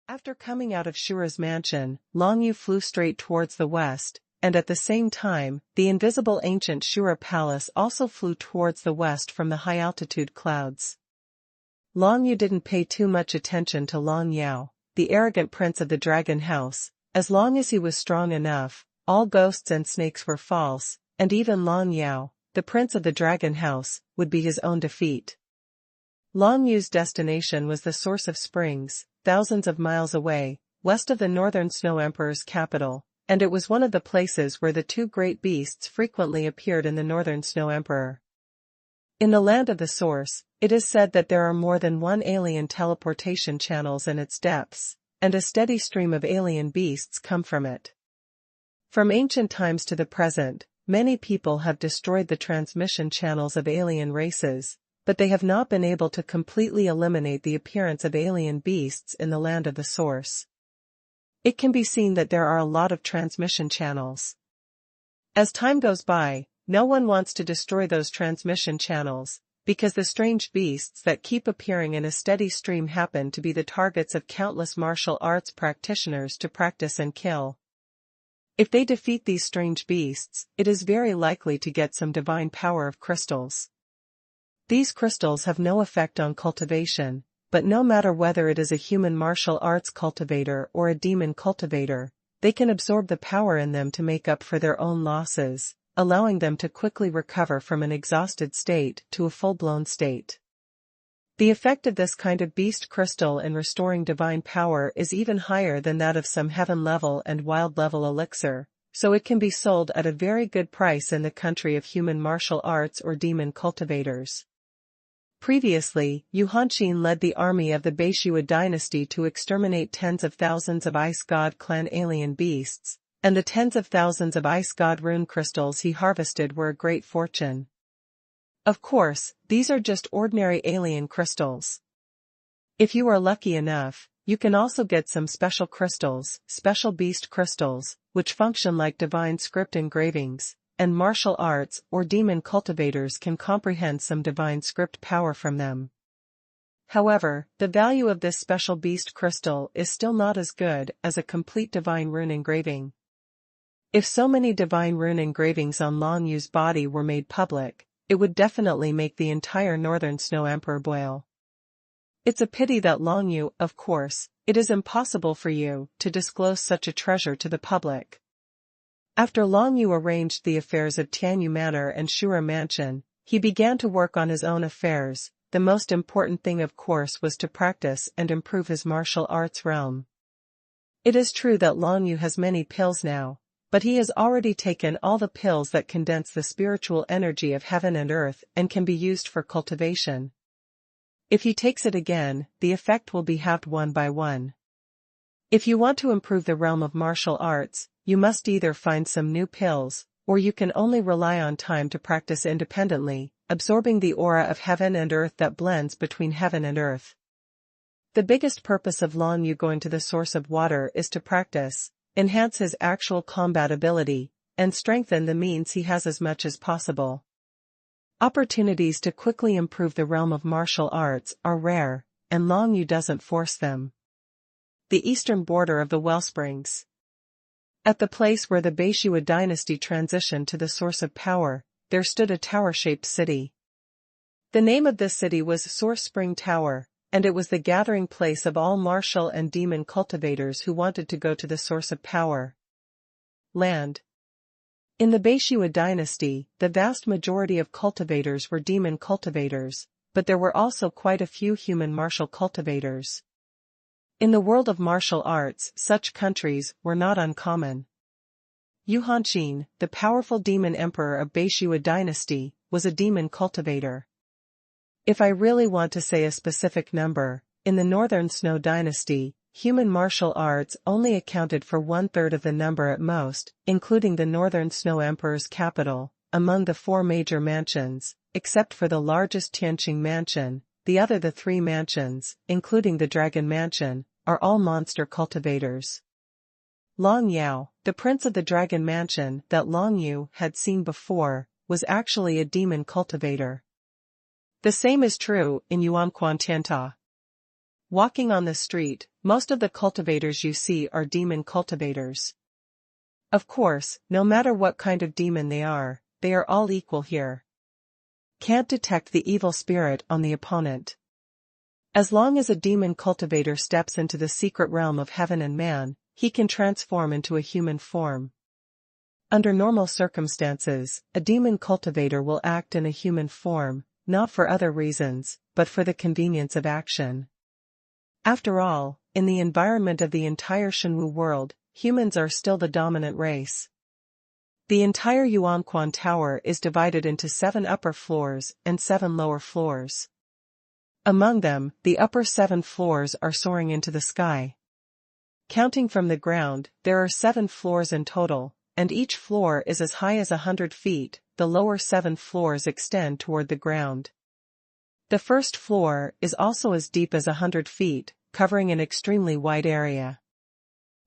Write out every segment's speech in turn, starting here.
After coming out of Shura's mansion, Long Yu flew straight towards the west, and at the same time, the invisible ancient Shura palace also flew towards the west from the high-altitude clouds. Long Yu didn't pay too much attention to Long Yao, the arrogant prince of the dragon house. As long as he was strong enough, all ghosts and snakes were false, and even Long Yao, the prince of the dragon house, would be his own defeat. Long Yu's destination was the Source of Springs, thousands of miles away, west of the Northern Snow Emperor's capital, and it was one of the places where the two great beasts frequently appeared in the Northern Snow Emperor. In the land of the Source, it is said that there are more than one alien teleportation channels in its depths, and a steady stream of alien beasts come from it. From ancient times to the present, many people have destroyed the transmission channels of alien races, but they have not been able to completely eliminate the appearance of alien beasts in the land of the Source. It can be seen that there are a lot of transmission channels. As time goes by, no one wants to destroy those transmission channels, because the strange beasts that keep appearing in a steady stream happen to be the targets of countless martial arts practitioners to practice and kill. If they defeat these strange beasts, it is very likely to get some divine power of crystals. These crystals have no effect on cultivation, but no matter whether it is a human martial arts cultivator or a demon cultivator, they can absorb the power in them to make up for their own losses, allowing them to quickly recover from an exhausted state to a full-blown state. The effect of this kind of beast crystal in restoring divine power is even higher than that of some heaven-level and wild-level elixir, so it can be sold at a very good price in the country of human martial arts or demon cultivators. Previously, Yu Hanxin led the army of the Beishua dynasty to exterminate tens of thousands of Ice God clan alien beasts, and the tens of thousands of Ice God rune crystals he harvested were a great fortune. Of course, these are just ordinary alien crystals. If you are lucky enough, you can also get some special crystals, special beast crystals, which function like divine script engravings, and martial arts or demon cultivators can comprehend some divine script power from them. However, the value of this special beast crystal is still not as good as a complete divine rune engraving. If so many divine rune engravings on Long Yu's body were made public, it would definitely make the entire Northern Snow Emperor boil. It's a pity that Long Yu, of course, it is impossible for you to disclose such a treasure to the public. After Long Yu arranged the affairs of Tianyu Manor and Shura Mansion, he began to work on his own affairs. The most important thing of course was to practice and improve his martial arts realm. It is true that Long Yu has many pills now, but he has already taken all the pills that condense the spiritual energy of heaven and earth and can be used for cultivation. If he takes it again, the effect will be halved one by one. If you want to improve the realm of martial arts, you must either find some new pills, or you can only rely on time to practice independently, absorbing the aura of heaven and earth that blends between heaven and earth. The biggest purpose of Long Yu going to the Source of Water is to practice, enhance his actual combat ability, and strengthen the means he has as much as possible. Opportunities to quickly improve the realm of martial arts are rare, and Long Yu doesn't force them. The eastern border of the Wellsprings. At the place where the Beishua dynasty transitioned to the Source of Power, there stood a tower-shaped city. The name of this city was Source Spring Tower, and it was the gathering place of all martial and demon cultivators who wanted to go to the Source of Power. Land. In the Beishua dynasty, the vast majority of cultivators were demon cultivators, but there were also quite a few human martial cultivators. In the world of martial arts, such countries were not uncommon. Yu Hanxin, the powerful demon emperor of Beishua dynasty, was a demon cultivator. If I really want to say a specific number, in the Northern Snow dynasty, human martial arts only accounted for 1/3 of the number at most, including the Northern Snow Emperor's capital. Among the 4 major mansions, except for the largest Tianqing mansion, the 3 mansions, including the Dragon Mansion, are all monster cultivators. Long Yao, the prince of the Dragon Mansion that Long Yu had seen before, was actually a demon cultivator. The same is true in Yuanquan Tianta. Walking on the street, most of the cultivators you see are demon cultivators. Of course, no matter what kind of demon they are all equal here. Can't detect the evil spirit on the opponent. As long as a demon cultivator steps into the secret realm of heaven and man, he can transform into a human form. Under normal circumstances, a demon cultivator will act in a human form, not for other reasons, but for the convenience of action. After all, in the environment of the entire Xuanhuan world, humans are still the dominant race. The entire Xuanhuan Tower is divided into 7 upper floors and 7 lower floors. Among them, the upper 7 floors are soaring into the sky. Counting from the ground, there are 7 floors in total, and each floor is as high as 100 feet, the lower 7 floors extend toward the ground. The first floor is also as deep as 100 feet, covering an extremely wide area.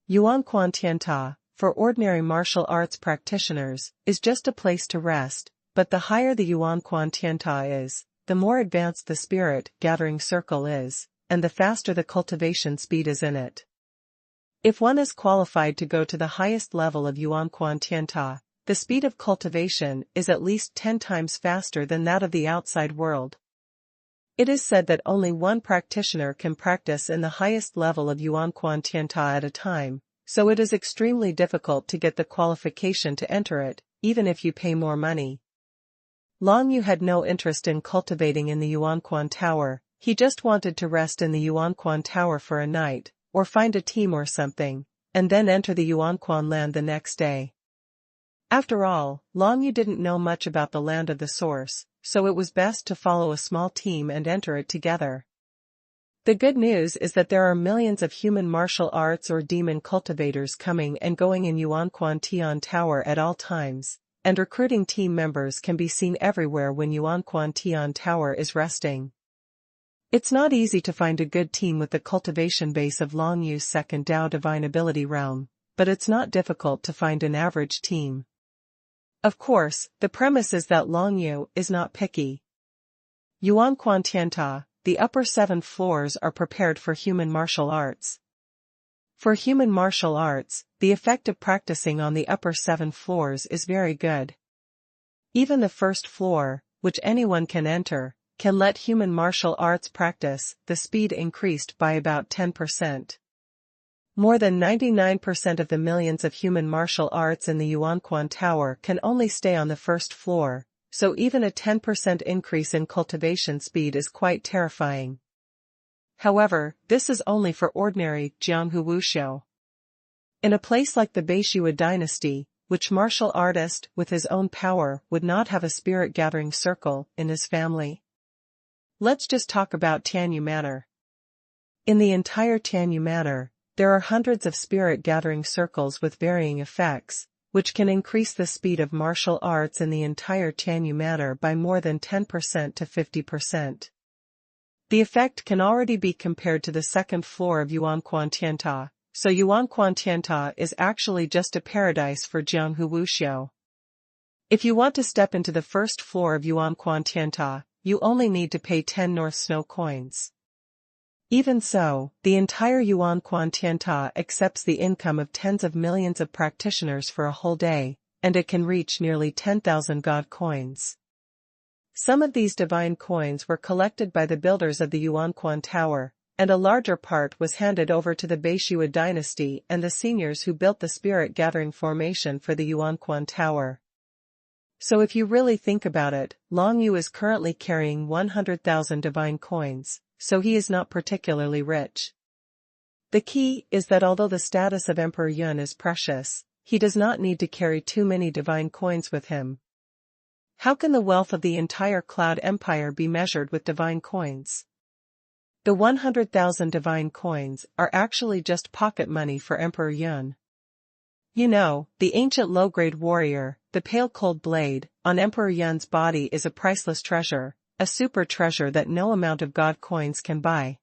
Xuanhuan Tianta, for ordinary martial arts practitioners, is just a place to rest, but the higher the Xuanhuan Tianta is, the more advanced the spirit gathering circle is, and the faster the cultivation speed is in it. If one is qualified to go to the highest level of Xuanhuan Tianta, the speed of cultivation is at least 10 times faster than that of the outside world. It is said that only one practitioner can practice in the highest level of Xuanhuan Tianta at a time, so it is extremely difficult to get the qualification to enter it, even if you pay more money. Long Yu had no interest in cultivating in the Xuanhuan Tower, he just wanted to rest in the Xuanhuan Tower for a night, or find a team or something, and then enter the Xuanhuan land the next day. After all, Long Yu didn't know much about the land of the source, so it was best to follow a small team and enter it together. The good news is that there are millions of human martial arts or demon cultivators coming and going in Xuanhuan Tian Tower at all times, and recruiting team members can be seen everywhere when Xuanhuan Tian Tower is resting. It's not easy to find a good team with the cultivation base of Long Yu's second Dao Divine Ability realm, but it's not difficult to find an average team. Of course, the premise is that Long Yu is not picky. Xuanhuan Tianta, the upper 7 floors are prepared for human martial arts. For human martial arts, the effect of practicing on the upper 7 floors is very good. Even the first floor, which anyone can enter, can let human martial arts practice, the speed increased by about 10%. More than 99% of the millions of human martial arts in the Xuanhuan Tower can only stay on the first floor, so even a 10% increase in cultivation speed is quite terrifying. However, this is only for ordinary Jianghu Wuxiu. In a place like the Beishua dynasty, which martial artist with his own power would not have a spirit-gathering circle in his family? Let's just talk about Tianyu Manor. In the entire Tianyu Manor, there are hundreds of spirit-gathering circles with varying effects, which can increase the speed of martial arts in the entire Tianyu Manor by more than 10% to 50%. The effect can already be compared to the second floor of Xuanhuan Tianta, so Xuanhuan Tianta is actually just a paradise for Jianghu Wuxiu. If you want to step into the first floor of Xuanhuan Tianta, you only need to pay 10 North Snow coins. Even so, the entire Xuanhuan Tianta accepts the income of tens of millions of practitioners for a whole day, and it can reach nearly 10,000 god coins. Some of these divine coins were collected by the builders of the Xuanhuan Tower, and a larger part was handed over to the Beishua dynasty and the seniors who built the spirit-gathering formation for the Xuanhuan Tower. So if you really think about it, Long Yu is currently carrying 100,000 divine coins, so he is not particularly rich. The key is that although the status of Emperor Yun is precious, he does not need to carry too many divine coins with him. How can the wealth of the entire Cloud Empire be measured with divine coins? The 100,000 divine coins are actually just pocket money for Emperor Yun. You know, the ancient low-grade warrior, the pale cold blade, on Emperor Yun's body is a priceless treasure, a super treasure that no amount of god coins can buy.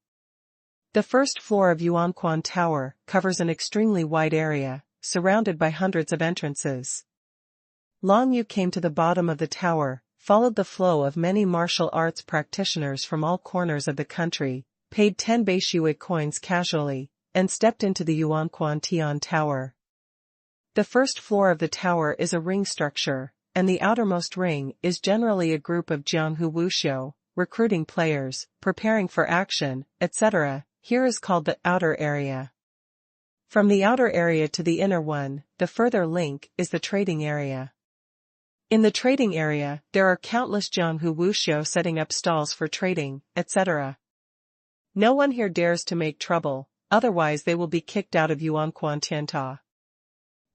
The first floor of Xuanhuan Tower covers an extremely wide area, surrounded by hundreds of entrances. Long Yu came to the bottom of the tower, followed the flow of many martial arts practitioners from all corners of the country, paid 10 Baishui coins casually, and stepped into the Xuanhuan Tian Tower. The first floor of the tower is a ring structure, and the outermost ring is generally a group of Jianghu Wuxiu, recruiting players, preparing for action, etc. Here is called the outer area. From the outer area to the inner one, the further link is the trading area. In the trading area, there are countless Jianghu Wuxiu setting up stalls for trading, etc. No one here dares to make trouble, otherwise they will be kicked out of Xuanhuan Tianta.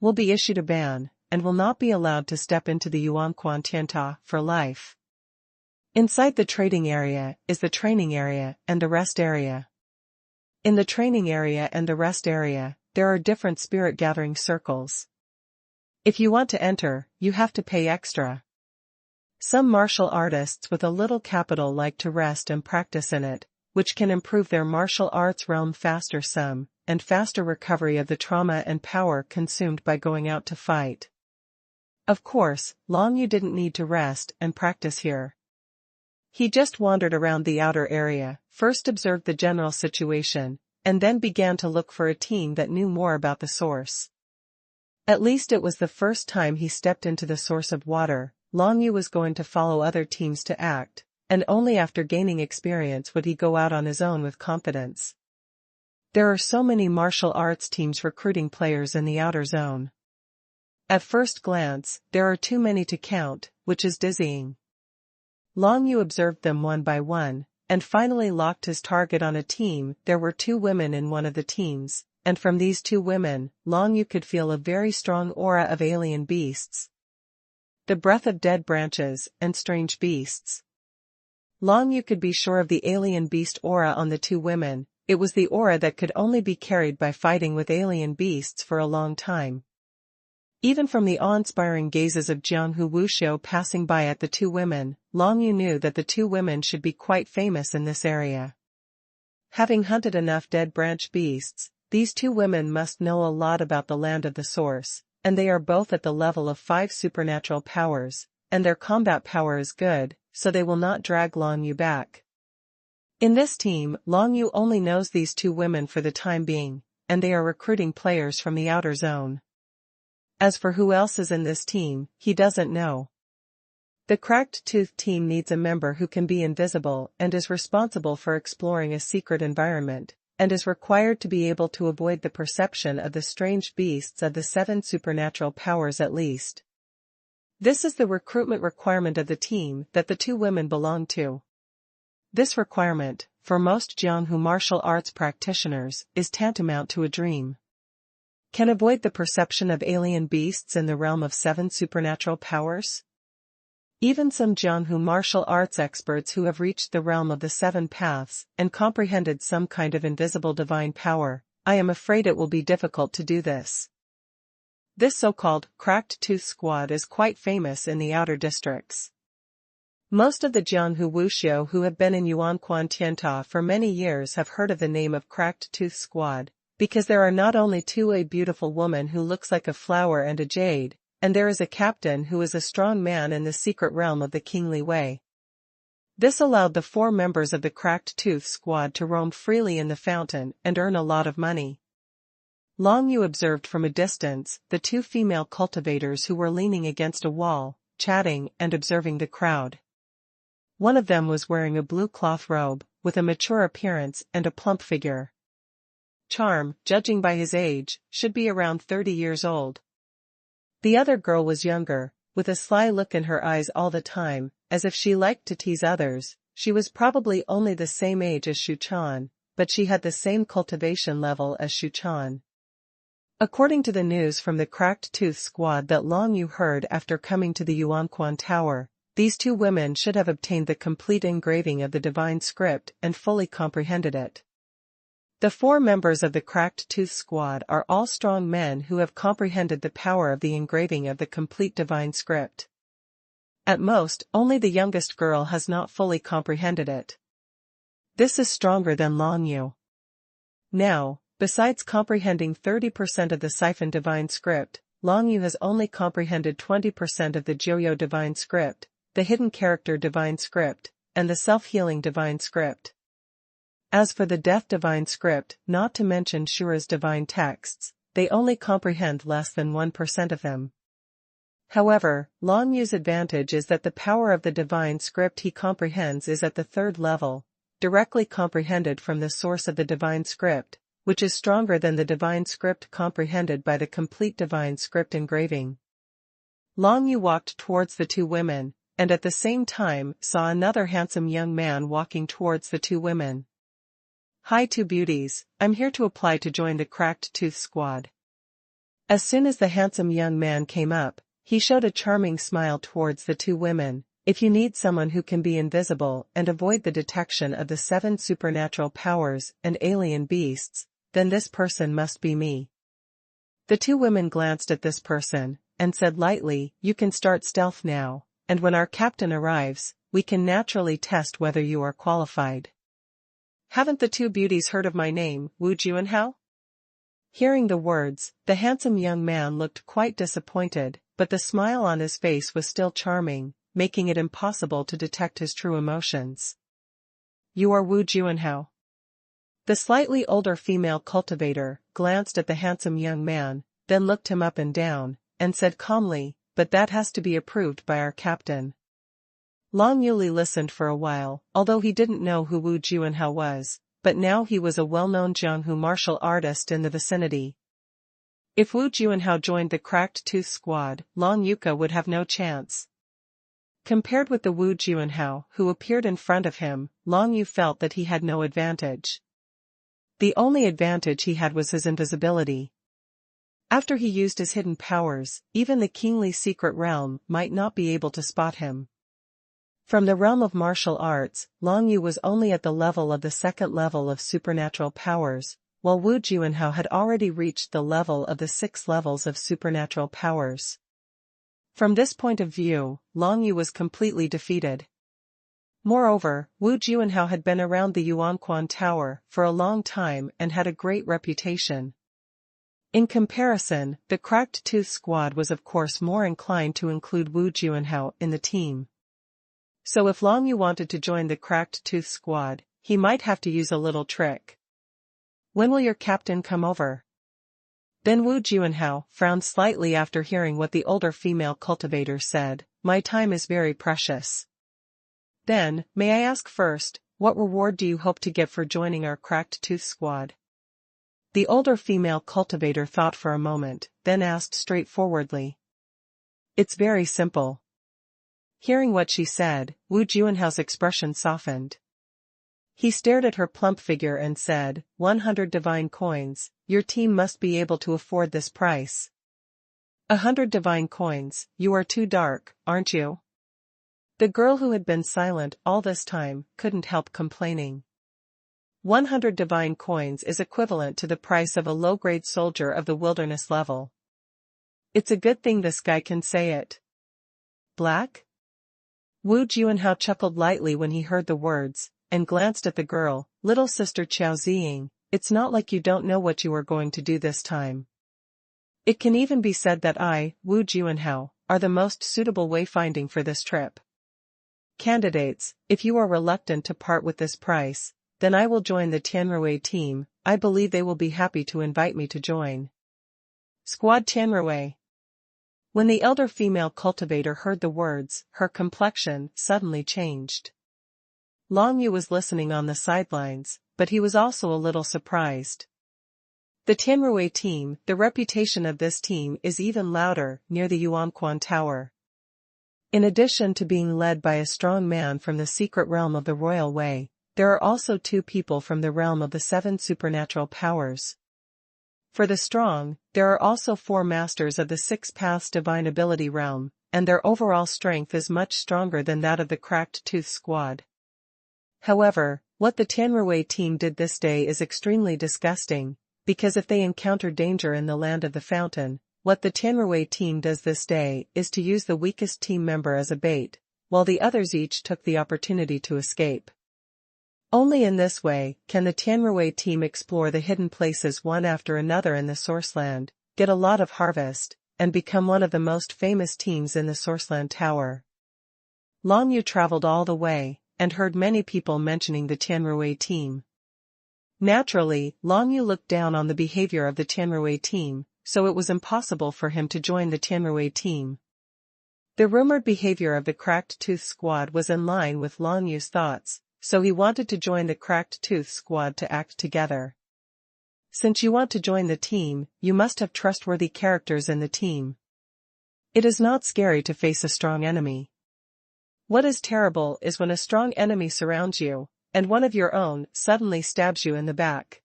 Will be issued a ban, and will not be allowed to step into the Xuanhuan Tianta for life. Inside the trading area is the training area and the rest area. In the training area and the rest area, there are different spirit gathering circles. If you want to enter, you have to pay extra. Some martial artists with a little capital like to rest and practice in it, which can improve their martial arts realm faster and faster recovery of the trauma and power consumed by going out to fight. Of course, Long Yu didn't need to rest and practice here. He just wandered around the outer area, first observed the general situation, and then began to look for a team that knew more about the source. At least it was the first time he stepped into the source of water. Long Yu was going to follow other teams to act, and only after gaining experience would he go out on his own with confidence. There are so many martial arts teams recruiting players in the outer zone. At first glance, there are too many to count, which is dizzying. Long Yu observed them one by one, and finally locked his target on a team. There were 2 women in one of the teams, and from these 2 women, Long Yu could feel a very strong aura of alien beasts. The breath of dead branches and strange beasts. Long Yu could be sure of the alien beast aura on the 2 women. It was the aura that could only be carried by fighting with alien beasts for a long time. Even from the awe-inspiring gazes of Jianghu Wuxiu passing by at the 2 women, Long Yu knew that the 2 women should be quite famous in this area. Having hunted enough dead branch beasts, these 2 women must know a lot about the land of the source, and they are both at the level of 5 supernatural powers, and their combat power is good, so they will not drag Long Yu back. In this team, Long Yu only knows these 2 women for the time being, and they are recruiting players from the outer zone. As for who else is in this team, he doesn't know. The Cracked Tooth team needs a member who can be invisible and is responsible for exploring a secret environment, and is required to be able to avoid the perception of the strange beasts of the 7 supernatural powers at least. This is the recruitment requirement of the team that the 2 women belong to. This requirement, for most Jianghu martial arts practitioners, is tantamount to a dream. Can avoid the perception of alien beasts in the realm of 7 supernatural powers? Even some Jianghu martial arts experts who have reached the realm of the 7 paths and comprehended some kind of invisible divine power, I am afraid it will be difficult to do this. This so-called Cracked Tooth squad is quite famous in the outer districts. Most of the Jianghu Wuxiu who have been in Xuanhuan Tianta for many years have heard of the name of Cracked Tooth squad, because there are not only 2 a beautiful woman who looks like a flower and a jade, and there is a captain who is a strong man in the secret realm of the kingly way. This allowed the 4 members of the Cracked Tooth squad to roam freely in the fountain and earn a lot of money. Long Yu observed from a distance the 2 female cultivators who were leaning against a wall, chatting and observing the crowd. One of them was wearing a blue cloth robe, with a mature appearance and a plump figure. Charm, judging by his age, should be around 30 years old. The other girl was younger, with a sly look in her eyes all the time, as if she liked to tease others. She was probably only the same age as Shuchan, but she had the same cultivation level as Shuchan. According to the news from the Cracked Tooth squad that Long Yu heard after coming to the Xuanhuan Tower, these 2 women should have obtained the complete engraving of the divine script and fully comprehended it. The 4 members of the Cracked Tooth squad are all strong men who have comprehended the power of the engraving of the complete divine script. At most, only the youngest girl has not fully comprehended it. This is stronger than Long Yu. Now, besides comprehending 30% of the Siphon divine script, Long Yu has only comprehended 20% of the Joyo divine script, the hidden character divine script, and the self-healing divine script. As for the Death Divine script, not to mention Shura's divine texts, they only comprehend less than 1% of them. However, Long Yu's advantage is that the power of the divine script he comprehends is at the third level, directly comprehended from the source of the divine script, which is stronger than the divine script comprehended by the complete divine script engraving. Long Yu walked towards the two women, and at the same time saw another handsome young man walking towards the two women. "Hi, two beauties, I'm here to apply to join the Cracked Tooth Squad." As soon as the handsome young man came up, he showed a charming smile towards the two women. "If you need someone who can be invisible and avoid the detection of the 7 supernatural powers and alien beasts, then this person must be me." The two women glanced at this person, and said lightly, "You can start stealth now, and when our captain arrives, we can naturally test whether you are qualified." "Haven't the two beauties heard of my name, Wu Juanhao?" Hearing the words, the handsome young man looked quite disappointed, but the smile on his face was still charming, making it impossible to detect his true emotions. "You are Wu Juanhao." The slightly older female cultivator glanced at the handsome young man, then looked him up and down, and said calmly, "But that has to be approved by our captain." Long Yuli listened for a while, although he didn't know who Wu Juanhao was, but now he was a well-known Jianghu martial artist in the vicinity. If Wu Juanhao joined the Cracked Tooth Squad, Long Yuka would have no chance. Compared with the Wu Juanhao who appeared in front of him, Long Yu felt that he had no advantage. The only advantage he had was his invisibility. After he used his hidden powers, even the kingly secret realm might not be able to spot him. From the realm of martial arts, Long Yu was only at the level of the second level of supernatural powers, while Wu Juanhao had already reached the level of the 6 levels of supernatural powers. From this point of view, Long Yu was completely defeated. Moreover, Wu Juanhao had been around the Yuanquan Tower for a long time and had a great reputation. In comparison, the Cracked Tooth Squad was of course more inclined to include Wu Juanhao in the team. So if Long Yu wanted to join the Cracked Tooth Squad, he might have to use a little trick. "When will your captain come over?" Then Wu Juanhao frowned slightly after hearing what the older female cultivator said. "My time is very precious." "Then, may I ask first, what reward do you hope to get for joining our Cracked Tooth Squad?" The older female cultivator thought for a moment, then asked straightforwardly. "It's very simple." Hearing what she said, Wu Juanhao's expression softened. He stared at her plump figure and said, 100 divine coins, your team must be able to afford this price." 100 divine coins, you are too dark, aren't you? The girl who had been silent all this time couldn't help complaining. 100 divine coins is equivalent to the price of a low-grade soldier of the wilderness level. It's a good thing this guy can say it. Black? Wu Juanhao chuckled lightly when he heard the words, and glanced at the girl. "Little sister Qiao Ziying, it's not like you don't know what you are going to do this time. It can even be said that I, Wu Juanhao, are the most suitable wayfinding for this trip. Candidates, if you are reluctant to part with this price, then I will join the Tianrui team. I believe they will be happy to invite me to join." Squad Tianrui. When the elder female cultivator heard the words, her complexion suddenly changed. Long Yu was listening on the sidelines, but he was also a little surprised. The Tianrui team, the reputation of this team is even louder near the Yuanquan Tower. In addition to being led by a strong man from the secret realm of the Royal Way, there are also 2 people from the realm of the 7 supernatural powers. For the strong, there are also 4 masters of the 6 paths divine ability realm, and their overall strength is much stronger than that of the Cracked Tooth Squad. However, what the Tianrui team did this day is extremely disgusting, because if they encounter danger in the land of the fountain, what the Tianrui team does this day is to use the weakest team member as a bait, while the others each took the opportunity to escape. Only in this way can the Tianrui team explore the hidden places one after another in the Sourceland, get a lot of harvest, and become one of the most famous teams in the Sourceland Tower. Long Yu traveled all the way, and heard many people mentioning the Tianrui team. Naturally, Long Yu looked down on the behavior of the Tianrui team, so it was impossible for him to join the Tianrui team. The rumored behavior of the Cracked Tooth Squad was in line with Long Yu's thoughts, so he wanted to join the Cracked Tooth Squad to act together. Since you want to join the team, you must have trustworthy characters in the team. It is not scary to face a strong enemy. What is terrible is when a strong enemy surrounds you, and one of your own suddenly stabs you in the back.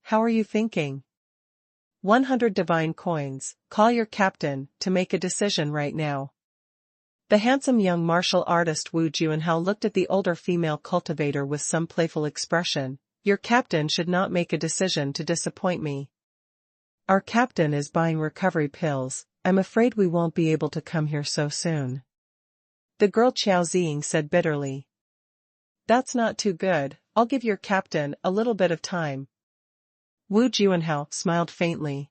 How are you thinking? 100 divine coins, call your captain to make a decision right now. The handsome young martial artist Wu Juanhao looked at the older female cultivator with some playful expression. Your captain should not make a decision to disappoint me. Our captain is buying recovery pills, I'm afraid we won't be able to come here so soon. The girl Qiao Ziying said bitterly. That's not too good, I'll give your captain a little bit of time. Wu Juanhao smiled faintly.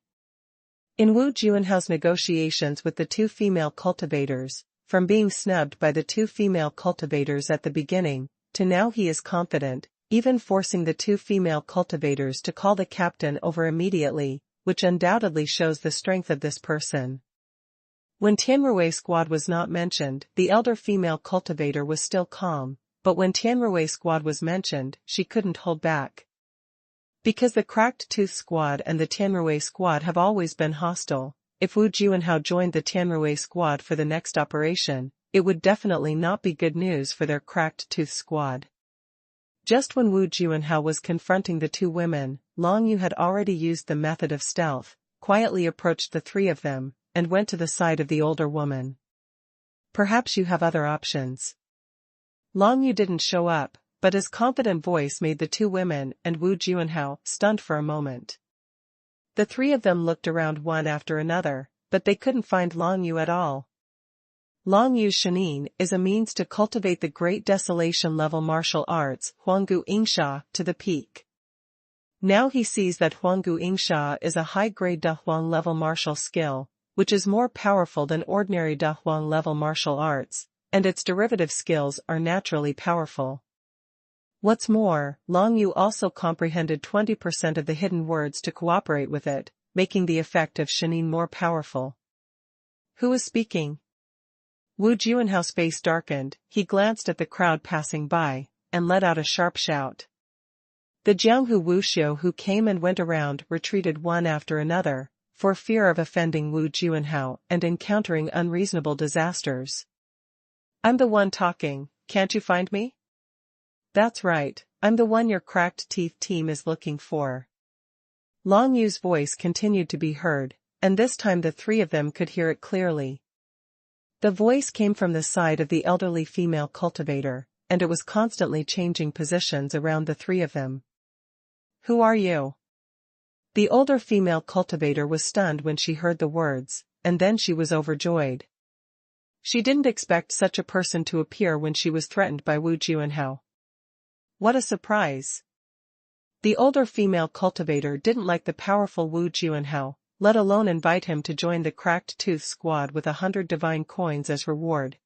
In Wu Juanhao's negotiations with the two female cultivators, from being snubbed by the two female cultivators at the beginning, to now he is confident, even forcing the two female cultivators to call the captain over immediately, which undoubtedly shows the strength of this person. When Tianrui Squad was not mentioned, the elder female cultivator was still calm, but when Tianrui Squad was mentioned, she couldn't hold back. Because the Cracked Tooth Squad and the Tianrui Squad have always been hostile, if Wu Juanhao joined the Tianrui Squad for the next operation, it would definitely not be good news for their Cracked Tooth Squad. Just when Wu Juanhao was confronting the two women, Long Yu had already used the method of stealth, quietly approached the three of them, and went to the side of the older woman. Perhaps you have other options. Long Yu didn't show up, but his confident voice made the two women and Wu Juanhao stunned for a moment. The three of them looked around one after another, but they couldn't find Long Yu at all. Long Yu's Shenin is a means to cultivate the Great Desolation level martial arts Huanggu Yingsha to the peak. Now he sees that Huanggu Yingsha is a high-grade Dahuang level martial skill, which is more powerful than ordinary Dahuang level martial arts, and its derivative skills are naturally powerful. What's more, Long Yu also comprehended 20% of the hidden words to cooperate with it, making the effect of Shenin more powerful. Who is speaking? Wu Juanhao's face darkened, he glanced at the crowd passing by, and let out a sharp shout. The Jianghu Wuxiu who came and went around retreated one after another, for fear of offending Wu Juanhao and encountering unreasonable disasters. I'm the one talking, can't you find me? That's right, I'm the one your Cracked Teeth team is looking for. Long Yu's voice continued to be heard, and this time the three of them could hear it clearly. The voice came from the side of the elderly female cultivator, and it was constantly changing positions around the three of them. Who are you? The older female cultivator was stunned when she heard the words, and then she was overjoyed. She didn't expect such a person to appear when she was threatened by Wu Juanhao. What a surprise! The older female cultivator didn't like the powerful Wu Juanhao, let alone invite him to join the Cracked Tooth Squad with 100 divine coins as reward.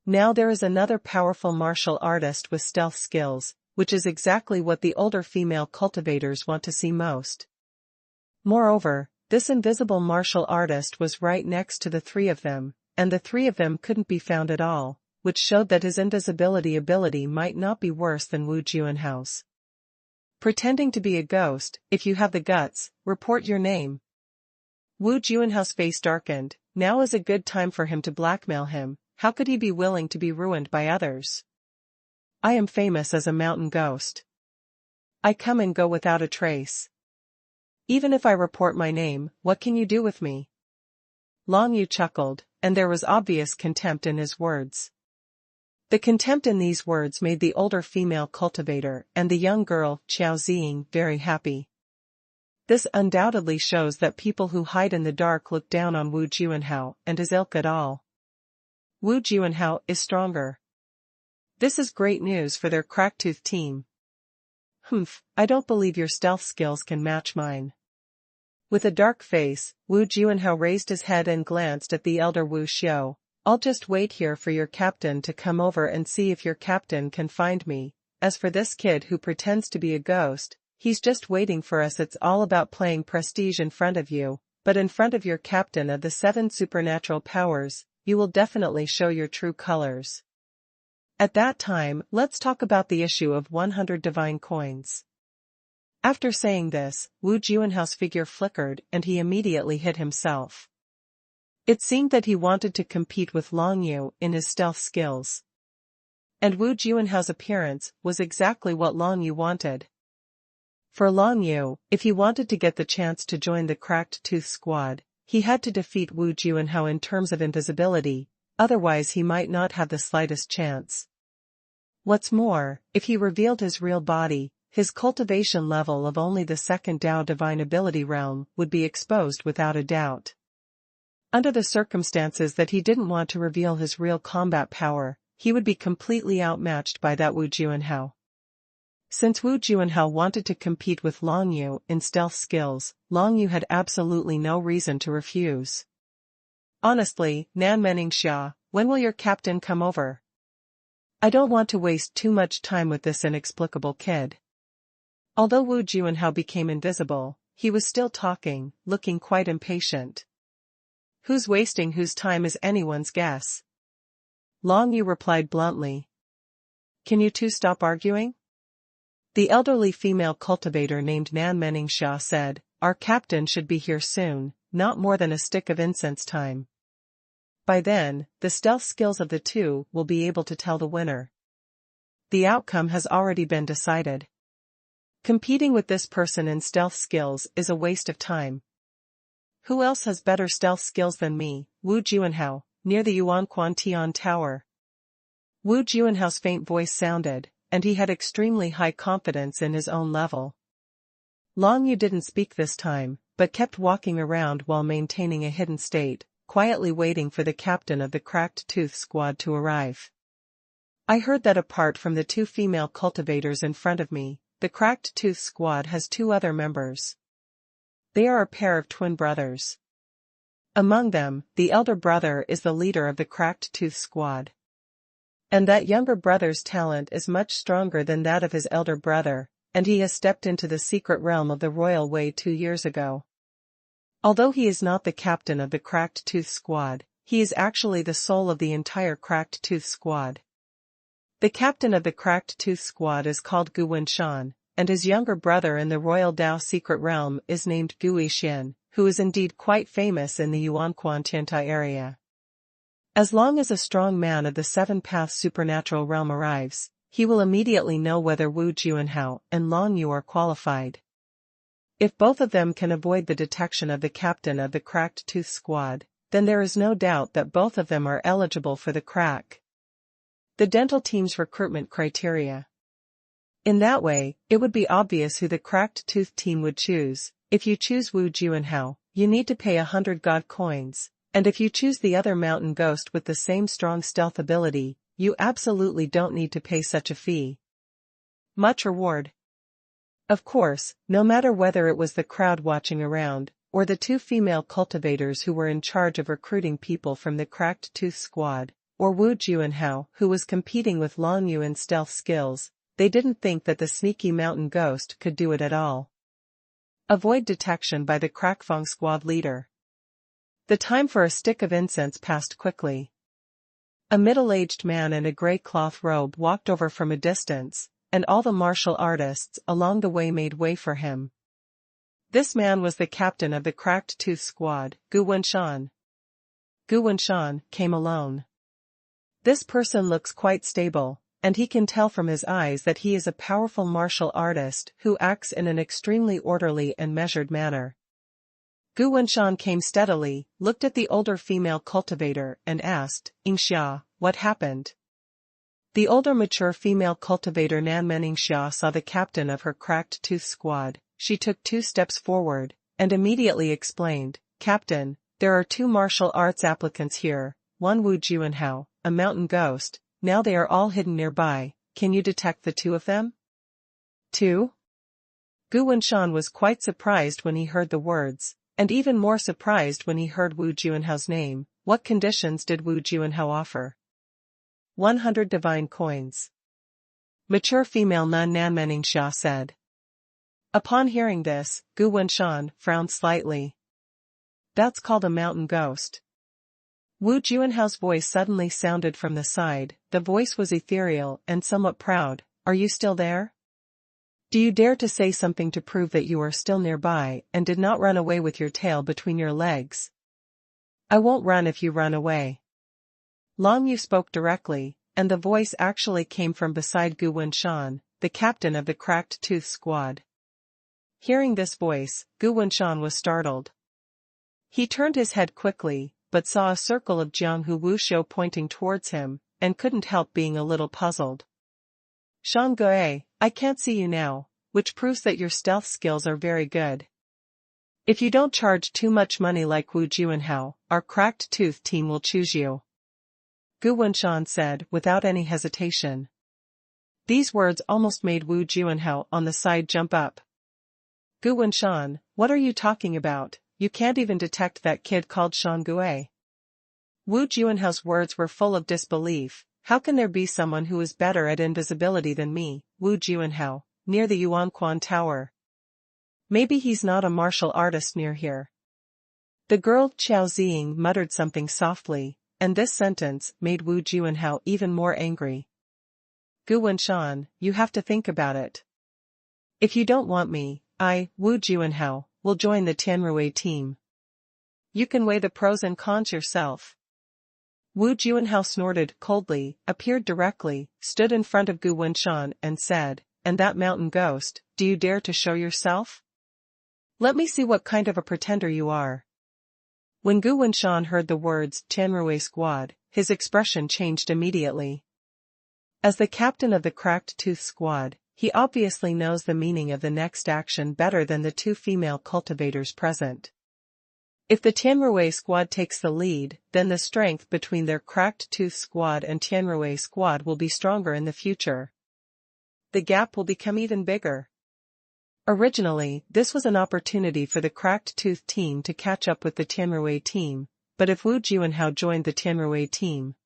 Now there is another powerful martial artist with stealth skills, which is exactly what the older female cultivators want to see most. Moreover, this invisible martial artist was right next to the three of them, and the three of them couldn't be found at all, which showed that his invisibility ability might not be worse than Wu Juanhao's. Pretending to be a ghost, if you have the guts, report your name. Wu Juanhao's face darkened, now is a good time for him to blackmail him, how could he be willing to be ruined by others? I am famous as a mountain ghost. I come and go without a trace. Even if I report my name, what can you do with me? Long Yu chuckled, and there was obvious contempt in his words. The contempt in these words made the older female cultivator and the young girl, Qiao Ziying, very happy. This undoubtedly shows that people who hide in the dark look down on Wu Juanhao and his ilk at all. Wu Juanhao is stronger. This is great news for their Cracktooth team. Humph, I don't believe your stealth skills can match mine. With a dark face, Wu Juanhao raised his head and glanced at the elder Wu Xiu. I'll just wait here for your captain to come over and see if your captain can find me, as for this kid who pretends to be a ghost, he's just waiting for us. It's all about playing prestige in front of you, but in front of your captain of the 7 supernatural powers, you will definitely show your true colors. At that time, let's talk about the issue of 100 divine coins. After saying this, Wu Juanhao's figure flickered and he immediately hid himself. It seemed that he wanted to compete with Long Yu in his stealth skills. And Wu Juanhao's appearance was exactly what Long Yu wanted. For Long Yu, if he wanted to get the chance to join the Cracked Tooth Squad, he had to defeat Wu Juanhao in terms of invisibility, otherwise he might not have the slightest chance. What's more, if he revealed his real body, his cultivation level of only the 2nd Dao divine ability realm would be exposed without a doubt. Under the circumstances that he didn't want to reveal his real combat power, he would be completely outmatched by that Wu Juanhao. Since Wu Juanhao wanted to compete with Long Yu in stealth skills, Long Yu had absolutely no reason to refuse. Honestly, Nan Meningxia, when will your captain come over? I don't want to waste too much time with this inexplicable kid. Although Wu Juanhao became invisible, he was still talking, looking quite impatient. Who's wasting whose time is anyone's guess. Long Yu replied bluntly. Can you two stop arguing? The elderly female cultivator named Nan Meningxia said, our captain should be here soon, not more than a stick of incense time. By then, the stealth skills of the two will be able to tell the winner. The outcome has already been decided. Competing with this person in stealth skills is a waste of time. Who else has better stealth skills than me? Wu Juanhao, near the Yuanquan Tian Tower. Wu Juanhao's faint voice sounded, and he had extremely high confidence in his own level. Long Yu didn't speak this time, but kept walking around while maintaining a hidden state, quietly waiting for the captain of the Cracked Tooth Squad to arrive. I heard that apart from the 2 female cultivators in front of me, the Cracked Tooth Squad has 2 other members. They are a pair of twin brothers. Among them, the elder brother is the leader of the Cracked Tooth Squad. And that younger brother's talent is much stronger than that of his elder brother, and he has stepped into the secret realm of the royal way 2 years ago. Although he is not the captain of the Cracked Tooth Squad, he is actually the soul of the entire Cracked Tooth Squad. The captain of the Cracked Tooth Squad is called Gu Wenshan, and his younger brother in the Royal Dao secret realm is named Gu Yixian, who is indeed quite famous in the Yuanquan Tiantai area. As long as a strong man of the 7 Paths supernatural realm arrives, he will immediately know whether Wu Juanhao and Long Yu are qualified. If both of them can avoid the detection of the captain of the Cracked Tooth Squad, then there is no doubt that both of them are eligible for the crack. The dental team's recruitment criteria. In that way, it would be obvious who the Cracked Tooth team would choose. If you choose Wu Juanhao, you need to pay 100 god coins, and if you choose the other mountain ghost with the same strong stealth ability, you absolutely don't need to pay such a fee. Much reward. Of course, no matter whether it was the crowd watching around, or the 2 female cultivators who were in charge of recruiting people from the Cracked Tooth Squad, or Wu Juanhao who was competing with Long Yu in stealth skills, they didn't think that the sneaky mountain ghost could do it at all. Avoid detection by the Crackfang Squad leader. The time for a stick of incense passed quickly. A middle-aged man in a grey cloth robe walked over from a distance, and all the martial artists along the way made way for him. This man was the captain of the Cracked Tooth Squad, Gu Wenshan. Gu Wenshan came alone. This person looks quite stable, and he can tell from his eyes that he is a powerful martial artist who acts in an extremely orderly and measured manner. Gu Wenshan came steadily, looked at the older female cultivator, and asked, "Yingxia, what happened?" The older mature female cultivator Nan Meningxia saw the captain of her Cracked Tooth Squad. She took 2 steps forward, and immediately explained, "Captain, there are 2 martial arts applicants here, one Wu Juanhao, a mountain ghost. Now they are all hidden nearby. Can you detect the 2 of them?" 2? Gu Wenshan was quite surprised when he heard the words, and even more surprised when he heard Wu Juanhao's name. What conditions did Wu Juanhao offer? 100 divine coins. mature female nun Nan Meningsha said. Upon hearing this, Gu Wenshan frowned slightly. That's called a mountain ghost. Wu Juanhao's voice suddenly sounded from the side. The voice was ethereal and somewhat proud. Are you still there? Do you dare to say something to prove that you are still nearby and did not run away with your tail between your legs? I won't run if you run away. Long Yu spoke directly, and the voice actually came from beside Gu Wenshan, the captain of the Cracked Tooth Squad. Hearing this voice, Gu Wenshan was startled. He turned his head quickly, but saw a circle of Jianghu Wushou pointing towards him, and couldn't help being a little puzzled. Shang Gui, I can't see you now, which proves that your stealth skills are very good. If you don't charge too much money like Wu Juanhao, our Cracked Tooth team will choose you. Gu Wenshan said without any hesitation. These words almost made Wu Juanhao on the side jump up. Gu Wenshan, what are you talking about? You can't even detect that kid called Shang Gui. Wu Juanhao's words were full of disbelief. How can there be someone who is better at invisibility than me, Wu Juanhao, near the Yuanquan Tower? Maybe he's not a martial artist near here. The girl Qiao Ziying muttered something softly, and this sentence made Wu Juanhao even more angry. Gu Wenshan, you have to think about it. If you don't want me, I, Wu Juanhao, will join the Tianrui team. You can weigh the pros and cons yourself. Wu Juanhao snorted coldly, appeared directly, stood in front of Gu Wenshan and said, and that mountain ghost, do you dare to show yourself? Let me see what kind of a pretender you are. When Gu Wenshan heard the words Tianrui Squad, his expression changed immediately. As the captain of the Cracked Tooth Squad, he obviously knows the meaning of the next action better than the two female cultivators present. If the Tianrui Squad takes the lead, then the strength between their Cracked Tooth Squad and Tianrui Squad will be stronger in the future. The gap will become even bigger. Originally, this was an opportunity for the Cracked Tooth team to catch up with the Tianrui team, but if Wu Juanhao joined the Tianrui team.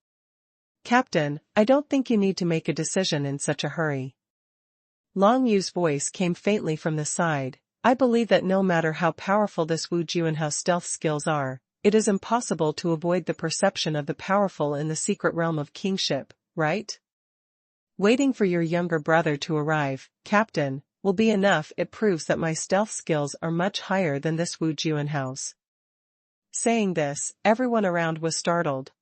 Captain, I don't think you need to make a decision in such a hurry. Long Yu's voice came faintly from the side. I believe that no matter how powerful this Wu Juanhao's stealth skills are, it is impossible to avoid the perception of the powerful in the secret realm of kingship, right? Waiting for your younger brother to arrive, Captain, will be enough. It proves that my stealth skills are much higher than this Wu Juanhao's. Saying this, everyone around was startled.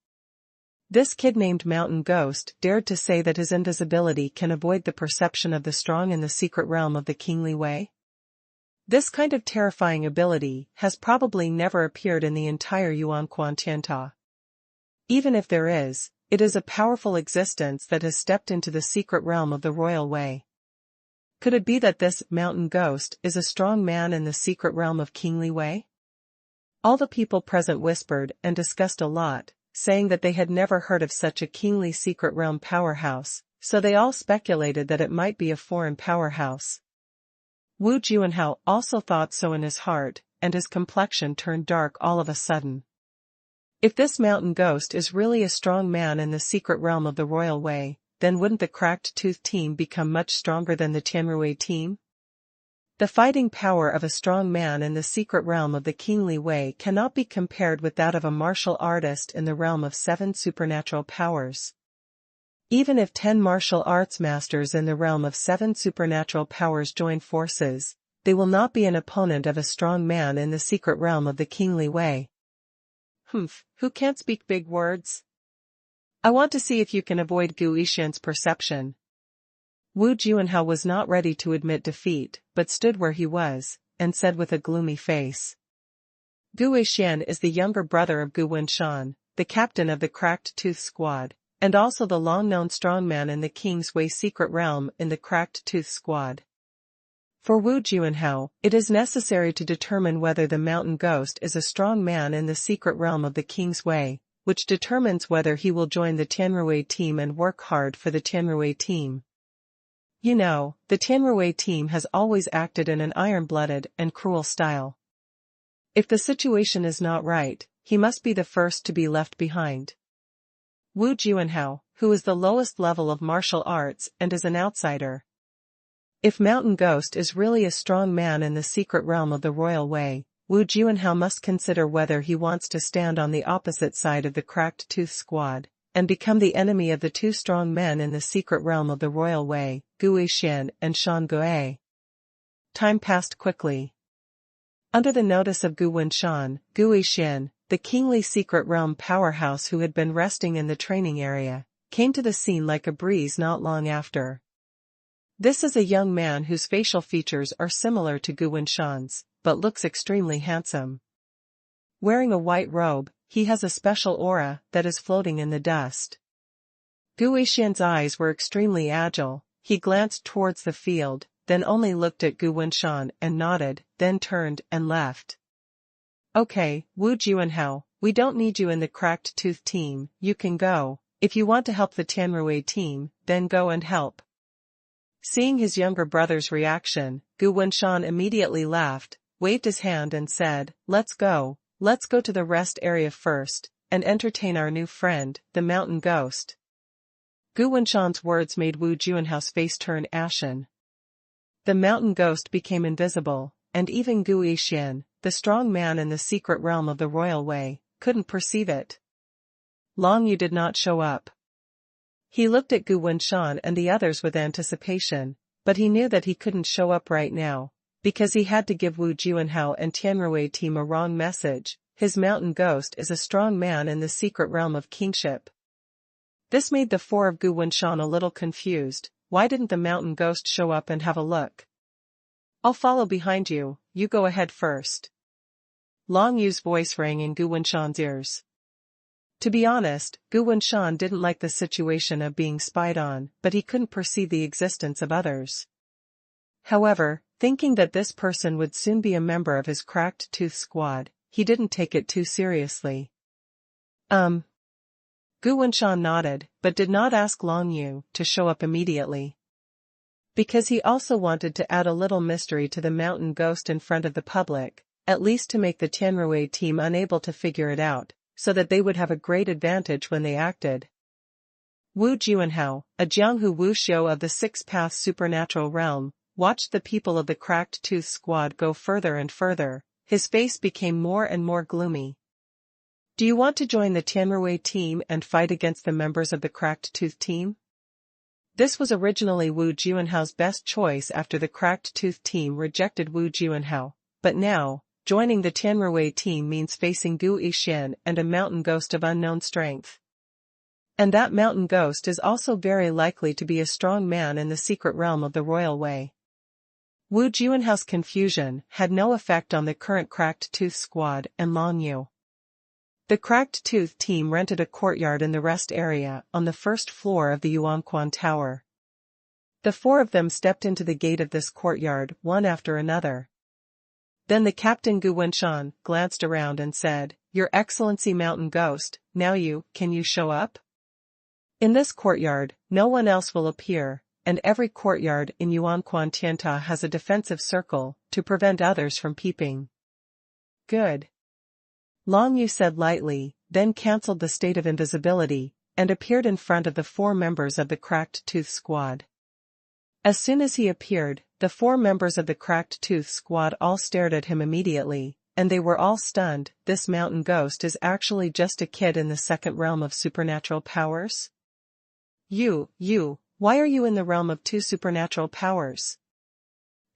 This kid named Mountain Ghost dared to say that his invisibility can avoid the perception of the strong in the secret realm of the kingly way? This kind of terrifying ability has probably never appeared in the entire Yuanquan Tianta. Even if there is, it is a powerful existence that has stepped into the secret realm of the royal way. Could it be that this Mountain Ghost is a strong man in the secret realm of kingly way? All the people present whispered and discussed a lot, saying that they had never heard of such a kingly secret realm powerhouse, so they all speculated that it might be a foreign powerhouse. Wu Juanhao also thought so in his heart, and his complexion turned dark all of a sudden. If this Mountain Ghost is really a strong man in the secret realm of the royal way, then wouldn't the Cracked Tooth team become much stronger than the Tianrui team? The fighting power of a strong man in the secret realm of the kingly way cannot be compared with that of a martial artist in the realm of 7 supernatural powers. Even if 10 martial arts masters in the realm of 7 supernatural powers join forces, they will not be an opponent of a strong man in the secret realm of the kingly way. Who can't speak big words? I want to see if you can avoid Gu Ishan's perception. Wu Juanhao was not ready to admit defeat, but stood where he was, and said with a gloomy face. Gu Ishan is the younger brother of Gu Wenshan, the captain of the Cracked Tooth Squad, and also the long-known strongman in the King's Way secret realm in the Cracked Tooth Squad. For Wu Juanhao, it is necessary to determine whether the Mountain Ghost is a strong man in the secret realm of the King's Way, which determines whether he will join the Tianrui team and work hard for the Tianrui team. You know, the Tianrui team has always acted in an iron-blooded and cruel style. If the situation is not right, he must be the first to be left behind. Wu Juanhao, who is the lowest level of martial arts and is an outsider. If Mountain Ghost is really a strong man in the secret realm of the royal way, Wu Juanhao must consider whether he wants to stand on the opposite side of the Cracked Tooth Squad, and become the enemy of the two strong men in the secret realm of the royal way, Gu Yixian and Shan Gui. Time passed quickly. Under the notice of Gu Wenshan, Gu Yixian, the kingly secret realm powerhouse who had been resting in the training area, came to the scene like a breeze not long after. This is a young man whose facial features are similar to Gu Wenshan's, but looks extremely handsome. Wearing a white robe, he has a special aura that is floating in the dust. Gu Yixian's eyes were extremely agile. He glanced towards the field, then only looked at Gu Wenshan and nodded, then turned and left. Okay, Wu Juanhao, we don't need you in the Cracked Tooth team, you can go. If you want to help the Tianrui team, then go and help. Seeing his younger brother's reaction, Gu Wenshan immediately laughed, waved his hand and said, let's go to the rest area first, and entertain our new friend, the Mountain Ghost. Gu Wenshan's words made Wu Juanhao's face turn ashen. The Mountain Ghost became invisible, and even Gu Yixian, the strong man in the secret realm of the royal way, couldn't perceive it. Long Yu did not show up. He looked at Gu Wenshan and the others with anticipation, but he knew that he couldn't show up right now, because he had to give Wu Juanhao and Tianrui team a wrong message. His Mountain Ghost is a strong man in the secret realm of kingship. This made the four of Gu Wenshan a little confused. Why didn't the Mountain Ghost show up and have a look? I'll follow behind you, you go ahead first. Long Yu's voice rang in Gu Wenshan's ears. To be honest, Gu Wenshan didn't like the situation of being spied on, but he couldn't perceive the existence of others. However, thinking that this person would soon be a member of his Cracked Tooth Squad, he didn't take it too seriously. Gu Wenshan nodded, but did not ask Long Yu to show up immediately. Because he also wanted to add a little mystery to the Mountain Ghost in front of the public, at least to make the Tianrui team unable to figure it out, so that they would have a great advantage when they acted. Wu Juanhao, a Jianghu Wuxiu of the Sixth Path supernatural realm, watched the people of the Cracked Tooth Squad go further and further. His face became more and more gloomy. Do you want to join the Tianrui team and fight against the members of the Cracked Tooth team? This was originally Wu Juanhao's best choice after the Cracked Tooth team rejected Wu Juanhao, but now, joining the Tianrui team means facing Gu Yixian and a Mountain Ghost of unknown strength. And that Mountain Ghost is also very likely to be a strong man in the secret realm of the royal way. Wu Juanhao's confusion had no effect on the current Cracked Tooth Squad and Long Yu. The Cracked Tooth team rented a courtyard in the rest area on the first floor of the Yuanquan Tower. The four of them stepped into the gate of this courtyard one after another. Then the captain Gu Wenshan glanced around and said, Your Excellency Mountain Ghost, can you show up? In this courtyard, no one else will appear, and every courtyard in Yuanquan Tianta has a defensive circle to prevent others from peeping. Good. Long Yu said lightly, then cancelled the state of invisibility, and appeared in front of the four members of the Cracked Tooth Squad. As soon as he appeared, the four members of the Cracked Tooth Squad all stared at him immediately, and they were all stunned. This Mountain Ghost is actually just a kid in the second realm of supernatural powers? Why are you in the realm of two supernatural powers?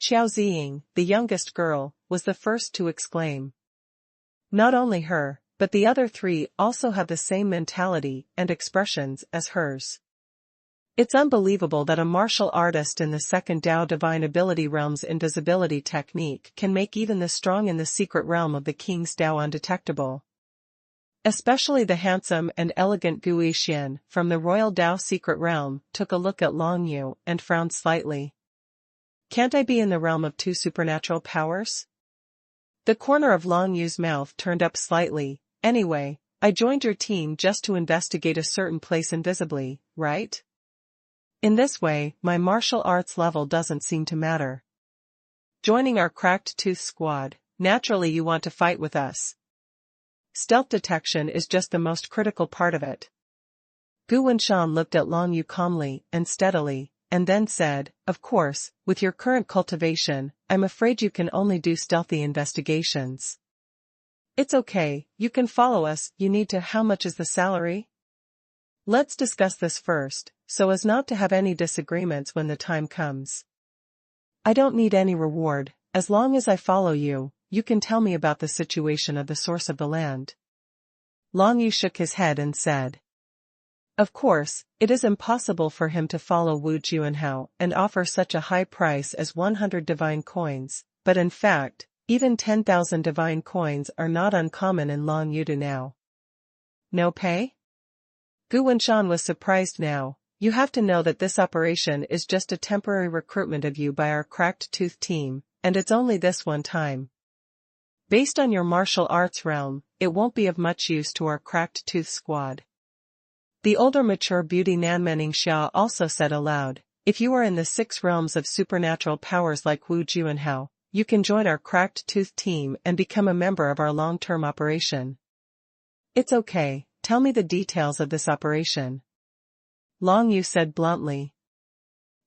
Qiao Ziying, the youngest girl, was the first to exclaim. Not only her, but the other three also have the same mentality and expressions as hers. It's unbelievable that a martial artist in the second Dao divine ability realm's invisibility technique can make even the strong in the secret realm of the King's Dao undetectable. Especially the handsome and elegant Gu Yixian from the Royal Dao secret realm took a look at Long Yu and frowned slightly. Can't I be in the realm of two supernatural powers? The corner of Long Yu's mouth turned up slightly. Anyway, I joined your team just to investigate a certain place invisibly, right? In this way, my martial arts level doesn't seem to matter. Joining our Cracked Tooth Squad, naturally you want to fight with us. Stealth detection is just the most critical part of it. Gu Wenshan looked at Long Yu calmly and steadily, and then said, "Of course, with your current cultivation, I'm afraid you can only do stealthy investigations. It's okay, you can follow us. You need to. How much is the salary? Let's discuss this first, so as not to have any disagreements when the time comes. I don't need any reward, as long as I follow you. You can tell me about the situation of the source of the land." Long Yu shook his head and said, "Of course, it is impossible for him to follow Wu Juanhao and offer such a high price as 100 divine coins, but in fact, even 10,000 divine coins are not uncommon in Long Yudu now." "No pay?" Gu Wenshan was surprised now. "You have to know that this operation is just a temporary recruitment of you by our Cracked Tooth team, and it's only this one time. Based on your martial arts realm, it won't be of much use to our Cracked Tooth squad." The older mature beauty Nanmening Xia also said aloud, "If you are in the 6 realms of supernatural powers like Wu Juanhao, you can join our Cracked Tooth team and become a member of our long-term operation." "It's okay, tell me the details of this operation," Long Yu said bluntly.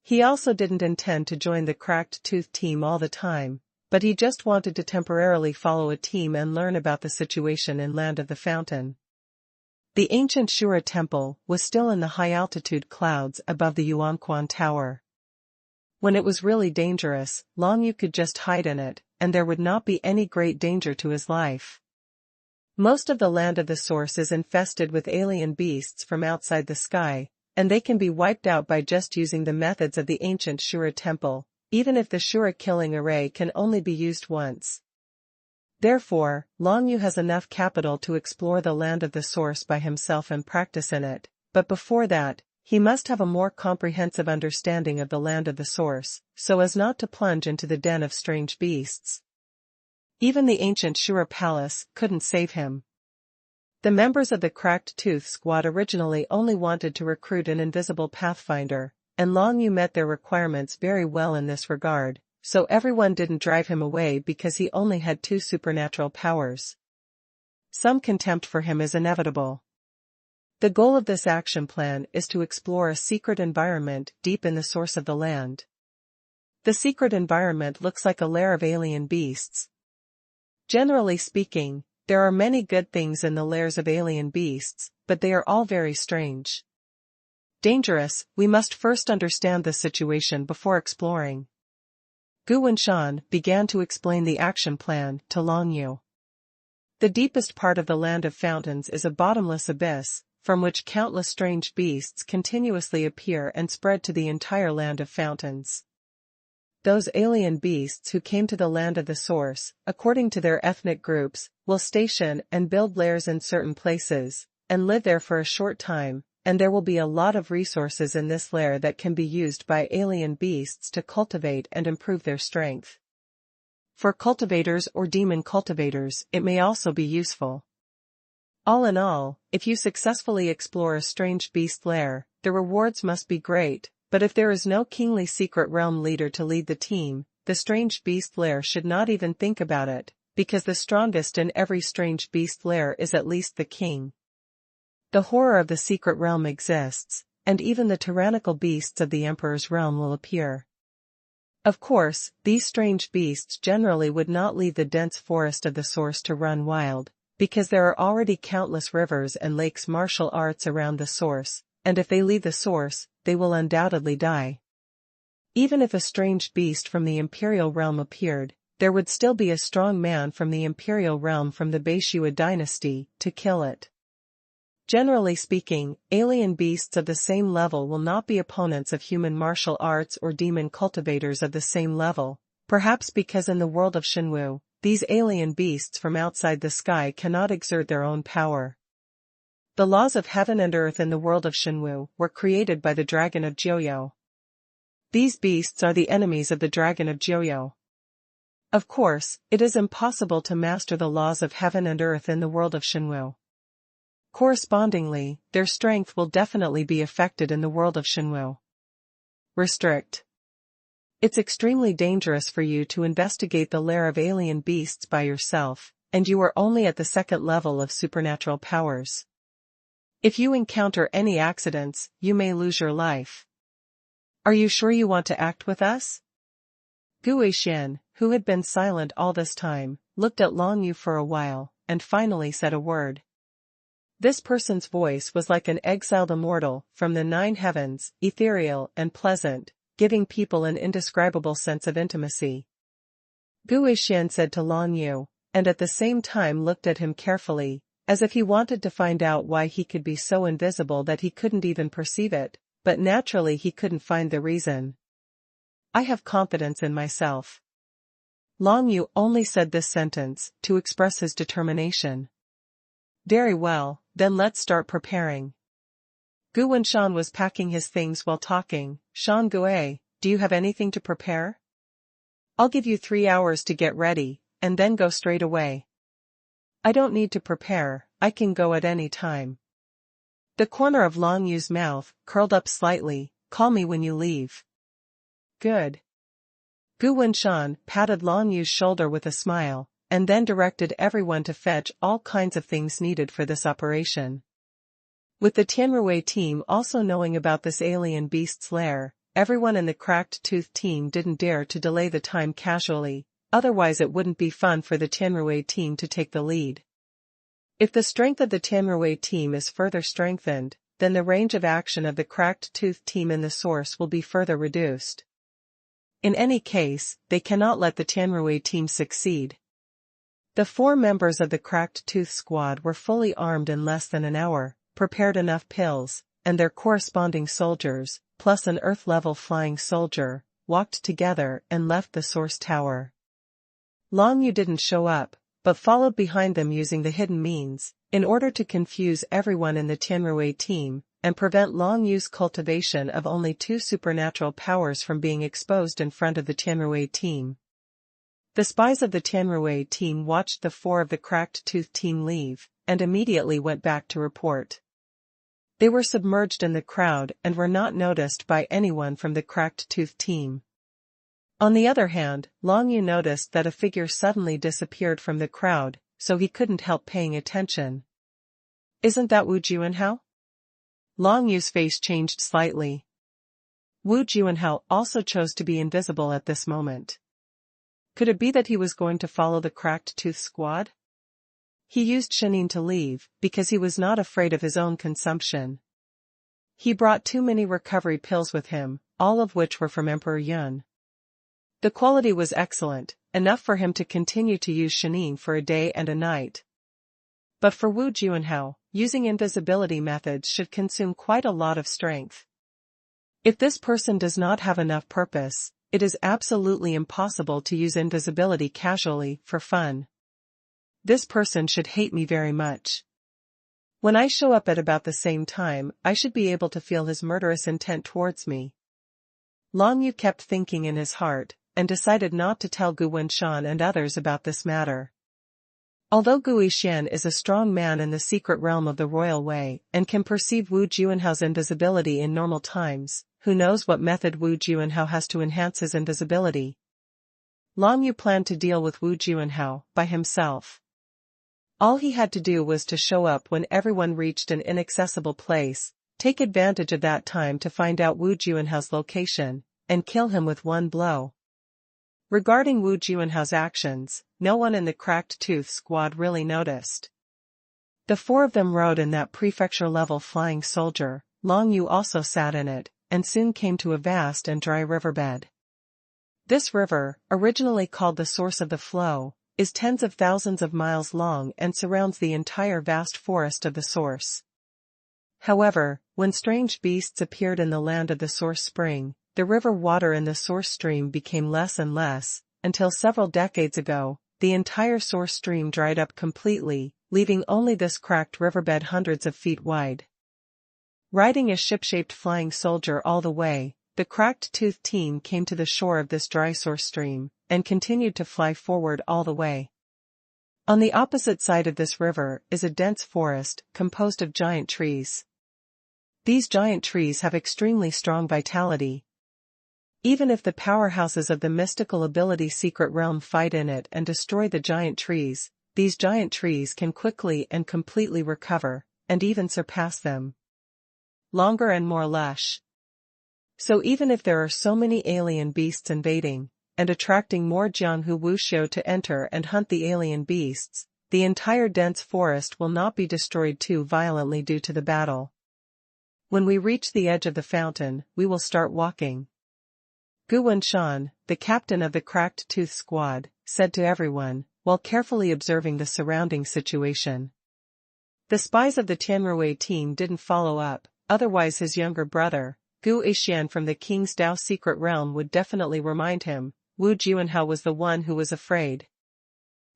He also didn't intend to join the Cracked Tooth team all the time, but he just wanted to temporarily follow a team and learn about the situation in Land of the Fountain. The ancient Shura temple was still in the high-altitude clouds above the Xuanhuan Tower. When it was really dangerous, Long Yu could just hide in it, and there would not be any great danger to his life. Most of the land of the source is infested with alien beasts from outside the sky, and they can be wiped out by just using the methods of the ancient Shura temple, even if the Shura killing array can only be used once. Therefore, Long Yu has enough capital to explore the land of the source by himself and practice in it, but before that, he must have a more comprehensive understanding of the land of the source, so as not to plunge into the den of strange beasts. Even the ancient Shura palace couldn't save him. The members of the Cracked Tooth squad originally only wanted to recruit an invisible pathfinder, and Long Yu met their requirements very well in this regard. So everyone didn't drive him away because he only had 2 supernatural powers. Some contempt for him is inevitable. The goal of this action plan is to explore a secret environment deep in the source of the land. The secret environment looks like a lair of alien beasts. Generally speaking, there are many good things in the lairs of alien beasts, but they are all very strange. Dangerous. We must first understand the situation before exploring. Gu Wenshan began to explain the action plan to Long Yu. The deepest part of the Land of Fountains is a bottomless abyss, from which countless strange beasts continuously appear and spread to the entire Land of Fountains. Those alien beasts who came to the Land of the Source, according to their ethnic groups, will station and build lairs in certain places, and live there for a short time, and there will be a lot of resources in this lair that can be used by alien beasts to cultivate and improve their strength. For cultivators or demon cultivators, it may also be useful. All in all, if you successfully explore a strange beast lair, the rewards must be great, but if there is no kingly secret realm leader to lead the team, the strange beast lair should not even think about it, because the strongest in every strange beast lair is at least the king. The horror of the secret realm exists, and even the tyrannical beasts of the emperor's realm will appear. Of course, these strange beasts generally would not leave the dense forest of the source to run wild, because there are already countless rivers and lakes martial arts around the source, and if they leave the source, they will undoubtedly die. Even if a strange beast from the imperial realm appeared, there would still be a strong man from the imperial realm from the Beishua dynasty to kill it. Generally speaking, alien beasts of the same level will not be opponents of human martial arts or demon cultivators of the same level, perhaps because in the world of Shenwu, these alien beasts from outside the sky cannot exert their own power. The laws of heaven and earth in the world of Shenwu were created by the dragon of Jiuyou. These beasts are the enemies of the dragon of Jiuyou. Of course, it is impossible to master the laws of heaven and earth in the world of Shenwu. Correspondingly, their strength will definitely be affected in the world of Shenwu. Restrict. It's extremely dangerous for you to investigate the lair of alien beasts by yourself, and you are only at the 2nd level of supernatural powers. If you encounter any accidents, you may lose your life. Are you sure you want to act with us? Guixian, who had been silent all this time, looked at Long Yu for a while, and finally said a word. This person's voice was like an exiled immortal from the 9 heavens, ethereal and pleasant, giving people an indescribable sense of intimacy. Guixian said to Long Yu, and at the same time looked at him carefully, as if he wanted to find out why he could be so invisible that he couldn't even perceive it, but naturally he couldn't find the reason. I have confidence in myself. Long Yu only said this sentence to express his determination. Very well, then let's start preparing. Gu Wenshan was packing his things while talking. Shan Gui, do you have anything to prepare? I'll give you 3 hours to get ready, and then go straight away. I don't need to prepare, I can go at any time. The corner of Long Yu's mouth curled up slightly. Call me when you leave. Good. Gu Wenshan patted Long Yu's shoulder with a smile, and then directed everyone to fetch all kinds of things needed for this operation. With the Tianrui team also knowing about this alien beast's lair, everyone in the Cracked Tooth team didn't dare to delay the time casually, otherwise it wouldn't be fun for the Tianrui team to take the lead. If the strength of the Tianrui team is further strengthened, then the range of action of the Cracked Tooth team in the source will be further reduced. In any case, they cannot let the Tianrui team succeed. The 4 members of the Cracked Tooth squad were fully armed in less than an hour, prepared enough pills, and their corresponding soldiers, plus an Earth-level flying soldier, walked together and left the source tower. Long Yu didn't show up, but followed behind them using the hidden means, in order to confuse everyone in the Tianrui team, and prevent Long Yu's cultivation of only 2 supernatural powers from being exposed in front of the Tianrui team. The spies of the Tianrui team watched the 4 of the Cracked Tooth team leave, and immediately went back to report. They were submerged in the crowd and were not noticed by anyone from the Cracked Tooth team. On the other hand, Long Yu noticed that a figure suddenly disappeared from the crowd, so he couldn't help paying attention. Isn't that Wu Juanhao? Long Yu's face changed slightly. Wu Juanhao also chose to be invisible at this moment. Could it be that he was going to follow the Cracked Tooth squad? He used Shenin to leave, because he was not afraid of his own consumption. He brought too many recovery pills with him, all of which were from Emperor Yun. The quality was excellent, enough for him to continue to use Shenin for a day and a night. But for Wu Juanhao, using invisibility methods should consume quite a lot of strength. If this person does not have enough purpose, it is absolutely impossible to use invisibility casually, for fun. This person should hate me very much. When I show up at about the same time, I should be able to feel his murderous intent towards me. Long Yu kept thinking in his heart, and decided not to tell Gu Wenshan and others about this matter. Although Guixian is a strong man in the secret realm of the royal way, and can perceive Wu Juanhao's invisibility in normal times, who knows what method Wu Juanhao has to enhance his invisibility? Long Yu planned to deal with Wu Juanhao by himself. All he had to do was to show up when everyone reached an inaccessible place, take advantage of that time to find out Wu Juanhao's location, and kill him with one blow. Regarding Wu Juanhao's actions, no one in the Cracked Tooth squad really noticed. The 4 of them rode in that prefecture-level flying soldier. Long Yu also sat in it, and soon came to a vast and dry riverbed. This river, originally called the Source of the Flow, is tens of thousands of miles long and surrounds the entire vast forest of the Source. However, when strange beasts appeared in the land of the Source Spring, the river water in the Source Stream became less and less, until several decades ago, the entire Source Stream dried up completely, leaving only this cracked riverbed hundreds of feet wide. Riding a ship-shaped flying soldier all the way, the Cracked Tooth team came to the shore of this dry Source Stream, and continued to fly forward all the way. On the opposite side of this river is a dense forest, composed of giant trees. These giant trees have extremely strong vitality. Even if the powerhouses of the mystical ability secret realm fight in it and destroy the giant trees, these giant trees can quickly and completely recover, and even surpass them. Longer and more lush. So even if there are so many alien beasts invading, and attracting more Jianghu Wuxiu to enter and hunt the alien beasts, the entire dense forest will not be destroyed too violently due to the battle. When we reach the edge of the fountain, we will start walking. Gu Wenshan, the captain of the Cracked Tooth Squad, said to everyone, while carefully observing the surrounding situation. The spies of the Tianrui team didn't follow up, otherwise his younger brother, Gu Yixian from the King's Dao secret realm would definitely remind him, Wu Juanhao was the one who was afraid.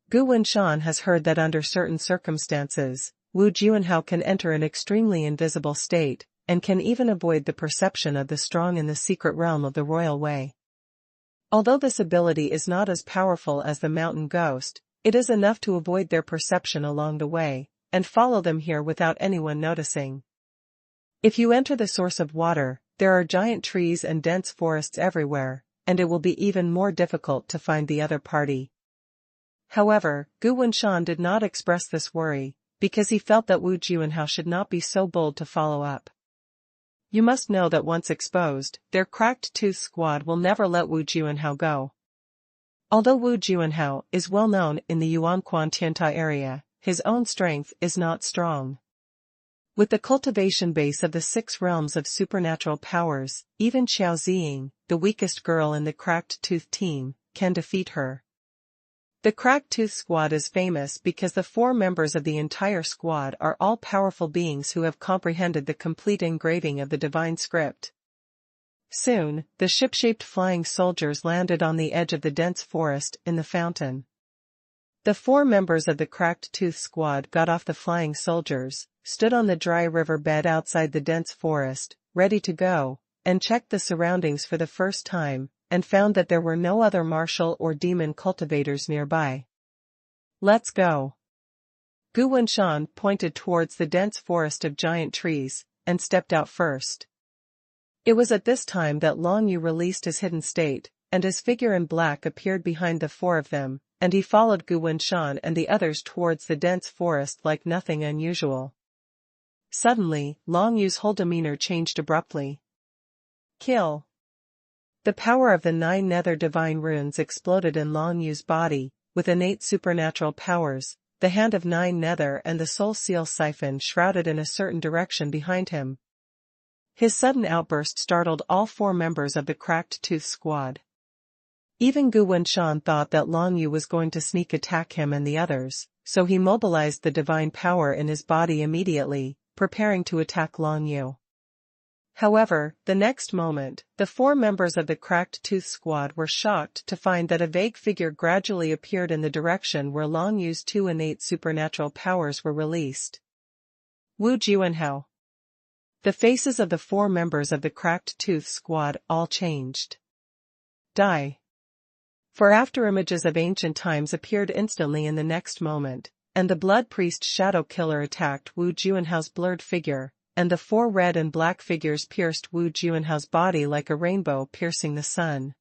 Gu Wenshan has heard that under certain circumstances, Wu Juanhao can enter an extremely invisible state, and can even avoid the perception of the strong in the secret realm of the royal way. Although this ability is not as powerful as the mountain ghost, it is enough to avoid their perception along the way, and follow them here without anyone noticing. If you enter the source of water, there are giant trees and dense forests everywhere, and it will be even more difficult to find the other party. However, Gu Wenshan did not express this worry, because he felt that Wu Juanhao should not be so bold to follow up. You must know that once exposed, their Cracked Tooth Squad will never let Wu Juanhao go. Although Wu Juanhao is well known in the Yuanquan Tiantai area, his own strength is not strong. With the cultivation base of the 6 realms of supernatural powers, even Xiao Ziying, the weakest girl in the Cracked Tooth team, can defeat her. The Cracked Tooth Squad is famous because the 4 members of the entire squad are all powerful beings who have comprehended the complete engraving of the divine script. Soon, the ship-shaped flying soldiers landed on the edge of the dense forest in the fountain. The 4 members of the Cracked Tooth Squad got off the flying soldiers, stood on the dry river bed outside the dense forest, ready to go, and checked the surroundings for the first time, and found that there were no other martial or demon cultivators nearby. Let's go. Gu Wenshan pointed towards the dense forest of giant trees, and stepped out first. It was at this time that Long Yu released his hidden state, and his figure in black appeared behind the 4 of them, and he followed Gu Wenshan and the others towards the dense forest like nothing unusual. Suddenly, Long Yu's whole demeanor changed abruptly. Kill. The power of the 9 nether divine runes exploded in Long Yu's body, with innate supernatural powers, the hand of 9 nether and the soul seal siphon shrouded in a certain direction behind him. His sudden outburst startled all 4 members of the Cracked Tooth Squad. Even Gu Wenshan thought that Long Yu was going to sneak attack him and the others, so he mobilized the divine power in his body immediately, preparing to attack Long Yu. However, the next moment, the 4 members of the Cracked Tooth Squad were shocked to find that a vague figure gradually appeared in the direction where Long Yu's 2 innate supernatural powers were released. Wu Juanhao. The faces of the 4 members of the Cracked Tooth Squad all changed. Die. For afterimages of ancient times appeared instantly in the next moment, and the Blood Priest Shadow Killer attacked Wu Juanhao's blurred figure, and the 4 red and black figures pierced Wu Juanhao's body like a rainbow piercing the sun.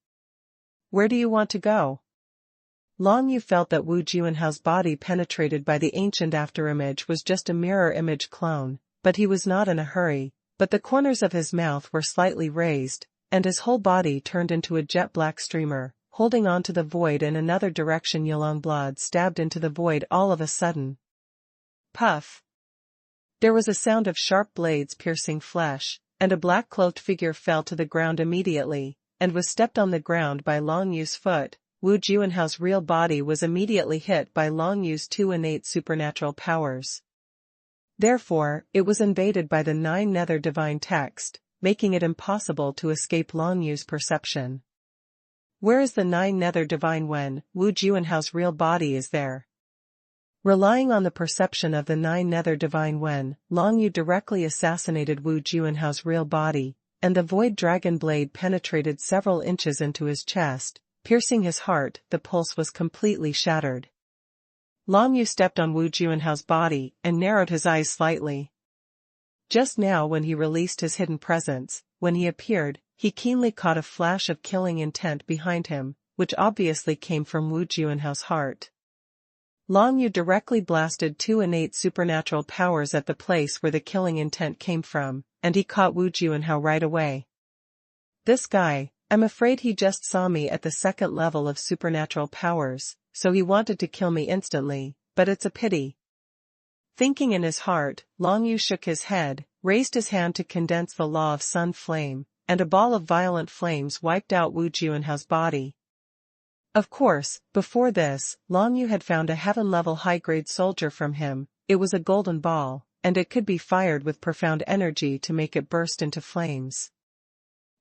Where do you want to go? Long Yu felt that Wu Juanhao's body penetrated by the ancient afterimage was just a mirror image clone, but he was not in a hurry, but the corners of his mouth were slightly raised, and his whole body turned into a jet black streamer, holding on to the void in another direction. Yulong blood stabbed into the void all of a sudden. Puff. There was a sound of sharp blades piercing flesh, and a black-cloaked figure fell to the ground immediately, and was stepped on the ground by Long Yu's foot. Wu Juanhao's real body was immediately hit by Long Yu's 2 innate supernatural powers. Therefore, it was invaded by the 9 nether divine text, making it impossible to escape Long Yu's perception. Where is the 9 nether divine when Wu Juanhao's real body is there? Relying on the perception of the 9 nether divine when, Long Yu directly assassinated Wu Juanhao's real body, and the void dragon blade penetrated several inches into his chest, piercing his heart. The pulse was completely shattered. Long Yu stepped on Wu Juanhao's body and narrowed his eyes slightly. Just now when he released his hidden presence, when he appeared, he keenly caught a flash of killing intent behind him, which obviously came from Wu Juanhao's heart. Long Yu directly blasted 2 innate supernatural powers at the place where the killing intent came from, and he caught Wu Juanhao right away. This guy, I'm afraid he just saw me at the 2nd level of supernatural powers, so he wanted to kill me instantly, but it's a pity. Thinking in his heart, Long Yu shook his head, raised his hand to condense the law of sun flame, and a ball of violent flames wiped out Wu Juanhao's body. Of course, before this, Long Yu had found a heaven-level high-grade soldier from him. It was a golden ball, and it could be fired with profound energy to make it burst into flames.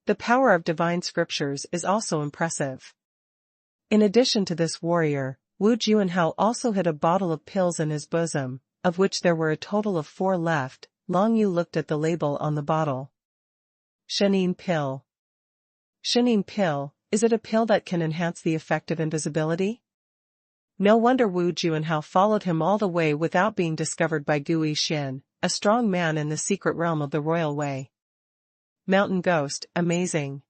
The power of divine scriptures is also impressive. In addition to this warrior, Wu Juanhao also had a bottle of pills in his bosom, of which there were a total of 4 left. Long Yu looked at the label on the bottle. Xuanhuan pill. Xuanhuan pill, is it a pill that can enhance the effect of invisibility? No wonder Wu Juanhao followed him all the way without being discovered by Gui Xian, a strong man in the secret realm of the royal way. Mountain ghost, amazing.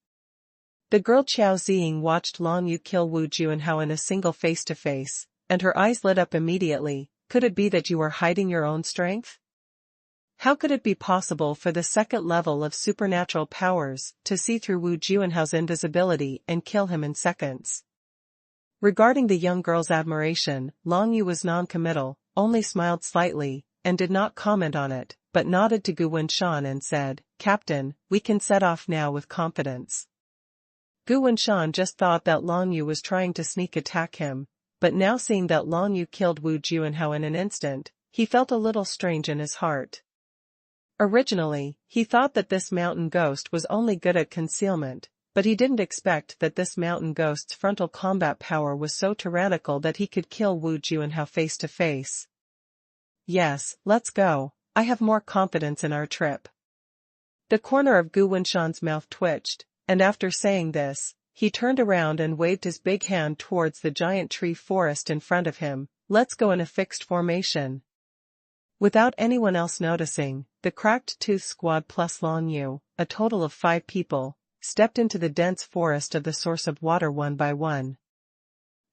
The girl Qiao Ziying watched Long Yu kill Wu Juanhao in a single face-to-face, and her eyes lit up immediately. Could it be that you are hiding your own strength? How could it be possible for the 2nd level of supernatural powers to see through Wu Juanhao's invisibility and kill him in seconds? Regarding the young girl's admiration, Long Yu was non-committal, only smiled slightly, and did not comment on it, but nodded to Gu Wenshan and said, "Captain, we can set off now with confidence." Gu Wenshan just thought that Long Yu was trying to sneak attack him, but now seeing that Long Yu killed Wu Juanhao in an instant, he felt a little strange in his heart. Originally, he thought that this mountain ghost was only good at concealment, but he didn't expect that this mountain ghost's frontal combat power was so tyrannical that he could kill Wu Juanhao face to face. Yes, let's go, I have more confidence in our trip. The corner of Gu Wenshan's mouth twitched, and after saying this, he turned around and waved his big hand towards the giant tree forest in front of him. Let's go in a fixed formation. Without anyone else noticing, the Cracked Tooth Squad plus Long Yu, a total of 5 people, stepped into the dense forest of the source of water one by one.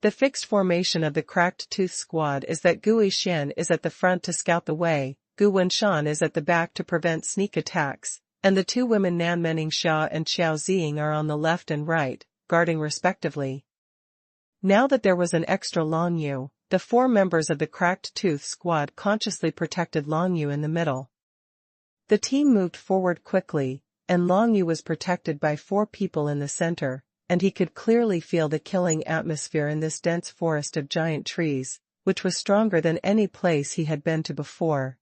The fixed formation of the Cracked Tooth Squad is that Gui Xian is at the front to scout the way, Gu Wenshan is at the back to prevent sneak attacks, and the 2 women Nan Meningxia and Qiao Ziying are on the left and right, guarding respectively. Now that there was an extra Long Yu, the 4 members of the Cracked Tooth Squad consciously protected Long Yu in the middle. The team moved forward quickly, and Long Yu was protected by 4 people in the center, and he could clearly feel the killing atmosphere in this dense forest of giant trees, which was stronger than any place he had been to before.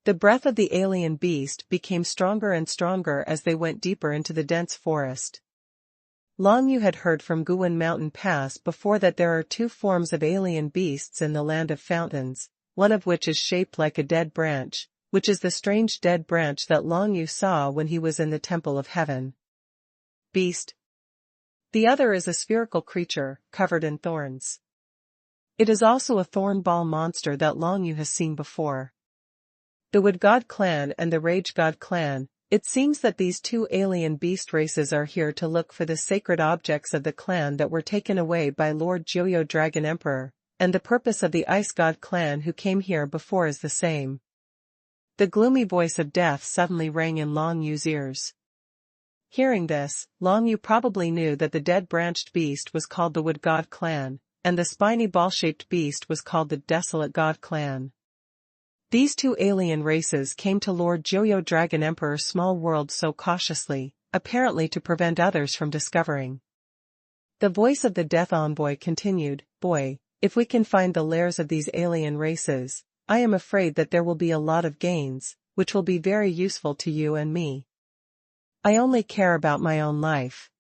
The breath of the alien beast became stronger and stronger as they went deeper into the dense forest. Long Yu had heard from Guwen Mountain Pass before that there are 2 forms of alien beasts in the Land of Fountains, one of which is shaped like a dead branch, which is the strange dead branch that Long Yu saw when he was in the Temple of Heaven. Beast. The other is a spherical creature, covered in thorns. It is also a thorn ball monster that Long Yu has seen before. The Wood God clan and the Rage God clan, it seems that these 2 alien beast races are here to look for the sacred objects of the clan that were taken away by Lord Joyo Dragon Emperor, and the purpose of the Ice God clan who came here before is the same. The gloomy voice of death suddenly rang in Long Yu's ears. Hearing this, Long Yu probably knew that the dead branched beast was called the Wood God clan, and the spiny ball-shaped beast was called the Desolate God clan. These 2 alien races came to Lord Joyo Dragon Emperor's small world so cautiously, apparently to prevent others from discovering. The voice of the Death Envoy continued, "Boy, if we can find the lairs of these alien races, I am afraid that there will be a lot of gains, which will be very useful to you and me. I only care about my own life."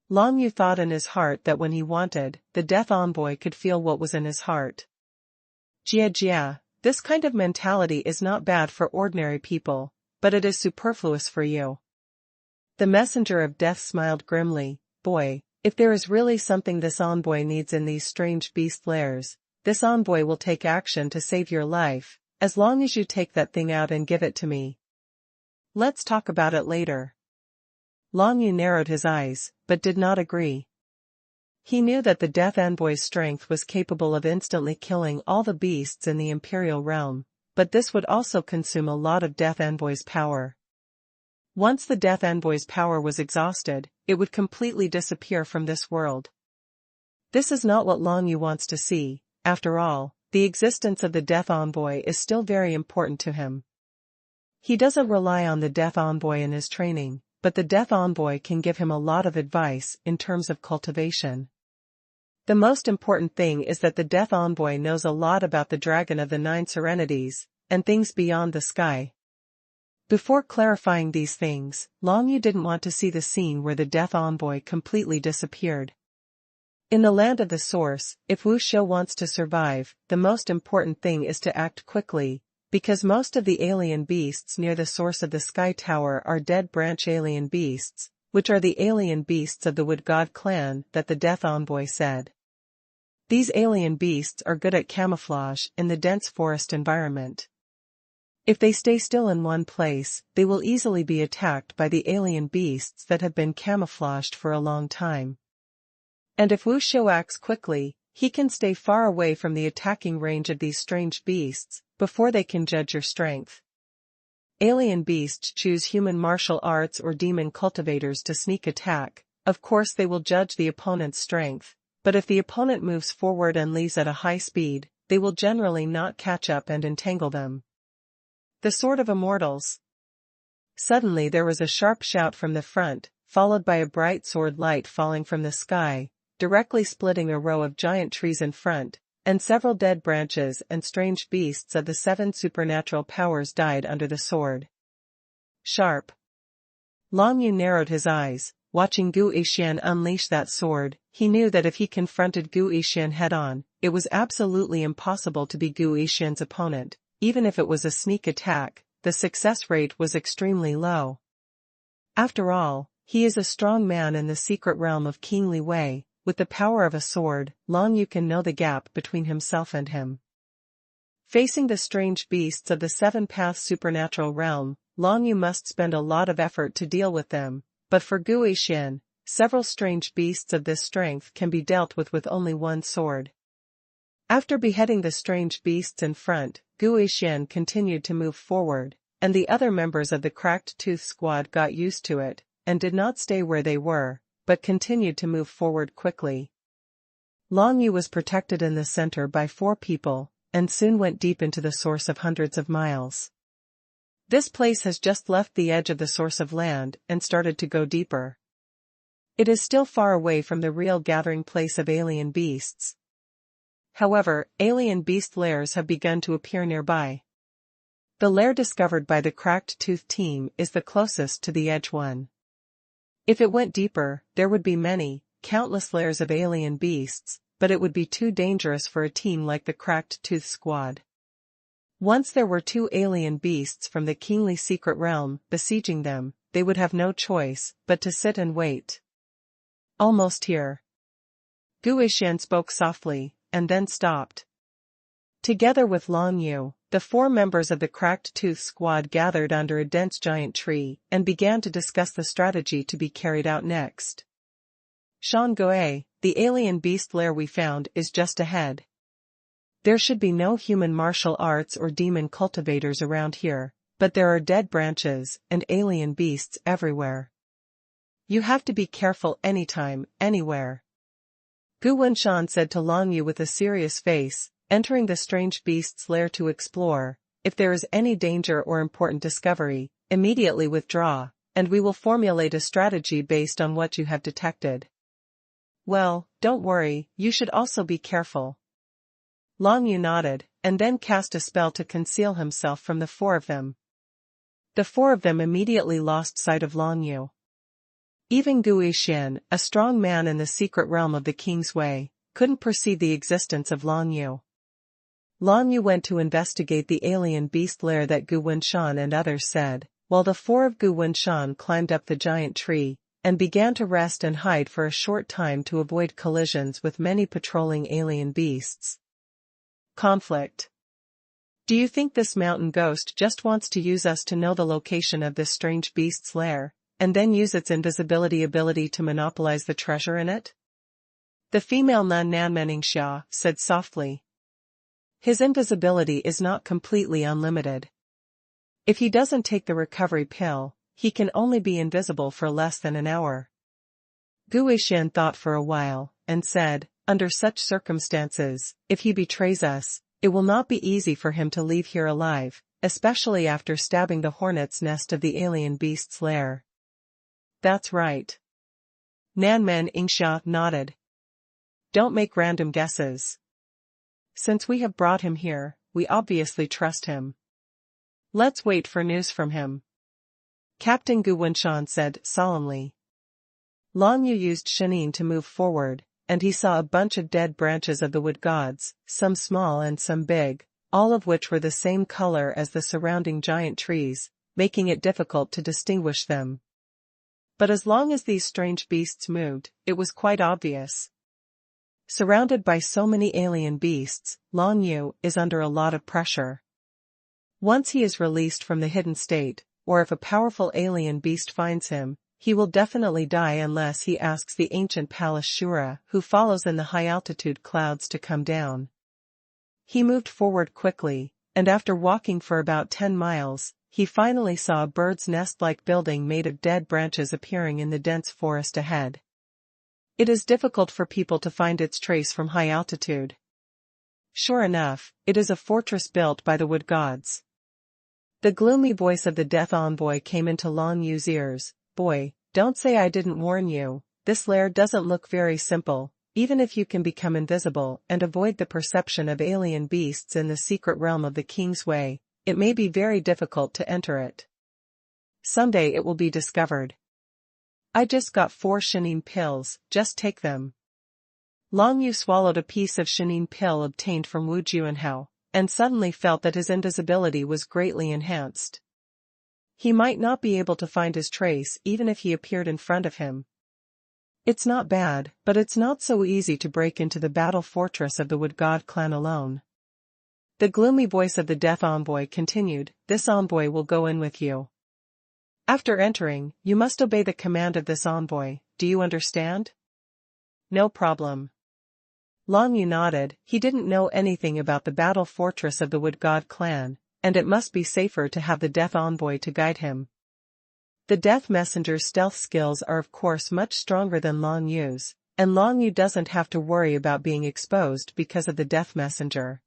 Long Yu thought in his heart that when he wanted, the Death Envoy could feel what was in his heart. Jia, this kind of mentality is not bad for ordinary people, but it is superfluous for you. The messenger of death smiled grimly, "Boy, if there is really something this envoy needs in these strange beast lairs, this envoy will take action to save your life, as long as you take that thing out and give it to me. Let's talk about it later." Long Yu narrowed his eyes, but did not agree. He knew that the Death Envoy's strength was capable of instantly killing all the beasts in the Imperial realm, but this would also consume a lot of Death Envoy's power. Once the Death Envoy's power was exhausted, it would completely disappear from this world. This is not what Long Yu wants to see. After all, the existence of the Death Envoy is still very important to him. He doesn't rely on the Death Envoy in his training, but the Death Envoy can give him a lot of advice in terms of cultivation. The most important thing is that the Death Envoy knows a lot about the Dragon of the Nine Serenities, and things beyond the sky. Before clarifying these things, Long Yu didn't want to see the scene where the Death Envoy completely disappeared. In the land of the Source, if Wu Shou wants to survive, the most important thing is to act quickly, because most of the alien beasts near the source of the Sky Tower are dead branch alien beasts, which are the alien beasts of the Wood God clan that the Death Envoy said. These alien beasts are good at camouflage in the dense forest environment. If they stay still in one place, they will easily be attacked by the alien beasts that have been camouflaged for a long time. And if Wu Shou acts quickly, he can stay far away from the attacking range of these strange beasts, before they can judge your strength. Alien beasts choose human martial arts or demon cultivators to sneak attack. Of course they will judge the opponent's strength, but if the opponent moves forward and leaves at a high speed, they will generally not catch up and entangle them. The Sword of Immortals. Suddenly there was a sharp shout from the front, followed by a bright sword light falling from the sky, directly splitting a row of giant trees in front, and several dead branches and strange beasts of the 7 supernatural powers died under the sword. Sharp. Long Yu narrowed his eyes, watching Gu Yixian unleash that sword. He knew that if he confronted Gu Yixian head-on, it was absolutely impossible to be Gu Yixian's opponent. Even if it was a sneak attack, the success rate was extremely low. After all, he is a strong man in the secret realm of King Li Wei. With the power of a sword, Long Yu can know the gap between himself and him. Facing the strange beasts of the 7-path supernatural realm, Long Yu must spend a lot of effort to deal with them, but for Gu Yixian, several strange beasts of this strength can be dealt with only one sword. After beheading the strange beasts in front, Gu Yixian continued to move forward, and the other members of the Cracked Tooth Squad got used to it, and did not stay where they were, but continued to move forward quickly. Long Yu was protected in the center by 4 people, and soon went deep into the source of hundreds of miles. This place has just left the edge of the source of land and started to go deeper. It is still far away from the real gathering place of alien beasts. However, alien beast lairs have begun to appear nearby. The lair discovered by the Cracked Tooth team is the closest to the edge one. If it went deeper, there would be countless lairs of alien beasts, but it would be too dangerous for a team like the Cracked Tooth Squad. Once there were 2 alien beasts from the Kingly secret realm besieging them, they would have no choice but to sit and wait. Almost here. Gu Yixian spoke softly, and then stopped. Together with Long Yu, the 4 members of the Cracked Tooth Squad gathered under a dense giant tree and began to discuss the strategy to be carried out next. Shan Goe, the alien beast lair we found is just ahead. There should be no human martial arts or demon cultivators around here, but there are dead branches and alien beasts everywhere. You have to be careful anytime, anywhere. Gu Wenshan said to Long Yu with a serious face, entering the strange beast's lair to explore. If there is any danger or important discovery, immediately withdraw, and we will formulate a strategy based on what you have detected. Well, don't worry, you should also be careful. Long Yu nodded, and then cast a spell to conceal himself from the 4 of them. The 4 of them immediately lost sight of Long Yu. Even Gu Yixian, a strong man in the secret realm of the King's Way, couldn't perceive the existence of Long Yu. Long Yu went to investigate the alien beast lair that Gu Wenshan and others said, while the 4 of Gu Wenshan climbed up the giant tree, and began to rest and hide for a short time to avoid collisions with many patrolling alien beasts. Conflict. Do you think this mountain ghost just wants to use us to know the location of this strange beast's lair, and then use its invisibility ability to monopolize the treasure in it? The female nun Nanmenning Xia said softly. His invisibility is not completely unlimited. If he doesn't take the recovery pill, he can only be invisible for less than an hour. Guishan thought for a while, and said, under such circumstances, if he betrays us, it will not be easy for him to leave here alive, especially after stabbing the hornet's nest of the alien beast's lair. That's right. Nanmen Ingxia nodded. Don't make random guesses. Since we have brought him here, we obviously trust him. Let's wait for news from him. Captain Gu Wenshan said solemnly. Long Yu used Shenin to move forward, and he saw a bunch of dead branches of the wood gods, some small and some big, all of which were the same color as the surrounding giant trees, making it difficult to distinguish them. But as long as these strange beasts moved, it was quite obvious. Surrounded by so many alien beasts, Long Yu is under a lot of pressure. Once he is released from the hidden state, or if a powerful alien beast finds him, he will definitely die unless he asks the ancient palace Shura who follows in the high-altitude clouds to come down. He moved forward quickly, and after walking for about 10 miles, he finally saw a bird's nest-like building made of dead branches appearing in the dense forest ahead. It is difficult for people to find its trace from high altitude. Sure enough, it is a fortress built by the wood gods. The gloomy voice of the death envoy came into Long Yu's ears. Boy, don't say I didn't warn you, this lair doesn't look very simple, even if you can become invisible and avoid the perception of alien beasts in the secret realm of the King's Way, it may be very difficult to enter it. Someday it will be discovered. I just got 4 Shenin pills, just take them. Long Yu swallowed a piece of Shenin pill obtained from Wu Juanhao, and suddenly felt that his invisibility was greatly enhanced. He might not be able to find his trace even if he appeared in front of him. It's not bad, but it's not so easy to break into the battle fortress of the Wood God clan alone. The gloomy voice of the death envoy continued, this envoy will go in with you. After entering, you must obey the command of this envoy, do you understand? No problem. Long Yu nodded, he didn't know anything about the battle fortress of the Wood God clan, and it must be safer to have the death envoy to guide him. The death messenger's stealth skills are of course much stronger than Long Yu's, and Long Yu doesn't have to worry about being exposed because of the death messenger.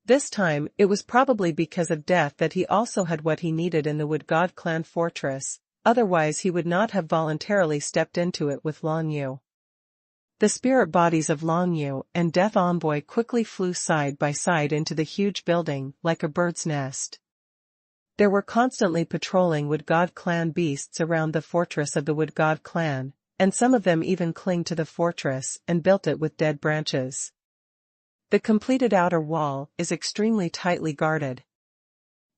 This time, it was probably because of death that he also had what he needed in the Wood God clan fortress, otherwise he would not have voluntarily stepped into it with Long Yu. The spirit bodies of Long Yu and Death Envoy quickly flew side by side into the huge building, like a bird's nest. There were constantly patrolling Wood God clan beasts around the fortress of the Wood God clan, and some of them even clinged to the fortress and built it with dead branches. The completed outer wall is extremely tightly guarded.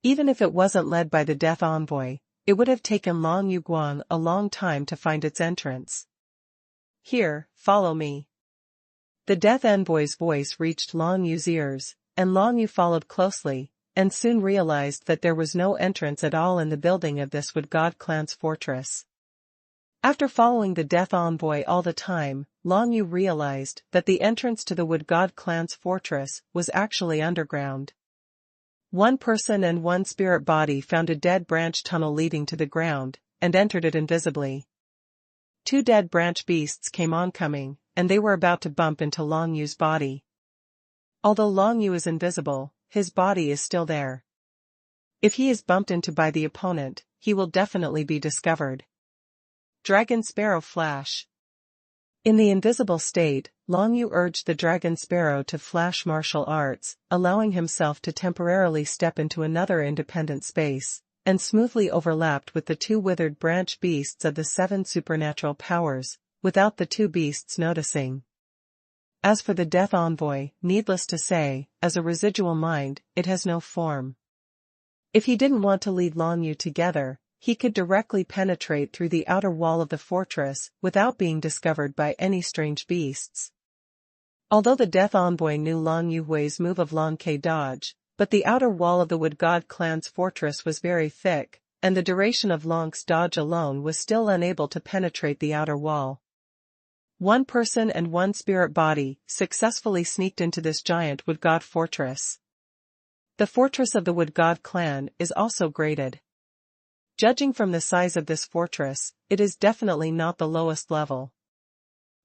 Even if it wasn't led by the Death Envoy, it would have taken Long Yu Guang a long time to find its entrance. Here, follow me. The Death Envoy's voice reached Long Yu's ears, and Long Yu followed closely, and soon realized that there was no entrance at all in the building of this Wood God clan's fortress. After following the Death Envoy all the time, Long Yu realized that the entrance to the Wood God clan's fortress was actually underground. One person and one spirit body found a dead branch tunnel leading to the ground, and entered it invisibly. 2 dead branch beasts came oncoming, and they were about to bump into Long Yu's body. Although Long Yu is invisible, his body is still there. If he is bumped into by the opponent, he will definitely be discovered. Dragon Sparrow Flash. In the invisible state, Long Yu urged the Dragon Sparrow to flash martial arts, allowing himself to temporarily step into another independent space, and smoothly overlapped with the 2 withered branch beasts of the 7 supernatural powers, without the 2 beasts noticing. As for the Death Envoy, needless to say, as a residual mind, it has no form. If he didn't want to lead Long Yu together, he could directly penetrate through the outer wall of the fortress without being discovered by any strange beasts. Although the Death Envoy knew Long Yu's move of Long K dodge, but the outer wall of the Wood God clan's fortress was very thick, and the duration of Long's dodge alone was still unable to penetrate the outer wall. One person and one spirit body successfully sneaked into this giant wood god fortress. The fortress of the wood god clan is also graded. Judging from the size of this fortress, it is definitely not the lowest level.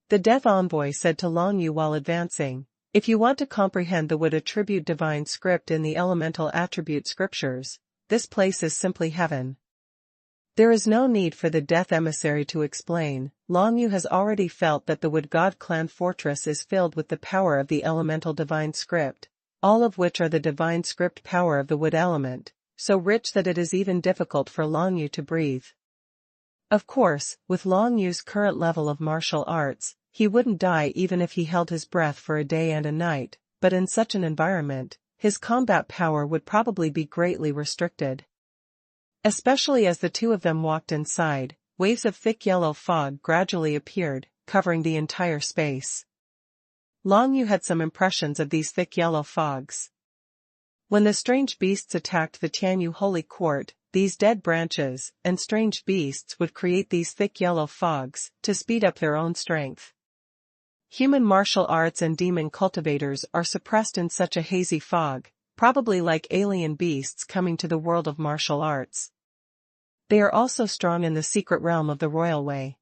The Death Envoy said to Long Yu while advancing, "If you want to comprehend the wood attribute divine script in the elemental attribute scriptures, this place is simply heaven." There is no need for the Death Emissary to explain. Long Yu has already felt that the Wood God Clan fortress is filled with the power of the elemental divine script, all of which are the divine script power of the wood element, so rich that it is even difficult for Long Yu to breathe. Of course, with Long Yu's current level of martial arts, he wouldn't die even if he held his breath for a day and a night, but in such an environment, his combat power would probably be greatly restricted. Especially as the two of them walked inside, waves of thick yellow fog gradually appeared, covering the entire space. Long Yu had some impressions of these thick yellow fogs. When the strange beasts attacked the Tianyu Holy Court, these dead branches and strange beasts would create these thick yellow fogs to speed up their own strength. Human martial arts and demon cultivators are suppressed in such a hazy fog, probably like alien beasts coming to the world of martial arts. They are also strong in the secret realm of the royal way.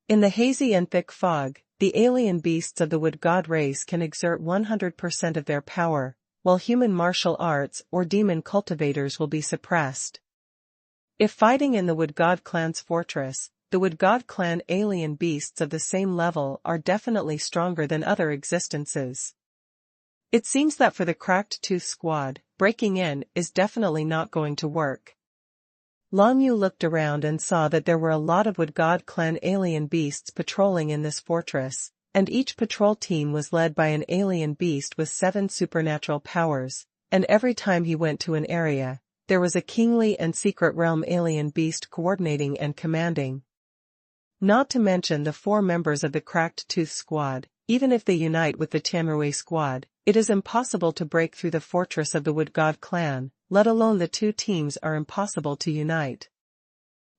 In the hazy and thick fog, the alien beasts of the wood god race can exert 100% of their power, while human martial arts or demon cultivators will be suppressed. If fighting in the wood god clan's fortress, the wood god clan alien beasts of the same level are definitely stronger than other existences. It seems that for the Cracked Tooth squad, breaking in is definitely not going to work. Long Yu looked around and saw that there were a lot of Wood God Clan alien beasts patrolling in this fortress, and each patrol team was led by an alien beast with 7 supernatural powers, and every time he went to an area, there was a kingly and secret realm alien beast coordinating and commanding. Not to mention the 4 members of the Cracked Tooth squad. Even if they unite with the Tianrui squad, it is impossible to break through the fortress of the Wood God Clan, let alone the 2 teams are impossible to unite.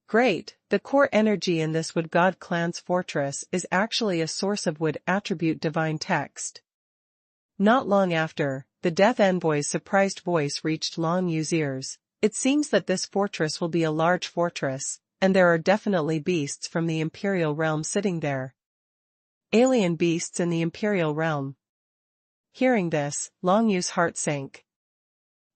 Great, the core energy in this Wood God Clan's fortress is actually a source of wood attribute divine text. Not long after, the Death Envoy's surprised voice reached Long Yu's ears. It seems that this fortress will be a large fortress, and there are definitely beasts from the Imperial realm sitting there. Alien beasts in the Imperial realm. Hearing this, Long Yu's heart sank.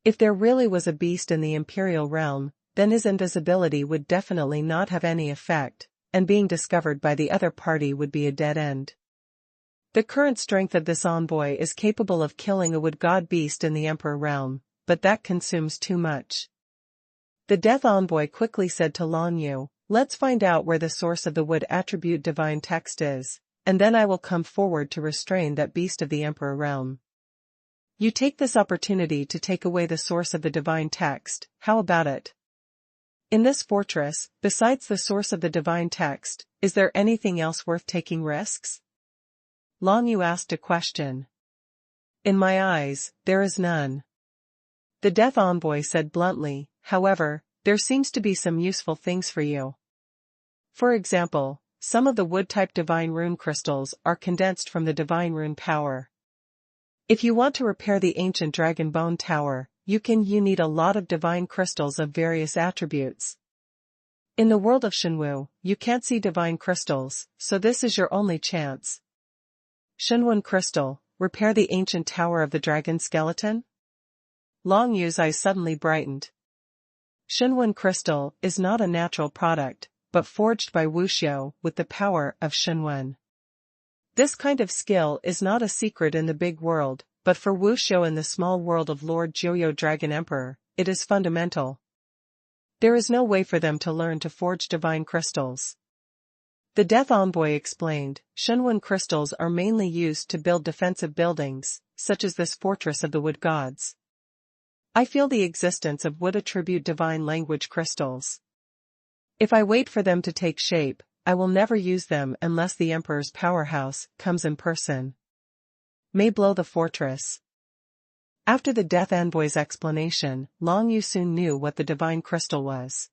If there really was a beast in the Imperial realm, then his invisibility would definitely not have any effect, and being discovered by the other party would be a dead end. The current strength of this envoy is capable of killing a wood god beast in the Emperor realm, but that consumes too much. The Death Envoy quickly said to Long Yu, "Let's find out where the source of the wood attribute divine text is, and then I will come forward to restrain that beast of the Emperor realm. You take this opportunity to take away the source of the divine text, how about it? In this fortress, besides the source of the divine text, is there anything else worth taking risks?" Long Yu asked a question. "In my eyes, there is none." The Death Envoy said bluntly, "However, there seems to be some useful things for you. For example, some of the wood-type divine rune crystals are condensed from the divine rune power. If you want to repair the ancient dragon bone tower, you need a lot of divine crystals of various attributes. In the world of Shenwu, you can't see divine crystals, so this is your only chance. Xuanhuan crystal, repair the ancient tower of the dragon skeleton?" Long Yu's eyes suddenly brightened. Xuanhuan crystal is not a natural product, but forged by Wuxiu with the power of Xuanhuan. This kind of skill is not a secret in the big world, but for Wuxiu in the small world of Lord Jiuyo Dragon Emperor, it is fundamental. There is no way for them to learn to forge divine crystals. The Death Envoy explained, Xuanhuan crystals are mainly used to build defensive buildings, such as this fortress of the wood gods. I feel the existence of wood attribute divine language crystals. If I wait for them to take shape, I will never use them unless the Emperor's powerhouse comes in person. May blow the fortress. After the Death Envoy's explanation, Long Yu soon knew what the divine crystal was.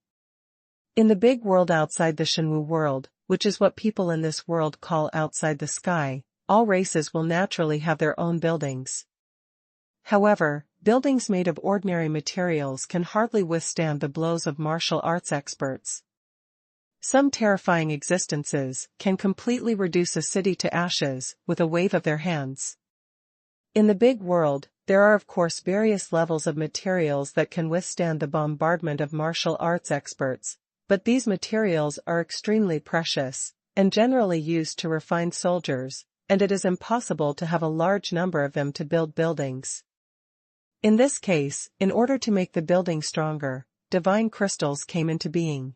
In the big world outside the Shenwu world, which is what people in this world call outside the sky, all races will naturally have their own buildings. However, buildings made of ordinary materials can hardly withstand the blows of martial arts experts. Some terrifying existences can completely reduce a city to ashes with a wave of their hands. In the big world, there are of course various levels of materials that can withstand the bombardment of martial arts experts, but these materials are extremely precious, and generally used to refine soldiers, and it is impossible to have a large number of them to build buildings. In this case, in order to make the building stronger, divine crystals came into being.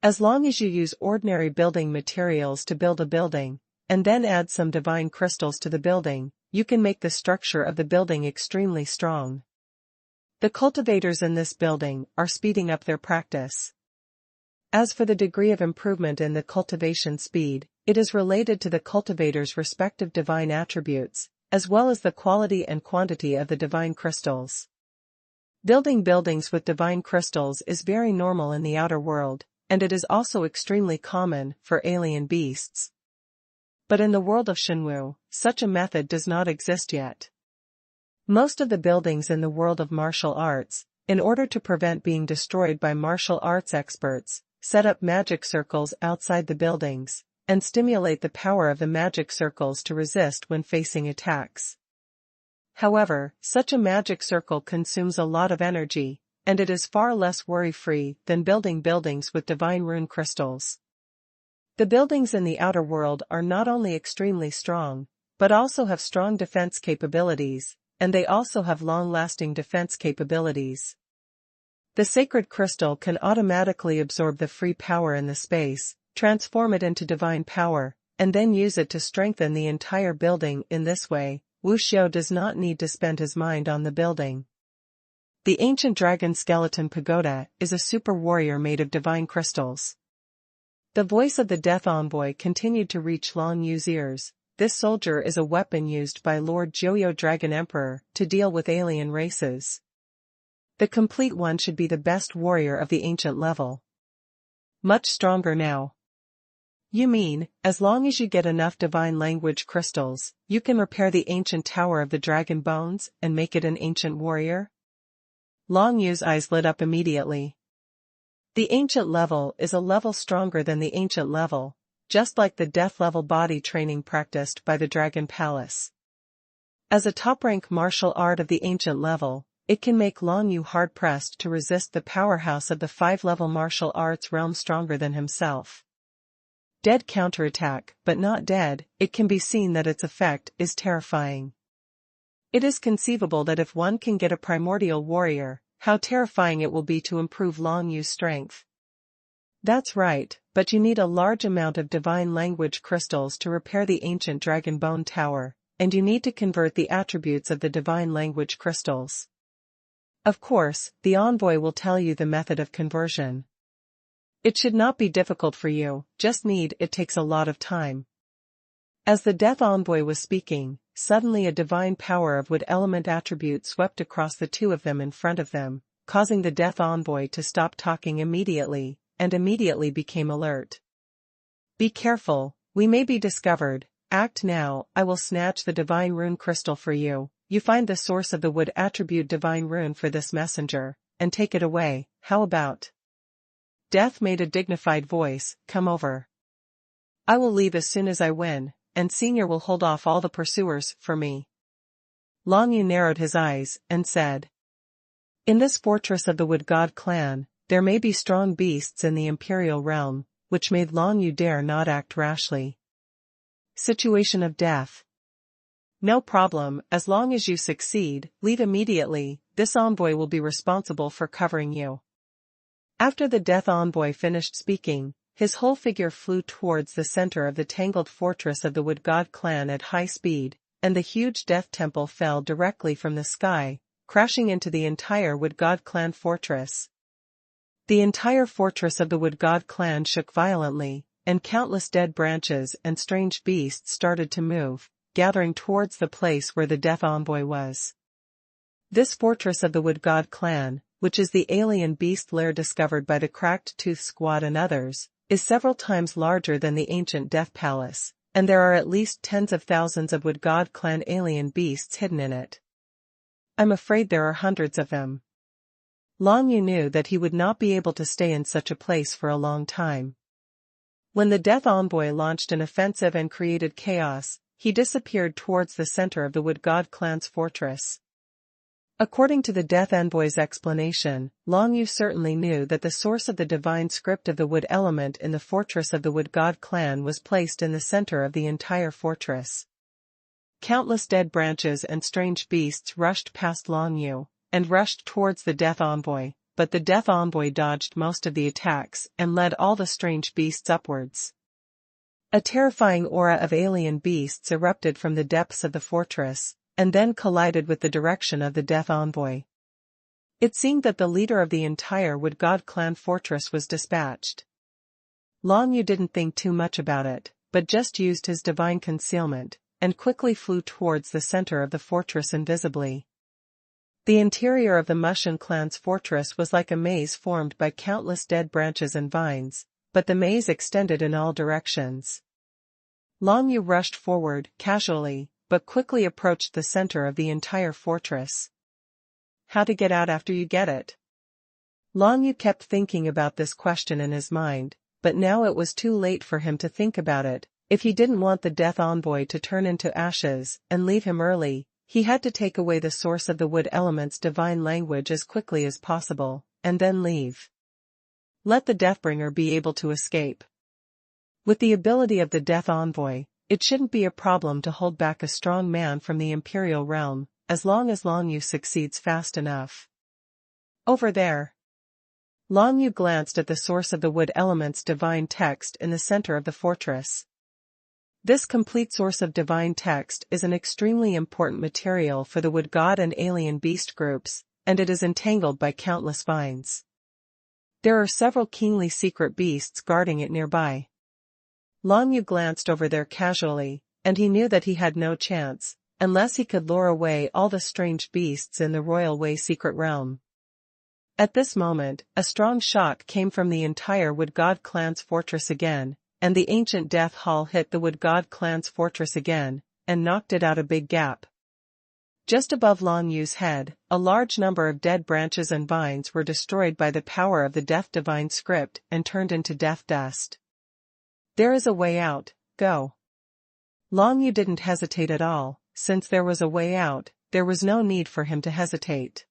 As long as you use ordinary building materials to build a building, and then add some divine crystals to the building, you can make the structure of the building extremely strong. The cultivators in this building are speeding up their practice. As for the degree of improvement in the cultivation speed, it is related to the cultivator's respective divine attributes, as well as the quality and quantity of the divine crystals. Building buildings with divine crystals is very normal in the outer world, and it is also extremely common for alien beasts. But in the world of Xuanhuan, such a method does not exist yet. Most of the buildings in the world of martial arts, in order to prevent being destroyed by martial arts experts, set up magic circles outside the buildings, and stimulate the power of the magic circles to resist when facing attacks. However, such a magic circle consumes a lot of energy, and it is far less worry-free than building buildings with divine rune crystals. The buildings in the outer world are not only extremely strong, but also have strong defense capabilities, and they also have long-lasting defense capabilities. The sacred crystal can automatically absorb the free power in the space, transform it into divine power, and then use it to strengthen the entire building. In this way, Wu Xiao does not need to spend his mind on the building. The ancient dragon skeleton pagoda is a super warrior made of divine crystals. The voice of the Death Envoy continued to reach Long Yu's ears. This soldier is a weapon used by Lord Joyo Dragon Emperor to deal with alien races. The complete one should be the best warrior of the ancient level. Much stronger now. You mean, as long as you get enough divine language crystals, you can repair the ancient tower of the dragon bones and make it an ancient warrior? Long Yu's eyes lit up immediately. The ancient level is a level stronger than the ancient level, just like the death level body training practiced by the Dragon Palace. As a top-rank martial art of the ancient level, it can make Long Yu hard-pressed to resist the powerhouse of the 5-level martial arts realm stronger than himself. Dead counterattack, but not dead, it can be seen that its effect is terrifying. It is conceivable that if one can get a primordial warrior, how terrifying it will be to improve Long Yu's strength. That's right, but you need a large amount of divine language crystals to repair the ancient dragon bone tower, and you need to convert the attributes of the divine language crystals. Of course, the envoy will tell you the method of conversion. It should not be difficult for you, it takes a lot of time. As the Death Envoy was speaking, suddenly a divine power of wood element attribute swept across the two of them in front of them, causing the Death Envoy to stop talking immediately, and immediately became alert. Be careful, we may be discovered. Act now, I will snatch the divine rune crystal for you. You find the source of the wood attribute divine rune for this messenger, and take it away. How about? Death made a dignified voice, come over. I will leave as soon as I win, and Senior will hold off all the pursuers for me. Long Yu narrowed his eyes, and said. In this fortress of the Wood God clan, there may be strong beasts in the imperial realm, which made Long Yu dare not act rashly. Situation of death. No problem, as long as you succeed, leave immediately, this envoy will be responsible for covering you. After the Death Envoy finished speaking, his whole figure flew towards the center of the tangled fortress of the Wood God clan at high speed, and the huge death temple fell directly from the sky, crashing into the entire Wood God clan fortress. The entire fortress of the Wood God clan shook violently, and countless dead branches and strange beasts started to move, gathering towards the place where the Death Envoy was. This fortress of the Wood God clan, which is the alien beast lair discovered by the Cracked Tooth Squad and others, is several times larger than the ancient Death Palace, and there are at least tens of thousands of Wood God clan alien beasts hidden in it. I'm afraid there are hundreds of them. Long Yu knew that he would not be able to stay in such a place for a long time. When the Death Envoy launched an offensive and created chaos, he disappeared towards the center of the Wood God clan's fortress. According to the Death Envoy's explanation, Long Yu certainly knew that the source of the divine script of the wood element in the fortress of the Wood God clan was placed in the center of the entire fortress. Countless dead branches and strange beasts rushed past Long Yu, and rushed towards the Death Envoy, but the Death Envoy dodged most of the attacks and led all the strange beasts upwards. A terrifying aura of alien beasts erupted from the depths of the fortress, and then collided with the direction of the Death Envoy. It seemed that the leader of the entire Wood God clan fortress was dispatched. Long Yu didn't think too much about it, but just used his divine concealment, and quickly flew towards the center of the fortress invisibly. The interior of the Mushan clan's fortress was like a maze formed by countless dead branches and vines, but the maze extended in all directions. Long Yu rushed forward, casually, but quickly approached the center of the entire fortress. How to get out after you get it? Long Yu kept thinking about this question in his mind, but now it was too late for him to think about it. If he didn't want the Death Envoy to turn into ashes and leave him early, he had to take away the source of the wood element's divine language as quickly as possible, and then leave. Let the Deathbringer be able to escape. With the ability of the Death Envoy, it shouldn't be a problem to hold back a strong man from the Imperial realm, as long as Long Yu succeeds fast enough. Over there. Long Yu glanced at the source of the wood element's divine text in the center of the fortress. This complete source of divine text is an extremely important material for the wood god and alien beast groups, and it is entangled by countless vines. There are several keenly secret beasts guarding it nearby. Long Yu glanced over there casually, and he knew that he had no chance, unless he could lure away all the strange beasts in the Royal Way secret realm. At this moment, a strong shock came from the entire Wood God clan's fortress again, and the ancient Death Hall hit the Wood God clan's fortress again, and knocked it out a big gap. Just above Long Yu's head, a large number of dead branches and vines were destroyed by the power of the Death Divine Script and turned into death dust. There is a way out, go. Long Yu didn't hesitate at all. Since there was a way out, there was no need for him to hesitate.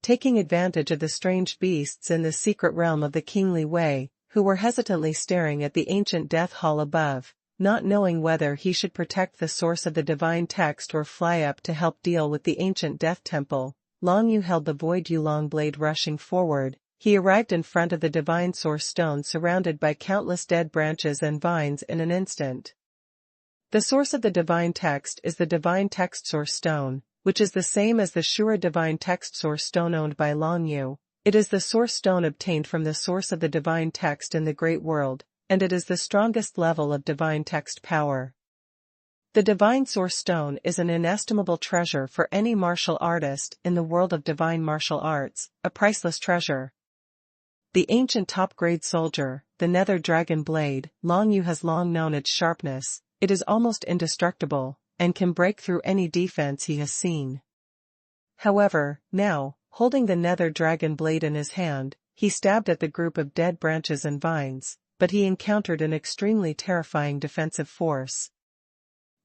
Taking advantage of the strange beasts in the secret realm of the Kingly Way, who were hesitantly staring at the ancient Death Hall above, not knowing whether he should protect the source of the divine text or fly up to help deal with the ancient Death Temple, Long Yu held the Void Yulong blade. Rushing forward, he arrived in front of the divine source stone surrounded by countless dead branches and vines in an instant. The source of the divine text is the divine text source stone, which is the same as the Shura divine text source stone owned by Long Yu. It is the source stone obtained from the source of the divine text in the Great World, and it is the strongest level of divine text power. The divine source stone is an inestimable treasure for any martial artist in the world of divine martial arts, a priceless treasure. The ancient top-grade soldier, the Nether Dragon Blade, Long Yu has long known its sharpness. It is almost indestructible, and can break through any defense he has seen. However, now, holding the Nether Dragon Blade in his hand, he stabbed at the group of dead branches and vines, but he encountered an extremely terrifying defensive force.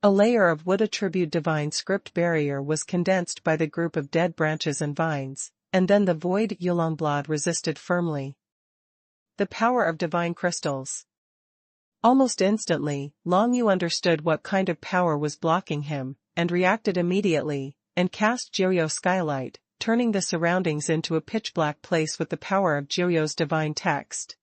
A layer of wood attribute divine script barrier was condensed by the group of dead branches and vines, and then the Void Yulong blade resisted firmly. The power of divine crystals. Almost instantly, Long Yu understood what kind of power was blocking him, and reacted immediately, and cast Jiryo Skylight, turning the surroundings into a pitch-black place with the power of Jiryo's divine text.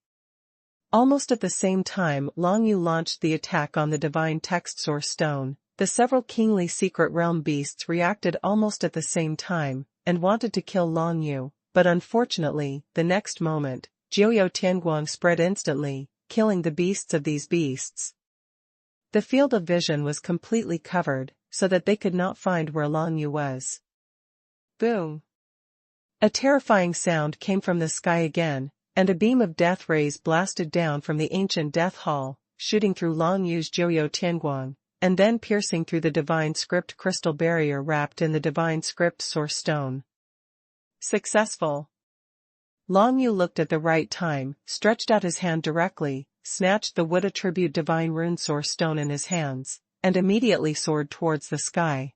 Almost at the same time Long Yu launched the attack on the divine text source stone, the several kingly secret realm beasts reacted almost at the same time, and wanted to kill Long Yu, but unfortunately, the next moment, Jiryo Tianguang spread instantly, killing the beasts of these beasts. The field of vision was completely covered, so that they could not find where Long Yu was. Boom! A terrifying sound came from the sky again, and a beam of death rays blasted down from the ancient death hall, shooting through Long Yu's Jiuyou Tianguang, and then piercing through the divine script crystal barrier wrapped in the divine script source stone. Successful. Long Yu looked at the right time, stretched out his hand directly, snatched the wood attribute divine rune source stone in his hands, and immediately soared towards the sky.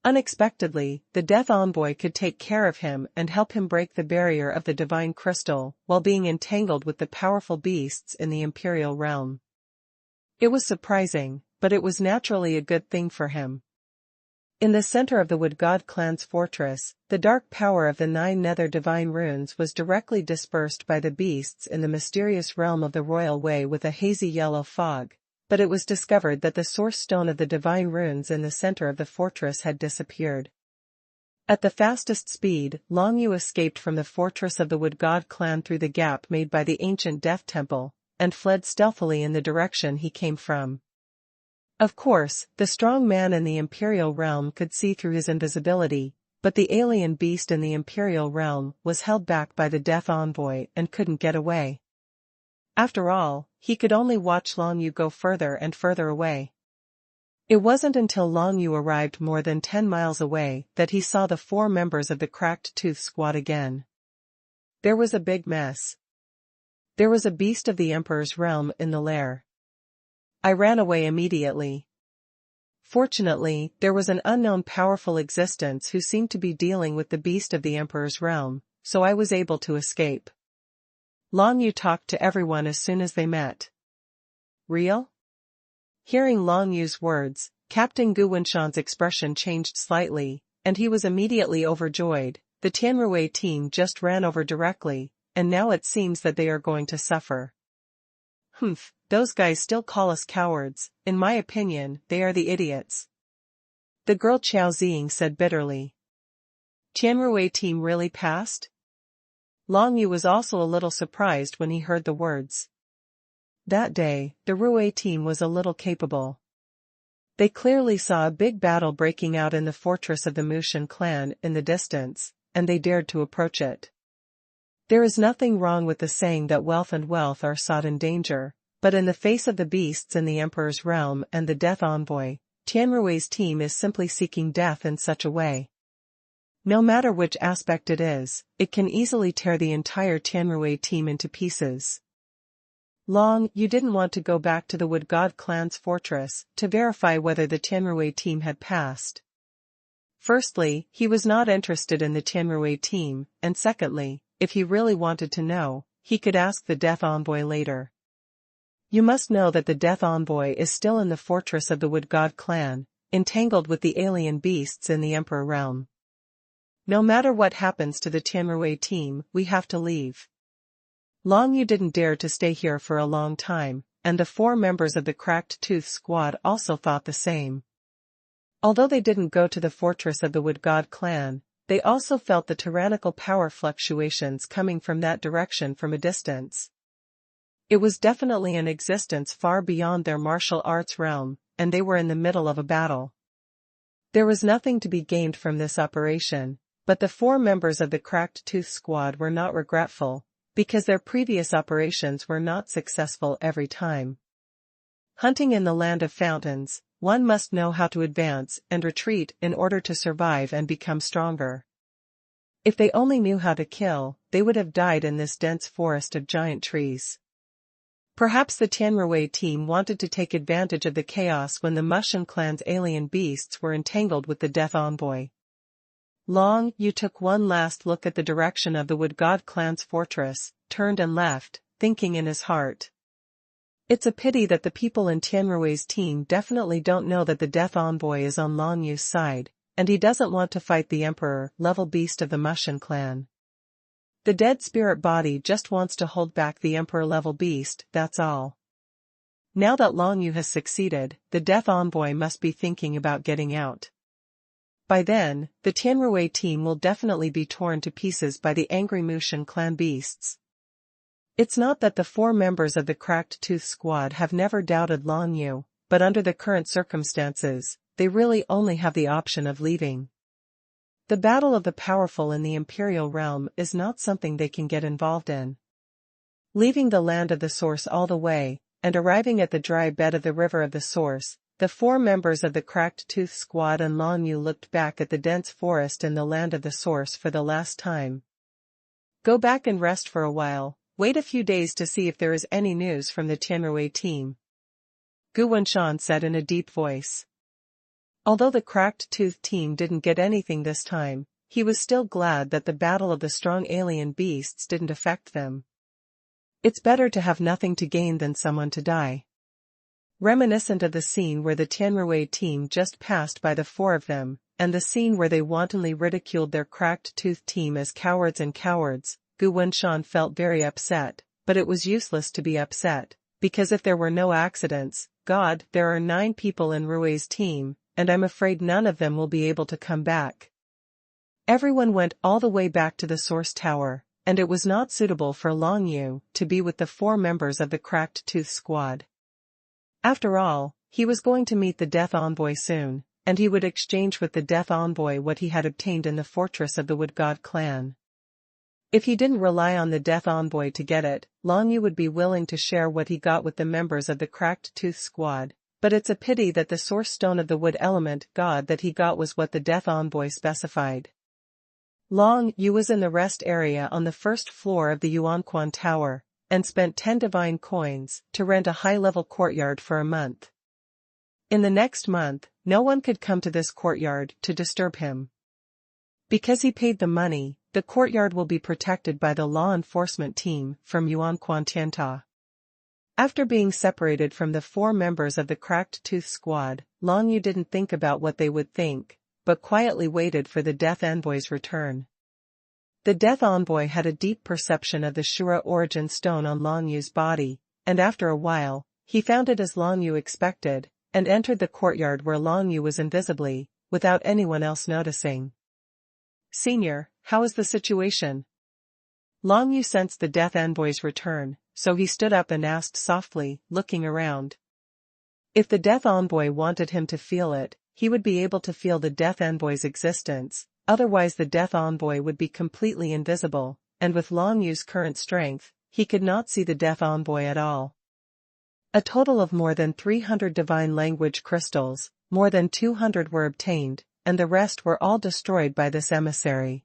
Unexpectedly, the Death Envoy could take care of him and help him break the barrier of the divine crystal while being entangled with the powerful beasts in the Imperial realm. It was surprising, but it was naturally a good thing for him. In the center of the Wood God clan's fortress, the dark power of the 9 nether divine runes was directly dispersed by the beasts in the mysterious realm of the Royal Way with a hazy yellow fog, but it was discovered that the source stone of the divine runes in the center of the fortress had disappeared. At the fastest speed, Long Yu escaped from the fortress of the Wood God clan through the gap made by the ancient Death Temple, and fled stealthily in the direction he came from. Of course, the strong man in the Imperial realm could see through his invisibility, but the alien beast in the Imperial realm was held back by the Death Envoy and couldn't get away. After all, he could only watch Long Yu go further and further away. It wasn't until Long Yu arrived more than 10 miles away that he saw the 4 members of the Cracked Tooth Squad again. There was a big mess. There was a beast of the Emperor's realm in the lair. I ran away immediately. Fortunately, there was an unknown powerful existence who seemed to be dealing with the beast of the Emperor's realm, so I was able to escape. Long Yu talked to everyone as soon as they met. Real? Hearing Long Yu's words, Captain Gu Wenshan's expression changed slightly, and he was immediately overjoyed. The Tianrui team just ran over directly, and now it seems that they are going to suffer. Humph, those guys still call us cowards. In my opinion, they are the idiots. The girl Qiao Ziying said bitterly. Tianrui team really passed? Long Yu was also a little surprised when he heard the words. That day, the Rui team was a little capable. They clearly saw a big battle breaking out in the fortress of the Mushan clan in the distance, and they dared to approach it. There is nothing wrong with the saying that wealth are sought in danger, but in the face of the beasts in the Emperor's realm and the Death Envoy, Tianrui's team is simply seeking death in such a way. No matter which aspect it is, it can easily tear the entire Tianrui team into pieces. Long, you didn't want to go back to the Wood God clan's fortress to verify whether the Tianrui team had passed. Firstly, he was not interested in the Tianrui team, and secondly, if he really wanted to know, he could ask the Death Envoy later. You must know that the Death Envoy is still in the fortress of the Wood God clan, entangled with the alien beasts in the Emperor realm. No matter what happens to the Tianrui team, we have to leave. Long Yu didn't dare to stay here for a long time, and the 4 members of the Cracked Tooth Squad also thought the same. Although they didn't go to the fortress of the Wood God clan, they also felt the tyrannical power fluctuations coming from that direction from a distance. It was definitely an existence far beyond their martial arts realm, and they were in the middle of a battle. There was nothing to be gained from this operation, but the 4 members of the Cracked Tooth Squad were not regretful, because their previous operations were not successful every time. Hunting in the land of fountains, one must know how to advance and retreat in order to survive and become stronger. If they only knew how to kill, they would have died in this dense forest of giant trees. Perhaps the Tianrui team wanted to take advantage of the chaos when the Mushan clan's alien beasts were entangled with the Death Envoy. Long Yu took one last look at the direction of the Wood God clan's fortress, turned and left, thinking in his heart. It's a pity that the people in Tianrui's team definitely don't know that the Death Envoy is on Long Yu's side, and he doesn't want to fight the Emperor-level beast of the Mushan clan. The dead spirit body just wants to hold back the Emperor-level beast, that's all. Now that Long Yu has succeeded, the Death Envoy must be thinking about getting out. By then, the Tianrui team will definitely be torn to pieces by the angry Mushan clan beasts. It's not that the 4 members of the Cracked Tooth Squad have never doubted Long Yu, but under the current circumstances, they really only have the option of leaving. The battle of the powerful in the Imperial realm is not something they can get involved in. Leaving the land of the source all the way, and arriving at the dry bed of the river of the source, the 4 members of the Cracked Tooth Squad and Long Yu looked back at the dense forest in the land of the source for the last time. Go back and rest for a while, wait a few days to see if there is any news from the Tianrui team, Gu Wenshan said in a deep voice. Although the Cracked Tooth team didn't get anything this time, he was still glad that the battle of the strong alien beasts didn't affect them. It's better to have nothing to gain than someone to die. Reminiscent of the scene where the Tianrui team just passed by the 4 of them, and the scene where they wantonly ridiculed their Cracked Tooth team as cowards, Gu Wenshan felt very upset, but it was useless to be upset, because if there were no accidents, God, there are 9 people in Rui's team, and I'm afraid none of them will be able to come back. Everyone went all the way back to the Source Tower, and it was not suitable for Long Yu to be with the 4 members of the Cracked Tooth Squad. After all, he was going to meet the Death Envoy soon, and he would exchange with the Death Envoy what he had obtained in the fortress of the Wood God clan. If he didn't rely on the Death Envoy to get it, Long Yu would be willing to share what he got with the members of the Cracked Tooth Squad, but it's a pity that the source stone of the wood element god that he got was what the Death Envoy specified. Long Yu was in the rest area on the first floor of the Xuanhuan Tower, and spent 10 divine coins to rent a high-level courtyard for a month. In the next month, no one could come to this courtyard to disturb him. Because he paid the money, the courtyard will be protected by the law enforcement team from Xuanhuan Tianta. After being separated from the 4 members of the Cracked Tooth Squad, Long Yu didn't think about what they would think, but quietly waited for the Death Envoy's return. The Death Envoy had a deep perception of the Shura origin stone on Long Yu's body, and after a while, he found it as Long Yu expected, and entered the courtyard where Long Yu was invisibly, without anyone else noticing. Senior, how is the situation? Long Yu sensed the Death Envoy's return, so he stood up and asked softly, looking around. If the Death Envoy wanted him to feel it, he would be able to feel the Death Envoy's existence, otherwise the Death Envoy would be completely invisible, and with Long Yu's current strength, he could not see the Death Envoy at all. A total of more than 300 divine language crystals, more than 200 were obtained, and the rest were all destroyed by this emissary.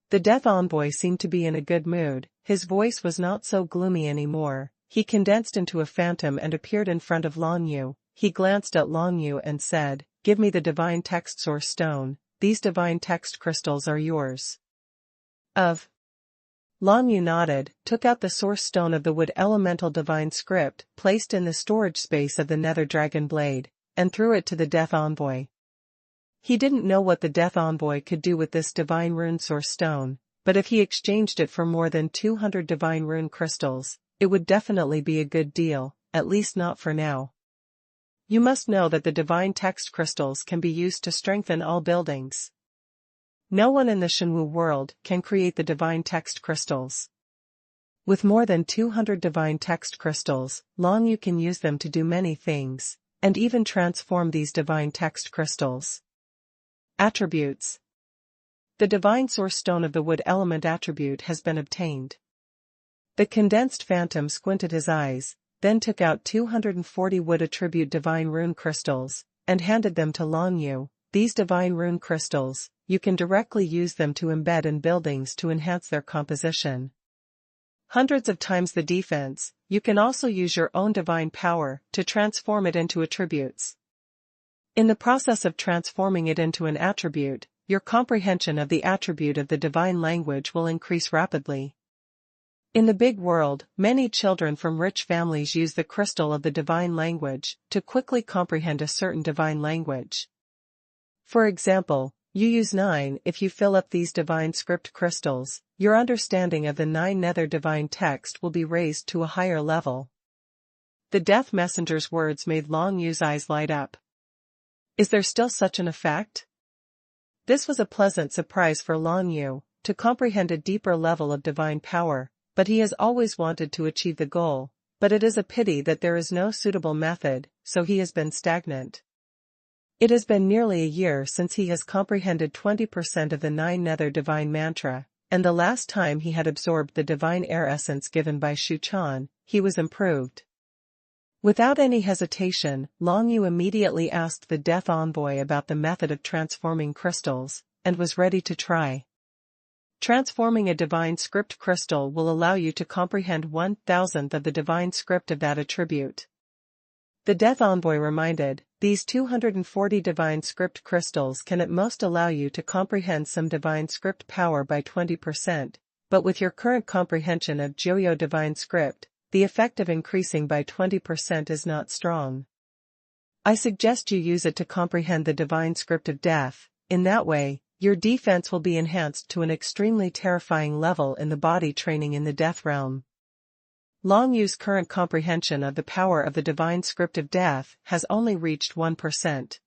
The Death Envoy seemed to be in a good mood, his voice was not so gloomy anymore, he condensed into a phantom and appeared in front of Long Yu. He glanced at Long Yu and said, "Give me the divine text source stone, these divine text crystals are yours." Of. Long Yu nodded, took out the source stone of the wood elemental divine script, placed in the storage space of the nether dragon blade, and threw it to the Death Envoy. He didn't know what the Death Envoy could do with this divine rune source stone, but if he exchanged it for more than 200 divine rune crystals, it would definitely be a good deal, at least not for now. You must know that the divine text crystals can be used to strengthen all buildings. No one in the Shenwu world can create the divine text crystals. With more than 200 divine text crystals, Long Yu can use them to do many things, and even transform these divine text crystals. Attributes. The divine source stone of the wood element attribute has been obtained. The condensed phantom squinted his eyes, then took out 240 wood attribute divine rune crystals, and handed them to Long Yu. These divine rune crystals, you can directly use them to embed in buildings to enhance their composition. Hundreds of times the defense, you can also use your own divine power to transform it into attributes. In the process of transforming it into an attribute, your comprehension of the attribute of the divine language will increase rapidly. In the big world, many children from rich families use the crystal of the divine language to quickly comprehend a certain divine language. For example, you use 9 if you fill up these divine script crystals, your understanding of the 9 nether divine text will be raised to a higher level. The Death Messenger's words made Long Yu's eyes light up. Is there still such an effect? This was a pleasant surprise for Long Yu, to comprehend a deeper level of divine power. But he has always wanted to achieve the goal, but it is a pity that there is no suitable method, so he has been stagnant. It has been nearly a year since he has comprehended 20% of the 9 nether divine mantra, and the last time he had absorbed the divine air essence given by Shu Quan, he was improved. Without any hesitation, Long Yu immediately asked the Death Envoy about the method of transforming crystals, and was ready to try. Transforming a divine script crystal will allow you to comprehend 1,000th of the divine script of that attribute. The Death Envoy reminded, these 240 divine script crystals can at most allow you to comprehend some divine script power by 20%, but with your current comprehension of Joyo divine script, the effect of increasing by 20% is not strong. I suggest you use it to comprehend the divine script of death. In that way, your defense will be enhanced to an extremely terrifying level in the body training in the death realm. Long Yu's current comprehension of the power of the divine script of death has only reached 1%.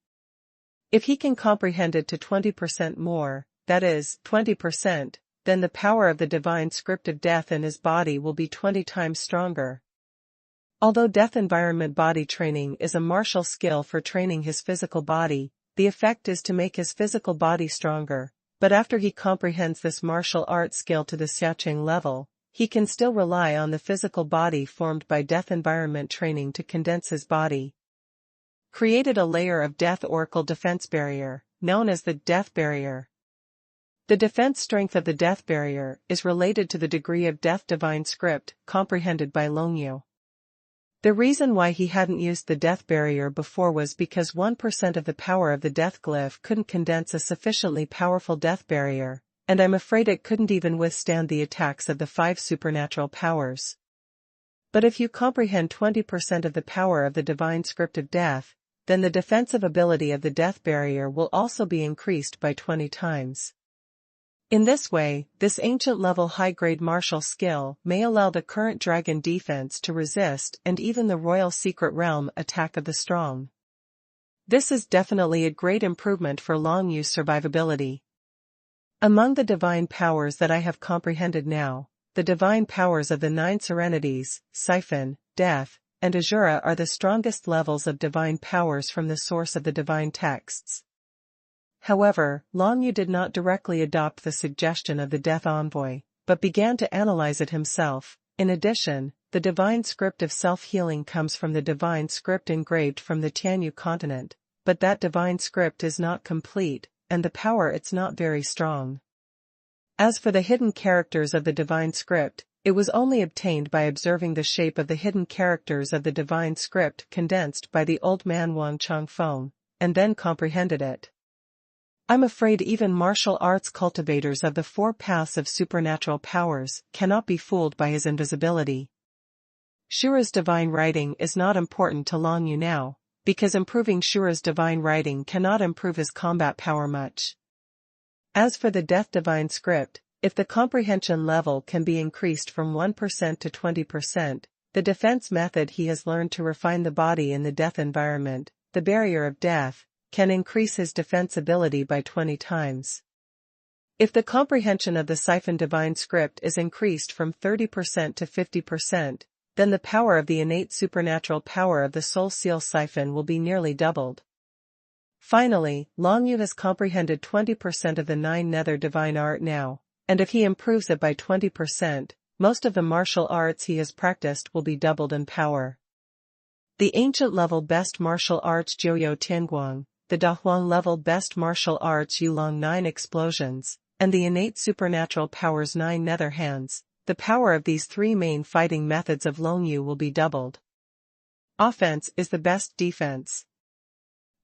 If he can comprehend it to 20% more, that is, 20%, then the power of the divine script of death in his body will be 20 times stronger. Although death environment body training is a martial skill for training his physical body, the effect is to make his physical body stronger, but after he comprehends this martial art skill to the Xiaoqing level, he can still rely on the physical body formed by death environment training to condense his body. Created a layer of death oracle defense barrier, known as the death barrier. The defense strength of the death barrier is related to the degree of death divine script comprehended by Long Yu. The reason why he hadn't used the death barrier before was because 1% of the power of the death glyph couldn't condense a sufficiently powerful death barrier, and I'm afraid it couldn't even withstand the attacks of the 5 supernatural powers. But if you comprehend 20% of the power of the divine script of death, then the defensive ability of the death barrier will also be increased by 20 times. In this way, this ancient-level high-grade martial skill may allow the current dragon defense to resist and even the royal secret realm attack of the strong. This is definitely a great improvement for Long Yu's survivability. Among the divine powers that I have comprehended now, the divine powers of the 9 serenities, Siphon, Death, and Azura are the strongest levels of divine powers from the source of the divine texts. However, Long Yu did not directly adopt the suggestion of the Death Envoy, but began to analyze it himself. In addition, the divine script of self-healing comes from the divine script engraved from the Tianyu continent, but that divine script is not complete, and the power it's not very strong. As for the hidden characters of the divine script, it was only obtained by observing the shape of the hidden characters of the divine script condensed by the old man Wang Changfeng, and then comprehended it. I'm afraid even martial arts cultivators of the 4 paths of supernatural powers cannot be fooled by his invisibility. Shura's divine writing is not important to Long Yu now, because improving Shura's divine writing cannot improve his combat power much. As for the death divine script, if the comprehension level can be increased from 1% to 20%, the defense method he has learned to refine the body in the death environment, the barrier of death, can increase his defense ability by 20 times. If the comprehension of the Siphon divine script is increased from 30% to 50%, then the power of the innate supernatural power of the Soul Seal Siphon will be nearly doubled. Finally, Long Yu has comprehended 20% of the 9 nether divine art now, and if he improves it by 20%, most of the martial arts he has practiced will be doubled in power. The ancient-level best martial arts Jiuyou Tianguang, the Dahuang-level best martial arts Yulong 9 explosions, and the innate supernatural powers 9 nether hands, the power of these 3 main fighting methods of Long Yu will be doubled. Offense is the best defense.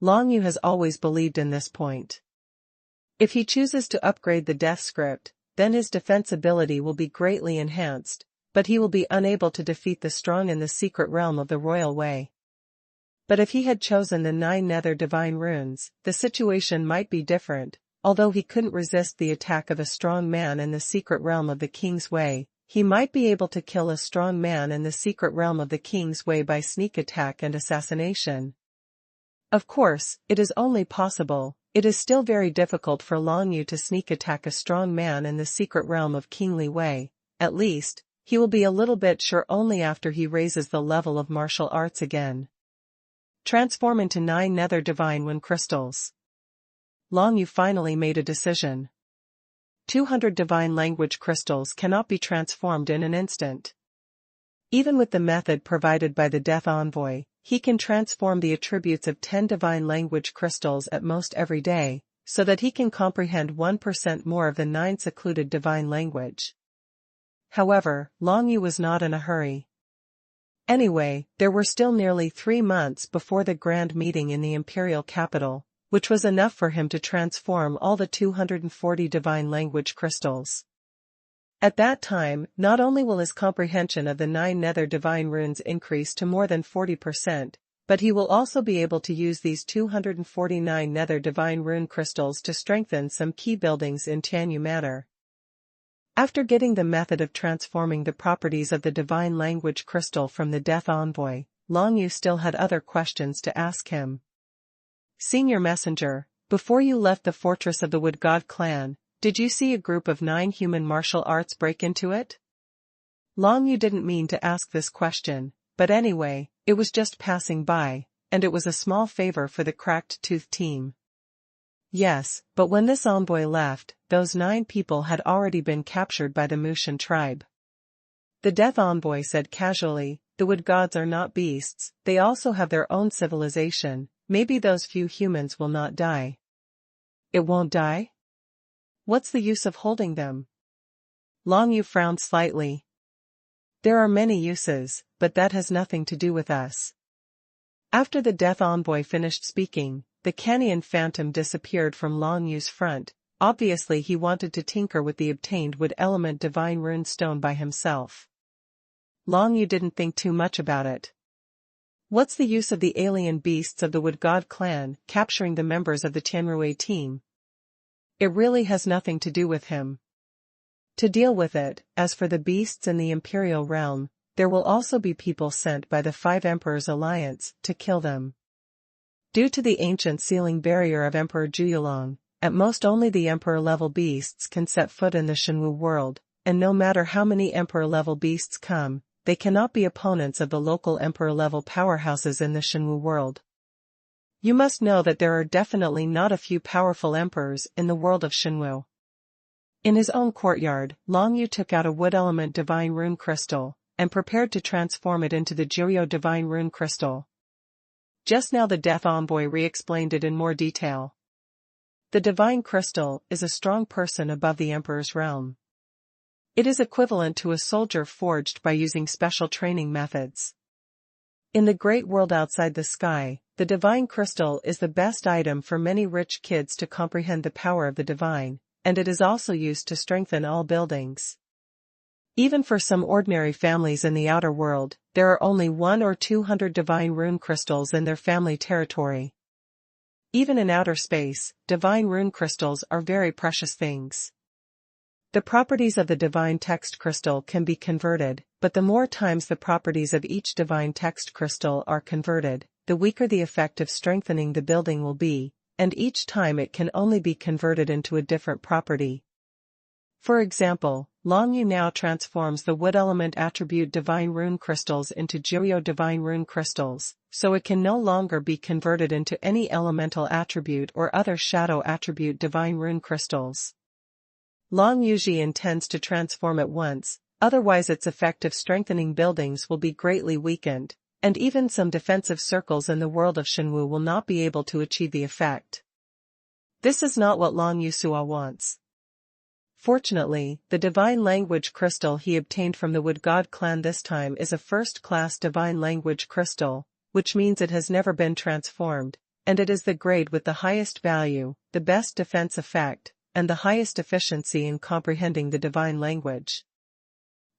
Long Yu has always believed in this point. If he chooses to upgrade the death script, then his defense ability will be greatly enhanced, but he will be unable to defeat the strong in the secret realm of the royal way. But if he had chosen the 9 nether divine runes, the situation might be different. Although he couldn't resist the attack of a strong man in the secret realm of the King's Way, he might be able to kill a strong man in the secret realm of the King's Way by sneak attack and assassination. Of course, it is only possible. It is still very difficult for Long Yu to sneak attack a strong man in the secret realm of Kingly Way. At least, he will be a little bit sure only after he raises the level of martial arts again. Transform into 9 nether divine wind crystals. Long Yu finally made a decision. 200 divine language crystals cannot be transformed in an instant. Even with the method provided by the Death Envoy, he can transform the attributes of 10 divine language crystals at most every day, so that he can comprehend 1% more of the 9 secluded divine language. However, Long Yu was not in a hurry. Anyway, there were still nearly 3 months before the grand meeting in the imperial capital, which was enough for him to transform all the 240 divine language crystals. At that time, not only will his comprehension of the 9 nether divine runes increase to more than 40%, but he will also be able to use these 249 nether divine rune crystals to strengthen some key buildings in Tianyu Manor. After getting the method of transforming the properties of the divine language crystal from the Death Envoy, Long Yu still had other questions to ask him. Senior Messenger, before you left the fortress of the Wood God clan, did you see a group of 9 human martial arts break into it? Long Yu didn't mean to ask this question, but anyway, it was just passing by, and it was a small favor for the Cracked Tooth team. Yes, but when this envoy left, those 9 people had already been captured by the Mushan tribe. The Death Envoy said casually, the Wood Gods are not beasts, they also have their own civilization, maybe those few humans will not die. It won't die? What's the use of holding them? Long Yu frowned slightly. There are many uses, but that has nothing to do with us. After the Death Envoy finished speaking, the Canyon Phantom disappeared from Long Yu's front. Obviously he wanted to tinker with the obtained wood element divine rune stone by himself. Long Yu didn't think too much about it. What's the use of the alien beasts of the Wood God clan capturing the members of the Tianrui team? It really has nothing to do with him. To deal with it, as for the beasts in the Imperial realm, there will also be people sent by the 5 Emperors Alliance to kill them. Due to the ancient sealing barrier of Emperor Juyulong, at most only the Emperor-level beasts can set foot in the Shenwu world, and no matter how many Emperor-level beasts come, they cannot be opponents of the local Emperor-level powerhouses in the Shenwu world. You must know that there are definitely not a few powerful emperors in the world of Shenwu. In his own courtyard, Long Yu took out a wood element divine rune crystal, and prepared to transform it into the Jiryo divine rune crystal. Just now the Death Envoy re-explained it in more detail. The divine crystal is a strong person above the Emperor's realm. It is equivalent to a soldier forged by using special training methods. In the great world outside the sky, the divine crystal is the best item for many rich kids to comprehend the power of the divine, and it is also used to strengthen all buildings. Even for some ordinary families in the outer world, there are only 100 or 200 divine rune crystals in their family territory. Even in outer space, divine rune crystals are very precious things. The properties of the divine text crystal can be converted, but the more times the properties of each divine text crystal are converted, the weaker the effect of strengthening the building will be, and each time it can only be converted into a different property. For example, Long Yu now transforms the wood element attribute divine rune crystals into Jiryo divine rune crystals, so it can no longer be converted into any elemental attribute or other shadow attribute divine rune crystals. Long Yuji intends to transform at once, otherwise its effect of strengthening buildings will be greatly weakened, and even some defensive circles in the world of Shenwu will not be able to achieve the effect. This is not what Long Yusua wants. Fortunately, the divine language crystal he obtained from the Wood God clan this time is a first-class divine language crystal, which means it has never been transformed, and it is the grade with the highest value, the best defense effect, and the highest efficiency in comprehending the divine language.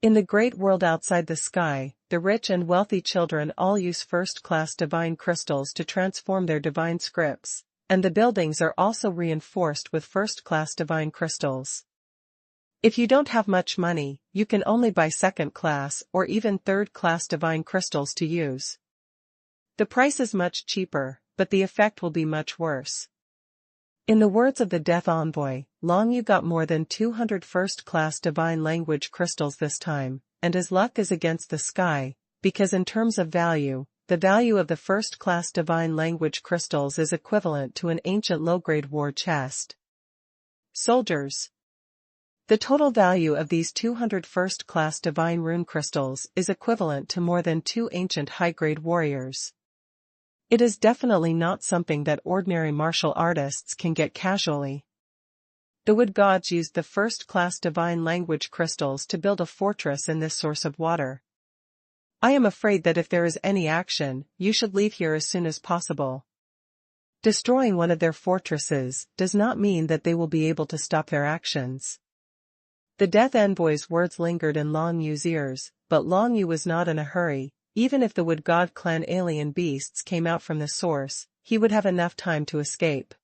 In the great world outside the sky, the rich and wealthy children all use first-class divine crystals to transform their divine scripts, and the buildings are also reinforced with first-class divine crystals. If you don't have much money, you can only buy second-class or even third-class divine crystals to use. The price is much cheaper, but the effect will be much worse. In the words of the Death Envoy, Long Yu got more than 200 first-class divine language crystals this time, and his luck is against the sky, because in terms of value, the value of the first-class divine language crystals is equivalent to an ancient low-grade war chest. Soldiers. The total value of these 200 first-class divine rune crystals is equivalent to more than 2 ancient high-grade warriors. It is definitely not something that ordinary martial artists can get casually. The wood gods used the first-class divine language crystals to build a fortress in this source of water. I am afraid that if there is any action, you should leave here as soon as possible. Destroying one of their fortresses does not mean that they will be able to stop their actions. The Death Envoy's words lingered in Long Yu's ears, but Long Yu was not in a hurry. Even if the Wood God clan alien beasts came out from the source, he would have enough time to escape.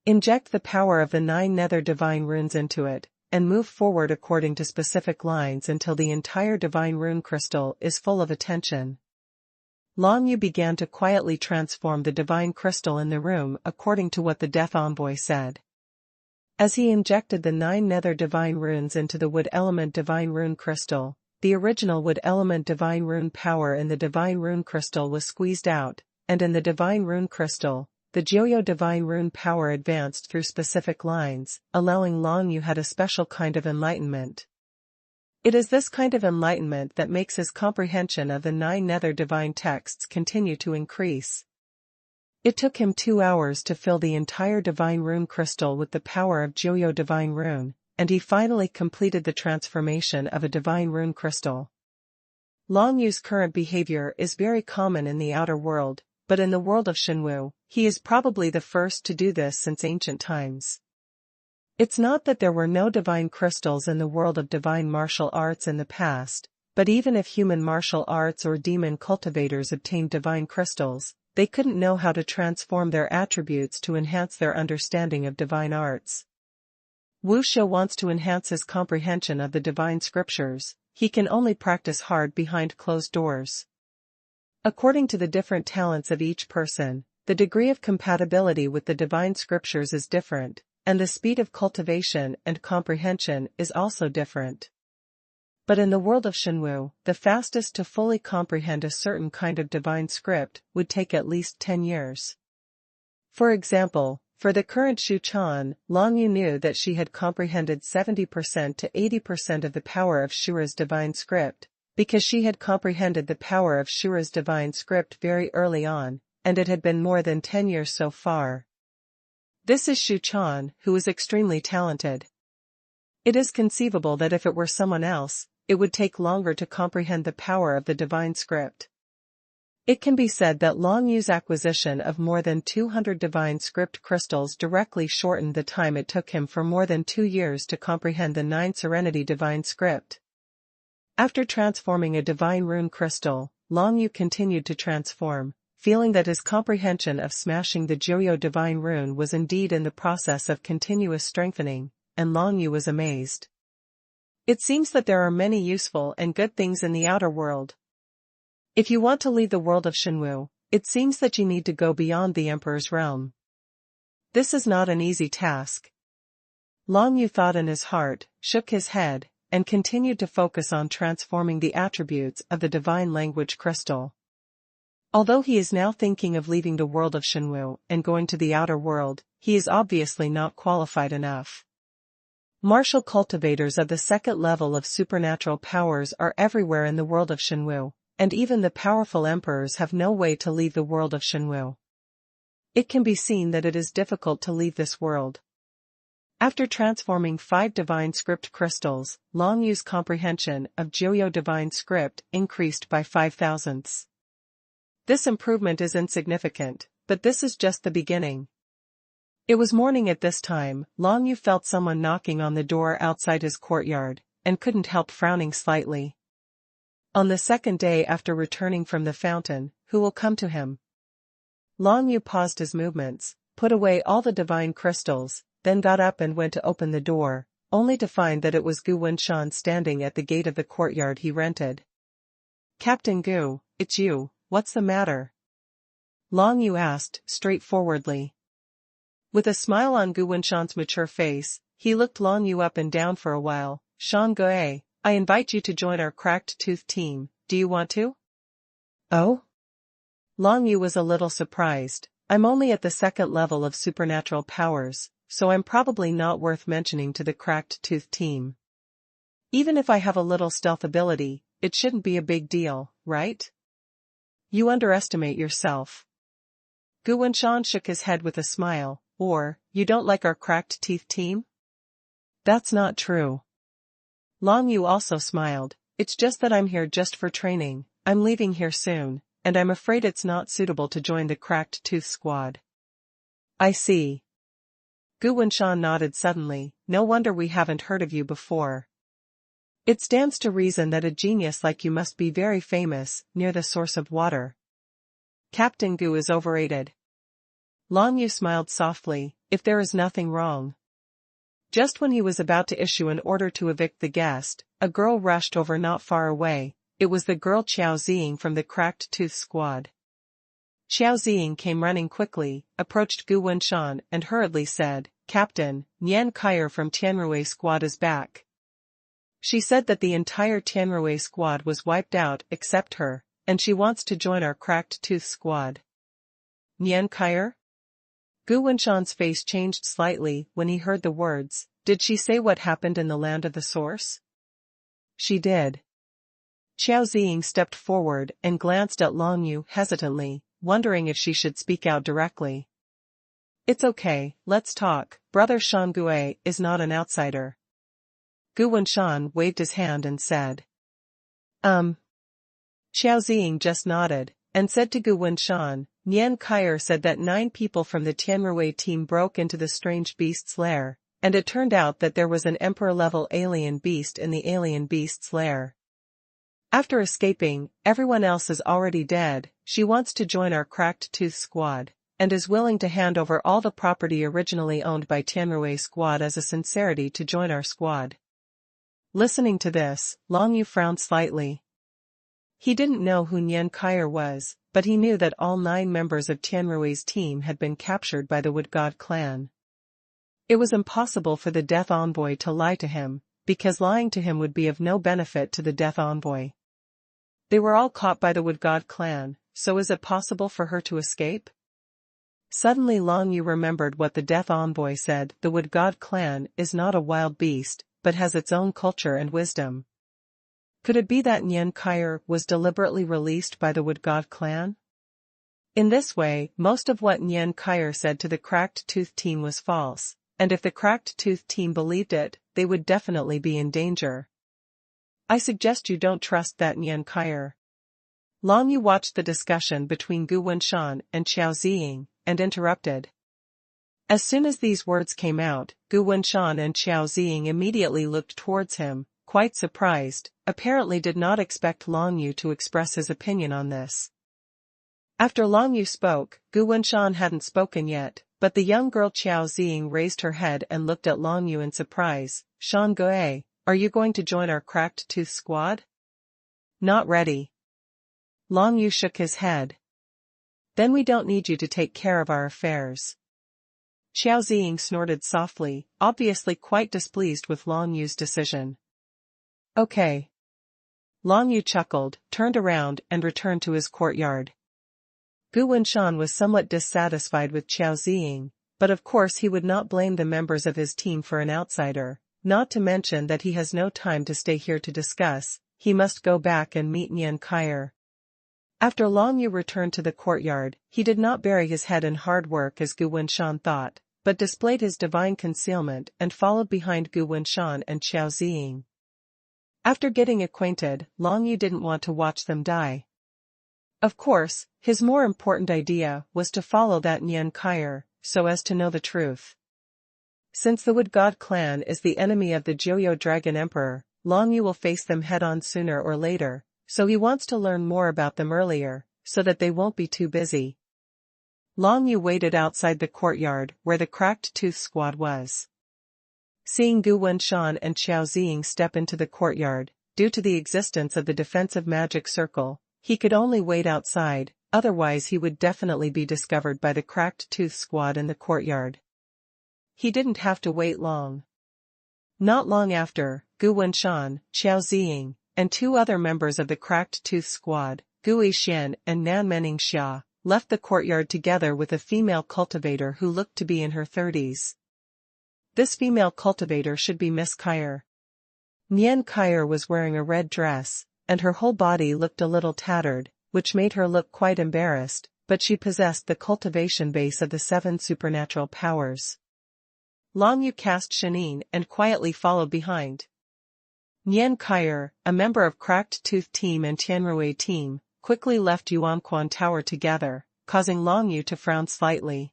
Inject the power of the 9 nether divine runes into it, and move forward according to specific lines until the entire divine rune crystal is full of attention. Long Yu began to quietly transform the divine crystal in the room according to what the Death Envoy said. As he injected the 9 nether divine runes into the wood element divine rune crystal, the original wood element divine rune power in the divine rune crystal was squeezed out, and in the divine rune crystal, the Joyo divine rune power advanced through specific lines, allowing Long Yu had a special kind of enlightenment. It is this kind of enlightenment that makes his comprehension of the 9 nether divine texts continue to increase. It took him 2 hours to fill the entire divine rune crystal with the power of Joyo divine rune, and he finally completed the transformation of a divine rune crystal. Long Yu's current behavior is very common in the outer world, but in the world of Xuanhuan, he is probably the first to do this since ancient times. It's not that there were no divine crystals in the world of divine martial arts in the past, but even if human martial arts or demon cultivators obtained divine crystals, they couldn't know how to transform their attributes to enhance their understanding of divine arts. Wu Shou wants to enhance his comprehension of the divine scriptures. He can only practice hard behind closed doors. According to the different talents of each person, the degree of compatibility with the divine scriptures is different, and the speed of cultivation and comprehension is also different. But in the world of Xuanhuan, the fastest to fully comprehend a certain kind of divine script would take at least 10 years. For example, for the current Shu Chan, Long Yu knew that she had comprehended 70% to 80% of the power of Shura's divine script, because she had comprehended the power of Shura's divine script very early on, and it had been more than 10 years so far. This is Shu Chan, who is extremely talented. It is conceivable that if it were someone else, it would take longer to comprehend the power of the divine script. It can be said that Long Yu's acquisition of more than 200 divine script crystals directly shortened the time it took him for more than 2 years to comprehend the 9 Serenity divine script. After transforming a divine rune crystal, Long Yu continued to transform, feeling that his comprehension of smashing the Joyo divine rune was indeed in the process of continuous strengthening, and Long Yu was amazed. It seems that there are many useful and good things in the outer world. If you want to leave the world of Xuanhuan, it seems that you need to go beyond the Emperor's realm. This is not an easy task. Long Yu thought in his heart, shook his head, and continued to focus on transforming the attributes of the divine language crystal. Although he is now thinking of leaving the world of Xuanhuan and going to the outer world, he is obviously not qualified enough. Martial cultivators of the second level of supernatural powers are everywhere in the world of Xuanhuan, and even the powerful emperors have no way to leave the world of Xuanhuan. It can be seen that it is difficult to leave this world. After transforming 5 divine script crystals, Long Yu's comprehension of Joyo divine script increased by 5,000ths. This improvement is insignificant, but this is just the beginning. It was morning at this time. Long Yu felt someone knocking on the door outside his courtyard, and couldn't help frowning slightly. On the second day after returning from the fountain, who will come to him? Long Yu paused his movements, put away all the divine crystals, then got up and went to open the door, only to find that it was Gu Wenshan standing at the gate of the courtyard he rented. "Captain Gu, it's you, what's the matter?" Long Yu asked, straightforwardly. With a smile on Gu Wenshan's mature face, he looked Long Yu up and down for a while. "Shan Gue, I invite you to join our cracked tooth team, do you want to?" "Oh?" Long Yu was a little surprised. "I'm only at the second level of supernatural powers. so I'm probably not worth mentioning to the Cracked Tooth team. Even if I have a little stealth ability, it shouldn't be a big deal, right? You underestimate yourself. Gu Wenshan shook his head with a smile. Or, you don't like our Cracked Teeth team? That's not true. Long Yu also smiled. It's just that I'm here just for training. I'm leaving here soon, and I'm afraid it's not suitable to join the Cracked Tooth squad. I see. Gu Wenshan nodded suddenly. No wonder we haven't heard of you before. It stands to reason that a genius like you must be very famous, near the source of water. Captain Gu is overrated. Long Yu smiled softly. If there is nothing wrong. Just when he was about to issue an order to evict the guest, a girl rushed over not far away. It was the girl Xiao Ziying from the Cracked Tooth squad. Xiao Ziying came running quickly, approached Gu Wenshan and hurriedly said, Captain, Nian Kaier from Tianrui squad is back. She said that the entire Tianrui squad was wiped out except her, and she wants to join our Cracked Tooth squad. Nian Kaier? Gu Wenshan's face changed slightly when he heard the words. Did she say what happened in the land of the source? She did. Xiao Ziying stepped forward and glanced at Long Yu hesitantly, wondering if she should speak out directly. It's okay, let's talk. Brother Shan Gue is not an outsider. Gu Wenshan waved his hand and said. Xiao Ziying just nodded, and said to Gu Wenshan, Nian Kaier said that 9 people from the Tianrui team broke into the strange beast's lair, and it turned out that there was an emperor-level alien beast in the alien beast's lair. After escaping, everyone else is already dead. She wants to join our Cracked Tooth squad, and is willing to hand over all the property originally owned by Tianrui squad as a sincerity to join our squad. Listening to this, Long Yu frowned slightly. He didn't know who Nian Kaier was, but he knew that all 9 members of Tianrui's team had been captured by the Wood God clan. It was impossible for the Death Envoy to lie to him, because lying to him would be of no benefit to the Death Envoy. They were all caught by the Wood God clan, so is it possible for her to escape? Suddenly Long Yu remembered what the Death Envoy said. The Wood God clan is not a wild beast, but has its own culture and wisdom. Could it be that Nian Kaier was deliberately released by the Wood God clan? In this way, most of what Nian Kaier said to the Cracked Tooth team was false, and if the Cracked Tooth team believed it, they would definitely be in danger. I suggest you don't trust that Nian Kaier. Long Yu watched the discussion between Gu Wenshan and Xiao Ziying, and interrupted. As soon as these words came out, Gu Wenshan and Xiao Ziying immediately looked towards him, quite surprised, apparently did not expect Long Yu to express his opinion on this. After Long Yu spoke, Gu Wenshan hadn't spoken yet, but the young girl Xiao Ziying raised her head and looked at Long Yu in surprise. Shan Gue, are you going to join our Cracked Tooth squad? Not ready. Long Yu shook his head. Then we don't need you to take care of our affairs. Xiao Ziying snorted softly, obviously quite displeased with Long Yu's decision. Okay. Long Yu chuckled, turned around and returned to his courtyard. Gu Wenshan was somewhat dissatisfied with Xiao Ziying, but of course he would not blame the members of his team for an outsider, not to mention that he has no time to stay here to discuss. He must go back and meet Nian Kaier. After Long Yu returned to the courtyard, he did not bury his head in hard work as Gu Wenshan thought, but displayed his divine concealment and followed behind Gu Wenshan and Xiao Ziying. After getting acquainted, Long Yu didn't want to watch them die. Of course, his more important idea was to follow that Nian Kaier, so as to know the truth. Since the Wood God clan is the enemy of the Joyo Dragon Emperor, Long Yu will face them head-on sooner or later, so he wants to learn more about them earlier, so that they won't be too busy. Long Yu waited outside the courtyard where the Cracked Tooth squad was. Seeing Gu Wenshan and Xiao Ziying step into the courtyard, due to the existence of the defensive magic circle, he could only wait outside, otherwise he would definitely be discovered by the Cracked Tooth squad in the courtyard. He didn't have to wait long. Not long after, Gu Wenshan, Xiao Ziying, and 2 other members of the Cracked Tooth squad, Gu Yixian and Nan Meningxia, left the courtyard together with a female cultivator who looked to be in her 30s. This female cultivator should be Miss Kyer. Nian Kyer was wearing a red dress, and her whole body looked a little tattered, which made her look quite embarrassed, but she possessed the cultivation base of the 7 supernatural powers. Long Yu cast Shenin and quietly followed behind. Nian Kyer, a member of Cracked Tooth Team and Tianrui Team, quickly left Yuanquan Tower together, causing Long Yu to frown slightly.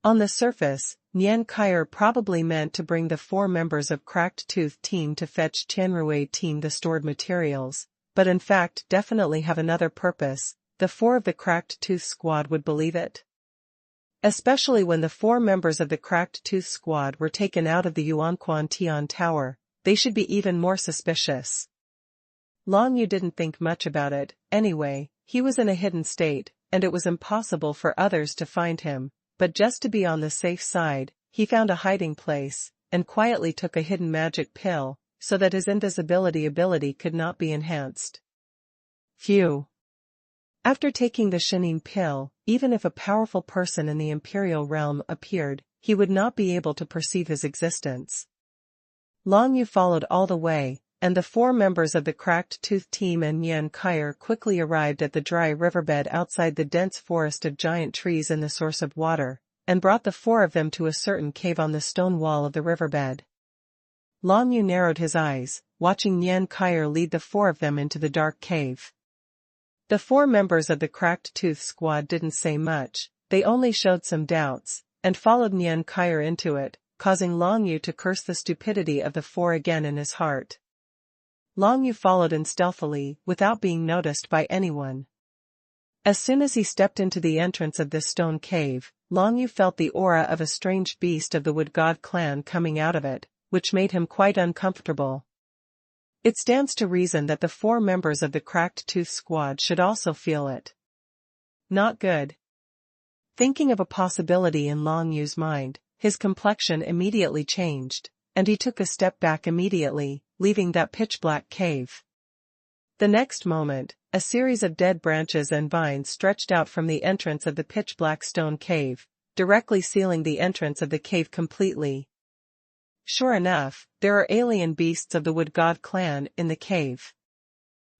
On the surface, Nian Kyer probably meant to bring the 4 members of Cracked Tooth Team to fetch Tianrui Team the stored materials, but in fact definitely have another purpose. The 4 of the Cracked Tooth Squad would believe it. Especially when the 4 members of the Cracked Tooth Squad were taken out of the Yuanquan Tian Tower, they should be even more suspicious. Long Yu didn't think much about it, anyway, he was in a hidden state, and it was impossible for others to find him, but just to be on the safe side, he found a hiding place, and quietly took a hidden magic pill, so that his invisibility ability could not be enhanced. Phew. After taking the Shenin pill, even if a powerful person in the Imperial realm appeared, he would not be able to perceive his existence. Long Yu followed all the way, and the 4 members of the Cracked Tooth Team and Nian Kyer quickly arrived at the dry riverbed outside the dense forest of giant trees and the source of water, and brought the 4 of them to a certain cave on the stone wall of the riverbed. Long Yu narrowed his eyes, watching Nian Kyer lead the 4 of them into the dark cave. The 4 members of the Cracked Tooth Squad didn't say much, they only showed some doubts, and followed Nian Kyer into it, causing Long Yu to curse the stupidity of the 4 again in his heart. Long Yu followed in stealthily, without being noticed by anyone. As soon as he stepped into the entrance of this stone cave, Long Yu felt the aura of a strange beast of the Wood God clan coming out of it, which made him quite uncomfortable. It stands to reason that the 4 members of the Cracked Tooth Squad should also feel it. Not good. Thinking of a possibility in Long Yu's mind, his complexion immediately changed, and he took a step back immediately, leaving that pitch-black cave. The next moment, a series of dead branches and vines stretched out from the entrance of the pitch-black stone cave, directly sealing the entrance of the cave completely. Sure enough, there are alien beasts of the Wood God clan in the cave.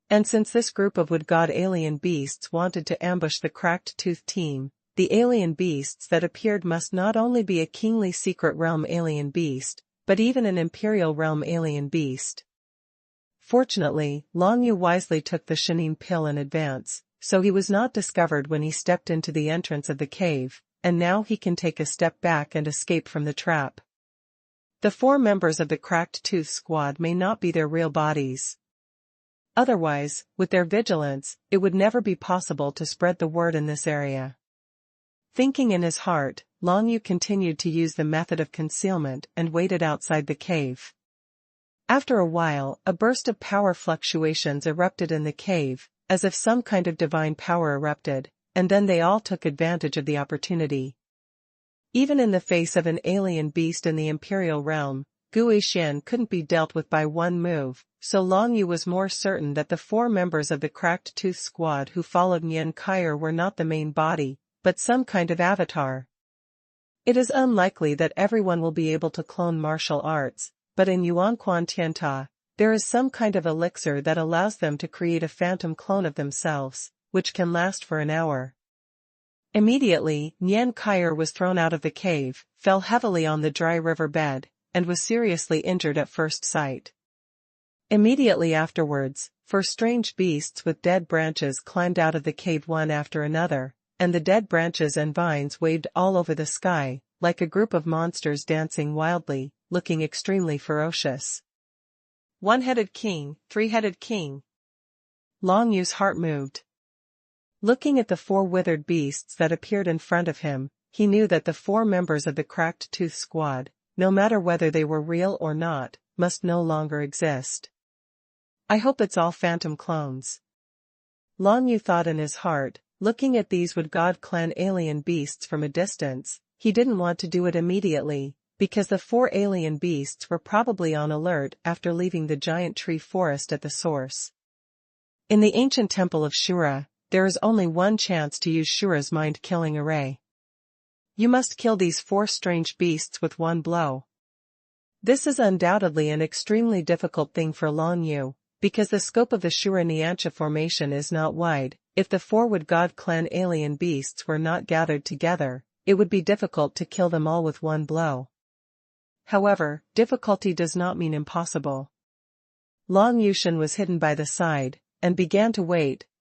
And since this group of Wood God alien beasts wanted to ambush the Cracked Tooth Team, the alien beasts that appeared must not only be a kingly secret realm alien beast, but even an imperial realm alien beast. Fortunately, Long Yu wisely took the Shenin pill in advance, so he was not discovered when he stepped into the entrance of the cave, and now he can take a step back and escape from the trap. The 4 members of the Cracked Tooth Squad may not be their real bodies. Otherwise, with their vigilance, it would never be possible to spread the word in this area. Thinking in his heart, Long Yu continued to use the method of concealment and waited outside the cave. After a while, a burst of power fluctuations erupted in the cave, as if some kind of divine power erupted, and then they all took advantage of the opportunity. Even in the face of an alien beast in the Imperial realm, Gui Xian couldn't be dealt with by one move, so Long Yu was more certain that the 4 members of the Cracked Tooth Squad who followed Nian Kyer were not the main body, but some kind of avatar. It is unlikely that everyone will be able to clone martial arts, but in Yuanquan Tianta, there is some kind of elixir that allows them to create a phantom clone of themselves, which can last for an hour. Immediately, Nian Kyer was thrown out of the cave, fell heavily on the dry river bed, and was seriously injured at first sight. Immediately afterwards, 4 strange beasts with dead branches climbed out of the cave one after another, and the dead branches and vines waved all over the sky, like a group of monsters dancing wildly, looking extremely ferocious. 1-headed king, 3-headed king. Long Yu's heart moved. Looking at the 4 withered beasts that appeared in front of him, he knew that the 4 members of the Cracked Tooth Squad, no matter whether they were real or not, must no longer exist. I hope it's all phantom clones. Long Yu thought in his heart, looking at these Wood God clan alien beasts from a distance, he didn't want to do it immediately, because the 4 alien beasts were probably on alert after leaving the giant tree forest at the source. In the ancient temple of Shura, there is only one chance to use Shura's mind-killing array. You must kill these 4 strange beasts with one blow. This is undoubtedly an extremely difficult thing for Long Yu, because the scope of the Shura Niantia formation is not wide. If the four Wood God clan alien beasts were not gathered together, it would be difficult to kill them all with one blow. However, difficulty does not mean impossible. Long Yushan was hidden by the side, and began to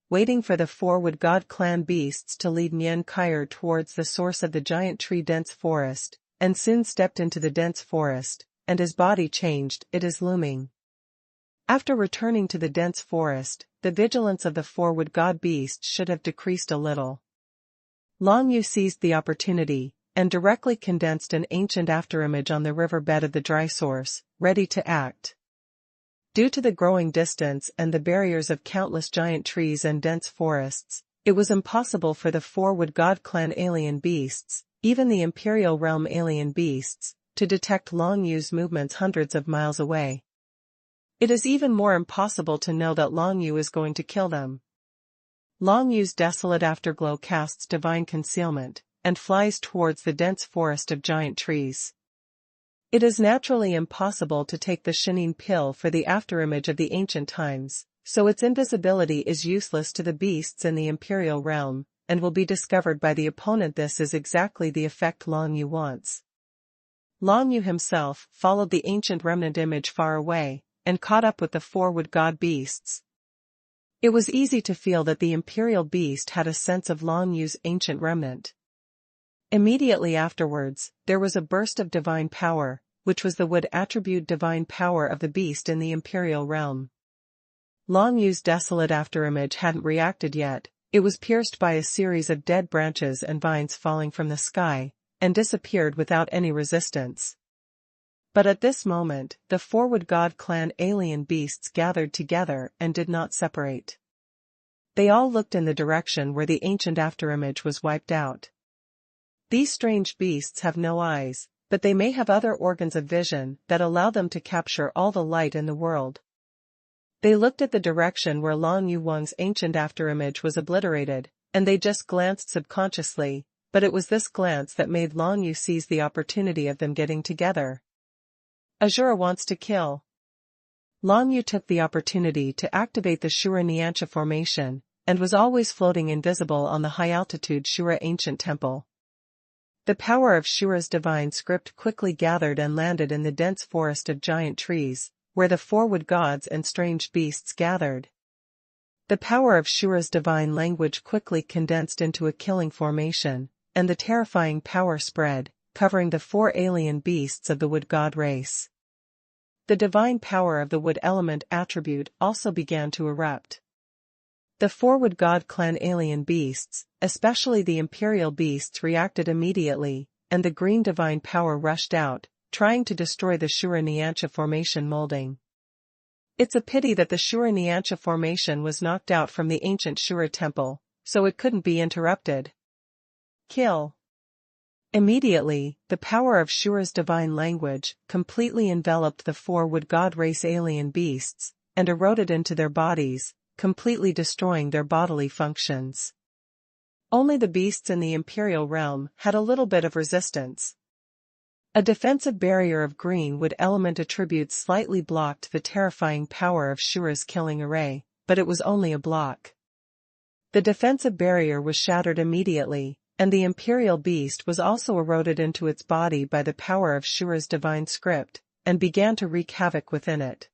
waiting for the four Wood God clan beasts to lead Nian Kaier towards the source of the giant tree dense forest, and soon stepped into the dense forest, and his body changed. It is looming. After returning to the dense forest, the vigilance of the four Wood God beasts should have decreased a little. Long Yu seized the opportunity, and directly condensed an ancient afterimage on the river bed of the dry source, ready to act. Due to the growing distance and the barriers of countless giant trees and dense forests, it was impossible for the four Wood God clan alien beasts, even the Imperial Realm alien beasts, to detect Long Yu's movements hundreds of miles away. It is even more impossible to know that Long Yu is going to kill them. Long Yu's desolate afterglow casts divine concealment, and flies towards the dense forest of giant trees. It is naturally impossible to take the Shining Pill for the afterimage of the ancient times, so its invisibility is useless to the beasts in the Imperial Realm, and will be discovered by the opponent. This is exactly the effect Long Yu wants. Long Yu himself followed the ancient remnant image far away, and caught up with the four Wood God beasts. It was easy to feel that the Imperial Beast had a sense of Long Yu's ancient remnant. Immediately afterwards, there was a burst of divine power, which was the Wood attribute divine power of the beast in the Imperial Realm. Long Yu's desolate afterimage hadn't reacted yet. It was pierced by a series of dead branches and vines falling from the sky, and disappeared without any resistance. But at this moment, the four Wood God clan alien beasts gathered together and did not separate. They all looked in the direction where the ancient afterimage was wiped out. These strange beasts have no eyes, but they may have other organs of vision that allow them to capture all the light in the world. They looked at the direction where Long Yu Wang's ancient afterimage was obliterated, and they just glanced subconsciously, but it was this glance that made Long Yu seize the opportunity of them getting together. Azura wants to kill. Long Yu took the opportunity to activate the Shura Niantia formation, and was always floating invisible on the high-altitude Shura ancient temple. The power of Shura's divine script quickly gathered and landed in the dense forest of giant trees, where the four Wood Gods and strange beasts gathered. The power of Shura's divine language quickly condensed into a killing formation, and the terrifying power spread, covering the four alien beasts of the Wood God race. The divine power of the Wood element attribute also began to erupt. The four Wood God clan alien beasts, especially the Imperial beasts, reacted immediately, and the green divine power rushed out, trying to destroy the Shura Niantia formation molding. It's a pity that the Shura Niantia formation was knocked out from the ancient Shura temple, so it couldn't be interrupted. Kill. Immediately, the power of Shura's divine language completely enveloped the four Wood God race alien beasts, and eroded into their bodies, completely destroying their bodily functions. Only the beasts in the Imperial Realm had a little bit of resistance. A defensive barrier of green Wood element attributes slightly blocked the terrifying power of Shura's killing array, but it was only a block. The defensive barrier was shattered immediately, and the Imperial Beast was also eroded into its body by the power of Shura's divine script, and began to wreak havoc within it.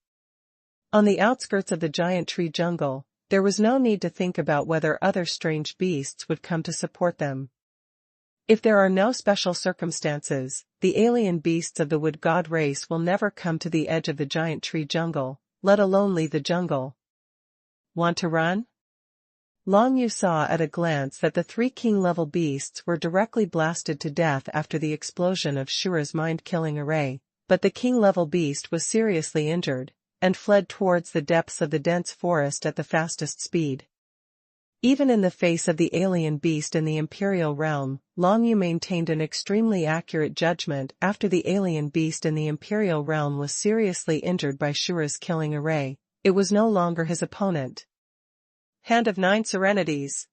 On the outskirts of the giant tree jungle, there was no need to think about whether other strange beasts would come to support them. If there are no special circumstances, the alien beasts of the Wood God race will never come to the edge of the giant tree jungle, let alone leave the jungle. Want to run? Long Yu saw at a glance that the three king-level beasts were directly blasted to death after the explosion of Shura's mind-killing array, but the king-level beast was seriously injured, and fled towards the depths of the dense forest at the fastest speed. Even in the face of the alien beast in the Imperial Realm, Long Yu maintained an extremely accurate judgment. After the alien beast in the Imperial Realm was seriously injured by Shura's killing array, it was no longer his opponent. Hand of Nine Serenities.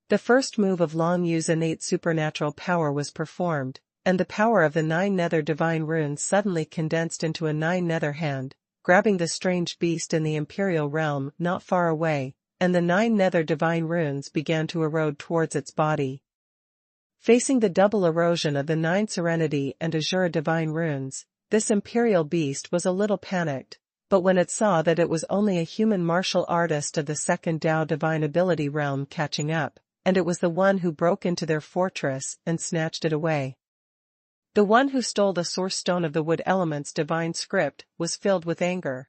The first move of Long Yu's innate supernatural power was performed, and the power of the 9 nether divine runes suddenly condensed into a 9 nether hand, grabbing the strange beast in the Imperial realm not far away, and the 9 nether divine runes began to erode towards its body. Facing the double erosion of the 9 Serenity and Azure divine runes, this Imperial beast was a little panicked, but when it saw that it was only a human martial artist of the 2nd Dao divine ability realm catching up, and it was the one who broke into their fortress and snatched it away. The one who stole the source stone of the wood element's divine script was filled with anger.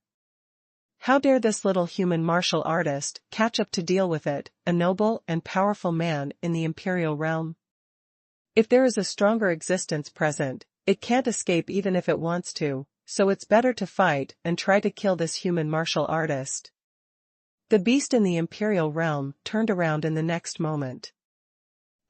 How dare this little human martial artist catch up to deal with it, a noble and powerful man in the Imperial realm? If there is a stronger existence present, it can't escape even if it wants to, so it's better to fight and try to kill this human martial artist. The beast in the Imperial realm turned around in the next moment.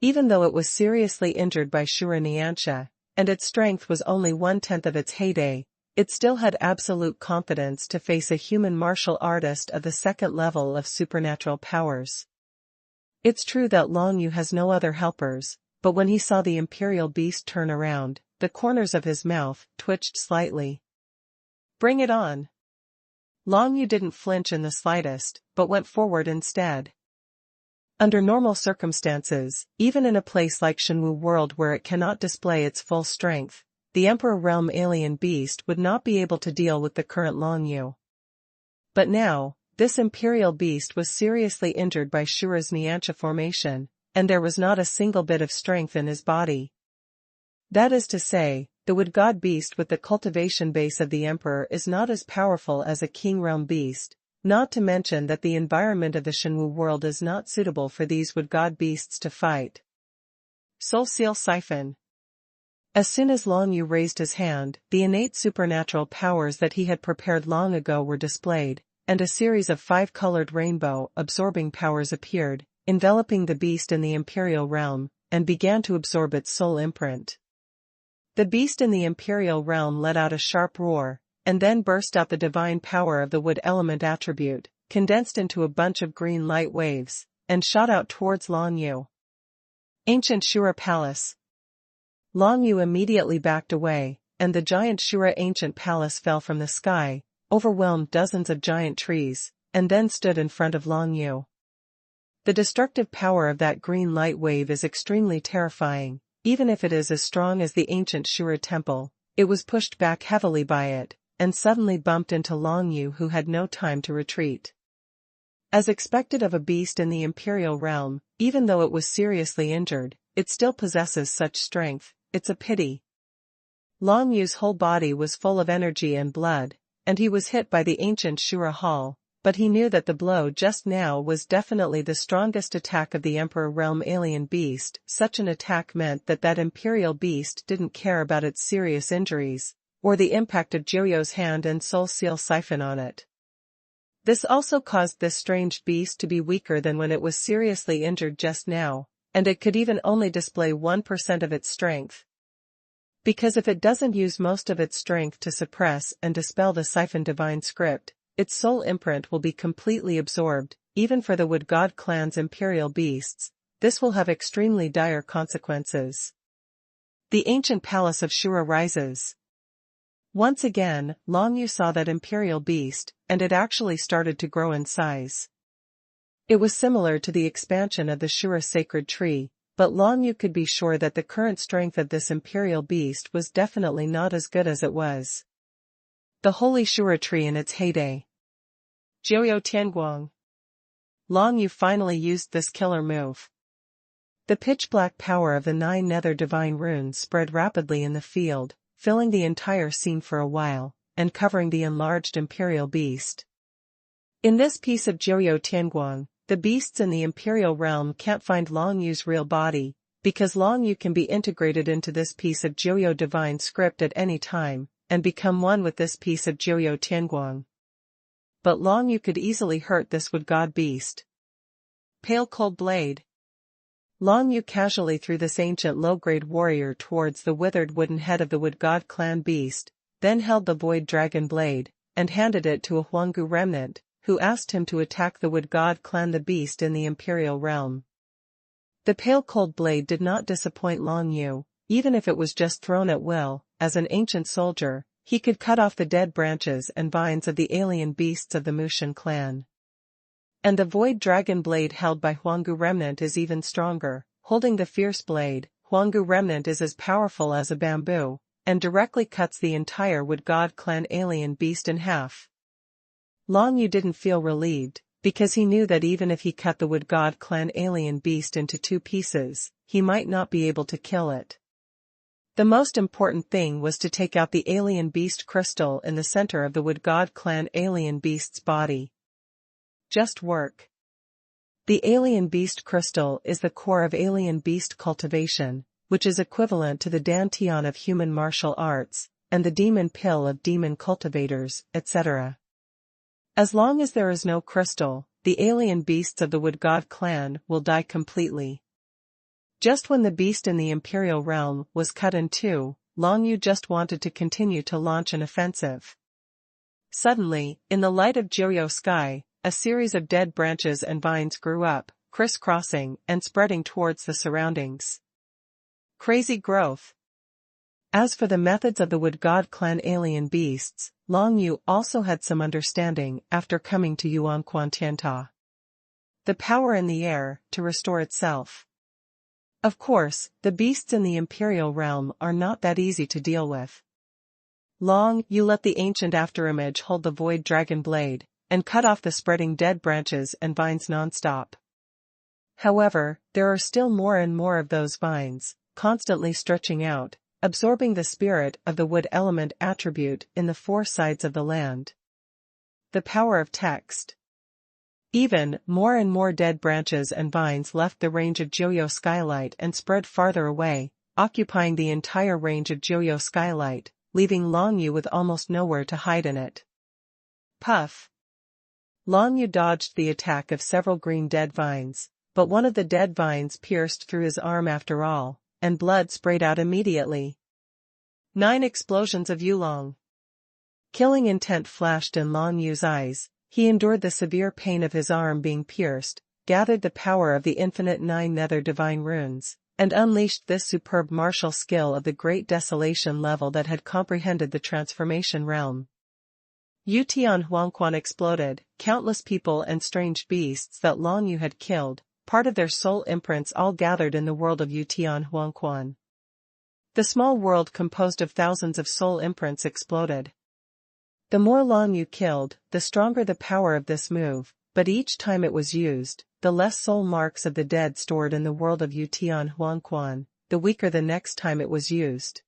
Even though it was seriously injured by Shura Niantia, and its strength was only 1/10 of its heyday, it still had absolute confidence to face a human martial artist of the 2nd level of supernatural powers. It's true that Long Yu has no other helpers, but when he saw the Imperial beast turn around, the corners of his mouth twitched slightly. Bring it on! Long Yu didn't flinch in the slightest, but went forward instead. Under normal circumstances, even in a place like Shenwu World where it cannot display its full strength, the Emperor Realm alien beast would not be able to deal with the current Long Yu. But now, this Imperial beast was seriously injured by Shura's Niantia formation, and there was not a single bit of strength in his body. That is to say, the wood god beast with the cultivation base of the Emperor is not as powerful as a King Realm beast, not to mention that the environment of the Shenwu world is not suitable for these wood god beasts to fight. Soul Seal Siphon. As soon as Long Yu raised his hand, the innate supernatural powers that he had prepared long ago were displayed, and a series of 5-colored rainbow-absorbing powers appeared, enveloping the beast in the Imperial realm, and began to absorb its soul imprint. The beast in the Imperial realm let out a sharp roar, and then burst out the divine power of the wood element attribute, condensed into a bunch of green light waves, and shot out towards Long Yu. Ancient Shura Palace. Long Yu immediately backed away, and the giant Shura ancient palace fell from the sky, overwhelmed dozens of giant trees, and then stood in front of Long Yu. The destructive power of that green light wave is extremely terrifying, even if it is as strong as the ancient Shura temple. It was pushed back heavily by it, and suddenly bumped into Long Yu, who had no time to retreat. As expected of a beast in the Imperial realm, even though it was seriously injured, it still possesses such strength. It's a pity. Long Yu's whole body was full of energy and blood, and he was hit by the ancient Shura Hall, but he knew that the blow just now was definitely the strongest attack of the Emperor Realm alien beast. Such an attack meant that that Imperial beast didn't care about its serious injuries, or the impact of Jiryo's hand and soul seal siphon on it. This also caused this strange beast to be weaker than when it was seriously injured just now, and it could even only display 1% of its strength. Because if it doesn't use most of its strength to suppress and dispel the siphon divine script, its soul imprint will be completely absorbed. Even for the Wood God clan's Imperial beasts, this will have extremely dire consequences. The ancient palace of Shura rises. Once again, Long Yu saw that Imperial beast, and it actually started to grow in size. It was similar to the expansion of the Shura sacred tree, but Long Yu could be sure that the current strength of this Imperial beast was definitely not as good as it was the Holy Shura tree in its heyday. Jiuyou Tianguang. Long Yu finally used this killer move. The pitch-black power of the 9 nether divine runes spread rapidly in the field, filling the entire scene for a while, and covering the enlarged Imperial beast. In this piece of Jiuyou Tianguang, the beasts in the Imperial realm can't find Long Yu's real body, because Long Yu can be integrated into this piece of Jiuyou divine script at any time, and become one with this piece of Jiuyou Tianguang. But Long Yu could easily hurt this wood god beast. Pale Cold Blade. Long Yu casually threw this ancient low-grade warrior towards the withered wooden head of the wood god clan beast, then held the void dragon blade, and handed it to a Huanggu remnant, who asked him to attack the wood god clan the beast in the Imperial realm. The pale cold blade did not disappoint Long Yu, even if it was just thrown at will. As an ancient soldier, he could cut off the dead branches and vines of the alien beasts of the Mushin clan. And the void dragon blade held by Huanggu Remnant is even stronger. Holding the fierce blade, Huanggu Remnant is as powerful as a bamboo, and directly cuts the entire Wood God clan alien beast in half. Long Yu didn't feel relieved, because he knew that even if he cut the Wood God clan alien beast into 2 pieces, he might not be able to kill it. The most important thing was to take out the alien beast crystal in the center of the Wood God clan alien beast's body. Just work. The alien beast crystal is the core of alien beast cultivation, which is equivalent to the dantian of human martial arts, and the demon pill of demon cultivators, etc. As long as there is no crystal, the alien beasts of the Wood God clan will die completely. Just when the beast in the Imperial realm was cut in 2, Long Yu just wanted to continue to launch an offensive. Suddenly, in the light of Joyo sky, a series of dead branches and vines grew up, crisscrossing and spreading towards the surroundings. Crazy growth. As for the methods of the Wood God clan alien beasts, Long Yu also had some understanding after coming to Yuanquan Tianta. The power in the air, to restore itself. Of course, the beasts in the Imperial realm are not that easy to deal with. Long Yu let the ancient afterimage hold the void dragon blade, and cut off the spreading dead branches and vines non-stop. However, there are still more and more of those vines, constantly stretching out, absorbing the spirit of the wood element attribute in the 4 sides of the land. The power of text. Even more and more dead branches and vines left the range of Joyo skylight and spread farther away, occupying the entire range of Joyo skylight, leaving Long Yu with almost nowhere to hide in it. Puff. Long Yu dodged the attack of several green dead vines, but one of the dead vines pierced through his arm after all, and blood sprayed out immediately. 9 explosions of Yulong. Killing intent flashed in Long Yu's eyes. He endured the severe pain of his arm being pierced, gathered the power of the infinite 9 nether divine runes, and unleashed this superb martial skill of the great desolation level that had comprehended the transformation realm. Yutian Huangquan exploded, countless people and strange beasts that Long Yu had killed, part of their soul imprints all gathered in the world of Yutian Huangquan. The small world composed of thousands of soul imprints exploded. The more Long Yu killed, the stronger the power of this move, but each time it was used, the less soul marks of the dead stored in the world of Yutian Huangquan, the weaker the next time it was used.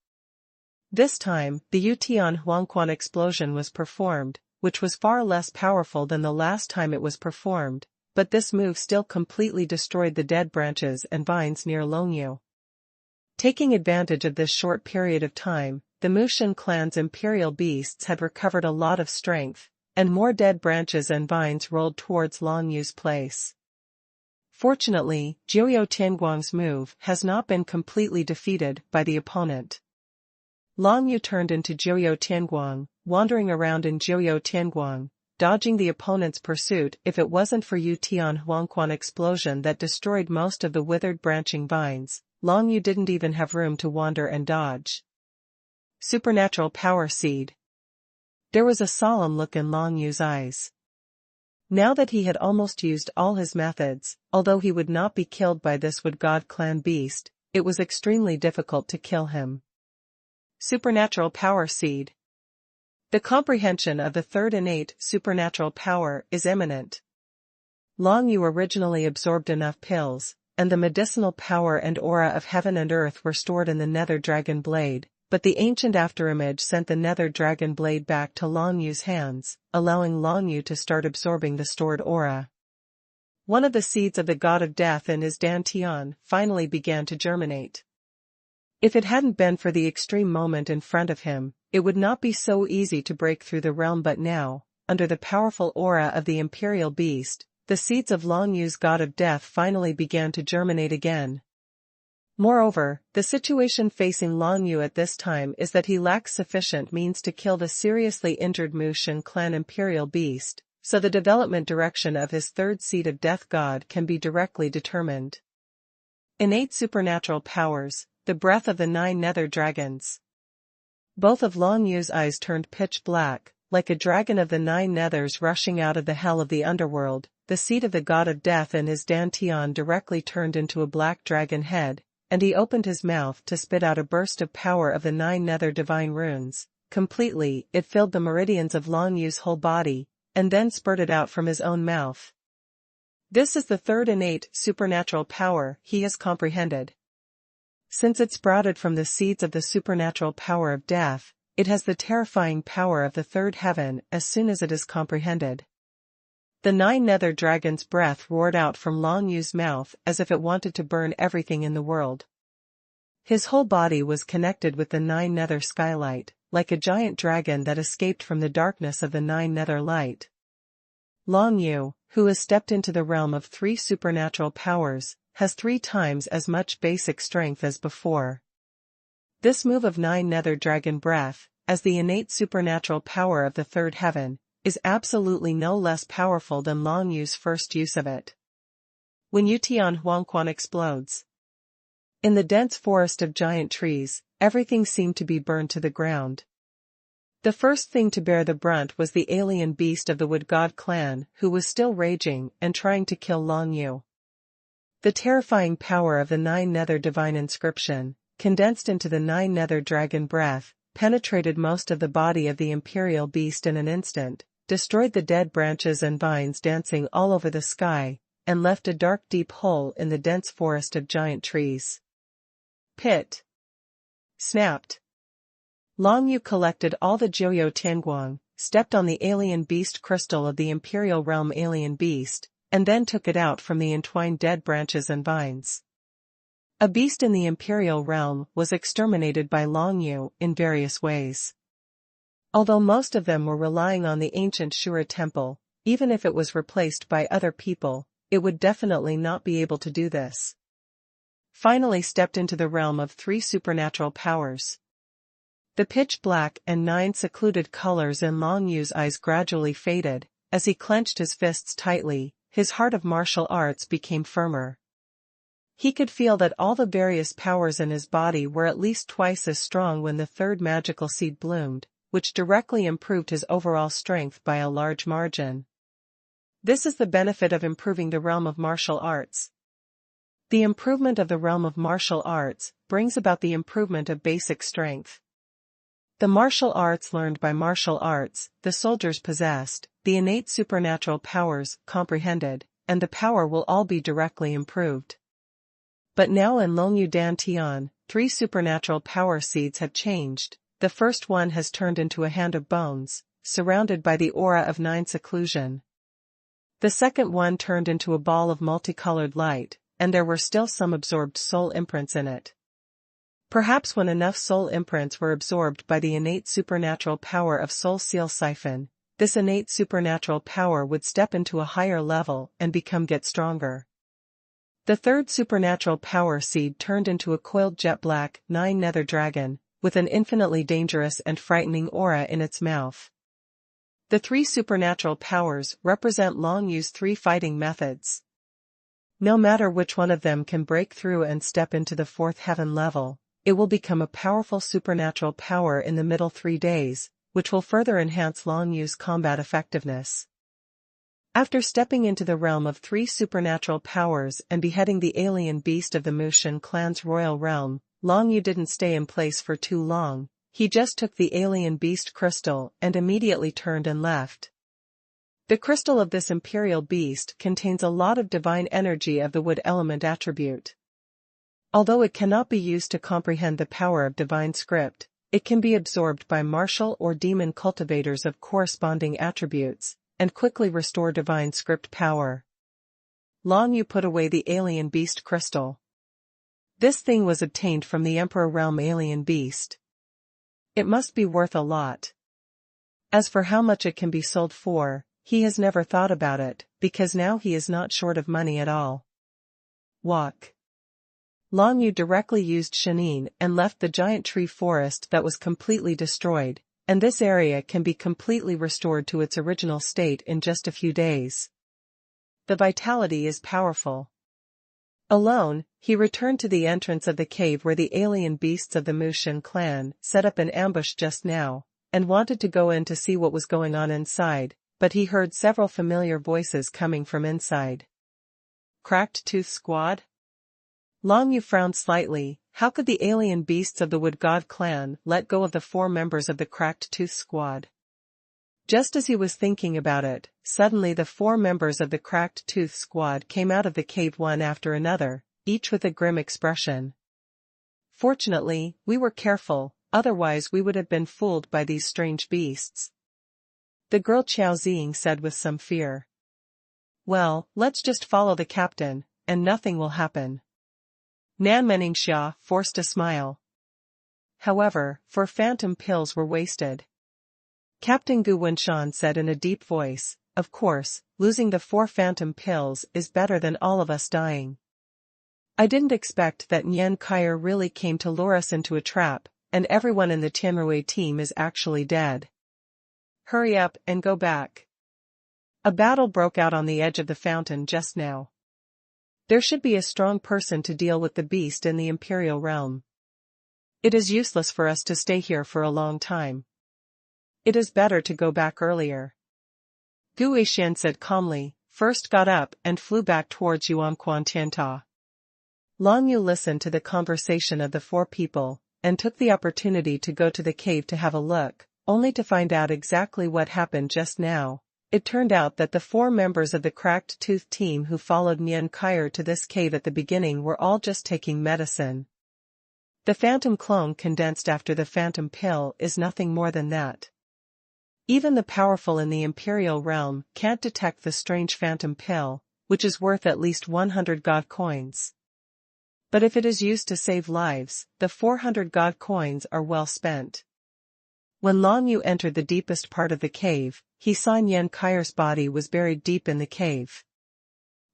This time, the Yutian Huangquan explosion was performed, which was far less powerful than the last time it was performed, but this move still completely destroyed the dead branches and vines near Long Yu. Taking advantage of this short period of time, the Mushin clan's imperial beasts had recovered a lot of strength, and more dead branches and vines rolled towards Long Yu's place. Fortunately, Joyo Tianguang's move has not been completely defeated by the opponent. Long Yu turned into Joyo Tianguang, wandering around in Joyo Tianguang, dodging the opponent's pursuit. If it wasn't for Yutian Huangquan explosion that destroyed most of the withered branching vines, Long Yu didn't even have room to wander and dodge. Supernatural power seed. There was a solemn look in Long Yu's eyes. Now that he had almost used all his methods, although he would not be killed by this Wood God clan beast, it was extremely difficult to kill him. Supernatural power seed. The comprehension of the 3rd innate supernatural power is imminent. Long Yu originally absorbed enough pills, and the medicinal power and aura of heaven and earth were stored in the nether dragon blade, but the ancient afterimage sent the nether dragon blade back to Long Yu's hands, allowing Long Yu to start absorbing the stored aura. One of the seeds of the god of death in his dantian finally began to germinate. If it hadn't been for the extreme moment in front of him, it would not be so easy to break through the realm, but now, under the powerful aura of the imperial beast, the seeds of Long Yu's god of death finally began to germinate again. Moreover, the situation facing Long Yu at this time is that he lacks sufficient means to kill the seriously injured Mushin clan imperial beast, so the development direction of his 3rd seed of death god can be directly determined. Innate supernatural powers. the breath of the 9 nether dragons. Both of Long Yu's eyes turned pitch black, like a dragon of the 9 nethers rushing out of the hell of the underworld. The seat of the god of death in his dantian directly turned into a black dragon head, and he opened his mouth to spit out a burst of power of the 9 nether divine runes. Completely, it filled the meridians of Long Yu's whole body, and then spurted out from his own mouth. This is the third innate, supernatural power he has comprehended. Since it sprouted from the seeds of the supernatural power of death, it has the terrifying power of the third heaven as soon as it is comprehended. The 9 nether dragon's breath roared out from Long Yu's mouth as if it wanted to burn everything in the world. His whole body was connected with the 9 nether skylight, like a giant dragon that escaped from the darkness of the 9 nether light. Long Yu, who has stepped into the realm of 3 supernatural powers, has 3 times as much basic strength as before. This move of 9 nether dragon breath, as the innate supernatural power of the third heaven, is absolutely no less powerful than Long Yu's first use of it. When Yutian Xuanhuan explodes. In the dense forest of giant trees, everything seemed to be burned to the ground. The first thing to bear the brunt was the alien beast of the Wood God clan, who was still raging and trying to kill Long Yu. The terrifying power of the 9 nether divine inscription, condensed into the 9 nether dragon breath, penetrated most of the body of the imperial beast in an instant, destroyed the dead branches and vines dancing all over the sky, and left a dark deep hole in the dense forest of giant trees. Pit. Snapped. Long Yu collected all the Jiuyo Tianguang, stepped on the alien beast crystal of the imperial realm alien beast, and then took it out from the entwined dead branches and vines. A beast in the imperial realm was exterminated by Long Yu in various ways. Although most of them were relying on the ancient Shura temple, even if it was replaced by other people, it would definitely not be able to do this. Finally stepped into the realm of 3 supernatural powers. The pitch black and 9 secluded colors in Long Yu's eyes gradually faded, as he clenched his fists tightly, his heart of martial arts became firmer. He could feel that all the various powers in his body were at least twice as strong when the third magical seed bloomed, which directly improved his overall strength by a large margin. This is the benefit of improving the realm of martial arts. The improvement of the realm of martial arts brings about the improvement of basic strength. The martial arts learned by martial arts, the soldiers possessed, the innate supernatural powers comprehended, and the power will all be directly improved. But now in Long Yu Dan Tian, 3 supernatural power seeds have changed. The first one has turned into a hand of bones, surrounded by the aura of 9 seclusion. The second one turned into a ball of multicolored light, and there were still some absorbed soul imprints in it. Perhaps when enough soul imprints were absorbed by the innate supernatural power of Soul Seal Siphon, this innate supernatural power would step into a higher level and get stronger. The third supernatural power seed turned into a coiled jet black 9 nether dragon, with an infinitely dangerous and frightening aura in its mouth. The 3 supernatural powers represent Long Yu's 3 fighting methods. No matter which one of them can break through and step into the 4th heaven level, it will become a powerful supernatural power in the middle 3 days, which will further enhance Long Yu's combat effectiveness. After stepping into the realm of 3 supernatural powers and beheading the alien beast of the Mushin clan's royal realm, Long Yu didn't stay in place for too long. He just took the alien beast crystal and immediately turned and left. The crystal of this imperial beast contains a lot of divine energy of the wood element attribute. Although it cannot be used to comprehend the power of divine script, it can be absorbed by martial or demon cultivators of corresponding attributes, and quickly restore divine script power. Long Yu put away the alien beast crystal. This thing was obtained from the Emperor Realm alien beast. It must be worth a lot. As for how much it can be sold for, he has never thought about it, because now he is not short of money at all. Walk. Long Yu directly used Shenin and left the giant tree forest that was completely destroyed, and this area can be completely restored to its original state in just a few days. The vitality is powerful. Alone, he returned to the entrance of the cave where the alien beasts of the Mushin clan set up an ambush just now, and wanted to go in to see what was going on inside, but he heard several familiar voices coming from inside. Cracked Tooth Squad? Long Yu frowned slightly. How could the alien beasts of the Wood God clan let go of the 4 members of the Cracked Tooth Squad? Just as he was thinking about it, suddenly the 4 members of the Cracked Tooth Squad came out of the cave one after another, each with a grim expression. Fortunately, we were careful, otherwise we would have been fooled by these strange beasts. The girl Qiao Ziying said with some fear. Well, let's just follow the captain, and nothing will happen. Nan Meningxia forced a smile. However, 4 phantom pills were wasted. Captain Gu Wenshan said in a deep voice, of course, losing the 4 phantom pills is better than all of us dying. I didn't expect that Nian Kaier really came to lure us into a trap, and everyone in the Tianrui team is actually dead. Hurry up and go back. A battle broke out on the edge of the fountain just now. There should be a strong person to deal with the beast in the Imperial realm. It is useless for us to stay here for a long time. It is better to go back earlier. Gu Weixian said calmly, first got up and flew back towards Yuanquan Tianta. Long Yu listened to the conversation of the 4 people, and took the opportunity to go to the cave to have a look, only to find out exactly what happened just now. It turned out that the 4 members of the Cracked Tooth team who followed Nian Kaier to this cave at the beginning were all just taking medicine. The phantom clone condensed after the phantom pill is nothing more than that. Even the powerful in the Imperial realm can't detect the strange phantom pill, which is worth at least 100 god coins. But if it is used to save lives, the 400 god coins are well spent. When Long Yu entered the deepest part of the cave, he saw Nian Kaier's body was buried deep in the cave.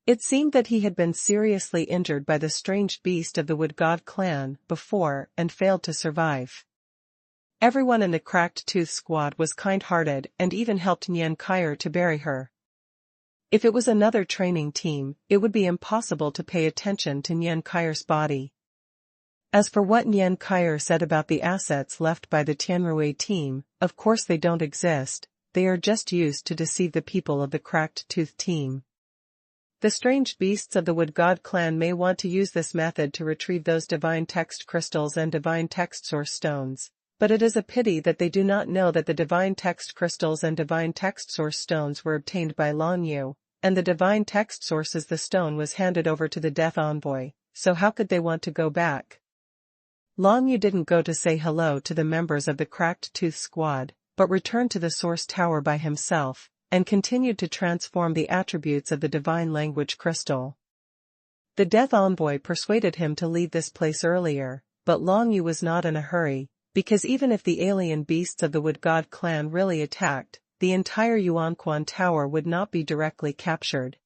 It seemed that he had been seriously injured by the strange beast of the Wood God clan before and failed to survive. Everyone in the Cracked Tooth Squad was kind-hearted and even helped Nian Kaier to bury her. If it was another training team, it would be impossible to pay attention to Nian Kaier's body. As for what Nian Kaier said about the assets left by the Tianrui team, of course they don't exist, they are just used to deceive the people of the Cracked Tooth team. The strange beasts of the Wood God clan may want to use this method to retrieve those divine text crystals and divine text source stones. But it is a pity that they do not know that the divine text crystals and divine text source stones were obtained by Long Yu, and the divine text source as the stone was handed over to the Death Envoy, so how could they want to go back? Long Yu didn't go to say hello to the members of the Cracked Tooth Squad, but returned to the source tower by himself, and continued to transform the attributes of the divine language crystal. The Death Envoy persuaded him to leave this place earlier, but Long Yu was not in a hurry, because even if the alien beasts of the Wood God clan really attacked, the entire Yuanquan Tower would not be directly captured.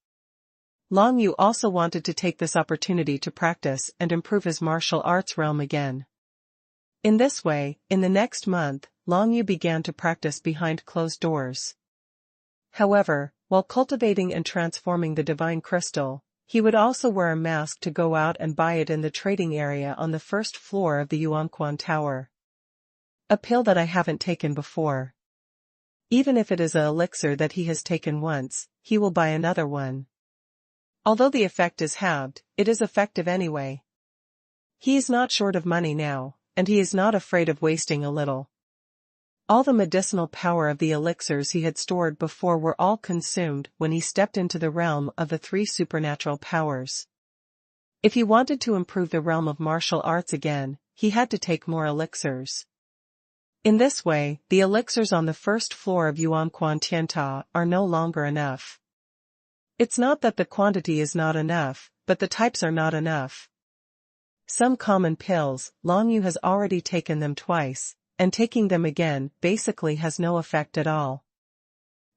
Long Yu also wanted to take this opportunity to practice and improve his martial arts realm again. In this way, in the next month, Long Yu began to practice behind closed doors. However, while cultivating and transforming the divine crystal, he would also wear a mask to go out and buy it in the trading area on the 1st floor of the Yuanquan Tower. A pill that I haven't taken before. Even if it is an elixir that he has taken once, he will buy another one. Although the effect is halved, it is effective anyway. He is not short of money now, and he is not afraid of wasting a little. All the medicinal power of the elixirs he had stored before were all consumed when he stepped into the realm of the 3 supernatural powers. If he wanted to improve the realm of martial arts again, he had to take more elixirs. In this way, the elixirs on the 1st floor of Yuanquan Tianta are no longer enough. It's not that the quantity is not enough, but the types are not enough. Some common pills, Long Yu has already taken them twice, and taking them again basically has no effect at all.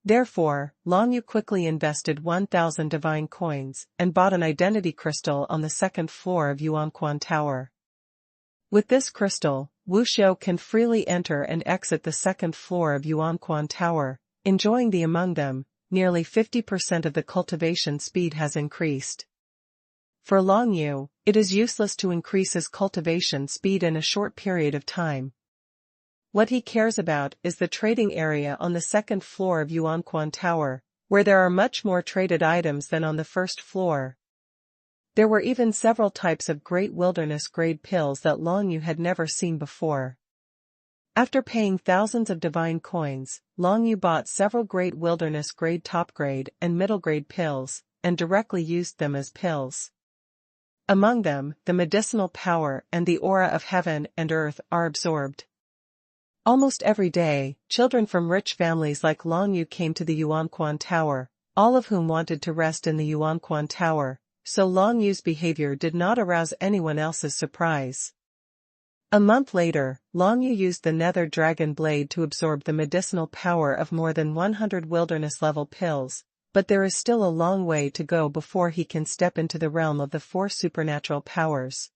Therefore, Long Yu quickly invested 1,000 divine coins and bought an identity crystal on the 2nd floor of Yuanquan Tower. With this crystal, Wu Xiu can freely enter and exit the 2nd floor of Yuanquan Tower, enjoying the among them. Nearly 50% of the cultivation speed has increased. For Long Yu, it is useless to increase his cultivation speed in a short period of time. What he cares about is the trading area on the second floor of Xuanhuan Tower, where there are much more traded items than on the first floor. There were even several types of great wilderness-grade pills that Long Yu had never seen before. After paying thousands of divine coins, Long Yu bought several great wilderness-grade top-grade and middle-grade pills, and directly used them as pills. Among them, the medicinal power and the aura of heaven and earth are absorbed. Almost every day, children from rich families like Long Yu came to the Xuanhuan Tower, all of whom wanted to rest in the Xuanhuan Tower, so Long Yu's behavior did not arouse anyone else's surprise. A month later, Long Yu used the nether dragon blade to absorb the medicinal power of more than 100 wilderness-level pills, but there is still a long way to go before he can step into the realm of the 4 supernatural powers.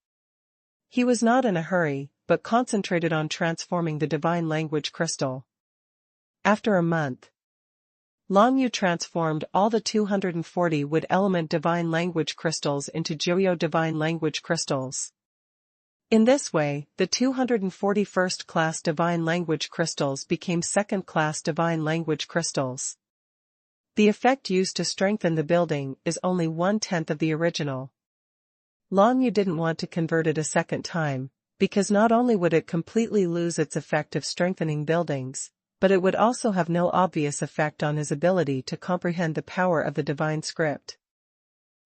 He was not in a hurry, but concentrated on transforming the divine language crystal. After a month, Long Yu transformed all the 240 wood element divine language crystals into Jiuyou divine language crystals. In this way, the 240 first-class divine language crystals became second-class divine language crystals. The effect used to strengthen the building is only 1/10 of the original. Long Yu didn't want to convert it a second time, because not only would it completely lose its effect of strengthening buildings, but it would also have no obvious effect on his ability to comprehend the power of the divine script.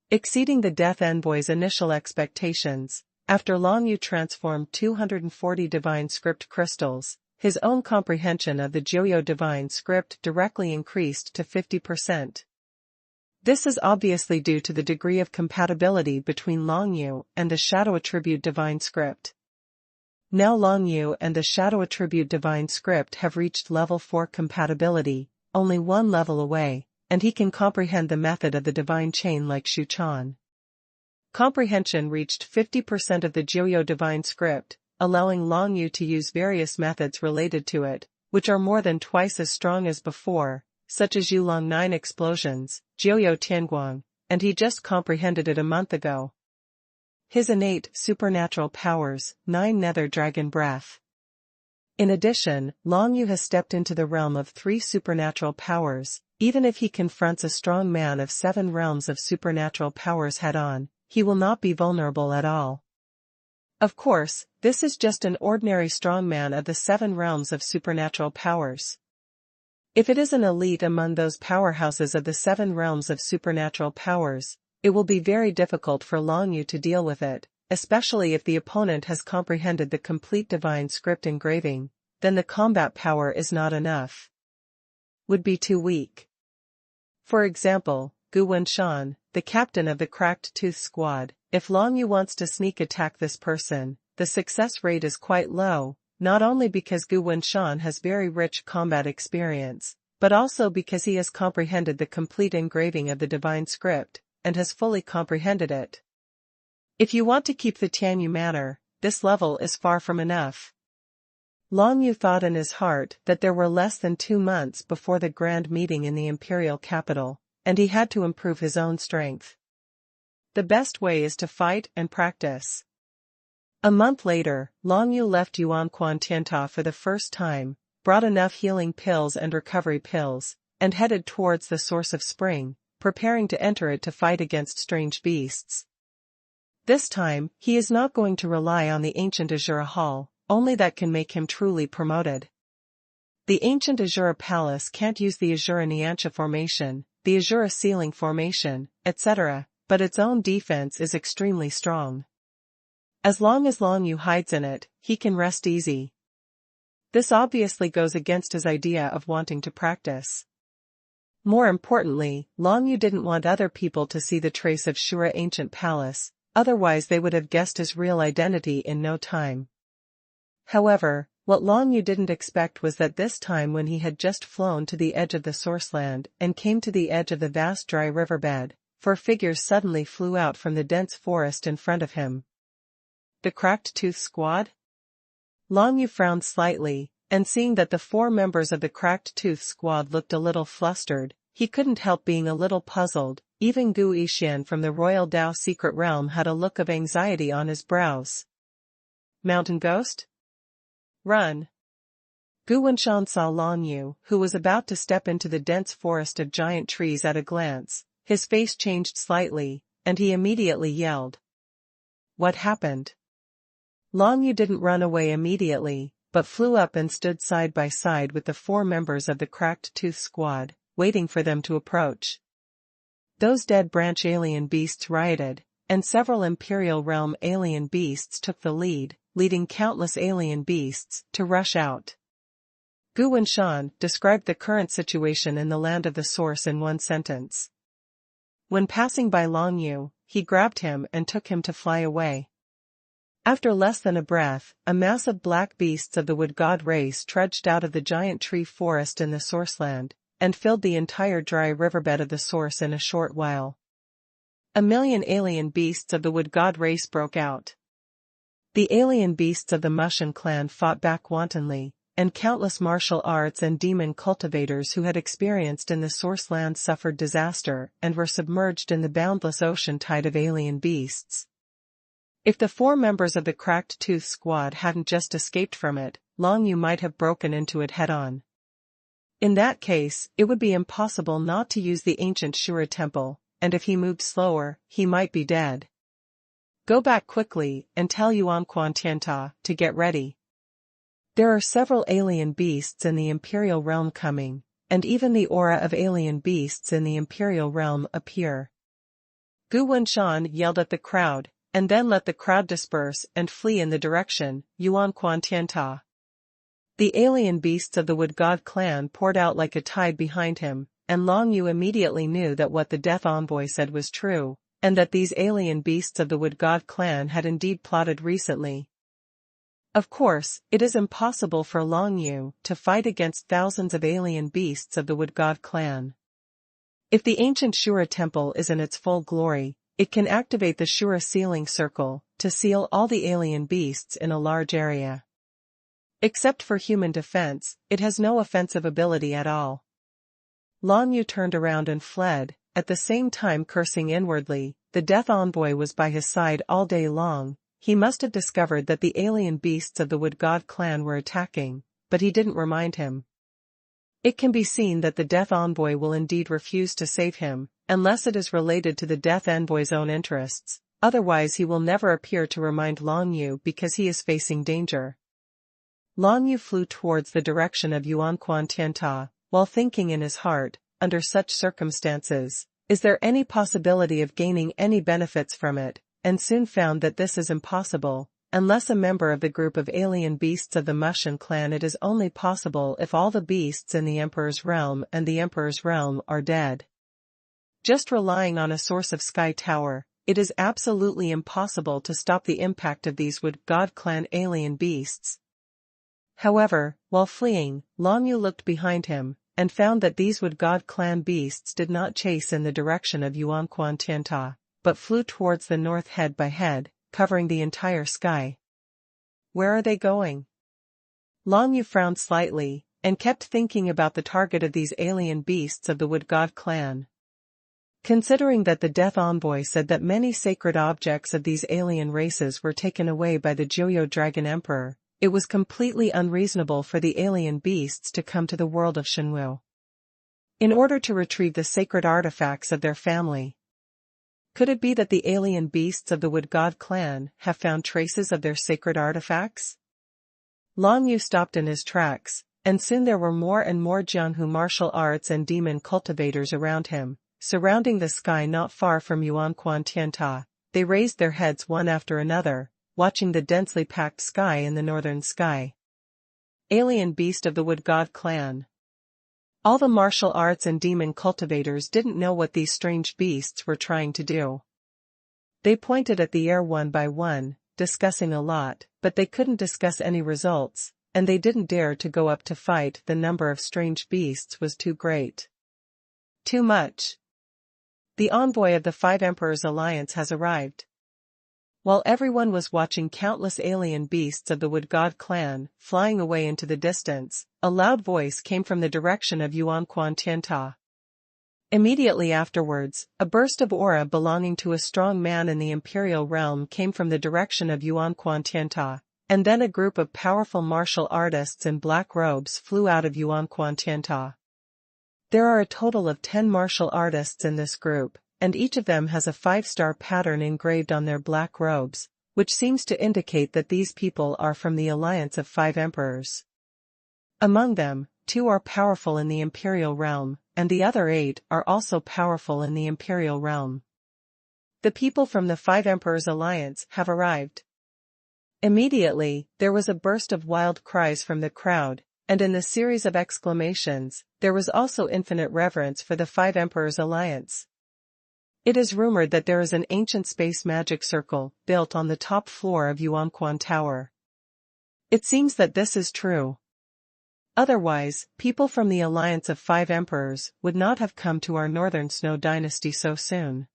Exceeding the Death Envoy's initial expectations, after Long Yu transformed 240 divine script crystals, his own comprehension of the Jiuyou divine script directly increased to 50%. This is obviously due to the degree of compatibility between Long Yu and the Shadow Attribute divine script. Now Long Yu and the Shadow Attribute divine script have reached level 4 compatibility, only one level away, and he can comprehend the method of the divine chain like Shu Chan. Comprehension reached 50% of the Jiuyou divine script, allowing Long Yu to use various methods related to it, which are more than twice as strong as before, such as Yulong 9 explosions, Jiuyou Tianguang, and he just comprehended it a month ago. His innate supernatural powers, 9 nether dragon breath. In addition, Long Yu has stepped into the realm of 3 supernatural powers. Even if he confronts a strong man of 7 realms of supernatural powers head-on, he will not be vulnerable at all. Of course, this is just an ordinary strongman of the 7 realms of supernatural powers. If it is an elite among those powerhouses of the 7 realms of supernatural powers, it will be very difficult for Long Yu to deal with it, especially if the opponent has comprehended the complete divine script engraving, then the combat power is not enough. Would be too weak. For example, Gu Wenshan, the captain of the Cracked Tooth Squad, if Long Yu wants to sneak attack this person, the success rate is quite low, not only because Gu Wenshan has very rich combat experience, but also because he has comprehended the complete engraving of the divine script, and has fully comprehended it. If you want to keep the Tianyu manner, this level is far from enough. Long Yu thought in his heart that there were less than 2 months before the grand meeting in the imperial capital, and he had to improve his own strength. The best way is to fight and practice. A month later, Long Yu left Yuanquan Tianta for the first time, brought enough healing pills and recovery pills, and headed towards the source of spring, preparing to enter it to fight against strange beasts. This time, he is not going to rely on the ancient Azura Hall, only that can make him truly promoted. The ancient Azura Palace can't use the Azura Niancha formation, the Azura Ceiling formation, etc., but its own defense is extremely strong. As long as Long Yu hides in it, he can rest easy. This obviously goes against his idea of wanting to practice. More importantly, Long Yu didn't want other people to see the trace of Shura Ancient Palace, otherwise they would have guessed his real identity in no time. However, what Long Yu didn't expect was that this time when he had just flown to the edge of the sourceland and came to the edge of the vast dry riverbed, 4 figures suddenly flew out from the dense forest in front of him. The Cracked Tooth Squad? Long Yu frowned slightly, and seeing that the 4 members of the Cracked Tooth Squad looked a little flustered, he couldn't help being a little puzzled, Even Gu Yixian from the Royal Dao Secret Realm had a look of anxiety on his brows. Mountain Ghost? Run! Gu Wenshan saw Long Yu, who was about to step into the dense forest of giant trees at a glance. His face changed slightly, and he immediately yelled. What happened? Long Yu didn't run away immediately, but flew up and stood side by side with the 4 members of the Cracked Tooth Squad, waiting for them to approach. Those dead branch alien beasts rioted, and several Imperial Realm alien beasts took the lead, leading countless alien beasts to rush out. Gu Wenshan described the current situation in the Land of the Source in one sentence. When passing by Long Yu, he grabbed him and took him to fly away. After less than a breath, a mass of black beasts of the wood god race trudged out of the giant tree forest in the Sourceland, and filled the entire dry riverbed of the Source in a short while. 1,000,000 alien beasts of the wood god race broke out. The alien beasts of the Mushan clan fought back wantonly, and countless martial arts and demon cultivators who had experienced in the Sourceland suffered disaster and were submerged in the boundless ocean tide of alien beasts. If the 4 members of the Cracked Tooth Squad hadn't just escaped from it, Long Yu might have broken into it head-on. In that case, it would be impossible not to use the ancient Shura temple, and if he moved slower, he might be dead. Go back quickly and tell Yuanquan Tianta to get ready. There are several alien beasts in the Imperial Realm coming, and even the aura of alien beasts in the Imperial Realm appear. Gu Wenshan yelled at the crowd, and then let the crowd disperse and flee in the direction, Yuanquan Tianta. The alien beasts of the Wood God clan poured out like a tide behind him, and Long Yu immediately knew that what the Death Envoy said was true, and that these alien beasts of the Wood God clan had indeed plotted recently. Of course, it is impossible for Long Yu to fight against thousands of alien beasts of the Wood God clan. If the ancient Shura temple is in its full glory, it can activate the Shura sealing circle to seal all the alien beasts in a large area. Except for human defense, it has no offensive ability at all. Long Yu turned around and fled, at the same time cursing inwardly. The Death Envoy was by his side all day long. He must have discovered that the alien beasts of the Wood God clan were attacking, but he didn't remind him. It can be seen that the Death Envoy will indeed refuse to save him, unless it is related to the Death Envoy's own interests, otherwise he will never appear to remind Long Yu because he is facing danger. Long Yu flew towards the direction of Yuanquan Tianta, while thinking in his heart, under such circumstances, is there any possibility of gaining any benefits from it, and soon found that this is impossible. Unless a member of the group of alien beasts of the Mushan clan, it is only possible if all the beasts in the Emperor's realm and the Emperor's realm are dead. Just relying on a source of Sky Tower, it is absolutely impossible to stop the impact of these Wood God clan alien beasts. However, while fleeing, Long Yu looked behind him, and found that these Wood God clan beasts did not chase in the direction of Yuanquan Tianta, but flew towards the north head by head, covering the entire sky. Where are they going? Long Yu frowned slightly, and kept thinking about the target of these alien beasts of the Wood God clan. Considering that the Death Envoy said that many sacred objects of these alien races were taken away by the Joyo Dragon Emperor, it was completely unreasonable for the alien beasts to come to the world of Shenwu in order to retrieve the sacred artifacts of their family. Could it be that the alien beasts of the Wood God clan have found traces of their sacred artifacts? Long Yu stopped in his tracks, and soon there were more and more Jianghu martial arts and demon cultivators around him, surrounding the sky not far from Yuanquan Tianta. They raised their heads one after another, watching the densely packed sky in the northern sky. Alien beast of the Wood God clan. All the martial arts and demon cultivators didn't know what these strange beasts were trying to do. They pointed at the air one by one, discussing a lot, but they couldn't discuss any results, and they didn't dare to go up to fight. The number of strange beasts was too great. Too much. The envoy of the 5 Emperors Alliance has arrived. While everyone was watching countless alien beasts of the Wood God clan flying away into the distance, a loud voice came from the direction of Yuanquan Tianta. Immediately afterwards, a burst of aura belonging to a strong man in the imperial realm came from the direction of Xuanhuan Tianta, and then a group of powerful martial artists in black robes flew out of Xuanhuan Tianta. There are a total of 10 martial artists in this group, and each of them has a 5-star pattern engraved on their black robes, which seems to indicate that these people are from the Alliance of 5 Emperors. Among them, 2 are powerful in the imperial realm, and the other 8 are also powerful in the imperial realm. The people from the 5 Emperors Alliance have arrived. Immediately, there was a burst of wild cries from the crowd, and in the series of exclamations, there was also infinite reverence for the 5 Emperors Alliance. It is rumored that there is an ancient space magic circle built on the top floor of Xuanhuan Tower. It seems that this is true. Otherwise, people from the Alliance of 5 Emperors would not have come to our Northern Snow Dynasty so soon.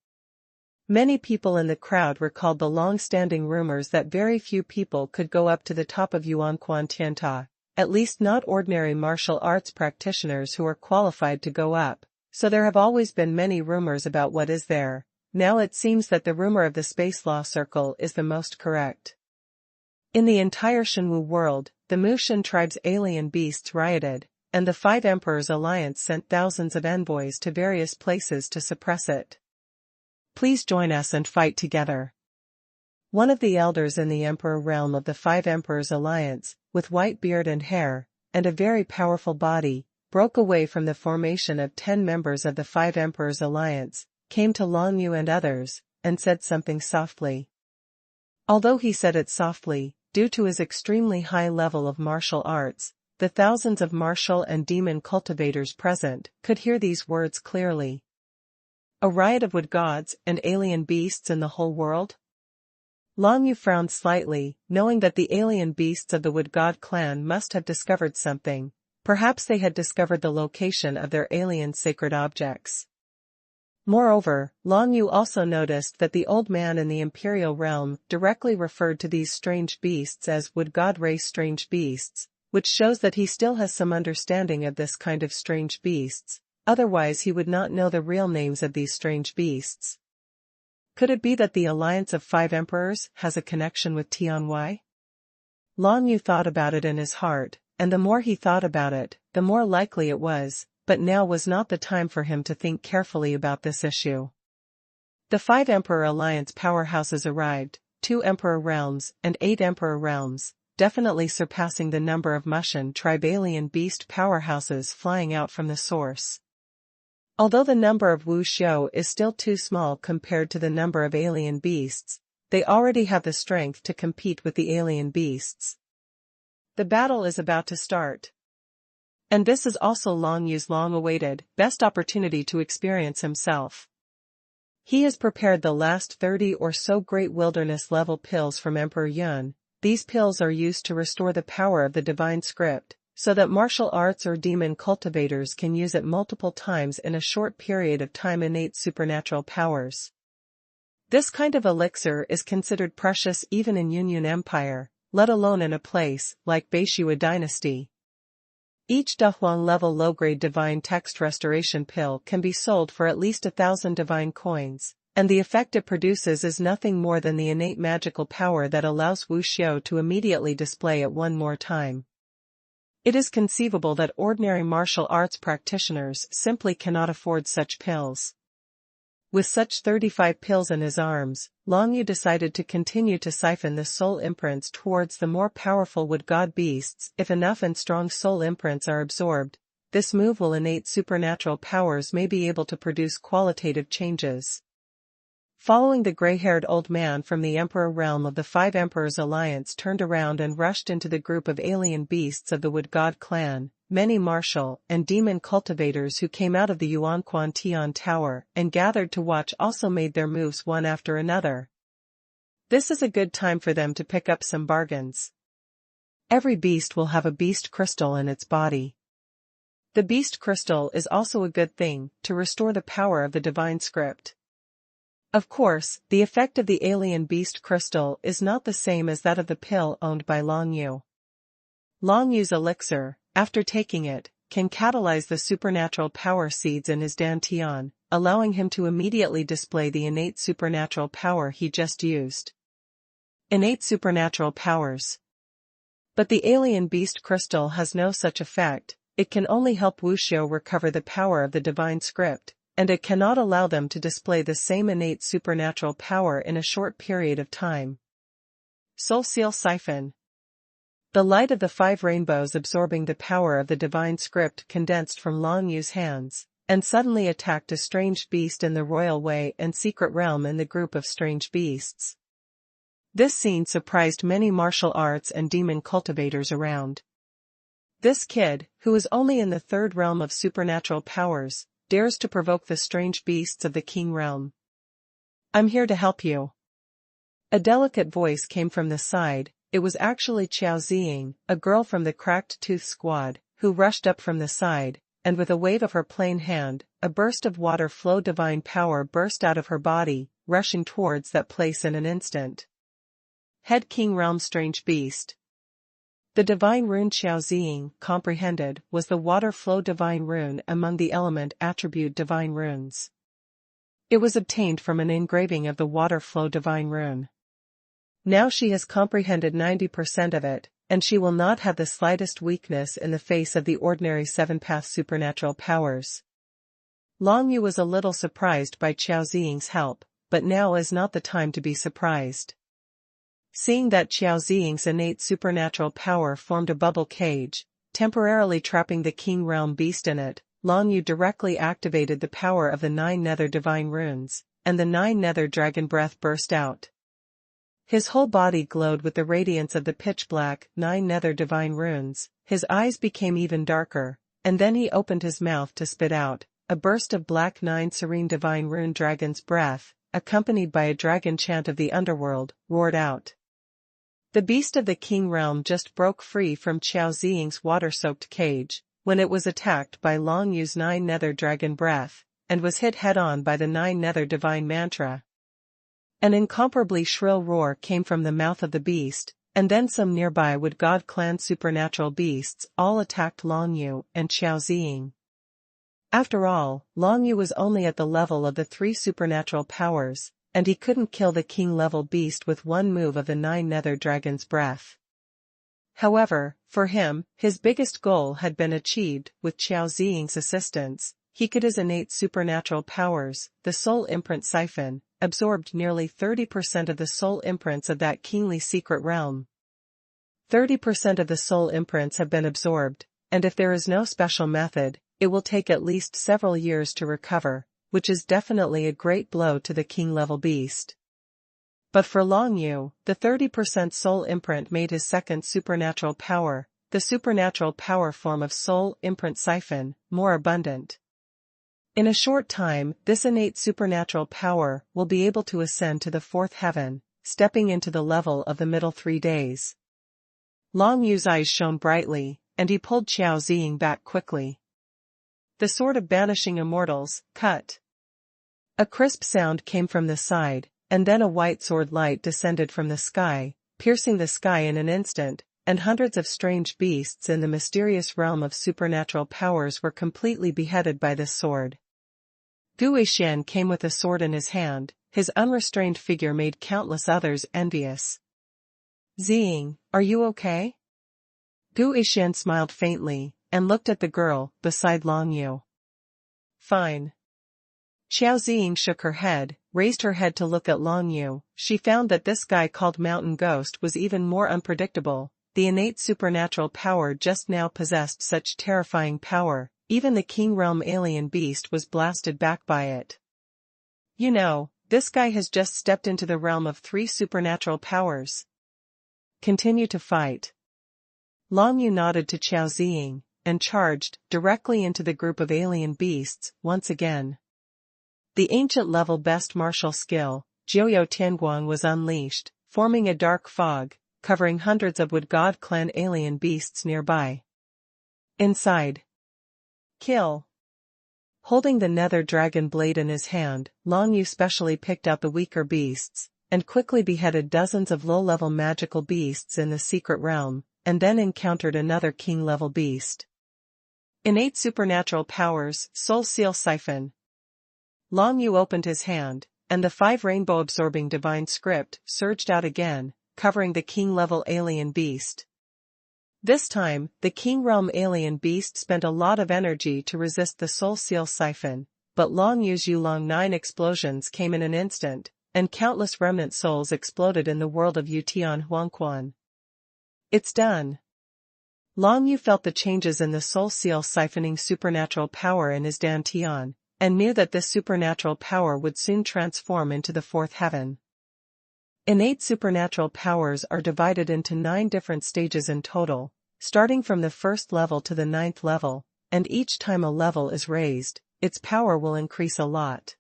Many people in the crowd recalled the long-standing rumors that very few people could go up to the top of Xuanhuan Tianta, at least not ordinary martial arts practitioners who are qualified to go up, so there have always been many rumors about what is there. Now it seems that the rumor of the Space Law Circle is the most correct. In the entire Shenwu world, the Mushin tribe's alien beasts rioted, and the 5 Emperors Alliance sent thousands of envoys to various places to suppress it. Please join us and fight together. One of the elders in the Emperor realm of the 5 Emperors Alliance, with white beard and hair, and a very powerful body, broke away from the formation of 10 members of the 5 Emperors Alliance, came to Long Yu and others, and said something softly. Although he said it softly, due to his extremely high level of martial arts, the thousands of martial and demon cultivators present could hear these words clearly. A riot of wood gods and alien beasts in the whole world? Long Yu frowned slightly, knowing that the alien beasts of the Wood God clan must have discovered something. Perhaps they had discovered the location of their alien sacred objects. Moreover, Long Yu also noticed that the old man in the imperial realm directly referred to these strange beasts as Wood God race strange beasts, which shows that he still has some understanding of this kind of strange beasts, otherwise he would not know the real names of these strange beasts. Could it be that the Alliance of 5 Emperors has a connection with Tianwei? Long Yu thought about it in his heart, and the more he thought about it, the more likely it was, but now was not the time for him to think carefully about this issue. The 5 Emperor Alliance powerhouses arrived, 2 Emperor realms and 8 Emperor realms, definitely surpassing the number of Mushin tribe alien beast powerhouses flying out from the source. Although the number of Wu Xiu is still too small compared to the number of alien beasts, they already have the strength to compete with the alien beasts. The battle is about to start. And this is also Long Yu's long-awaited, best opportunity to experience himself. He has prepared the last 30 or so great wilderness-level pills from Emperor Yun. These pills are used to restore the power of the divine script, so that martial arts or demon cultivators can use it multiple times in a short period of time. Innate supernatural powers. This kind of elixir is considered precious even in Yunyun Empire, let alone in a place like Beishua Dynasty. Each Duhuang level low-grade divine text restoration pill can be sold for at least 1,000 divine coins, and the effect it produces is nothing more than the innate magical power that allows Wu Xiu to immediately display it one more time. It is conceivable that ordinary martial arts practitioners simply cannot afford such pills. With such 35 pills in his arms, Long Yu decided to continue to siphon the soul imprints towards the more powerful wood god beasts. If enough and strong soul imprints are absorbed, this move will innate supernatural powers may be able to produce qualitative changes. Following, the gray-haired old man from the Emperor realm of the 5 Emperors Alliance turned around and rushed into the group of alien beasts of the Wood God clan. Many martial and demon cultivators who came out of the Xuanhuan Tian Tower and gathered to watch also made their moves one after another. This is a good time for them to pick up some bargains. Every beast will have a beast crystal in its body. The beast crystal is also a good thing to restore the power of the divine script. Of course, the effect of the alien beast crystal is not the same as that of the pill owned by Long Yu. Long Yu's elixir, after taking it, can catalyze the supernatural power seeds in his dantian, allowing him to immediately display the innate supernatural power he just used. Innate supernatural powers. But the alien beast crystal has no such effect. It can only help Wuxiu recover the power of the divine script, and it cannot allow them to display the same innate supernatural power in a short period of time. Soul Seal Siphon. The light of the 5 rainbows absorbing the power of the divine script condensed from Long Yu's hands, and suddenly attacked a strange beast in the royal way and secret realm in the group of strange beasts. This scene surprised many martial arts and demon cultivators around. This kid, who is only in the 3rd realm of supernatural powers, dares to provoke the strange beasts of the king realm. I'm here to help you. A delicate voice came from the side. It was actually Qiao Ziying, a girl from the Cracked Tooth Squad, who rushed up from the side, and with a wave of her plain hand, a burst of water flow divine power burst out of her body, rushing towards that place in an instant. Head King Realm Strange Beast. The divine rune Qiao Ziying comprehended was the water flow divine rune among the element attribute divine runes. It was obtained from an engraving of the water flow divine rune. Now she has comprehended 90% of it, and she will not have the slightest weakness in the face of the ordinary 7-path supernatural powers. Long Yu was a little surprised by Qiao Ziying's help, but now is not the time to be surprised. Seeing that Qiao Ziying's innate supernatural power formed a bubble cage, temporarily trapping the King Realm beast in it, Long Yu directly activated the power of the 9 nether divine runes, and the 9 nether dragon breath burst out. His whole body glowed with the radiance of the pitch-black 9 nether divine runes, his eyes became even darker, and then he opened his mouth to spit out a burst of black 9 serene divine rune dragon's breath, accompanied by a dragon chant of the underworld, roared out. The beast of the King Realm just broke free from Qiao Ziying's water-soaked cage, when it was attacked by Long Yu's 9 nether dragon breath, and was hit head-on by the 9 nether divine mantra. An incomparably shrill roar came from the mouth of the beast, and then some nearby Wood God clan supernatural beasts all attacked Long Yu and Qiao Ziying. After all, Long Yu was only at the level of the 3 supernatural powers, and he couldn't kill the king-level beast with one move of the 9 nether dragon's breath. However, for him, his biggest goal had been achieved. With Qiao Ziying's assistance, he could his innate supernatural powers, the soul imprint siphon, absorbed nearly 30% of the soul imprints of that kingly secret realm. 30% of the soul imprints have been absorbed, and if there is no special method, it will take at least several years to recover, which is definitely a great blow to the king-level beast. But for Long Yu, the 30% soul imprint made his second supernatural power, the supernatural power form of soul imprint siphon, more abundant. In a short time, this innate supernatural power will be able to ascend to the 4th heaven, stepping into the level of the middle 3 days. Long Yu's eyes shone brightly, and he pulled Qiao Ziying back quickly. The sword of banishing immortals, cut. A crisp sound came from the side, and then a white sword light descended from the sky, piercing the sky in an instant, and hundreds of strange beasts in the mysterious realm of supernatural powers were completely beheaded by this sword. Gu Yixian came with a sword in his hand, his unrestrained figure made countless others envious. Ziying, are you okay? Gu Yixian smiled faintly, and looked at the girl beside Long Yu. Fine. Qiao Ziying shook her head, raised her head to look at Long Yu. She found that this guy called Mountain Ghost was even more unpredictable. The innate supernatural power just now possessed such terrifying power, even the King Realm alien beast was blasted back by it. You know, this guy has just stepped into the realm of 3 supernatural powers. Continue to fight. Long Yu nodded to Qiao Ziying, and charged directly into the group of alien beasts once again. The ancient-level best martial skill, Jiuyou Tianguang, was unleashed, forming a dark fog, covering hundreds of Wood God clan alien beasts nearby. Inside. Kill. Holding the nether dragon blade in his hand, Long Yu specially picked out the weaker beasts, and quickly beheaded dozens of low-level magical beasts in the secret realm, and then encountered another king-level beast. Innate supernatural powers, Soul Seal Siphon. Long Yu opened his hand, and the 5 rainbow-absorbing divine script surged out again, covering the king-level alien beast. This time, the King Realm alien beast spent a lot of energy to resist the Soul Seal Siphon, but Long Yu's Yulong 9 explosions came in an instant, and countless remnant souls exploded in the world of Yutian Huangquan. It's done. Long Yu felt the changes in the Soul Seal siphoning supernatural power in his dantian, and knew that this supernatural power would soon transform into the 4th heaven. Innate supernatural powers are divided into 9 different stages in total, starting from the 1st level to the 9th level, and each time a level is raised, its power will increase a lot.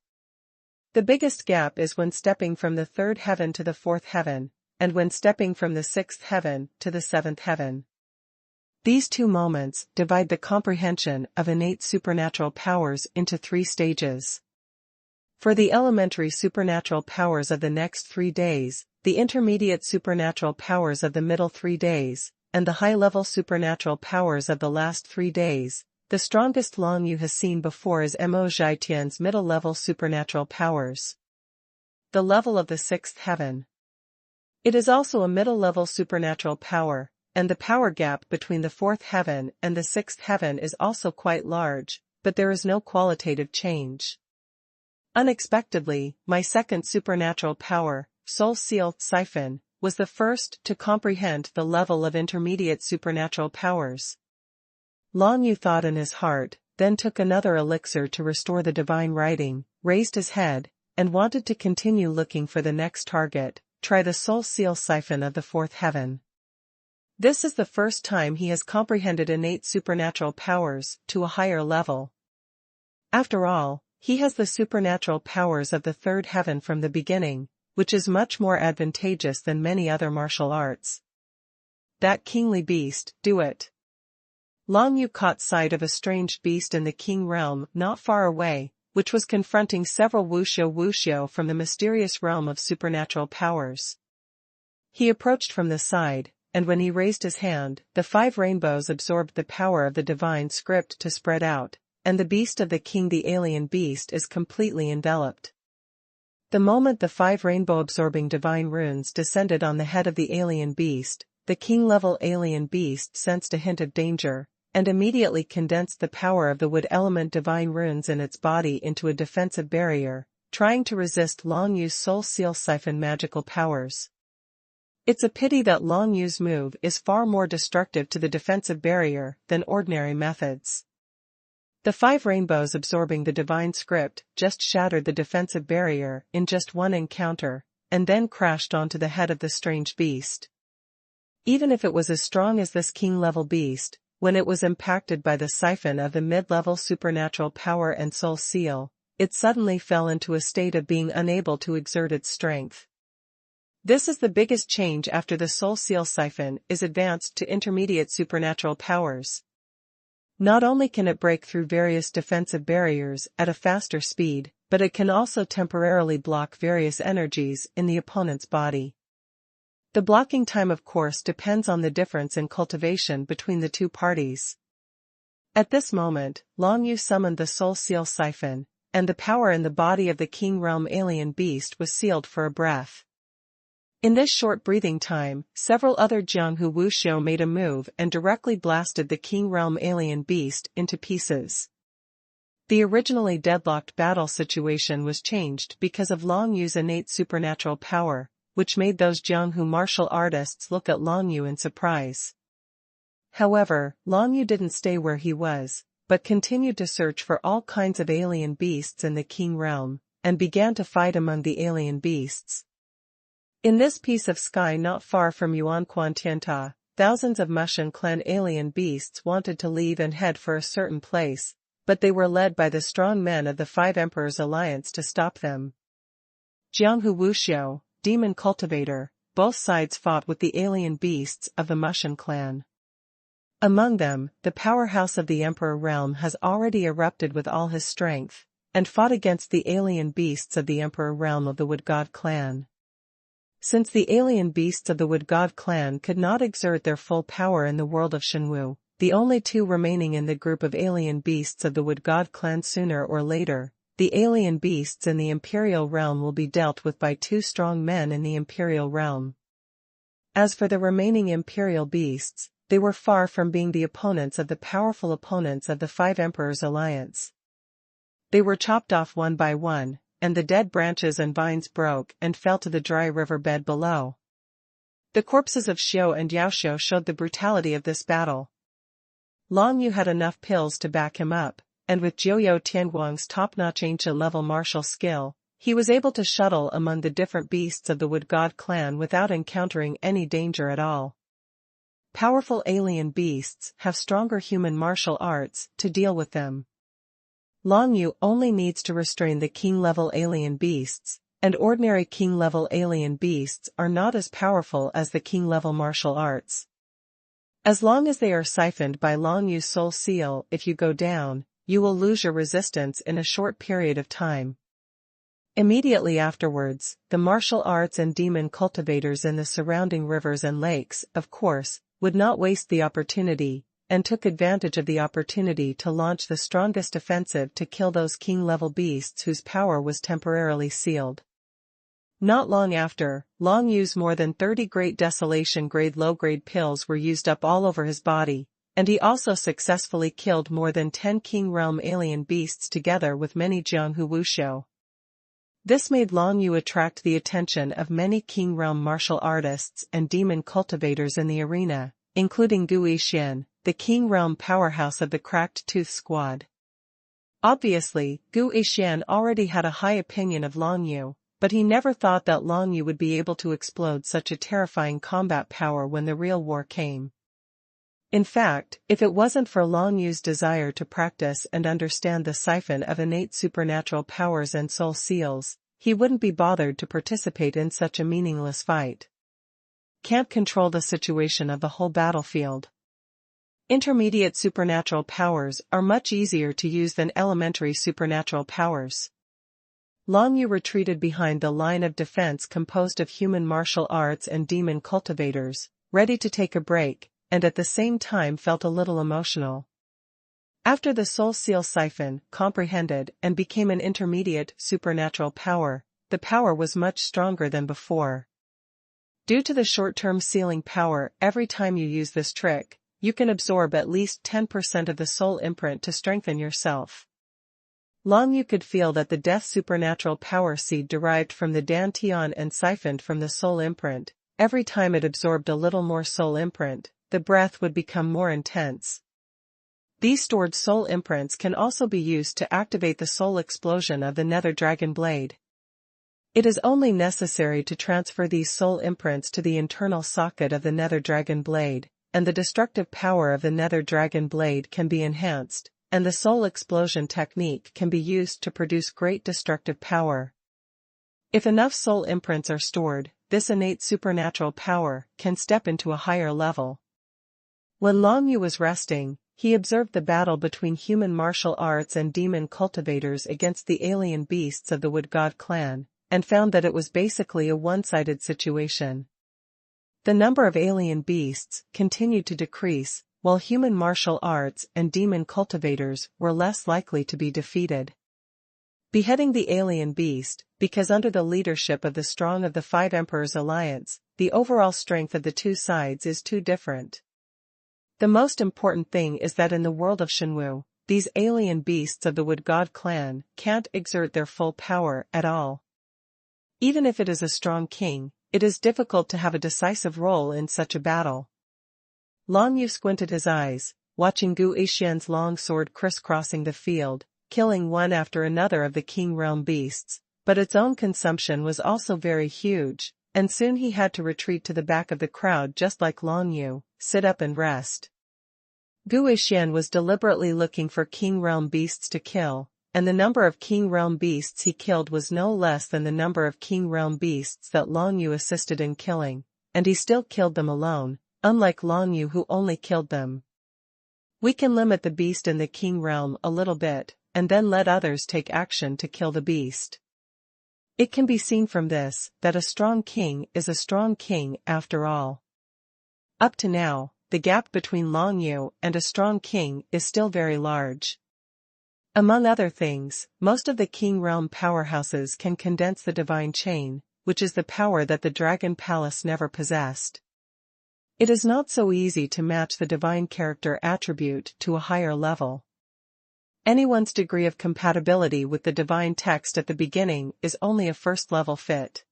The biggest gap is when stepping from the 3rd heaven to the 4th heaven, and when stepping from the 6th heaven to the 7th heaven. These 2 moments divide the comprehension of innate supernatural powers into 3 stages. For the elementary supernatural powers of the next 3 days, the intermediate supernatural powers of the middle 3 days, and the high-level supernatural powers of the last 3 days, the strongest Long Yu has seen before is Mo Zhaitian's middle-level supernatural powers. The level of the 6th heaven. It is also a middle-level supernatural power, and the power gap between the 4th heaven and the 6th heaven is also quite large, but there is no qualitative change. Unexpectedly, my second supernatural power, Soul Seal Siphon, was the first to comprehend the level of intermediate supernatural powers. Long Yu thought in his heart, then took another elixir to restore the divine writing, raised his head, and wanted to continue looking for the next target, try the Soul Seal Siphon of the 4th heaven. This is the first time he has comprehended innate supernatural powers to a higher level. After all, he has the supernatural powers of the 3rd heaven from the beginning, which is much more advantageous than many other martial arts. That kingly beast, do it. Long Yu caught sight of a strange beast in the king realm not far away, which was confronting several wuxio from the mysterious realm of supernatural powers. He approached from the side, and when he raised his hand, the 5 rainbows absorbed the power of the divine script to spread out, and the beast of the king, the alien beast, is completely enveloped. The moment the 5 rainbow-absorbing divine runes descended on the head of the alien beast, the king-level alien beast sensed a hint of danger, and immediately condensed the power of the wood element divine runes in its body into a defensive barrier, trying to resist Long Yu's Soul Seal Siphon magical powers. It's a pity that Long Yu's move is far more destructive to the defensive barrier than ordinary methods. The 5 rainbows absorbing the divine script just shattered the defensive barrier in just one encounter, and then crashed onto the head of the strange beast. Even if it was as strong as this king-level beast, when it was impacted by the siphon of the mid-level supernatural power and soul seal, it suddenly fell into a state of being unable to exert its strength. This is the biggest change after the Soul Seal Siphon is advanced to intermediate supernatural powers. Not only can it break through various defensive barriers at a faster speed, but it can also temporarily block various energies in the opponent's body. The blocking time, of course, depends on the difference in cultivation between the 2 parties. At this moment, Long Yu summoned the Soul Seal Siphon, and the power in the body of the King Realm alien beast was sealed for a breath. In this short breathing time, several other Jianghu Wuxiu made a move and directly blasted the King Realm alien beast into pieces. The originally deadlocked battle situation was changed because of Long Yu's innate supernatural power, which made those Jianghu martial artists look at Long Yu in surprise. However, Long Yu didn't stay where he was, but continued to search for all kinds of alien beasts in the King Realm, and began to fight among the alien beasts. In this piece of sky not far from Yuanquan Tianta, thousands of Mushan clan alien beasts wanted to leave and head for a certain place, but they were led by the strong men of the 5 Emperors Alliance to stop them. Jianghu Wuxiu, Demon Cultivator, both sides fought with the alien beasts of the Mushan clan. Among them, the powerhouse of the Emperor realm has already erupted with all his strength, and fought against the alien beasts of the Emperor realm of the Wood God clan. Since the alien beasts of the Wood God clan could not exert their full power in the world of Shenwu, the only two remaining in the group of alien beasts of the Wood God clan. Sooner or later, the alien beasts in the Imperial realm will be dealt with by two strong men in the Imperial realm. As for the remaining Imperial beasts, they were far from being the opponents of the powerful opponents of the Five Emperors Alliance. They were chopped off one by one, and the dead branches and vines broke and fell to the dry river bed below. The corpses of Xiao and Yaoxiao showed the brutality of this battle. Long Yu had enough pills to back him up, and with Jiuyou Tianguang's top-notch ancient-level martial skill, he was able to shuttle among the different beasts of the Wood God clan without encountering any danger at all. Powerful alien beasts have stronger human martial arts to deal with them. Long Yu only needs to restrain the king-level alien beasts, and ordinary king-level alien beasts are not as powerful as the king-level martial arts. As long as they are siphoned by Long Yu's soul seal, if you go down, you will lose your resistance in a short period of time. Immediately afterwards, the martial arts and demon cultivators in the surrounding rivers and lakes, of course, would not waste the opportunity, and took advantage of the opportunity to launch the strongest offensive to kill those king-level beasts whose power was temporarily sealed. Not long after, Long Yu's more than 30 Great Desolation grade low-grade pills were used up all over his body, and he also successfully killed more than 10 King Realm alien beasts together with many Jianghu Wuxiu. This made Long Yu attract the attention of many King Realm martial artists and demon cultivators in the arena, including Gu Yixian, the King Realm powerhouse of the Cracked Tooth Squad. Obviously, Gu Yixian already had a high opinion of Long Yu, but he never thought that Long Yu would be able to explode such a terrifying combat power when the real war came. In fact, if it wasn't for Long Yu's desire to practice and understand the siphon of innate supernatural powers and soul seals, he wouldn't be bothered to participate in such a meaningless fight. Can't control the situation of the whole battlefield. Intermediate supernatural powers are much easier to use than elementary supernatural powers. Long Yu retreated behind the line of defense composed of human martial arts and demon cultivators, ready to take a break, and at the same time felt a little emotional. After the soul seal siphon comprehended and became an intermediate supernatural power, the power was much stronger than before. Due to the short-term sealing power, every time you use this trick, you can absorb at least 10% of the soul imprint to strengthen yourself. Long Yu could feel that the death supernatural power seed derived from the Dantian and siphoned from the soul imprint. Every time it absorbed a little more soul imprint, the breath would become more intense. These stored soul imprints can also be used to activate the soul explosion of the Nether Dragon Blade. It is only necessary to transfer these soul imprints to the internal socket of the Nether Dragon Blade, and the destructive power of the Nether Dragon Blade can be enhanced, and the soul explosion technique can be used to produce great destructive power. If enough soul imprints are stored, this innate supernatural power can step into a higher level. When Long Yu was resting, he observed the battle between human martial arts and demon cultivators against the alien beasts of the Wood God clan, and found that it was basically a one-sided situation. The number of alien beasts continued to decrease, while human martial arts and demon cultivators were less likely to be defeated. Beheading the alien beast, because under the leadership of the strong of the Five Emperors Alliance, the overall strength of the two sides is too different. The most important thing is that in the world of Shenwu, these alien beasts of the Wood God clan can't exert their full power at all. Even if it is a strong king, it is difficult to have a decisive role in such a battle. Long Yu squinted his eyes, watching Gu Yixian's long sword crisscrossing the field, killing one after another of the King Realm beasts, but its own consumption was also very huge, and soon he had to retreat to the back of the crowd just like Long Yu, sit up and rest. Gu Yixian was deliberately looking for King Realm beasts to kill, and the number of King Realm beasts he killed was no less than the number of King Realm beasts that Long Yu assisted in killing, and he still killed them alone, unlike Long Yu who only killed them. We can limit the beast in the King Realm a little bit, and then let others take action to kill the beast. It can be seen from this, that a strong king is a strong king after all. Up to now, the gap between Long Yu and a strong king is still very large. Among other things, most of the King Realm powerhouses can condense the divine chain, which is the power that the Dragon Palace never possessed. It is not so easy to match the divine character attribute to a higher level. Anyone's degree of compatibility with the divine text at the beginning is only a first-level fit.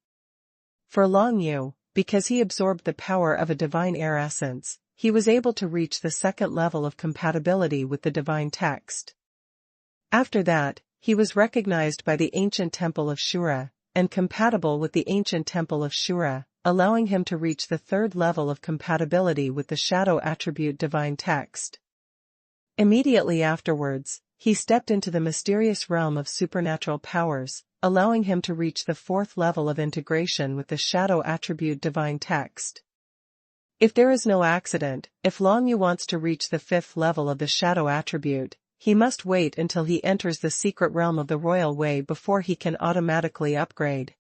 For Long Yu, because he absorbed the power of a divine air essence, he was able to reach the second level of compatibility with the divine text. After that, he was recognized by the ancient temple of Shura, and compatible with the ancient temple of Shura, allowing him to reach the third level of compatibility with the shadow attribute divine text. Immediately afterwards, he stepped into the mysterious realm of supernatural powers, allowing him to reach the fourth level of integration with the shadow attribute divine text. If there is no accident, if Long Yu wants to reach the fifth level of the shadow attribute, he must wait until he enters the secret realm of the royal way before he can automatically upgrade.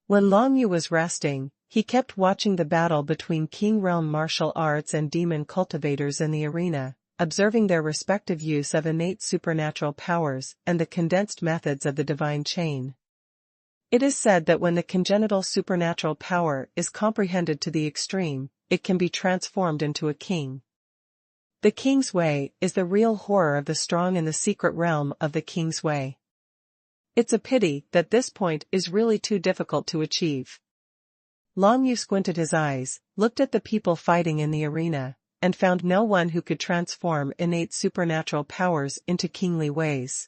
When Long Yu was resting, he kept watching the battle between King Realm martial arts and demon cultivators in the arena, observing their respective use of innate supernatural powers and the condensed methods of the divine chain. It is said that when the congenital supernatural power is comprehended to the extreme, it can be transformed into a king. The King's Way is the real horror of the strong in the secret realm of the King's Way. It's a pity that this point is really too difficult to achieve. Long Yu squinted his eyes, looked at the people fighting in the arena, and found no one who could transform innate supernatural powers into kingly ways.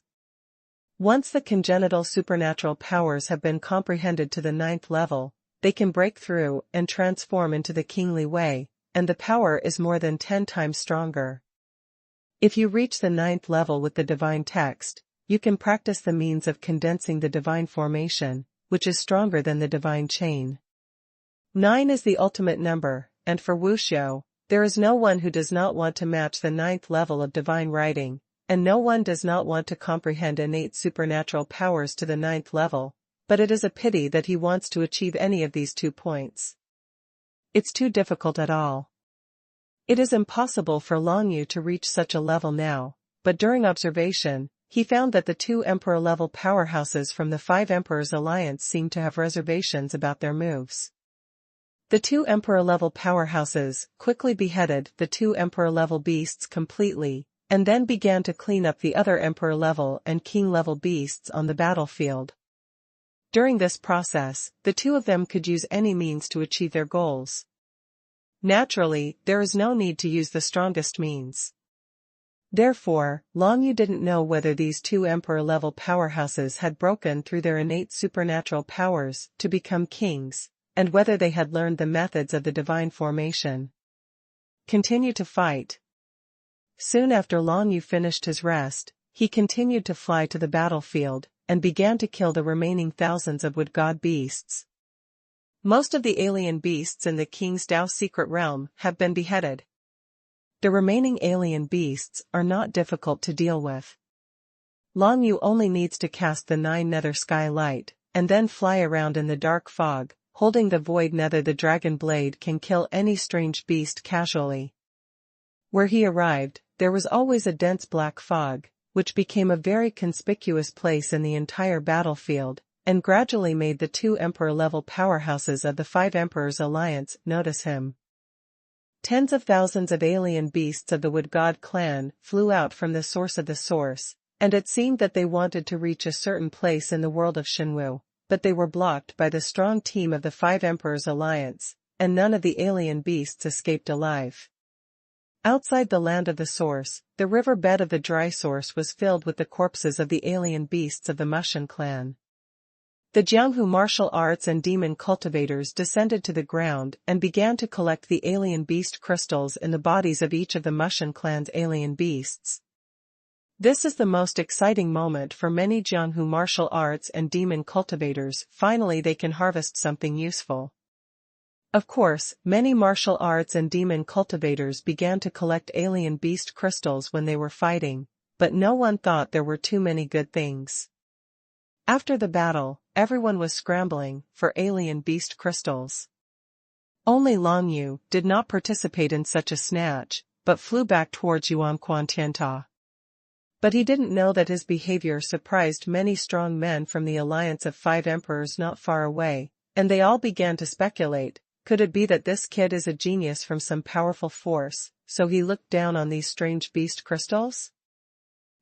Once the congenital supernatural powers have been comprehended to the ninth level, they can break through and transform into the kingly way, and the power is more than 10 times stronger. If you reach the ninth level with the divine text, you can practice the means of condensing the divine formation, which is stronger than the divine chain. 9 is the ultimate number, and for Wuxiu, there is no one who does not want to match the ninth level of divine writing, and no one does not want to comprehend innate supernatural powers to the ninth level, but it is a pity that he wants to achieve any of these 2 points. It's too difficult at all. It is impossible for Long Yu to reach such a level now, but during observation, he found that the 2 emperor-level powerhouses from the 5 Emperors Alliance seemed to have reservations about their moves. The 2 emperor-level powerhouses quickly beheaded the 2 emperor-level beasts completely, and then began to clean up the other emperor-level and king-level beasts on the battlefield. During this process, the 2 of them could use any means to achieve their goals. Naturally, there is no need to use the strongest means. Therefore, Long Yu didn't know whether these 2 emperor-level powerhouses had broken through their innate supernatural powers to become kings, and whether they had learned the methods of the divine formation. Continue to fight. Soon after Long Yu finished his rest, he continued to fly to the battlefield, and began to kill the remaining thousands of wood god beasts. Most of the alien beasts in the King's Dao secret realm have been beheaded. The remaining alien beasts are not difficult to deal with. Long Yu only needs to cast the 9 nether sky light, and then fly around in the dark fog, holding the void nether. The dragon blade can kill any strange beast casually. Where he arrived, there was always a dense black fog, which became a very conspicuous place in the entire battlefield, and gradually made the 2 emperor-level powerhouses of the 5 Emperors Alliance notice him. Tens of thousands of alien beasts of the Wood God clan flew out from the source of the source, and it seemed that they wanted to reach a certain place in the world of Shenwu, but they were blocked by the strong team of the 5 Emperors Alliance, and none of the alien beasts escaped alive. Outside the land of the source, the river bed of the dry source was filled with the corpses of the alien beasts of the Mushan clan. The Jianghu martial arts and demon cultivators descended to the ground and began to collect the alien beast crystals in the bodies of each of the Mushan clan's alien beasts. This is the most exciting moment for many Jianghu martial arts and demon cultivators. Finally they can harvest something useful. Of course, many martial arts and demon cultivators began to collect alien beast crystals when they were fighting, but no one thought there were too many good things. After the battle, everyone was scrambling for alien beast crystals. Only Long Yu did not participate in such a snatch, but flew back towards Yuanquan Tianta. But he didn't know that his behavior surprised many strong men from the alliance of 5 emperors not far away, and they all began to speculate, could it be that this kid is a genius from some powerful force, so he looked down on these strange beast crystals?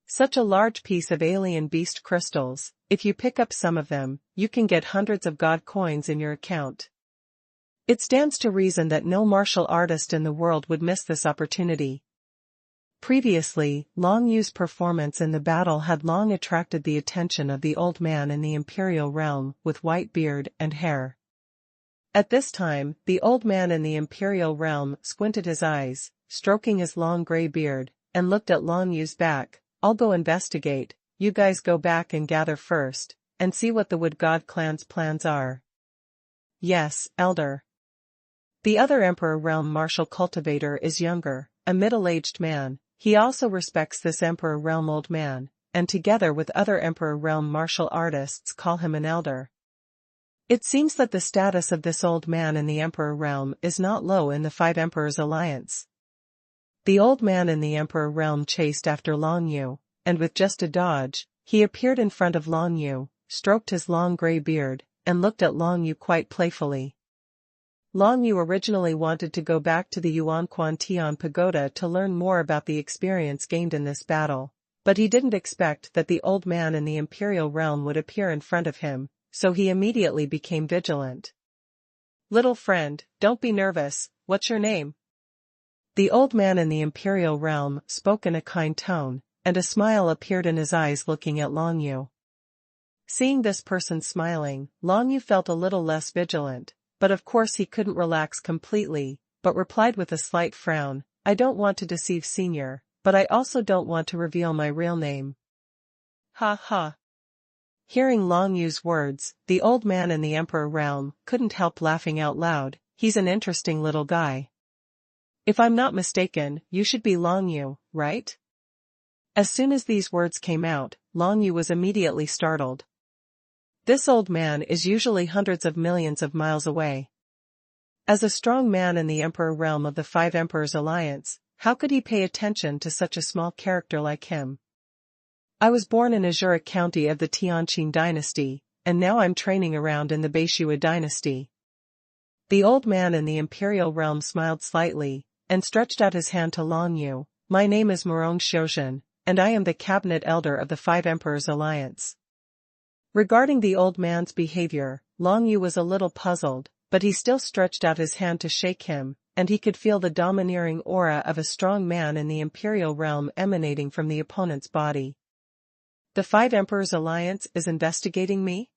Such a large piece of alien beast crystals, if you pick up some of them, you can get hundreds of god coins in your account. It stands to reason that no martial artist in the world would miss this opportunity. Previously, Long Yu's performance in the battle had long attracted the attention of the old man in the imperial realm with white beard and hair. At this time, the old man in the imperial realm squinted his eyes, stroking his long gray beard, and looked at Long Yu's back. I'll go investigate, you guys go back and gather first, and see what the Wood God clan's plans are. Yes, Elder. The other Emperor Realm martial cultivator is younger, a middle-aged man. He also respects this Emperor Realm old man, and together with other Emperor Realm martial artists call him an elder. It seems that the status of this old man in the Emperor Realm is not low in the 5 Emperors alliance. The old man in the Emperor Realm chased after Long Yu, and with just a dodge, he appeared in front of Long Yu, stroked his long gray beard, and looked at Long Yu quite playfully. Long Yu originally wanted to go back to the Yuanquan Tian Pagoda to learn more about the experience gained in this battle, but he didn't expect that the old man in the Imperial Realm would appear in front of him, so he immediately became vigilant. Little friend, don't be nervous, what's your name? The old man in the Imperial Realm spoke in a kind tone, and a smile appeared in his eyes looking at Long Yu. Seeing this person smiling, Long Yu felt a little less vigilant. But of course he couldn't relax completely, but replied with a slight frown, I don't want to deceive Senior, but I also don't want to reveal my real name. Ha ha. Hearing Long Yu's words, the old man in the Emperor Realm couldn't help laughing out loud. He's an interesting little guy. If I'm not mistaken, you should be Long Yu, right? As soon as these words came out, Long Yu was immediately startled. This old man is usually hundreds of millions of miles away. As a strong man in the Emperor Realm of the 5 Emperors Alliance, how could he pay attention to such a small character like him? I was born in Azura County of the Tianqing dynasty, and now I'm training around in the Beishua dynasty. The old man in the Imperial Realm smiled slightly, and stretched out his hand to Long Yu. My name is Morong Xiuzhen, and I am the cabinet elder of the 5 Emperors Alliance. Regarding the old man's behavior, Long Yu was a little puzzled, but he still stretched out his hand to shake him, and he could feel the domineering aura of a strong man in the Imperial Realm emanating from the opponent's body. The 5 Emperors Alliance is investigating me?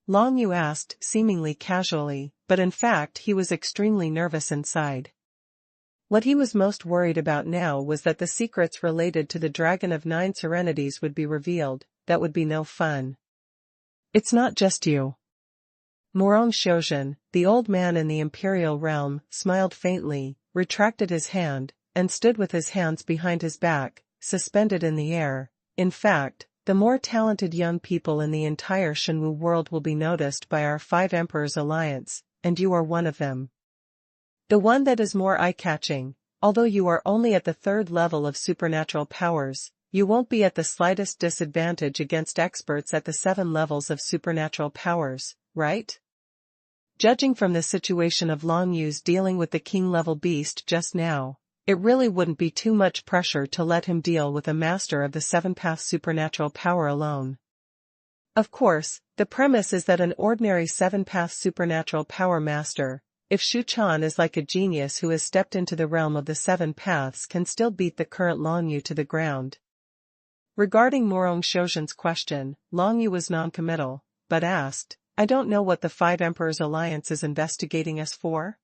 Long Yu asked, seemingly casually, but in fact he was extremely nervous inside. What he was most worried about now was that the secrets related to the Dragon of 9 Serenities would be revealed. That would be no fun. It's not just you. Morong Xiuzhen, the old man in the Imperial Realm, smiled faintly, retracted his hand, and stood with his hands behind his back, suspended in the air. In fact, the more talented young people in the entire Shenwu world will be noticed by our 5 Emperors Alliance, and you are one of them. The one that is more eye-catching. Although you are only at the 3rd level of supernatural powers, you won't be at the slightest disadvantage against experts at the 7 levels of supernatural powers, right? Judging from the situation of Long Yu's dealing with the king-level beast just now, it really wouldn't be too much pressure to let him deal with a master of the 7-path supernatural power alone. Of course, the premise is that an ordinary 7-path supernatural power master, if Shu Chan is like a genius who has stepped into the realm of the 7 paths, can still beat the current Long Yu to the ground. Regarding Morong Xiuzhen's question, Long Yu was non-committal, but asked, I don't know what the 5 Emperors Alliance is investigating us for?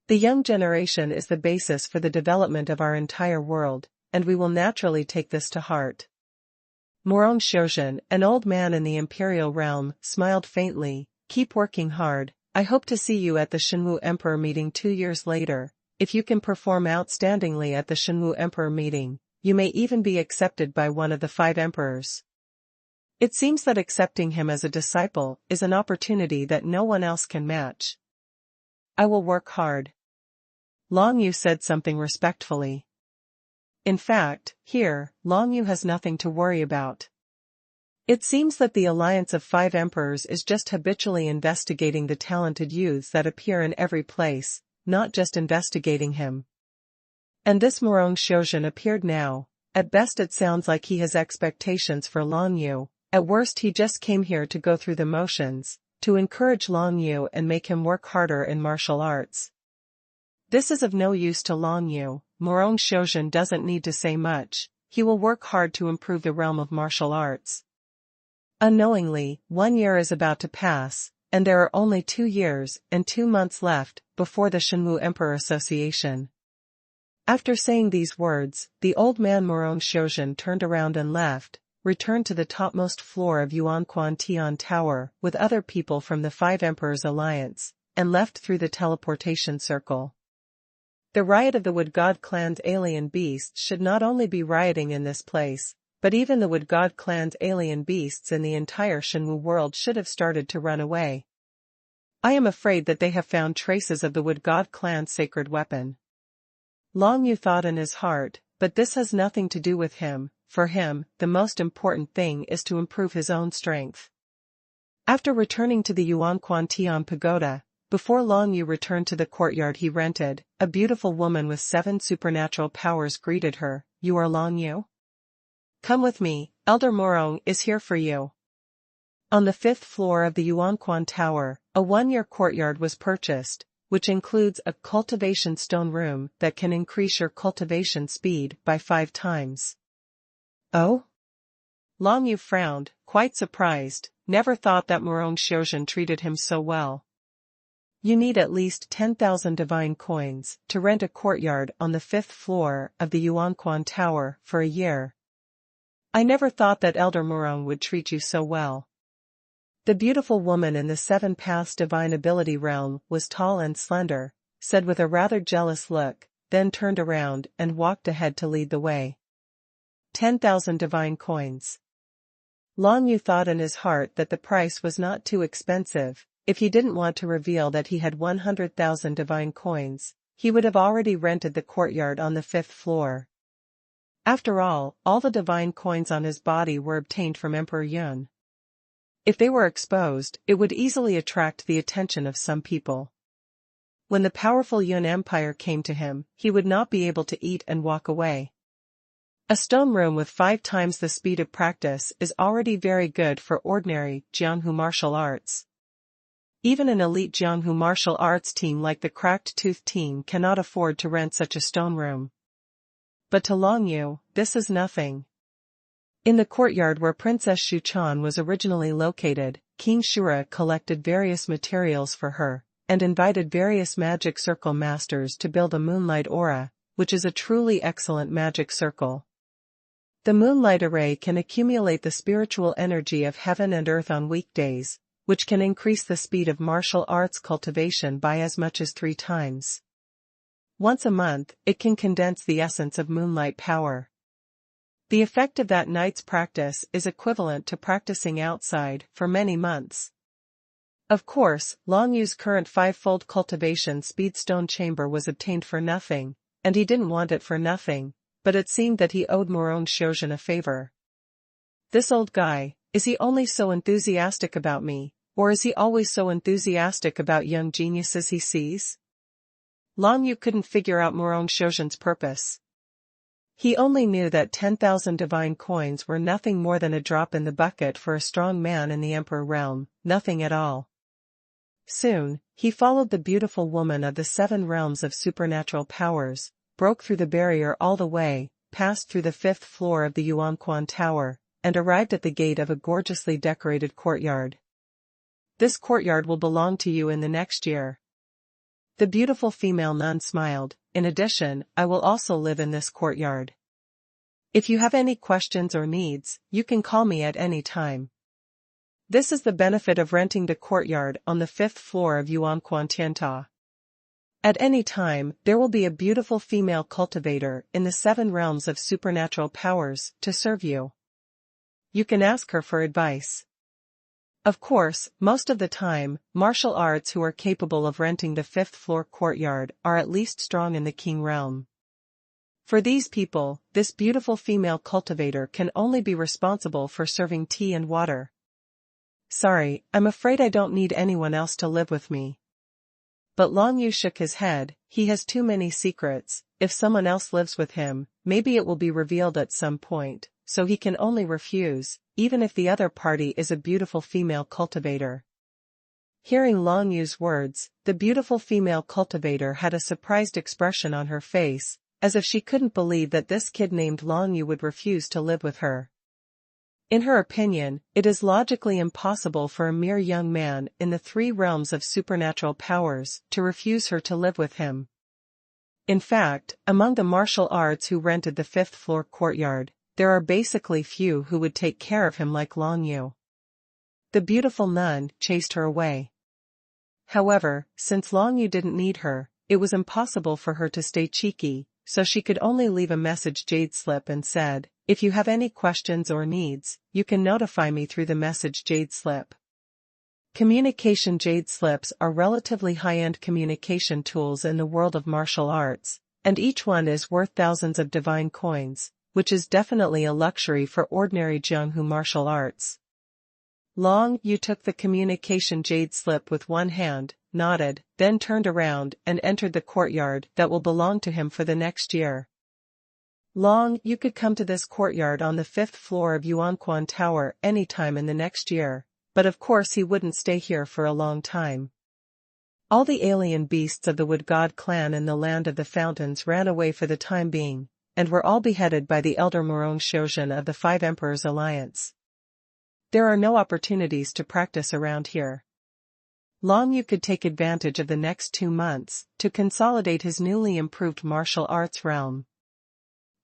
The young generation is the basis for the development of our entire world, and we will naturally take this to heart. Morong Xiuzhen, an old man in the Imperial Realm, smiled faintly, keep working hard. I hope to see you at the Shenwu Emperor meeting 2 years later. If you can perform outstandingly at the Shenwu Emperor meeting, you may even be accepted by one of the 5 emperors. It seems that accepting him as a disciple is an opportunity that no one else can match. I will work hard. Long Yu said something respectfully. In fact, here, Long Yu has nothing to worry about. It seems that the Alliance of Five Emperors is just habitually investigating the talented youths that appear in every place, not just investigating him. And this Morong Xiuzhen appeared now. At best it sounds like he has expectations for Long Yu, at worst he just came here to go through the motions, to encourage Long Yu and make him work harder in martial arts. This is of no use to Long Yu. Morong Xiuzhen doesn't need to say much, he will work hard to improve the realm of martial arts. Unknowingly, 1 year is about to pass, and there are only 2 years and 2 months left before the Shenwu Emperor Association. After saying these words, the old man Morong Xiuzhen turned around and left, returned to the topmost floor of Yuanquan Tian Tower with other people from the Five Emperors Alliance, and left through the teleportation circle. The riot of the Wood God clan's alien beasts should not only be rioting in this place, but even the Wood God clan's alien beasts in the entire Shenwu world should have started to run away. I am afraid that they have found traces of the Wood God clan's sacred weapon. Long Yu thought in his heart, but this has nothing to do with him. For him, the most important thing is to improve his own strength. After returning to the Yuanquan Tian Pagoda, before Long Yu returned to the courtyard he rented, a beautiful woman with 7 supernatural powers greeted her. You are Long Yu? Come with me, Elder Morong is here for you. On the 5th floor of the Yuanquan Tower, a 1-year courtyard was purchased, which includes a cultivation stone room that can increase your cultivation speed by 5 times. Oh? Long Yu frowned, quite surprised, never thought that Morong Xiuzhen treated him so well. You need at least 10,000 divine coins to rent a courtyard on the 5th floor of the Yuanquan Tower for a year. I never thought that Elder Morong would treat you so well. The beautiful woman in the 7 Paths Divine Ability realm was tall and slender, said with a rather jealous look, then turned around and walked ahead to lead the way. 10,000 divine coins. Long Yu thought in his heart that the price was not too expensive. If he didn't want to reveal that he had 100,000 divine coins, he would have already rented the courtyard on the 5th floor. After all the divine coins on his body were obtained from Emperor Yun. If they were exposed, it would easily attract the attention of some people. When the powerful Yun Empire came to him, he would not be able to eat and walk away. A stone room with 5 times the speed of practice is already very good for ordinary Jianghu martial arts. Even an elite Jianghu martial arts team like the Cracked Tooth team cannot afford to rent such a stone room. But to Long Yu, this is nothing. In the courtyard where Princess Shuchan was originally located, King Shura collected various materials for her, and invited various magic circle masters to build a moonlight aura, which is a truly excellent magic circle. The moonlight array can accumulate the spiritual energy of heaven and earth on weekdays, which can increase the speed of martial arts cultivation by as much as 3 times. Once a month, it can condense the essence of moonlight power. The effect of that night's practice is equivalent to practicing outside for many months. Of course, Long Yu's current 5-fold cultivation speedstone chamber was obtained for nothing, and he didn't want it for nothing, but it seemed that he owed Morong Xiuzhen a favor. This old guy, is he only so enthusiastic about me, or is he always so enthusiastic about young geniuses he sees? Long Yu couldn't figure out Morong Xiuzhen's purpose. He only knew that 10,000 divine coins were nothing more than a drop in the bucket for a strong man in the Emperor realm, nothing at all. Soon, he followed the beautiful woman of the 7 realms of supernatural powers, broke through the barrier all the way, passed through the 5th floor of the Yuanquan Tower, and arrived at the gate of a gorgeously decorated courtyard. This courtyard will belong to you in the next year. The beautiful female nun smiled. In addition, I will also live in this courtyard. If you have any questions or needs, you can call me at any time. This is the benefit of renting the courtyard on the 5th floor of Yuanquan Tianta. At any time, there will be a beautiful female cultivator in the 7 realms of supernatural powers to serve you. You can ask her for advice. Of course, most of the time, martial arts who are capable of renting the fifth-floor courtyard are at least strong in the king realm. For these people, this beautiful female cultivator can only be responsible for serving tea and water. Sorry, I'm afraid I don't need anyone else to live with me. But Long Yu shook his head. He has too many secrets. If someone else lives with him, maybe it will be revealed at some point, so he can only refuse, even if the other party is a beautiful female cultivator. Hearing Long Yu's words, the beautiful female cultivator had a surprised expression on her face, as if she couldn't believe that this kid named Long Yu would refuse to live with her. In her opinion, it is logically impossible for a mere young man in the three realms of supernatural powers to refuse her to live with him. In fact, among the martial arts who rented the fifth-floor courtyard, there are basically few who would take care of him like Long Yu. The beautiful nun chased her away. However, since Long Yu didn't need her, it was impossible for her to stay cheeky, so she could only leave a message jade slip and said, "If you have any questions or needs, you can notify me through the message jade slip." Communication jade slips are relatively high-end communication tools in the world of martial arts, and each one is worth thousands of divine coins, which is definitely a luxury for ordinary Jianghu martial arts. Long Yu took the communication jade slip with one hand, nodded, then turned around and entered the courtyard that will belong to him for the next year. Long Yu could come to this courtyard on the fifth floor of Xuanhuan Tower any time in the next year, but of course he wouldn't stay here for a long time. All the alien beasts of the Wood God clan in the Land of the Fountains ran away for the time being, and were all beheaded by the elder Morong Shozhen of the Five Emperors Alliance. There are no opportunities to practice around here. Long Yu could take advantage of the next 2 months to consolidate his newly improved martial arts realm.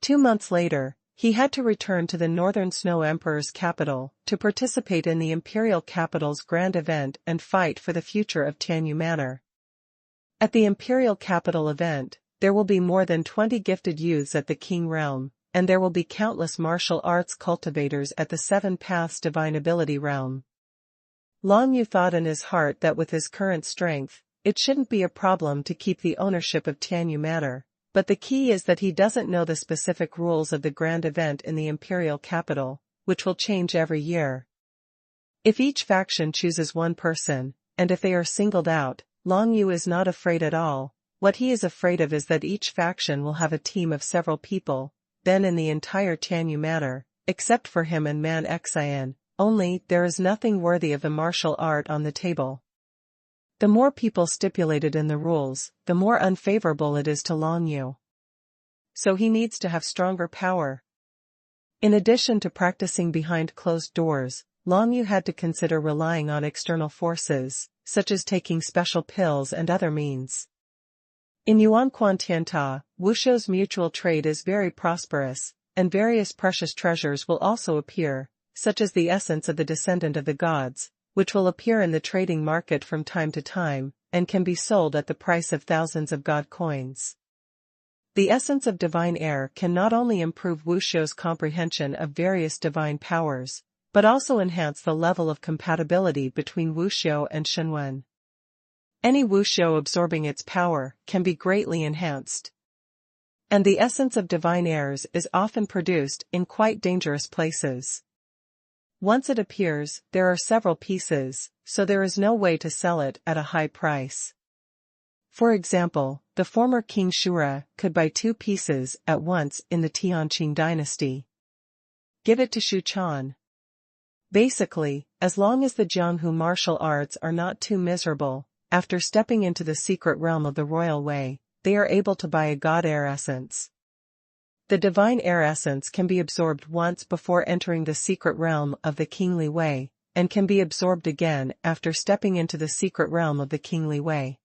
2 months later, he had to return to the Northern Snow Emperor's capital to participate in the imperial capital's grand event and fight for the future of Tianyu Manor. At the imperial capital event, there will be more than 20 gifted youths at the King realm, and there will be countless martial arts cultivators at the Seven Paths Divine Ability realm. Long Yu thought in his heart that with his current strength, it shouldn't be a problem to keep the ownership of Tianyu Manor, but the key is that he doesn't know the specific rules of the grand event in the imperial capital, which will change every year. If each faction chooses one person, and if they are singled out, Long Yu is not afraid at all. What he is afraid of is that each faction will have a team of several people, then in the entire Tianyu Manor, except for him and Man Xian, only there is nothing worthy of the martial art on the table. The more people stipulated in the rules, the more unfavorable it is to Long Yu. So he needs to have stronger power. In addition to practicing behind closed doors, Long Yu had to consider relying on external forces, such as taking special pills and other means. In Yuanquan Tianta, Wushou's mutual trade is very prosperous, and various precious treasures will also appear, such as the essence of the descendant of the gods, which will appear in the trading market from time to time, and can be sold at the price of thousands of god coins. The essence of divine air can not only improve Wushou's comprehension of various divine powers, but also enhance the level of compatibility between Wushou and xuanhuan. Any Wushou absorbing its power can be greatly enhanced. And the essence of divine airs is often produced in quite dangerous places. Once it appears, there are several pieces, so there is no way to sell it at a high price. For example, the former King Shura could buy 2 pieces at once in the Tianqing dynasty. Give it to Xu Chan. Basically, as long as the Jianghu martial arts are not too miserable, after stepping into the secret realm of the royal way, they are able to buy a god air essence. The divine air essence can be absorbed once before entering the secret realm of the kingly way, and can be absorbed again after stepping into the secret realm of the kingly way.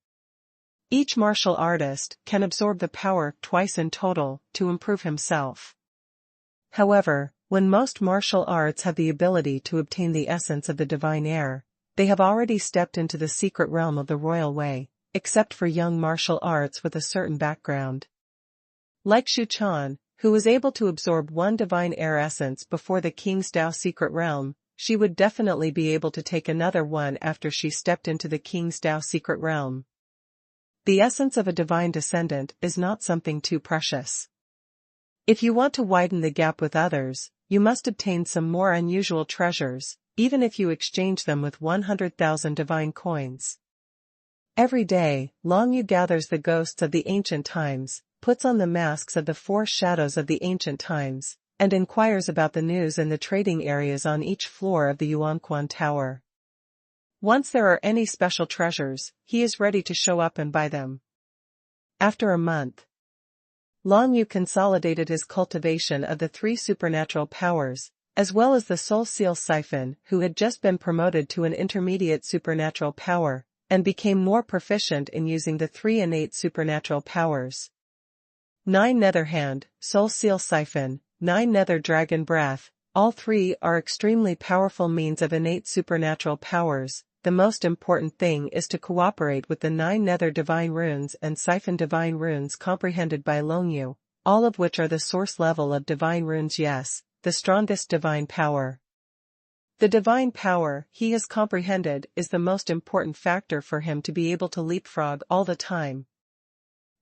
Each martial artist can absorb the power twice in total to improve himself. However, when most martial arts have the ability to obtain the essence of the divine air, they have already stepped into the secret realm of the royal way, except for young martial arts with a certain background. Like Xu Chan, who was able to absorb one divine air essence before the King's Dao secret realm, she would definitely be able to take another one after she stepped into the King's Tao secret realm. The essence of a divine descendant is not something too precious. If you want to widen the gap with others, you must obtain some more unusual treasures, even if you exchange them with 100,000 divine coins. Every day, Long Yu gathers the ghosts of the ancient times, puts on the masks of the 4 shadows of the ancient times, and inquires about the news in the trading areas on each floor of the Xuanhuan Tower. Once there are any special treasures, he is ready to show up and buy them. After a month, Long Yu consolidated his cultivation of the 3 supernatural powers, as well as the Soul Seal Siphon, who had just been promoted to an intermediate supernatural power, and became more proficient in using the 3 innate supernatural powers. 9 Netherhand, Soul Seal Siphon, 9 Nether Dragon Breath, all 3 are extremely powerful means of innate supernatural powers. The most important thing is to cooperate with the 9 Nether Divine Runes and Siphon Divine Runes comprehended by Long Yu, all of which are the source level of Divine Runes. Yes, the strongest divine power. The divine power he has comprehended is the most important factor for him to be able to leapfrog all the time.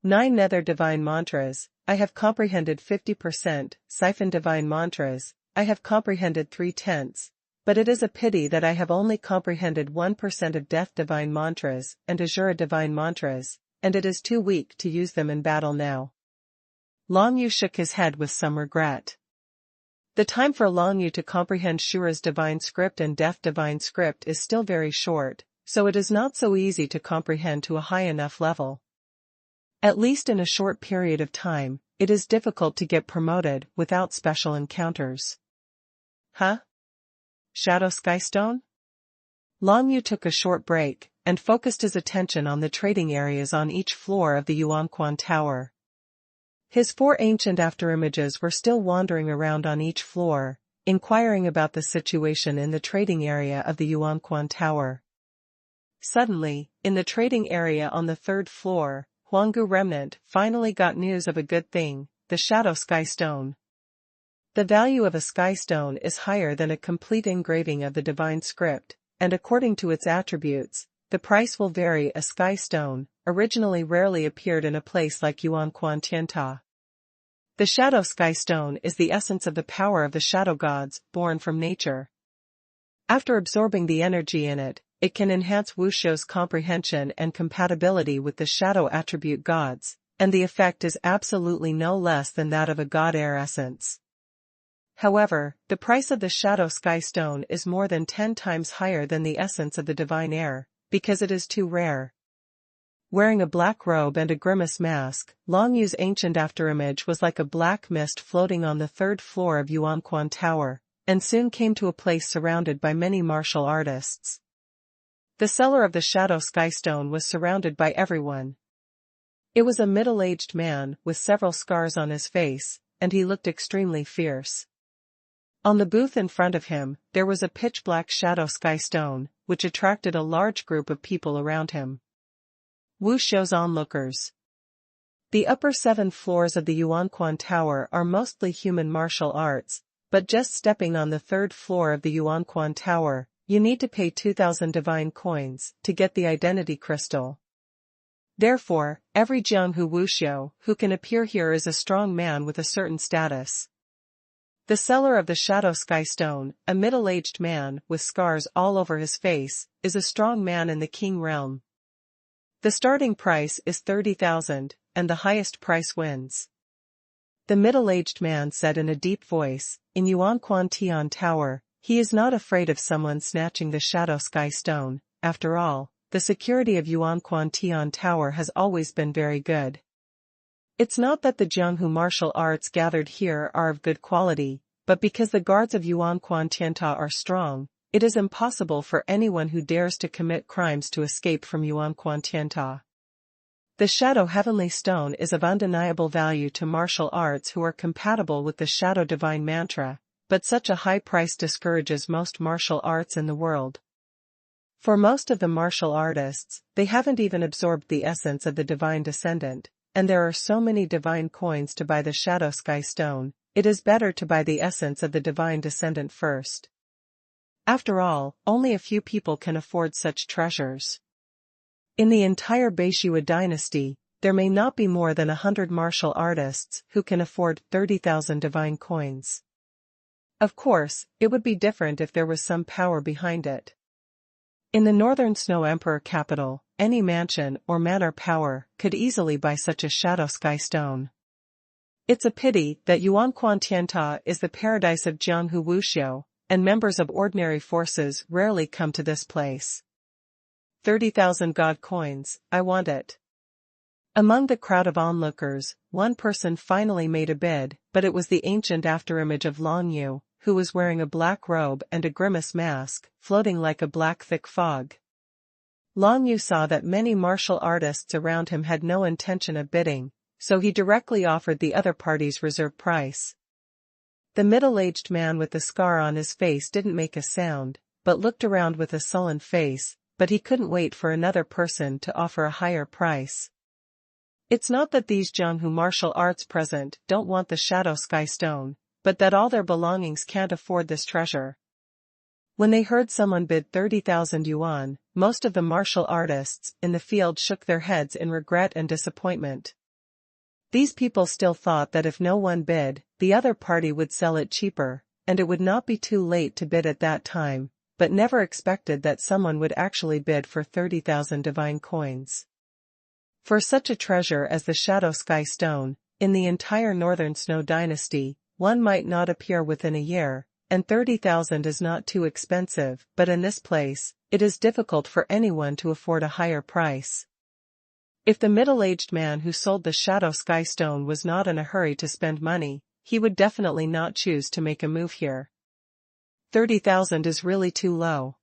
9 Nether Divine Mantras, I have comprehended 50%, Siphon Divine Mantras, I have comprehended 3/10, but it is a pity that I have only comprehended 1% of Death Divine Mantras and Azura Divine Mantras, and it is too weak to use them in battle now. Long Yu shook his head with some regret. The time for Long Yu to comprehend Shura's Divine Script and Death Divine Script is still very short, so it is not so easy to comprehend to a high enough level. At least in a short period of time, it is difficult to get promoted without special encounters. Huh? Shadow Skystone? Long Yu took a short break, and focused his attention on the trading areas on each floor of the Xuanhuan Tower. His 4 ancient afterimages were still wandering around on each floor, inquiring about the situation in the trading area of the Xuanhuan Tower. Suddenly, in the trading area on the 3rd floor, Huanggu Remnant finally got news of a good thing, the Shadow Sky Stone. The value of a sky stone is higher than a complete engraving of the divine script, and according to its attributes, the price will vary. A sky stone originally rarely appeared in a place like Xuanhuan Tianta. The Shadow Sky Stone is the essence of the power of the shadow gods, born from nature. After absorbing the energy in it, it can enhance Wuxiu's comprehension and compatibility with the shadow attribute gods, and the effect is absolutely no less than that of a god air essence. However, the price of the Shadow Sky Stone is more than 10 times higher than the essence of the divine air, because it is too rare. Wearing a black robe and a grimace mask, Long Yu's ancient afterimage was like a black mist floating on the 3rd floor of Xuanhuan Tower, and soon came to a place surrounded by many martial artists. The seller of the Shadow Sky Stone was surrounded by everyone. It was a middle-aged man with several scars on his face, and he looked extremely fierce. On the booth in front of him, there was a pitch-black Shadow Sky Stone, which attracted a large group of people around him. Wuxiu's onlookers. The upper 7 floors of the Xuanhuan Tower are mostly human martial arts, but just stepping on the 3rd floor of the Xuanhuan Tower, you need to pay 2,000 divine coins to get the identity crystal. Therefore, every Jianghu Wuxiu who can appear here is a strong man with a certain status. The seller of the Shadow Sky Stone, a middle-aged man with scars all over his face, is a strong man in the King realm. The starting price is 30,000, and the highest price wins. The middle-aged man said in a deep voice, in Xuanhuan Tian Tower, he is not afraid of someone snatching the Shadow Sky Stone. After all, the security of Xuanhuan Tian Tower has always been very good. It's not that the Jianghu martial arts gathered here are of good quality, but because the guards of Xuanhuan Tianta are strong, it is impossible for anyone who dares to commit crimes to escape from Xuanhuan Tianta. The Shadow Heavenly Stone is of undeniable value to martial arts who are compatible with the Shadow Divine Mantra, but such a high price discourages most martial arts in the world. For most of the martial artists, they haven't even absorbed the essence of the Divine Descendant, and there are so many divine coins to buy the Shadow Sky Stone, it is better to buy the essence of the Divine Descendant first. After all, only a few people can afford such treasures. In the entire Baixua dynasty, there may not be more than 100 martial artists who can afford 30,000 divine coins. Of course, it would be different if there was some power behind it. In the Northern Snow Emperor capital, any mansion or manor power could easily buy such a shadow sky stone. It's a pity that Yuanquan Tianta is the paradise of Jianghu Wuxiu, and members of ordinary forces rarely come to this place. 30,000 god coins, I want it. Among the crowd of onlookers, one person finally made a bid, but it was the ancient afterimage of Long Yu, who was wearing a black robe and a grimace mask, floating like a black thick fog. Long Yu saw that many martial artists around him had no intention of bidding, so he directly offered the other party's reserve price. The middle-aged man with the scar on his face didn't make a sound, but looked around with a sullen face, but he couldn't wait for another person to offer a higher price. It's not that these Jianghu martial arts present don't want the shadow sky stone, but that all their belongings can't afford this treasure. When they heard someone bid 30,000 yuan, most of the martial artists in the field shook their heads in regret and disappointment. These people still thought that if no one bid, the other party would sell it cheaper, and it would not be too late to bid at that time, but never expected that someone would actually bid for 30,000 divine coins. For such a treasure as the Shadow Sky Stone, in the entire Northern Snow Dynasty, one might not appear within a year, and 30,000 is not too expensive, but in this place, it is difficult for anyone to afford a higher price. If the middle-aged man who sold the Shadow Sky Stone was not in a hurry to spend money, he would definitely not choose to make a move here. 30,000 is really too low.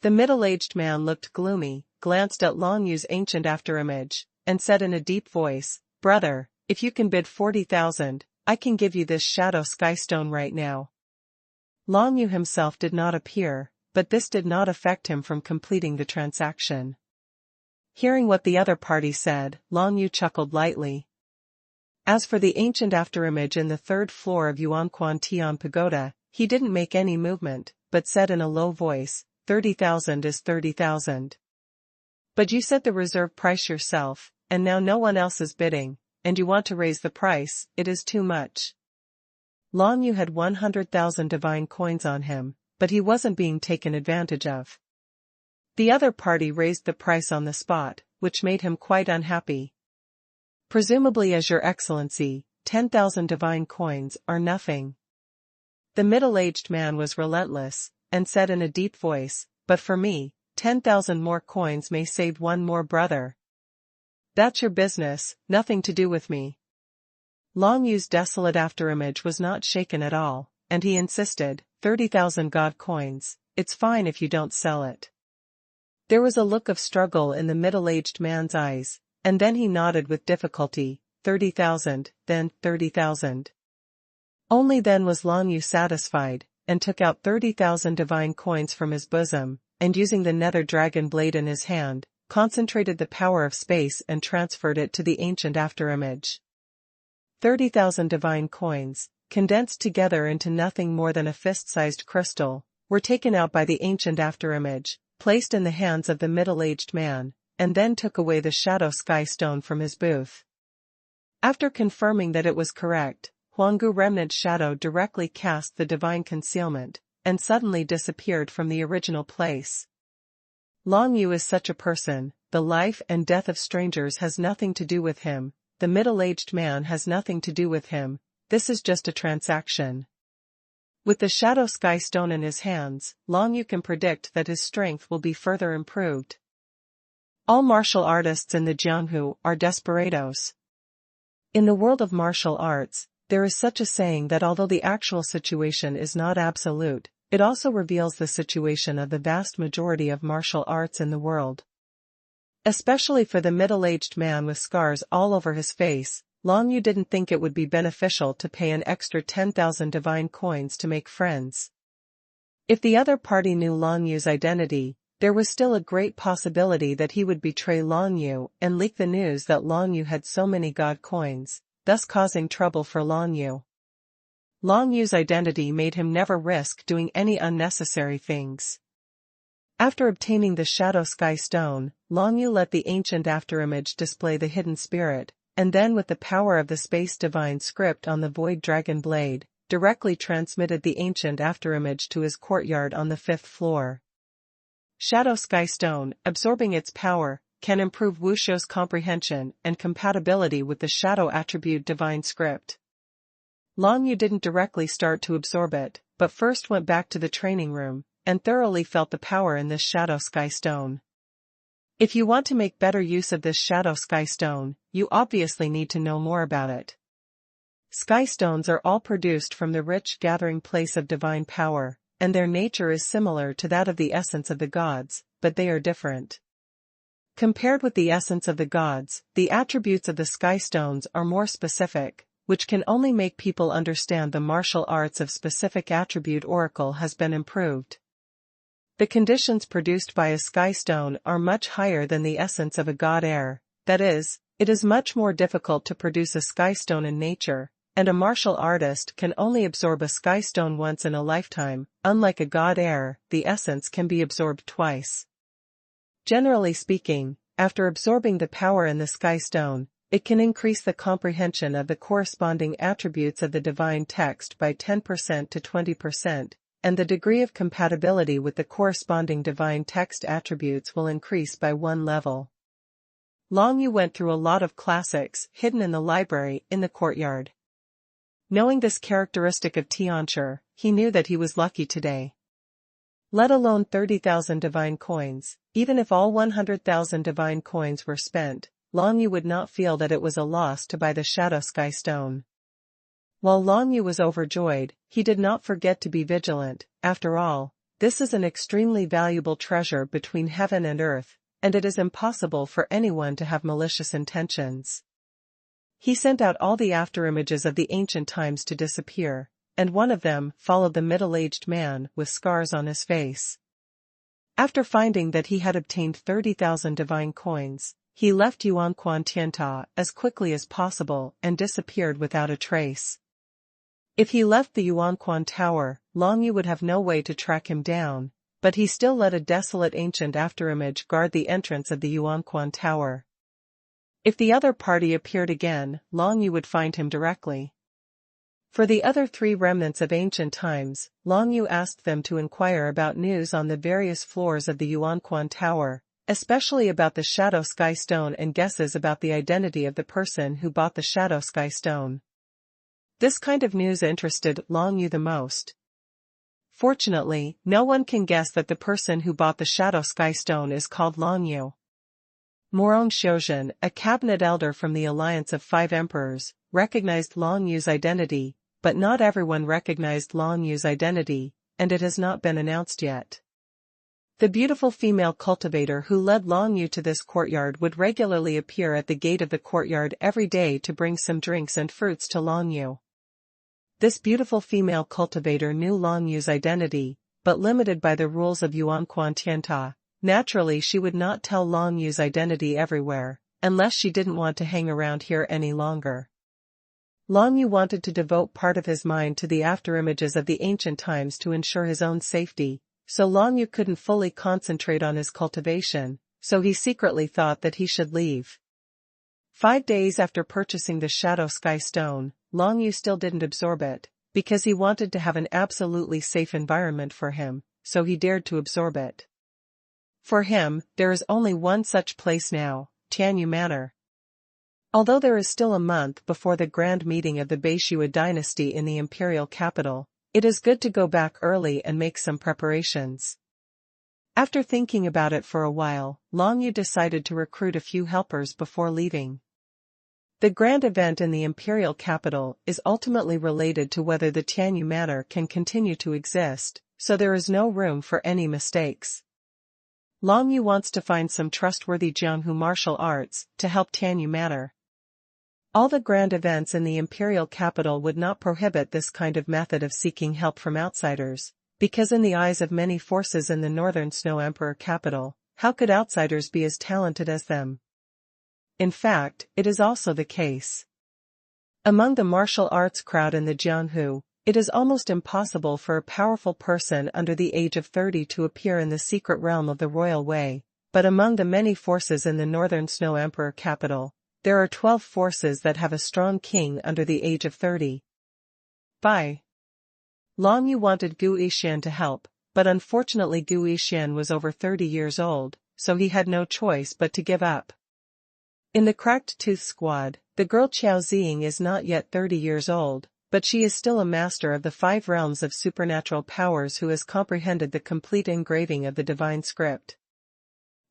The middle-aged man looked gloomy, glanced at Long Yu's ancient afterimage, and said in a deep voice, "Brother, if you can bid 40,000, I can give you this Shadow Sky Stone right now." Long Yu himself did not appear, but this did not affect him from completing the transaction. Hearing what the other party said, Long Yu chuckled lightly. As for the ancient afterimage in the third floor of Yuanquan Tian Pagoda, he didn't make any movement, but said in a low voice, 30,000 is 30,000. But you set the reserve price yourself, and now no one else is bidding, and you want to raise the price, it is too much. Long Yu had 100,000 divine coins on him, but he wasn't being taken advantage of. The other party raised the price on the spot, which made him quite unhappy. Presumably, as your excellency, 10,000 divine coins are nothing. The middle-aged man was relentless, and said in a deep voice, but for me, 10,000 more coins may save one more brother. That's your business, nothing to do with me. Long Yu's desolate afterimage was not shaken at all, and he insisted, 30,000 god coins, it's fine if you don't sell it. There was a look of struggle in the middle-aged man's eyes, and then he nodded with difficulty, 30,000, then 30,000. Only then was Long Yu satisfied, and took out 30,000 divine coins from his bosom, and using the nether dragon blade in his hand, concentrated the power of space and transferred it to the ancient afterimage. 30,000 divine coins, condensed together into nothing more than a fist-sized crystal, were taken out by the ancient afterimage, placed in the hands of the middle-aged man, and then took away the Shadow Sky Stone from his booth. After confirming that it was correct, Huanggu Remnant Shadow directly cast the divine concealment, and suddenly disappeared from the original place. Long Yu is such a person, the life and death of strangers has nothing to do with him, the middle-aged man has nothing to do with him, this is just a transaction. With the Shadow Sky Stone in his hands, Long Yu can predict that his strength will be further improved. All martial artists in the Jianghu are desperados. In the world of martial arts, there is such a saying that although the actual situation is not absolute, it also reveals the situation of the vast majority of martial arts in the world. Especially for the middle-aged man with scars all over his face, Long Yu didn't think it would be beneficial to pay an extra 10,000 divine coins to make friends. If the other party knew Long Yu's identity, there was still a great possibility that he would betray Long Yu and leak the news that Long Yu had so many god coins, thus causing trouble for Long Yu. Long Yu's identity made him never risk doing any unnecessary things. After obtaining the Shadow Sky Stone, Long Yu let the ancient afterimage display the hidden spirit, and then with the power of the Space Divine script on the Void Dragon Blade, directly transmitted the ancient afterimage to his courtyard on the 5th floor. Shadow Sky Stone, absorbing its power, can improve Wuxiu's comprehension and compatibility with the Shadow Attribute Divine Script. Long Yu didn't directly start to absorb it, but first went back to the training room, and thoroughly felt the power in this Shadow Sky Stone. If you want to make better use of this Shadow Sky Stone, you obviously need to know more about it. Sky Stones are all produced from the rich gathering place of divine power, and their nature is similar to that of the essence of the gods, but they are different. Compared with the essence of the gods, the attributes of the Sky Stones are more specific, which can only make people understand the martial arts of specific attribute oracle has been improved. The conditions produced by a Sky Stone are much higher than the essence of a god heir, that is, it is much more difficult to produce a Sky Stone in nature, and a martial artist can only absorb a Sky Stone once in a lifetime. Unlike a god heir, the essence can be absorbed twice. Generally speaking, after absorbing the power in the Sky Stone, it can increase the comprehension of the corresponding attributes of the divine text by 10% to 20%, and the degree of compatibility with the corresponding divine text attributes will increase by 1 level. Long Yu went through a lot of classics hidden in the library in the courtyard. Knowing this characteristic of Tianshi, he knew that he was lucky today. Let alone 30,000 divine coins, even if all 100,000 divine coins were spent, Long Yu would not feel that it was a loss to buy the Shadow Sky Stone. While Long Yu was overjoyed, he did not forget to be vigilant. After all, this is an extremely valuable treasure between heaven and earth, and it is impossible for anyone to have malicious intentions. He sent out all the afterimages of the ancient times to disappear, and one of them followed the middle-aged man with scars on his face. After finding that he had obtained 30,000 divine coins, he left Yuanquan Tianta as quickly as possible and disappeared without a trace. If he left the Yuanquan Tower, Long Yu would have no way to track him down, but he still let a desolate ancient afterimage guard the entrance of the Yuanquan Tower. If the other party appeared again, Long Yu would find him directly. For the other 3 remnants of ancient times, Long Yu asked them to inquire about news on the various floors of the Yuanquan Tower, especially about the Shadow Sky Stone and guesses about the identity of the person who bought the Shadow Sky Stone. This kind of news interested Long Yu the most. Fortunately, no one can guess that the person who bought the Shadow Sky Stone is called Long Yu. Morong Xiuzhen, a cabinet elder from the Alliance of 5 Emperors, recognized Long Yu's identity, but not everyone recognized Long Yu's identity, and it has not been announced yet. The beautiful female cultivator who led Long Yu to this courtyard would regularly appear at the gate of the courtyard every day to bring some drinks and fruits to Long Yu. This beautiful female cultivator knew Long Yu's identity, but limited by the rules of Yuanquan Tianta, naturally she would not tell Long Yu's identity everywhere, unless she didn't want to hang around here any longer. Long Yu wanted to devote part of his mind to the afterimages of the ancient times to ensure his own safety, so Long Yu couldn't fully concentrate on his cultivation, so he secretly thought that he should leave. 5 days after purchasing the Shadow Sky Stone, Long Yu still didn't absorb it, because he wanted to have an absolutely safe environment for him, so he dared to absorb it. For him, there is only one such place now, Tianyu Manor. Although there is still a month before the grand meeting of the Beishua dynasty in the imperial capital, it is good to go back early and make some preparations. After thinking about it for a while, Long Yu decided to recruit a few helpers before leaving. The grand event in the imperial capital is ultimately related to whether the Tianyu Manor can continue to exist, so there is no room for any mistakes. Long Yu wants to find some trustworthy Jianghu martial arts to help Tianyu Manor. All the grand events in the imperial capital would not prohibit this kind of method of seeking help from outsiders, because in the eyes of many forces in the northern Snow Emperor capital, how could outsiders be as talented as them? In fact, it is also the case. Among the martial arts crowd in the Jianghu, It is almost impossible for a powerful person under the age of 30 to appear in the secret realm of the royal way, but among the many forces in the northern Snow Emperor capital, there are 12 forces that have a strong king under the age of 30. Bai Long Yu wanted Gu Yixian to help, but unfortunately Gu Yixian was over 30 years old, so he had no choice but to give up. In the Cracked Tooth squad, the girl Qiao Ziying is not yet 30 years old, but she is still a master of the 5 realms of supernatural powers who has comprehended the complete engraving of the divine script.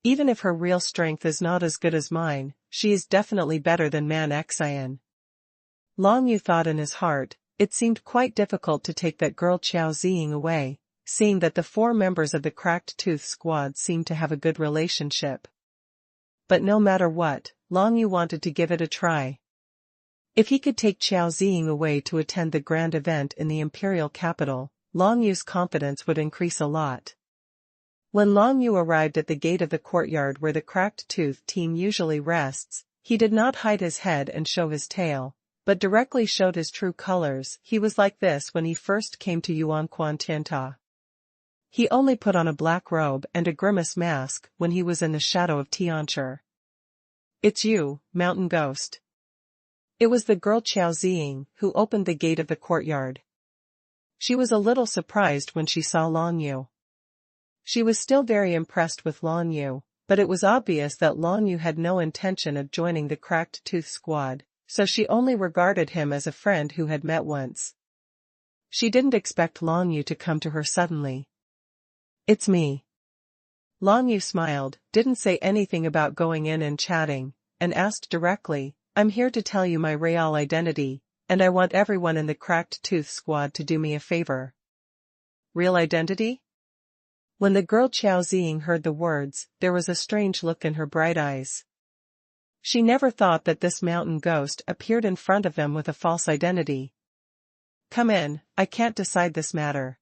Even if her real strength is not as good as mine, she is definitely better than Man Xian. Long Yu thought in his heart, it seemed quite difficult to take that girl Qiao Ziying away, seeing that the 4 members of the Cracked Tooth squad seemed to have a good relationship. But no matter what, Long Yu wanted to give it a try. If he could take Qiao Ziying away to attend the grand event in the imperial capital, Long Yu's confidence would increase a lot. When Long Yu arrived at the gate of the courtyard where the Cracked Tooth team usually rests, he did not hide his head and show his tail, but directly showed his true colors. He was like this when he first came to Yuanquan Tianta. He only put on a black robe and a grimace mask when he was in the shadow of Tianchi. "It's you, mountain ghost." It was the girl Qiao Ziying who opened the gate of the courtyard. She was a little surprised when she saw Long Yu. She was still very impressed with Long Yu, but it was obvious that Long Yu had no intention of joining the Cracked Tooth squad, so she only regarded him as a friend who had met once. She didn't expect Long Yu to come to her suddenly. "It's me." Long Yu smiled, didn't say anything about going in and chatting, and asked directly, "I'm here to tell you my real identity, and I want everyone in the Cracked Tooth squad to do me a favor." "Real identity?" When the girl Qiao Ziying heard the words, there was a strange look in her bright eyes. She never thought that this mountain ghost appeared in front of them with a false identity. "Come in, I can't decide this matter."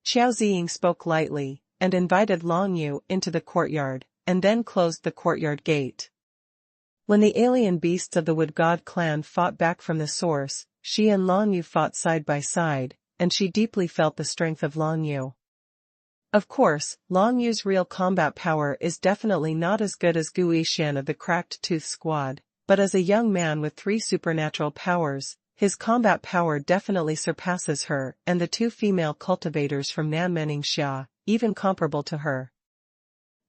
Qiao Ziying spoke lightly, and invited Long Yu into the courtyard, and then closed the courtyard gate. When the alien beasts of the Wood God clan fought back from the source, she and Long Yu fought side by side, and she deeply felt the strength of Long Yu. Of course, Long Yu's real combat power is definitely not as good as Gu Yixian of the Cracked Tooth squad, but as a young man with 3 supernatural powers, his combat power definitely surpasses her and the 2 female cultivators from Nanmeningxia, even comparable to her.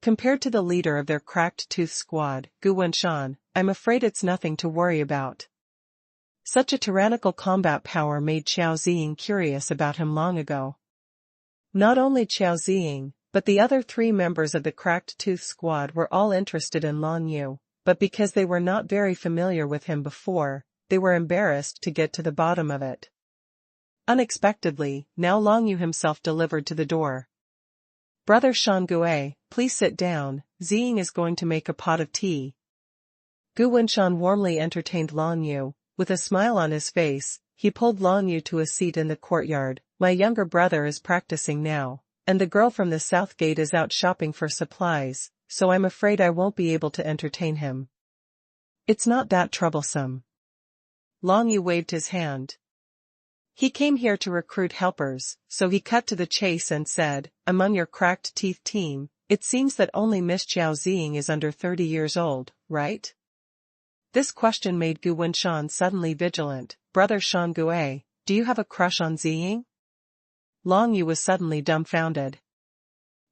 Compared to the leader of their Cracked Tooth squad, Gu Wenshan, I'm afraid it's nothing to worry about. Such a tyrannical combat power made Qiao Ziying curious about him long ago. Not only Qiao Ziying, but the other 3 members of the Cracked Tooth squad were all interested in Long Yu, but because they were not very familiar with him before, they were embarrassed to get to the bottom of it. Unexpectedly, now Long Yu himself delivered to the door. "Brother Shangue, please sit down, Ziying is going to make a pot of tea." Gu Wenshan warmly entertained Long Yu. With a smile on his face, he pulled Long Yu to a seat in the courtyard. "My younger brother is practicing now, and the girl from the south gate is out shopping for supplies, so I'm afraid I won't be able to entertain him." "It's not that troublesome." Long Yu waved his hand. "He came here to recruit helpers, so he cut to the chase and said, among your Cracked Teeth team, it seems that only Miss Qiao Ziying is under 30 years old, right?" This question made Gu Wenshan suddenly vigilant. "Brother Shangue, do you have a crush on Ziying?" Long Yu was suddenly dumbfounded.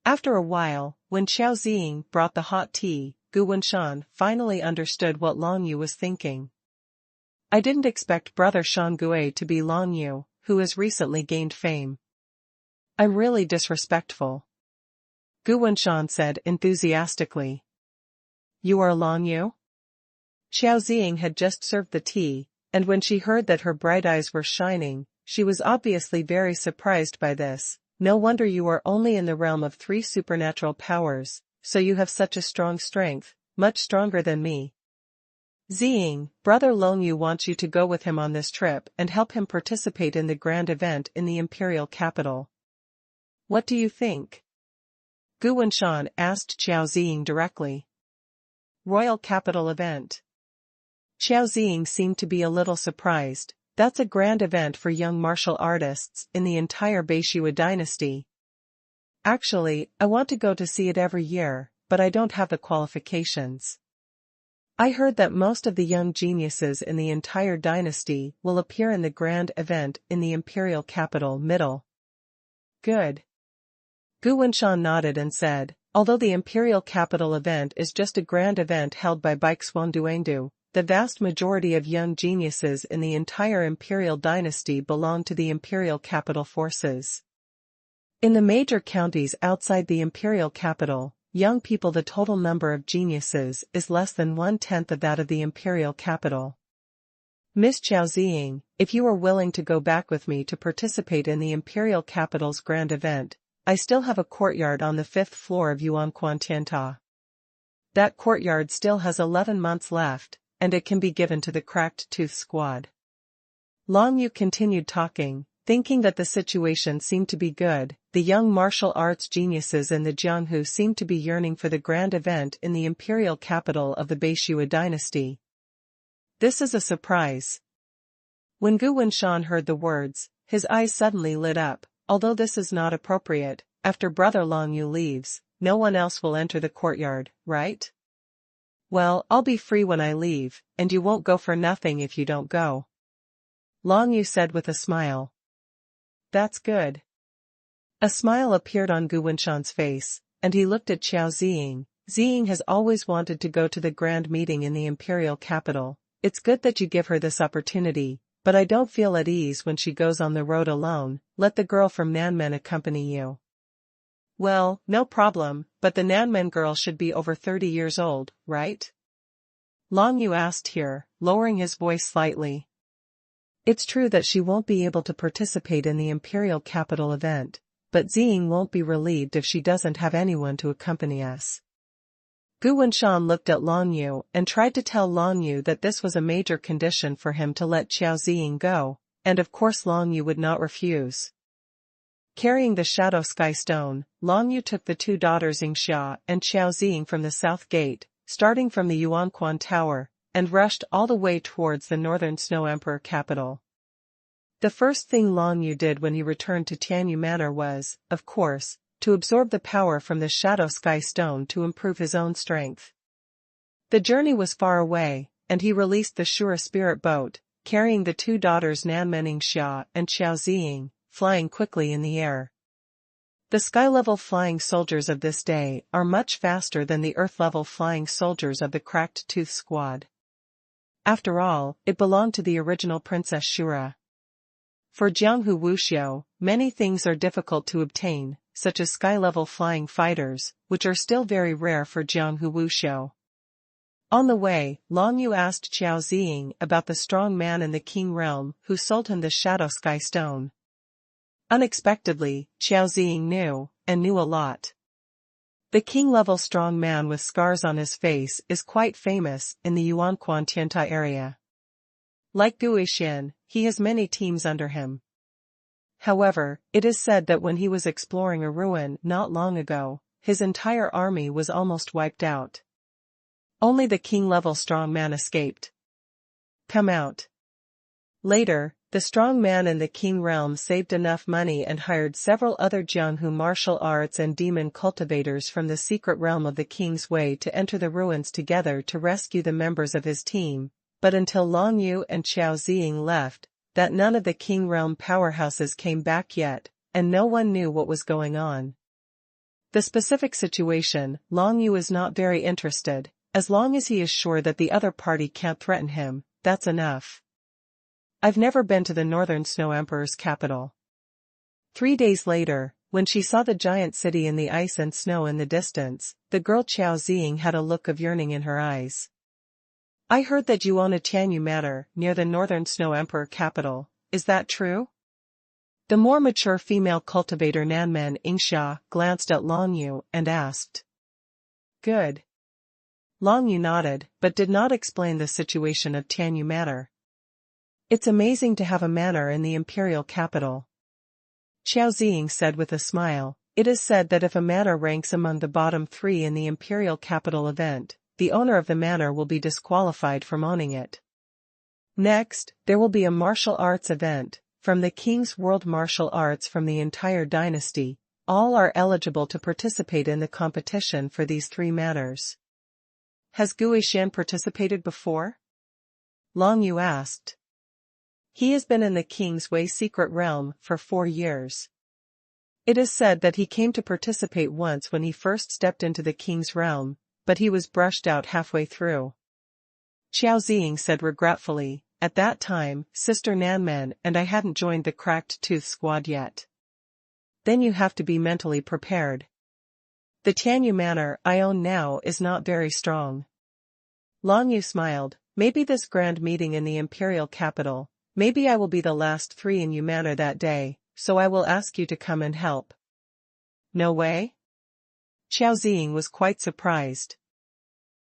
After a while, when Qiao Ziying brought the hot tea, Gu Wenshan finally understood what Long Yu was thinking. "I didn't expect Brother Shangue to be Long Yu, who has recently gained fame. I'm really disrespectful," Gu Wenshan said enthusiastically. "You are Long Yu?" Qiao Ziying had just served the tea, and when she heard that her bright eyes were shining, she was obviously very surprised by this. "No wonder you are only in the realm of 3 supernatural powers, so you have such a strong strength, much stronger than me. Ziying, Brother Long Yu wants you to go with him on this trip and help him participate in the grand event in the imperial capital. What do you think?" Gu Wenshan asked Qiao Ziying directly. "Royal capital event." Qiao Ziying seemed to be a little surprised, That's a grand event for young martial artists in the entire Beishua dynasty. Actually, I want to go to see it every year, but I don't have the qualifications. I heard that most of the young geniuses in the entire dynasty will appear in the grand event in the imperial capital middle. Good. Gu Wenshan nodded and said, although the imperial capital event is just a grand event held by Baixuanduangdu, the vast majority of young geniuses in the entire imperial dynasty belong to the imperial capital forces. In the major counties outside the imperial capital, young people, the total number of geniuses is less than 1/10 of that of the imperial capital. Miss Xiaoziying, if you are willing to go back with me to participate in the imperial capital's grand event, I still have a courtyard on the 5th floor of Yuanquan Tianta. That courtyard still has 11 months left, and it can be given to the Cracked Tooth Squad. Long Yu continued talking, thinking that the situation seemed to be good. The young martial arts geniuses in the Jianghu seemed to be yearning for the grand event in the imperial capital of the Beishua dynasty. This is a surprise. When Gu Wenshan heard the words, his eyes suddenly lit up. Although this is not appropriate, after Brother Long Yu leaves, no one else will enter the courtyard, right? Well, I'll be free when I leave, and you won't go for nothing if you don't go. Long Yu said with a smile. That's good. A smile appeared on Gu Wenshan's face, and he looked at Xiaoziying. Ziying has always wanted to go to the grand meeting in the imperial capital. It's good that you give her this opportunity, but I don't feel at ease when she goes on the road alone. Let the girl from Nanmen accompany you. Well, no problem, but the Nanmen girl should be over 30 years old, right? Long Yu asked here, lowering his voice slightly. It's true that she won't be able to participate in the imperial capital event, but Ziying won't be relieved if she doesn't have anyone to accompany us. Gu Wenshan looked at Long Yu and tried to tell Long Yu that this was a major condition for him to let Xiaoziying go, and of course Long Yu would not refuse. Carrying the Shadow Sky Stone, Long Yu took the two daughters Yingxia and Xiaoziying from the south gate, starting from the Yuanquan Tower, and rushed all the way towards the northern Snow Emperor capital. The first thing Long Yu did when he returned to Tianyu Manor was, of course, to absorb the power from the Shadow Sky Stone to improve his own strength. The journey was far away, and he released the Shura spirit boat, carrying the two daughters Nanmen Yingxia and Xiaoziying, flying quickly in the air. The sky-level flying soldiers of this day are much faster than the earth-level flying soldiers of the Cracked Tooth Squad. After all, it belonged to the original Princess Shura. For Jianghu Wuxiu, many things are difficult to obtain, such as sky-level flying fighters, which are still very rare for Jianghu Wuxiu. On the way, Long Yu asked Xiaoziying about the strong man in the King realm who sold him the Shadow Sky Stone. Unexpectedly, Xiaoziying knew, and knew a lot. The king-level strong man with scars on his face is quite famous in the Yuanquan Tiantai area. Like Gu Yixin, he has many teams under him. However, it is said that when he was exploring a ruin not long ago, his entire army was almost wiped out. Only the king-level strong man escaped. Come out. Later, the strong man in the king realm saved enough money and hired several other Jianghu martial arts and demon cultivators from the secret realm of the King's Way to enter the ruins together to rescue the members of his team, but until Long Yu and Xiaoziying left, that none of the King realm powerhouses came back yet, and no one knew what was going on. The specific situation, Long Yu is not very interested. As long as he is sure that the other party can't threaten him, that's enough. I've never been to the northern Snow Emperor's capital. 3 days later, when she saw the giant city in the ice and snow in the distance, the girl Xiaoziying had a look of yearning in her eyes. I heard that you own a Tianyu Manor near the northern Snow Emperor capital, is that true? The more mature female cultivator Nanmen Yingxia glanced at Long Yu and asked. Good. Long Yu nodded, but did not explain the situation of Tianyu Manor. It's amazing to have a manor in the imperial capital. Xiaoziying said with a smile, it is said that if a manor ranks among the bottom 3 in the imperial capital event, the owner of the manor will be disqualified from owning it. Next, there will be a martial arts event, from the King's World Martial Arts from the entire dynasty. All are eligible to participate in the competition for these 3 matters. Has Guishan participated before? Long Yu asked. He has been in the King's Way secret realm for 4 years. It is said that he came to participate once when he first stepped into the King's realm, but he was brushed out halfway through. Xiao Ziying said regretfully, at that time, Sister Nanmen and I hadn't joined the Cracked Tooth squad yet. Then you have to be mentally prepared. The Tianyu manor I own now is not very strong. Long Yu smiled, maybe this grand meeting in the imperial capital, maybe I will be the last 3 in Yu manor that day, so I will ask you to come and help. No way? Xiao Ziying was quite surprised.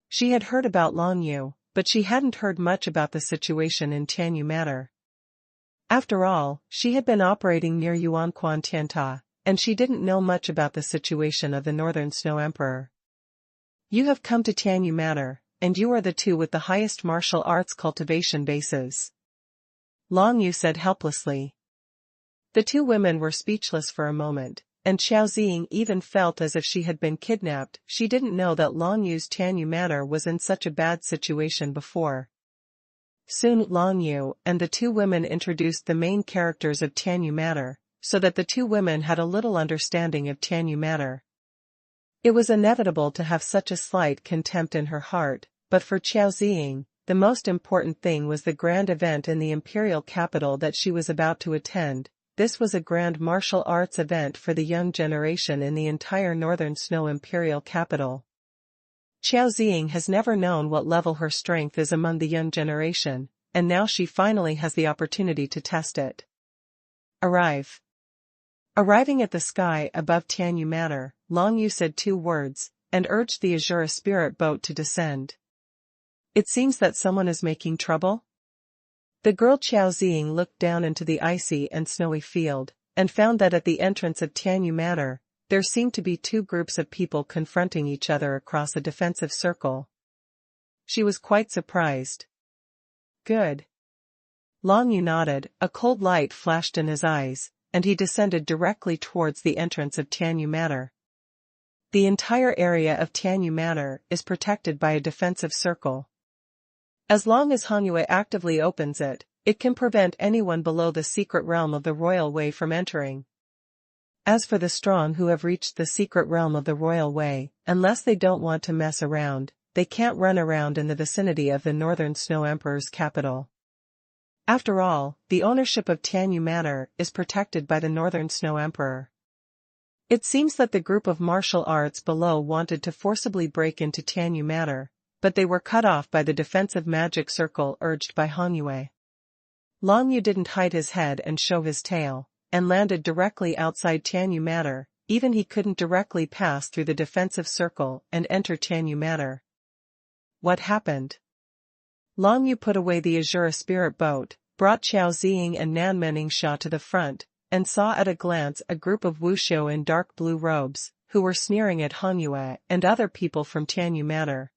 She had heard about Long Yu, but she hadn't heard much about the situation in Tianyu manor. After all, she had been operating near Yuanquan Tianta, and she didn't know much about the situation of the Northern Snow Emperor. You have come to Tianyu manor, and you are the 2 with the highest martial arts cultivation bases. Long Yu said helplessly. The 2 women were speechless for a moment, and Xiao Ziying even felt as if she had been kidnapped. She didn't know that Long Yu's Tianyu manor was in such a bad situation before. Soon Long Yu and the 2 women introduced the main characters of Tianyu manor, so that the 2 women had a little understanding of Tianyu manor. It was inevitable to have such a slight contempt in her heart, but for Xiao Ziying, the most important thing was the grand event in the imperial capital that she was about to attend. This was a grand martial arts event for the young generation in the entire Northern Snow imperial capital. Xiao Ziying has never known what level her strength is among the young generation, and now she finally has the opportunity to test it. Arrive. Arriving at the sky above Tianyu manor, Long Yu said 2 words, and urged the Azura spirit boat to descend. It seems that someone is making trouble? The girl Xiao Ziying looked down into the icy and snowy field, and found that at the entrance of Tianyu manor, there seemed to be 2 groups of people confronting each other across a defensive circle. She was quite surprised. Good. Long Yu nodded, a cold light flashed in his eyes, and he descended directly towards the entrance of Tianyu manor. The entire area of Tianyu manor is protected by a defensive circle. As long as Hanyue actively opens it, it can prevent anyone below the secret realm of the Royal Way from entering. As for the strong who have reached the secret realm of the Royal Way, unless they don't want to mess around, they can't run around in the vicinity of the Northern Snow Emperor's capital. After all, the ownership of Tianyu manor is protected by the Northern Snow Emperor. It seems that the group of martial arts below wanted to forcibly break into Tianyu manor, but they were cut off by the defensive magic circle urged by Hanyue. Long Yu didn't hide his head and show his tail, and landed directly outside Tianyu manor. Even he couldn't directly pass through the defensive circle and enter Tianyu manor. What happened? Long Yu put away the Azura spirit boat, brought Xiao Ziying and Nanmen Ningxia to the front, and saw at a glance a group of wushou in dark blue robes, who were sneering at Hanyue and other people from Tianyu manor.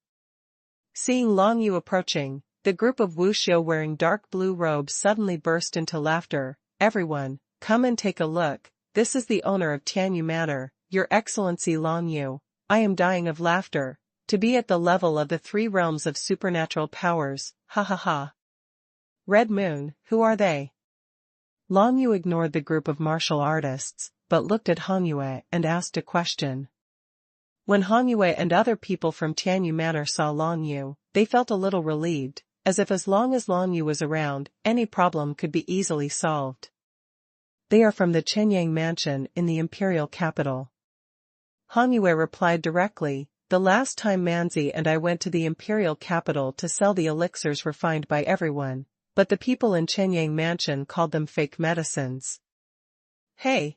Seeing Long Yu approaching, the group of wushou wearing dark blue robes suddenly burst into laughter. Everyone, come and take a look, this is the owner of Tianyu manor, Your Excellency Long Yu. I am dying of laughter. To be at the level of the 3 realms of supernatural powers, ha ha ha. Red Moon, who are they? Long Yu ignored the group of martial artists, but looked at Hanyue and asked a question. When Hanyue and other people from Tianyu manor saw Long Yu, they felt a little relieved, as long as Long Yu was around, any problem could be easily solved. They are from the Chenyang mansion in the imperial capital. Hanyue replied directly, the last time Manzi and I went to the imperial capital to sell the elixirs refined by everyone, but the people in Chenyang mansion called them fake medicines. Hey!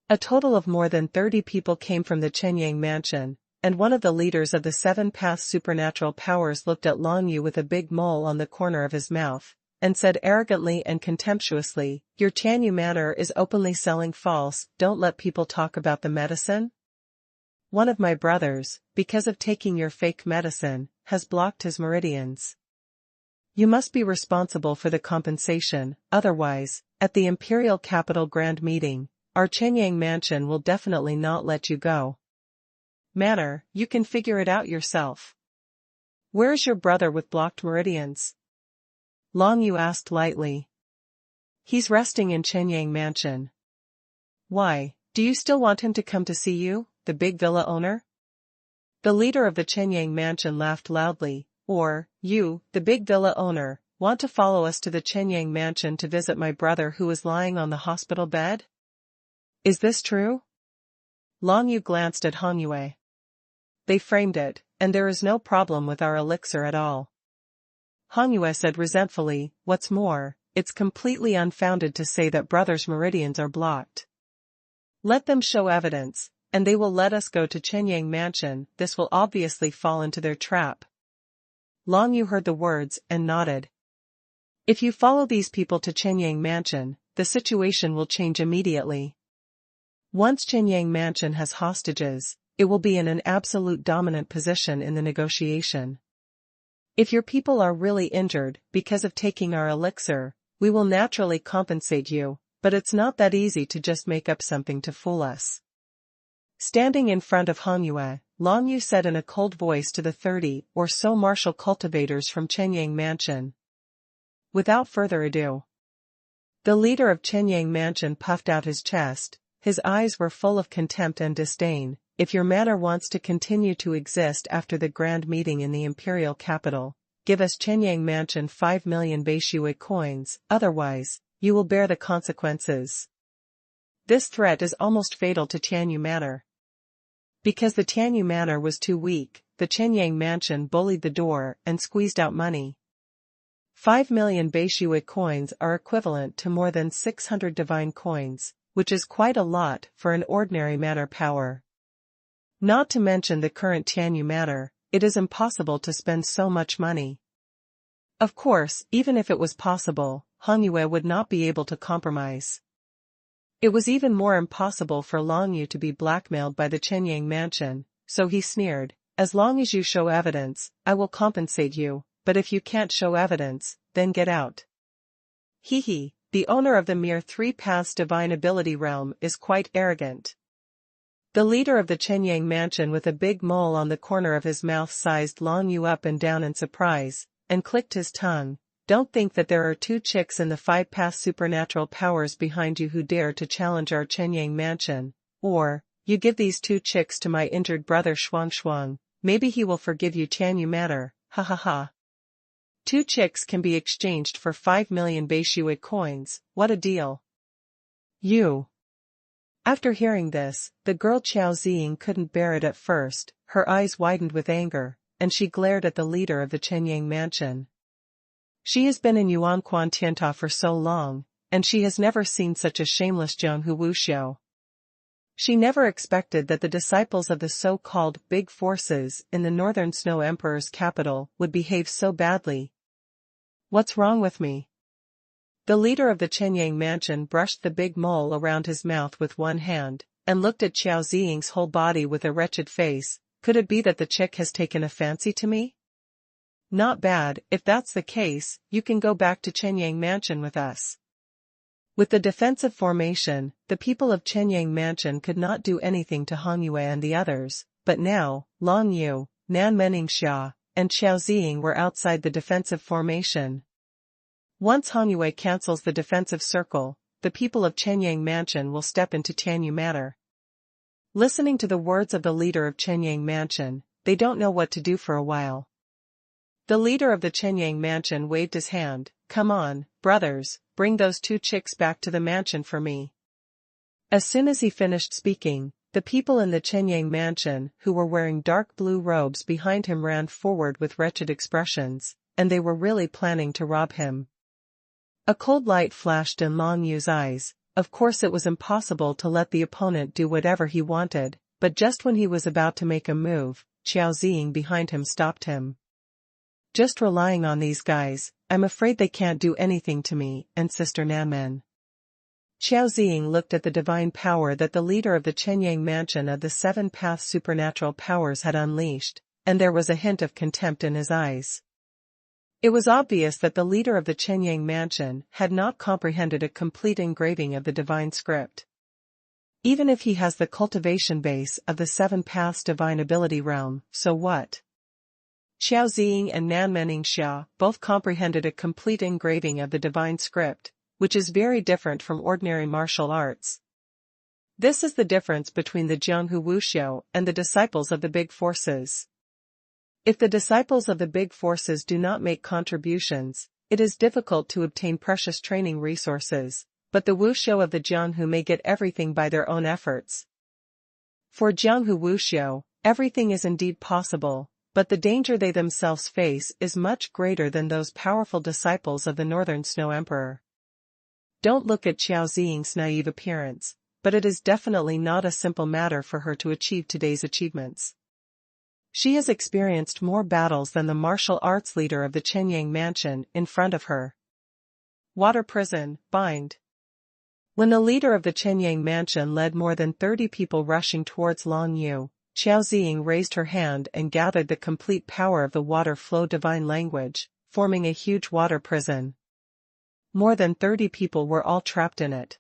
A total of more than 30 people came from the Chenyang mansion, and one of the leaders of the 7 past supernatural powers looked at Long Yu with a big mole on the corner of his mouth, and said arrogantly and contemptuously, Your Tianyu manor is openly selling false, don't let people talk about the medicine? One of my brothers, because of taking your fake medicine, has blocked his meridians. You must be responsible for the compensation, otherwise, at the Imperial Capital Grand Meeting, our Chenyang Mansion will definitely not let you go. Manner, you can figure it out yourself. Where's your brother with blocked meridians? Long Yu asked lightly. He's resting in Chenyang Mansion. Why, do you still want him to come to see you, the big villa owner? The leader of the Chenyang Mansion laughed loudly. Or, you, the big villa owner, want to follow us to the Chenyang Mansion to visit my brother who is lying on the hospital bed? Is this true? Long Yu glanced at Han Yue. They framed it, and there is no problem with our elixir at all. Han Yue said resentfully, what's more, it's completely unfounded to say that brother's meridians are blocked. Let them show evidence, and they will let us go to Chenyang Mansion. This will obviously fall into their trap. Long Yu heard the words and nodded. If you follow these people to Chenyang Mansion, the situation will change immediately. Once Chenyang Mansion has hostages, it will be in an absolute dominant position in the negotiation. If your people are really injured because of taking our elixir, we will naturally compensate you, but it's not that easy to just make up something to fool us. Standing in front of Han Yue, Long Yu said in a cold voice to the 30 or so martial cultivators from Chenyang Mansion. Without further ado. The leader of Chenyang Mansion puffed out his chest, his eyes were full of contempt and disdain. If your manor wants to continue to exist after the grand meeting in the imperial capital, give us Chenyang Mansion 5 million Baishui coins, otherwise, you will bear the consequences. This threat is almost fatal to Tianyu Manor. Because the Tianyu Manor was too weak, the Chenyang Mansion bullied the door and squeezed out money. 5 million Baishui coins are equivalent to more than 600 divine coins, which is quite a lot for an ordinary manor power. Not to mention the current Tianyu Manor, it is impossible to spend so much money. Of course, even if it was possible, Han Yue would not be able to compromise. It was even more impossible for Long Yu to be blackmailed by the Chenyang Mansion, so he sneered, as long as you show evidence, I will compensate you, but if you can't show evidence, then get out. He, the owner of the mere 3 paths divine ability realm is quite arrogant. The leader of the Chenyang Mansion with a big mole on the corner of his mouth sized Long Yu up and down in surprise, and clicked his tongue. Don't think that there are 2 chicks in the 5-path supernatural powers behind you who dare to challenge our Chenyang Mansion, or, you give these 2 chicks to my injured brother xuanhuan, maybe he will forgive you Tianyu Manor, ha ha ha. 2 chicks can be exchanged for 5 million Baishui coins, what a deal. You. After hearing this, the girl Qiao Ziying couldn't bear it at first, her eyes widened with anger, and she glared at the leader of the Chenyang Mansion. She has been in Yuanquan Tianta for so long, and she has never seen such a shameless Jianghu Wuxiao. She never expected that the disciples of the so-called big forces in the Northern Snow Emperor's capital would behave so badly. What's wrong with me? The leader of the Chenyang Mansion brushed the big mole around his mouth with one hand, and looked at Qiao Ziying's whole body with a wretched face. Could it be that the chick has taken a fancy to me? Not bad, if that's the case, you can go back to Chenyang Mansion with us. With the defensive formation, the people of Chenyang Mansion could not do anything to Han Yue and the others, but now, Long Yu, Nan Meningxia, and Qiao Ziying were outside the defensive formation. Once Han Yue cancels the defensive circle, the people of Chenyang Mansion will step into Tianyu Manor. Listening to the words of the leader of Chenyang Mansion, they don't know what to do for a while. The leader of the Chenyang Mansion waved his hand. Come on, brothers, bring those 2 chicks back to the mansion for me. As soon as he finished speaking, the people in the Chenyang Mansion who were wearing dark blue robes behind him ran forward with wretched expressions, and they were really planning to rob him. A cold light flashed in Long Yu's eyes. Of course it was impossible to let the opponent do whatever he wanted, but just when he was about to make a move, Qiao Ziying behind him stopped him. Just relying on these guys, I'm afraid they can't do anything to me, and Sister Nanmen. Qiao Ziying looked at the divine power that the leader of the Chenyang Mansion of the 7-path supernatural powers had unleashed, and there was a hint of contempt in his eyes. It was obvious that the leader of the Chenyang mansion had not comprehended a complete engraving of the divine script. Even if he has the cultivation base of the 7 paths divine ability realm, so what? Xiao Ziying and Nanmening Xia both comprehended a complete engraving of the divine script, which is very different from ordinary martial arts. This is the difference between the Jianghu Wuxiu and the disciples of the big forces. If the disciples of the big forces do not make contributions, it is difficult to obtain precious training resources, but the Wuxiu of the Jianghu may get everything by their own efforts. For Jianghu Wuxiu, everything is indeed possible, but the danger they themselves face is much greater than those powerful disciples of the Northern Snow Emperor. Don't look at Xiao Ziying's naive appearance, but it is definitely not a simple matter for her to achieve today's achievements. She has experienced more battles than the martial arts leader of the Chenyang mansion in front of her. Water prison, bind. When the leader of the Chenyang mansion led more than 30 people rushing towards Long Yu, Xiao Ziying raised her hand and gathered the complete power of the water flow divine language, forming a huge water prison. More than 30 people were all trapped in it.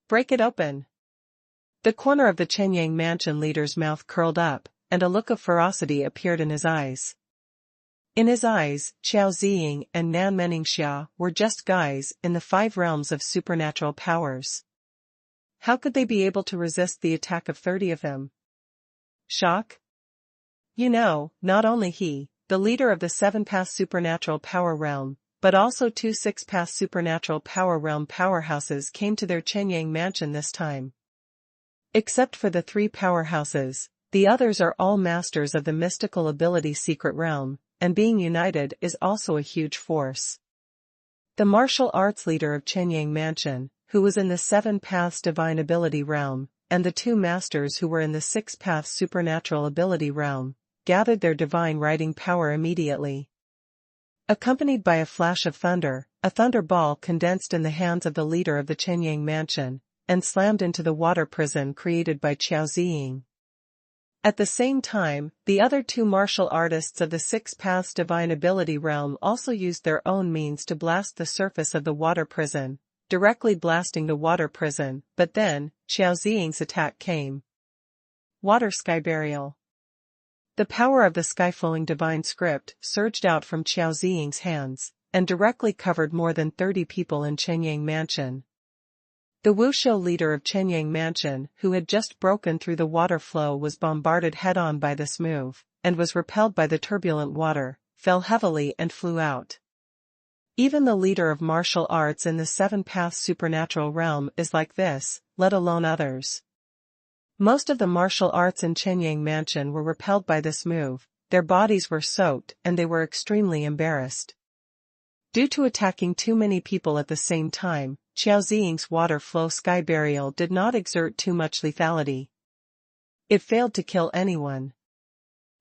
Break it open. The corner of the Chenyang mansion leader's mouth curled up, and a look of ferocity appeared in his eyes. In his eyes, Xiao Ziying and Nanmening Xia were just guys in the 5 realms of supernatural powers. How could they be able to resist the attack of 30 of them? Shock? You know, not only he, the leader of the 7-path supernatural power realm, but also 2 6-path supernatural power realm powerhouses came to their Chenyang mansion this time. Except for the 3 powerhouses, the others are all masters of the mystical ability secret realm, and being united is also a huge force. The martial arts leader of Chenyang mansion, who was in the 7 paths divine ability realm, and the 2 masters who were in the 6 paths supernatural ability realm, gathered their divine writing power immediately. Accompanied by a flash of thunder, a thunder ball condensed in the hands of the leader of the Chenyang mansion, and slammed into the water prison created by Xiao Ziying. At the same time, the other 2 martial artists of the 6 paths divine ability realm also used their own means to blast the surface of the water prison, directly blasting the water prison, but then, Xiao Ziying's attack came. Water Sky Burial. The power of the sky-flowing divine script surged out from Xiao Ziying's hands, and directly covered more than 30 people in Chenyang mansion. The Wuxiu leader of Chenyang mansion, who had just broken through the water flow, was bombarded head-on by this move, and was repelled by the turbulent water, fell heavily and flew out. Even the leader of martial arts in the 7 paths supernatural realm is like this, let alone others. Most of the martial arts in Chenyang mansion were repelled by this move, their bodies were soaked and they were extremely embarrassed. Due to attacking too many people at the same time, Xiao Ziying's water flow sky burial did not exert too much lethality. It failed to kill anyone.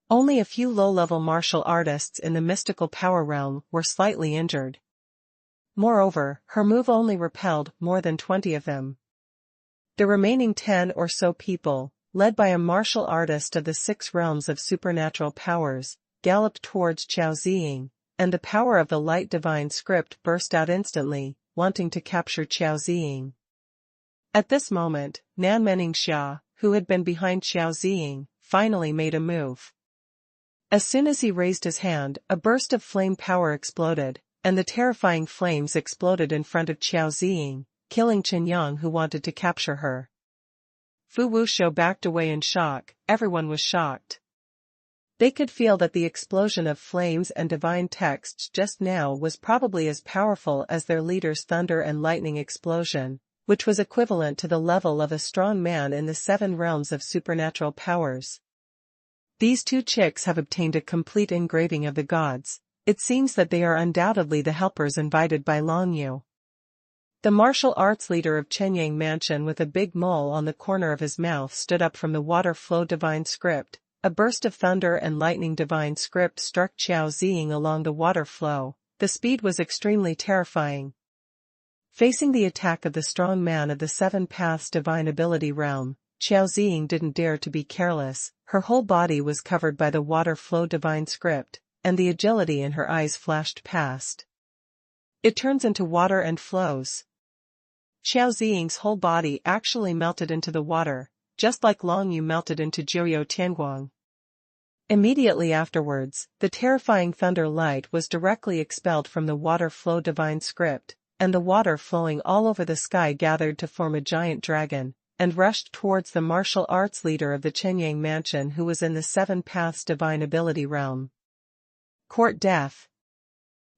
Only a few low-level martial artists in the mystical power realm were slightly injured. Moreover, her move only repelled more than 20 of them. The remaining 10 or so people, led by a martial artist of the 6 realms of supernatural powers, galloped towards Xiao Ziying, and the power of the light divine script burst out instantly, wanting to capture Xiao Ziying. At this moment, Nanmening Xia, who had been behind Xiao Ziying, finally made a move. As soon as he raised his hand, a burst of flame power exploded, and the terrifying flames exploded in front of Xiao Ziying, killing Chen Yang, who wanted to capture her. Fu Wuxiu backed away in shock. Everyone was shocked. They could feel that the explosion of flames and divine texts just now was probably as powerful as their leader's thunder and lightning explosion, which was equivalent to the level of a strong man in the 7 realms of supernatural powers. These 2 chicks have obtained a complete engraving of the gods. It seems that they are undoubtedly the helpers invited by Long Yu. The martial arts leader of Chenyang mansion with a big mole on the corner of his mouth stood up from the water flow divine script. A burst of thunder and lightning divine script struck Xiao Ziying along the water flow. The speed was extremely terrifying. Facing the attack of the strong man of the 7 paths divine ability realm, Xiao Ziying didn't dare to be careless. Her whole body was covered by the water flow divine script, and the agility in her eyes flashed past. It turns into water and flows. Xiao Ziying's whole body actually melted into the water, just like Long Yu melted into Jiuyou Tianguang. Immediately afterwards, the terrifying thunder light was directly expelled from the water flow divine script, and the water flowing all over the sky gathered to form a giant dragon, and rushed towards the martial arts leader of the Qianyang mansion who was in the Seven Paths divine ability realm. Court death.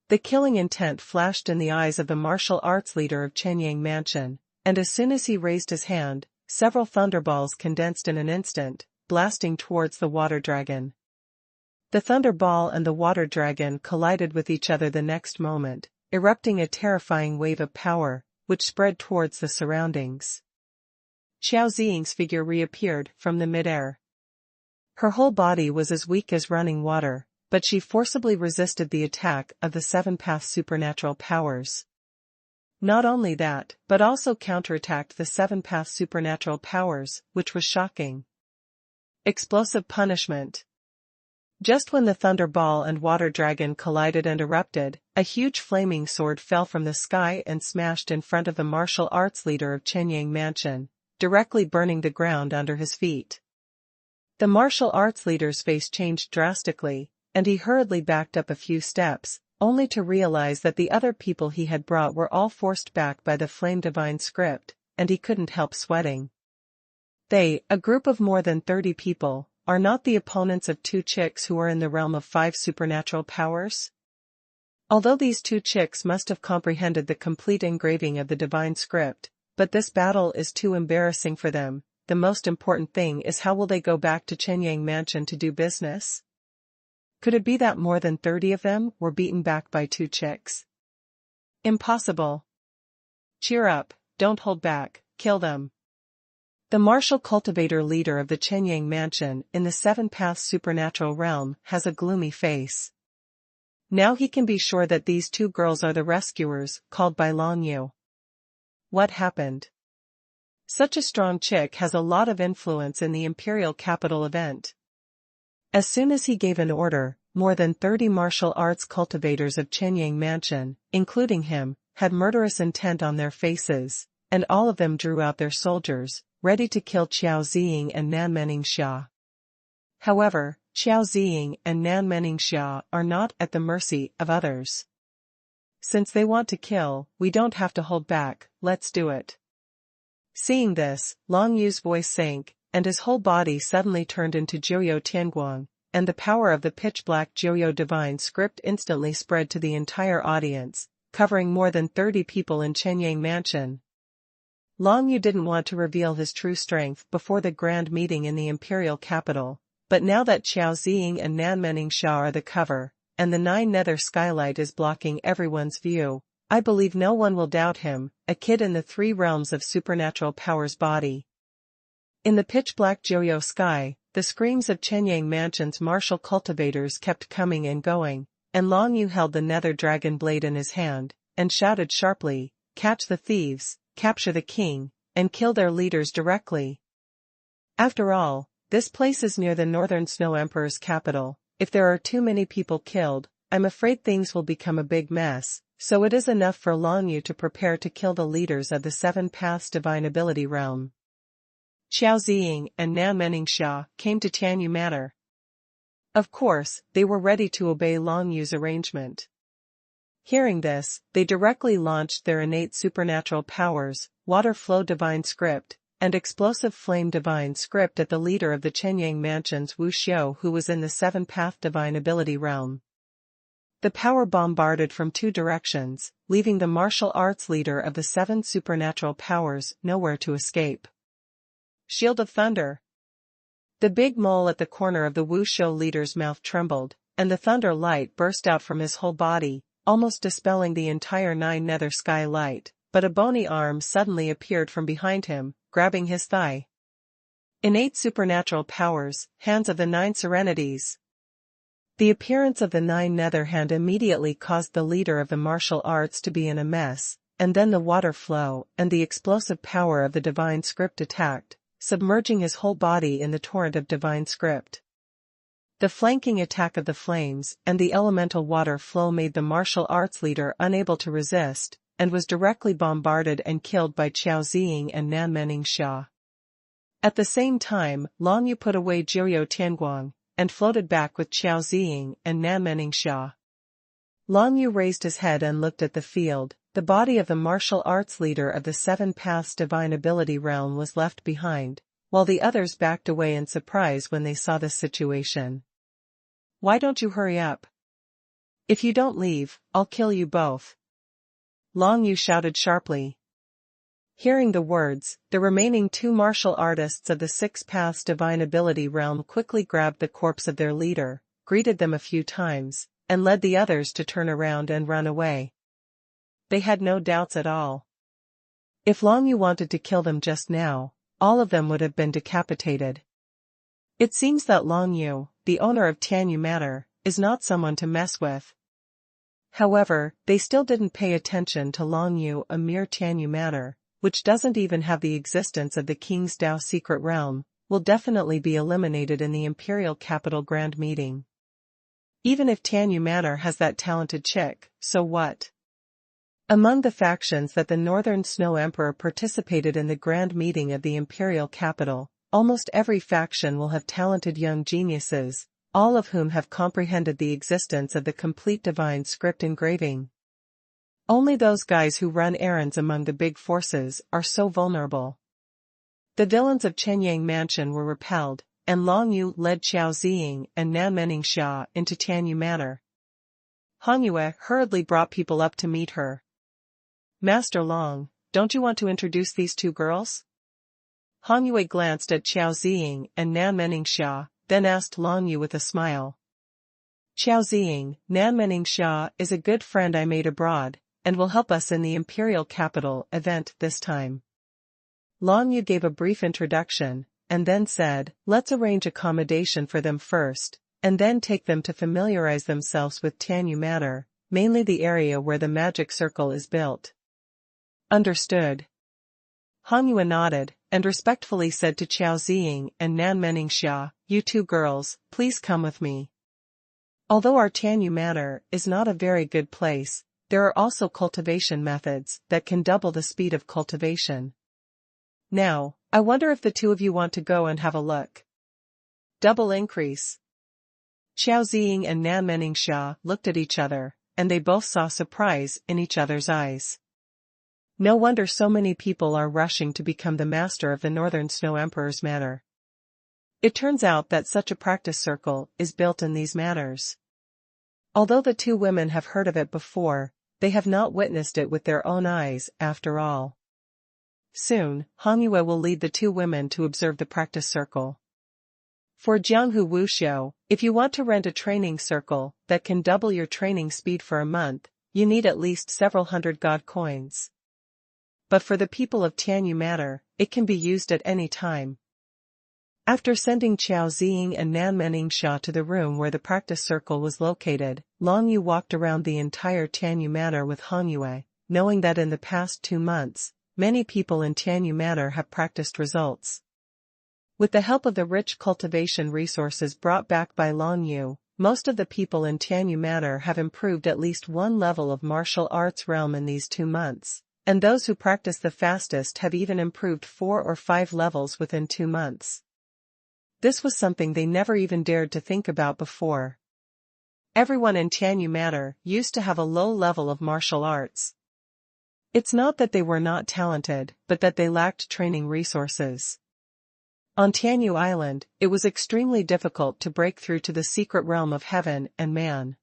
The killing intent flashed in the eyes of the martial arts leader of Qianyang mansion, and as soon as he raised his hand, several thunderballs condensed in an instant, blasting towards the water dragon. The thunderball and the water dragon collided with each other the next moment, erupting a terrifying wave of power, which spread towards the surroundings. Xiao Ziying's figure reappeared from the mid-air. Her whole body was as weak as running water, but she forcibly resisted the attack of the seven-path supernatural powers. Not only that, but also counterattacked the seven-path supernatural powers, which was shocking. Explosive punishment. Just when the thunderball and water dragon collided and erupted, a huge flaming sword fell from the sky and smashed in front of the martial arts leader of Qianyang mansion, directly burning the ground under his feet. The martial arts leader's face changed drastically, and he hurriedly backed up a few steps, only to realize that the other people he had brought were all forced back by the flame divine script, and he couldn't help sweating. They, a group of more than 30 people, are not the opponents of two chicks who are in the realm of 5 supernatural powers? Although these two chicks must have comprehended the complete engraving of the divine script, but this battle is too embarrassing for them. The most important thing is how will they go back to Qianyang mansion to do business? Could it be that more than 30 of them were beaten back by two chicks? Impossible. Cheer up, don't hold back, kill them. The martial cultivator leader of the Qianyang mansion in the Seven Paths supernatural realm has a gloomy face. Now he can be sure that these two girls are the rescuers, called by Long Yu. What happened? Such a strong chick has a lot of influence in the imperial capital event. As soon as he gave an order, more than 30 martial arts cultivators of Qianyang mansion, including him, had murderous intent on their faces, and all of them drew out their soldiers, ready to kill Xiao Ziying and Nan Meningxia. However, Xiao Ziying and Nan Meningxia are not at the mercy of others. Since they want to kill, we don't have to hold back, let's do it. Seeing this, Long Yu's voice sank, and his whole body suddenly turned into Jiuyou Tianguang, and the power of the pitch-black Jiuyou divine script instantly spread to the entire audience, covering more than 30 people in Qianyang mansion. Long Yu didn't want to reveal his true strength before the grand meeting in the imperial capital, but now that Xiao Ziying and Nan Meningxia are the cover, and the 9 nether skylight is blocking everyone's view, I believe no one will doubt him, a kid in the 3 realms of supernatural powers body. In the pitch-black Jiuyou sky, the screams of Qianyang mansion's martial cultivators kept coming and going, and Long Yu held the nether dragon blade in his hand, and shouted sharply, "Catch the thieves, capture the king, and kill their leaders directly." After all, this place is near the Northern Snow Emperor's capital. If there are too many people killed, I'm afraid things will become a big mess, so it is enough for Long Yu to prepare to kill the leaders of the Seven Paths divine ability realm. Xiao Ziying and Nan Meningxia came to Tianyu Manor. Of course, they were ready to obey Long Yu's arrangement. Hearing this, they directly launched their innate supernatural powers, water flow divine script, and explosive flame divine script at the leader of the Qianyang mansion's Wu Xiu who was in the 7-path divine ability realm. The power bombarded from 2 directions, leaving the martial arts leader of the 7 supernatural powers nowhere to escape. Shield of Thunder. The big mole at the corner of the Wu Xiu leader's mouth trembled, and the thunder light burst out from his whole body, almost dispelling the entire 9 nether sky light, but a bony arm suddenly appeared from behind him, grabbing his thigh. Innate supernatural powers, hands of the 9 serenities. The appearance of the 9 nether hand immediately caused the leader of the martial arts to be in a mess, and then the water flow and the explosive power of the divine script attacked, submerging his whole body in the torrent of divine script. The flanking attack of the flames and the elemental water flow made the martial arts leader unable to resist, and was directly bombarded and killed by Qiao Ziying and Nan Meningxia. At the same time, Long Yu put away Jiuyou Tianguang, and floated back with Qiao Ziying and Nan Meningxia. Long Yu raised his head and looked at the field. The body of the martial arts leader of the Seven Paths Divine Ability realm was left behind, while the others backed away in surprise when they saw this situation. "Why don't you hurry up? If you don't leave, I'll kill you both," Long Yu shouted sharply. Hearing the words, the remaining two martial artists of the Six Paths Divine Ability realm quickly grabbed the corpse of their leader, greeted them a few times, and led the others to turn around and run away. They had no doubts at all. If Long Yu wanted to kill them just now, all of them would have been decapitated. It seems that Long Yu, the owner of Tianyu Manor, is not someone to mess with. However, they still didn't pay attention to Long Yu, a mere Tianyu Manor, which doesn't even have the existence of the King's Dao secret realm, will definitely be eliminated in the Imperial Capital Grand Meeting. Even if Tianyu Manor has that talented chick, so what? Among the factions that the Northern Snow Emperor participated in the Grand Meeting of the Imperial Capital, almost every faction will have talented young geniuses, all of whom have comprehended the existence of the complete divine script engraving. Only those guys who run errands among the big forces are so vulnerable. The villains of Chenyang Mansion were repelled, and Long Yu led Qiao Ziying and Nan Meningxia into Tianyu Manor. Han Yue hurriedly brought people up to meet her. "Master Long, don't you want to introduce these two girls?" Han Yue glanced at Qiao Ziying and Nan Meningxia, then asked Long Yu with a smile. "Qiao Ziying, Nan Meningxia is a good friend I made abroad, and will help us in the Imperial Capital event this time." Long Yu gave a brief introduction, and then said, "Let's arrange accommodation for them first, and then take them to familiarize themselves with Tianyu Manor, mainly the area where the magic circle is built." "Understood." Han Yue nodded, and respectfully said to Qiao Ziying and Nan Meningxia, "You two girls, please come with me. Although our Tianyu Manor is not a very good place, there are also cultivation methods that can double the speed of cultivation. Now, I wonder if the two of you want to go and have a look." "Double increase." Qiao Ziying and Nan Meningxia looked at each other, and they both saw surprise in each other's eyes. No wonder so many people are rushing to become the master of the Northern Snow Emperor's manor. It turns out that such a practice circle is built in these manors. Although the two women have heard of it before, they have not witnessed it with their own eyes, after all. Soon, Han Yue will lead the two women to observe the practice circle. For Jianghu Wuxiu, if you want to rent a training circle that can double your training speed for a month, you need at least several hundred god coins. But for the people of Tianyu Manor, it can be used at any time. After sending Qiao Ziying and Nan Meningxia to the room where the practice circle was located, Long Yu walked around the entire Tianyu Manor with Han Yue, knowing that in the past 2 months, many people in Tianyu Manor have practiced results. With the help of the rich cultivation resources brought back by Long Yu, most of the people in Tianyu Manor have improved at least one level of martial arts realm in these 2 months, and those who practice the fastest have even improved 4 or 5 levels within 2 months. This was something they never even dared to think about before. Everyone in Tianyu Manor used to have a low level of martial arts. It's not that they were not talented, but that they lacked training resources. On Tianyu Island, it was extremely difficult to break through to the secret realm of heaven and man.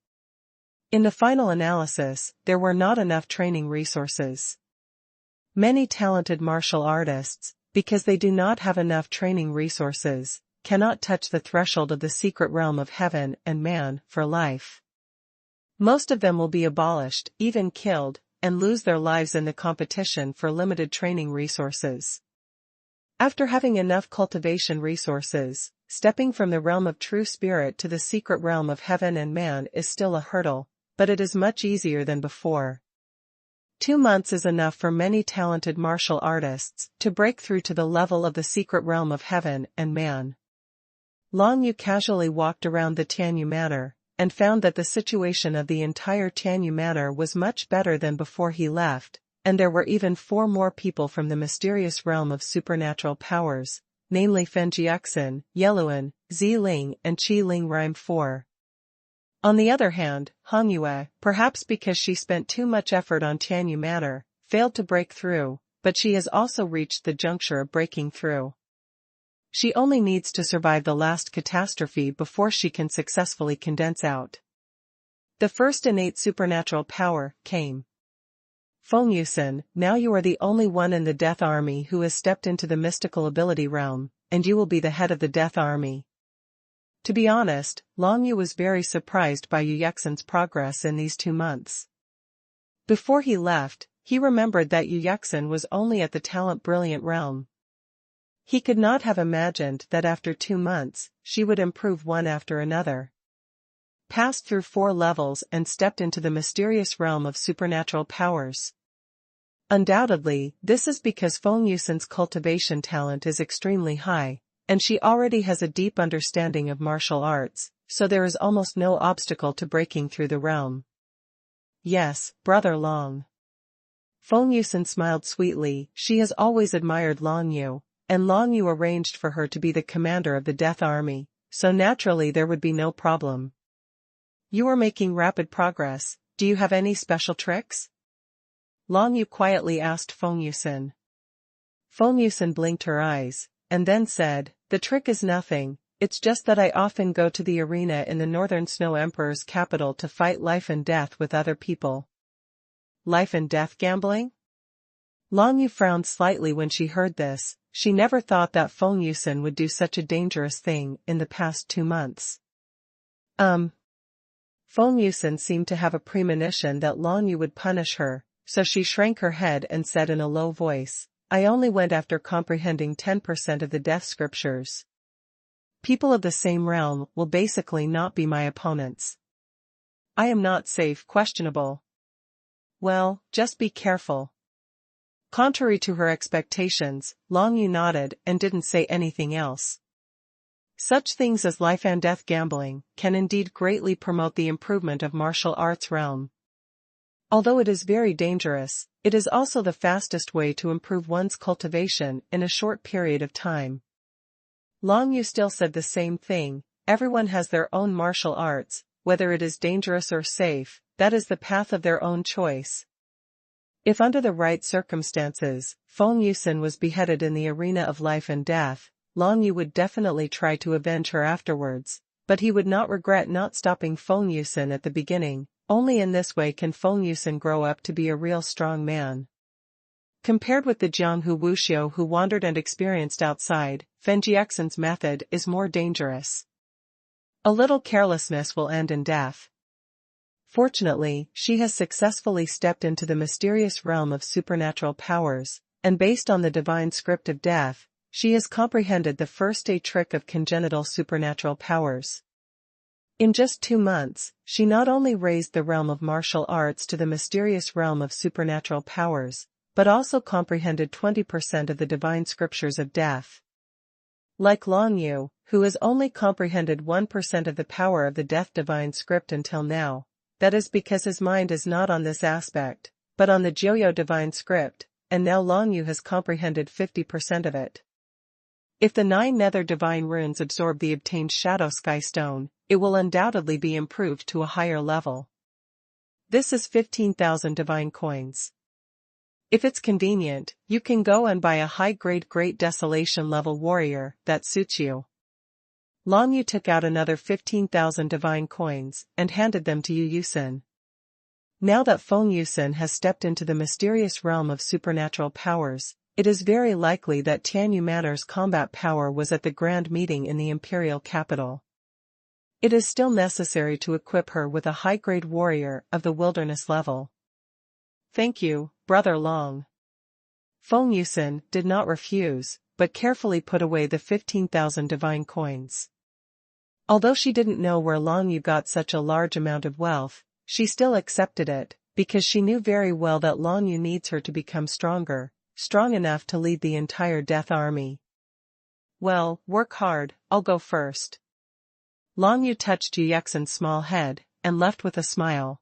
In the final analysis, there were not enough training resources. Many talented martial artists, because they do not have enough training resources, cannot touch the threshold of the secret realm of heaven and man for life. Most of them will be abolished, even killed, and lose their lives in the competition for limited training resources. After having enough cultivation resources, stepping from the realm of true spirit to the secret realm of heaven and man is still a hurdle, but it is much easier than before. 2 months is enough for many talented martial artists to break through to the level of the secret realm of heaven and man. Long Yu casually walked around the Tianyu Manor, and found that the situation of the entire Tianyu Manor was much better than before he left, and there were even 4 more people from the mysterious realm of supernatural powers, namely Feng Jiexin, Yeluan, Zi Ling and Qi Ling Rime 4. On the other hand, Hong Yue, perhaps because she spent too much effort on Tianyu Manor, failed to break through, but she has also reached the juncture of breaking through. She only needs to survive the last catastrophe before she can successfully condense out. The first innate supernatural power came. Feng Yusen, now you are the only one in the Death Army who has stepped into the mystical ability realm, and you will be the head of the Death Army. To be honest, Long Yu was very surprised by Yu Yexin's progress in these 2 months. Before he left, he remembered that Yu Yexin was only at the talent brilliant realm. He could not have imagined that after 2 months, she would improve one after another. Passed through 4 levels and stepped into the mysterious realm of supernatural powers. Undoubtedly, this is because Feng Yusen's cultivation talent is extremely high, and she already has a deep understanding of martial arts, so there is almost no obstacle to breaking through the realm. Yes, Brother Long. Feng Yusen smiled sweetly. She has always admired Long Yu, and Long Yu arranged for her to be the commander of the Death Army, so naturally there would be no problem. You are making rapid progress. Do you have any special tricks? Long Yu quietly asked Feng Yusen. Feng Yusen blinked her eyes, and then said, the trick is nothing, it's just that I often go to the arena in the Northern Snow Emperor's capital to fight life and death with other people. Life and death gambling? Long Yu frowned slightly when she heard this. She never thought that Feng Yusen would do such a dangerous thing in the past 2 months. Feng Yusen seemed to have a premonition that Long Yu would punish her, so she shrank her head and said in a low voice, I only went after comprehending 10% of the death scriptures. People of the same realm will basically not be my opponents. I am not safe, questionable. Well, just be careful. Contrary to her expectations, Long Yu nodded and didn't say anything else. Such things as life and death gambling can indeed greatly promote the improvement of martial arts realm. Although it is very dangerous, it is also the fastest way to improve one's cultivation in a short period of time. Long Yu still said the same thing, everyone has their own martial arts, whether it is dangerous or safe, that is the path of their own choice. If under the right circumstances, Feng Yusen was beheaded in the arena of life and death, Long Yu would definitely try to avenge her afterwards, but he would not regret not stopping Feng Yusen at the beginning. Only in this way can Feng Yusen grow up to be a real strong man. Compared with the Jianghu Wuxiu who wandered and experienced outside, Feng Jiexin's method is more dangerous. A little carelessness will end in death. Fortunately, she has successfully stepped into the mysterious realm of supernatural powers, and based on the divine script of death, she has comprehended the first a trick of congenital supernatural powers. In just 2 months, she not only raised the realm of martial arts to the mysterious realm of supernatural powers, but also comprehended 20% of the divine scriptures of death. Like Long Yu, who has only comprehended 1% of the power of the death divine script until now, that is because his mind is not on this aspect, but on the Jiuyo divine script, and now Long Yu has comprehended 50% of it. If the 9 nether divine runes absorb the obtained Shadow Sky Stone, it will undoubtedly be improved to a higher level. This is 15,000 divine coins. If it's convenient, you can go and buy a high-grade Great Desolation level warrior that suits you. Long Yu took out another 15,000 divine coins and handed them to Yu Yusen. Now that Feng Yusen has stepped into the mysterious realm of supernatural powers, it is very likely that Tianyu Manor's combat power was at the grand meeting in the imperial capital. It is still necessary to equip her with a high-grade warrior of the wilderness level. Thank you, Brother Long. Feng Yusen did not refuse, but carefully put away the 15,000 divine coins. Although she didn't know where Long Yu got such a large amount of wealth, she still accepted it, because she knew very well that Long Yu needs her to become stronger, strong enough to lead the entire Death Army. Well, work hard, I'll go first. Long Yu touched Yu Yexin's small head, and left with a smile.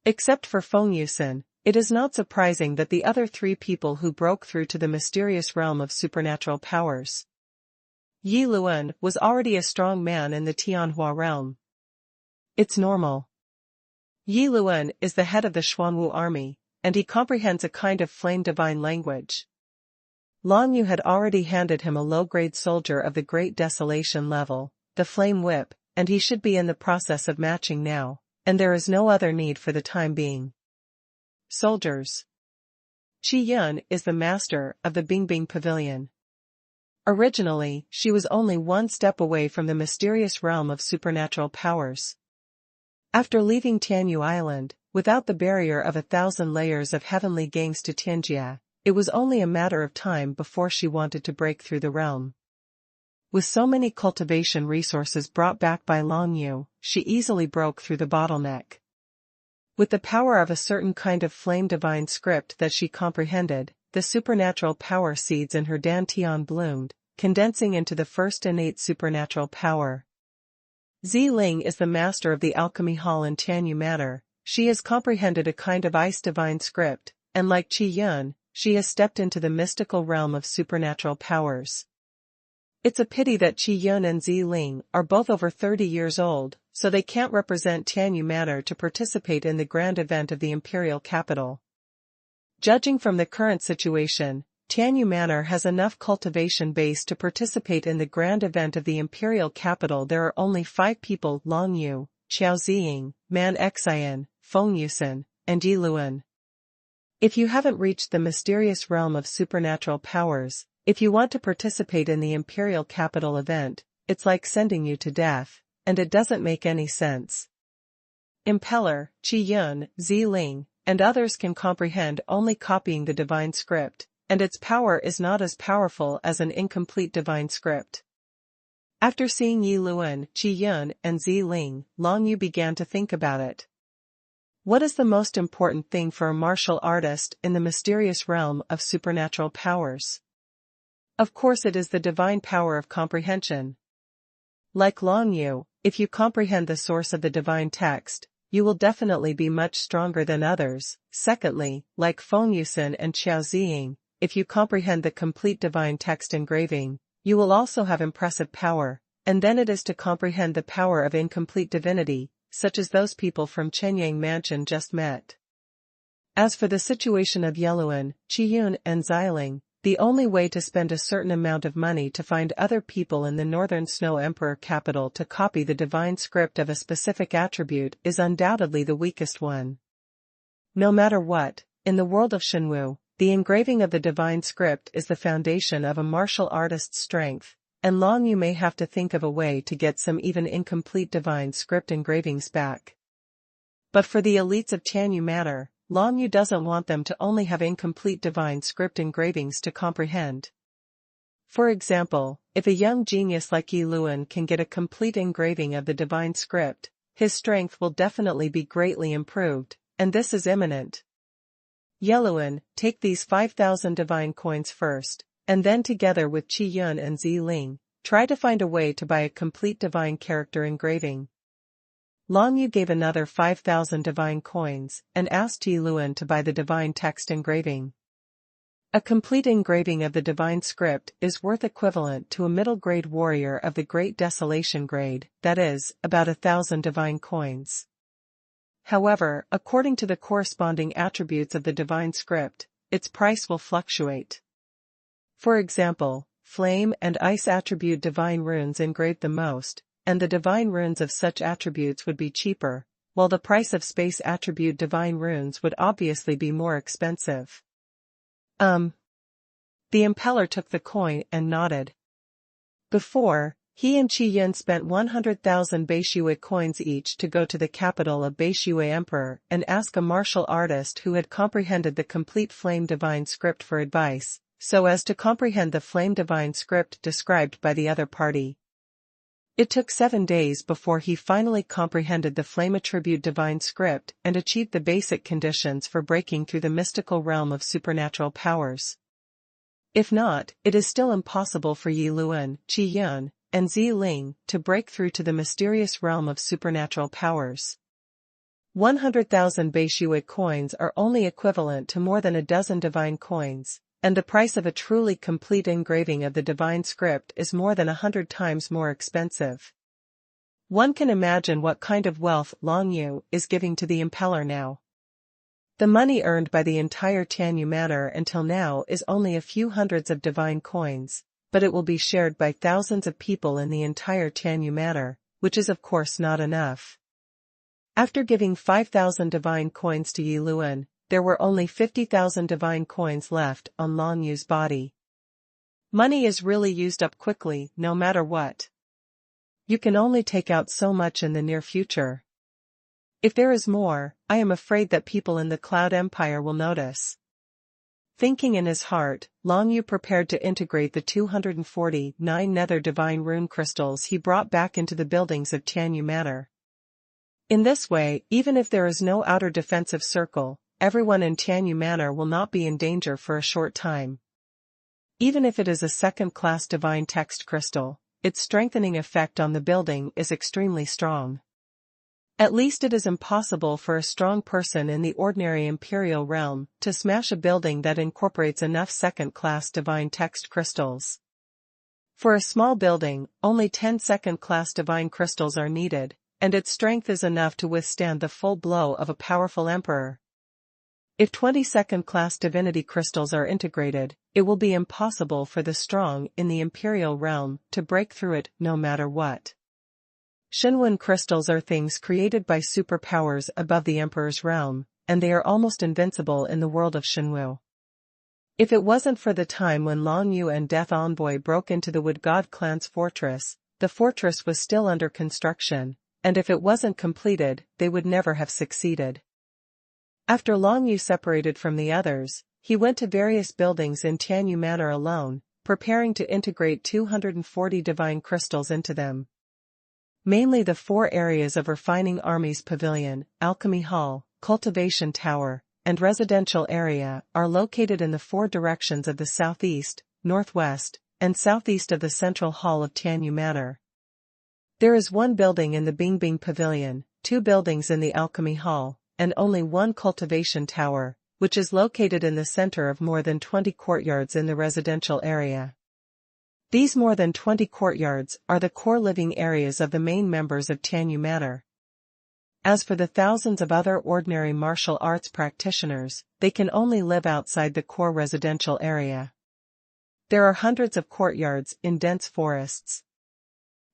Except for Feng Yusin, it is not surprising that the other three people who broke through to the mysterious realm of supernatural powers. Yi Luan was already a strong man in the Tianhua realm. It's normal. Yi Luan is the head of the Xuanhuan army, and he comprehends a kind of flame divine language. Long Yu had already handed him a low-grade soldier of the Great Desolation level, the Flame Whip, and he should be in the process of matching now, and there is no other need for the time being. Soldiers. Qi Yun is the master of the Bingbing Pavilion. Originally, she was only one step away from the mysterious realm of supernatural powers. After leaving Tianyu Island, without the barrier of 1,000 layers of heavenly gangs to Tianjia, it was only a matter of time before she wanted to break through the realm. With so many cultivation resources brought back by Long Yu, she easily broke through the bottleneck. With the power of a certain kind of flame divine script that she comprehended, the supernatural power seeds in her dantian bloomed, condensing into the first innate supernatural power. Zi Ling is the master of the alchemy hall in Tianyu Manor. She has comprehended a kind of ice divine script, and like Qi Yun, she has stepped into the mystical realm of supernatural powers. It's a pity that Qi Yun and Zi Ling are both over 30 years old, so they can't represent Tianyu Manor to participate in the grand event of the imperial capital. Judging from the current situation, Tianyu Manor has enough cultivation base to participate in the grand event of the imperial capital. There are only 5 people: Long Yu, Qiao Ziying, Man Xian, Feng Yusin, and Yi Luan. If you haven't reached the mysterious realm of supernatural powers, if you want to participate in the imperial capital event, it's like sending you to death, and it doesn't make any sense. Impeller, Qi Yun, Zi Ling, and others can comprehend only copying the divine script, and its power is not as powerful as an incomplete divine script. After seeing Yi Luan, Qi Yun, and Zi Ling, Long Yu began to think about it. What is the most important thing for a martial artist in the mysterious realm of supernatural powers? Of course it is the divine power of comprehension. Like Long Yu, if you comprehend the source of the divine text, you will definitely be much stronger than others. Secondly, like Feng Yusin and Qiao Ziying, if you comprehend the complete divine text engraving, you will also have impressive power, and then it is to comprehend the power of incomplete divinity, such as those people from Chenyang Mansion just met. As for the situation of Yeluan, Qi Yun and Xiling, the only way to spend a certain amount of money to find other people in the Northern Snow Emperor capital to copy the divine script of a specific attribute is undoubtedly the weakest one. No matter what, in the world of Shenwu, the engraving of the divine script is the foundation of a martial artist's strength, and Long Yu may have to think of a way to get some even incomplete divine script engravings back. But for the elites of Tianyu Manor, Long Yu doesn't want them to only have incomplete divine script engravings to comprehend. For example, if a young genius like Yi Luan can get a complete engraving of the divine script, his strength will definitely be greatly improved, and this is imminent. Yeluan, take these 5,000 divine coins first, and then together with Qi Yun and Zi Ling, try to find a way to buy a complete divine character engraving. Long Yu gave another 5,000 divine coins, and asked Yi Luan to buy the divine text engraving. A complete engraving of the divine script is worth equivalent to a middle-grade warrior of the Great Desolation grade, that is, about 1,000 divine coins. However, according to the corresponding attributes of the divine script, its price will fluctuate. For example, flame and ice attribute divine runes engraved the most, and the divine runes of such attributes would be cheaper, while the price of space attribute divine runes would obviously be more expensive. The impeller took the coin and nodded. Before, he and Qi Yun spent 100,000 Beishui coins each to go to the capital of Beishui Emperor and ask a martial artist who had comprehended the complete flame divine script for advice, so as to comprehend the flame divine script described by the other party. It took 7 days before he finally comprehended the flame attribute divine script and achieved the basic conditions for breaking through the mystical realm of supernatural powers. If not, it is still impossible for Yi Luan, Qi Yun, and Zi Ling to break through to the mysterious realm of supernatural powers. 100,000 Beishui coins are only equivalent to more than a dozen divine coins, and the price of a truly complete engraving of the divine script is more than 100 times more expensive. One can imagine what kind of wealth Long Yu is giving to the impeller now. The money earned by the entire Tianyu Manor until now is only a few hundreds of divine coins, but it will be shared by thousands of people in the entire Tianyu Manor, which is of course not enough. After giving 5,000 divine coins to Yi Luan, there were only 50,000 divine coins left on Long Yu's body. Money is really used up quickly, no matter what. You can only take out so much in the near future. If there is more, I am afraid that people in the Cloud Empire will notice. Thinking in his heart, Long Yu prepared to integrate the 249 nether divine rune crystals he brought back into the buildings of Tianyu Manor. In this way, even if there is no outer defensive circle, everyone in Tianyu Manor will not be in danger for a short time. Even if it is a second-class divine text crystal, its strengthening effect on the building is extremely strong. At least it is impossible for a strong person in the ordinary imperial realm to smash a building that incorporates enough second-class divine text crystals. For a small building, only 10 second-class divine crystals are needed, and its strength is enough to withstand the full blow of a powerful emperor. If 20 second-class divinity crystals are integrated, it will be impossible for the strong in the imperial realm to break through it no matter what. Xuanhuan crystals are things created by superpowers above the emperor's realm, and they are almost invincible in the world of Shenwu. If it wasn't for the time when Long Yu and Death Envoy broke into the Wood God clan's fortress, the fortress was still under construction, and if it wasn't completed, they would never have succeeded. After Long Yu separated from the others, he went to various buildings in Tianyu Manor alone, preparing to integrate 240 divine crystals into them. Mainly the 4 areas of Refining Armies Pavilion, Alchemy Hall, Cultivation Tower, and Residential Area are located in the 4 directions of the southeast, northwest, and southeast of the Central Hall of Tianyu Manor. There is 1 building in the Bingbing Pavilion, 2 buildings in the Alchemy Hall, and only 1 cultivation tower, which is located in the center of more than 20 courtyards in the residential area. These more than 20 courtyards are the core living areas of the main members of Tianyu Manor. As for the thousands of other ordinary martial arts practitioners, they can only live outside the core residential area. There are hundreds of courtyards in dense forests.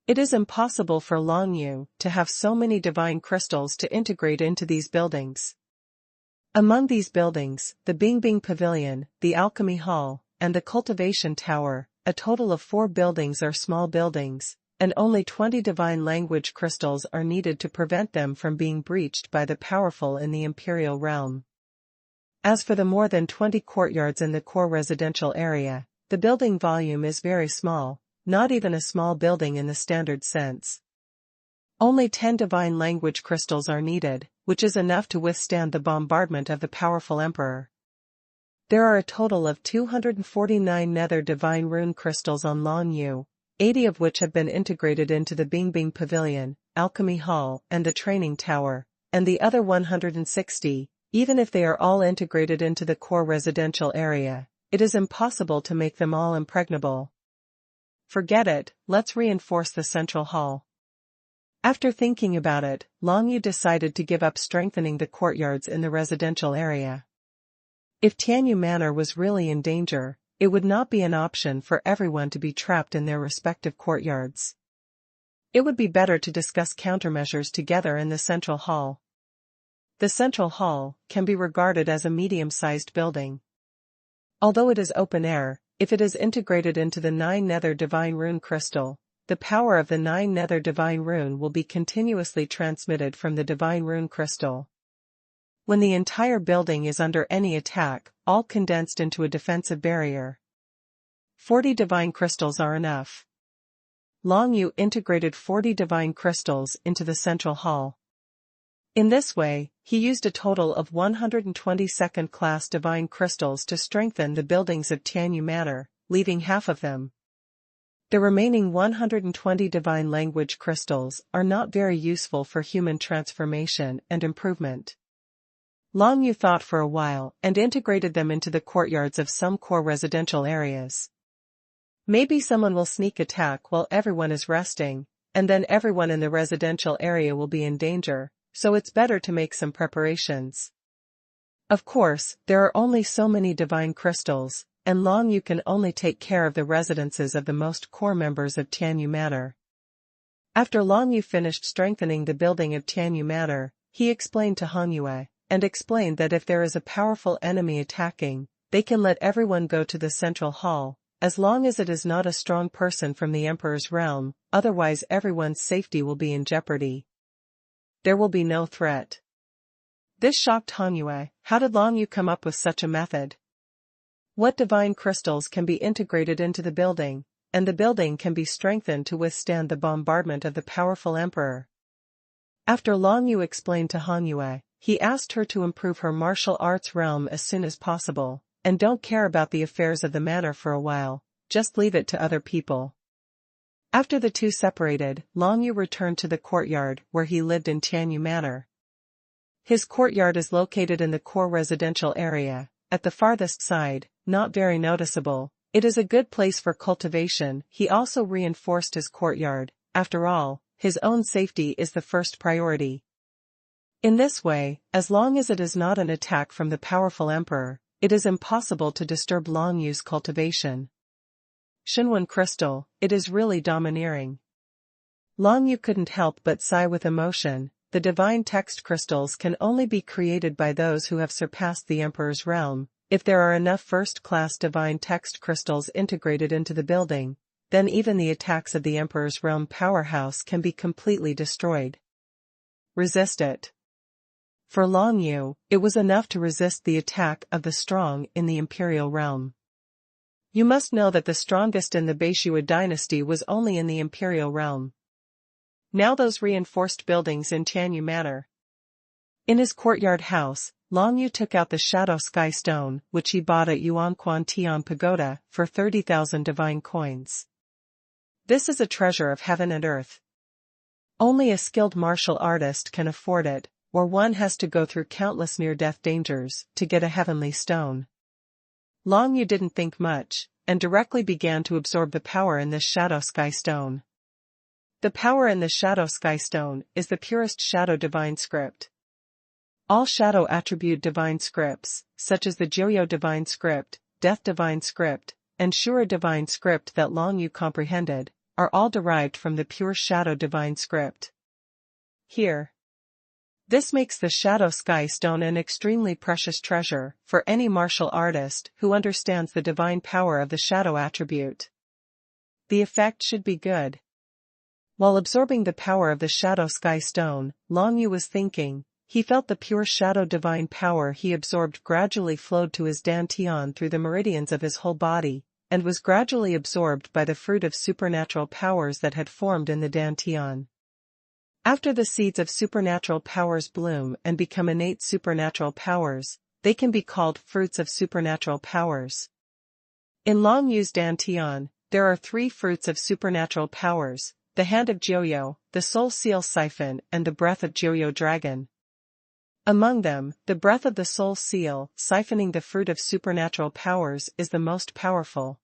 It is impossible for Long Yu to have so many divine crystals to integrate into these buildings. Among these buildings, the Bingbing Pavilion, the Alchemy Hall, and the Cultivation Tower, a total of 4 buildings are small buildings, and only 20 divine language crystals are needed to prevent them from being breached by the powerful in the imperial realm. As for the more than 20 courtyards in the core residential area, the building volume is very small. Not even a small building in the standard sense. Only 10 divine language crystals are needed, which is enough to withstand the bombardment of the powerful emperor. There are a total of 249 nether divine rune crystals on Long Yu, 80 of which have been integrated into the Bingbing Pavilion, Alchemy Hall, and the Training Tower, and the other 160, even if they are all integrated into the core residential area, it is impossible to make them all impregnable. Forget it, let's reinforce the central hall. After thinking about it, Long Yu decided to give up strengthening the courtyards in the residential area. If Tianyu Manor was really in danger, it would not be an option for everyone to be trapped in their respective courtyards. It would be better to discuss countermeasures together in the central hall. The central hall can be regarded as a medium-sized building. Although it is open air, if it is integrated into the 9 nether divine rune crystal, the power of the 9 nether divine rune will be continuously transmitted from the divine rune crystal. When the entire building is under any attack, all condensed into a defensive barrier. 40 divine crystals are enough. Long Yu integrated 40 divine crystals into the central hall. In this way, he used a total of 120 second-class divine crystals to strengthen the buildings of Tianyu Manor, leaving half of them. The remaining 120 divine language crystals are not very useful for human transformation and improvement. Long Yu thought for a while and integrated them into the courtyards of some core residential areas. Maybe someone will sneak attack while everyone is resting, and then everyone in the residential area will be in danger, so it's better to make some preparations. Of course, there are only so many divine crystals, and Long Yu can only take care of the residences of the most core members of Tianyu Manor. After Long Yu finished strengthening the building of Tianyu Manor, he explained to Han Yue, and explained that if there is a powerful enemy attacking, they can let everyone go to the central hall, as long as it is not a strong person from the Emperor's realm, otherwise everyone's safety will be in jeopardy. There will be no threat. This shocked Han Yue. How did Long Yu come up with such a method? What divine crystals can be integrated into the building, and the building can be strengthened to withstand the bombardment of the powerful Emperor? After Long Yu explained to Han Yue, he asked her to improve her martial arts realm as soon as possible, and don't care about the affairs of the manor for a while, just leave it to other people. After the two separated, Long Yu returned to the courtyard where he lived in Tianyu Manor. His courtyard is located in the core residential area, at the farthest side, not very noticeable. It is a good place for cultivation. He also reinforced his courtyard. After all, his own safety is the first priority. In this way, as long as it is not an attack from the powerful emperor, it is impossible to disturb Long Yu's cultivation. Xuanhuan crystal, it is really domineering. Long Yu couldn't help but sigh with emotion. The divine text crystals can only be created by those who have surpassed the emperor's realm. If there are enough first-class divine text crystals integrated into the building, then even the attacks of the emperor's realm powerhouse can be completely destroyed. Resist it. For Long Yu, it was enough to resist the attack of the strong in the imperial realm. You must know that the strongest in the Baishua dynasty was only in the imperial realm. Now those reinforced buildings in Tianyu Manor. In his courtyard house, Long Yu took out the Shadow Sky Stone, which he bought at Yuanquan Tian Pagoda, for 30,000 divine coins. This is a treasure of heaven and earth. Only a skilled martial artist can afford it, or one has to go through countless near-death dangers to get a heavenly stone. Long Yu didn't think much, and directly began to absorb the power in this Shadow Sky Stone. The power in the Shadow Sky Stone is the purest Shadow Divine Script. All Shadow Attribute Divine Scripts, such as the Joyo Divine Script, Death Divine Script, and Shura Divine Script that Long Yu comprehended, are all derived from the pure Shadow Divine Script. Here. This makes the Shadow Sky Stone an extremely precious treasure for any martial artist who understands the divine power of the Shadow Attribute. The effect should be good. While absorbing the power of the Shadow Sky Stone, Long Yu was thinking. He felt the pure shadow divine power he absorbed gradually flowed to his dantian through the meridians of his whole body, and was gradually absorbed by the fruit of supernatural powers that had formed in the dantian. After the seeds of supernatural powers bloom and become innate supernatural powers, they can be called fruits of supernatural powers. In Long Yu's dantian, there are 3 fruits of supernatural powers: the hand of Joyo, the soul seal siphon, and the breath of Joyo dragon. Among them, the breath of the soul seal, siphoning the fruit of supernatural powers, is the most powerful.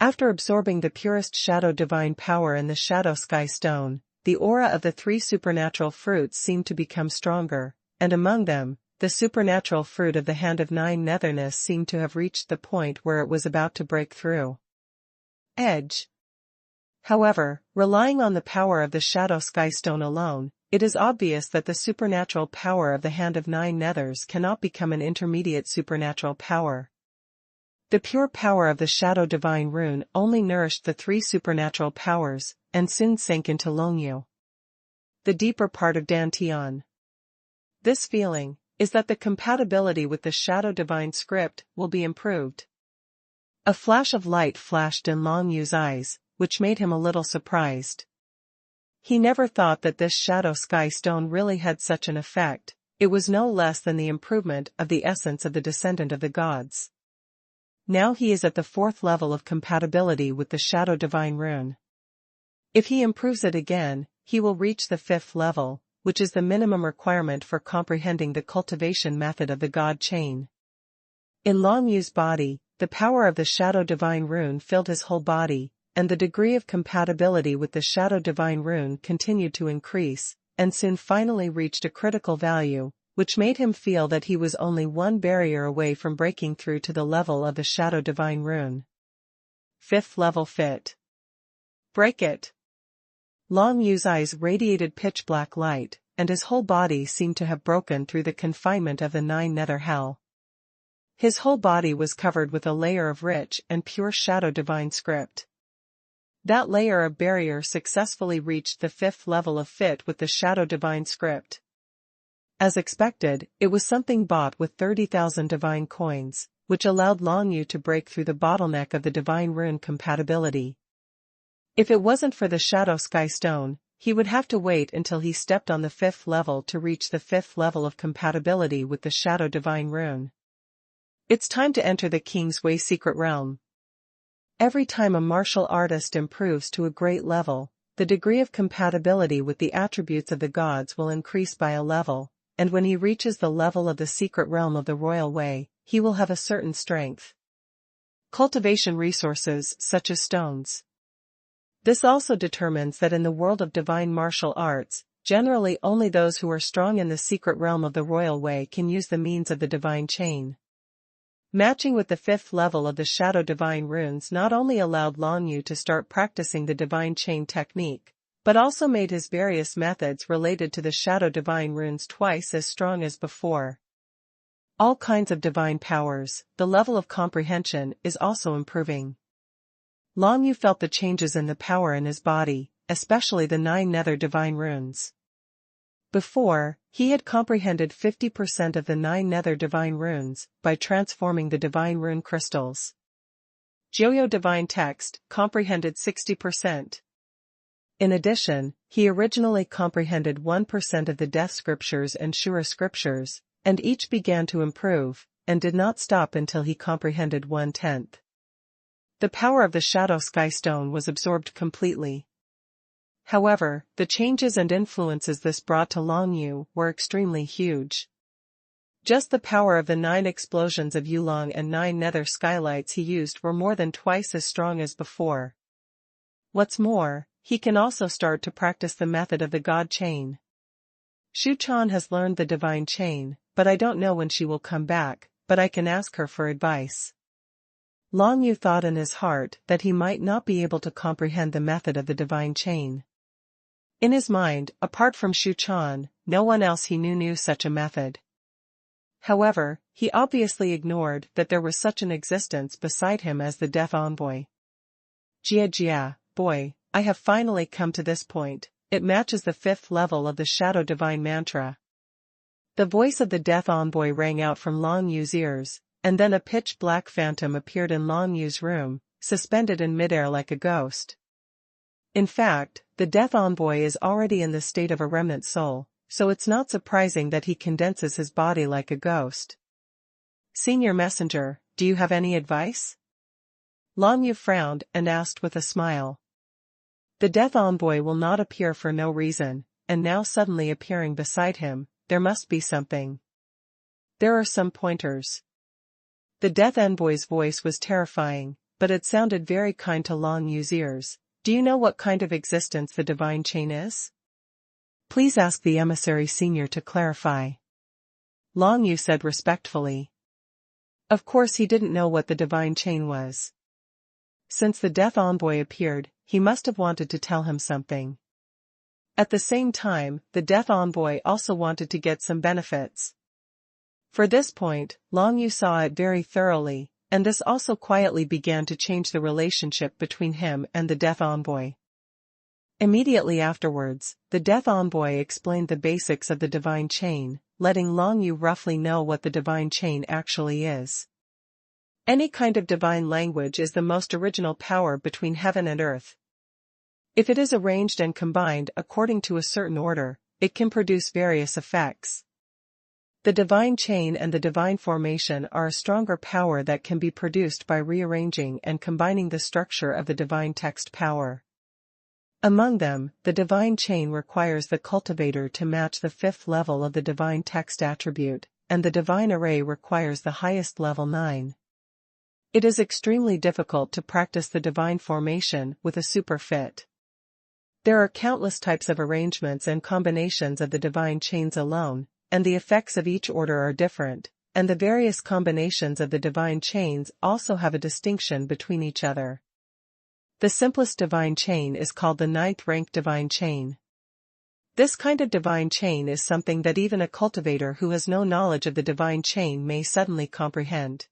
After absorbing the purest shadow divine power in the Shadow Sky Stone, the aura of the 3 supernatural fruits seemed to become stronger, and among them, the supernatural fruit of the Hand of Nine Netherness seemed to have reached the point where it was about to break through. Edge. However, relying on the power of the Shadow Sky Stone alone, it is obvious that the supernatural power of the Hand of Nine Nethers cannot become an intermediate supernatural power. The pure power of the Shadow Divine Rune only nourished the 3 supernatural powers, and soon sank into Long Yu. The deeper part of Dantian. This feeling is that the compatibility with the Shadow Divine Script will be improved. A flash of light flashed in Long Yu's eyes, which made him a little surprised. He never thought that this Shadow Sky Stone really had such an effect. It was no less than the improvement of the essence of the descendant of the gods. Now he is at the 4th level of compatibility with the Shadow Divine Rune. If he improves it again, he will reach the 5th level, which is the minimum requirement for comprehending the cultivation method of the God Chain. In Long Yu's body, the power of the Shadow Divine Rune filled his whole body, and the degree of compatibility with the Shadow Divine Rune continued to increase, and soon finally reached a critical value, which made him feel that he was only one barrier away from breaking through to the level of the Shadow Divine Rune. 5th level fit. Break it. Long Yu's eyes radiated pitch-black light, and his whole body seemed to have broken through the confinement of the 9 nether hell. His whole body was covered with a layer of rich and pure Shadow Divine script. That layer of barrier successfully reached the 5th level of fit with the Shadow Divine script. As expected, it was something bought with 30,000 divine coins, which allowed Long Yu to break through the bottleneck of the Divine Rune compatibility. If it wasn't for the Shadow Sky Stone, he would have to wait until he stepped on the 5th level to reach the 5th level of compatibility with the Shadow Divine Rune. It's time to enter the King's Way secret realm. Every time a martial artist improves to a great level, the degree of compatibility with the attributes of the gods will increase by a level, and when he reaches the level of the secret realm of the Royal Way, he will have a certain strength. Cultivation resources, such as stones. This also determines that in the world of divine martial arts, generally only those who are strong in the secret realm of the Royal Way can use the means of the Divine Chain. Matching with the 5th level of the Shadow Divine Runes not only allowed Long Yu to start practicing the Divine Chain technique, but also made his various methods related to the Shadow Divine Runes twice as strong as before. All kinds of divine powers, the level of comprehension is also improving. Long Yu felt the changes in the power in his body, especially the 9 nether divine runes. Before, he had comprehended 50% of the 9 nether divine runes by transforming the divine rune crystals. Joyo Divine Text comprehended 60%. In addition, he originally comprehended 1% of the Death Scriptures and Shura Scriptures, and each began to improve, and did not stop until he comprehended 1/10. The power of the Shadow Sky Stone was absorbed completely. However, the changes and influences this brought to Long Yu were extremely huge. Just the power of the 9 explosions of Yulong and 9 nether skylights he used were more than twice as strong as before. What's more, he can also start to practice the method of the God Chain. Shu Chan has learned the Divine Chain, but I don't know when she will come back, but I can ask her for advice. Long Yu thought in his heart that he might not be able to comprehend the method of the Divine Chain. In his mind, apart from Shu Chan, no one else he knew such a method. However, he obviously ignored that there was such an existence beside him as the Death Envoy. Jia, boy, I have finally come to this point. It matches the 5th level of the Shadow Divine Mantra. The voice of the Death Envoy rang out from Long Yu's ears, and then a pitch-black phantom appeared in Long Yu's room, suspended in midair like a ghost. In fact, the Death Envoy is already in the state of a remnant soul, so it's not surprising that he condenses his body like a ghost. Senior Messenger, do you have any advice? Long Yu frowned and asked with a smile. The Death Envoy will not appear for no reason, and now suddenly appearing beside him, there must be something. There are some pointers. The Death Envoy's voice was terrifying, but it sounded very kind to Long Yu's ears. Do you know what kind of existence the Divine Chain is? Please ask the Emissary Senior to clarify. Long Yu said respectfully. Of course he didn't know what the Divine Chain was. Since the Death Envoy appeared, he must have wanted to tell him something. At the same time, the Death Envoy also wanted to get some benefits. For this point, Long Yu saw it very thoroughly, and this also quietly began to change the relationship between him and the Death Envoy. Immediately afterwards, the Death Envoy explained the basics of the Divine Chain, letting Long Yu roughly know what the Divine Chain actually is. Any kind of divine language is the most original power between heaven and earth. If it is arranged and combined according to a certain order, it can produce various effects. The divine chain and the divine formation are a stronger power that can be produced by rearranging and combining the structure of the divine text power. Among them, the divine chain requires the cultivator to match the 5th level of the divine text attribute, and the divine array requires the highest level 9. It is extremely difficult to practice the divine formation with a super fit. There are countless types of arrangements and combinations of the divine chains alone, and the effects of each order are different, and the various combinations of the divine chains also have a distinction between each other. The simplest divine chain is called the 9th rank divine chain. This kind of divine chain is something that even a cultivator who has no knowledge of the divine chain may suddenly comprehend.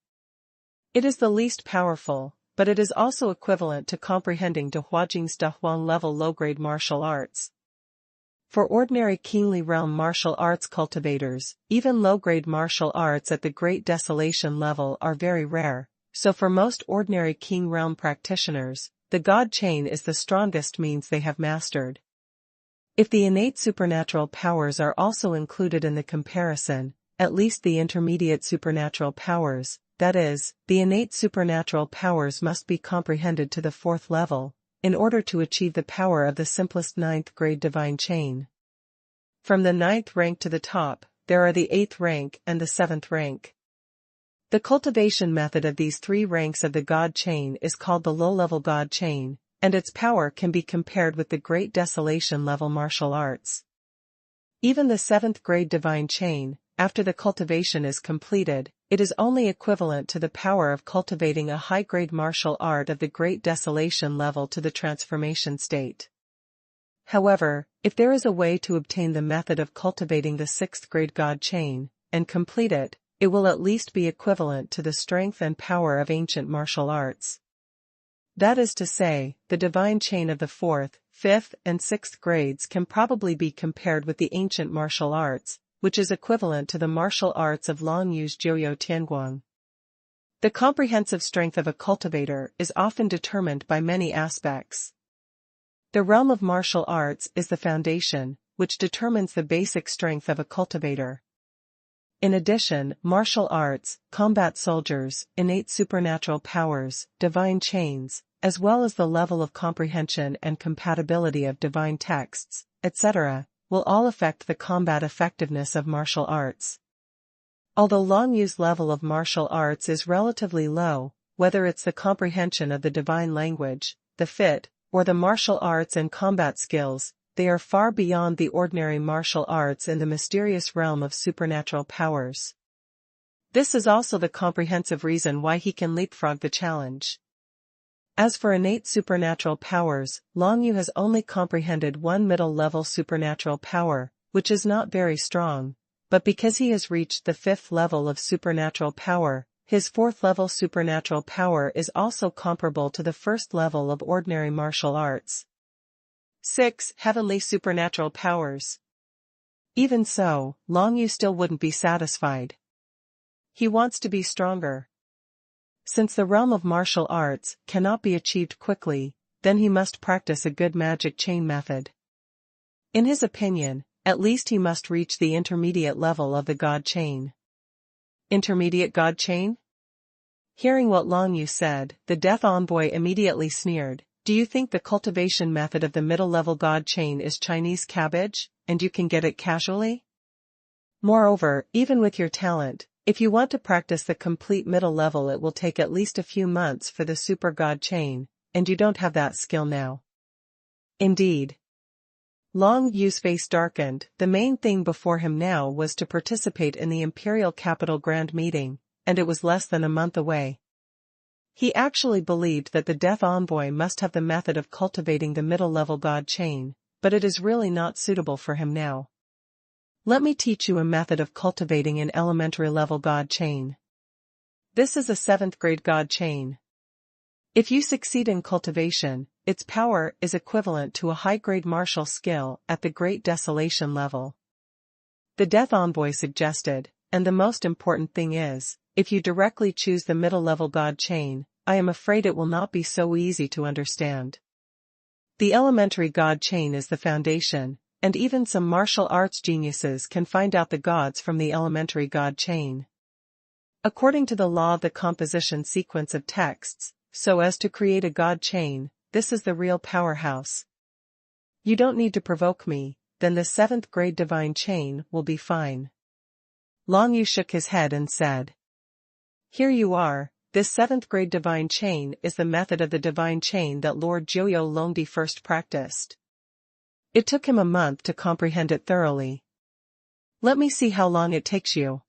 It is the least powerful, but it is also equivalent to comprehending De Huajing's Dahuang level low-grade martial arts. For ordinary kingly realm martial arts cultivators, even low-grade martial arts at the Great Desolation level are very rare, so for most ordinary king realm practitioners, the God chain is the strongest means they have mastered. If the innate supernatural powers are also included in the comparison, at least the intermediate supernatural powers, that is, the innate supernatural powers must be comprehended to the 4th level, in order to achieve the power of the simplest 9th grade divine chain. From the 9th rank to the top, there are the 8th rank and the 7th rank. The cultivation method of these 3 ranks of the God chain is called the low-level God chain, and its power can be compared with the Great Desolation level martial arts. Even the 7th grade divine chain, after the cultivation is completed, it is only equivalent to the power of cultivating a high-grade martial art of the Great Desolation level to the transformation state. However, if there is a way to obtain the method of cultivating the 6th grade God chain, and complete it, it will at least be equivalent to the strength and power of ancient martial arts. That is to say, the divine chain of the 4th, 5th, and 6th grades can probably be compared with the ancient martial arts, which is equivalent to the martial arts of Long Yu's Jiuyou Tianguang. The comprehensive strength of a cultivator is often determined by many aspects. The realm of martial arts is the foundation, which determines the basic strength of a cultivator. In addition, martial arts, combat soldiers, innate supernatural powers, divine chains, as well as the level of comprehension and compatibility of divine texts, etc., will all affect the combat effectiveness of martial arts. Although Long Yu's level of martial arts is relatively low, whether it's the comprehension of the divine language, the fit, or the martial arts and combat skills, they are far beyond the ordinary martial arts in the mysterious realm of supernatural powers. This is also the comprehensive reason why he can leapfrog the challenge. As for innate supernatural powers, Long Yu has only comprehended one middle-level supernatural power, which is not very strong, but because he has reached the 5th level of supernatural power, his 4th level supernatural power is also comparable to the 1st level of ordinary martial arts. 6. Heavenly supernatural powers. Even so, Long Yu still wouldn't be satisfied. He wants to be stronger. Since the realm of martial arts cannot be achieved quickly, then he must practice a good magic chain method. In his opinion, at least he must reach the intermediate level of the God chain. Intermediate God chain? Hearing what Long Yu said, the Death Envoy immediately sneered. Do you think the cultivation method of the middle-level God chain is Chinese cabbage, and you can get it casually? Moreover, even with your talent, if you want to practice the complete middle level, it will take at least a few months for the super God chain, and you don't have that skill now. Indeed. Long Yu's face darkened. The main thing before him now was to participate in the Imperial Capital Grand Meeting, and it was less than a month away. He actually believed that the Death Envoy must have the method of cultivating the middle-level God chain, but it is really not suitable for him now. Let me teach you a method of cultivating an elementary-level God chain. This is a 7th grade God chain. If you succeed in cultivation, its power is equivalent to a high-grade martial skill at the Great Desolation level. The Death Envoy suggested, and the most important thing is, if you directly choose the middle-level God chain, I am afraid it will not be so easy to understand. The elementary God chain is the foundation, and even some martial arts geniuses can find out the gods from the elementary god chain. According to the law of the composition sequence of texts, so as to create a god chain, this is the real powerhouse. You don't need to provoke me, then the 7th grade divine chain will be fine. Long Yu shook his head and said. Here you are, this 7th grade divine chain is the method of the divine chain that Lord Jiuyou Longdi first practiced. It took him a month to comprehend it thoroughly. Let me see how long it takes you.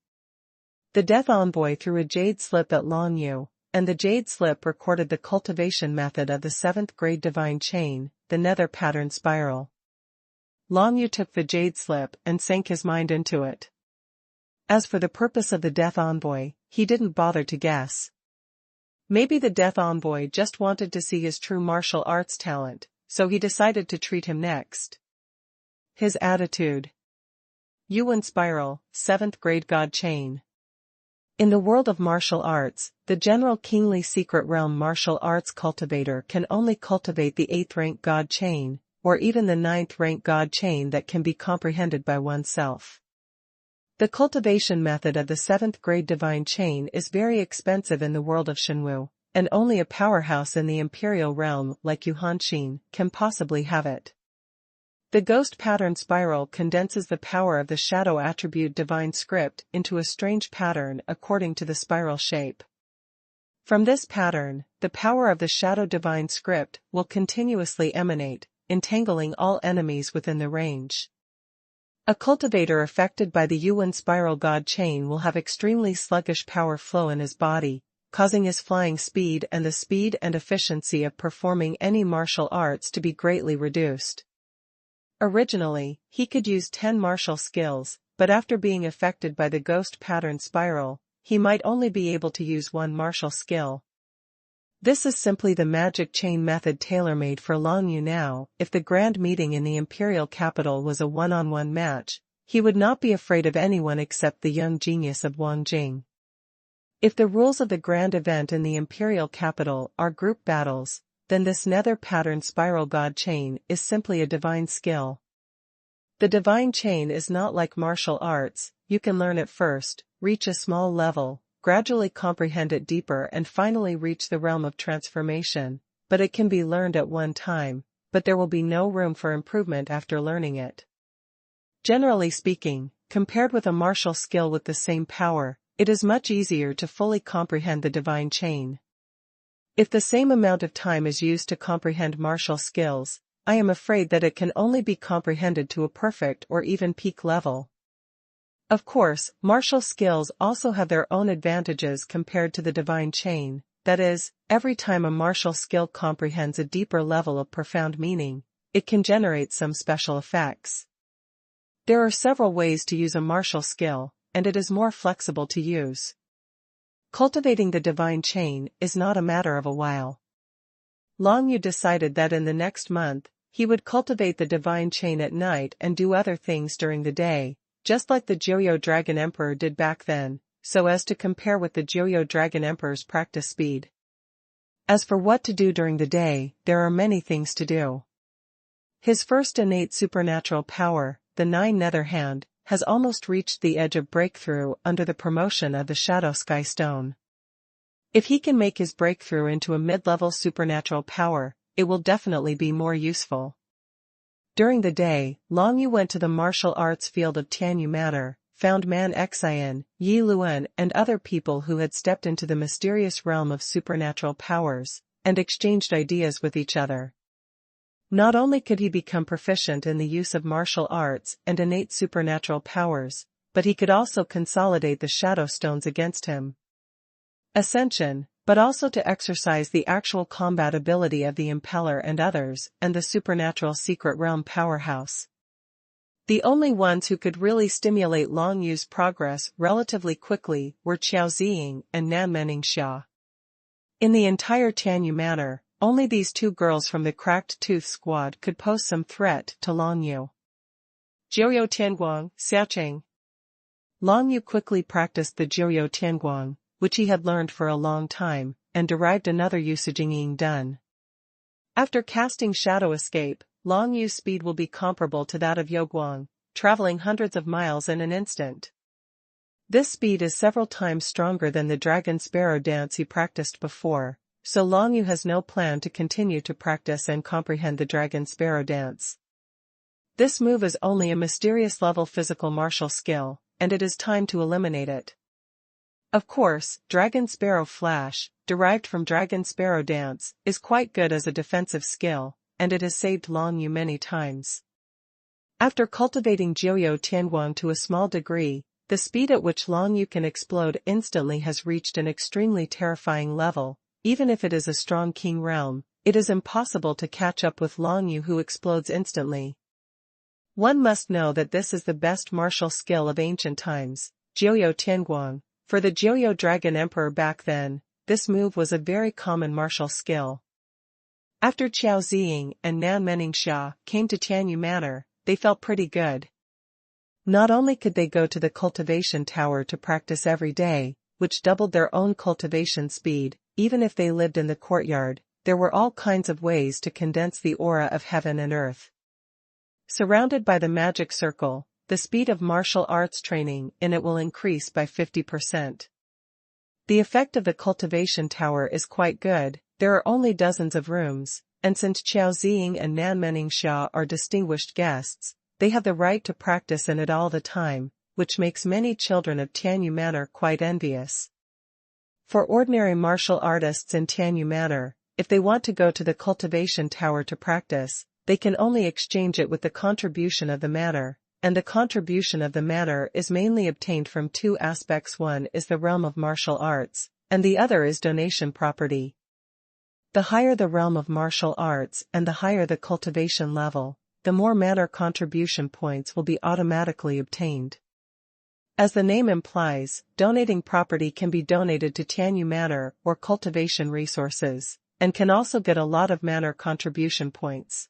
The Death Envoy threw a jade slip at Long Yu, and the jade slip recorded the cultivation method of the 7th grade divine chain, the nether pattern spiral. Long Yu took the jade slip and sank his mind into it. As for the purpose of the Death Envoy, he didn't bother to guess. Maybe the Death Envoy just wanted to see his true martial arts talent, so he decided to treat him next. His attitude. Yuan Spiral, 7th grade God Chain. In the world of martial arts, the general kingly secret realm martial arts cultivator can only cultivate the 8th rank God Chain, or even the 9th rank God Chain that can be comprehended by oneself. The cultivation method of the 7th grade divine chain is very expensive in the world of Shenwu, and only a powerhouse in the imperial realm like Yuan Xin can possibly have it. The ghost pattern spiral condenses the power of the shadow attribute divine script into a strange pattern according to the spiral shape. From this pattern, the power of the shadow divine script will continuously emanate, entangling all enemies within the range. A cultivator affected by the Yuan spiral god chain will have extremely sluggish power flow in his body, causing his flying speed and the speed and efficiency of performing any martial arts to be greatly reduced. Originally, he could use 10 martial skills, but after being affected by the ghost pattern spiral, he might only be able to use 1 martial skill. This is simply the magic chain method tailor-made for Long Yu now. If the grand meeting in the imperial capital was a one-on-one match, he would not be afraid of anyone except the young genius of Wang Jing. If the rules of the grand event in the imperial capital are group battles, then this nether pattern spiral god chain is simply a divine skill. The divine chain is not like martial arts. You can learn it first, reach a small level, gradually comprehend it deeper and finally reach the realm of transformation, but it can be learned at one time, but there will be no room for improvement after learning it. Generally speaking, compared with a martial skill with the same power, it is much easier to fully comprehend the divine chain. If the same amount of time is used to comprehend martial skills, I am afraid that it can only be comprehended to a perfect or even peak level. Of course, martial skills also have their own advantages compared to the divine chain, that is, every time a martial skill comprehends a deeper level of profound meaning, it can generate some special effects. There are several ways to use a martial skill, and it is more flexible to use. Cultivating the divine chain is not a matter of a while. Long Yu decided that in the next month, he would cultivate the divine chain at night and do other things during the day, just like the Jiuyou Dragon Emperor did back then, so as to compare with the Jiuyou Dragon Emperor's practice speed. As for what to do during the day, there are many things to do. His first innate supernatural power, the 9 Nether Hand, has almost reached the edge of breakthrough under the promotion of the Shadow Sky Stone. If he can make his breakthrough into a mid-level supernatural power, it will definitely be more useful. During the day, Long Yu went to the martial arts field of Tianyu Manor, found Man Xian, Yi Luan and other people who had stepped into the mysterious realm of supernatural powers, and exchanged ideas with each other. Not only could he become proficient in the use of martial arts and innate supernatural powers, but he could also consolidate the shadow stones against him. Ascension, but also to exercise the actual combat ability of the Impeller and others, and the supernatural secret realm powerhouse. The only ones who could really stimulate Long Yu's progress relatively quickly were Qiao Ziying and Nan Meningxia. In the entire Tianyu Manor, only these 2 girls from the Cracked Tooth squad could pose some threat to Long Yu. Jiuyou Tianguang, Xiaoqing. Long Yu quickly practiced the Jiuyou Tianguang, which he had learned for a long time, and derived another usage Ying Dun. After casting Shadow Escape, Long Yu's speed will be comparable to that of Yoguang, traveling hundreds of miles in an instant. This speed is several times stronger than the dragon sparrow dance he practiced before, so Long Yu has no plan to continue to practice and comprehend the dragon sparrow dance. This move is only a mysterious level physical martial skill, and it is time to eliminate it. Of course, Dragon Sparrow Flash, derived from Dragon Sparrow Dance, is quite good as a defensive skill, and it has saved Long Yu many times. After cultivating Jiuyou Tianguang to a small degree, the speed at which Long Yu can explode instantly has reached an extremely terrifying level. Even if it is a strong King realm, it is impossible to catch up with Long Yu who explodes instantly. One must know that this is the best martial skill of ancient times, Jiuyou Tianguang. For the Jiuyou Dragon Emperor back then, this move was a very common martial skill. After Qiao Ziying and Nan Meningxia came to Tianyu Manor, they felt pretty good. Not only could they go to the cultivation tower to practice every day, which doubled their own cultivation speed, even if they lived in the courtyard, there were all kinds of ways to condense the aura of heaven and earth. Surrounded by the magic circle, the speed of martial arts training in it will increase by 50%. The effect of the cultivation tower is quite good. There are only dozens of rooms, and since Qiao Ziying and Nan Meningxia are distinguished guests, they have the right to practice in it all the time, which makes many children of Tianyu Manor quite envious. For ordinary martial artists in Tianyu Manor, if they want to go to the cultivation tower to practice, they can only exchange it with the contribution of the manor. And the contribution of the manor is mainly obtained from two aspects. One is the realm of martial arts, and the other is donation property. The higher the realm of martial arts and the higher the cultivation level, the more manor contribution points will be automatically obtained. As the name implies, donating property can be donated to Tianyu Manor or cultivation resources, and can also get a lot of manor contribution points.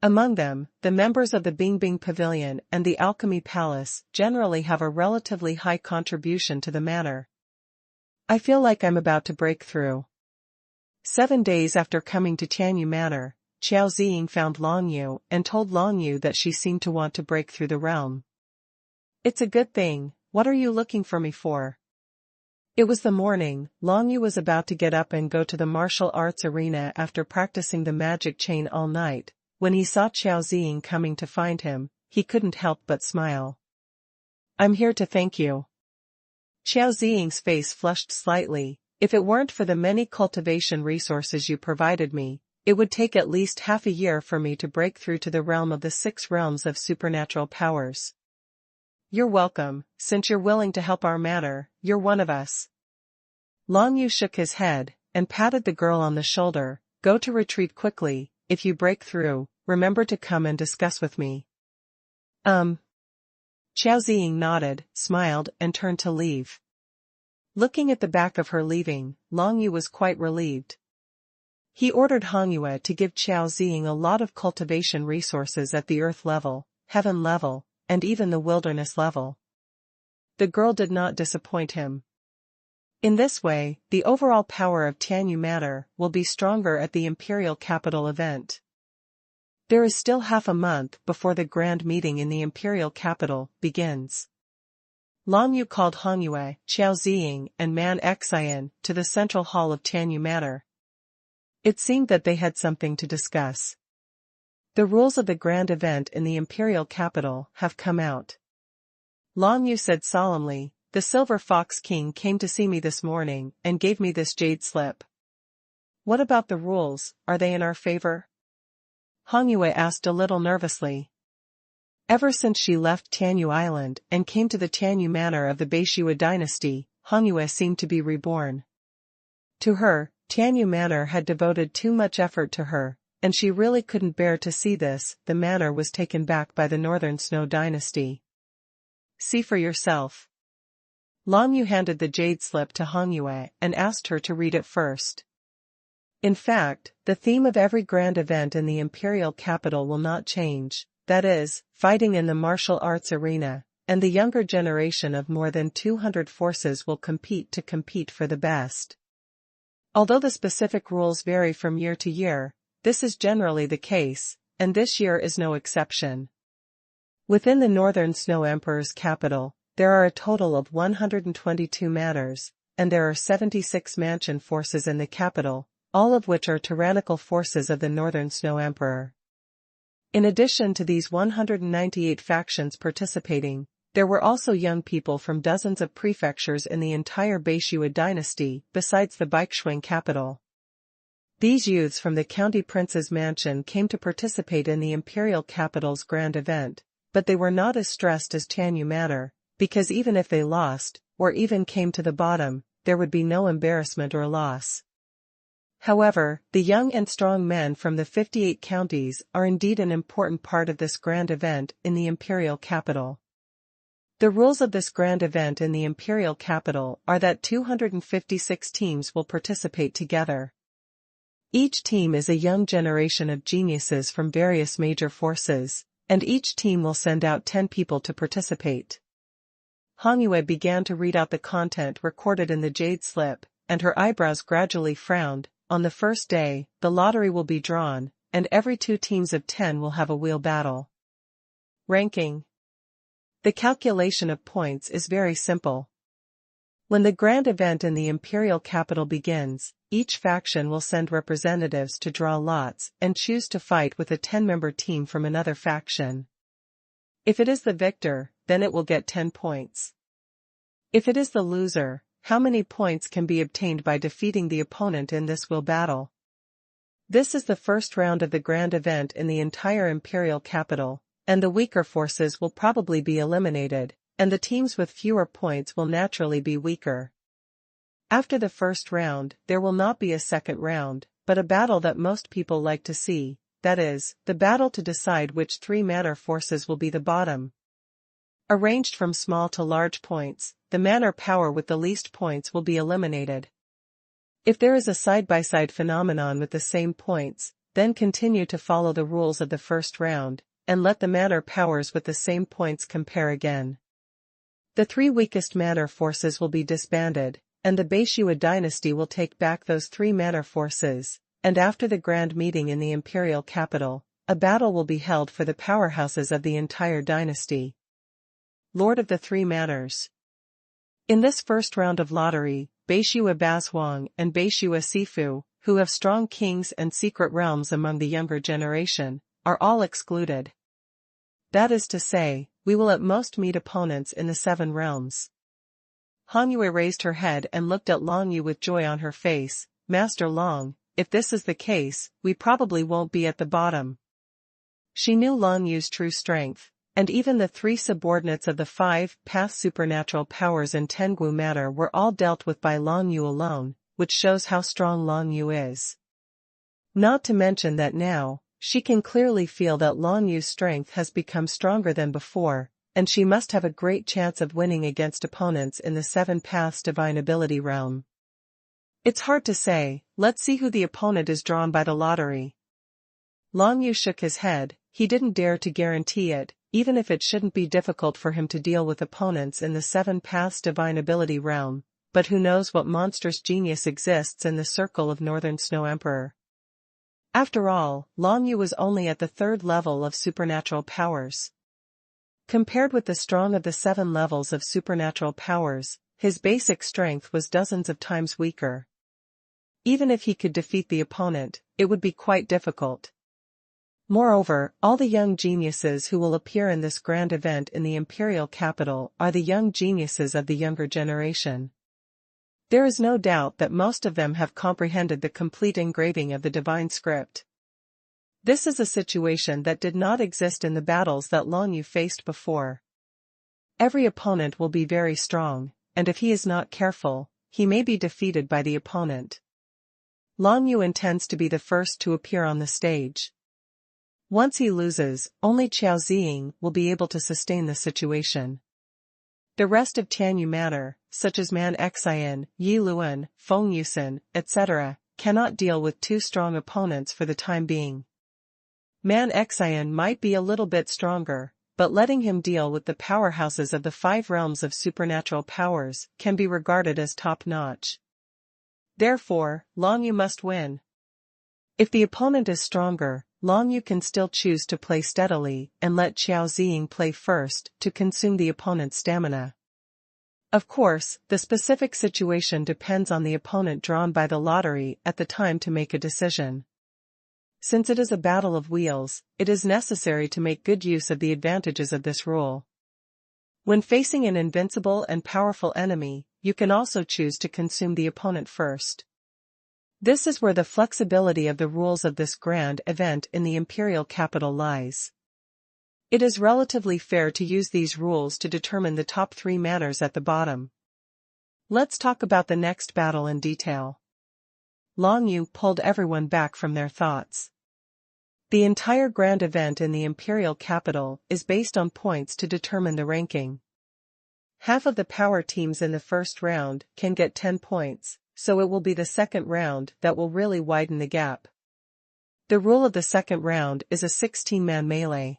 Among them, the members of the Bingbing Pavilion and the Alchemy Palace generally have a relatively high contribution to the manor. I feel like I'm about to break through. 7 days after coming to Tianyu Manor, Qiao Ziying found Long Yu and told Long Yu that she seemed to want to break through the realm. It's a good thing. What are you looking for me for? It was the morning. Long Yu was about to get up and go to the martial arts arena after practicing the magic chain all night. When he saw Qiao Ziying coming to find him, he couldn't help but smile. I'm here to thank you. Qiao Ziying's face flushed slightly. If it weren't for the many cultivation resources you provided me, it would take at least half a year for me to break through to the realm of the 6 realms of supernatural powers. You're welcome. Since you're willing to help our manor, you're one of us. Long Yu shook his head and patted the girl on the shoulder. Go to retreat quickly. If you break through, remember to come and discuss with me. Qiao Ziying nodded, smiled, and turned to leave. Looking at the back of her leaving, Long Yu was quite relieved. He ordered Hongyue to give Qiao Ziying a lot of cultivation resources at the earth level, heaven level, and even the wilderness level. The girl did not disappoint him. In this way, the overall power of Tianyu Manor will be stronger at the Imperial Capital event. There is still half a month before the grand meeting in the Imperial Capital begins. Long Yu called Hongyue, Qiao Ziying, and Man Xian to the central hall of Tianyu Manor. It seemed that they had something to discuss. The rules of the grand event in the Imperial Capital have come out. Long Yu said solemnly, the Silver Fox King came to see me this morning and gave me this jade slip. What about the rules, are they in our favor? Hongyue asked a little nervously. Ever since she left Tianyu Island and came to the Tianyu Manor of the Beishua dynasty, Hongyue seemed to be reborn. To her, Tianyu Manor had devoted too much effort to her, and she really couldn't bear to see this. The manor was taken back by the Northern Snow dynasty. See for yourself. Long Yu handed the jade slip to Hongyue and asked her to read it first. In fact, the theme of every grand event in the Imperial Capital will not change, that is, fighting in the martial arts arena, and the younger generation of more than 200 forces will compete for the best. Although the specific rules vary from year to year, this is generally the case, and this year is no exception. Within the Northern Snow Emperor's capital, there are a total of 122 manors, and there are 76 mansion forces in the capital, all of which are tyrannical forces of the Northern Snow Emperor. In addition to these 198 factions participating, there were also young people from dozens of prefectures in the entire Beishua dynasty, besides the Baixuan capital. These youths from the county prince's mansion came to participate in the imperial capital's grand event, but they were not as stressed as Tianyu Manor, because even if they lost, or even came to the bottom, there would be no embarrassment or loss. However, the young and strong men from the 58 counties are indeed an important part of this grand event in the imperial capital. The rules of this grand event in the imperial capital are that 256 teams will participate together. Each team is a young generation of geniuses from various major forces, and each team will send out 10 people to participate. Hong Yue began to read out the content recorded in the jade slip, and her eyebrows gradually frowned. On the first day, the lottery will be drawn, and every 2 teams of 10 will have a wheel battle. Ranking. The calculation of points is very simple. When the grand event in the imperial capital begins, each faction will send representatives to draw lots and choose to fight with a 10-member team from another faction. If it is the victor, then it will get 10 points. If it is the loser, how many points can be obtained by defeating the opponent in this wheel battle? This is the first round of the grand event in the entire imperial capital, and the weaker forces will probably be eliminated, and the teams with fewer points will naturally be weaker. After the first round, there will not be a second round, but a battle that most people like to see, that is, the battle to decide which 3 manor forces will be the bottom. Arranged from small to large points, the manor power with the least points will be eliminated. If there is a side-by-side phenomenon with the same points, then continue to follow the rules of the first round, and let the manor powers with the same points compare again. The 3 weakest manor forces will be disbanded, and the Beishua dynasty will take back those 3 manor forces, and after the grand meeting in the imperial capital, a battle will be held for the powerhouses of the entire dynasty. Lord of the 3 Manors. In this first round of lottery, Beishua Bashuang and Beishua Sifu, who have strong kings and secret realms among the younger generation, are all excluded. That is to say, we will at most meet opponents in the 7 realms. Han Yue raised her head and looked at Long Yu with joy on her face. Master Long, if this is the case, we probably won't be at the bottom. She knew Long Yu's true strength, and even the 3 subordinates of the 5 path supernatural powers in Tengu Manor were all dealt with by Long Yu alone, which shows how strong Long Yu is. Not to mention that now, she can clearly feel that Long Yu's strength has become stronger than before, and she must have a great chance of winning against opponents in the 7 paths divine ability realm. It's hard to say, let's see who the opponent is drawn by the lottery. Long Yu shook his head. He didn't dare to guarantee it, even if it shouldn't be difficult for him to deal with opponents in the 7 paths divine ability realm, but who knows what monstrous genius exists in the circle of Northern Snow Emperor. After all, Long Yu was only at the 3rd level of supernatural powers. Compared with the strong of the 7 levels of supernatural powers, his basic strength was dozens of times weaker. Even if he could defeat the opponent, it would be quite difficult. Moreover, all the young geniuses who will appear in this grand event in the imperial capital are the young geniuses of the younger generation. There is no doubt that most of them have comprehended the complete engraving of the divine script. This is a situation that did not exist in the battles that Long Yu faced before. Every opponent will be very strong, and if he is not careful, he may be defeated by the opponent. Long Yu intends to be the first to appear on the stage. Once he loses, only Qiao Ziying will be able to sustain the situation. The rest of Tianyu Manor, such as Man Xian, Yi Luan, Feng Yusen, etc., cannot deal with 2 strong opponents for the time being. Man Xian might be a little bit stronger, but letting him deal with the powerhouses of the 5 realms of supernatural powers can be regarded as top-notch. Therefore, Long Yu must win. If the opponent is stronger, Long Yu can still choose to play steadily and let Qiao Ziying play first to consume the opponent's stamina. Of course, the specific situation depends on the opponent drawn by the lottery at the time to make a decision. Since it is a battle of wheels, it is necessary to make good use of the advantages of this rule. When facing an invincible and powerful enemy, you can also choose to consume the opponent first. This is where the flexibility of the rules of this grand event in the imperial capital lies. It is relatively fair to use these rules to determine the top 3 manners at the bottom. Let's talk about the next battle in detail. Long Yu pulled everyone back from their thoughts. The entire grand event in the imperial capital is based on points to determine the ranking. Half of the power teams in the first round can get 10 points, so it will be the second round that will really widen the gap. The rule of the second round is a 16-man melee.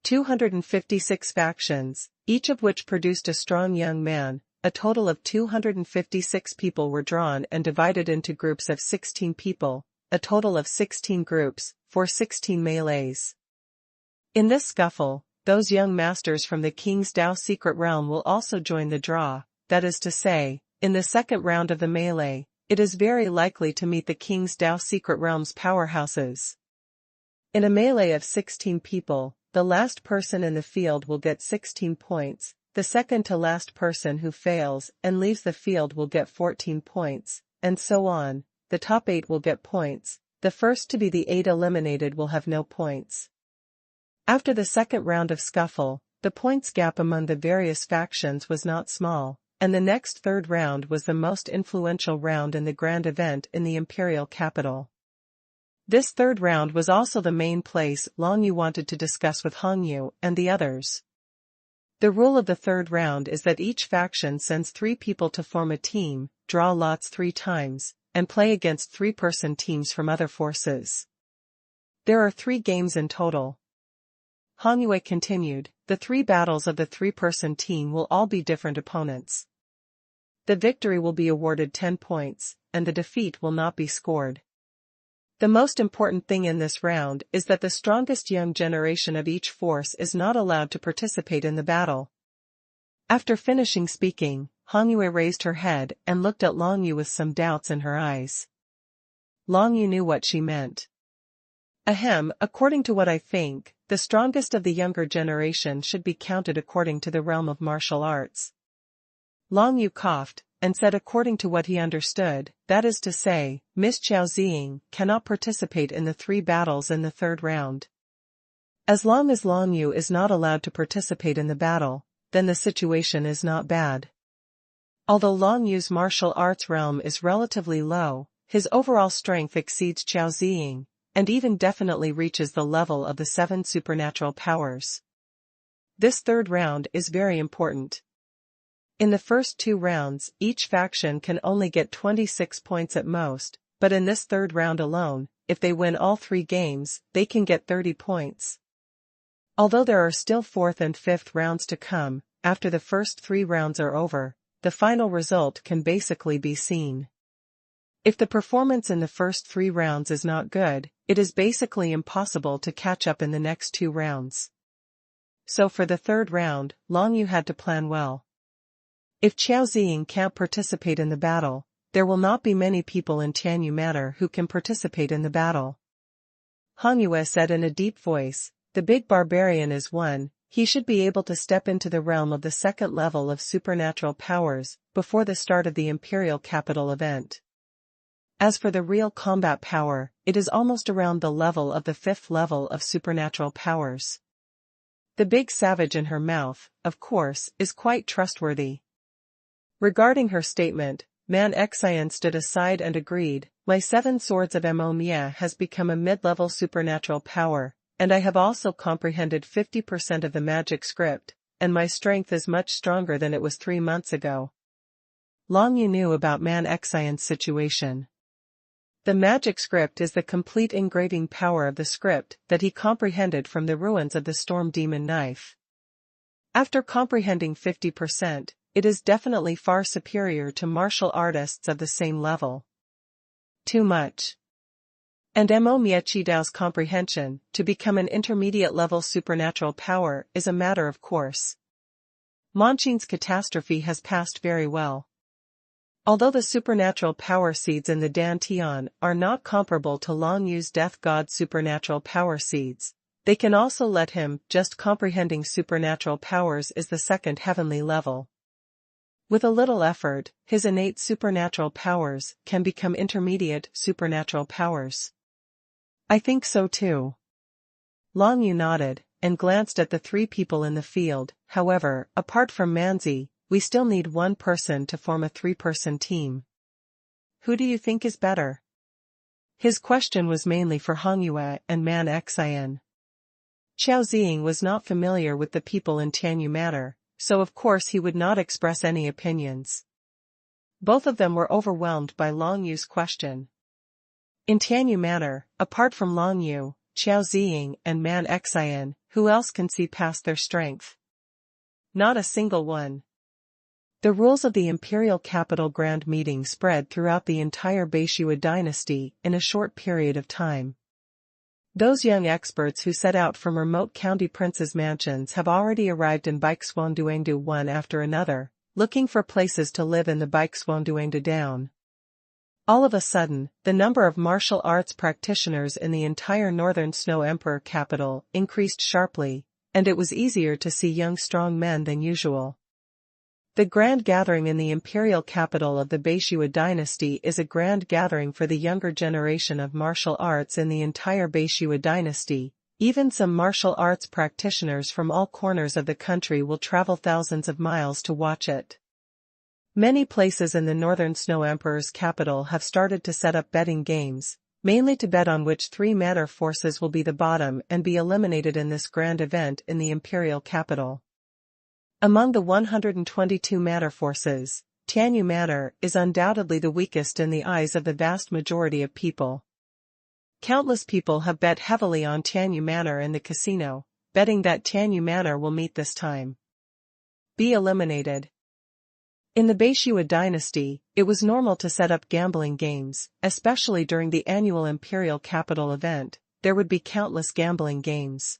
256 factions, each of which produced a strong young man. A total of 256 people were drawn and divided into groups of 16 people, a total of 16 groups, for 16 melees. In this scuffle, those young masters from the King's Dao secret realm will also join the draw, that is to say, in the second round of the melee, it is very likely to meet the King's Dao secret realm's powerhouses. In a melee of 16 people, the last person in the field will get 16 points, the second to last person who fails and leaves the field will get 14 points, and so on. The top 8 will get points, the first to be the 8 eliminated will have no points. After the second round of scuffle, the points gap among the various factions was not small, and the next third round was the most influential round in the grand event in the imperial capital. This third round was also the main place Long Yu wanted to discuss with Hong Yu and the others. The rule of the third round is that each faction sends 3 people to form a team, draw lots 3 times, and play against 3-person teams from other forces. There are 3 games in total. Hong Yu continued, the 3 battles of the 3-person team will all be different opponents. The victory will be awarded 10 points, and the defeat will not be scored. The most important thing in this round is that the strongest young generation of each force is not allowed to participate in the battle. After finishing speaking, Hong Yu raised her head and looked at Long Yu with some doubts in her eyes. Long Yu knew what she meant. Ahem, according to what I think, the strongest of the younger generation should be counted according to the realm of martial arts. Long Yu coughed, and said according to what he understood, that is to say, Miss Qiao Ziying cannot participate in the 3 battles in the third round. As long as Long Yu is not allowed to participate in the battle, then the situation is not bad. Although Long Yu's martial arts realm is relatively low, his overall strength exceeds Qiao Ziying, and even definitely reaches the level of the 7 supernatural powers. This third round is very important. In the first 2 rounds, each faction can only get 26 points at most, but in this third round alone, if they win all 3 games, they can get 30 points. Although there are still 4th and 5th rounds to come, after the first 3 rounds are over, the final result can basically be seen. If the performance in the first 3 rounds is not good, it is basically impossible to catch up in the next 2 rounds. So for the third round, Long Yu had to plan well. If Qiao Ziying can't participate in the battle, there will not be many people in Tianyu Manor who can participate in the battle. Hong Yu said in a deep voice, the big barbarian is one, he should be able to step into the realm of the 2nd level of supernatural powers, before the start of the imperial capital event. As for the real combat power, it is almost around the level of the 5th level of supernatural powers. The big savage in her mouth, of course, is quite trustworthy. Regarding her statement, Man Xian stood aside and agreed, my 7 swords of Mo Mia has become a mid-level supernatural power, and I have also comprehended 50% of the magic script, and my strength is much stronger than it was 3 months ago. Long Yu knew about Man Xian's situation. The magic script is the complete engraving power of the script that he comprehended from the ruins of the Storm Demon Knife. After comprehending 50%, it is definitely far superior to martial artists of the same level. Too much. And Mo Miechidao's comprehension, to become an intermediate-level supernatural power, is a matter of course. Monqing's catastrophe has passed very well. Although the supernatural power seeds in the Dantian are not comparable to Long Yu's death god supernatural power seeds, they can also let him, just comprehending supernatural powers is the second heavenly level. With a little effort, his innate supernatural powers can become intermediate supernatural powers. I think so too. Long Yu nodded, and glanced at the three people in the field. However, apart from Manzi, we still need one person to form a three-person team. Who do you think is better? His question was mainly for Hongyue and Man Xian. Xiao Ziying was not familiar with the people in Tianyu Manor, so of course he would not express any opinions. Both of them were overwhelmed by Long Yu's question. In Tianyu Manor, apart from Long Yu, Xiao Ziying and Man Xian, who else can see past their strength? Not a single one. The rules of the imperial capital grand meeting spread throughout the entire Beishua dynasty in a short period of time. Those young experts who set out from remote county princes' mansions have already arrived in Baixuanduangdu one after another, looking for places to live in the Baixuanduangdu down. All of a sudden, the number of martial arts practitioners in the entire northern Snow Emperor capital increased sharply, and it was easier to see young strong men than usual. The grand gathering in the imperial capital of the Beishua dynasty is a grand gathering for the younger generation of martial arts in the entire Beishua dynasty. Even some martial arts practitioners from all corners of the country will travel thousands of miles to watch it. Many places in the northern Snow Emperor's capital have started to set up betting games, mainly to bet on which three manor forces will be the bottom and be eliminated in this grand event in the imperial capital. Among the 122 manor forces, Tianyu Manor is undoubtedly the weakest in the eyes of the vast majority of people. Countless people have bet heavily on Tianyu Manor in the casino, betting that Tianyu Manor will meet this time. Be eliminated. In the Beishua dynasty, it was normal to set up gambling games, especially during the annual imperial capital event. There would be countless gambling games.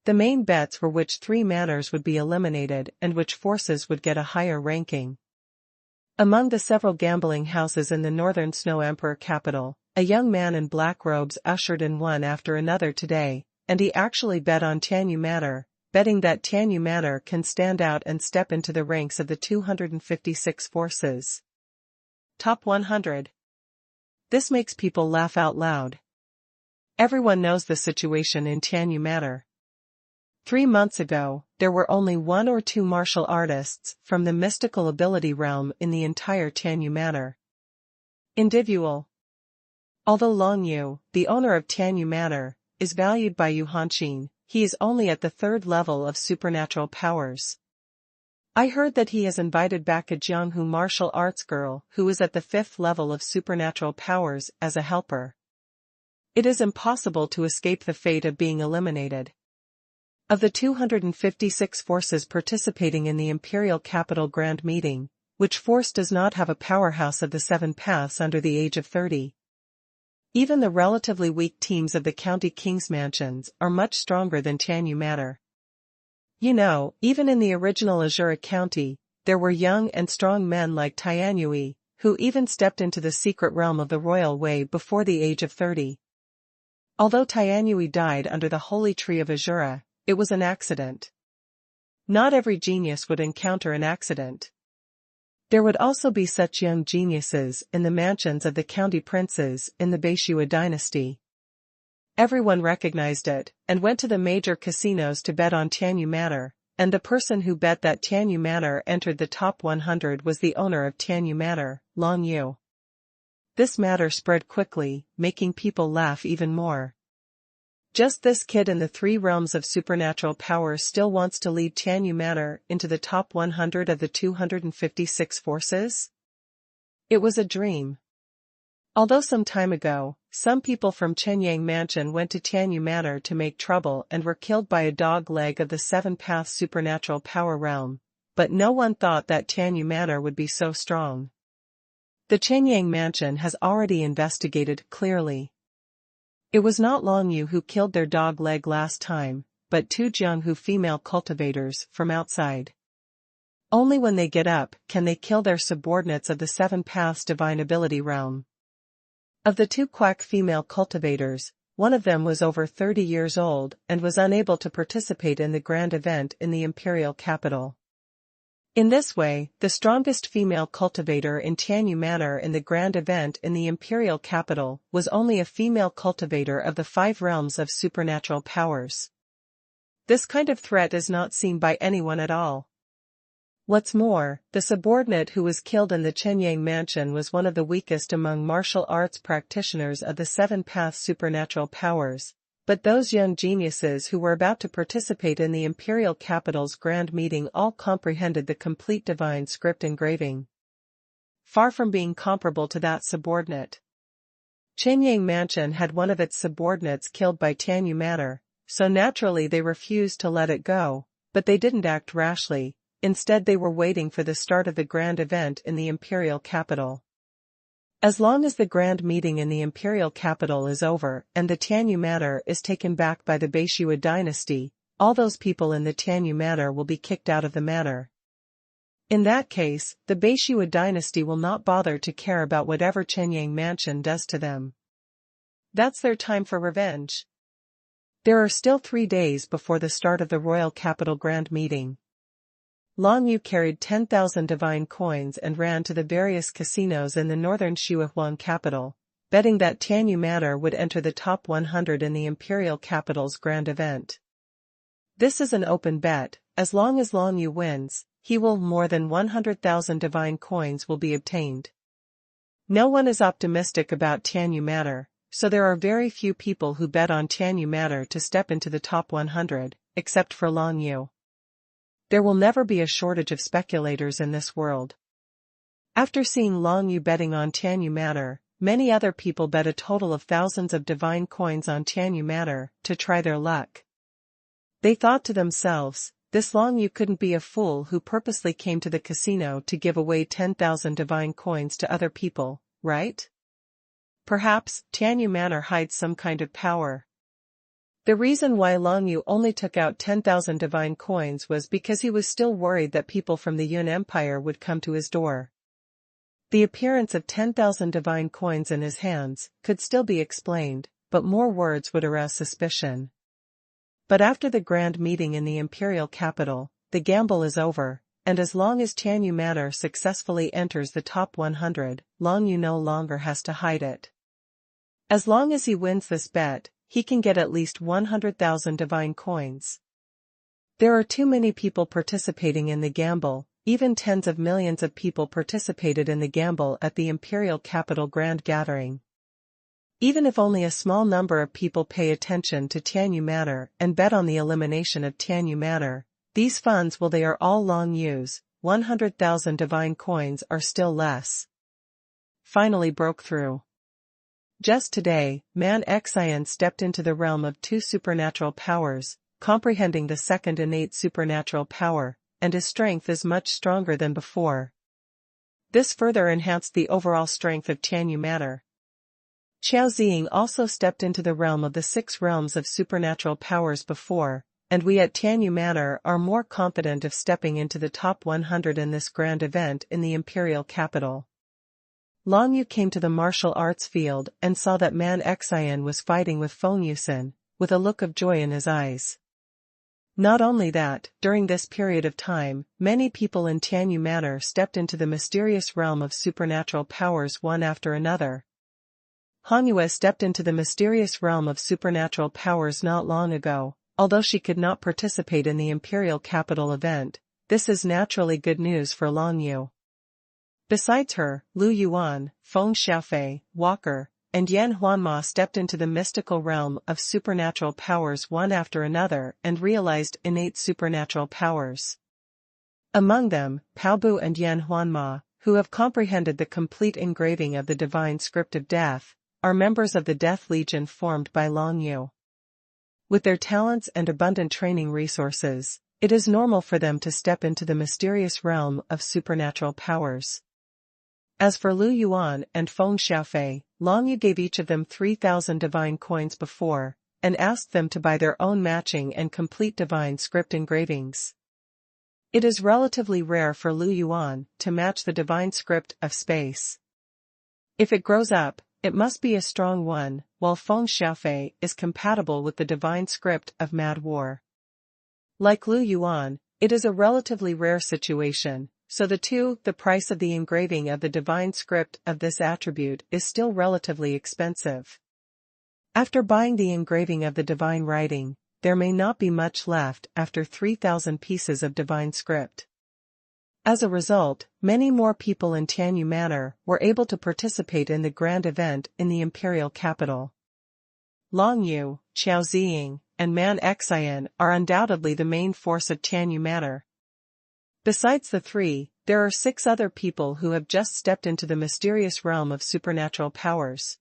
The main bets were which three manors would be eliminated and which forces would get a higher ranking. Among the several gambling houses in the northern Snow Emperor capital, a young man in black robes ushered in one after another today, and he actually bet on Tianyu Manor, betting that Tianyu Manor can stand out and step into the ranks of the 256 forces. Top 100. This makes people laugh out loud. Everyone knows the situation in Tianyu Manor. 3 months ago, there were only 1 or 2 martial artists from the mystical ability realm in the entire Tianyu Manor. Individual. Although Long Yu, the owner of Tianyu Manor, is valued by Yu Hanqin, he is only at the 3rd level of supernatural powers. I heard that he has invited back a Jianghu martial arts girl who is at the 5th level of supernatural powers as a helper. It is impossible to escape the fate of being eliminated. Of the 256 forces participating in the Imperial Capital Grand Meeting, which force does not have a powerhouse of the 7 paths under the age of 30? Even the relatively weak teams of the County King's mansions are much stronger than Tianyu Manor. You know, even in the original Azura County, there were young and strong men like Tianyui, who even stepped into the secret realm of the royal way before the age of 30. Although Tianyui died under the holy tree of Azura, it was an accident. Not every genius would encounter an accident. There would also be such young geniuses in the mansions of the county princes in the Beishua dynasty. Everyone recognized it, and went to the major casinos to bet on Tianyu Manor, and the person who bet that Tianyu Manor entered the top 100 was the owner of Tianyu Manor, Long Yu. This matter spread quickly, making people laugh even more. Just this kid in the 3 realms of supernatural power still wants to lead Tianyu Manor into the top 100 of the 256 forces? It was a dream. Although some time ago, some people from Chenyang Mansion went to Tianyu Manor to make trouble and were killed by a dog leg of the 7-path supernatural power realm, but no one thought that Tianyu Manor would be so strong. The Chenyang Mansion has already investigated clearly. It was not Long Yu who killed their dog leg last time, but two Jianghu female cultivators from outside. Only when they get up can they kill their subordinates of the Seven Paths Divine Ability realm. Of the two quack female cultivators, one of them was over 30 years old and was unable to participate in the grand event in the imperial capital. In this way, the strongest female cultivator in Tianyu Manor in the grand event in the imperial capital was only a female cultivator of the 5 realms of supernatural powers. This kind of threat is not seen by anyone at all. What's more, the subordinate who was killed in the Chenyang mansion was one of the weakest among martial arts practitioners of the 7 path supernatural powers, but those young geniuses who were about to participate in the imperial capital's grand meeting all comprehended the complete divine script engraving. Far from being comparable to that subordinate. Chenyang mansion had one of its subordinates killed by Tianyu Manor, so naturally they refused to let it go, but they didn't act rashly. Instead they were waiting for the start of the grand event in the imperial capital. As long as the grand meeting in the imperial capital is over and the Tianyu Manor is taken back by the Baishiwa dynasty, all those people in the Tianyu Manor will be kicked out of the manor. In that case, the Baishiwa dynasty will not bother to care about whatever Chenyang mansion does to them. That's their time for revenge. There are still 3 days before the start of the royal capital grand meeting. Long Yu carried 10,000 divine coins and ran to the various casinos in the northern xuanhuan capital, betting that Tianyu Manor would enter the top 100 in the imperial capital's grand event. This is an open bet. As long as Long Yu wins, he will more than 100,000 divine coins will be obtained. No one is optimistic about Tianyu Manor, so there are very few people who bet on Tianyu Manor to step into the top 100, except for Long Yu. There will never be a shortage of speculators in this world. After seeing Long Yu betting on Tianyu Manor, many other people bet a total of thousands of divine coins on Tianyu Manor to try their luck. They thought to themselves, this Long Yu couldn't be a fool who purposely came to the casino to give away 10,000 divine coins to other people, right? Perhaps Tianyu Manor hides some kind of power. The reason why Long Yu only took out 10,000 divine coins was because he was still worried that people from the Yun Empire would come to his door. The appearance of 10,000 divine coins in his hands could still be explained, but more words would arouse suspicion. But after the grand meeting in the imperial capital, the gamble is over, and as long as Tianyu Manor successfully enters the top 100, Long Yu no longer has to hide it. As long as he wins this bet, he can get at least 100,000 divine coins. There are too many people participating in the gamble, even tens of millions of people participated in the gamble at the imperial capital grand gathering. Even if only a small number of people pay attention to Tianyu Manor and bet on the elimination of Tianyu Manor, these funds they are all Long Yu's, 100,000 divine coins are still less. Finally broke through. Just today, Man Xian stepped into the realm of 2 supernatural powers, comprehending the second innate supernatural power, and his strength is much stronger than before. This further enhanced the overall strength of Tianyu Manor. Qiao Ziying also stepped into the realm of the 6 realms of supernatural powers before, and we at Tianyu Manor are more confident of stepping into the top 100 in this grand event in the imperial capital. Long Yu came to the martial arts field and saw that Man Xian was fighting with Feng Yin, with a look of joy in his eyes. Not only that, during this period of time, many people in Tianyu Manor stepped into the mysterious realm of supernatural powers one after another. Han Yue stepped into the mysterious realm of supernatural powers not long ago, although she could not participate in the imperial capital event. This is naturally good news for Long Yu. Besides her, Lu Yuan, Feng Xiaofei, Walker, and Yan Huanma stepped into the mystical realm of supernatural powers one after another and realized innate supernatural powers. Among them, Paobu and Yan Huanma, who have comprehended the complete engraving of the divine script of death, are members of the Death Legion formed by Long Yu. With their talents and abundant training resources, it is normal for them to step into the mysterious realm of supernatural powers. As for Lu Yuan and Feng Xiaofei, Long Yu gave each of them 3,000 divine coins before, and asked them to buy their own matching and complete divine script engravings. It is relatively rare for Lu Yuan to match the divine script of space. If it grows up, it must be a strong one, while Feng Xiaofei is compatible with the divine script of Mad War. Like Lu Yuan, it is a relatively rare situation, so the price of the engraving of the divine script of this attribute is still relatively expensive. After buying the engraving of the divine writing, there may not be much left after 3,000 pieces of divine script. As a result, many more people in Tianyu Manor were able to participate in the grand event in the imperial capital. Long Yu, Qiao Ziying, and Man Xian are undoubtedly the main force of Tianyu Manor. Besides the three, there are 6 other people who have just stepped into the mysterious realm of supernatural powers.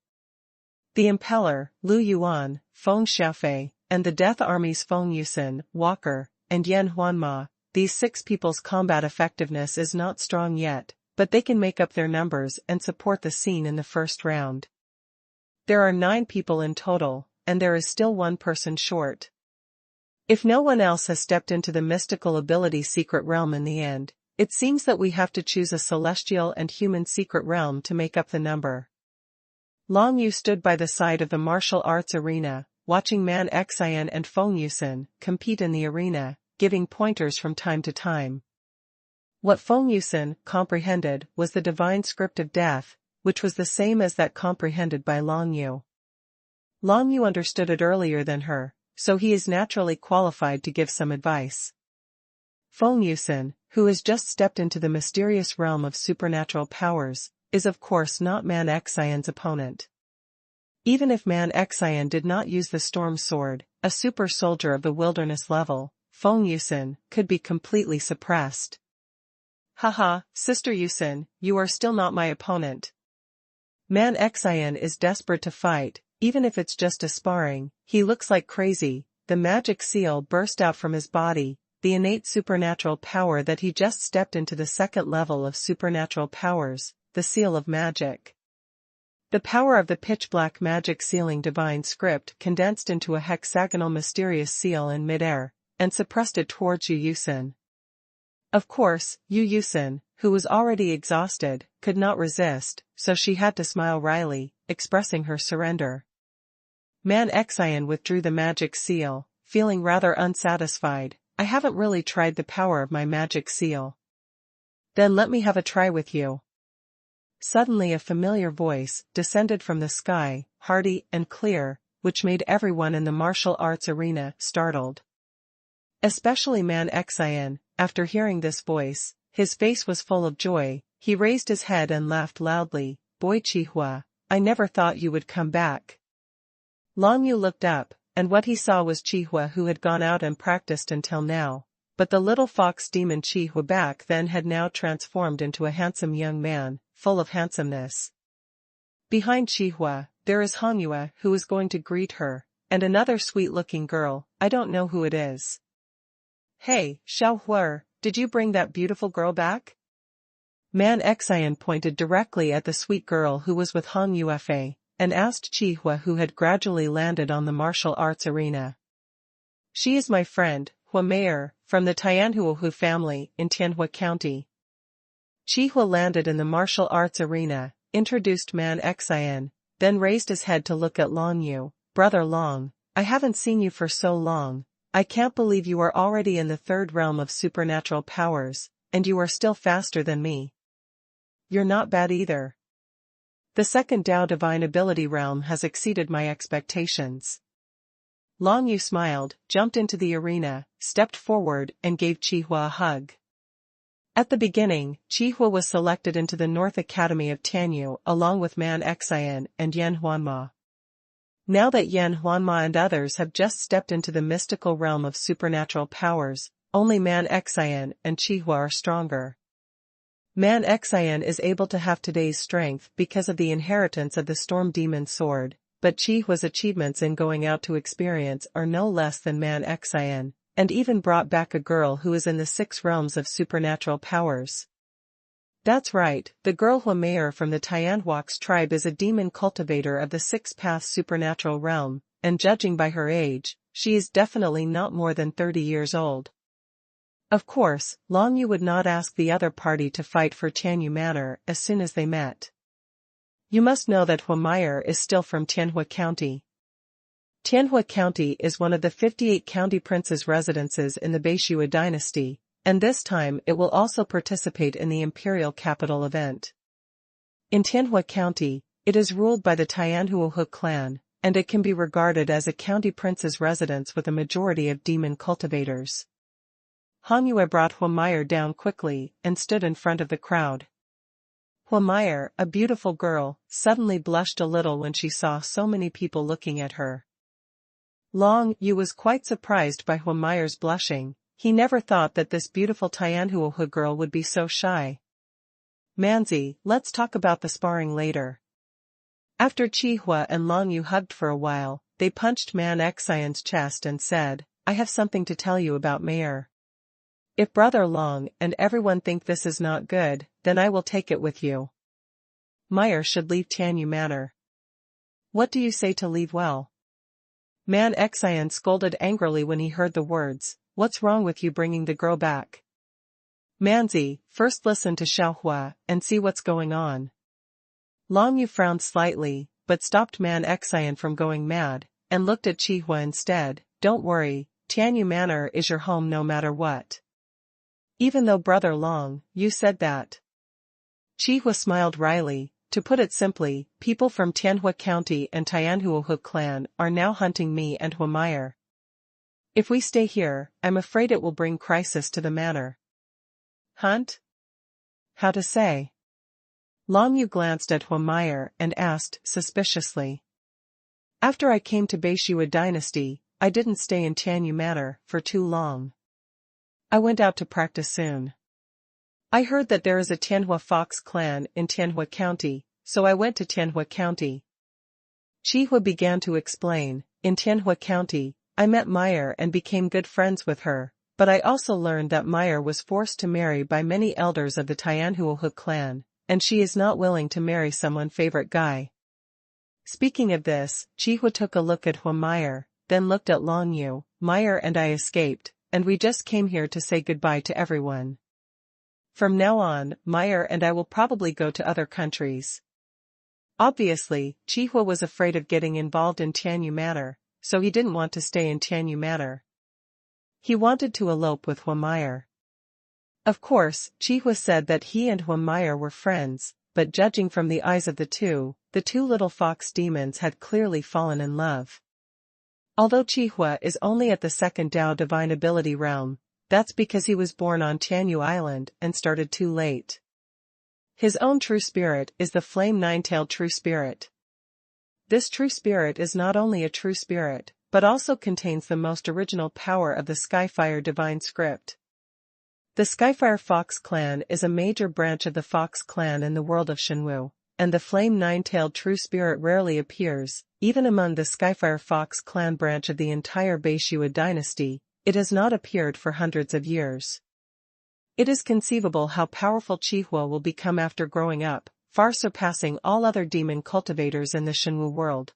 The Impeller, Lu Yuan, Feng Xiaofei, and the Death Army's Feng Yusin, Walker, and Yan Huanma. These 6 people's combat effectiveness is not strong yet, but they can make up their numbers and support the scene in the first round. There are 9 people in total, and there is still 1 person short. If no one else has stepped into the mystical ability secret realm in the end, it seems that we have to choose a celestial and human secret realm to make up the number. Long Yu stood by the side of the martial arts arena, watching Man Xian and Feng Yusin compete in the arena, giving pointers from time to time. What Feng Yusin comprehended was the divine script of death, which was the same as that comprehended by Long Yu. Long Yu understood it earlier than her, so he is naturally qualified to give some advice. Feng Yusin, who has just stepped into the mysterious realm of supernatural powers, is of course not Man Xian's opponent. Even if Man Xian did not use the storm sword, a super soldier of the wilderness level, Feng Yusin could be completely suppressed. Haha, Sister Yusin, you are still not my opponent. Man Xian is desperate to fight, even if it's just a sparring. He looks like crazy. The magic seal burst out from his body, the innate supernatural power that he just stepped into the second level of supernatural powers, the seal of magic. The power of the pitch-black magic sealing divine script condensed into a hexagonal mysterious seal in midair, and suppressed it towards Yu Yusin. Of course, Yu Yusin, who was already exhausted, could not resist, so she had to smile wryly, expressing her surrender. Man Xian withdrew the magic seal, feeling rather unsatisfied. I haven't really tried the power of my magic seal. Then let me have a try with you. Suddenly a familiar voice descended from the sky, hearty and clear, which made everyone in the martial arts arena startled. Especially Man Xian. After hearing this voice, his face was full of joy. He raised his head and laughed loudly. Boy Qihua, I never thought you would come back. Long Yu looked up, and what he saw was Qihua, who had gone out and practiced until now. But the little fox demon Qihua back then had now transformed into a handsome young man, full of handsomeness. Behind Qihua, there is Hongyue, who is going to greet her, and another sweet-looking girl. I don't know who it is. Hey, Xiaohuer, did you bring that beautiful girl back? Man Xian pointed directly at the sweet girl who was with Hong Yuefei, and asked Qihua, who had gradually landed on the martial arts arena. She is my friend, Hua Meier, from the Tianhuohu family, in Tianhua County. Qihua landed in the martial arts arena, introduced Man Xian, then raised his head to look at Long Yu. Brother Long, I haven't seen you for so long. I can't believe you are already in the third realm of supernatural powers, and you are still faster than me. You're not bad either. The second Dao divine ability realm has exceeded my expectations. Long Yu smiled, jumped into the arena, stepped forward and gave Qihua a hug. At the beginning, Qihua was selected into the North Academy of Tianyu along with Man Xian and Yan Huanma. Now that Yan Huanma and others have just stepped into the mystical realm of supernatural powers, only Man Xian and Qihua are stronger. Man Xian is able to have today's strength because of the inheritance of the Storm Demon Sword, but Qihua's achievements in going out to experience are no less than Man Xian, and even brought back a girl who is in the 6 realms of supernatural powers. That's right, the girl Huameyer from the Tianhuax tribe is a demon cultivator of the six-path supernatural realm, and judging by her age, she is definitely not more than 30 years old. Of course, Long Yu would not ask the other party to fight for Tianyu Manor as soon as they met. You must know that Huameyer is still from Tianhua County. Tianhua County is one of the 58 county princes' residences in the Beishua dynasty, and this time it will also participate in the imperial capital event. In Tianhua County, it is ruled by the Tianhuohu clan, and it can be regarded as a county prince's residence with a majority of demon cultivators. Han Yue brought Huameyer down quickly and stood in front of the crowd. Huameyer, a beautiful girl, suddenly blushed a little when she saw so many people looking at her. Long Yu was quite surprised by Huameyer's blushing. He never thought that this beautiful Tianhuohu girl would be so shy. Manzi, let's talk about the sparring later. After Qihua and Long Yu hugged for a while, they punched Man Xian's chest and said, I have something to tell you about Mayor. If Brother Long and everyone think this is not good, then I will take it with you. Meyer should leave Tianyu Manor. What do you say to leave well? Man Xian scolded angrily when he heard the words, what's wrong with you bringing the girl back? Manzi, first listen to Xiaohua and see what's going on. Long Yu frowned slightly, but stopped Man Xian from going mad, and looked at Qihua instead. Don't worry, Tianyu Manor is your home no matter what. Even though Brother Long, you said that. Qihua smiled wryly. To put it simply, people from Tianhua County and Tianhuohu clan are now hunting me and Huameyer. If we stay here, I'm afraid it will bring crisis to the manor. Hunt? How to say? Long Yu glanced at Huameyer and asked suspiciously. After I came to Beishua dynasty, I didn't stay in Tianyu Manor for too long. I went out to practice soon. I heard that there is a Tianhua Fox clan in Tianhua County, so I went to Tianhua County. Qihua began to explain, in Tianhua County, I met Meyer and became good friends with her, but I also learned that Meyer was forced to marry by many elders of the Tianhuohu clan, and she is not willing to marry someone favorite guy. Speaking of this, Qihua took a look at Huameyer, then looked at Long Yu. Meyer and I escaped, and we just came here to say goodbye to everyone. From now on, Meyer and I will probably go to other countries. Obviously, Qihua was afraid of getting involved in Tianyu Manor, so he didn't want to stay in Tianyu Manor. He wanted to elope with Huameyer. Of course, Qihua said that he and Huameyer were friends, but judging from the eyes of the two little fox demons had clearly fallen in love. Although Qihua is only at the second Dao divine ability realm, that's because he was born on Tianyu Island and started too late. His own true spirit is the flame nine-tailed true spirit. This true spirit is not only a true spirit, but also contains the most original power of the Skyfire divine script. The Skyfire Fox clan is a major branch of the Fox clan in the world of Shenwu, and the flame nine-tailed true spirit rarely appears, even among the Skyfire Fox clan branch of the entire Beishua dynasty. It has not appeared for hundreds of years. It is conceivable how powerful Qihua will become after growing up, far surpassing all other demon cultivators in the Shenwu world.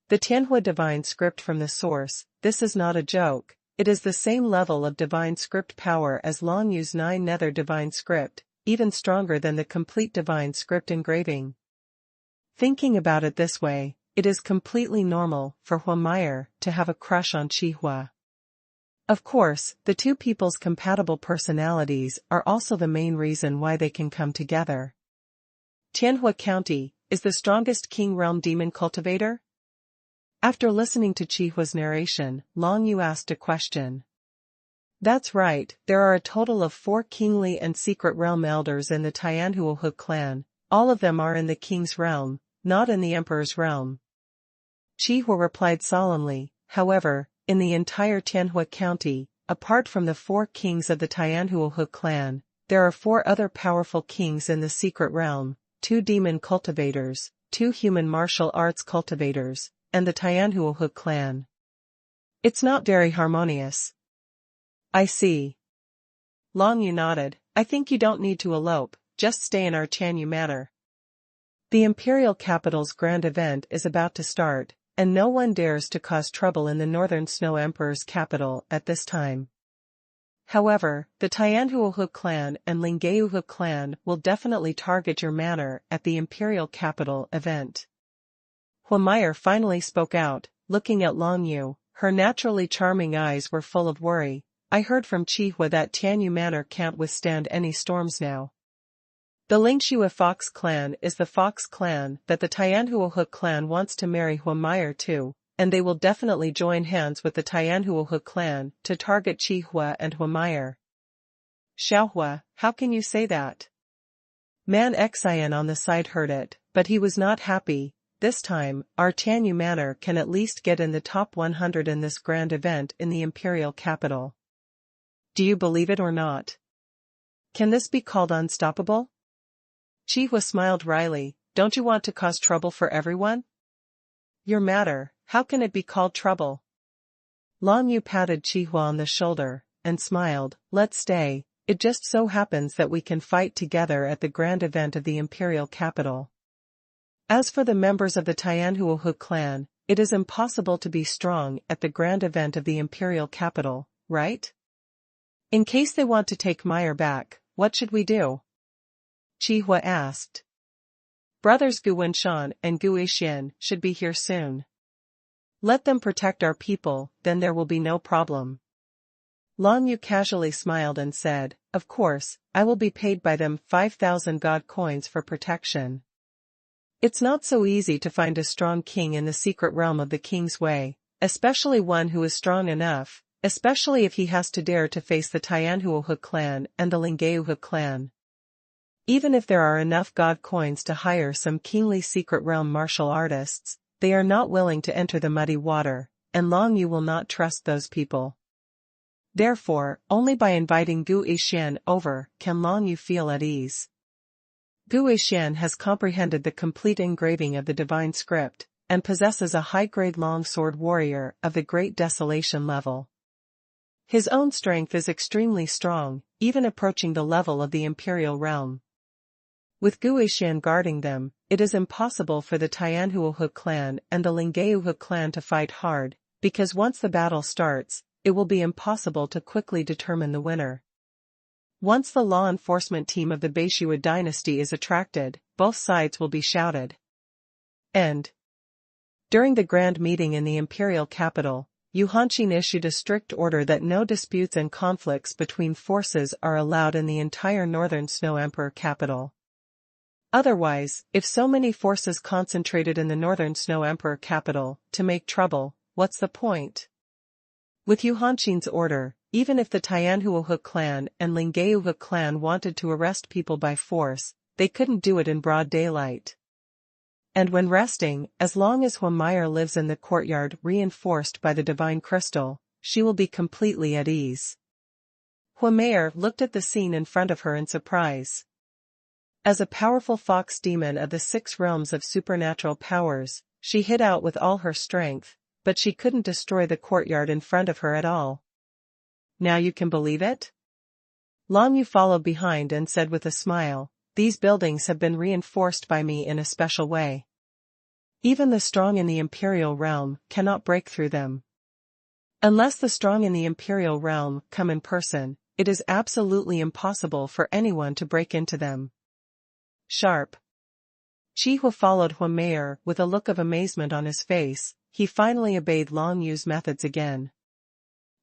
The Tianhua divine script from the source, this is not a joke, it is the same level of divine script power as Long Yu's 9 nether divine script, even stronger than the complete divine script engraving. Thinking about it this way, it is completely normal for Huameyer to have a crush on Qihua. Of course, the two people's compatible personalities are also the main reason why they can come together. Tianhua County is the strongest King Realm demon cultivator? After listening to Qihua's narration, Long Yu asked a question. That's right, there are a total of 4 kingly and secret realm elders in the Tianhuohu clan. All of them are in the king's realm, not in the emperor's realm. Qihua replied solemnly. However, in the entire Tianhua County, apart from the 4 kings of the Tianhuohu clan, there are 4 other powerful kings in the secret realm, 2 demon cultivators, 2 human martial arts cultivators, and the Tianhuohu clan. It's not very harmonious. I see. Long Yu nodded. I think you don't need to elope, just stay in our Tianyu Manor. The imperial capital's grand event is about to start, and no one dares to cause trouble in the Northern Snow Emperor's capital at this time. However, the Tianhuohu clan and Linggeuhu clan will definitely target your manor at the imperial capital event. Huameyer finally spoke out, looking at Long Yu. Her naturally charming eyes were full of worry. I heard from Qihua that Tianyu Manor can't withstand any storms now. The Lingxue Fox clan is the Fox clan that the Tianhuohu clan wants to marry Huameyer to, and they will definitely join hands with the Tianhuohu clan to target Qihua and Huameyer. Xiaohua, how can you say that? Man Xian on the side heard it, but he was not happy. This time, our Tianyu Manor can at least get in the top 100 in this grand event in the imperial capital. Do you believe it or not? Can this be called unstoppable? Qihua smiled wryly. Don't you want to cause trouble for everyone? Your matter, how can it be called trouble? Long Yu patted Qihua on the shoulder, and smiled. Let's stay, it just so happens that we can fight together at the grand event of the imperial capital. As for the members of the Tianhuohu clan, it is impossible to be strong at the grand event of the imperial capital, right? In case they want to take Meyer back, what should we do? Qihua asked. Brothers Gu Wenshan and Gu Yixian should be here soon. Let them protect our people, then there will be no problem. Long Yu casually smiled and said, of course, I will be paid by them 5,000 god coins for protection. It's not so easy to find a strong king in the secret realm of the King's Way, especially one who is strong enough, especially if he has to dare to face the Tianhuohu clan and the Linggeuhu clan. Even if there are enough god coins to hire some kingly secret realm martial artists, they are not willing to enter the muddy water, and Long Yu will not trust those people. Therefore, only by inviting Gu Yixian over can Long Yu feel at ease. Gu Yixian has comprehended the complete engraving of the divine script, and possesses a high-grade longsword warrior of the Great Desolation level. His own strength is extremely strong, even approaching the level of the imperial realm. With Gu Yixian guarding them, it is impossible for the Tianhuohu clan and the Linggeuhu clan to fight hard, because once the battle starts, it will be impossible to quickly determine the winner. Once the law enforcement team of the Beishua dynasty is attracted, both sides will be shouted. End. During the grand meeting in the imperial capital, Yu Hanqin issued a strict order that no disputes and conflicts between forces are allowed in the entire Northern Snow Emperor capital. Otherwise, if so many forces concentrated in the Northern Snow Emperor capital to make trouble, what's the point? With Yu Hanqin's order, even if the Tianhuohu clan and Linggeuhu clan wanted to arrest people by force, they couldn't do it in broad daylight. And when resting, as long as Huameyer lives in the courtyard reinforced by the divine crystal, she will be completely at ease. Huameyer looked at the scene in front of her in surprise. As a powerful fox demon of the 6 realms of supernatural powers, she hid out with all her strength, but she couldn't destroy the courtyard in front of her at all. Now you can believe it? Long Yu followed behind and said with a smile, these buildings have been reinforced by me in a special way. Even the strong in the imperial realm cannot break through them. Unless the strong in the imperial realm come in person, it is absolutely impossible for anyone to break into them. Sharp. Qihua followed Huameyer with a look of amazement on his face. He finally obeyed Long Yu's methods again.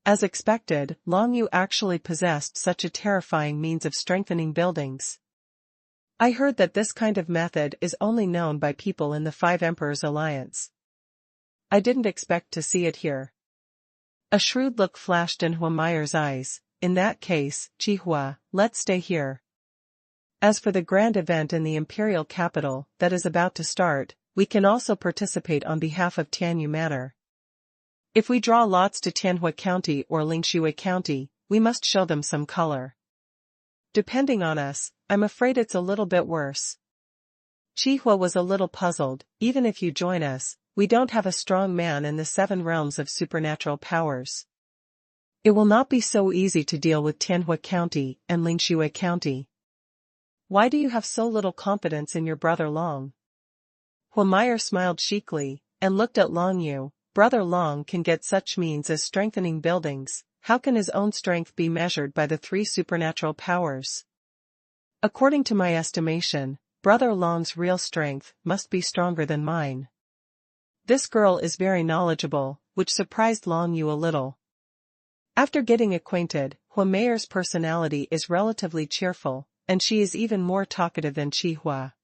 As expected, Long Yu actually possessed such a terrifying means of strengthening buildings. I heard that this kind of method is only known by people in the 5 Emperors Alliance. I didn't expect to see it here. A shrewd look flashed in Huameyer's eyes. In that case, Qihua, let's stay here. As for the grand event in the imperial capital that is about to start, we can also participate on behalf of Tianyu Manor. If we draw lots to Tianhua County or Lingxue County, we must show them some color. Depending on us, I'm afraid it's a little bit worse. Qihua was a little puzzled. Even if you join us, we don't have a strong man in the 7 realms of supernatural powers. It will not be so easy to deal with Tianhua County and Lingxue County. Why do you have so little confidence in your brother Long? Huameyer smiled cheekily, and looked at Long Yu. Brother Long can get such means as strengthening buildings, how can his own strength be measured by the three supernatural powers? According to my estimation, Brother Long's real strength must be stronger than mine. This girl is very knowledgeable, which surprised Long Yu a little. After getting acquainted, Huameyer's personality is relatively cheerful, and she is even more talkative than Qihua.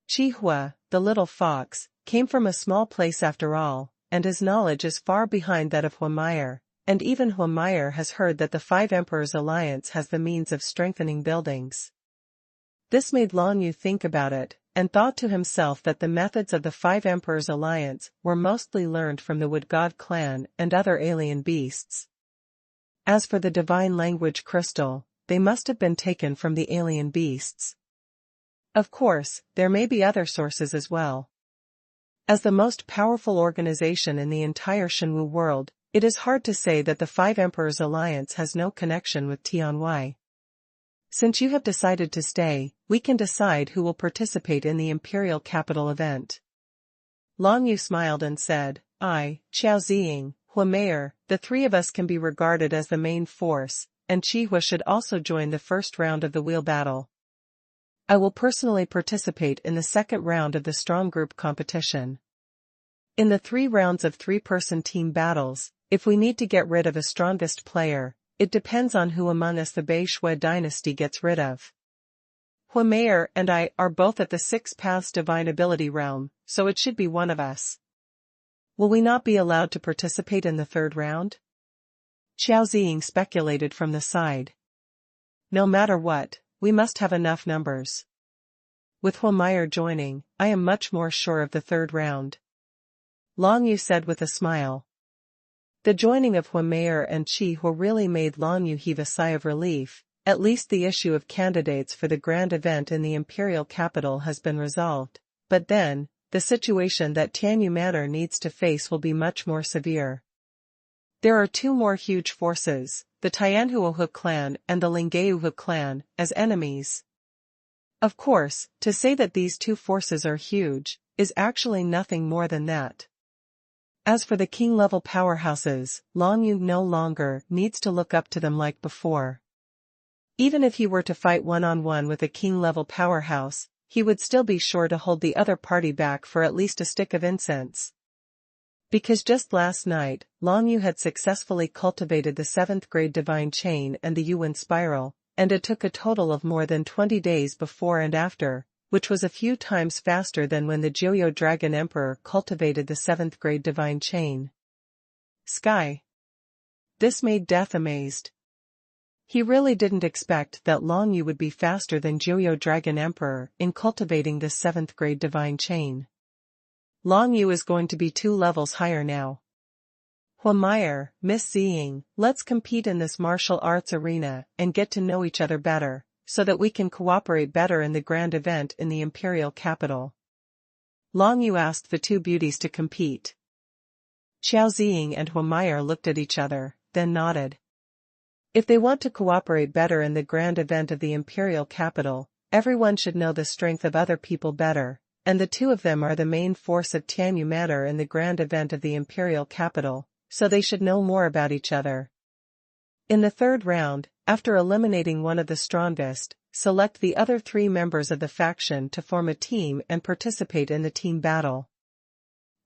Qihua, the little fox, came from a small place after all, and his knowledge is far behind that of Huameyer, and even Huameyer has heard that the Five Emperors Alliance has the means of strengthening buildings. This made Long Yu think about it, and thought to himself that the methods of the Five Emperors Alliance were mostly learned from the Wood God clan and other alien beasts. As for the divine language crystal, they must have been taken from the alien beasts. Of course, there may be other sources as well. As the most powerful organization in the entire Shenwu world, it is hard to say that the Five Emperors Alliance has no connection with Tianwei. Since you have decided to stay, we can decide who will participate in the Imperial Capital event. Long Yu smiled and said, I, Qiao Ziying, Huameyer, the three of us can be regarded as the main force, and Qihua should also join the first round of the wheel battle. I will personally participate in the second round of the strong group competition. In the 3 rounds of 3-person team battles, if we need to get rid of a strongest player, it depends on who among us the Bei Shui dynasty gets rid of. Huameyer and I are both at the 6 Paths Divine Ability realm, so it should be one of us. Will we not be allowed to participate in the 3rd round? Qiao Ziying speculated from the side. No matter what, we must have enough numbers. With Huameyer joining, I am much more sure of the 3rd round. Long Yu said with a smile. The joining of Huameyer and Qihua really made Long Yu heave a sigh of relief. At least the issue of candidates for the grand event in the imperial capital has been resolved, but then, the situation that Tianyu Manor needs to face will be much more severe. There are 2 more huge forces, the Tianhuohu clan and the Linggeiuhu clan, as enemies. Of course, to say that these 2 forces are huge, is actually nothing more than that. As for the king-level powerhouses, Long Yu no longer needs to look up to them like before. Even if he were to fight one-on-one with a king-level powerhouse, he would still be sure to hold the other party back for at least a stick of incense. Because just last night, Long Yu had successfully cultivated the 7th grade divine chain and the Yuan spiral, and it took a total of more than 20 days before and after, which was a few times faster than when the Jiuyo Dragon Emperor cultivated the 7th grade divine chain. Sky. This made Death amazed. He really didn't expect that Long Yu would be faster than Jiuyo Dragon Emperor in cultivating this 7th grade divine chain. Long Yu is going to be 2 levels higher now. Huameyer, Miss Ziying, let's compete in this martial arts arena and get to know each other better, so that we can cooperate better in the grand event in the imperial capital. Long Yu asked the 2 beauties to compete. Qiao Ziying and Huameyer looked at each other, then nodded. If they want to cooperate better in the grand event of the imperial capital, everyone should know the strength of other people better, and the 2 of them are the main force of Tianyu Manor in the grand event of the imperial capital, so they should know more about each other. In the 3rd round, after eliminating one of the strongest, select the other 3 members of the faction to form a team and participate in the team battle.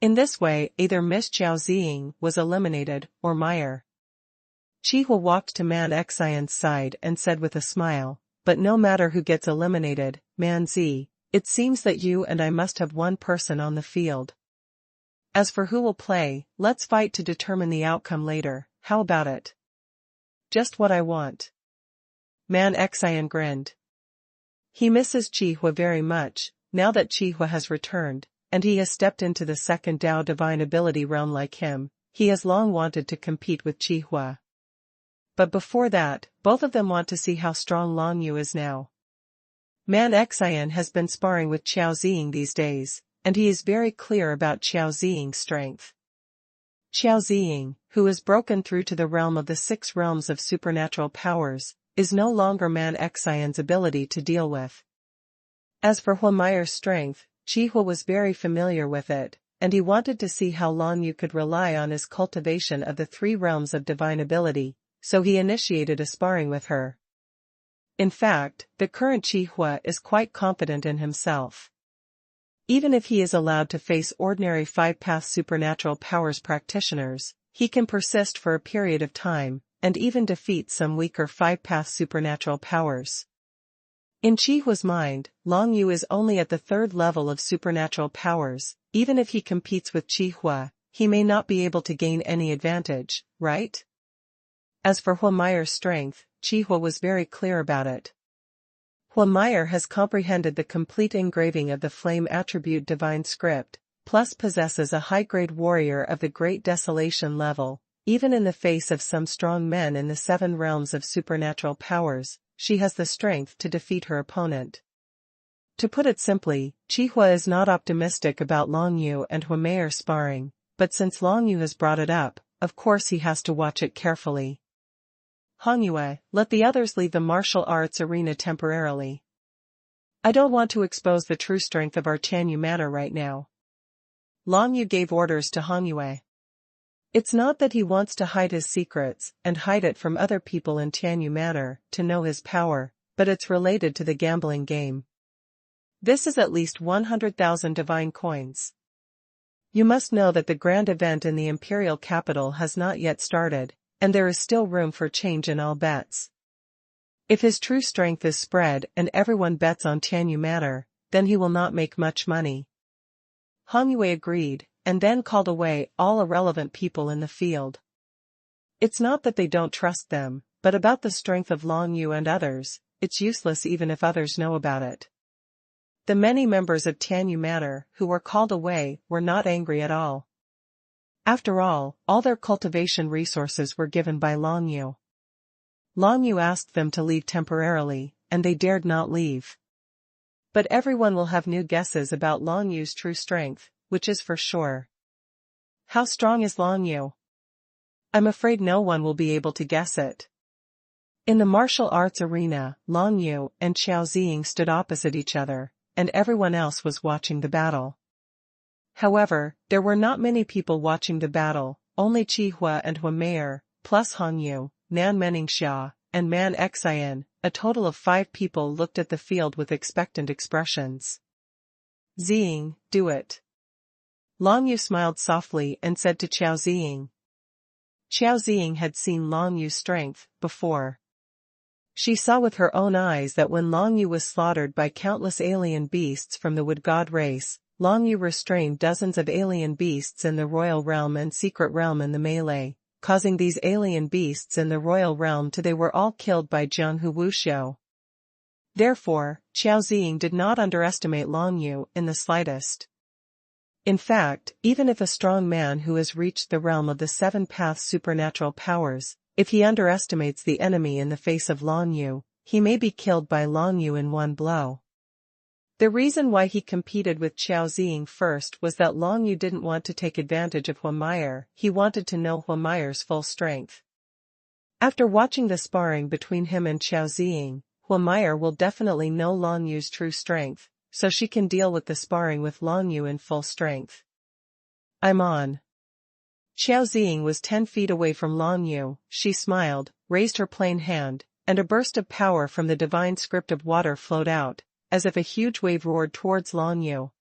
In this way, either Miss Qiao Ziying was eliminated, or Meyer. Qihua walked to Man Xian's side and said with a smile, but no matter who gets eliminated, Man Zi, it seems that you and I must have one person on the field. As for who will play, let's fight to determine the outcome later, how about it? Just what I want. Man Xian grinned. He misses Qihua very much, now that Qihua has returned, and he has stepped into the 2nd Dao divine ability realm like him. He has long wanted to compete with Qihua. But before that, both of them want to see how strong Long Yu is now. Man Xian has been sparring with Qiao Ziying these days, and he is very clear about Qiao Ziying's strength. Qiao Ziying, who has broken through to the realm of the 6 realms of supernatural powers, is no longer Man Xian's ability to deal with. As for Huameier's strength, Qihua was very familiar with it, and he wanted to see how Long Yu could rely on his cultivation of the 3 realms of divine ability, so he initiated a sparring with her. In fact, the current Qihua is quite confident in himself. Even if he is allowed to face ordinary 5-path supernatural powers practitioners, he can persist for a period of time, and even defeat some weaker 5-path supernatural powers. In Qihua's mind, Long Yu is only at the 3rd level of supernatural powers. Even if he competes with Qihua, he may not be able to gain any advantage, right? As for Huameier's strength, Qihua was very clear about it. Huameier has comprehended the complete engraving of the flame attribute divine script, plus possesses a high-grade warrior of the Great Desolation level. Even in the face of some strong men in the 7 realms of supernatural powers, she has the strength to defeat her opponent. To put it simply, Qihua is not optimistic about Long Yu and Huameier sparring, but since Long Yu has brought it up, of course he has to watch it carefully. Hongyue, let the others leave the martial arts arena temporarily. I don't want to expose the true strength of our Tianyu manor right now. Long Yu gave orders to Hongyue. It's not that he wants to hide his secrets and hide it from other people in Tianyu manor to know his power, but it's related to the gambling game. This is at least 100,000 divine coins. You must know that the grand event in the imperial capital has not yet started, and there is still room for change in all bets. If his true strength is spread and everyone bets on Tianyu manor, then he will not make much money. Hongyue agreed, and then called away all irrelevant people in the field. It's not that they don't trust them, but about the strength of Long Yu and others, it's useless even if others know about it. The many members of Tianyu manor who were called away were not angry at all. After all their cultivation resources were given by Long Yu. Long Yu asked them to leave temporarily, and they dared not leave. But everyone will have new guesses about Long Yu's true strength, which is for sure. How strong is Long Yu? I'm afraid no one will be able to guess it. In the martial arts arena, Long Yu and Qiao Ziying stood opposite each other, and everyone else was watching the battle. However, there were not many people watching the battle, only Qihua and Huameier, plus Hongyu, Nan Meningxia, and Man Xian. A total of 5 people looked at the field with expectant expressions. Ziying, do it. Long Yu smiled softly and said to Qiao Ziying. Qiao Ziying had seen Long Yu's strength before. She saw with her own eyes that when Long Yu was slaughtered by countless alien beasts from the wood god race, Long Yu restrained dozens of alien beasts in the royal realm and secret realm in the melee, causing these alien beasts in the royal realm to they were all killed by Jianghu Wuxiu. Therefore, Qiao Ziying did not underestimate Long Yu in the slightest. In fact, even if a strong man who has reached the realm of the 7-path supernatural powers, if he underestimates the enemy in the face of Long Yu, he may be killed by Long Yu in one blow. The reason why he competed with Qiao Ziying first was that Long Yu didn't want to take advantage of Huameier, he wanted to know Huameier's full strength. After watching the sparring between him and Qiao Ziying, Huameier will definitely know Long Yu's true strength, so she can deal with the sparring with Long Yu in full strength. I'm on. Qiao Ziying was 10 feet away from Long Yu, she smiled, raised her plain hand, and a burst of power from the divine script of water flowed out, as if a huge wave roared towards Long Yu.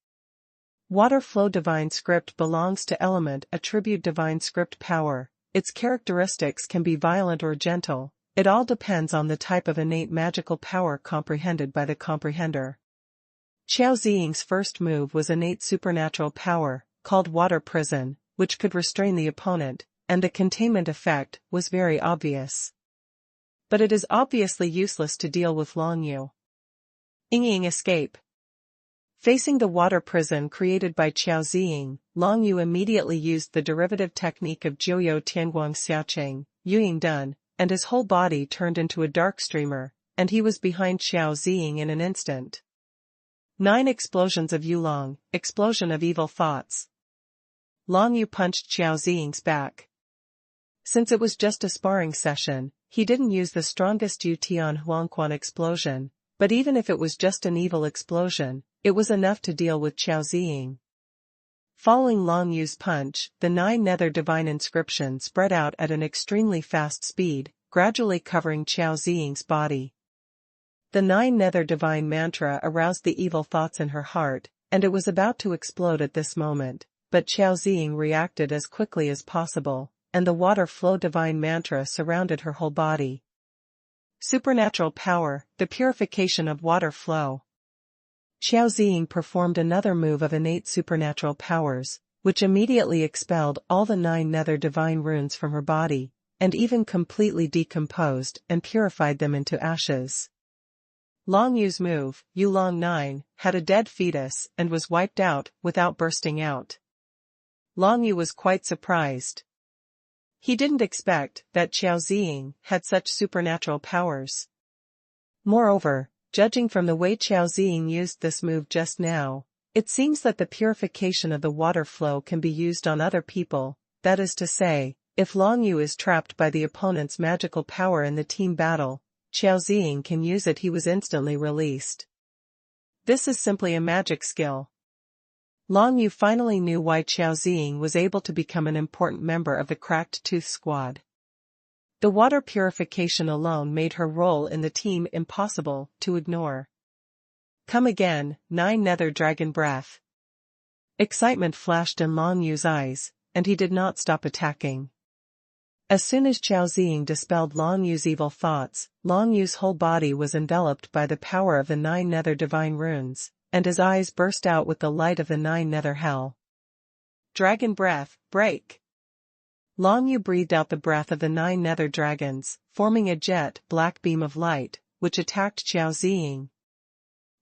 Water flow divine script belongs to element attribute divine script power, its characteristics can be violent or gentle, it all depends on the type of innate magical power comprehended by the comprehender. Qiao Ziying's first move was innate supernatural power, called water prison, which could restrain the opponent, and the containment effect was very obvious. But it is obviously useless to deal with Long Yu. Ying escape. Facing the water prison created by Qiao Ziying, Long Yu immediately used the derivative technique of Jiuyo Tianguang Xiaoqing, Yuying Dun, and his whole body turned into a dark streamer, and he was behind Qiao Ziying in an instant. 9 explosions of Yulong, explosion of evil thoughts. Long Yu punched Qiao Ziying's back. Since it was just a sparring session, he didn't use the strongest xuanhuan explosion, but even if it was just an evil explosion, it was enough to deal with Qiao Ziying. Following Long Yu's punch, the 9 nether divine inscription spread out at an extremely fast speed, gradually covering Qiao Ziying's body. The 9 nether divine mantra aroused the evil thoughts in her heart, and it was about to explode at this moment, but Qiao Ziying reacted as quickly as possible, and the water flow divine mantra surrounded her whole body. Supernatural power, the purification of water flow. Qiao Ziying performed another move of innate supernatural powers, which immediately expelled all the 9 nether divine runes from her body, and even completely decomposed and purified them into ashes. Long Yu's move, Yulong 9, had a dead fetus and was wiped out without bursting out. Long Yu was quite surprised. He didn't expect that Qiao Ziying had such supernatural powers. Moreover, judging from the way Qiao Ziying used this move just now, it seems that the purification of the water flow can be used on other people, that is to say, if Long Yu is trapped by the opponent's magical power in the team battle, Qiao Ziying can use it. He was instantly released. This is simply a magic skill. Long Yu finally knew why Qiao Ziying was able to become an important member of the Cracked Tooth Squad. The water purification alone made her role in the team impossible to ignore. Come again, 9 nether dragon breath. Excitement flashed in Long Yu's eyes, and he did not stop attacking. As soon as Qiao Ziying dispelled Long Yu's evil thoughts, Long Yu's whole body was enveloped by the power of the 9 nether divine runes, and his eyes burst out with the light of the 9 nether hell. Dragon breath, break! Long Yu breathed out the breath of the 9 nether dragons, forming a jet black beam of light, which attacked Qiao Ziying.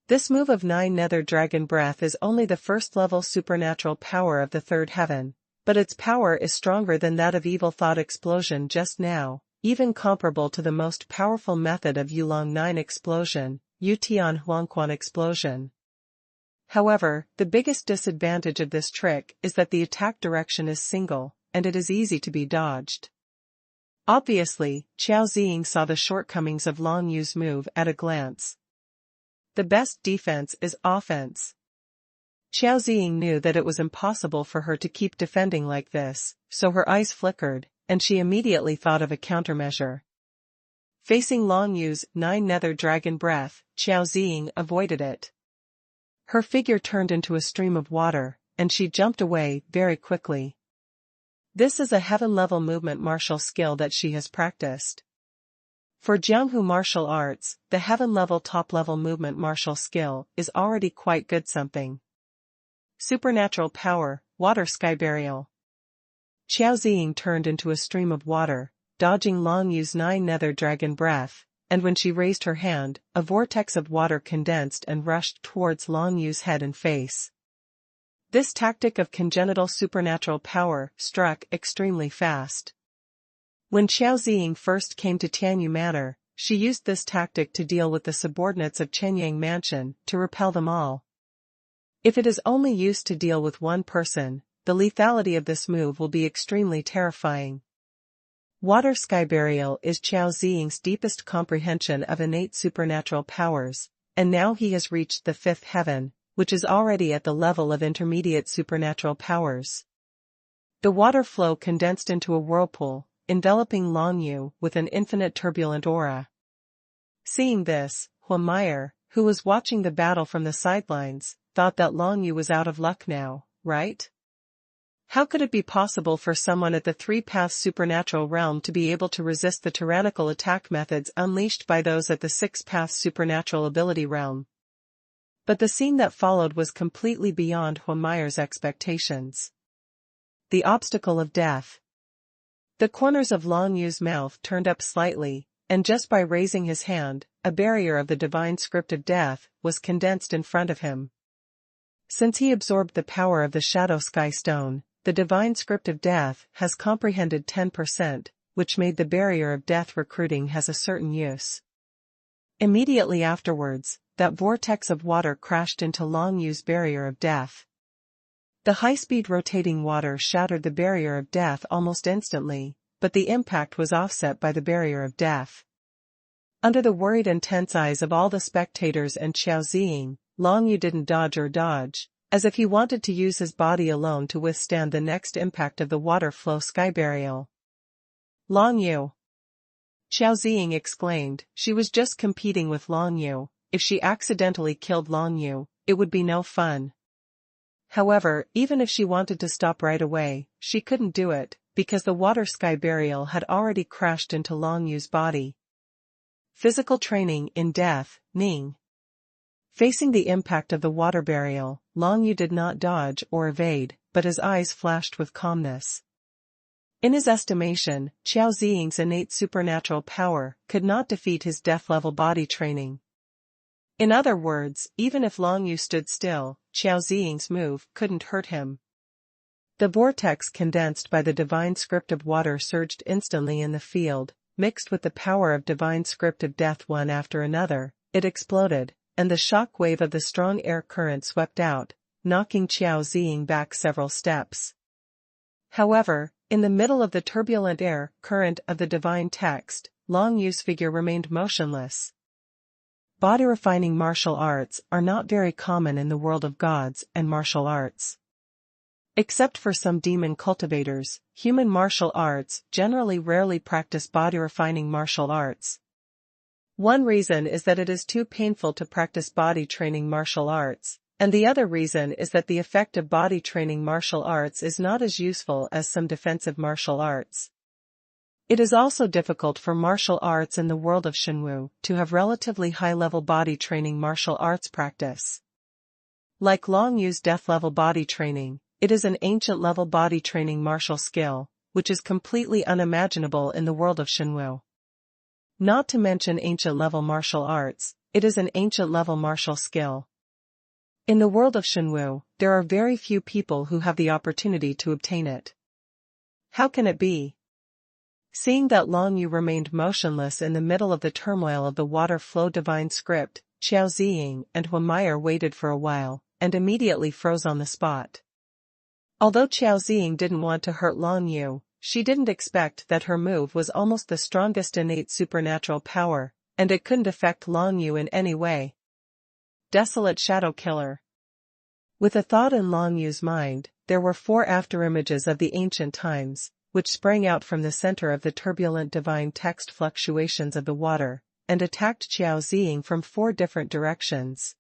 This move of 9 nether dragon breath is only the first-level supernatural power of the third heaven, but its power is stronger than that of evil thought explosion just now, even comparable to the most powerful method of Yulong 9 explosion, Yutian explosion. However, the biggest disadvantage of this trick is that the attack direction is single, and it is easy to be dodged. Obviously, Qiao Ziying saw the shortcomings of Long Yu's move at a glance. The best defense is offense. Qiao Ziying knew that it was impossible for her to keep defending like this, so her eyes flickered, and she immediately thought of a countermeasure. Facing Long Yu's 9 nether dragon breath, Qiao Ziying avoided it. Her figure turned into a stream of water, and she jumped away very quickly. This is a heaven-level movement martial skill that she has practiced. For Jianghu martial arts, the heaven-level top-level movement martial skill is already quite good something. Supernatural power, water sky burial. Qiao Ziying turned into a stream of water, dodging Long Yu's 9 nether dragon breath, and when she raised her hand, a vortex of water condensed and rushed towards Long Yu's head and face. This tactic of congenital supernatural power struck extremely fast. When Qiao Ziying first came to Tianyu Manor, she used this tactic to deal with the subordinates of Chenyang Mansion, to repel them all. If it is only used to deal with one person, the lethality of this move will be extremely terrifying. Water sky burial is Qiao Ziying's deepest comprehension of innate supernatural powers, and now he has reached the 5th heaven, which is already at the level of intermediate supernatural powers. The water flow condensed into a whirlpool, enveloping Long Yu with an infinite turbulent aura. Seeing this, Huan, who was watching the battle from the sidelines, thought that Long Yu was out of luck now, right? How could it be possible for someone at the 3-path supernatural realm to be able to resist the tyrannical attack methods unleashed by those at the 6-path supernatural ability realm? But the scene that followed was completely beyond Huan's expectations. The obstacle of death. The corners of Long Yu's mouth turned up slightly, and just by raising his hand, a barrier of the divine script of death was condensed in front of him. Since he absorbed the power of the Shadow Sky Stone, the divine script of death has comprehended 10%, which made the barrier of death recruiting has a certain use. Immediately afterwards, that vortex of water crashed into Long Yu's barrier of death. The high-speed rotating water shattered the barrier of death almost instantly, but the impact was offset by the barrier of death. Under the worried and tense eyes of all the spectators and Xiao Ziying, Long Yu didn't dodge, as if he wanted to use his body alone to withstand the next impact of the water flow sky barrier. Long Yu! Xiao Ziying exclaimed. She was just competing with Long Yu. If she accidentally killed Long Yu, it would be no fun. However, even if she wanted to stop right away, she couldn't do it, because the water sky barrier had already crashed into Long Yu's body. Physical training in death, Ning. Facing the impact of the water barrier, Long Yu did not dodge or evade, but his eyes flashed with calmness. In his estimation, Xiao Ziying's innate supernatural power could not defeat his death-level body training. In other words, even if Long Yu stood still, Xiao Ziying's move couldn't hurt him. The vortex condensed by the divine script of water surged instantly in the field, mixed with the power of divine script of death one after another. It exploded, and the shock wave of the strong air current swept out, knocking Xiao Ziying back several steps. However, in the middle of the turbulent air current of the divine text, Long Yu's figure remained motionless. Body-refining martial arts are not very common in the world of gods and martial arts. Except for some demon cultivators, human martial arts generally rarely practice body-refining martial arts. One reason is that it is too painful to practice body-training martial arts, and the other reason is that the effect of body-training martial arts is not as useful as some defensive martial arts. It is also difficult for martial arts in the world of Xuanhuan to have relatively high-level body-training martial arts practice. Like Long Yu's death-level body training, it is an ancient-level body-training martial skill, which is completely unimaginable in the world of Xuanhuan. Not to mention ancient-level martial arts, it is an ancient-level martial skill. In the world of Xuanhuan, there are very few people who have the opportunity to obtain it. How can it be? Seeing that Long Yu remained motionless in the middle of the turmoil of the water flow divine script, Xiao Ziying and Huameyer waited for a while, and immediately froze on the spot. Although Xiao Ziying didn't want to hurt Long Yu, she didn't expect that her move was almost the strongest innate supernatural power, and it couldn't affect Long Yu in any way. Desolate Shadow Killer. With a thought in Long Yu's mind, there were 4 afterimages of the ancient times, which sprang out from the center of the turbulent divine text fluctuations of the water, and attacked Xiao Ziying from 4 different directions.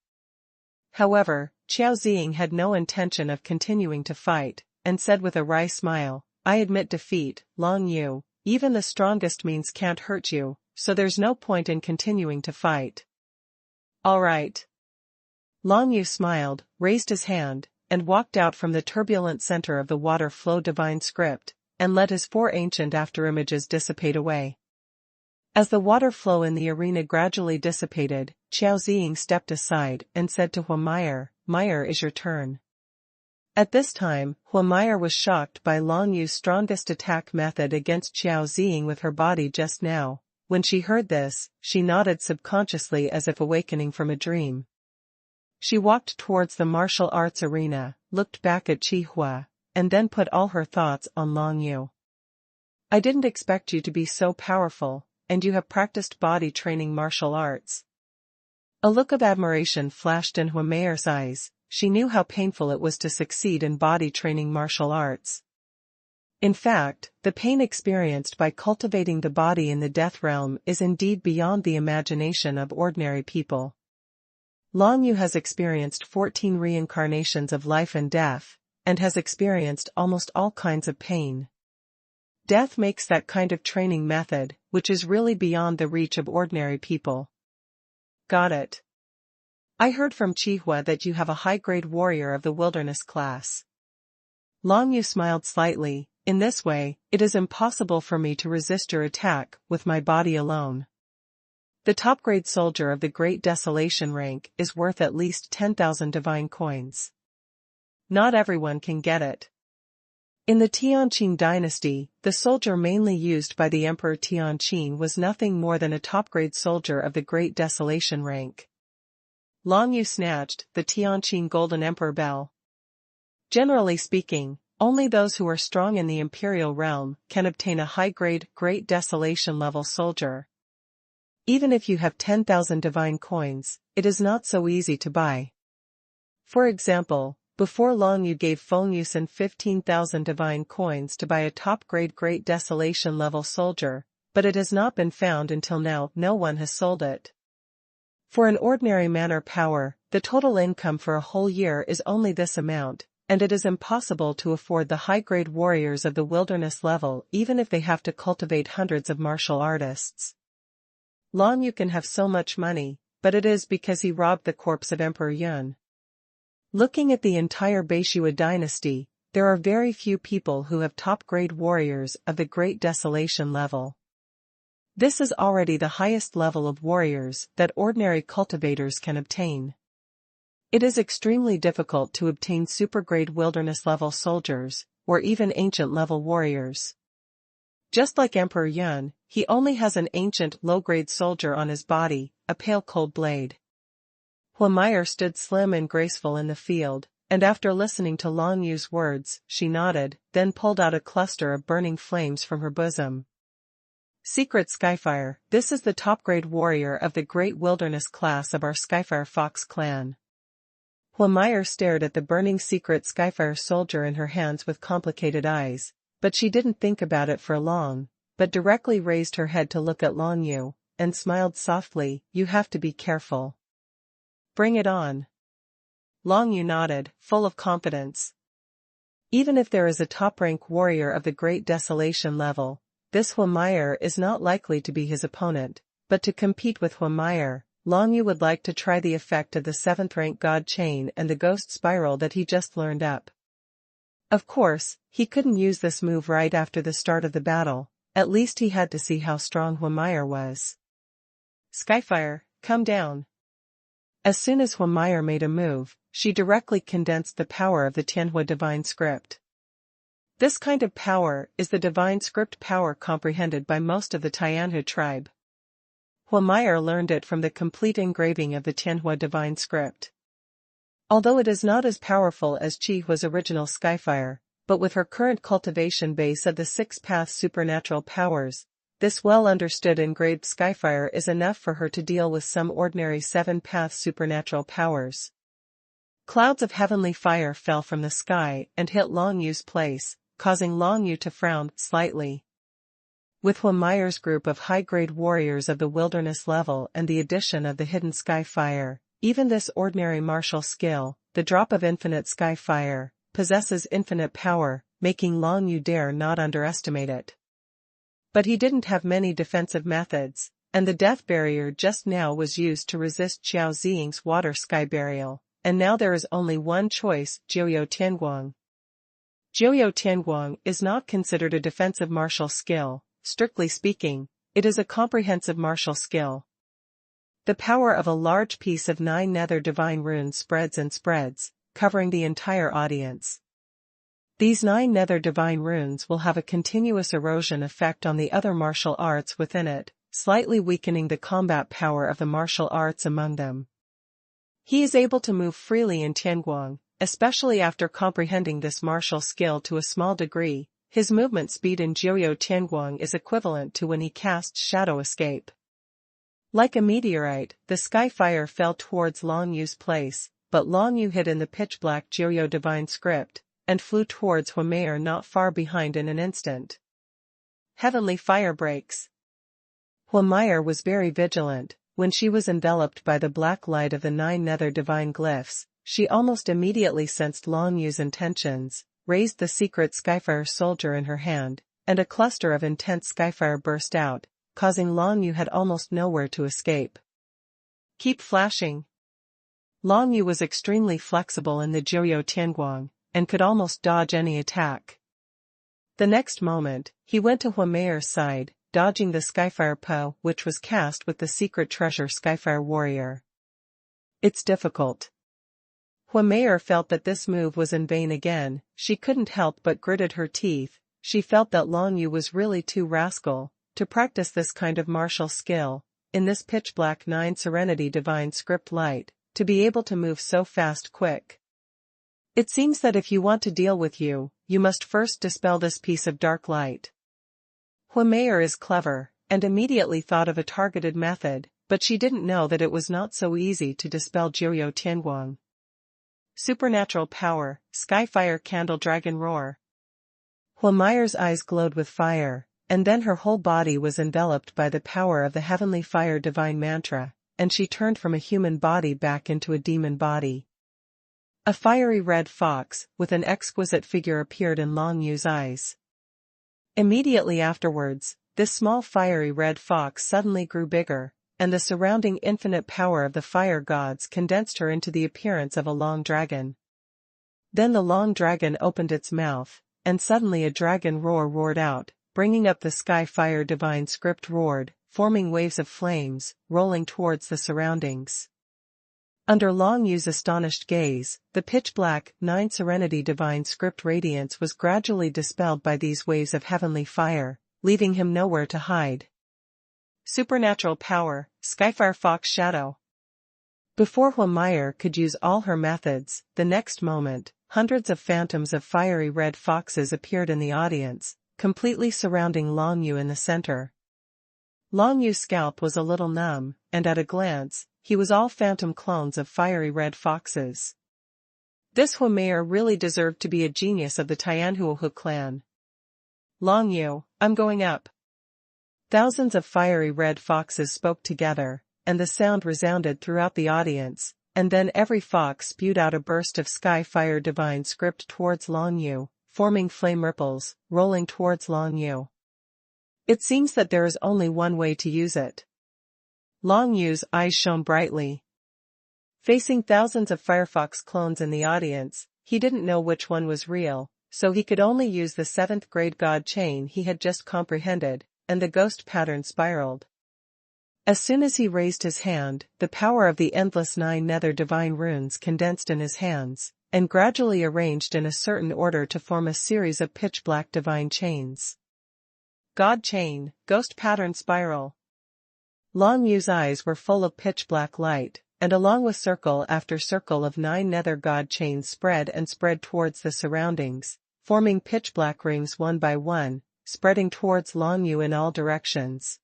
However, Xiao Ziying had no intention of continuing to fight, and said with a wry smile, "I admit defeat, Long Yu. Even the strongest means can't hurt you, so there's no point in continuing to fight." "All right." Long Yu smiled, raised his hand, and walked out from the turbulent center of the water flow divine script, and let his 4 ancient afterimages dissipate away. As the water flow in the arena gradually dissipated, Xiao Ziying stepped aside and said to Huameyer, "Meyer, is your turn." At this time, Huameyer was shocked by Long Yu's strongest attack method against Xiao Ziying with her body just now. When she heard this, she nodded subconsciously as if awakening from a dream. She walked towards the martial arts arena, looked back at Qihua, and then put all her thoughts on Long Yu. "I didn't expect you to be so powerful, and you have practiced body-training martial arts." A look of admiration flashed in Huameyer's eyes. She knew how painful it was to succeed in body-training martial arts. In fact, the pain experienced by cultivating the body in the death realm is indeed beyond the imagination of ordinary people. Long Yu has experienced 14 reincarnations of life and death, and has experienced almost all kinds of pain. Death makes that kind of training method, which is really beyond the reach of ordinary people. Got it. I heard from Qihua that you have a high-grade warrior of the wilderness class. Long Yu smiled slightly. In this way, it is impossible for me to resist your attack with my body alone. The top-grade soldier of the Great Desolation rank is worth at least 10,000 divine coins. Not everyone can get it. In the Tianqing dynasty, the soldier mainly used by the Emperor Tianqing was nothing more than a top-grade soldier of the Great Desolation rank. Long Yu snatched the Tianqing Golden Emperor bell. Generally speaking, only those who are strong in the Imperial realm can obtain a high-grade Great Desolation level soldier. Even if you have 10,000 divine coins, it is not so easy to buy. For example, before long you gave Feng Yin Zi Chen 15,000 divine coins to buy a top-grade Great Desolation level soldier, but it has not been found until now. No one has sold it. For an ordinary manor power, the total income for a whole year is only this amount, and it is impossible to afford the high-grade warriors of the wilderness level even if they have to cultivate hundreds of martial artists. Long Yu can have so much money, but it is because he robbed the corpse of Emperor Yun. Looking at the entire Baishua dynasty, there are very few people who have top-grade warriors of the Great Desolation level. This is already the highest level of warriors that ordinary cultivators can obtain. It is extremely difficult to obtain super-grade wilderness-level soldiers, or even ancient-level warriors. Just like Emperor Yun, he only has an ancient low-grade soldier on his body, a pale cold blade. Huameyer stood slim and graceful in the field, and after listening to Long Yu's words, she nodded, then pulled out a cluster of burning flames from her bosom. Secret Skyfire, this is the top-grade warrior of the Great Wilderness class of our Skyfire Fox clan. Huameyer stared at the burning secret Skyfire soldier in her hands with complicated eyes, but she didn't think about it for long, but directly raised her head to look at Long Yu, and smiled softly. You have to be careful. Bring it on. Long Yu nodded, full of confidence. Even if there is a top-rank warrior of the Great Desolation level, this Huameyer is not likely to be his opponent, but to compete with Huameyer, Long Yu would like to try the effect of the 7th-rank God Chain and the Ghost Spiral that he just learned up. Of course, he couldn't use this move right after the start of the battle, at least he had to see how strong Huameyer was. Skyfire, come down. As soon as Huameyer made a move, she directly condensed the power of the Tianhua divine script. This kind of power is the divine script power comprehended by most of the Tianhua tribe. Huameyer learned it from the complete engraving of the Tianhua divine script. Although it is not as powerful as Qihua's original Skyfire, but with her current cultivation base of the 6-path supernatural powers, this well-understood engraved Skyfire is enough for her to deal with some ordinary 7-path supernatural powers. Clouds of heavenly fire fell from the sky and hit Long Yu's place, causing Long Yu to frown slightly. With Huameyer's group of high-grade warriors of the wilderness level and the addition of the hidden Skyfire, even this ordinary martial skill, the drop of infinite Skyfire, possesses infinite power, making Long Yu dare not underestimate it. But he didn't have many defensive methods, and the death barrier just now was used to resist Xiao Ziying's water sky burial, and now there is only one choice, Jiuyou Tianguang. Jiuyou Tianguang is not considered a defensive martial skill. Strictly speaking, it is a comprehensive martial skill. The power of a large piece of 9 nether divine runes spreads and spreads, covering the entire audience. These 9 nether divine runes will have a continuous erosion effect on the other martial arts within it, slightly weakening the combat power of the martial arts among them. He is able to move freely in Tianguang, especially after comprehending this martial skill to a small degree. His movement speed in Jiuyou Tianguang is equivalent to when he casts Shadow Escape. Like a meteorite, the Skyfire fell towards Long Yu's place, but Long Yu hid in the pitch-black Jiuyou divine script, and flew towards Huameyer not far behind in an instant. Heavenly fire breaks. Huameyer was very vigilant. When she was enveloped by the black light of the 9 nether divine glyphs, she almost immediately sensed Long Yu's intentions, raised the secret Skyfire soldier in her hand, and a cluster of intense Skyfire burst out, causing Long Yu had almost nowhere to escape. Keep flashing. Long Yu was extremely flexible in the Jiuyou Tianguang, and could almost dodge any attack. The next moment, he went to Huameyer's side, dodging the Skyfire Po, which was cast with the secret treasure Skyfire warrior. It's difficult. Huameyer felt that this move was in vain again. She couldn't help but gritted her teeth. She felt that Long Yu was really too rascal to practice this kind of martial skill, in this pitch-black 9 Serenity divine script light, to be able to move so fast quick. It seems that if you want to deal with you, you must first dispel this piece of dark light. Huimeyer is clever, and immediately thought of a targeted method, but she didn't know that it was not so easy to dispel Jiuyou Tianguang. Supernatural power, Skyfire Candle Dragon Roar. Huimeyer's eyes glowed with fire, and then her whole body was enveloped by the power of the heavenly fire divine mantra, and she turned from a human body back into a demon body. A fiery red fox, with an exquisite figure appeared in Long Yu's eyes. Immediately afterwards, this small fiery red fox suddenly grew bigger, and the surrounding infinite power of the fire gods condensed her into the appearance of a long dragon. Then the long dragon opened its mouth, and suddenly a dragon roar roared out, bringing up the sky. Fire divine script roared, forming waves of flames, rolling towards the surroundings. Under Long Yu's astonished gaze, the pitch-black, 9 Serenity divine script radiance was gradually dispelled by these waves of heavenly fire, leaving him nowhere to hide. Supernatural power, Skyfire Fox Shadow. Before Huimeyer could use all her methods, the next moment, hundreds of phantoms of fiery red foxes appeared in the audience, completely surrounding Long Yu in the center. Long Yu's scalp was a little numb, and at a glance, he was all phantom clones of fiery red foxes. This Huimeyer really deserved to be a genius of the Tianhuohu clan. Long Yu, I'm going up. Thousands of fiery red foxes spoke together, and the sound resounded throughout the audience, and then every fox spewed out a burst of sky fire divine script towards Long Yu, forming flame ripples, rolling towards Long Yu. It seems that there is only one way to use it. Long Yu's eyes shone brightly. Facing thousands of Firefox clones in the audience, he didn't know which one was real, so he could only use the 7th grade god chain he had just comprehended, and the ghost pattern spiraled. As soon as he raised his hand, the power of the endless 9 nether divine runes condensed in his hands, and gradually arranged in a certain order to form a series of pitch-black divine chains. God chain, ghost pattern spiral. Long Yu's eyes were full of pitch-black light, and along with circle after circle of 9 nether god chains spread and spread towards the surroundings, forming pitch-black rings one by one, spreading towards Long Yu in all directions.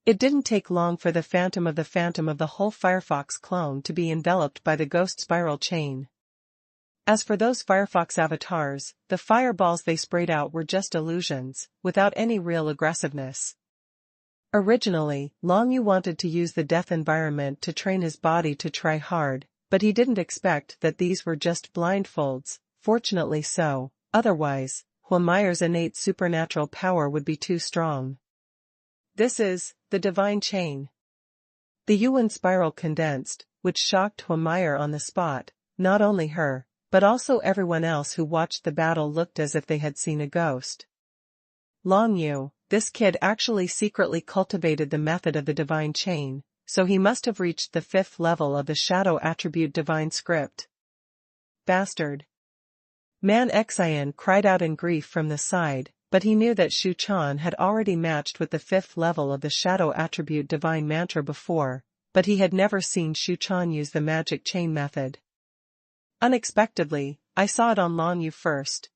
It didn't take long for the phantom of the whole Firefox clone to be enveloped by the ghost spiral chain. As for those Firefox avatars, the fireballs they sprayed out were just illusions, without any real aggressiveness. Originally, Long Yu wanted to use the death environment to train his body to try hard, but he didn't expect that these were just blindfolds, fortunately so, otherwise, Huimeyer's innate supernatural power would be too strong. This is the divine chain. The Yuan spiral condensed, which shocked Huimeyer on the spot. Not only her, but also everyone else who watched the battle looked as if they had seen a ghost. Long Yu, this kid actually secretly cultivated the method of the divine chain, so he must have reached the 5th level of the shadow attribute divine script. Bastard. Man Xian cried out in grief from the side, but he knew that Shu Chan had already matched with the 5th level of the shadow attribute divine mantra before, but he had never seen Shu Chan use the magic chain method. Unexpectedly, I saw it on Long Yu first.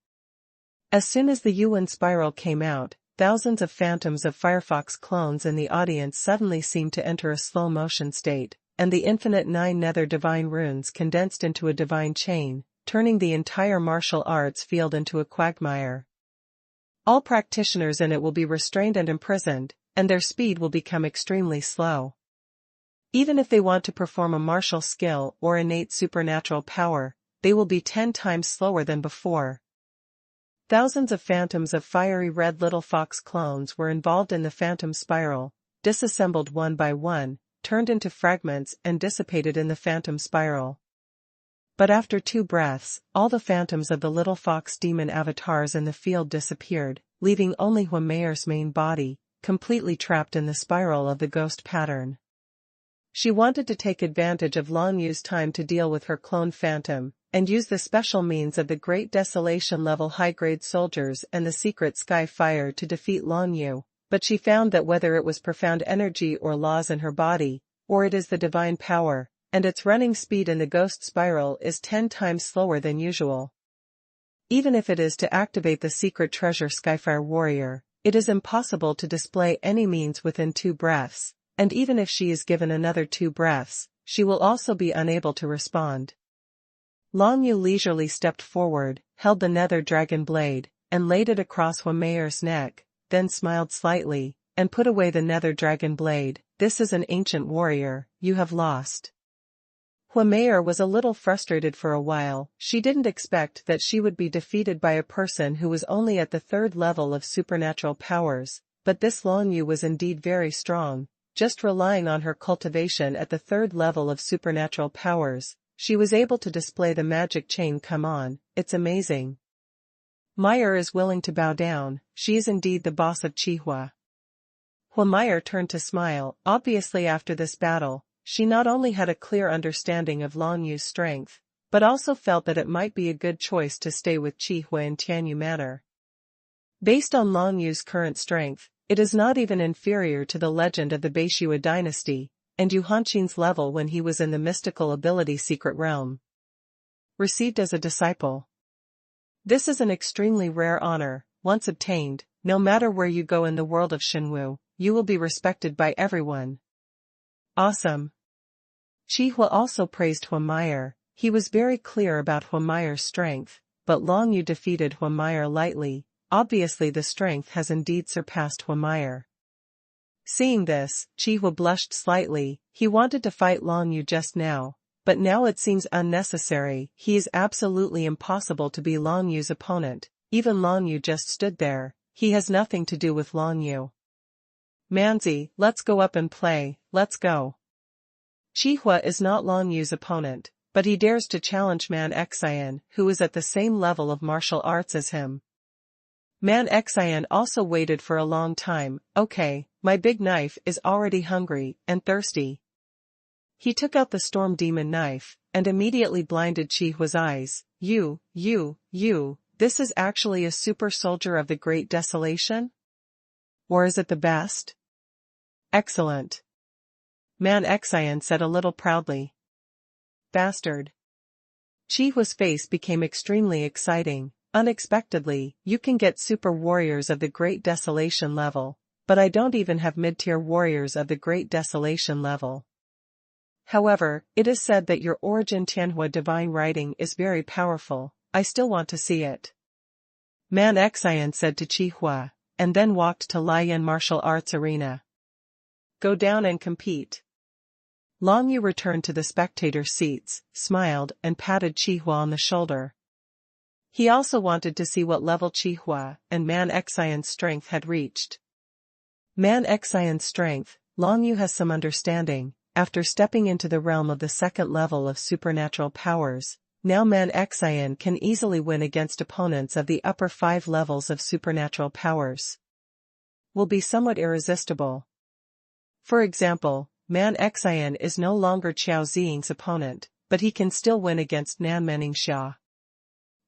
As soon as the Yuan spiral came out, thousands of phantoms of Firefox clones in the audience suddenly seemed to enter a slow-motion state, and the infinite 9 nether divine runes condensed into a divine chain, turning the entire martial arts field into a quagmire. All practitioners in it will be restrained and imprisoned, and their speed will become extremely slow. Even if they want to perform a martial skill or innate supernatural power, they will be 10 times slower than before. Thousands of phantoms of fiery red little fox clones were involved in the phantom spiral, disassembled one by one, turned into fragments and dissipated in the phantom spiral. But after 2 breaths, all the phantoms of the little fox demon avatars in the field disappeared, leaving only Huimeyer's main body, completely trapped in the spiral of the ghost pattern. She wanted to take advantage of Long Yu's time to deal with her clone phantom, and use the special means of the Great Desolation level high-grade soldiers and the secret sky fire to defeat Long Yu, but she found that whether it was profound energy or laws in her body, or it is the divine power, and its running speed in the ghost spiral is 10 times slower than usual. Even if it is to activate the secret treasure Skyfire Warrior, it is impossible to display any means within 2 breaths, and even if she is given another 2 breaths, she will also be unable to respond. Long Yu leisurely stepped forward, held the nether dragon blade, and laid it across Huameier's neck, then smiled slightly, and put away the nether dragon blade. This is an ancient warrior, you have lost. Huameier was a little frustrated for a while. She didn't expect that she would be defeated by a person who was only at the 3rd level of supernatural powers, but this Long Yu was indeed very strong. Just relying on her cultivation at the 3rd level of supernatural powers, she was able to display the magic chain. Come on, it's amazing. Meyer is willing to bow down, she is indeed the boss of Chihua. Huameier turned to smile. Obviously after this battle, she not only had a clear understanding of Long Yu's strength, but also felt that it might be a good choice to stay with Chihua in Tianyu Manor. Based on Long Yu's current strength, it is not even inferior to the legend of the Beishua dynasty, and Yu Hanqin's level when he was in the mystical ability secret realm. Received as a disciple. This is an extremely rare honor. Once obtained, no matter where you go in the world of Shenwu, you will be respected by everyone. Awesome. Chihua also praised Huameier. He was very clear about Huameier's strength, but Long Yu defeated Huameier lightly. Obviously the strength has indeed surpassed Huameier. Seeing this, Chihua blushed slightly. He wanted to fight Long Yu just now, but now it seems unnecessary. He is absolutely impossible to be Long Yu's opponent. Even Long Yu just stood there. He has nothing to do with Long Yu. Manzi, let's go up and play, let's go. Chihua is not Long Yu's opponent, but he dares to challenge Man Xian, who is at the same level of martial arts as him. Man Xian also waited for a long time. Okay, my big knife is already hungry and thirsty. He took out the storm demon knife, and immediately blinded Chihua's eyes. You, this is actually a super soldier of the Great Desolation? Or is it the best? Excellent. Man Xian said a little proudly. Bastard. Chihua's face became extremely exciting. Unexpectedly, you can get super warriors of the Great Desolation level, but I don't even have mid-tier warriors of the Great Desolation level. However, it is said that your origin Tianhua divine writing is very powerful. I still want to see it. Man Xian said to Chihua, and then walked to Liyan martial arts arena. Go down and compete. Long Yu returned to the spectator seats, smiled, and patted Chihua on the shoulder. He also wanted to see what level Chihua and Man Xian's strength had reached. Man Xian's strength, Long Yu has some understanding. After stepping into the realm of the 2nd level of supernatural powers, now Man Xian can easily win against opponents of the upper 5 levels of supernatural powers. Will be somewhat irresistible. For example, Man Xian is no longer Qiao Ziying's opponent, but he can still win against Nan Meningxia.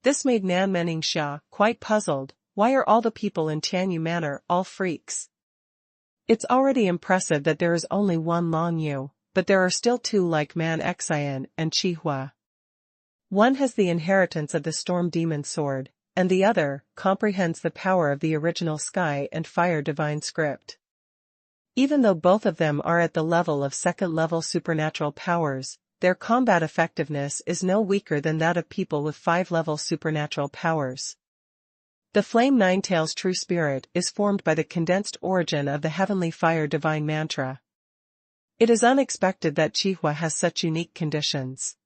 This made Nan Meningxia quite puzzled. Why are all the people in Tianyu Manor all freaks? It's already impressive that there is only one Long Yu, but there are still 2 like Man Xian and Chihua. One has the inheritance of the Storm Demon Sword, and the other comprehends the power of the original Sky and Fire Divine Script. Even though both of them are at the level of 2nd level supernatural powers, their combat effectiveness is no weaker than that of people with 5-level supernatural powers. The Flame Ninetails true spirit is formed by the condensed origin of the Heavenly Fire Divine Mantra. It is unexpected that Chihua has such unique conditions.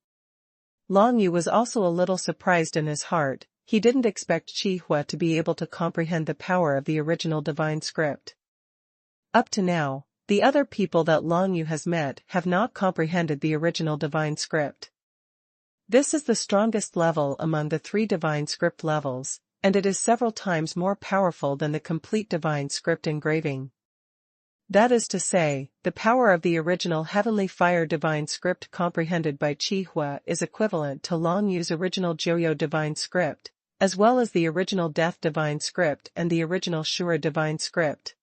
Long Yu was also a little surprised in his heart. He didn't expect Chihua to be able to comprehend the power of the original divine script. Up to now, the other people that Long Yu has met have not comprehended the original divine script. This is the strongest level among the 3 divine script levels, and it is several times more powerful than the complete divine script engraving. That is to say, the power of the original Heavenly Fire Divine Script comprehended by Chihua is equivalent to Long Yu's original Joyo Divine Script, as well as the original Death Divine Script and the original Shura Divine Script.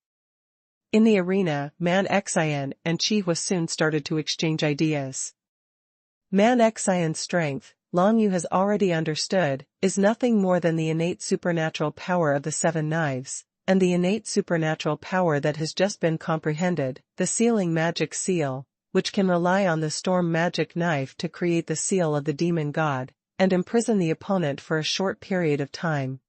In the arena, Man Xian and Chihua soon started to exchange ideas. Man Xian's strength, Long Yu has already understood, is nothing more than the innate supernatural power of the seven knives, and the innate supernatural power that has just been comprehended, the sealing magic seal, which can rely on the storm magic knife to create the seal of the demon god, and imprison the opponent for a short period of time.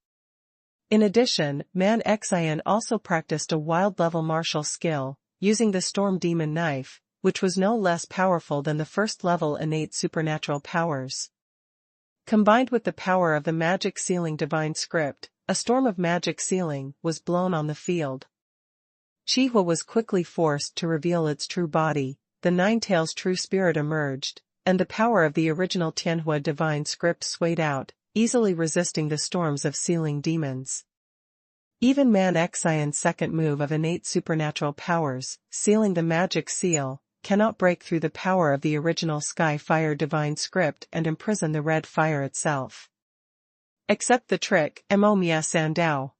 In addition, Man Xian also practiced a wild-level martial skill, using the storm demon knife, which was no less powerful than the first-level innate supernatural powers. Combined with the power of the magic sealing divine script, a storm of magic sealing was blown on the field. Qihua was quickly forced to reveal its true body, the Nine-Tails' true spirit emerged, and the power of the original Tianhua divine script swayed out, easily resisting the storms of sealing demons. Even Man Xian's second move of innate supernatural powers, sealing the magic seal, cannot break through the power of the original Sky Fire divine script and imprison the red fire itself. Accept the trick, Mo Mia Sandao.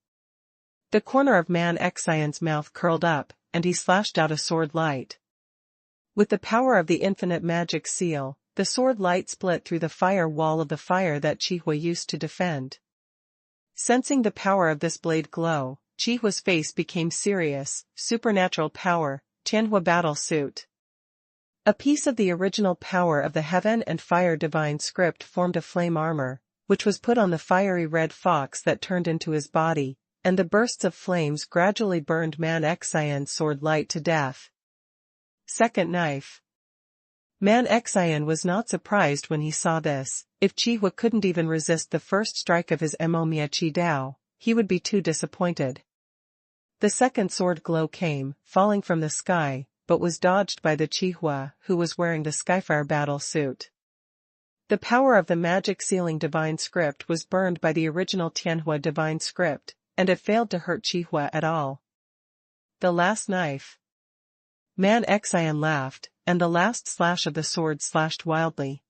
The corner of Man Xian's mouth curled up, and he slashed out a sword light. With the power of the infinite magic seal, the sword light split through the fire wall of the fire that Qihua used to defend. Sensing the power of this blade glow, Qihua's face became serious. Supernatural power, Tianhua battle suit. A piece of the original power of the heaven and fire divine script formed a flame armor, which was put on the fiery red fox that turned into his body, and the bursts of flames gradually burned Man Xian's sword light to death. Second knife. Man Xian was not surprised when he saw this. If Qihua couldn't even resist the first strike of his Mo Mia Qi Dao, he would be too disappointed. The second sword glow came, falling from the sky, but was dodged by the Qihua, who was wearing the Skyfire battle suit. The power of the magic sealing divine script was burned by the original Tianhua divine script, and it failed to hurt Qihua at all. The last knife. Man Xian laughed, and the last slash of the sword slashed wildly.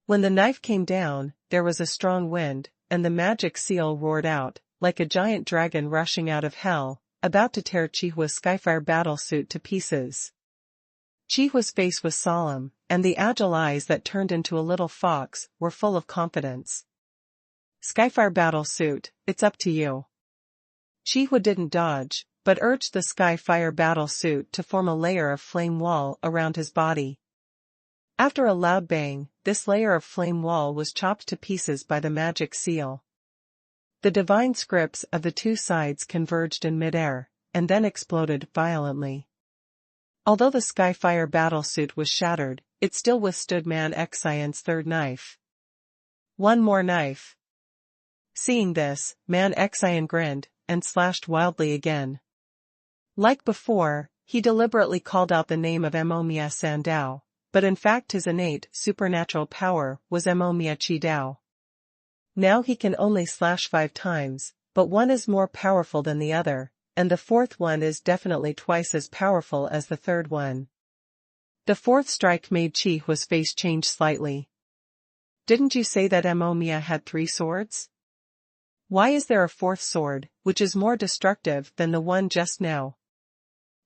When the knife came down, there was a strong wind, and the magic seal roared out, like a giant dragon rushing out of hell, about to tear Qihua's Skyfire battlesuit to pieces. Qihua's face was solemn, and the agile eyes that turned into a little fox were full of confidence. Skyfire battlesuit, it's up to you. Qihua didn't dodge, but urged the Skyfire battlesuit to form a layer of flame wall around his body. After a loud bang, this layer of flame wall was chopped to pieces by the magic seal. The divine scripts of the two sides converged in midair, and then exploded violently. Although the Skyfire battlesuit was shattered, it still withstood Man Xian's third knife. One more knife. Seeing this, Man Xian grinned, and slashed wildly again. Like before, he deliberately called out the name of Mo Mia Sandao, but in fact his innate, supernatural power was Mo Mia Qi Dao. Now he can only slash 5 times, but one is more powerful than the other, and the fourth one is definitely twice as powerful as the third one. The fourth strike made Qihua's face change slightly. Didn't you say that Mo Mia had 3 swords? Why is there a fourth sword, which is more destructive than the one just now?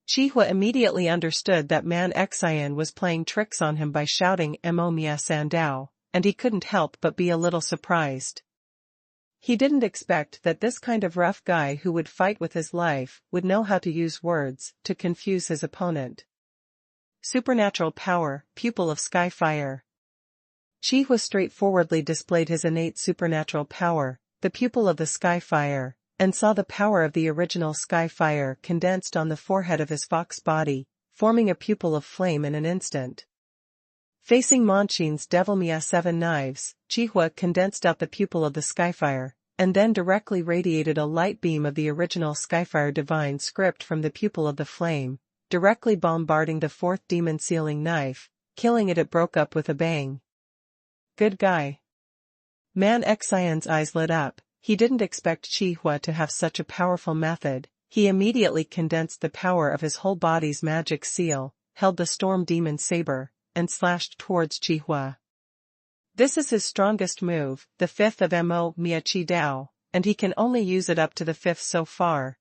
Qihua immediately understood that Man Xian was playing tricks on him by shouting Mo Mia Sandao, and he couldn't help but be a little surprised. He didn't expect that this kind of rough guy who would fight with his life would know how to use words to confuse his opponent. Supernatural power, pupil of Skyfire. Qihua straightforwardly displayed his innate supernatural power, the pupil of the Skyfire, and saw the power of the original Skyfire condensed on the forehead of his fox body, forming a pupil of flame in an instant. Facing Monqin's Devil Mia 7 knives, Qihua condensed out the pupil of the Skyfire, and then directly radiated a light beam of the original Skyfire divine script from the pupil of the flame, directly bombarding the fourth demon sealing knife, killing it. It broke up with a bang. Good guy. Man Xian's eyes lit up. He didn't expect Qihua to have such a powerful method. He immediately condensed the power of his whole body's magic seal, held the storm demon saber, and slashed towards Qihua. This is his strongest move, the 5th of Mo Mia Qi Dao, and he can only use it up to the 5th so far.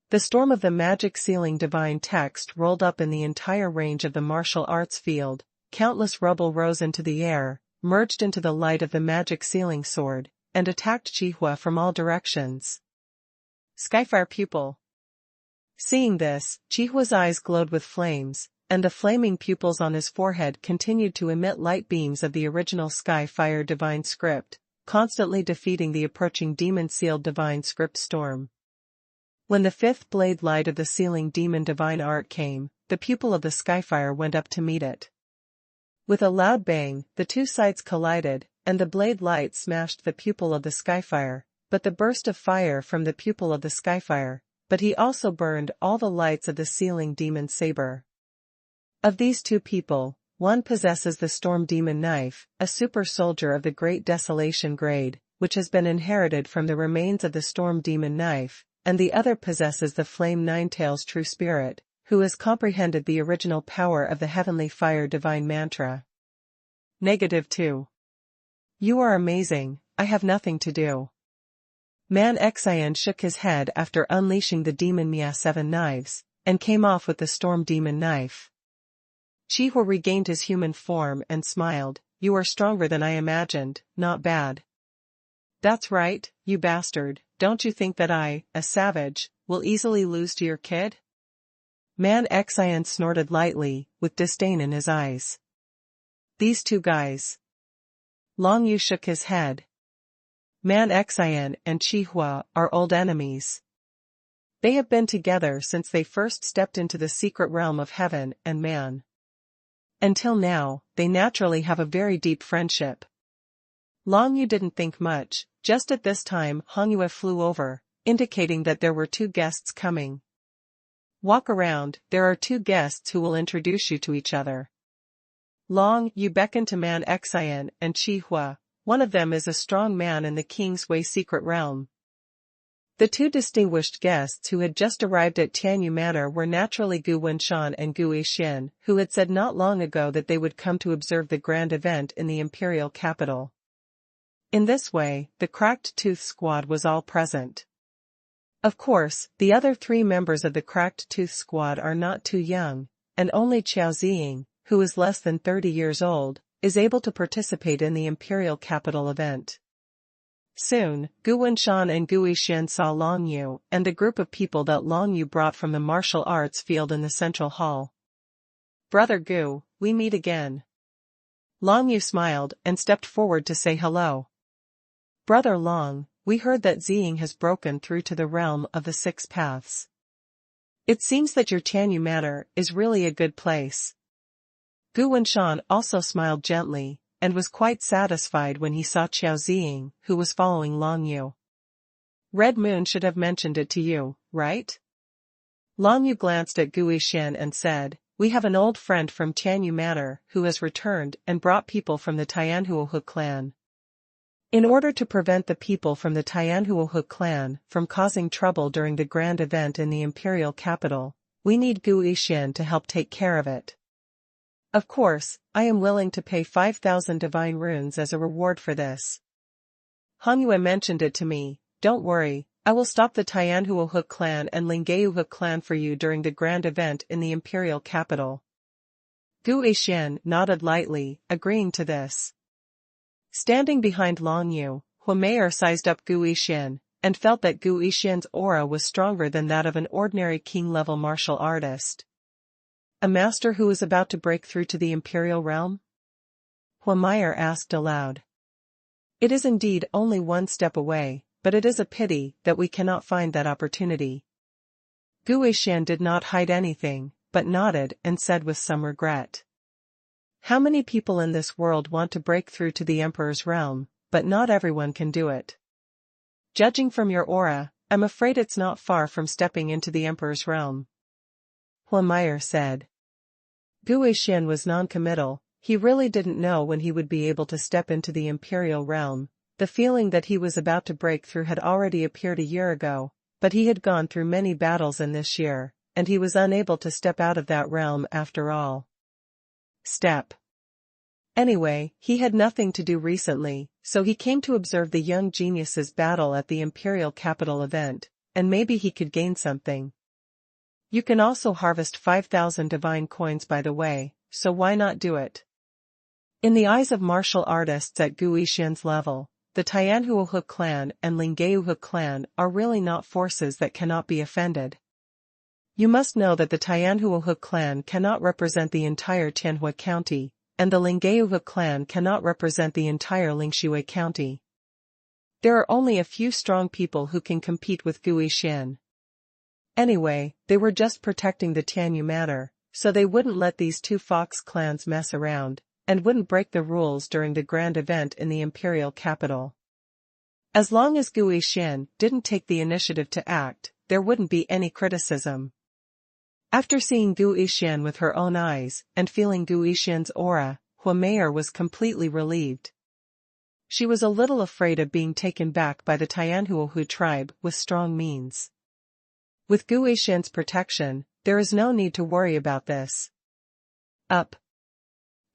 The storm of the magic sealing divine text rolled up in the entire range of the martial arts field, countless rubble rose into the air, merged into the light of the magic sealing sword, and attacked Qihua from all directions. Skyfire pupil. Seeing this, Chihua's eyes glowed with flames, and the flaming pupils on his forehead continued to emit light beams of the original Skyfire divine script, constantly defeating the approaching demon-sealed divine script storm. When the fifth blade light of the sealing demon divine art came, the pupil of the Skyfire went up to meet it. With a loud bang, the two sides collided, and the blade light smashed the pupil of the Skyfire, but the burst of fire from the pupil of the Skyfire, but he also burned all the lights of the sealing demon saber. Of these two people, one possesses the Storm Demon Knife, a super soldier of the Great Desolation grade, which has been inherited from the remains of the Storm Demon Knife, and the other possesses the Flame Ninetails True Spirit, who has comprehended the original power of the Heavenly Fire Divine Mantra. -2. You are amazing, I have nothing to do. Man Xian shook his head after unleashing the Demon Mia 7 knives, and came off with the Storm Demon Knife. Qihua regained his human form and smiled. You are stronger than I imagined, not bad. That's right, you bastard, don't you think that I, a savage, will easily lose to your kid? Man Xian snorted lightly, with disdain in his eyes. These two guys. Long Yu shook his head. Man Xian and Qihua are old enemies. They have been together since they first stepped into the secret realm of heaven and man. Until now, they naturally have a very deep friendship. Long Yu didn't think much. Just at this time Hongyue flew over, indicating that there were two guests coming. Walk around, there are two guests who will introduce you to each other. Long Yu beckoned to Man Xian and Qihua. One of them is a strong man in the King's Way secret realm. The two distinguished guests who had just arrived at Tianyu Manor were naturally Gu Wenshan and Gu Yixin, who had said not long ago that they would come to observe the grand event in the imperial capital. In this way, the Cracked Tooth Squad was all present. Of course, the other three members of the Cracked Tooth Squad are not too young, and only Qiao Ziying, who is less than 30 years old, is able to participate in the imperial capital event. Soon, Gu Wenshan and Gu Yixin saw Long Yu and the group of people that Long Yu brought from the martial arts field in the central hall. Brother Gu, we meet again. Long Yu smiled and stepped forward to say hello. Brother Long, we heard that Ziying has broken through to the realm of the Six Paths. It seems that your Tianyu Manor is really a good place. Gu Wenshan also smiled gently, and was quite satisfied when he saw Qiao Ziying, who was following Long Yu. Red Moon should have mentioned it to you, right? Long Yu glanced at Gu Yixin and said, we have an old friend from Tianyu Manor who has returned and brought people from the Tianhuohu clan. In order to prevent the people from the Tianhuohu clan from causing trouble during the grand event in the imperial capital, we need Gu Yixin to help take care of it. Of course, I am willing to pay 5,000 divine runes as a reward for this. Hongyue mentioned it to me. Don't worry, I will stop the Tianhuohu clan and Linggeyuhu clan for you during the grand event in the imperial capital. Gu Yixin nodded lightly, agreeing to this. Standing behind Long Yu, Huimeyer sized up Gu Yixin, and felt that Gu Yixin's aura was stronger than that of an ordinary king-level martial artist. A master who is about to break through to the imperial realm? Huimeyer asked aloud. It is indeed only one step away, but it is a pity that we cannot find that opportunity. Gu Yixin did not hide anything, but nodded and said with some regret. How many people in this world want to break through to the Emperor's realm, but not everyone can do it. Judging from your aura, I'm afraid it's not far from stepping into the Emperor's realm. Huimeyer said. Gu Yixin was non-committal. He really didn't know when he would be able to step into the imperial realm. The feeling that he was about to break through had already appeared a year ago, but he had gone through many battles in this year, and he was unable to step out of that realm after all. Step. Anyway, he had nothing to do recently, so he came to observe the young genius's battle at the imperial capital event, and maybe he could gain something. You can also harvest 5,000 divine coins by the way, so why not do it? In the eyes of martial artists at Gu Yixian's level, the Tianhuohu clan and Linggeihu clan are really not forces that cannot be offended. You must know that the Tianhuohu clan cannot represent the entire Tianhua County, and the Linggeihu clan cannot represent the entire Lingshui County. There are only a few strong people who can compete with Gu Yixian. Anyway, they were just protecting the Tianyu matter, so they wouldn't let these two fox clans mess around, and wouldn't break the rules during the grand event in the imperial capital. As long as Gu Yixian didn't take the initiative to act, there wouldn't be any criticism. After seeing Gu Yixian with her own eyes and feeling Gu Yixian's aura, Hua Meier was completely relieved. She was a little afraid of being taken back by the Tianhuohu tribe with strong means. With Gu Yixian's protection, there is no need to worry about this. Up.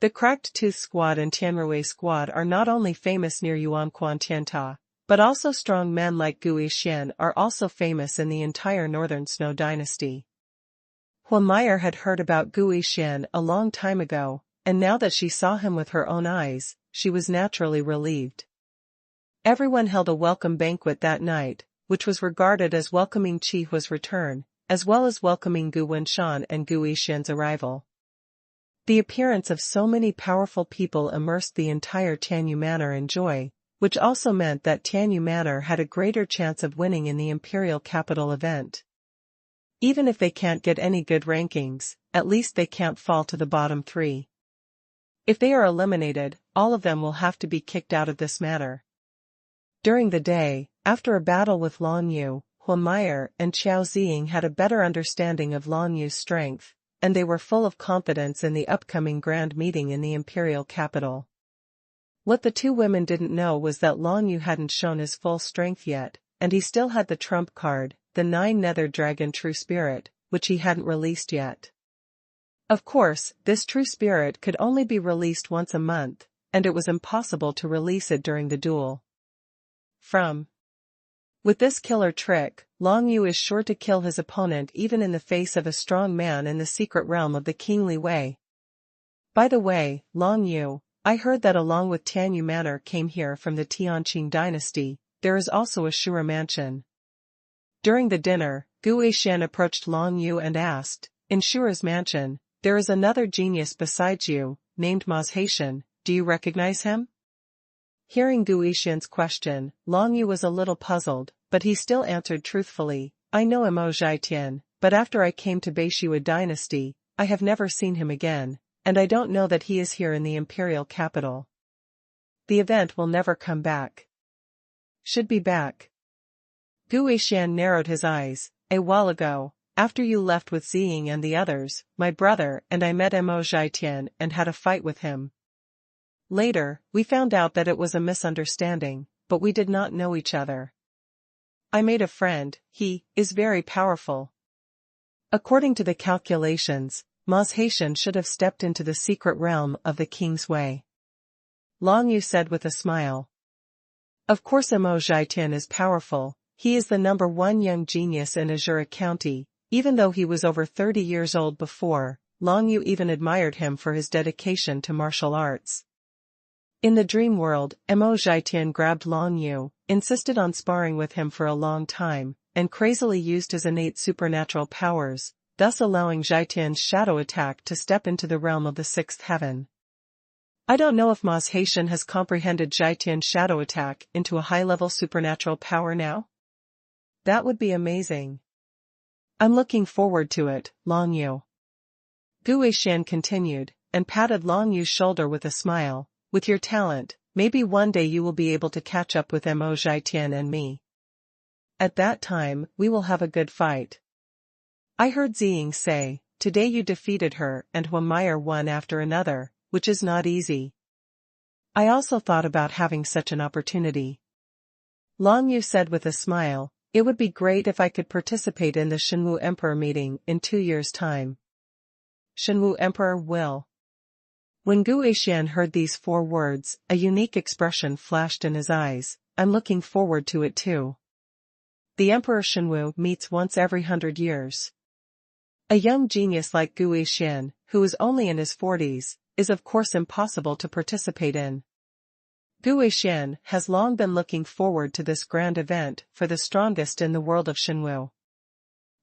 The Cracked Tooth Squad and Tianrui Squad are not only famous near Yuanquan Tianta, but also strong men like Gu Yixian are also famous in the entire Northern Snow Dynasty. Hua Meier had heard about Gu Yixian a long time ago, and now that she saw him with her own eyes, she was naturally relieved. Everyone held a welcome banquet that night, which was regarded as welcoming Qi Hua's return, as well as welcoming Gu Wenshan and Gu Yixian's arrival. The appearance of so many powerful people immersed the entire Tianyu Manor in joy, which also meant that Tianyu Manor had a greater chance of winning in the imperial capital event. Even if they can't get any good rankings, at least they can't fall to the bottom three. If they are eliminated, all of them will have to be kicked out of this manor. During the day, after a battle with Lan Yu, Hua Meier and Qiao Ziying had a better understanding of Lan Yu's strength, and they were full of confidence in the upcoming grand meeting in the imperial capital. What the two women didn't know was that Lan Yu hadn't shown his full strength yet, and he still had the trump card, the 9-nether dragon True Spirit, which he hadn't released yet. Of course, this True Spirit could only be released once a month, and it was impossible to release it during the duel. With this killer trick, Lan Yu is sure to kill his opponent even in the face of a strong man in the secret realm of the kingly way. By the way, Lan Yu, I heard that along with Tianyu Manor came here from the Tianqing dynasty, there is also a Shura mansion. During the dinner, Gu Yixian approached Lan Yu and asked, in Shura's mansion, there is another genius besides you, named Mazhaitian, do you recognize him? Hearing Gu Yixian's question, Lan Yu was a little puzzled, but he still answered truthfully, I know Mo Zhaitian, but after I came to Beishua dynasty, I have never seen him again, and I don't know that he is here in the imperial capital. The event will never come back. Should be back. Gu Yixian narrowed his eyes. A while ago, after you left with Ziying and the others, my brother and I met Mo Zhaitian and had a fight with him. Later, we found out that it was a misunderstanding, but we did not know each other. I made a friend, he is very powerful. According to the calculations, Mazhaitian should have stepped into the secret realm of the King's Way. Lan Yu said with a smile. Of course Mo Zhaitian is powerful, he is the #1 young genius in Azura County, even though he was over 30 years old before, Lan Yu even admired him for his dedication to martial arts. In the dream world, Mo Zhaitian grabbed Lan Yu, insisted on sparring with him for a long time, and crazily used his innate supernatural powers, thus allowing Zhaitian's shadow attack to step into the realm of the sixth heaven. I don't know if Mazhaitian has comprehended Zhaitian's shadow attack into a high-level supernatural power now? That would be amazing. I'm looking forward to it, Lan Yu. Gu Yixian continued, and patted Lan Yu's shoulder with a smile. With your talent, maybe one day you will be able to catch up with Mo Zhaitian and me. At that time, we will have a good fight. I heard Ziying say, today you defeated her and Hua Meier one after another, which is not easy. I also thought about having such an opportunity. Lan Yu said with a smile, it would be great if I could participate in the Shenwu Emperor meeting in 2 years' time. Shenwu Emperor will. When Gu Yixian heard these 4 words, a unique expression flashed in his eyes. I'm looking forward to it too. The Emperor Shenwu meets once every 100 years. A young genius like Gu Yixian, who is only in his 40s, is of course impossible to participate in. Gu Weixian has long been looking forward to this grand event for the strongest in the world of Shenwu.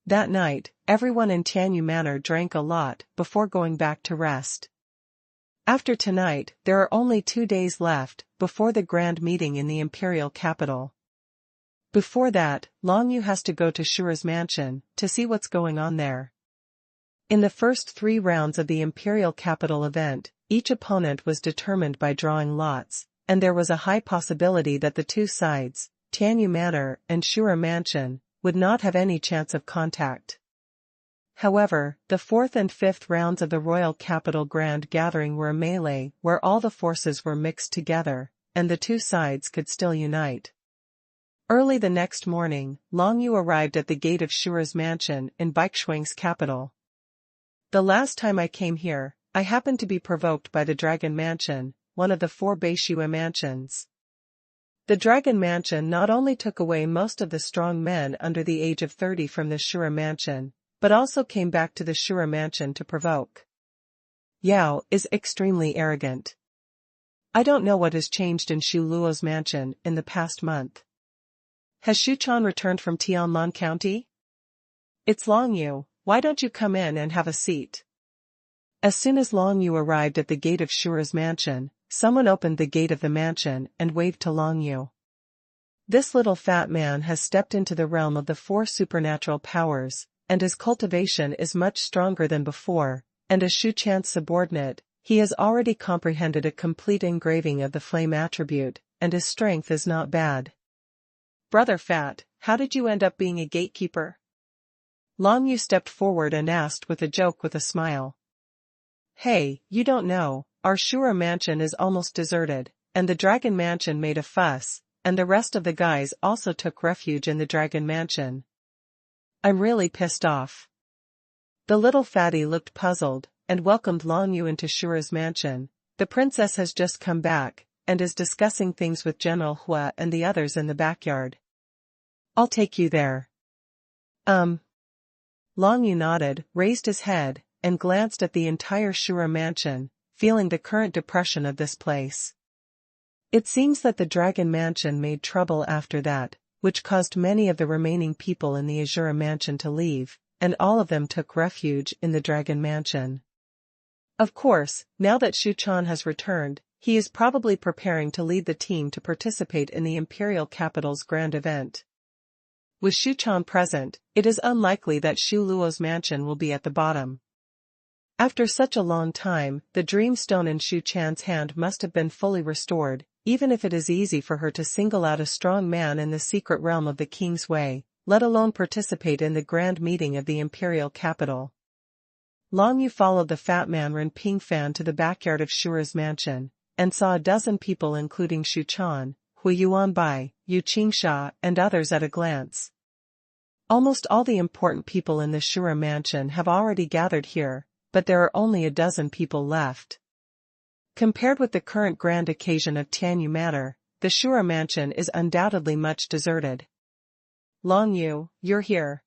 That night, everyone in Tianyu Manor drank a lot before going back to rest. After tonight, there are only 2 days left before the grand meeting in the imperial capital. Before that, Long Yu has to go to Shura's mansion to see what's going on there. In the first 3 rounds of the imperial capital event, each opponent was determined by drawing lots, and there was a high possibility that the 2 sides, Tianyu Manor and Shura Mansion, would not have any chance of contact. However, the 4th and 5th rounds of the Royal Capital Grand Gathering were a melee where all the forces were mixed together, and the 2 sides could still unite. Early the next morning, Long Yu arrived at the gate of Shura's mansion in Baixuang's capital. The last time I came here, I happened to be provoked by the Dragon Mansion, one of the 4 Beishua mansions. The Dragon Mansion not only took away most of the strong men under the age of 30 from the Shura Mansion, but also came back to the Shura Mansion to provoke. Yao is extremely arrogant. I don't know what has changed in Xu Luo's mansion in the past month. Has Xuchan returned from Tianlan County? It's Long Yu, why don't you come in and have a seat? As soon as Long Yu arrived at the gate of Shura's mansion, someone opened the gate of the mansion and waved to Long Yu. This little fat man has stepped into the realm of the 4 supernatural powers, and his cultivation is much stronger than before, and as Shu Chan's subordinate, he has already comprehended a complete engraving of the flame attribute, and his strength is not bad. Brother Fat, how did you end up being a gatekeeper? Long Yu stepped forward and asked with a joke with a smile. Hey, you don't know, our Shura mansion is almost deserted, and the Dragon Mansion made a fuss, and the rest of the guys also took refuge in the Dragon Mansion. I'm really pissed off. The little fatty looked puzzled, and welcomed Long Yu into Shura's mansion. The princess has just come back, and is discussing things with General Hua and the others in the backyard. I'll take you there. Long Yu nodded, raised his head, and glanced at the entire Shura mansion, feeling the current depression of this place. It seems that the Dragon Mansion made trouble after that, which caused many of the remaining people in the Azura Mansion to leave, and all of them took refuge in the Dragon Mansion. Of course, now that Shu Chan has returned, he is probably preparing to lead the team to participate in the Imperial Capital's grand event. With Shu Chan present, it is unlikely that Xu Luo's mansion will be at the bottom. After such a long time, the Dream Stone in Shu Chan's hand must have been fully restored, even if it is easy for her to single out a strong man in the secret realm of the King's Way, let alone participate in the grand meeting of the Imperial Capital. Long Yu followed the fat man Ren Pingfan to the backyard of Shura's mansion, and saw a dozen people including Shu Chan, Hu Yuanbai, Yu Qingsha, and others at a glance. Almost all the important people in the Shura mansion have already gathered here, but there are only a dozen people left. Compared with the current grand occasion of Tianyu Manor, the Shura mansion is undoubtedly much deserted. Long Yu, you're here.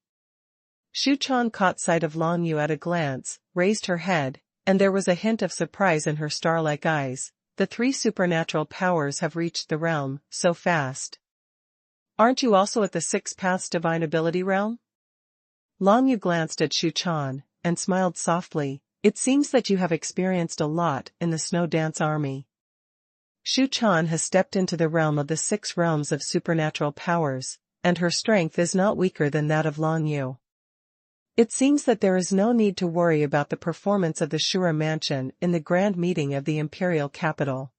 Shu Chan caught sight of Long Yu at a glance, raised her head, and there was a hint of surprise in her star-like eyes. The 3 supernatural powers have reached the realm so fast. Aren't you also at the 6 Paths Divine Ability realm? Long Yu glanced at Shu Chan, and smiled softly. It seems that you have experienced a lot in the Snow Dance Army. Shu Chan has stepped into the realm of the 6 realms of supernatural powers, and her strength is not weaker than that of Long Yu. It seems that there is no need to worry about the performance of the Shura mansion in the grand meeting of the Imperial Capital.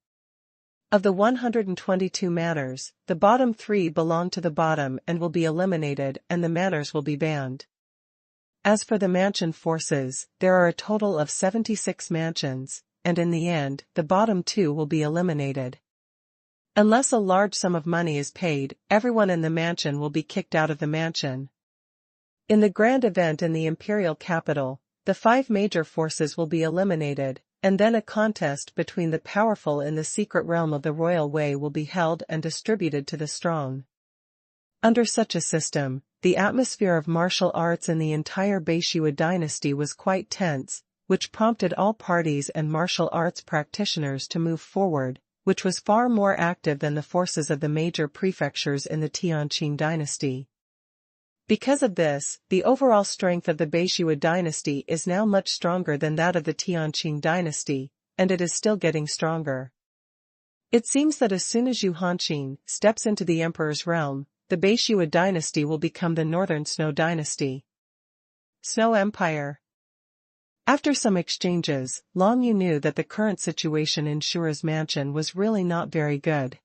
Of the 122 manors, the bottom 3 belong to the bottom and will be eliminated, and the manors will be banned. As for the mansion forces, there are a total of 76 mansions, and in the end, the bottom 2 will be eliminated. Unless a large sum of money is paid, everyone in the mansion will be kicked out of the mansion. In the grand event in the Imperial Capital, the 5 major forces will be eliminated, and then a contest between the powerful in the secret realm of the Royal Way will be held and distributed to the strong. Under such a system, the atmosphere of martial arts in the entire Beishua dynasty was quite tense, which prompted all parties and martial arts practitioners to move forward, which was far more active than the forces of the major prefectures in the Tianqing dynasty. Because of this, the overall strength of the Beishua dynasty is now much stronger than that of the Tianqing dynasty, and it is still getting stronger. It seems that as soon as Yu Hanqing steps into the emperor's realm, the Beishua dynasty will become the Northern Snow dynasty. Snow Empire. After some exchanges, Long Yu knew that the current situation in Shura's mansion was really not very good.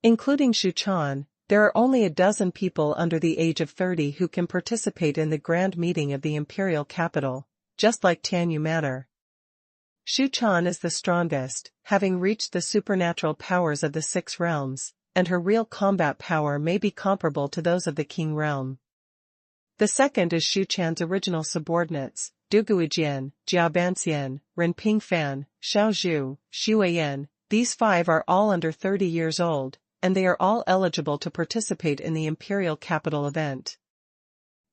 Including Shu Chan, there are only a dozen people under the age of 30 who can participate in the grand meeting of the imperial capital, just like Tianyu Manor. Shu Chan is the strongest, having reached the supernatural powers of the 6 realms, and her real combat power may be comparable to those of the King realm. The second is Shu Chan's original subordinates, Du Guijian, Jia Banxian, Ren Pingfan, Xiao Zhu, Xu Weiyan. These 5 are all under 30 years old, and they are all eligible to participate in the imperial capital event.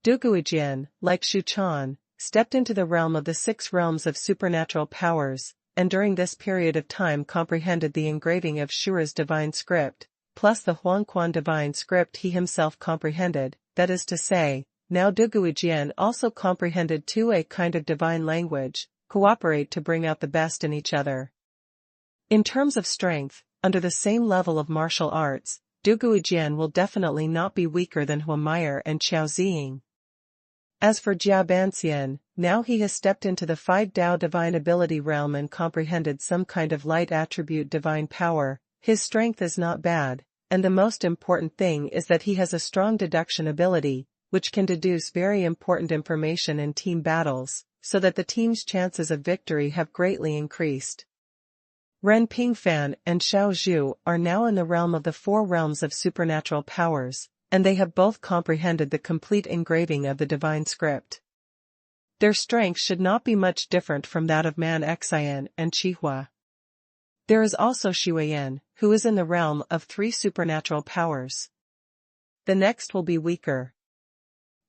Du Guijian, like Shu Chan, stepped into the realm of the 6 realms of supernatural powers, and during this period of time comprehended the engraving of Shura's divine script, plus the xuanhuan divine script he himself comprehended, that is to say, now Du Guijian also comprehended a kind of divine language, cooperate to bring out the best in each other. In terms of strength, under the same level of martial arts, Du Guijian will definitely not be weaker than Hua Meyer and Qiao Ziying. As for Jia Banxian, now he has stepped into the 5 Dao divine ability realm and comprehended some kind of light attribute divine power. His strength is not bad, and the most important thing is that he has a strong deduction ability, which can deduce very important information in team battles, so that the team's chances of victory have greatly increased. Ren Pingfan and Xiao Zhu are now in the realm of the 4 realms of supernatural powers, and they have both comprehended the complete engraving of the divine script. Their strength should not be much different from that of Man Xian and Qihua. There is also Xu Weiyan, who is in the realm of 3 supernatural powers. The next will be weaker.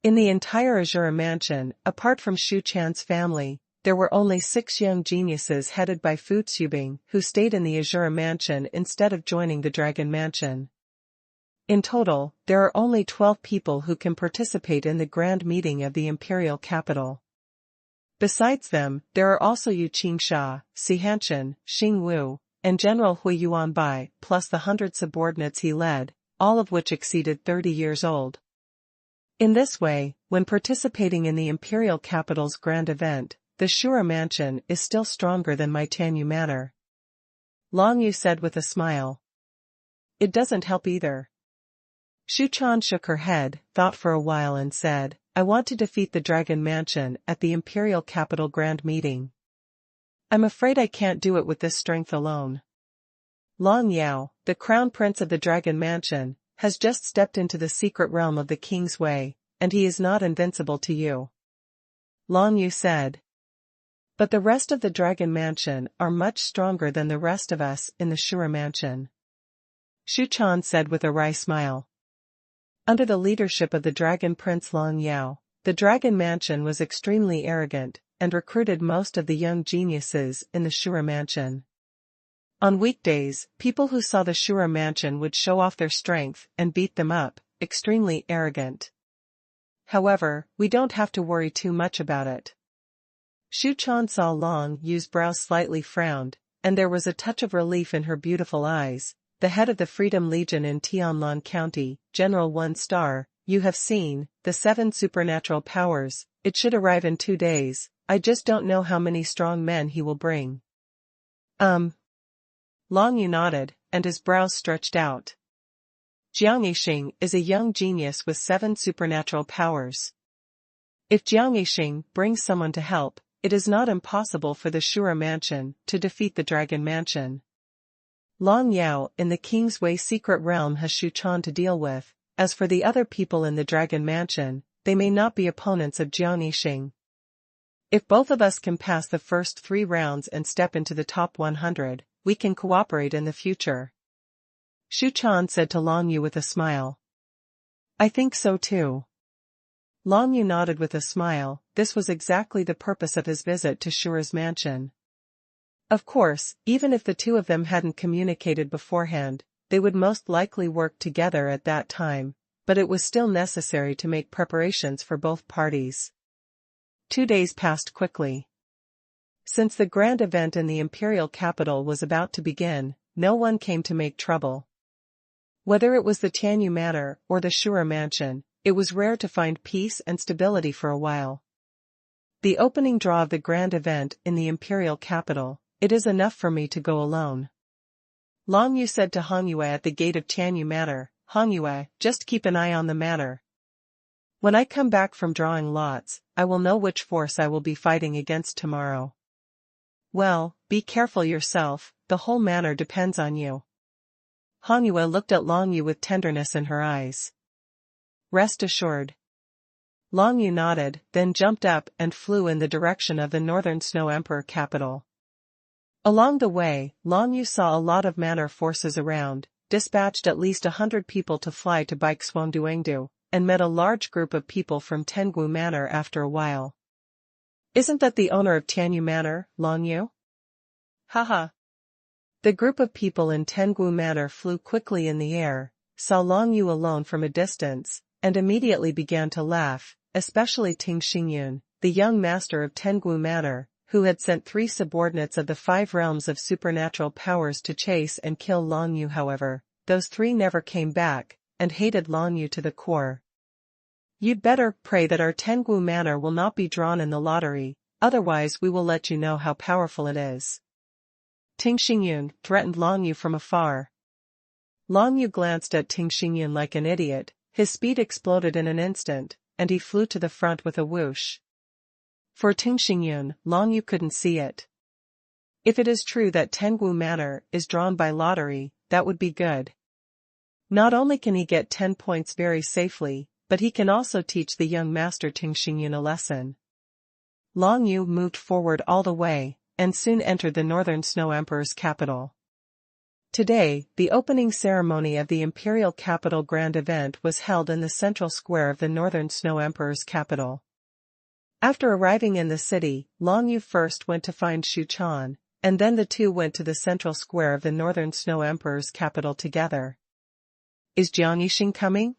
In the entire Azura mansion, apart from Shu Chan's family, there were only 6 young geniuses headed by Fu Tsubing who stayed in the Azura mansion instead of joining the Dragon mansion. In total, there are only 12 people who can participate in the grand meeting of the imperial capital. Besides them, there are also Yu Qingsha, Si Hanshan, Xing Wu, and General Hui Yuanbai, plus the 100 subordinates he led, all of which exceeded 30 years old. In this way, when participating in the imperial capital's grand event, the Shura mansion is still stronger than my Tianyu Manor. Long Yu said with a smile. It doesn't help either. Shu Chan shook her head, thought for a while and said, I want to defeat the Dragon Mansion at the imperial capital grand meeting. I'm afraid I can't do it with this strength alone. Long Yao, the crown prince of the Dragon Mansion, has just stepped into the secret realm of the King's Way, and he is not invincible to you. Long Yu said. But the rest of the Dragon Mansion are much stronger than the rest of us in the Shura Mansion. Shu Chan said with a wry smile. Under the leadership of the Dragon Prince Long Yao, the Dragon Mansion was extremely arrogant, and recruited most of the young geniuses in the Shura Mansion. On weekdays, people who saw the Shura Mansion would show off their strength and beat them up, extremely arrogant. However, we don't have to worry too much about it. Shu Chan saw Long Yu's brows slightly frowned, and there was a touch of relief in her beautiful eyes. The head of the Freedom Legion in Tianlan County, General 1 Star, you have seen, the 7 supernatural powers, it should arrive in 2 days, I just don't know how many strong men he will bring. Long Yu nodded, and his brows stretched out. Jiang Yixing is a young genius with 7 supernatural powers. If Jiang Yixing brings someone to help, it is not impossible for the Shura Mansion to defeat the Dragon Mansion. Long Yao in the King's Way secret realm has Shu Chan to deal with. As for the other people in the Dragon Mansion, they may not be opponents of Jiang Yixing. If both of us can pass the first 3 rounds and step into the top 100, we can cooperate in the future. Shu Chan said to Long Yu with a smile. I think so too. Long Yu nodded with a smile. This was exactly the purpose of his visit to Shura's mansion. Of course, even if the two of them hadn't communicated beforehand, they would most likely work together at that time, but it was still necessary to make preparations for both parties. 2 days passed quickly. Since the grand event in the imperial capital was about to begin, no one came to make trouble. Whether it was the Tianyu Manor or the Shura mansion, it was rare to find peace and stability for a while. The opening draw of the grand event in the imperial capital. It is enough for me to go alone. Long Yu said to Hong Yue at the gate of Tianyu Manor. Hong Yue, just keep an eye on the manor. When I come back from drawing lots, I will know which force I will be fighting against tomorrow. Well, be careful yourself, the whole manor depends on you. Hong Yue looked at Long Yu with tenderness in her eyes. Rest assured. Long Yu nodded, then jumped up and flew in the direction of the Northern Snow Emperor capital. Along the way, Long Yu saw a lot of manor forces around, dispatched at least 100 people to fly to Baixuanduangdu, and met a large group of people from Tengu Manor after a while. Isn't that the owner of Tianyu Manor, Long Yu? Haha. The group of people in Tengu Manor flew quickly in the air, saw Long Yu alone from a distance, and immediately began to laugh, especially Ting Xingyun, the young master of Tengu Manor, who had sent 3 subordinates of the 5 realms of supernatural powers to chase and kill Long Yu. However, those 3 never came back, and hated Long Yu to the core. You'd better pray that our Tengu Manor will not be drawn in the lottery, otherwise we will let you know how powerful it is. Ting Xingyun threatened Long Yu from afar. Long Yu glanced at Ting Xingyun like an idiot, his speed exploded in an instant, and he flew to the front with a whoosh. For Ting Xingyun, Long Yu couldn't see it. If it is true that Tengu Manor is drawn by lottery, that would be good. Not only can he get 10 points very safely, but he can also teach the young master Ting Xingyun a lesson. Long Yu moved forward all the way, and soon entered the Northern Snow Emperor's capital. Today, the opening ceremony of the Imperial Capital Grand Event was held in the central square of the Northern Snow Emperor's capital. After arriving in the city, Long Yu first went to find Shu Chan, and then the two went to the central square of the Northern Snow Emperor's capital together. Is Jiang Yixing coming?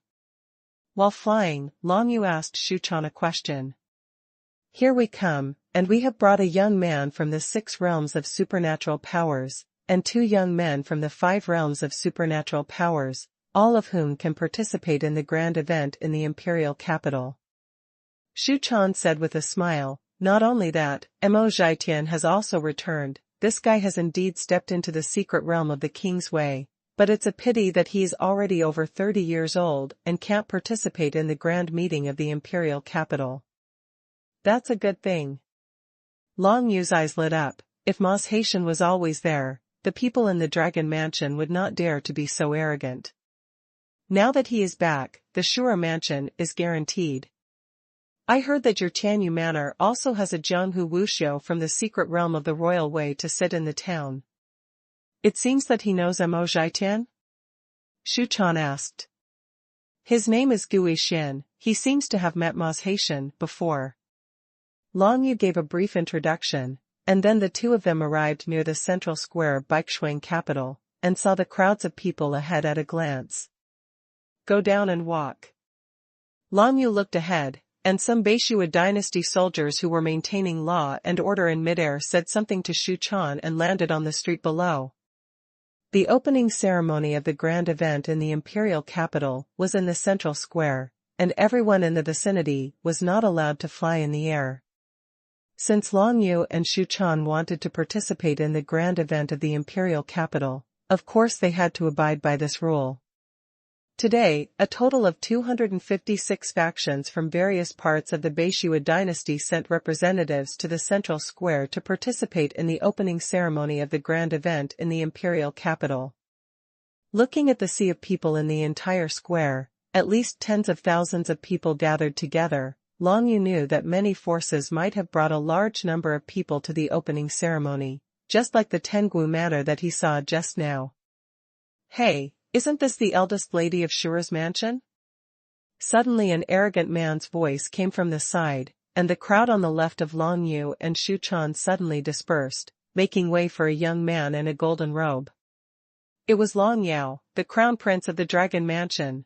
While flying, Long Yu asked Shu Chan a question. Here we come, and we have brought a young man from the 6 realms of supernatural powers, and 2 young men from the 5 realms of supernatural powers, all of whom can participate in the grand event in the imperial capital. Shu Chan said with a smile, not only that, Mo Zhaitian has also returned. This guy has indeed stepped into the secret realm of the King's Way, but it's a pity that he's already over 30 years old and can't participate in the grand meeting of the imperial capital. That's a good thing. Long Yu's eyes lit up. If Ma Zhaitian was always there, the people in the Dragon Mansion would not dare to be so arrogant. Now that he is back, the Shura Mansion is guaranteed. I heard that your Tianyu Manor also has a Jianghu Wuxiu from the secret realm of the royal way to sit in the town. It seems that he knows Mo Zhaitian? Shu Chan asked. His name is Gui Xian. He seems to have met Ma Zhaitian before. Long Yu gave a brief introduction, and then the two of them arrived near the central square of Baixuan capital, and saw the crowds of people ahead at a glance. Go down and walk. Long Yu looked ahead, and some Baixua dynasty soldiers who were maintaining law and order in midair said something to Shu Chan and landed on the street below. The opening ceremony of the grand event in the imperial capital was in the central square, and everyone in the vicinity was not allowed to fly in the air. Since Long Yu and Shu Chan wanted to participate in the grand event of the imperial capital, of course they had to abide by this rule. Today, a total of 256 factions from various parts of the Baixua dynasty sent representatives to the central square to participate in the opening ceremony of the grand event in the imperial capital. Looking at the sea of people in the entire square, at least tens of thousands of people gathered together, Long Yu knew that many forces might have brought a large number of people to the opening ceremony, just like the Tengu Manor that he saw just now. Hey! Isn't this the eldest lady of Shura's mansion? Suddenly an arrogant man's voice came from the side, and the crowd on the left of Long Yu and Shu Chan suddenly dispersed, making way for a young man in a golden robe. It was Long Yao, the crown prince of the Dragon Mansion.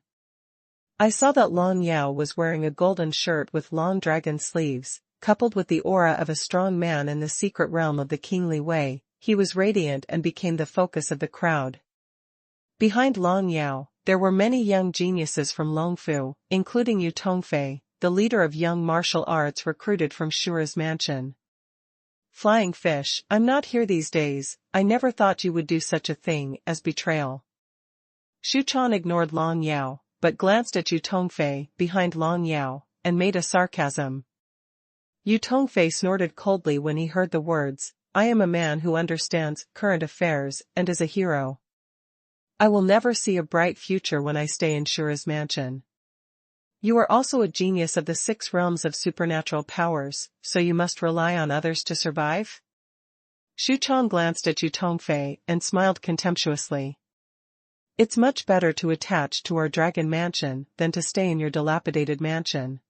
I saw that Long Yao was wearing a golden shirt with long dragon sleeves, coupled with the aura of a strong man in the secret realm of the kingly way. He was radiant and became the focus of the crowd. Behind Long Yao, there were many young geniuses from Longfu, including Yu Tongfei, the leader of young martial arts recruited from Shura's mansion. Flying fish, I'm not here these days. I never thought you would do such a thing as betrayal. Shu Chan ignored Long Yao, but glanced at Yu Tongfei behind Long Yao, and made a sarcasm. Yu Tongfei snorted coldly when he heard the words, I am a man who understands current affairs and is a hero. I will never see a bright future when I stay in Shura's mansion. You are also a genius of the 6 realms of supernatural powers, so you must rely on others to survive? Shu Chan glanced at Yu Tongfei and smiled contemptuously. It's much better to attach to our dragon mansion than to stay in your dilapidated mansion.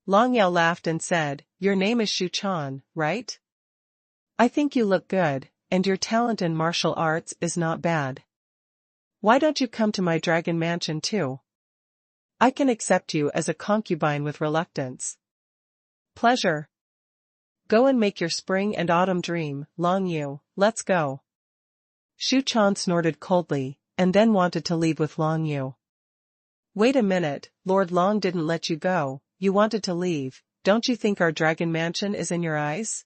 Long Yao laughed and said, Your name is Shu Chan, right? I think you look good, and your talent in martial arts is not bad. Why don't you come to my dragon mansion too? I can accept you as a concubine with reluctance. Pleasure. Go and make your spring and autumn dream, Long Yu, let's go. Shu Chan snorted coldly, and then wanted to leave with Long Yu. Wait a minute, Lord Long didn't let you go, you wanted to leave, don't you think our dragon mansion is in your eyes?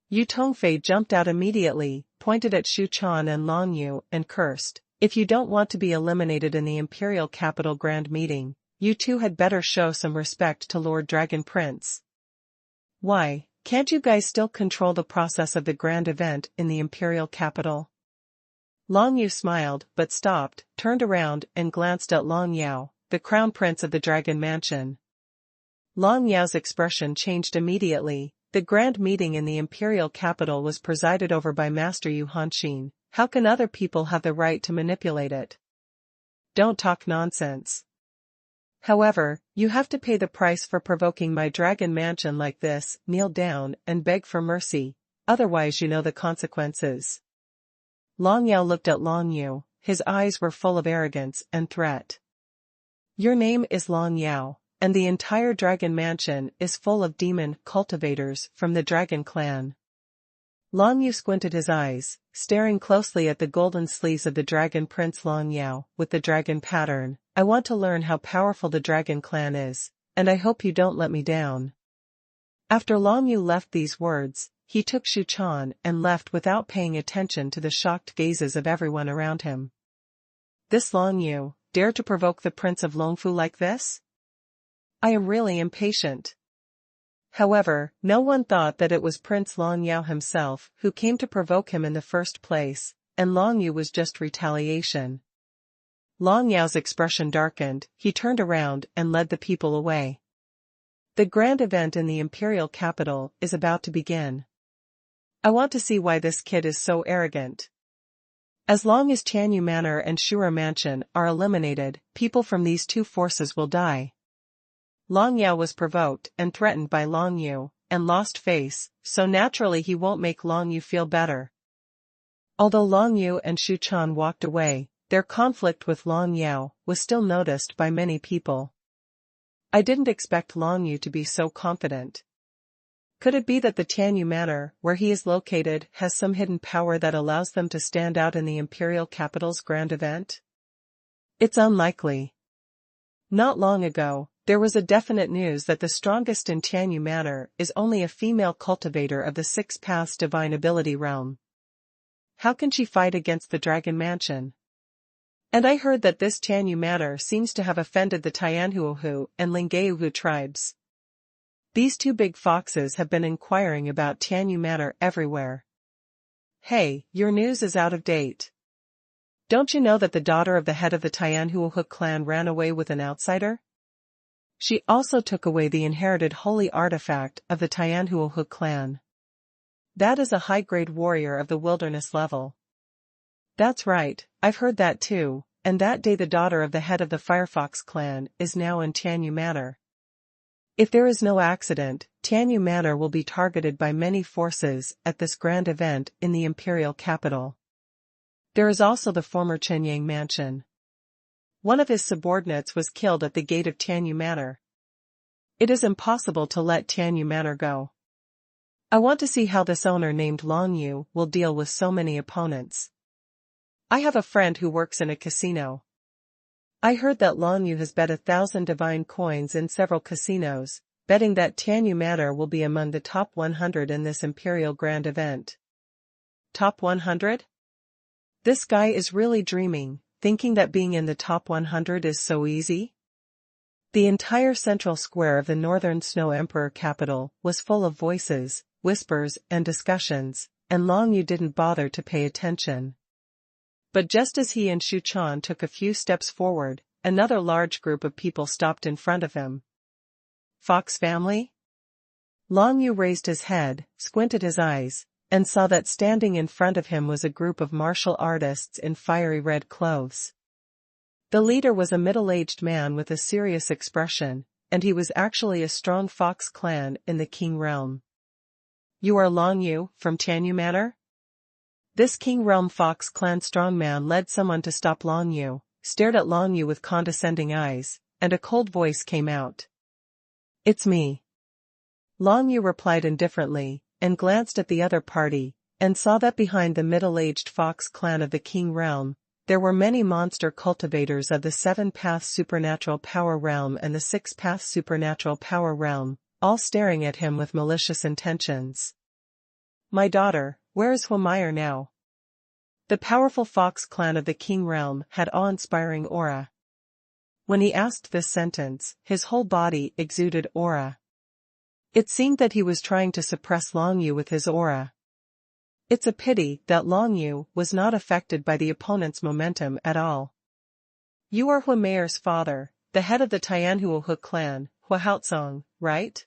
Yu Tongfei jumped out immediately, pointed at Shu Chan and Long Yu, and cursed. If you don't want to be eliminated in the Imperial Capital Grand Meeting, you two had better show some respect to Lord Dragon Prince. Why, can't you guys still control the process of the grand event in the Imperial Capital? Long Yu smiled but stopped, turned around and glanced at Long Yao, the Crown Prince of the Dragon Mansion. Long Yao's expression changed immediately. The grand meeting in the Imperial Capital was presided over by Master Yu Hanxin. How can other people have the right to manipulate it? Don't talk nonsense. However, you have to pay the price for provoking my dragon mansion like this, kneel down and beg for mercy, otherwise you know the consequences. Long Yao looked at Long Yu, his eyes were full of arrogance and threat. Your name is Long Yao, and the entire dragon mansion is full of demon cultivators from the dragon clan. Long Yu squinted his eyes, staring closely at the golden sleeves of the dragon prince Long Yao with the dragon pattern. I want to learn how powerful the dragon clan is, and I hope you don't let me down. After Long Yu left these words, he took Shu Chan and left without paying attention to the shocked gazes of everyone around him. This Long Yu, dare to provoke the Prince of Longfu like this? I am really impatient. However, no one thought that it was Prince Long Yao himself who came to provoke him in the first place, and Long Yu was just retaliation. Long Yao's expression darkened, he turned around and led the people away. The grand event in the Imperial Capital is about to begin. I want to see why this kid is so arrogant. As long as Tianyu Manor and Shura Mansion are eliminated, people from these two forces will die. Long Yao was provoked and threatened by Long Yu, and lost face, so naturally he won't make Long Yu feel better. Although Long Yu and Shu Chan walked away, their conflict with Long Yao was still noticed by many people. I didn't expect Long Yu to be so confident. Could it be that the Tianyu Manor, where he is located, has some hidden power that allows them to stand out in the Imperial Capital's grand event? It's unlikely. Not long ago, there was a definite news that the strongest in Tianyu Manor is only a female cultivator of the 6 Paths Divine Ability realm. How can she fight against the Dragon Mansion? And I heard that this Tianyu Manor seems to have offended the Tianhuohu and Lingayuhu tribes. These two big foxes have been inquiring about Tianyu Manor everywhere. Hey, your news is out of date. Don't you know that the daughter of the head of the Tianhuohu clan ran away with an outsider? She also took away the inherited holy artifact of the Tianhuohu clan. That is a high-grade warrior of the wilderness level. That's right, I've heard that too, and that day the daughter of the head of the Firefox clan is now in Tianyu Manor. If there is no accident, Tianyu Manor will be targeted by many forces at this grand event in the imperial capital. There is also the former Chenyang mansion. One of his subordinates was killed at the gate of Tianyu Manor. It is impossible to let Tianyu Manor go. I want to see how this owner named Long Yu will deal with so many opponents. I have a friend who works in a casino. I heard that Long Yu has bet 1,000 divine coins in several casinos, betting that Tianyu Manor will be among the top 100 in this imperial grand event. Top 100? This guy is really dreaming, thinking that being in the top 100 is so easy? The entire central square of the northern Snow Emperor capital was full of voices, whispers, and discussions, and Long Yu didn't bother to pay attention. But just as he and Xu Chan took a few steps forward, another large group of people stopped in front of him. Fox family? Long Yu raised his head, squinted his eyes, and saw that standing in front of him was a group of martial artists in fiery red clothes. The leader was a middle-aged man with a serious expression, and he was actually a strong Fox clan in the King Realm. You are Long Yu, from Tianyu Manor? This King Realm Fox clan strongman led someone to stop Long Yu, stared at Long Yu with condescending eyes, and a cold voice came out. It's me. Long Yu replied indifferently, and glanced at the other party, and saw that behind the middle-aged Fox clan of the King Realm, there were many monster cultivators of the 7-path supernatural power realm and the 6-path supernatural power realm, all staring at him with malicious intentions. My daughter, where is Huameyer now? The powerful Fox clan of the King Realm had awe-inspiring aura. When he asked this sentence, his whole body exuded aura. It seemed that he was trying to suppress Long Yu with his aura. It's a pity that Long Yu was not affected by the opponent's momentum at all. You are Huameyer's father, the head of the Tianhuohu clan, Huahaozong, right?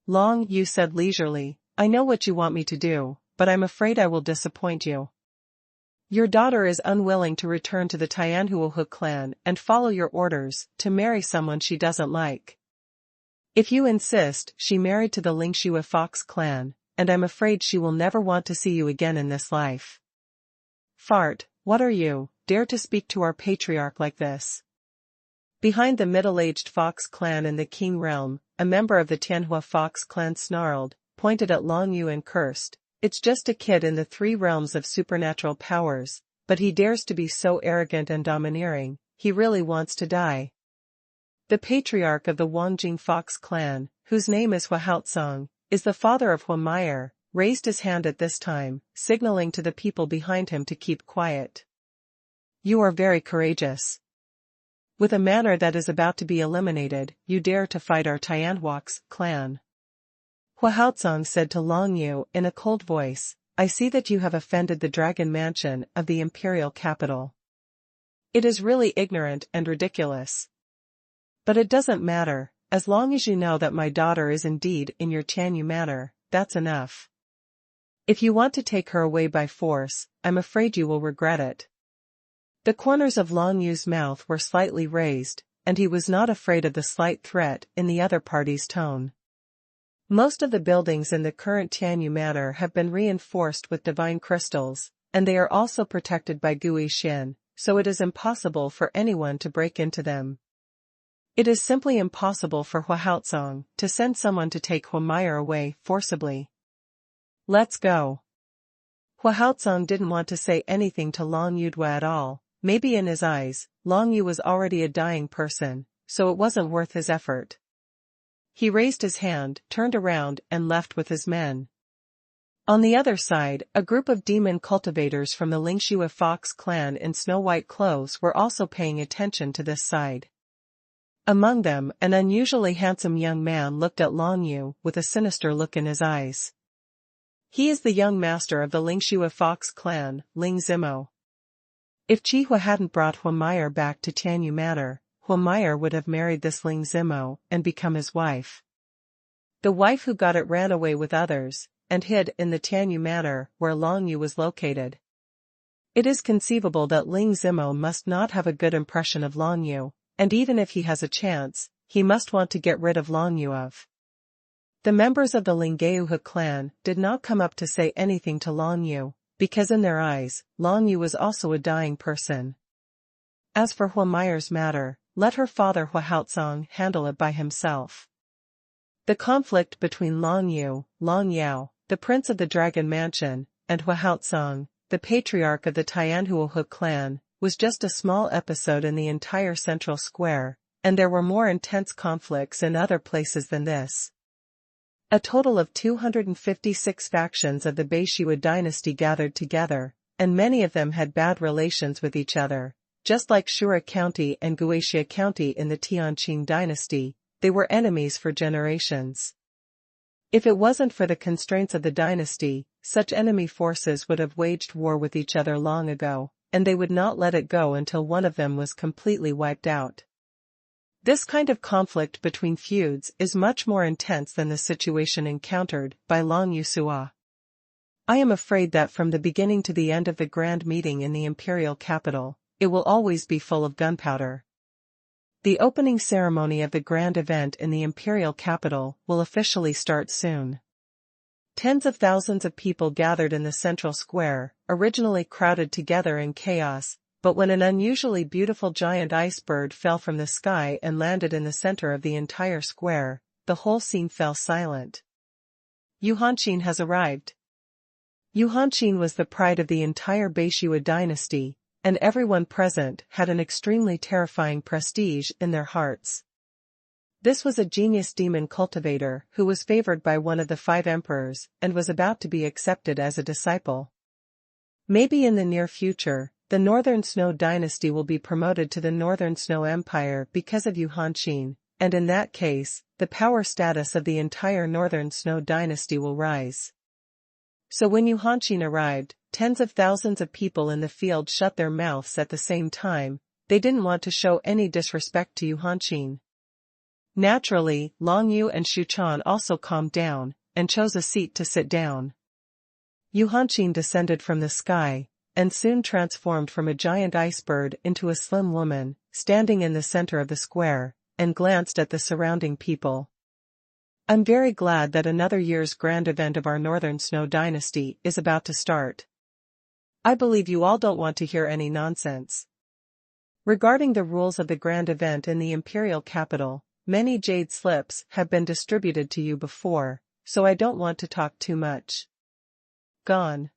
Long Yu said leisurely, I know what you want me to do, but I'm afraid I will disappoint you. Your daughter is unwilling to return to the Tianhuohu clan and follow your orders to marry someone she doesn't like. If you insist, she married to the Lingxue Fox clan, and I'm afraid she will never want to see you again in this life. Fart, what are you, dare to speak to our patriarch like this? Behind the middle-aged Fox clan in the King Realm, a member of the Tianhua Fox clan snarled, pointed at Long Yu and cursed, it's just a kid in the 3 realms of supernatural powers, but he dares to be so arrogant and domineering, he really wants to die. The patriarch of the Wangjing Fox clan, whose name is Huahaozong, is the father of Huameyer, raised his hand at this time, signaling to the people behind him to keep quiet. You are very courageous. With a manor that is about to be eliminated, you dare to fight our Tianhuox clan. Huahaozong said to Long Yu in a cold voice, I see that you have offended the Dragon Mansion of the imperial capital. It is really ignorant and ridiculous. But it doesn't matter, as long as you know that my daughter is indeed in your Tianyu Manor, that's enough. If you want to take her away by force, I'm afraid you will regret it. The corners of Long Yu's mouth were slightly raised, and he was not afraid of the slight threat in the other party's tone. Most of the buildings in the current Tianyu Manor have been reinforced with divine crystals, and they are also protected by Gui Xin, so it is impossible for anyone to break into them. It is simply impossible for Huahaozong to send someone to take Huameyer away forcibly. Let's go. Huahaozong didn't want to say anything to Long Yu at all, maybe in his eyes, Long Yu was already a dying person, so it wasn't worth his effort. He raised his hand, turned around and left with his men. On the other side, a group of demon cultivators from the Lingxue Fox clan in snow-white clothes were also paying attention to this side. Among them, an unusually handsome young man looked at Long Yu with a sinister look in his eyes. He is the young master of the Lingxue Fox clan, Ling Zimo. If Chihua hadn't brought Huameyer back to Tianyu Manor, Huameyer would have married this Ling Zimo and become his wife. The wife who got it ran away with others, and hid in the Tianyu Manor where Long Yu was located. It is conceivable that Ling Zimo must not have a good impression of Long Yu, and even if he has a chance, he must want to get rid of Long Yu of. The members of the Linggeuhe clan did not come up to say anything to Long Yu, because in their eyes, Long Yu was also a dying person. As for Hua Meier's matter, let her father Hua Haozong handle it by himself. The conflict between Long Yu, Long Yao, the prince of the Dragon Mansion, and Hua Haozong, the patriarch of the Tianhuohe clan, was just a small episode in the entire central square, and there were more intense conflicts in other places than this. A total of 256 factions of the Beishua dynasty gathered together, and many of them had bad relations with each other. Just like Shura County and Guixia County in the Tianqing dynasty, they were enemies for generations. If it wasn't for the constraints of the dynasty, such enemy forces would have waged war with each other long ago, and they would not let it go until one of them was completely wiped out. This kind of conflict between feuds is much more intense than the situation encountered by Long Yusua. I am afraid that from the beginning to the end of the grand meeting in the imperial capital, it will always be full of gunpowder. The opening ceremony of the grand event in the imperial capital will officially start soon. Tens of thousands of people gathered in the central square, originally crowded together in chaos, but when an unusually beautiful giant ice bird fell from the sky and landed in the center of the entire square, the whole scene fell silent. Yu Hanqin has arrived. Yu Hanqin was the pride of the entire Beishua dynasty, and everyone present had an extremely terrifying prestige in their hearts. This was a genius demon cultivator who was favored by one of the 5 emperors and was about to be accepted as a disciple. Maybe in the near future, the Northern Snow dynasty will be promoted to the Northern Snow Empire because of Yu Hanqin, and in that case, the power status of the entire Northern Snow dynasty will rise. So when Yu Hanqin arrived, tens of thousands of people in the field shut their mouths at the same time. They didn't want to show any disrespect to Yu Hanqin. Naturally, Long Yu and Shu Chan also calmed down, and chose a seat to sit down. Yu Hanqin descended from the sky, and soon transformed from a giant ice bird into a slim woman, standing in the center of the square, and glanced at the surrounding people. I'm very glad that another year's grand event of our Northern Snow dynasty is about to start. I believe you all don't want to hear any nonsense. Regarding the rules of the grand event in the imperial capital, many jade slips have been distributed to you before, so I don't want to talk too much. Gone.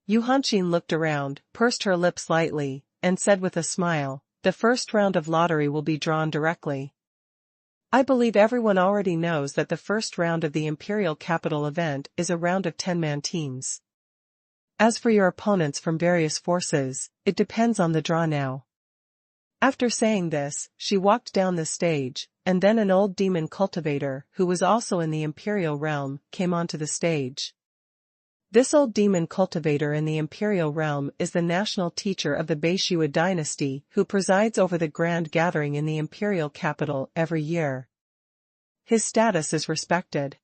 Yu Hanqin looked around, pursed her lips lightly, and said with a smile, "The first round of lottery will be drawn directly." I believe everyone already knows that the first round of the imperial capital event is a round of 10-man teams. As for your opponents from various forces, it depends on the draw now. After saying this, she walked down the stage, and then an old demon cultivator, who was also in the imperial realm, came onto the stage. This old demon cultivator in the imperial realm is the national teacher of the Beishua dynasty who presides over the grand gathering in the imperial capital every year. His status is respected.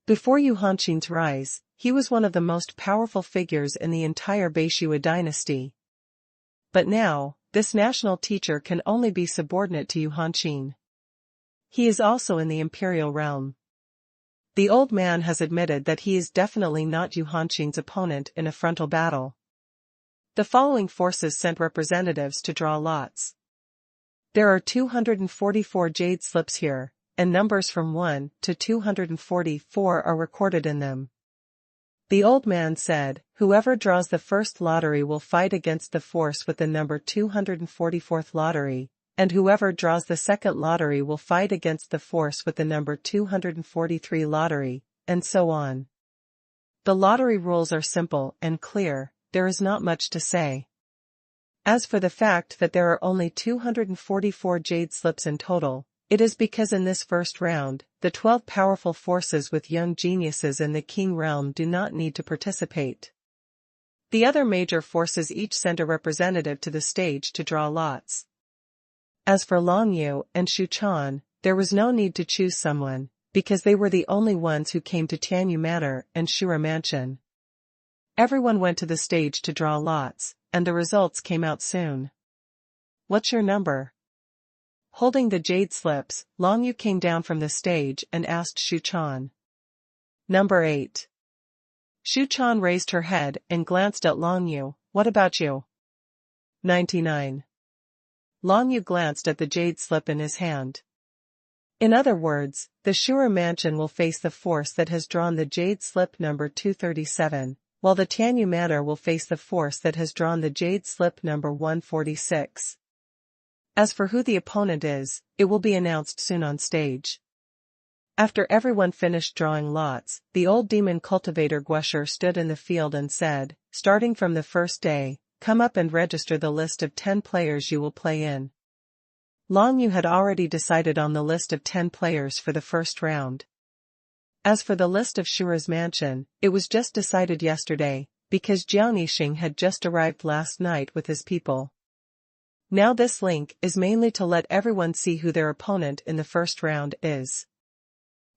Before Yu Hanqin's rise, he was one of the most powerful figures in the entire Beishua dynasty. But now, this national teacher can only be subordinate to Yu Hanqin. He is also in the imperial realm. The old man has admitted that he is definitely not Yu Hanqin's opponent in a frontal battle. The following forces sent representatives to draw lots. There are 244 jade slips here, and numbers from 1 to 244 are recorded in them. The old man said, "Whoever draws the first lottery will fight against the force with the number 244th lottery, and whoever draws the second lottery will fight against the force with the number 243 lottery, and so on." The lottery rules are simple and clear, there is not much to say. As for the fact that there are only 244 jade slips in total, it is because in this first round, the 12 powerful forces with young geniuses in the King realm do not need to participate. The other major forces each send a representative to the stage to draw lots. As for Long Yu and Shu Chan, there was no need to choose someone, because they were the only ones who came to Tianyu Manor and Shura Mansion. Everyone went to the stage to draw lots, and the results came out soon. "What's your number?" Holding the jade slips, Long Yu came down from the stage and asked Shu Chan. "Number 8. Shu Chan raised her head and glanced at Long Yu. "What about you?" 99. Long Yu glanced at the jade slip in his hand. In other words, the Shura mansion will face the force that has drawn the jade slip number 237, while the Tianyu Manor will face the force that has drawn the jade slip number 146. As for who the opponent is, it will be announced soon on stage. After everyone finished drawing lots, the old demon cultivator Guesher stood in the field and said, "Starting from the first day, come up and register the list of 10 players you will play in." Long Yu had already decided on the list of 10 players for the first round. As for the list of Shura's mansion, it was just decided yesterday, because Jiao Nixing had just arrived last night with his people. Now this link is mainly to let everyone see who their opponent in the first round is.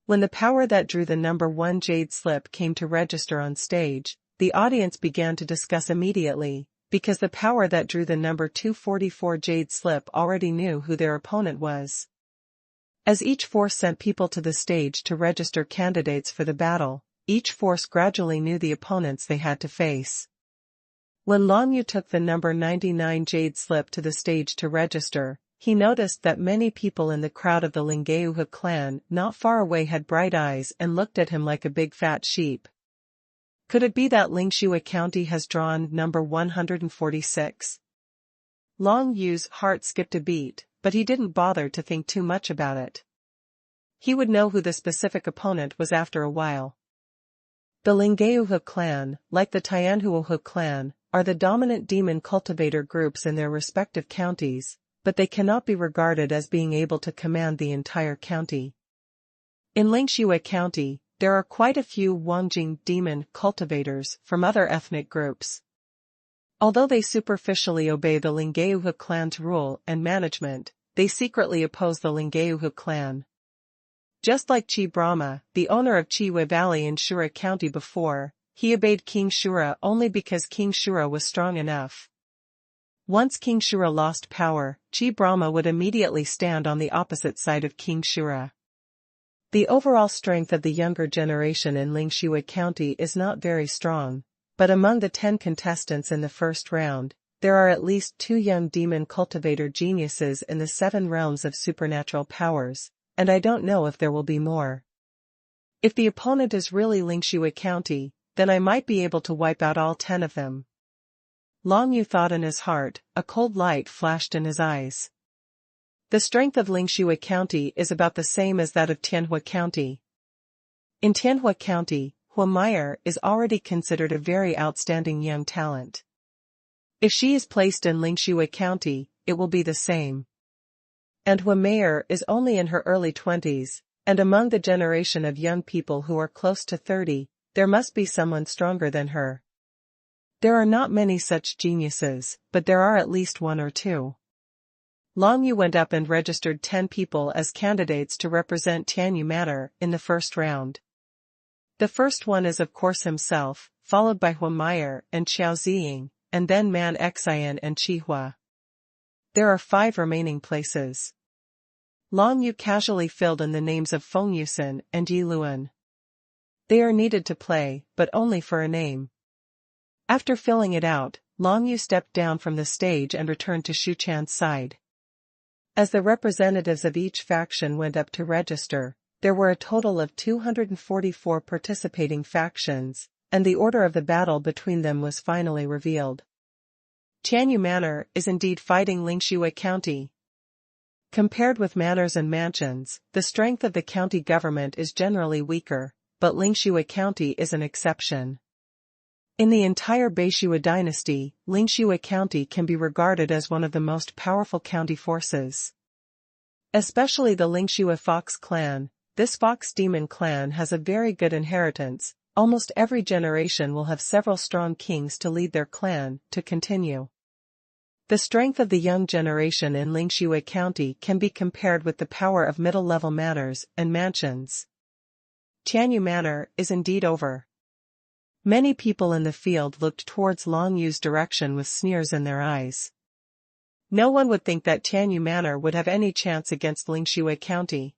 When the power that drew the number 1 jade slip came to register on stage, the audience began to discuss immediately, because the power that drew the number 244 jade slip already knew who their opponent was. As each force sent people to the stage to register candidates for the battle, each force gradually knew the opponents they had to face. When Long Yu took the number 99 jade slip to the stage to register, he noticed that many people in the crowd of the Lingeuhe clan not far away had bright eyes and looked at him like a big fat sheep. Could it be that Lingshui County has drawn number 146? Long Yu's heart skipped a beat, but he didn't bother to think too much about it. He would know who the specific opponent was after a while. The Lingeuhe clan, like the Tianhuohe clan, are the dominant demon cultivator groups in their respective counties, but they cannot be regarded as being able to command the entire county. In Lingshui County, there are quite a few Wangjing demon cultivators from other ethnic groups. Although they superficially obey the Lingeuhe clan's rule and management, they secretly oppose the Lingeuhe clan. Just like Chi Brahma, the owner of Chihui Valley in Shura County before, he obeyed King Shura only because King Shura was strong enough. Once King Shura lost power, Chi Brahma would immediately stand on the opposite side of King Shura. The overall strength of the younger generation in Lingshui County is not very strong, but among the 10 contestants in the first round, there are at least 2 young demon cultivator geniuses in the 7 realms of supernatural powers, and I don't know if there will be more. If the opponent is really Lingshui County, then I might be able to wipe out all 10 of them. Long Yu thought in his heart, a cold light flashed in his eyes. The strength of Lingshui County is about the same as that of Tianhua County. In Tianhua County, Hua Meyer is already considered a very outstanding young talent. If she is placed in Lingshui County, it will be the same. And Hua Meyer is only in her early 20s, and among the generation of young people who are close to 30, there must be someone stronger than her. There are not many such geniuses, but there are at least 1 or 2. Long Yu went up and registered 10 people as candidates to represent Tianyu Manor in the first round. The first one is of course himself, followed by Hua Meyer and Xiao Ziying, and then Man Xian and Qihua. There are 5 remaining places. Long Yu casually filled in the names of Feng Yusen and Yi Luan. They are needed to play, but only for a name. After filling it out, Long Yu stepped down from the stage and returned to Shu Chan's side. As the representatives of each faction went up to register, there were a total of 244 participating factions, and the order of the battle between them was finally revealed. Tianyu Manor is indeed fighting Lingshui County. Compared with manors and mansions, the strength of the county government is generally weaker, but Lingshui County is an exception. In the entire Beishua dynasty, Lingshui County can be regarded as one of the most powerful county forces. Especially the Lingshui Fox clan, this fox demon clan has a very good inheritance. Almost every generation will have several strong kings to lead their clan to continue. The strength of the young generation in Lingshui County can be compared with the power of middle-level manors and mansions. Tianyu Manor is indeed over. Many people in the field looked towards Long Yu's direction with sneers in their eyes. No one would think that Tianyu Manor would have any chance against Lingshui County.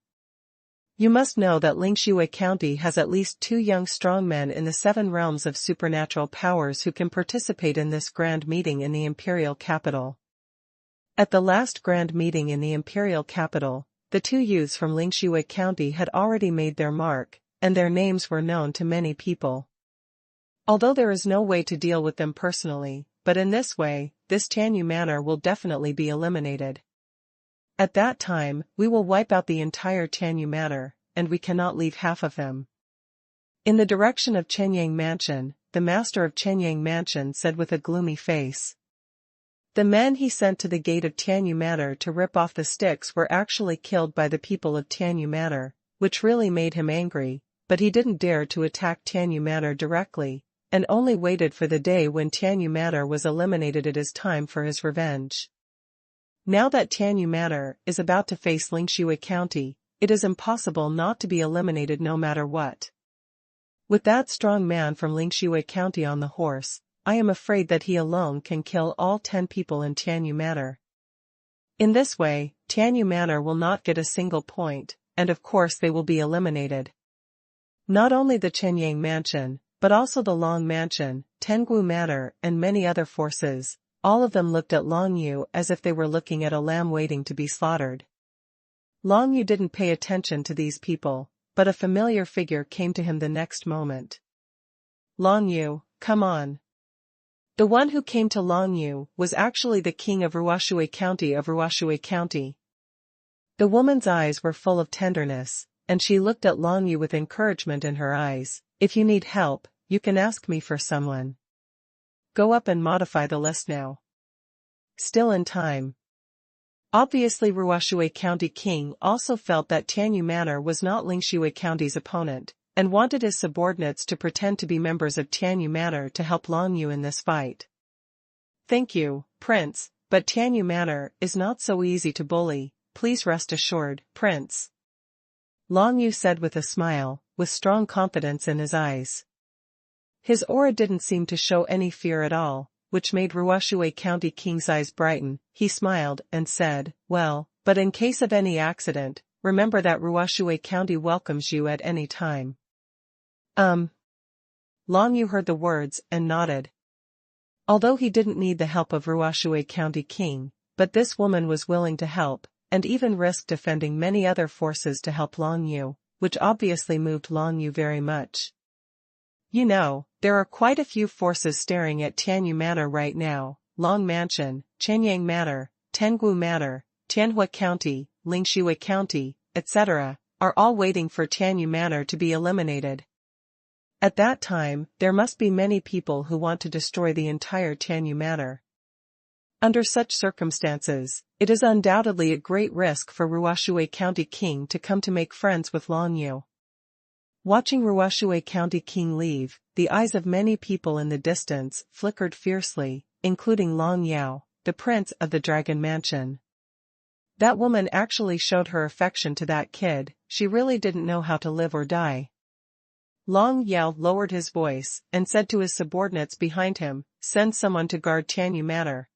You must know that Lingshui County has at least 2 young strong men in the 7 realms of supernatural powers who can participate in this grand meeting in the imperial capital. At the last grand meeting in the imperial capital, the 2 youths from Lingshui County had already made their mark, and their names were known to many people. Although there is no way to deal with them personally, but in this way, this Tianyu Manor will definitely be eliminated. At that time, we will wipe out the entire Tianyu Manor, and we cannot leave half of them. In the direction of Chenyang Mansion, the master of Chenyang Mansion said with a gloomy face. The men he sent to the gate of Tianyu Manor to rip off the sticks were actually killed by the people of Tianyu Manor, which really made him angry, but he didn't dare to attack Tianyu Manor directly, and only waited for the day when Tianyu Manor was eliminated. It is time for his revenge. Now that Tianyu Manor is about to face Lingshui County, it is impossible not to be eliminated no matter what. With that strong man from Lingshui County on the horse, I am afraid that he alone can kill all 10 people in Tianyu Manor. In this way, Tianyu Manor will not get a single point, and of course they will be eliminated. Not only the Chenyang Mansion, but also the Long Mansion, Tenggu Manor, and many other forces, all of them looked at Long Yu as if they were looking at a lamb waiting to be slaughtered. Long Yu didn't pay attention to these people, but a familiar figure came to him the next moment. Long Yu, come on. The one who came to Long Yu was actually the king of Ruoshui County. The woman's eyes were full of tenderness, and she looked at Long Yu with encouragement in her eyes. If you need help, you can ask me for someone. Go up and modify the list now. Still in time. Obviously Ruoshui County King also felt that Tianyu Manor was not Lingshui County's opponent, and wanted his subordinates to pretend to be members of Tianyu Manor to help Long Yu in this fight. Thank you, Prince, but Tianyu Manor is not so easy to bully, please rest assured, Prince. Long Yu said with a smile, with strong confidence in his eyes. His aura didn't seem to show any fear at all, which made Ruoshui County King's eyes brighten. He smiled and said, well, but in case of any accident, remember that Ruoshui County welcomes you at any time. Long Yu heard the words and nodded. Although he didn't need the help of Ruoshui County King, but this woman was willing to help, and even risked defending many other forces to help Long Yu, which obviously moved Long Yu very much. You know, there are quite a few forces staring at Tianyu Manor right now: Long Mansion, Chenyang Manor, Tenggu Manor, Tianhua County, Lingshui County, etc., are all waiting for Tianyu Manor to be eliminated. At that time, there must be many people who want to destroy the entire Tianyu Manor. Under such circumstances, it is undoubtedly a great risk for Ruoshui County King to come to make friends with Long Yu. Watching Ruoshui County King leave, the eyes of many people in the distance flickered fiercely, including Long Yao, the prince of the Dragon Mansion. That woman actually showed her affection to that kid. She really didn't know how to live or die. Long Yao lowered his voice and said to his subordinates behind him, send someone to guard Tianyu Manor.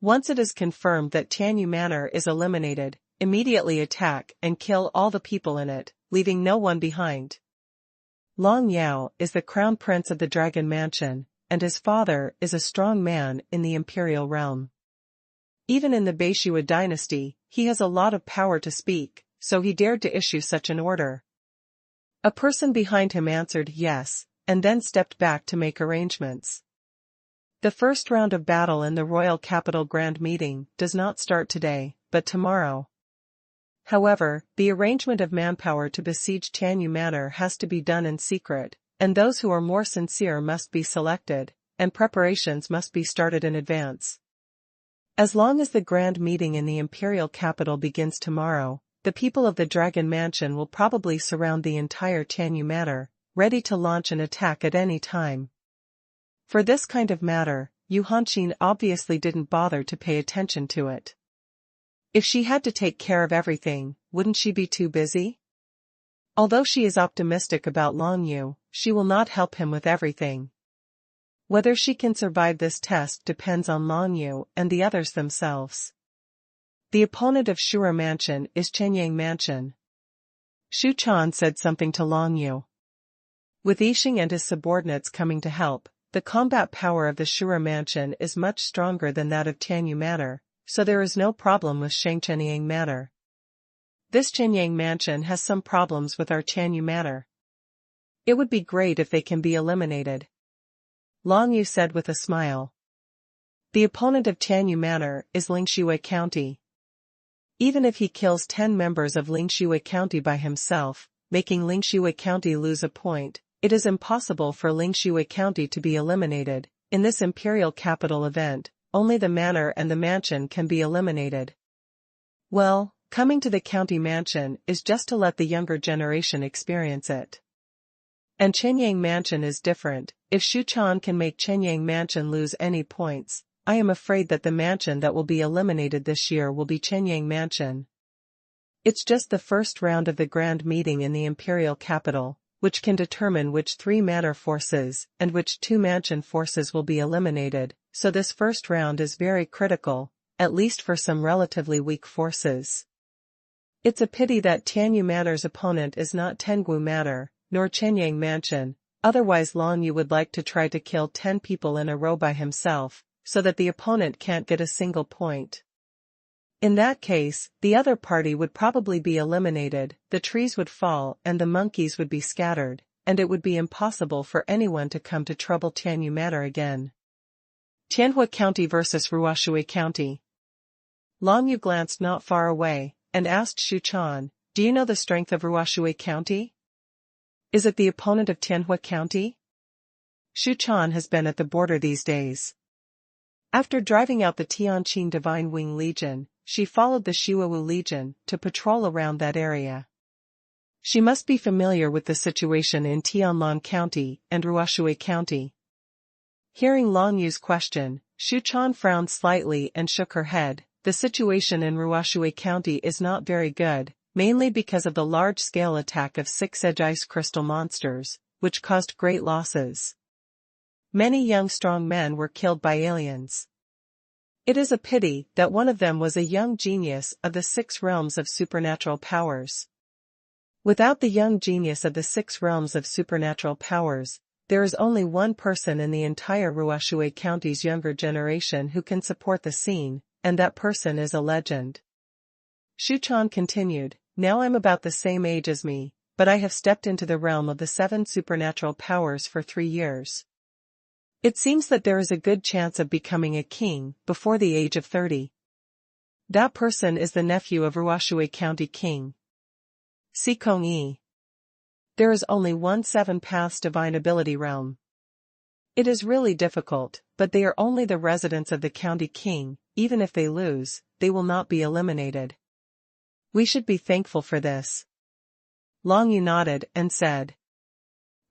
Once it is confirmed that Tianyu Manor is eliminated, immediately attack and kill all the people in it, leaving no one behind. Long Yao is the crown prince of the Dragon Mansion, and his father is a strong man in the imperial realm. Even in the Beishua dynasty, he has a lot of power to speak, so he dared to issue such an order. A person behind him answered yes, and then stepped back to make arrangements. The first round of battle in the royal capital grand meeting does not start today, but tomorrow. However, the arrangement of manpower to besiege Tianyu Manor has to be done in secret, and those who are more sincere must be selected, and preparations must be started in advance. As long as the grand meeting in the imperial capital begins tomorrow, the people of the Dragon Mansion will probably surround the entire Tianyu Manor, ready to launch an attack at any time. For this kind of matter, Yu Hanqin obviously didn't bother to pay attention to it. If she had to take care of everything, wouldn't she be too busy? Although she is optimistic about Long Yu, she will not help him with everything. Whether she can survive this test depends on Long Yu and the others themselves. The opponent of Shura Mansion is Chenyang Mansion. Shu Chan said something to Long Yu. With Yixing and his subordinates coming to help, the combat power of the Shura Mansion is much stronger than that of Tianyu Manor, so there is no problem with Shangchenyang Manor. This Chenyang Mansion has some problems with our Tianyu Manor. It would be great if they can be eliminated. Long Yu said with a smile. The opponent of Tianyu Manor is Lingshui County. Even if he kills 10 members of Lingshui County by himself, making Lingshui County lose a point, it is impossible for Lingshui County to be eliminated. In this imperial capital event, only the manor and the mansion can be eliminated. Well, coming to the county mansion is just to let the younger generation experience it. And Chenyang Mansion is different. If Shu Chan can make Chenyang Mansion lose any points, I am afraid that the mansion that will be eliminated this year will be Chenyang Mansion. It's just the first round of the grand meeting in the imperial capital, which can determine which 3 manor forces and which 2 mansion forces will be eliminated, so this first round is very critical, at least for some relatively weak forces. It's a pity that Tianyu Manor's opponent is not Tengwu Manor, nor Chenyang Mansion, otherwise Long Yu would like to try to kill 10 people in a row by himself, so that the opponent can't get a single point. In that case, the other party would probably be eliminated, the trees would fall and the monkeys would be scattered, and it would be impossible for anyone to come to trouble Tianyu Manor again. Tianhua County versus Ruoshui County. Long Yu glanced not far away, and asked Shu Chan, do you know the strength of Ruoshui County? Is it the opponent of Tianhua County? Shu Chan has been at the border these days. After driving out the Tianqing Divine Wing Legion, she followed the Shiwawu Legion to patrol around that area. She must be familiar with the situation in Tianlan County and Ruoshui County. Hearing Long Yu's question, Shu Chan frowned slightly and shook her head. The situation in Ruoshui County is not very good, mainly because of the large-scale attack of 6-edge ice crystal monsters, which caused great losses. Many young strong men were killed by aliens. It is a pity that one of them was a young genius of the 6 realms of supernatural powers. Without the young genius of the 6 realms of supernatural powers, there is only one person in the entire Ruoshui County's younger generation who can support the scene, and that person is a legend. Shu Chan continued, now I'm about the same age as me, but I have stepped into the realm of the 7 supernatural powers for 3 years. It seems that there is a good chance of becoming a king before the age of 30. That person is the nephew of Ruoshui County King Si Kong Yi. There is only one 7 paths divine ability realm. It is really difficult, but they are only the residents of the county king. Even if they lose, they will not be eliminated. We should be thankful for this. Long Yu nodded and said,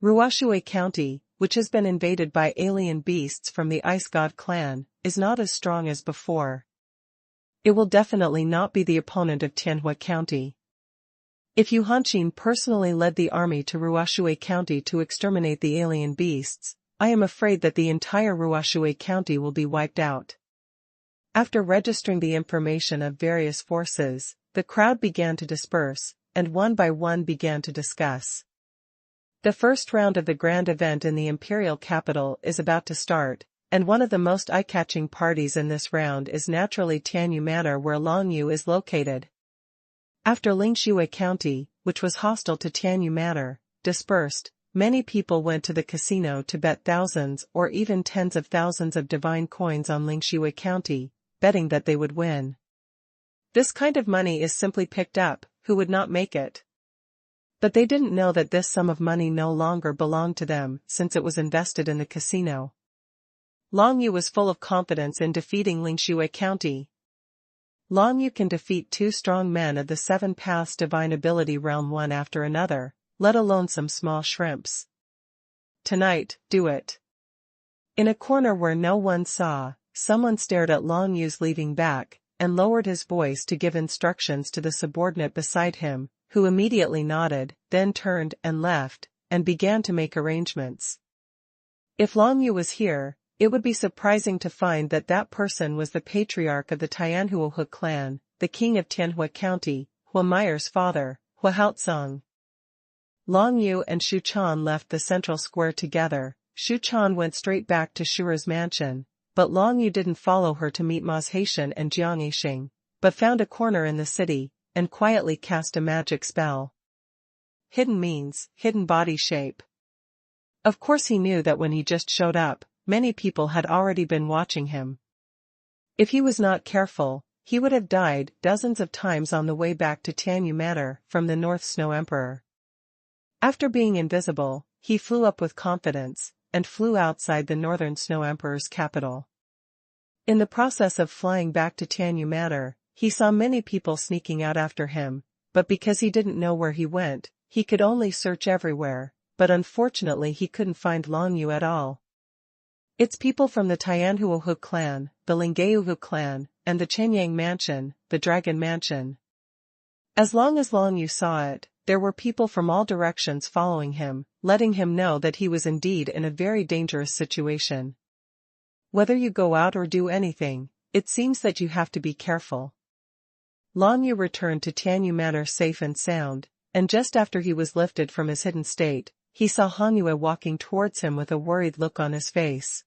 Ruoshui County, which has been invaded by alien beasts from the Ice God clan, is not as strong as before. It will definitely not be the opponent of Tianhua County. If Yu Hanqin personally led the army to Ruoshui County to exterminate the alien beasts, I am afraid that the entire Ruoshui County will be wiped out. After registering the information of various forces, the crowd began to disperse, and one by one began to discuss. The first round of the grand event in the imperial capital is about to start, and one of the most eye-catching parties in this round is naturally Tianyu Manor, where Long Yu is located. After Lingshui County, which was hostile to Tianyu Manor, dispersed, many people went to the casino to bet thousands or even tens of thousands of divine coins on Lingshui County, betting that they would win. This kind of money is simply picked up, who would not make it? But they didn't know that this sum of money no longer belonged to them since it was invested in the casino. Long Yu was full of confidence in defeating Lingshui County. Long Yu can defeat 2 strong men of the 7 paths divine ability realm one after another, let alone some small shrimps. Tonight, do it. In a corner where no one saw, someone stared at Long Yu's leaving back, and lowered his voice to give instructions to the subordinate beside him, who immediately nodded, then turned and left, and began to make arrangements. If Long Yu was here, it would be surprising to find that that person was the patriarch of the Tianhuohu clan, the king of Tianhua County, Hua Meyer's father, Hua Haotsong. Long Yu and Shu Chan left the central square together. Shu Chan went straight back to Shura's mansion, but Long Yu didn't follow her to meet Ma's Haitian and Jiang Yixing, but found a corner in the city, and quietly cast a magic spell. Hidden means hidden body shape. Of course he knew that when he just showed up, many people had already been watching him. If he was not careful, he would have died dozens of times on the way back to Tianyu Manor from the North Snow Emperor. After being invisible, he flew up with confidence, and flew outside the Northern Snow Emperor's capital. In the process of flying back to Tianyu Manor, he saw many people sneaking out after him, but because he didn't know where he went, he could only search everywhere, but unfortunately he couldn't find Long Yu at all. It's people from the Tianhuohu clan, the Linggayuhu clan, and the Chenyang mansion, the Dragon Mansion. As long as Long Yu saw it, there were people from all directions following him, letting him know that he was indeed in a very dangerous situation. Whether you go out or do anything, it seems that you have to be careful. Long Yu returned to Tianyu Manor safe and sound, and just after he was lifted from his hidden state, he saw Han Yue walking towards him with a worried look on his face.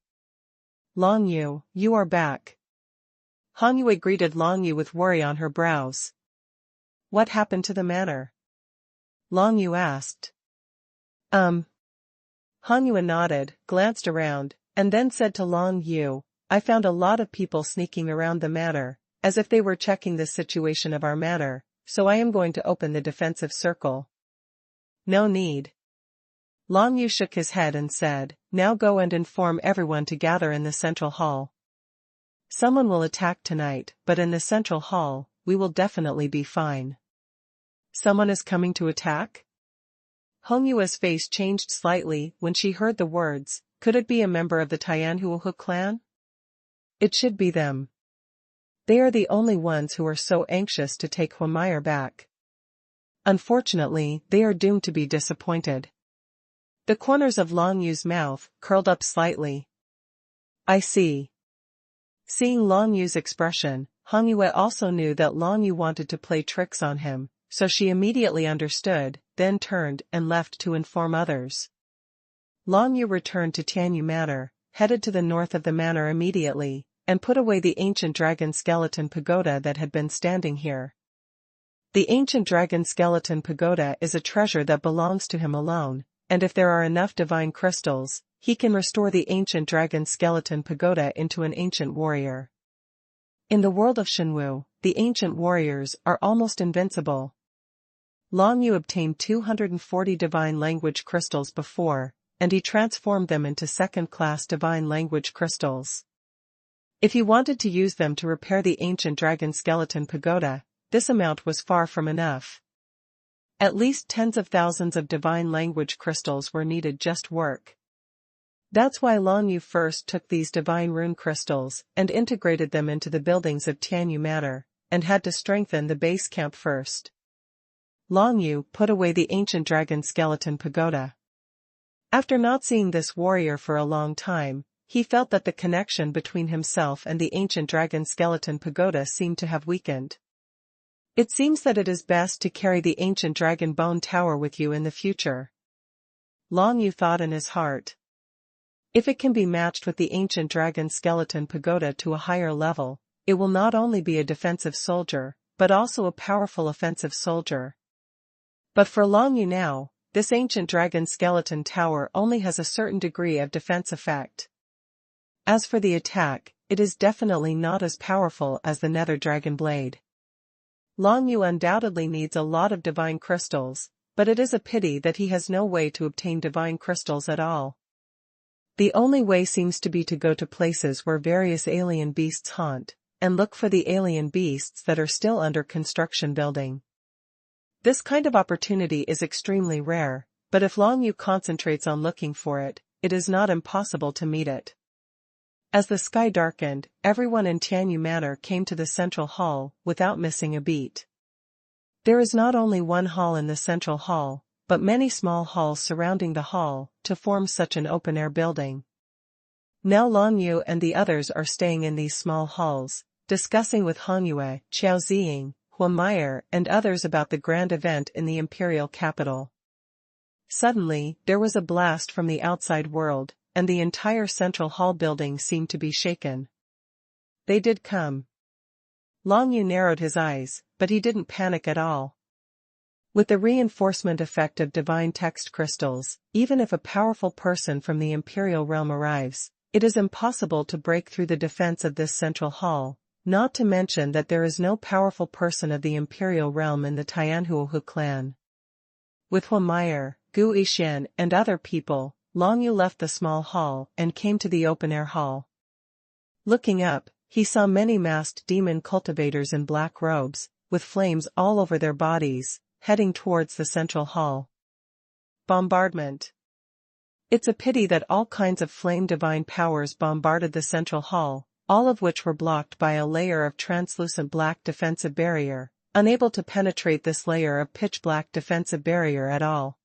Long Yu, you are back. Han Yue greeted Long Yu with worry on her brows. What happened to the manor? Long Yu asked. Han Yue nodded, glanced around, and then said to Long Yu, I found a lot of people sneaking around the manor, as if they were checking the situation of our manor, so I am going to open the defensive circle. No need. Long Yu shook his head and said, now go and inform everyone to gather in the central hall. Someone will attack tonight, but in the central hall, we will definitely be fine. Someone is coming to attack? Hong Yue's face changed slightly when she heard the words. Could it be a member of the Tianhuohu clan? It should be them. They are the only ones who are so anxious to take Hua Meyer back. Unfortunately, they are doomed to be disappointed. The corners of Long Yu's mouth curled up slightly. I see. Seeing Long Yu's expression, Hong Yue also knew that Long Yu wanted to play tricks on him, so she immediately understood, then turned and left to inform others. Long Yu returned to Tianyu Manor, headed to the north of the manor immediately, and put away the ancient dragon skeleton pagoda that had been standing here. The ancient dragon skeleton pagoda is a treasure that belongs to him alone, and if there are enough divine crystals, he can restore the ancient dragon skeleton pagoda into an ancient warrior. In the world of Shenwu, the ancient warriors are almost invincible. Long Yu obtained 240 divine language crystals before, and he transformed them into second-class divine language crystals. If he wanted to use them to repair the ancient dragon skeleton pagoda, this amount was far from enough. At least tens of thousands of divine language crystals were needed just work. That's why Long Yu first took these divine rune crystals and integrated them into the buildings of Tianyu Manor, and had to strengthen the base camp first. Long Yu put away the ancient dragon skeleton pagoda. After not seeing this warrior for a long time, he felt that the connection between himself and the ancient dragon skeleton pagoda seemed to have weakened. It seems that it is best to carry the ancient dragon bone tower with you in the future. Long Yu thought in his heart. If it can be matched with the ancient dragon skeleton pagoda to a higher level, it will not only be a defensive soldier, but also a powerful offensive soldier. But for Long Yu now, this ancient dragon skeleton tower only has a certain degree of defense effect. As for the attack, it is definitely not as powerful as the nether dragon blade. Long Yu undoubtedly needs a lot of divine crystals, but it is a pity that he has no way to obtain divine crystals at all. The only way seems to be to go to places where various alien beasts haunt, and look for the alien beasts that are still under construction building. This kind of opportunity is extremely rare, but if Long Yu concentrates on looking for it, it is not impossible to meet it. As the sky darkened, everyone in Tianyu Manor came to the central hall, without missing a beat. There is not only one hall in the central hall, but many small halls surrounding the hall, to form such an open-air building. Now Long Yu and the others are staying in these small halls, discussing with Han Yue, Qiao Ziying, Huan Meyer and others about the grand event in the imperial capital. Suddenly, there was a blast from the outside world, and the entire central hall building seemed to be shaken. They did come. Long Yu narrowed his eyes, but he didn't panic at all. With the reinforcement effect of divine text crystals, even if a powerful person from the imperial realm arrives, it is impossible to break through the defense of this central hall, not to mention that there is no powerful person of the imperial realm in the Tianhuohu clan. With Huan Meyer, Gu Yixian and other people, Long Yu left the small hall and came to the open-air hall. Looking up, he saw many masked demon cultivators in black robes, with flames all over their bodies, heading towards the central hall. Bombardment. It's a pity that all kinds of flame divine powers bombarded the central hall, all of which were blocked by a layer of translucent black defensive barrier, unable to penetrate this layer of pitch-black defensive barrier at all.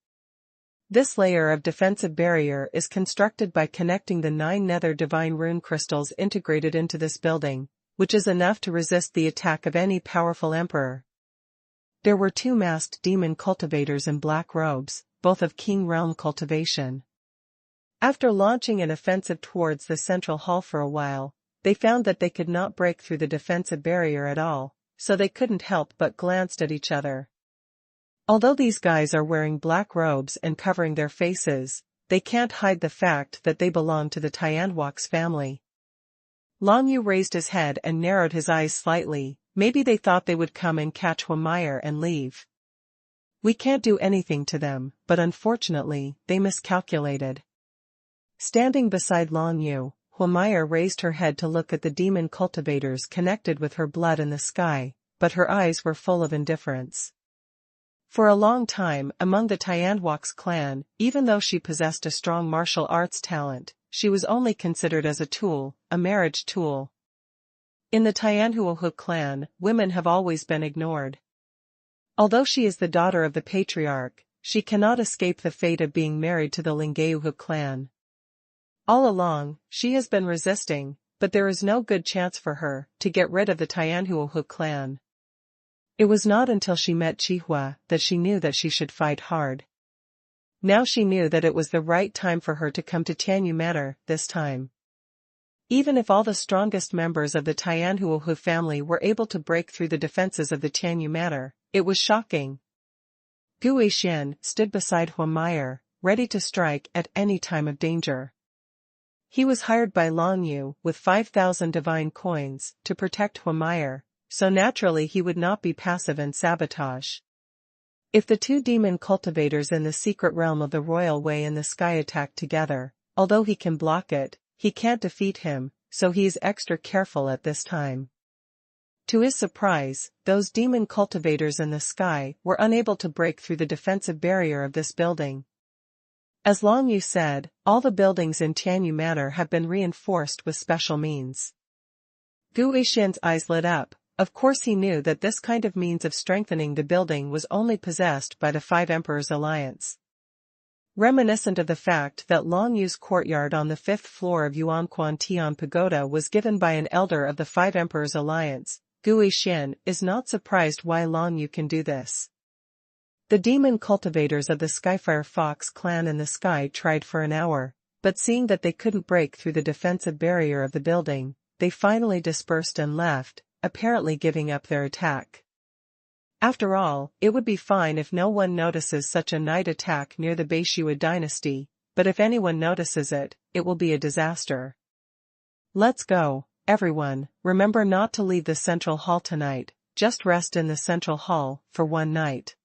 This layer of defensive barrier is constructed by connecting the 9 nether divine rune crystals integrated into this building, which is enough to resist the attack of any powerful emperor. There were 2 masked demon cultivators in black robes, both of King Realm Cultivation. After launching an offensive towards the central hall for a while, they found that they could not break through the defensive barrier at all, so they couldn't help but glanced at each other. Although these guys are wearing black robes and covering their faces, they can't hide the fact that they belong to the Tianhuo's family. Long Yu raised his head and narrowed his eyes slightly. Maybe they thought they would come and catch Huan Meyer and leave. We can't do anything to them, but unfortunately, they miscalculated. Standing beside Long Yu, Huan Meyer raised her head to look at the demon cultivators connected with her blood in the sky, but her eyes were full of indifference. For a long time among the Tianhuo's clan, even though she possessed a strong martial arts talent, she was only considered as a tool, a marriage tool. In the Tianhuohu clan, women have always been ignored. Although she is the daughter of the patriarch, she cannot escape the fate of being married to the Lingaohu clan. All along, she has been resisting, but there is no good chance for her to get rid of the Tianhuohu clan. It was not until she met Qihua that she knew that she should fight hard. Now she knew that it was the right time for her to come to Tianyu Manor this time. Even if all the strongest members of the Tianhuohu family were able to break through the defenses of the Tianyu Manor, it was shocking. Gu Yixian stood beside Huan Meyer, ready to strike at any time of danger. He was hired by Long Yu with 5,000 divine coins to protect Huan Meyer, so naturally he would not be passive and sabotage. If the 2 demon cultivators in the secret realm of the royal way in the sky attack together, although he can block it, he can't defeat him, so he is extra careful at this time. To his surprise, those demon cultivators in the sky were unable to break through the defensive barrier of this building. As Long Yu said, all the buildings in Tianyu Manor have been reinforced with special means. Gu Yixian's eyes lit up. Of course he knew that this kind of means of strengthening the building was only possessed by the 5 Emperors Alliance. Reminiscent of the fact that Long Yu's courtyard on the 5th floor of Yuanquan Tian Pagoda was given by an elder of the 5 Emperors Alliance, Gu Yixian is not surprised why Long Yu can do this. The demon cultivators of the Skyfire Fox clan in the sky tried for an hour, but seeing that they couldn't break through the defensive barrier of the building, they finally dispersed and left, apparently giving up their attack. After all, it would be fine if no one notices such a night attack near the Beishua dynasty, but if anyone notices it, it will be a disaster. Let's go, everyone. Remember not to leave the central hall tonight, just rest in the central hall for one night.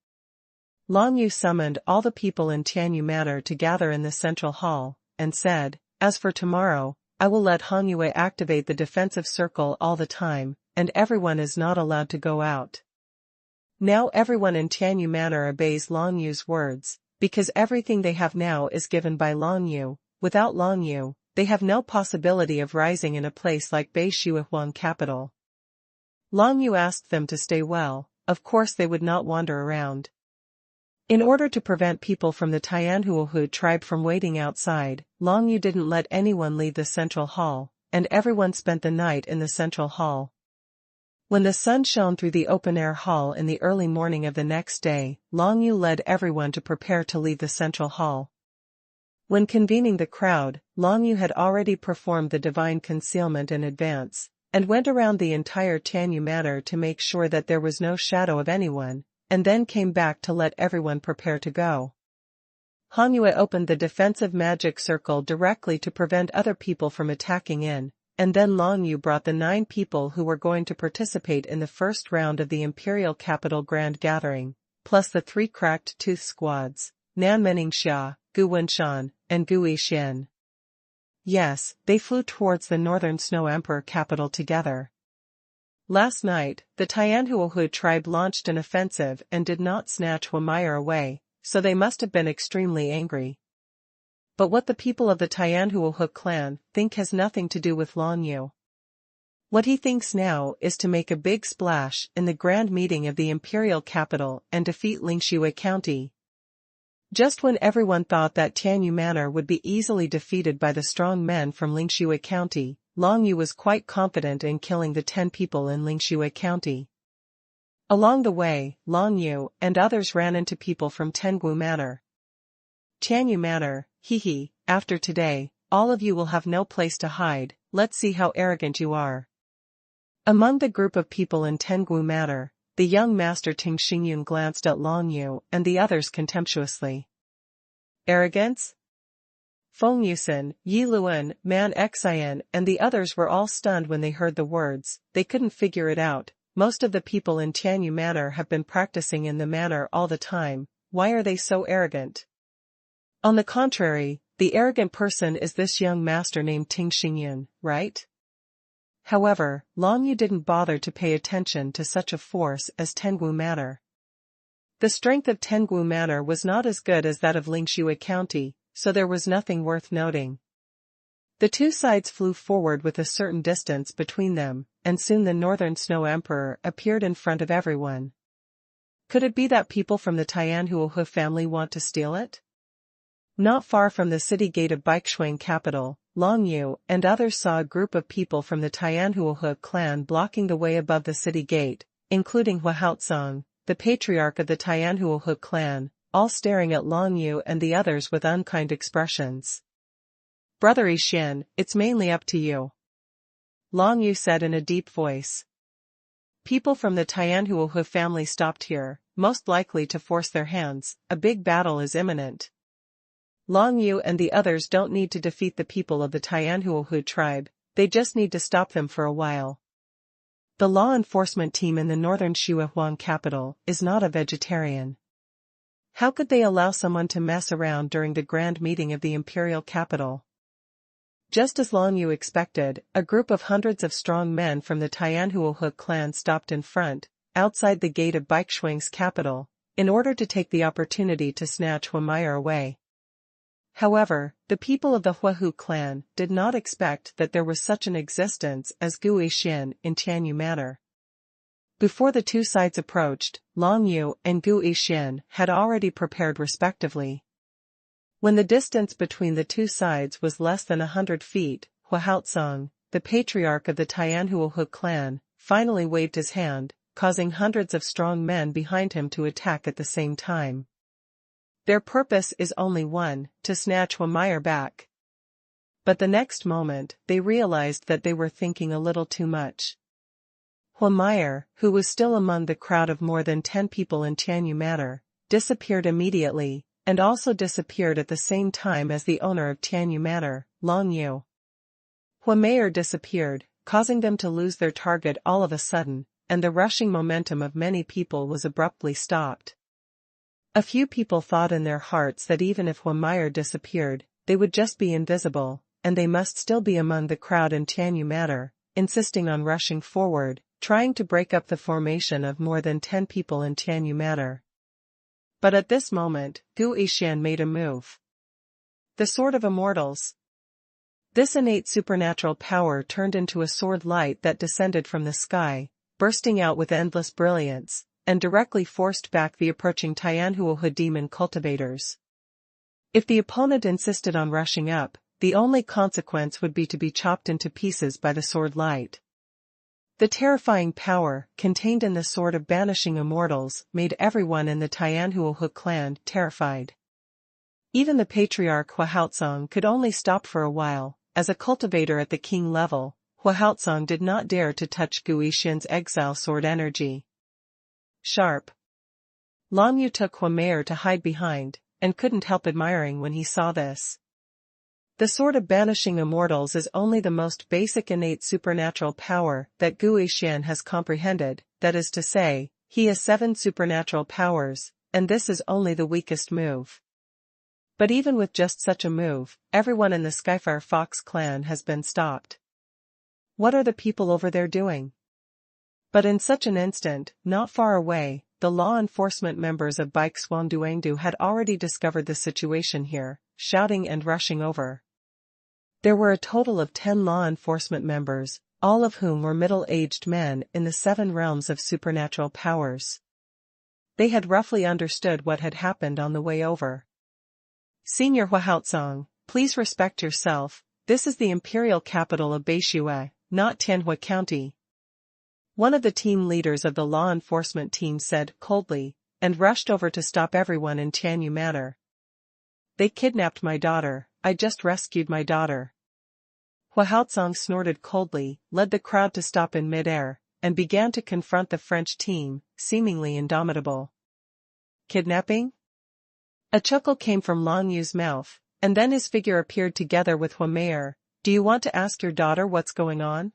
Long Yu summoned all the people in Tianyu Manor to gather in the central hall, and said, as for tomorrow, I will let Han Yue activate the defensive circle all the time, and everyone is not allowed to go out. Now everyone in Tianyu Manor obeys Long Yu's words, because everything they have now is given by Long Yu. Without Long Yu, they have no possibility of rising in a place like Beishuahuan capital. Long Yu asked them to stay well, of course they would not wander around. In order to prevent people from the Tianhuohu tribe from waiting outside, Long Yu didn't let anyone leave the central hall, and everyone spent the night in the central hall. When the sun shone through the open-air hall in the early morning of the next day, Long Yu led everyone to prepare to leave the central hall. When convening the crowd, Long Yu had already performed the divine concealment in advance, and went around the entire Tianyu Manor to make sure that there was no shadow of anyone, and then came back to let everyone prepare to go. Han Yue opened the defensive magic circle directly to prevent other people from attacking in, and then Long Yu brought the 9 people who were going to participate in the first round of the Imperial Capital Grand Gathering, plus the 3 cracked tooth squads, Nan Meningxia, Gu Wenshan, and Gu Yixin. Yes, they flew towards the Northern Snow Emperor capital together. Last night, the Tianhuohu tribe launched an offensive and did not snatch Huameyer away, so they must have been extremely angry. But what the people of the Tianhuohu clan think has nothing to do with Long Yu. What he thinks now is to make a big splash in the grand meeting of the imperial capital and defeat Lingxue County. Just when everyone thought that Tianyu Manor would be easily defeated by the strong men from Lingxue County, Long Yu was quite confident in killing the 10 people in Lingxue County. Along the way, Long Yu and others ran into people from Tengwu Manor. Tianyu Manor, hee, after today, all of you will have no place to hide, let's see how arrogant you are. Among the group of people in Tengwu Manor, the young master Ting Xingyun glanced at Long Yu and the others contemptuously. Arrogance? Feng Yusen, Yi Luan, Man Xian, and the others were all stunned when they heard the words. They couldn't figure it out. Most of the people in Tianyu Manor have been practicing in the manor all the time. Why are they so arrogant? On the contrary, the arrogant person is this young master named Ting Xingyun, right? However, Long Yu didn't bother to pay attention to such a force as Tengwu Manor. The strength of Tengwu Manor was not as good as that of Lingxue County, so there was nothing worth noting. The 2 sides flew forward with a certain distance between them, and soon the Northern Snow Emperor appeared in front of everyone. Could it be that people from the Tianhuohu family want to steal it? Not far from the city gate of Baixuan capital, Long Yu and others saw a group of people from the Tianhuohu clan blocking the way above the city gate, including Hua Haotsong, the patriarch of the Tianhuohu clan, all staring at Long Yu and the others with unkind expressions. Brother Yixin, it's mainly up to you. Long Yu said in a deep voice. People from the Tianhuohu family stopped here, most likely to force their hands. A big battle is imminent. Long Yu and the others don't need to defeat the people of the Tianhuohu tribe, they just need to stop them for a while. The law enforcement team in the northern xuanhuan capital is not a vegetarian. How could they allow someone to mess around during the grand meeting of the imperial capital? Just as Long Yu expected, a group of hundreds of strong men from the Tianhuohu clan stopped in front, outside the gate of Baixuan's capital, in order to take the opportunity to snatch Huameyer away. However, the people of the Huahu clan did not expect that there was such an existence as Gu Yixin in Tianyu Manor. Before the 2 sides approached, Long Yu and Gu Yixin had already prepared respectively. When the distance between the 2 sides was less than 100 feet, Hua Haotsong, the patriarch of the Tianhuohu clan, finally waved his hand, causing hundreds of strong men behind him to attack at the same time. Their purpose is only one, to snatch Huameyer back. But the next moment, they realized that they were thinking a little too much. Huameyer, who was still among the crowd of more than 10 people in Tianyu Manor, disappeared immediately, and also disappeared at the same time as the owner of Tianyu Manor, Long Yu. Huameyer disappeared, causing them to lose their target all of a sudden, and the rushing momentum of many people was abruptly stopped. A few people thought in their hearts that even if Huameyer disappeared, they would just be invisible, and they must still be among the crowd in Tianyu Manor, insisting on rushing forward, trying to break up the formation of more than 10 people in Tianyu Manor. But at this moment, Gu Yixin made a move. The Sword of Immortals. This innate supernatural power turned into a sword light that descended from the sky, bursting out with endless brilliance, and directly forced back the approaching Tianhuohe demon cultivators. If the opponent insisted on rushing up, the only consequence would be to be chopped into pieces by the sword light. The terrifying power contained in the sword of banishing immortals made everyone in the Tianhuohe clan terrified. Even the patriarch Huahaozong could only stop for a while. As a cultivator at the king level, Huahaozong did not dare to touch Gu Yixian's exile sword energy. Sharp. Long Yu took Huameyer to hide behind, and couldn't help admiring when he saw this. The sword of banishing immortals is only the most basic innate supernatural power that Gu Yixian has comprehended, that is to say, he has 7 supernatural powers, and this is only the weakest move. But even with just such a move, everyone in the Skyfire Fox clan has been stopped. What are the people over there doing? But in such an instant, not far away, the law enforcement members of Baik Xuanduangdu had already discovered the situation here, shouting and rushing over. There were a total of 10 law enforcement members, all of whom were middle-aged men in the 7 realms of supernatural powers. They had roughly understood what had happened on the way over. Senior Huahaozong, please respect yourself, this is the imperial capital of Beishue, not Tianhua County. One of the team leaders of the law enforcement team said coldly, and rushed over to stop everyone in Tianyu Manor. They kidnapped my daughter, I just rescued my daughter. Huahaozong snorted coldly, led the crowd to stop in midair, and began to confront the French team, seemingly indomitable. Kidnapping? A chuckle came from Long Yu's mouth, and then his figure appeared together with Huameyer. Do you want to ask your daughter what's going on?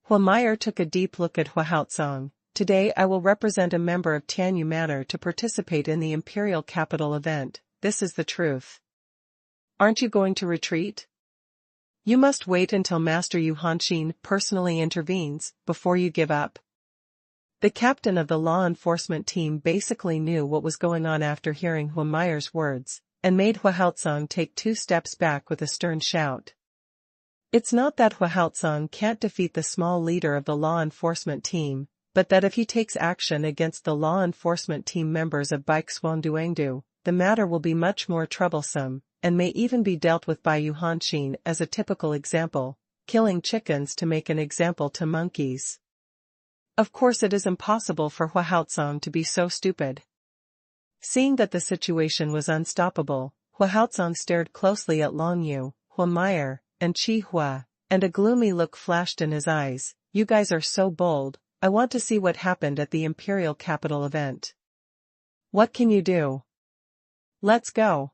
Huameyer took a deep look at Huahaozong. Today I will represent a member of Tianyu Manor to participate in the imperial capital event, this is the truth. Aren't you going to retreat? You must wait until Master Yu Hanxin personally intervenes, before you give up. The captain of the law enforcement team basically knew what was going on after hearing Huameyer's words, and made Huahaozong take 2 steps back with a stern shout. It's not that Huahaozong can't defeat the small leader of the law enforcement team, but that if he takes action against the law enforcement team members of Baik Xuanduangdu, the matter will be much more troublesome, and may even be dealt with by Yu Hanxin as a typical example, killing chickens to make an example to monkeys. Of course it is impossible for Huahaozong to be so stupid. Seeing that the situation was unstoppable, Huahaozong stared closely at Long Yu, Huameyer, and Qi Hua, and a gloomy look flashed in his eyes. You guys are so bold, I want to see what happened at the imperial capital event. What can you do? Let's go.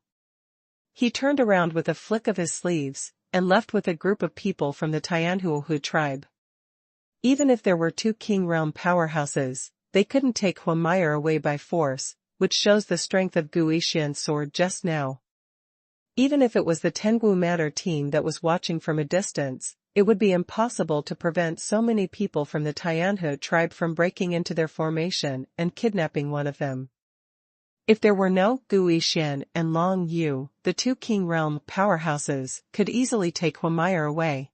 He turned around with a flick of his sleeves, and left with a group of people from the Tianhuohu tribe. Even if there were 2 King Realm powerhouses, they couldn't take Huameyer away by force, which shows the strength of Gu Yixian's sword just now. Even if it was the Tengu Manor team that was watching from a distance, it would be impossible to prevent so many people from the Tianhu tribe from breaking into their formation and kidnapping one of them. If there were no Gu Yixian and Long Yu, the 2 King Realm powerhouses could easily take Huameyer away.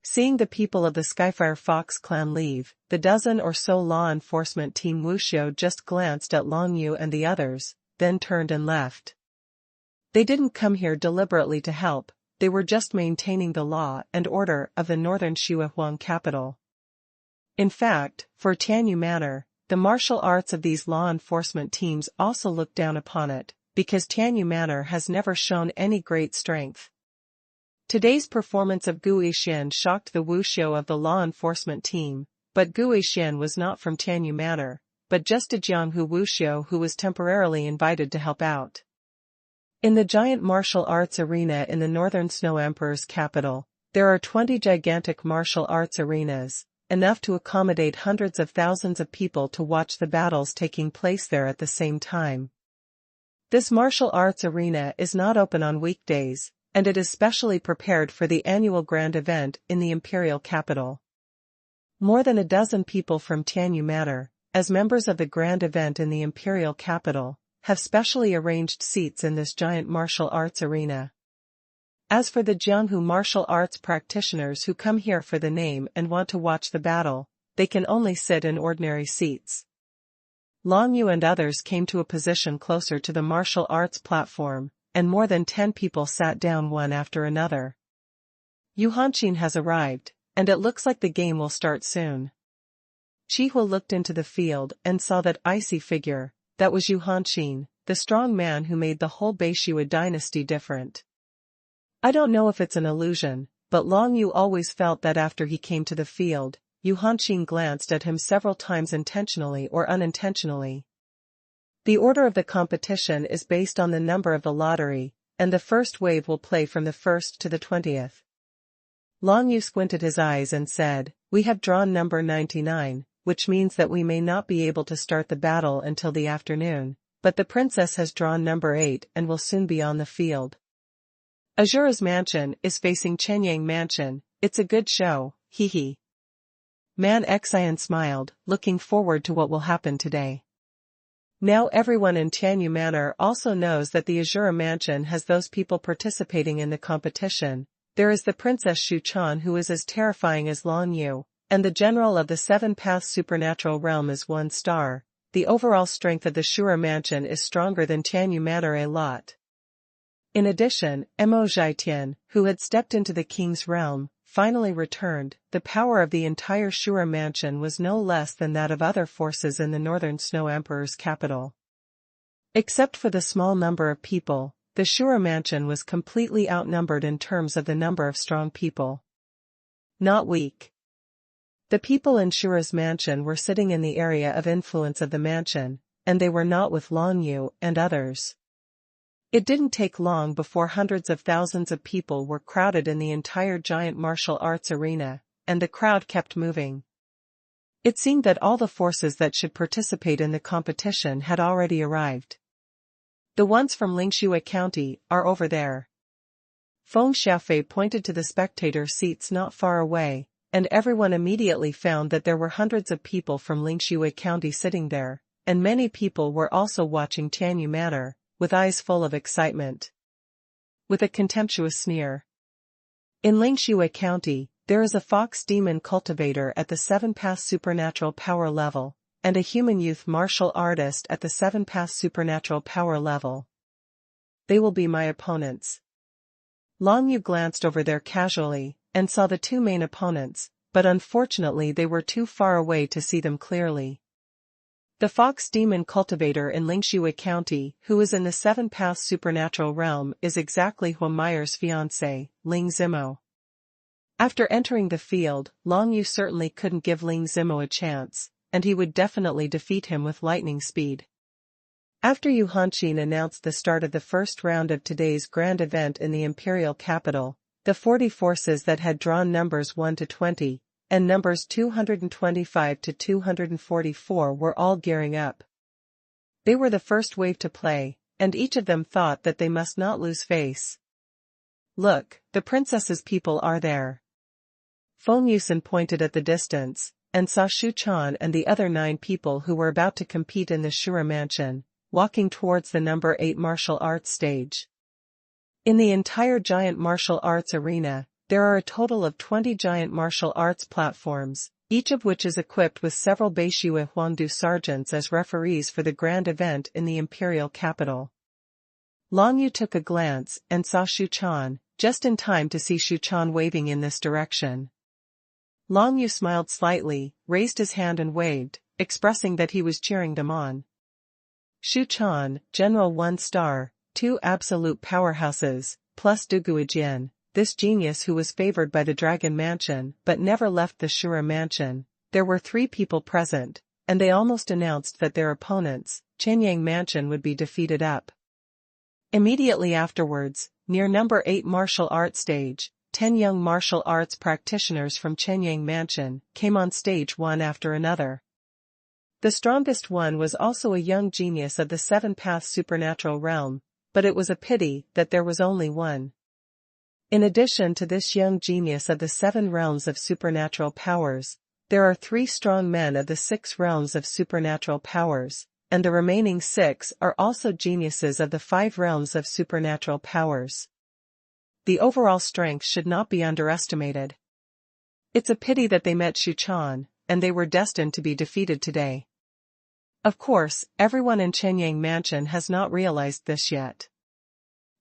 Seeing the people of the Skyfire Fox clan leave, the dozen or so law enforcement team Wuxiu just glanced at Long Yu and the others, then turned and left. They didn't come here deliberately to help, they were just maintaining the law and order of the northern Xuanhuan capital. In fact, for Tianyu Manor, the martial arts of these law enforcement teams also look down upon it, because Tianyu Manor has never shown any great strength. Today's performance of Gu Yixian shocked the Wuxiu of the law enforcement team, but Gu Yixian was not from Tianyu Manor, but just a Jianghu Wuxiu who was temporarily invited to help out. In the giant martial arts arena in the northern Snow Emperor's capital, there are 20 gigantic martial arts arenas, enough to accommodate hundreds of thousands of people to watch the battles taking place there at the same time. This martial arts arena is not open on weekdays, and it is specially prepared for the annual grand event in the imperial capital. More than a dozen people from Tianyu Manor, as members of the grand event in the imperial capital, have specially arranged seats in this giant martial arts arena. As for the Jianghu martial arts practitioners who come here for the name and want to watch the battle, they can only sit in ordinary seats. Long Yu and others came to a position closer to the martial arts platform, and more than 10 people sat down one after another. Yu Hanqin has arrived, and it looks like the game will start soon. Qihua looked into the field and saw that icy figure. That was Yu Hanqin, the strong man who made the whole Beishua dynasty different. I don't know if it's an illusion, but Long Yu always felt that after he came to the field, Yu Hanqin glanced at him several times intentionally or unintentionally. The order of the competition is based on the number of the lottery, and the first wave will play from the 1st to the 20th. Long Yu squinted his eyes and said, "We have drawn number 99, which means that we may not be able to start the battle until the afternoon, but the princess has drawn number 8 and will soon be on the field." Azura's mansion is facing Chenyang mansion. It's a good show, hee hee. Man Xian smiled, looking forward to what will happen today. Now everyone in Tianyu Manor also knows that the Azura mansion has those people participating in the competition. There is the Princess Shu Chan, who is as terrifying as Long Yu, and the general of the 7 Paths supernatural realm is 1 star. The overall strength of the Shura mansion is stronger than Tianyu Manor a lot. In addition, Mo Zhaitian, who had stepped into the king's realm, finally returned. The power of the entire Shura mansion was no less than that of other forces in the Northern Snow Emperor's capital. Except for the small number of people, the Shura mansion was completely outnumbered in terms of the number of strong people. Not weak. The people in Shura's mansion were sitting in the area of influence of the mansion, and they were not with Long Yu and others. It didn't take long before hundreds of thousands of people were crowded in the entire giant martial arts arena, and the crowd kept moving. It seemed that all the forces that should participate in the competition had already arrived. The ones from Lingxue County are over there. Feng Xiaofei pointed to the spectator seats not far away, and everyone immediately found that there were hundreds of people from Lingxue County sitting there, and many people were also watching Tianyu Manor, with eyes full of excitement. With a contemptuous sneer. In Lingxue County, there is a fox demon cultivator at the 7 Paths supernatural power level, and a human youth martial artist at the 7 Paths supernatural power level. They will be my opponents. Long Yu glanced over there casually, and saw the 2 main opponents, but unfortunately they were too far away to see them clearly. The fox demon cultivator in Lingxue County, who is in the 7 Paths supernatural realm, is exactly Hua Meyer's fiancé, Ling Zimo. After entering the field, Long Yu certainly couldn't give Ling Zimo a chance, and he would definitely defeat him with lightning speed. After Yu Hanqin announced the start of the first round of today's grand event in the imperial capital, the 40 forces that had drawn numbers 1 to 20, and numbers 225 to 244 were all gearing up. They were the first wave to play, and each of them thought that they must not lose face. Look, the princess's people are there. Feng Yusen pointed at the distance, and saw Shu Chan and the other 9 people who were about to compete in the Shura mansion, walking towards the number 8 martial arts stage. In the entire giant martial arts arena, there are a total of 20 giant martial arts platforms, each of which is equipped with several Beishua Huangdu sergeants as referees for the grand event in the imperial capital. Long Yu took a glance and saw Shu Chan, just in time to see Shu Chan waving in this direction. Long Yu smiled slightly, raised his hand and waved, expressing that he was cheering them on. Shu Chan, General 1 star, 2 absolute powerhouses, plus Duguijian. This genius who was favored by the Dragon Mansion but never left the Shura Mansion. There were 3 people present, and they almost announced that their opponents, Chenyang Mansion, would be defeated up. Immediately afterwards, near number 8 martial arts stage, 10 young martial arts practitioners from Chenyang Mansion came on stage one after another. The strongest one was also a young genius of the 7 Paths supernatural realm, but it was a pity that there was only one. In addition to this young genius of the 7 realms of supernatural powers, there are 3 strong men of the 6 realms of supernatural powers, and the remaining 6 are also geniuses of the 5 realms of supernatural powers. The overall strength should not be underestimated. It's a pity that they met Shu Chan, and they were destined to be defeated today. Of course, everyone in Chenyang Mansion has not realized this yet.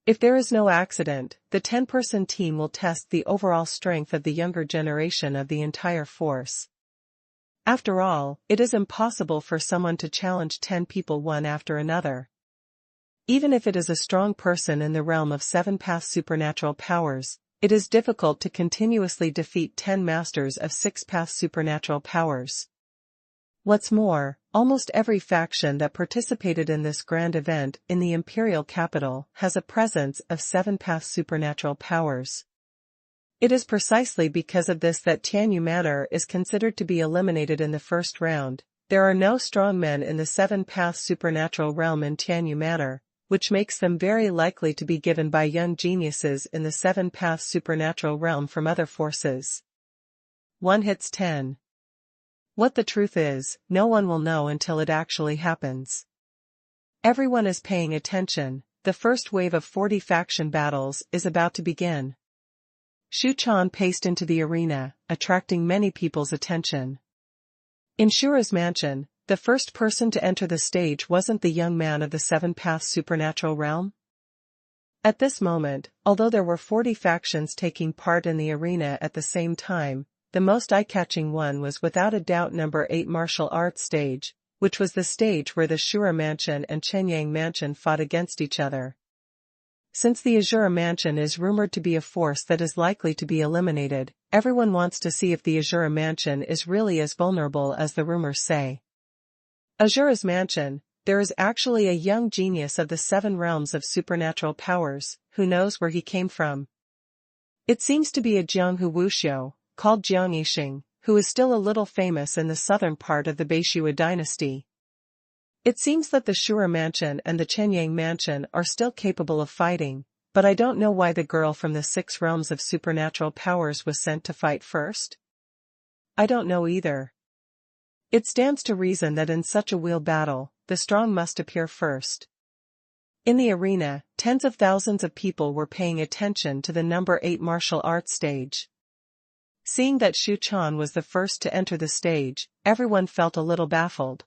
If there is no accident, the 10-person team will test the overall strength of the younger generation of the entire force. After all, it is impossible for someone to challenge 10 people one after another. Even if it is a strong person in the realm of 7-path supernatural powers, it is difficult to continuously defeat 10 masters of 6-path supernatural powers. What's more, almost every faction that participated in this grand event in the imperial capital has a presence of 7-path supernatural powers. It is precisely because of this that Tianyu Manor is considered to be eliminated in the first round. There are no strong men in the 7-path supernatural realm in Tianyu Manor, which makes them very likely to be given by young geniuses in the 7-path supernatural realm from other forces. 1 hits 10. What the truth is, no one will know until it actually happens. Everyone is paying attention. The first wave of 40 faction battles is about to begin. Xu Chan paced into the arena, attracting many people's attention. In Shura's mansion, the first person to enter the stage wasn't the young man of the 7-path supernatural realm. At this moment, although there were 40 factions taking part in the arena at the same time, the most eye-catching one was without a doubt number 8 martial arts stage, which was the stage where the Shura Mansion and Chenyang Mansion fought against each other. Since the Azura Mansion is rumored to be a force that is likely to be eliminated, everyone wants to see if the Azura Mansion is really as vulnerable as the rumors say. Azura's Mansion, there is actually a young genius of the 7 realms of supernatural powers, who knows where he came from. It seems to be a Jianghu Wuxiu, called Jiang Yixing, who is still a little famous in the southern part of the Beishua dynasty. It seems that the Shura Mansion and the Chenyang Mansion are still capable of fighting, but I don't know why the girl from the 6 realms of supernatural powers was sent to fight first. I don't know either. It stands to reason that in such a wheel battle, the strong must appear first. In the arena, tens of thousands of people were paying attention to the number 8 martial arts stage. Seeing that Xu Chan was the first to enter the stage, everyone felt a little baffled.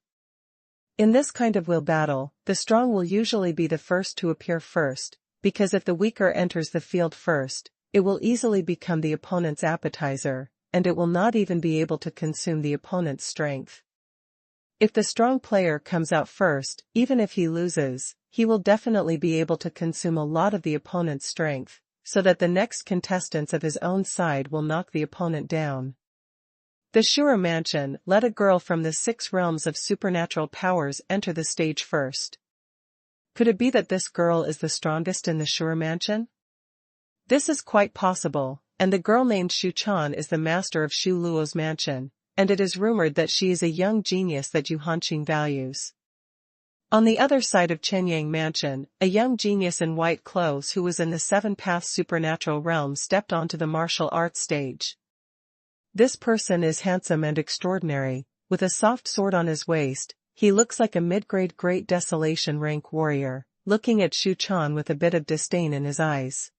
In this kind of wheel battle, the strong will usually be the first to appear first, because if the weaker enters the field first, it will easily become the opponent's appetizer, and it will not even be able to consume the opponent's strength. If the strong player comes out first, even if he loses, he will definitely be able to consume a lot of the opponent's strength, so that the next contestants of his own side will knock the opponent down. The Shura Mansion let a girl from the 6 realms of supernatural powers enter the stage first. Could it be that this girl is the strongest in the Shura Mansion? This is quite possible, and the girl named Xu Chan is the master of Xu Luo's mansion, and it is rumored that she is a young genius that Yu Hanqing values. On the other side of Chenyang Mansion, a young genius in white clothes who was in the 7-path supernatural realm stepped onto the martial arts stage. This person is handsome and extraordinary, with a soft sword on his waist. He looks like a mid-grade Great Desolation rank warrior, looking at Xu Chan with a bit of disdain in his eyes.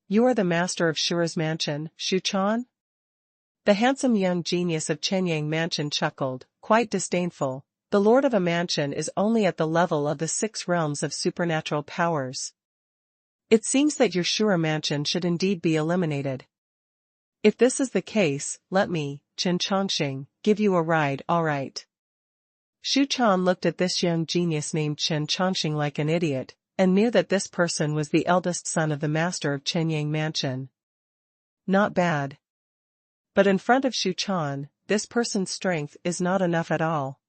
You are the master of Shura's mansion, Xu Chan? The handsome young genius of Chenyang Mansion chuckled, quite disdainful. The lord of a mansion is only at the level of the 6 realms of supernatural powers. It seems that your Shura Mansion should indeed be eliminated. If this is the case, let me, Chen Chongqing, give you a ride, alright. Xu Chan looked at this young genius named Chen Chongqing like an idiot, and knew that this person was the eldest son of the master of Chenyang Mansion. Not bad. But in front of Xu Chan, this person's strength is not enough at all.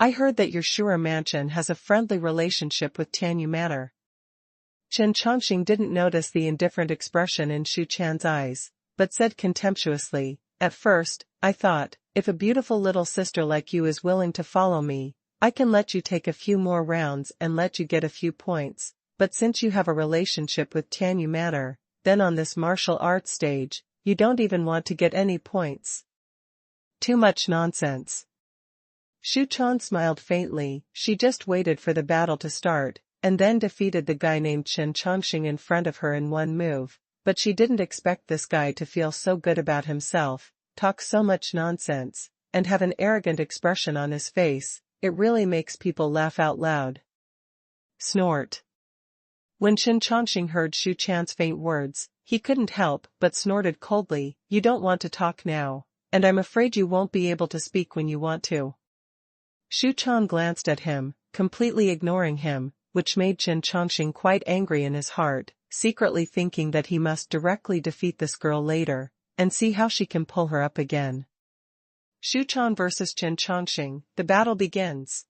I heard that your Shura Mansion has a friendly relationship with Tianyu Manor. Chen Chongqing didn't notice the indifferent expression in Xu Chan's eyes, but said contemptuously, at first, I thought, if a beautiful little sister like you is willing to follow me, I can let you take a few more rounds and let you get a few points, but since you have a relationship with Tianyu Manor, then on this martial arts stage, you don't even want to get any points. Too much nonsense. Xu Chan smiled faintly. She just waited for the battle to start, and then defeated the guy named Chen Chongqing in front of her in one move, but she didn't expect this guy to feel so good about himself, talk so much nonsense, and have an arrogant expression on his face. it really makes people laugh out loud. Snort. When Chen Chongqing heard Xu Chan's faint words, he couldn't help but snorted coldly. You don't want to talk now, and I'm afraid you won't be able to speak when you want to. Xu Chan glanced at him, completely ignoring him, which made Chen Chongqing quite angry in his heart, secretly thinking that he must directly defeat this girl later, and see how she can pull her up again. Xu Chan versus Chen Chongqing, the battle begins.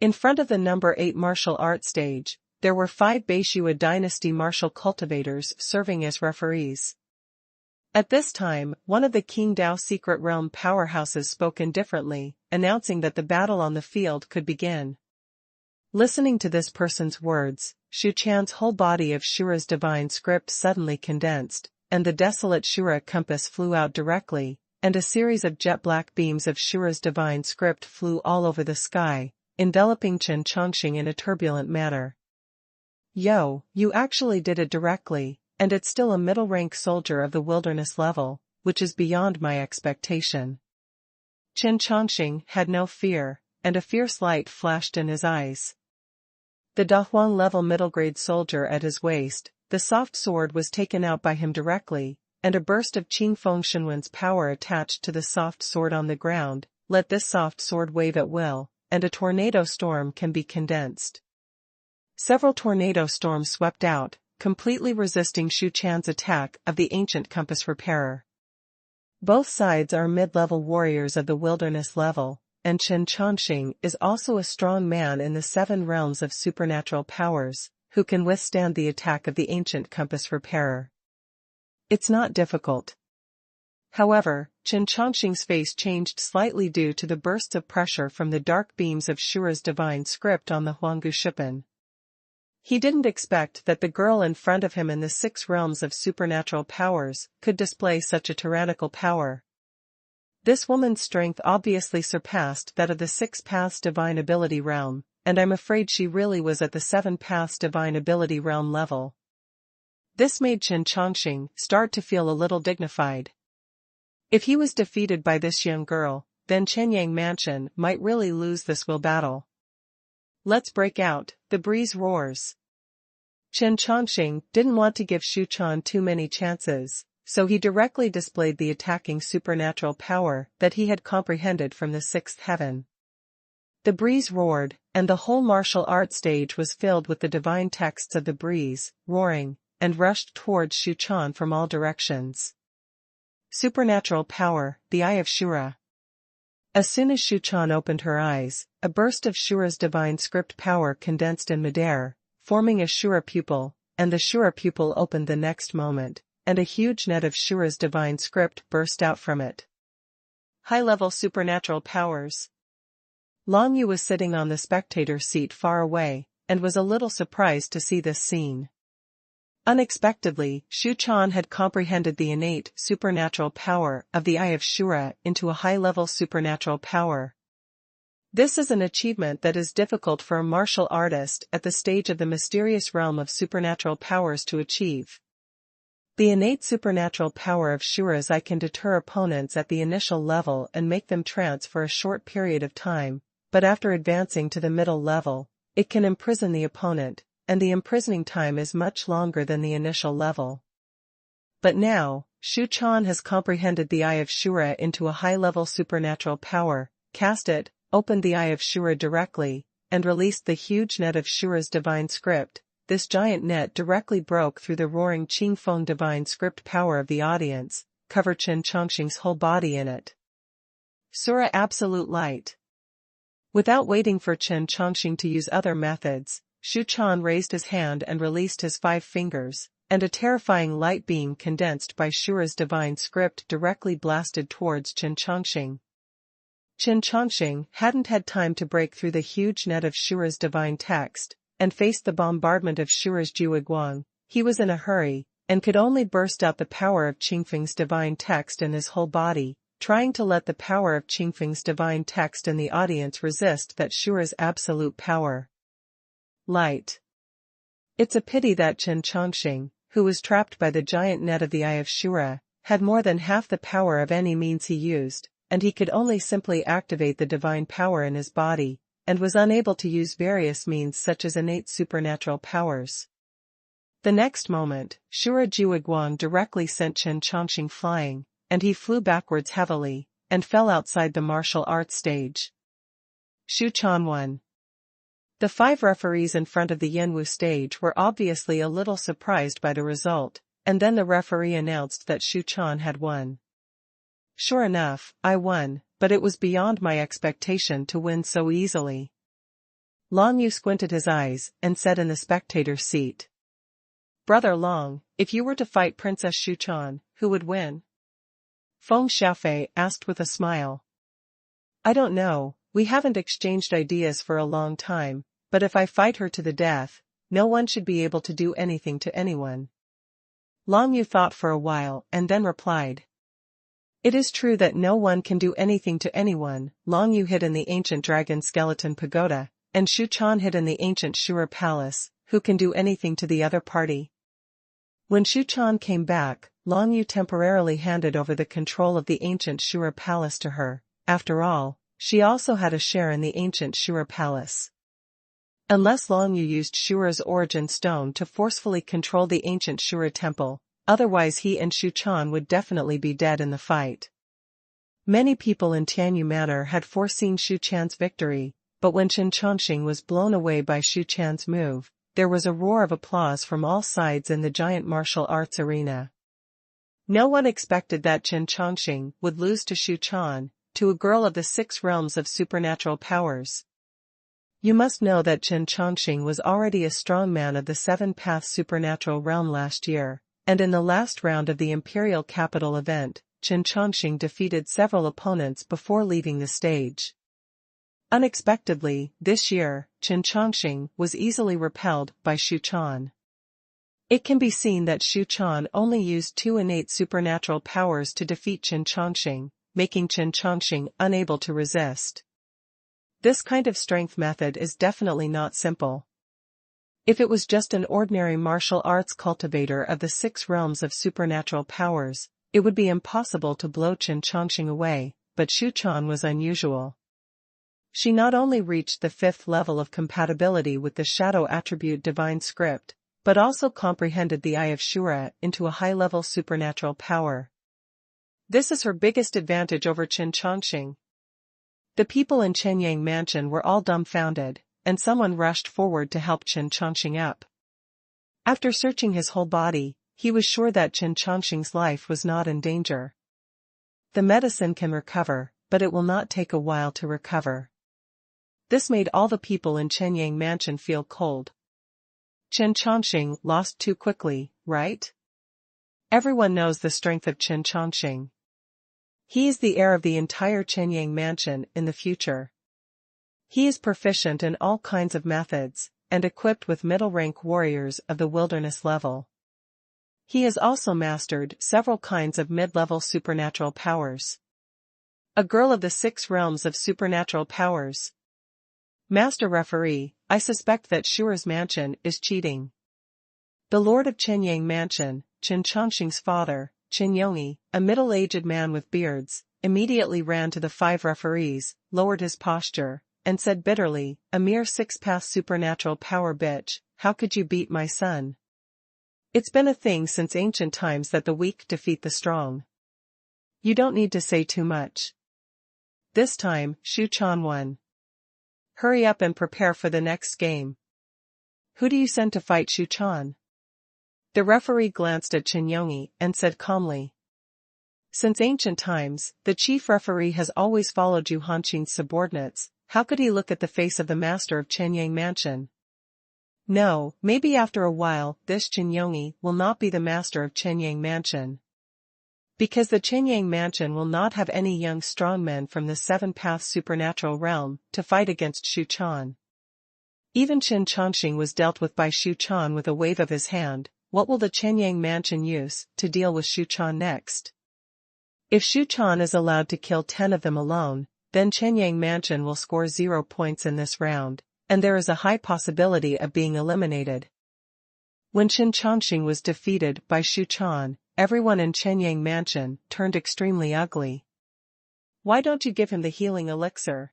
In front of the number 8 martial art stage, there were 5 Beishua dynasty martial cultivators serving as referees. At this time, one of the Qingdao Secret Realm powerhouses spoke indifferently, announcing that the battle on the field could begin. Listening to this person's words, Xu Chan's whole body of Shura's divine script suddenly condensed, and the desolate Shura compass flew out directly, and a series of jet-black beams of Shura's divine script flew all over the sky, enveloping Chen Chongqing in a turbulent manner. Yo, you actually did it directly, and it's still a middle-rank soldier of the wilderness level, which is beyond my expectation. Chen Chongqing had no fear, and a fierce light flashed in his eyes. The Dahuang level middle-grade soldier at his waist, the soft sword was taken out by him directly, and a burst of Qingfeng Shenwen's power attached to the soft sword on the ground. Let this soft sword wave at will, and a tornado storm can be condensed. Several tornado storms swept out, completely resisting Xu Chan's attack of the ancient compass repairer. Both sides are mid-level warriors of the wilderness level, and Chen Chongqing is also a strong man in the 7 realms of supernatural powers, who can withstand the attack of the ancient compass repairer. It's not difficult. However, Chen Chongqing's face changed slightly due to the bursts of pressure from the dark beams of Shura's divine script on the Huanggu Shippen. He didn't expect that the girl in front of him in the 6 realms of supernatural powers could display such a tyrannical power. This woman's strength obviously surpassed that of the 6 Paths Divine Ability realm, and I'm afraid she really was at the 7 Paths Divine Ability realm level. This made Chen Chongqing start to feel a little dignified. If he was defeated by this young girl, then Chenyang Mansion might really lose this will battle. Let's break out, the breeze roars. Chen Chongqing didn't want to give Xu Chan too many chances, so he directly displayed the attacking supernatural power that he had comprehended from the 6th heaven. The breeze roared, and the whole martial art stage was filled with the divine texts of the breeze, roaring, and rushed towards Xu Chan from all directions. Supernatural power, the Eye of Shura. As soon as Xu Chan opened her eyes, a burst of Shura's divine script power condensed in midair, forming a Shura pupil, and the Shura pupil opened the next moment, and a huge net of Shura's divine script burst out from it. High-level supernatural powers. Long Yu was sitting on the spectator seat far away, and was a little surprised to see this scene. Unexpectedly, Xu Chan had comprehended the innate supernatural power of the Eye of Shura into a high-level supernatural power. This is an achievement that is difficult for a martial artist at the stage of the mysterious realm of supernatural powers to achieve. The innate supernatural power of Shura's Eye can deter opponents at the initial level and make them trance for a short period of time, but after advancing to the middle level, it can imprison the opponent, and the imprisoning time is much longer than the initial level. But now, Xu Chan has comprehended the Eye of Shura into a high-level supernatural power, cast it, opened the Eye of Shura directly, and released the huge net of Shura's divine script. This giant net directly broke through the roaring Qingfeng divine script power of the audience, covered Chen Chongqing's whole body in it. Sura Absolute Light. Without waiting for Chen Chongqing to use other methods, Xu Chan raised his hand and released his 5 fingers, and a terrifying light beam condensed by Shura's divine script directly blasted towards Chen Chongqing. Chen Chongqing hadn't had time to break through the huge net of Shura's divine text, and faced the bombardment of Shura's Juiguang. He was in a hurry, and could only burst out the power of Qingfeng's divine text in his whole body, trying to let the power of Qingfeng's divine text in the audience resist that Shura's absolute power. Light. It's a pity that Chen Chongqing, who was trapped by the giant net of the Eye of Shura, had more than half the power of any means he used, and he could only simply activate the divine power in his body, and was unable to use various means such as innate supernatural powers. The next moment, Shura Jiwiguang directly sent Chen Chongqing flying, and he flew backwards heavily, and fell outside the martial arts stage. Xuanhuan. The 5 referees in front of the Yanwu stage were obviously a little surprised by the result, and then the referee announced that Xu Chan had won. Sure enough, I won, but it was beyond my expectation to win so easily. Long Yu squinted his eyes, and said in the spectator's seat. Brother Long, if you were to fight Princess Xu Chan, who would win? Feng Xiaofei asked with a smile. I don't know, we haven't exchanged ideas for a long time, but if I fight her to the death, no one should be able to do anything to anyone. Long Yu thought for a while and then replied. It is true that no one can do anything to anyone. Long Yu hid in the ancient dragon skeleton pagoda, and Xu Chan hid in the ancient Shura palace. Who can do anything to the other party? When Xu Chan came back, Long Yu temporarily handed over the control of the ancient Shura palace to her. After all, she also had a share in the ancient Shura palace. Unless Long Yu used Shura's origin stone to forcefully control the ancient Shura temple, otherwise he and Xu Chan would definitely be dead in the fight. Many people in Tianyu Manor had foreseen Xu Chan's victory, but when Chen Chongqing was blown away by Xu Chan's move, there was a roar of applause from all sides in the giant martial arts arena. No one expected that Chen Chongqing would lose to Xu Chan, to a girl of the 6 realms of supernatural powers. You must know that Chen Chongqing was already a strong man of the 7-path supernatural realm last year, and in the last round of the Imperial Capital event, Chen Chongqing defeated several opponents before leaving the stage. Unexpectedly, this year, Chen Chongqing was easily repelled by Xu Chan. It can be seen that Xu Chan only used 2 innate supernatural powers to defeat Chen Chongqing, making Chen Chongqing unable to resist. This kind of strength method is definitely not simple. If it was just an ordinary martial arts cultivator of the 6 realms of supernatural powers, it would be impossible to blow Chen Chongqing away, but Xu Chan was unusual. She not only reached the 5th level of compatibility with the shadow attribute divine script, but also comprehended the Eye of Shura into a high-level supernatural power. This is her biggest advantage over Chen Chongqing. The people in Chenyang Mansion were all dumbfounded, and someone rushed forward to help Chen Chongqing up. After searching his whole body, he was sure that Chen Chongqing's life was not in danger. The medicine can recover, but it will not take a while to recover. This made all the people in Chenyang Mansion feel cold. Chen Chongqing lost too quickly, right? Everyone knows the strength of Chen Chongqing. He is the heir of the entire Chenyang Mansion in the future. He is proficient in all kinds of methods, and equipped with middle-rank warriors of the wilderness level. He has also mastered several kinds of mid-level supernatural powers. A girl of the 6 realms of supernatural powers. Master Referee, I suspect that Shura's mansion is cheating. The Lord of Chenyang Mansion, Chen Chongqing's father, Chen Yongyi, a middle-aged man with beards, immediately ran to the 5 referees, lowered his posture, and said bitterly, a mere 6-path supernatural power bitch, how could you beat my son? It's been a thing since ancient times that the weak defeat the strong. You don't need to say too much. This time, Xu Chan won. Hurry up and prepare for the next game. Who do you send to fight Xu Chan? The referee glanced at Chen Yongyi and said calmly. Since ancient times, the chief referee has always followed Yu Hanqing's subordinates. How could he look at the face of the master of Chenyang Mansion? No, maybe after a while, this Chen Yongyi will not be the master of Chenyang Mansion. Because the Chenyang Mansion will not have any young strongmen from the 7-path supernatural realm to fight against Xu Chan. Even Chen Chongqing was dealt with by Xu Chan with a wave of his hand. What will the Chenyang Mansion use to deal with Xu Chan next? If Xu Chan is allowed to kill 10 of them alone, then Chenyang Mansion will score 0 points in this round, and there is a high possibility of being eliminated. When Chen Chongqing was defeated by Xu Chan, everyone in Chenyang Mansion turned extremely ugly. Why don't you give him the healing elixir?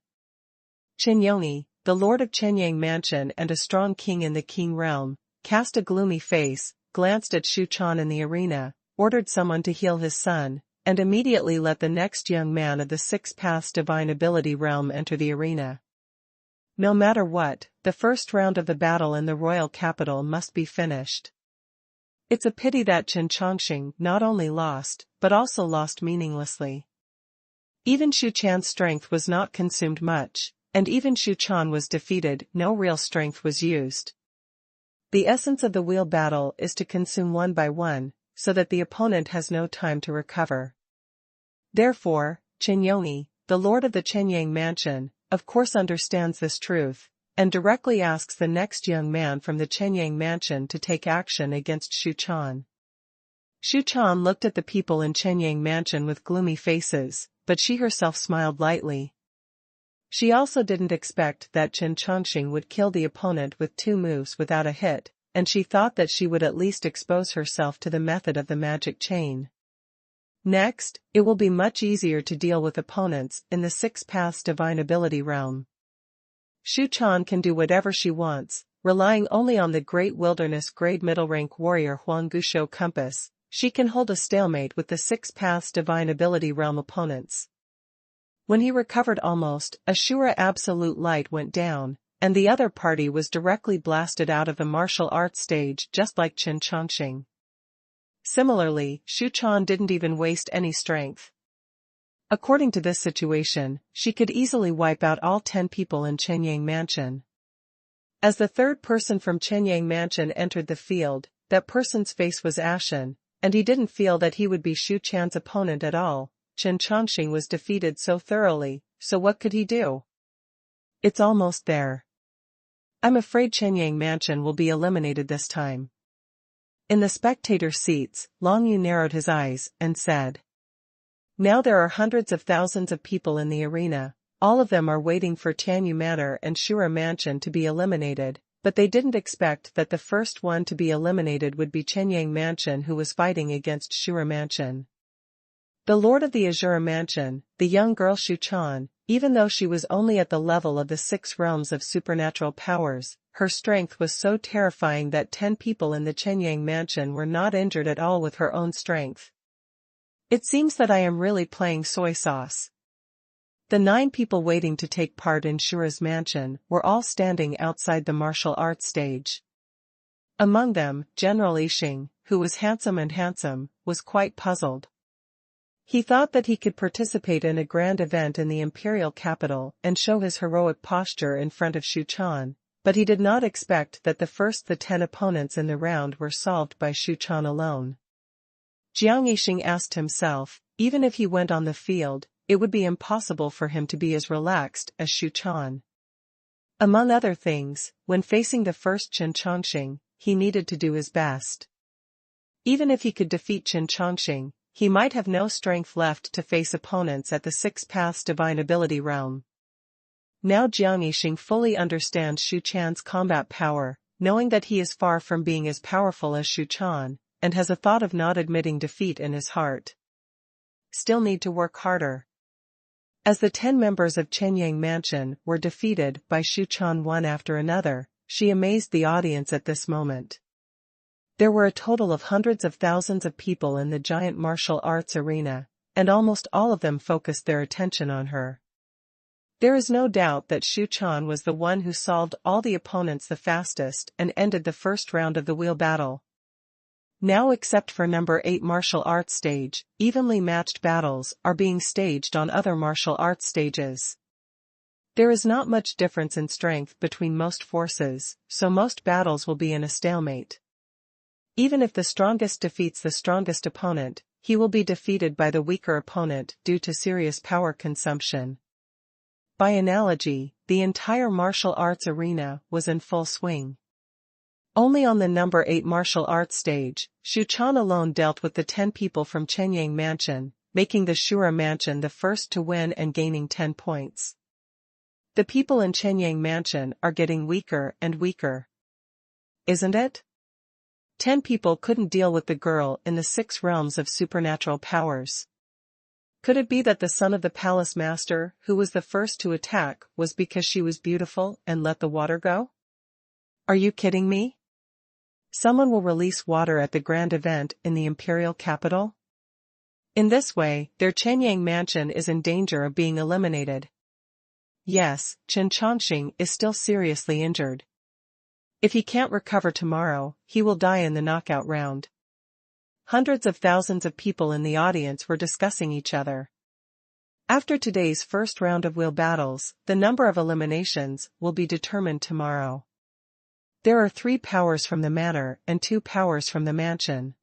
Chen Yongyi, the lord of Chenyang Mansion and a strong king in the Qing realm, cast a gloomy face, glanced at Xu Chan in the arena, ordered someone to heal his son, and immediately let the next young man of the Six Paths Divine Ability realm enter the arena. No matter what, the first round of the battle in the royal capital must be finished. It's a pity that Chen Chongqing not only lost, but also lost meaninglessly. Even Xu Chan's strength was not consumed much, and even Xu Chan was defeated, no real strength was used. The essence of the wheel battle is to consume one by one, so that the opponent has no time to recover. Therefore, Chen Yongyi, the lord of the Chenyang Mansion, of course understands this truth, and directly asks the next young man from the Chenyang Mansion to take action against Xu Chan. Xu Chan looked at the people in Chenyang Mansion with gloomy faces, but she herself smiled lightly. She also didn't expect that Chen Chongqing would kill the opponent with 2 moves without a hit, and she thought that she would at least expose herself to the method of the magic chain. Next, it will be much easier to deal with opponents in the Six Paths Divine Ability realm. Xu Chan can do whatever she wants, relying only on the Great Wilderness Grade Middle Rank Warrior Huang Gushou Compass. She can hold a stalemate with the Six Paths Divine Ability realm opponents. When he recovered almost, Ashura Absolute Light went down, and the other party was directly blasted out of the martial arts stage just like Chen Chongqing. Similarly, Xu Chan didn't even waste any strength. According to this situation, she could easily wipe out all 10 people in Chenyang Mansion. As the third person from Chenyang Mansion entered the field, that person's face was ashen, and he didn't feel that he would be Xu Chan's opponent at all. Chen Chongqing was defeated so thoroughly, so what could he do? It's almost there. I'm afraid Chenyang Mansion will be eliminated this time. In the spectator seats, Long Yu narrowed his eyes, and said. Now there are hundreds of thousands of people in the arena, all of them are waiting for Tianyu Manor and Shura Mansion to be eliminated, but they didn't expect that the first one to be eliminated would be Chenyang Mansion who was fighting against Shura Mansion. The lord of the Azura Mansion, the young girl Xu Chan, even though she was only at the level of the 6 realms of supernatural powers, her strength was so terrifying that 10 people in the Chenyang Mansion were not injured at all with her own strength. It seems that I am really playing soy sauce. The 9 people waiting to take part in Shura's mansion were all standing outside the martial arts stage. Among them, General Yixing, who was handsome, was quite puzzled. He thought that he could participate in a grand event in the imperial capital and show his heroic posture in front of Xu Chan, but he did not expect that the 10 opponents in the round were solved by Xu Chan alone. Jiang Yixing asked himself, even if he went on the field, it would be impossible for him to be as relaxed as Xu Chan. Among other things, when facing the first Chen Chongqing, he needed to do his best. Even if he could defeat Chen Chongqing, he might have no strength left to face opponents at the Six Paths Divine Ability realm. Now Jiang Yixing fully understands Xu Chan's combat power, knowing that he is far from being as powerful as Xu Chan, and has a thought of not admitting defeat in his heart. Still need to work harder. As the 10 members of Chenyang Mansion were defeated by Xu Chan one after another, she amazed the audience at this moment. There were a total of hundreds of thousands of people in the giant martial arts arena, and almost all of them focused their attention on her. There is no doubt that Xu Chan was the one who solved all the opponents the fastest and ended the first round of the wheel battle. Now except for number 8 martial arts stage, evenly matched battles are being staged on other martial arts stages. There is not much difference in strength between most forces, so most battles will be in a stalemate. Even if the strongest defeats the strongest opponent, he will be defeated by the weaker opponent due to serious power consumption. By analogy, the entire martial arts arena was in full swing. Only on the number 8 martial arts stage, Xu Chan alone dealt with the 10 people from Chenyang Mansion, making the Shura Mansion the first to win and gaining 10 points. The people in Chenyang Mansion are getting weaker and weaker. Isn't it? 10 people couldn't deal with the girl in the 6 realms of supernatural powers. Could it be that the son of the palace master, who was the first to attack, was because she was beautiful and let the water go? Are you kidding me? Someone will release water at the grand event in the imperial capital? In this way, their Chenyang mansion is in danger of being eliminated. Yes, Chen Chongqing is still seriously injured. If he can't recover tomorrow, he will die in the knockout round. Hundreds of thousands of people in the audience were discussing each other. After today's first round of wheel battles, the number of eliminations will be determined tomorrow. There are 3 powers from the manor and 2 powers from the mansion.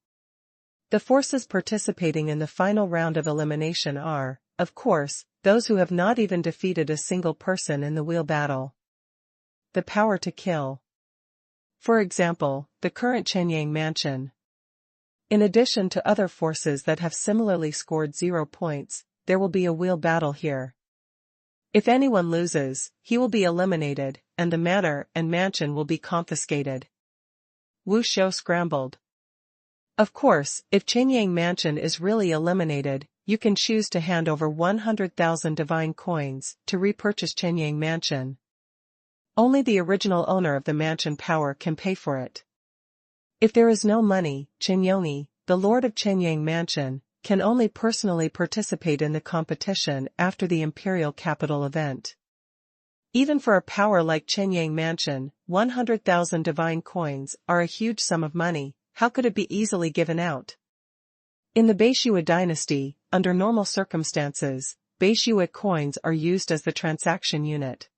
The forces participating in the final round of elimination are, of course, those who have not even defeated a single person in the wheel battle. The power to kill. For example, the current Chenyang mansion. In addition to other forces that have similarly scored 0 points, there will be a wheel battle here. If anyone loses, he will be eliminated, and the manor and mansion will be confiscated. Wu Shou scrambled. Of course, if Chenyang mansion is really eliminated, you can choose to hand over 100,000 divine coins to repurchase Chenyang mansion. Only the original owner of the mansion power can pay for it. If there is no money, Chen Yongyi, the lord of Chenyang mansion, can only personally participate in the competition after the imperial capital event. Even for a power like Chenyang mansion, 100,000 divine coins are a huge sum of money. How could it be easily given out? In the Beishua dynasty, under normal circumstances, Beishua coins are used as the transaction unit.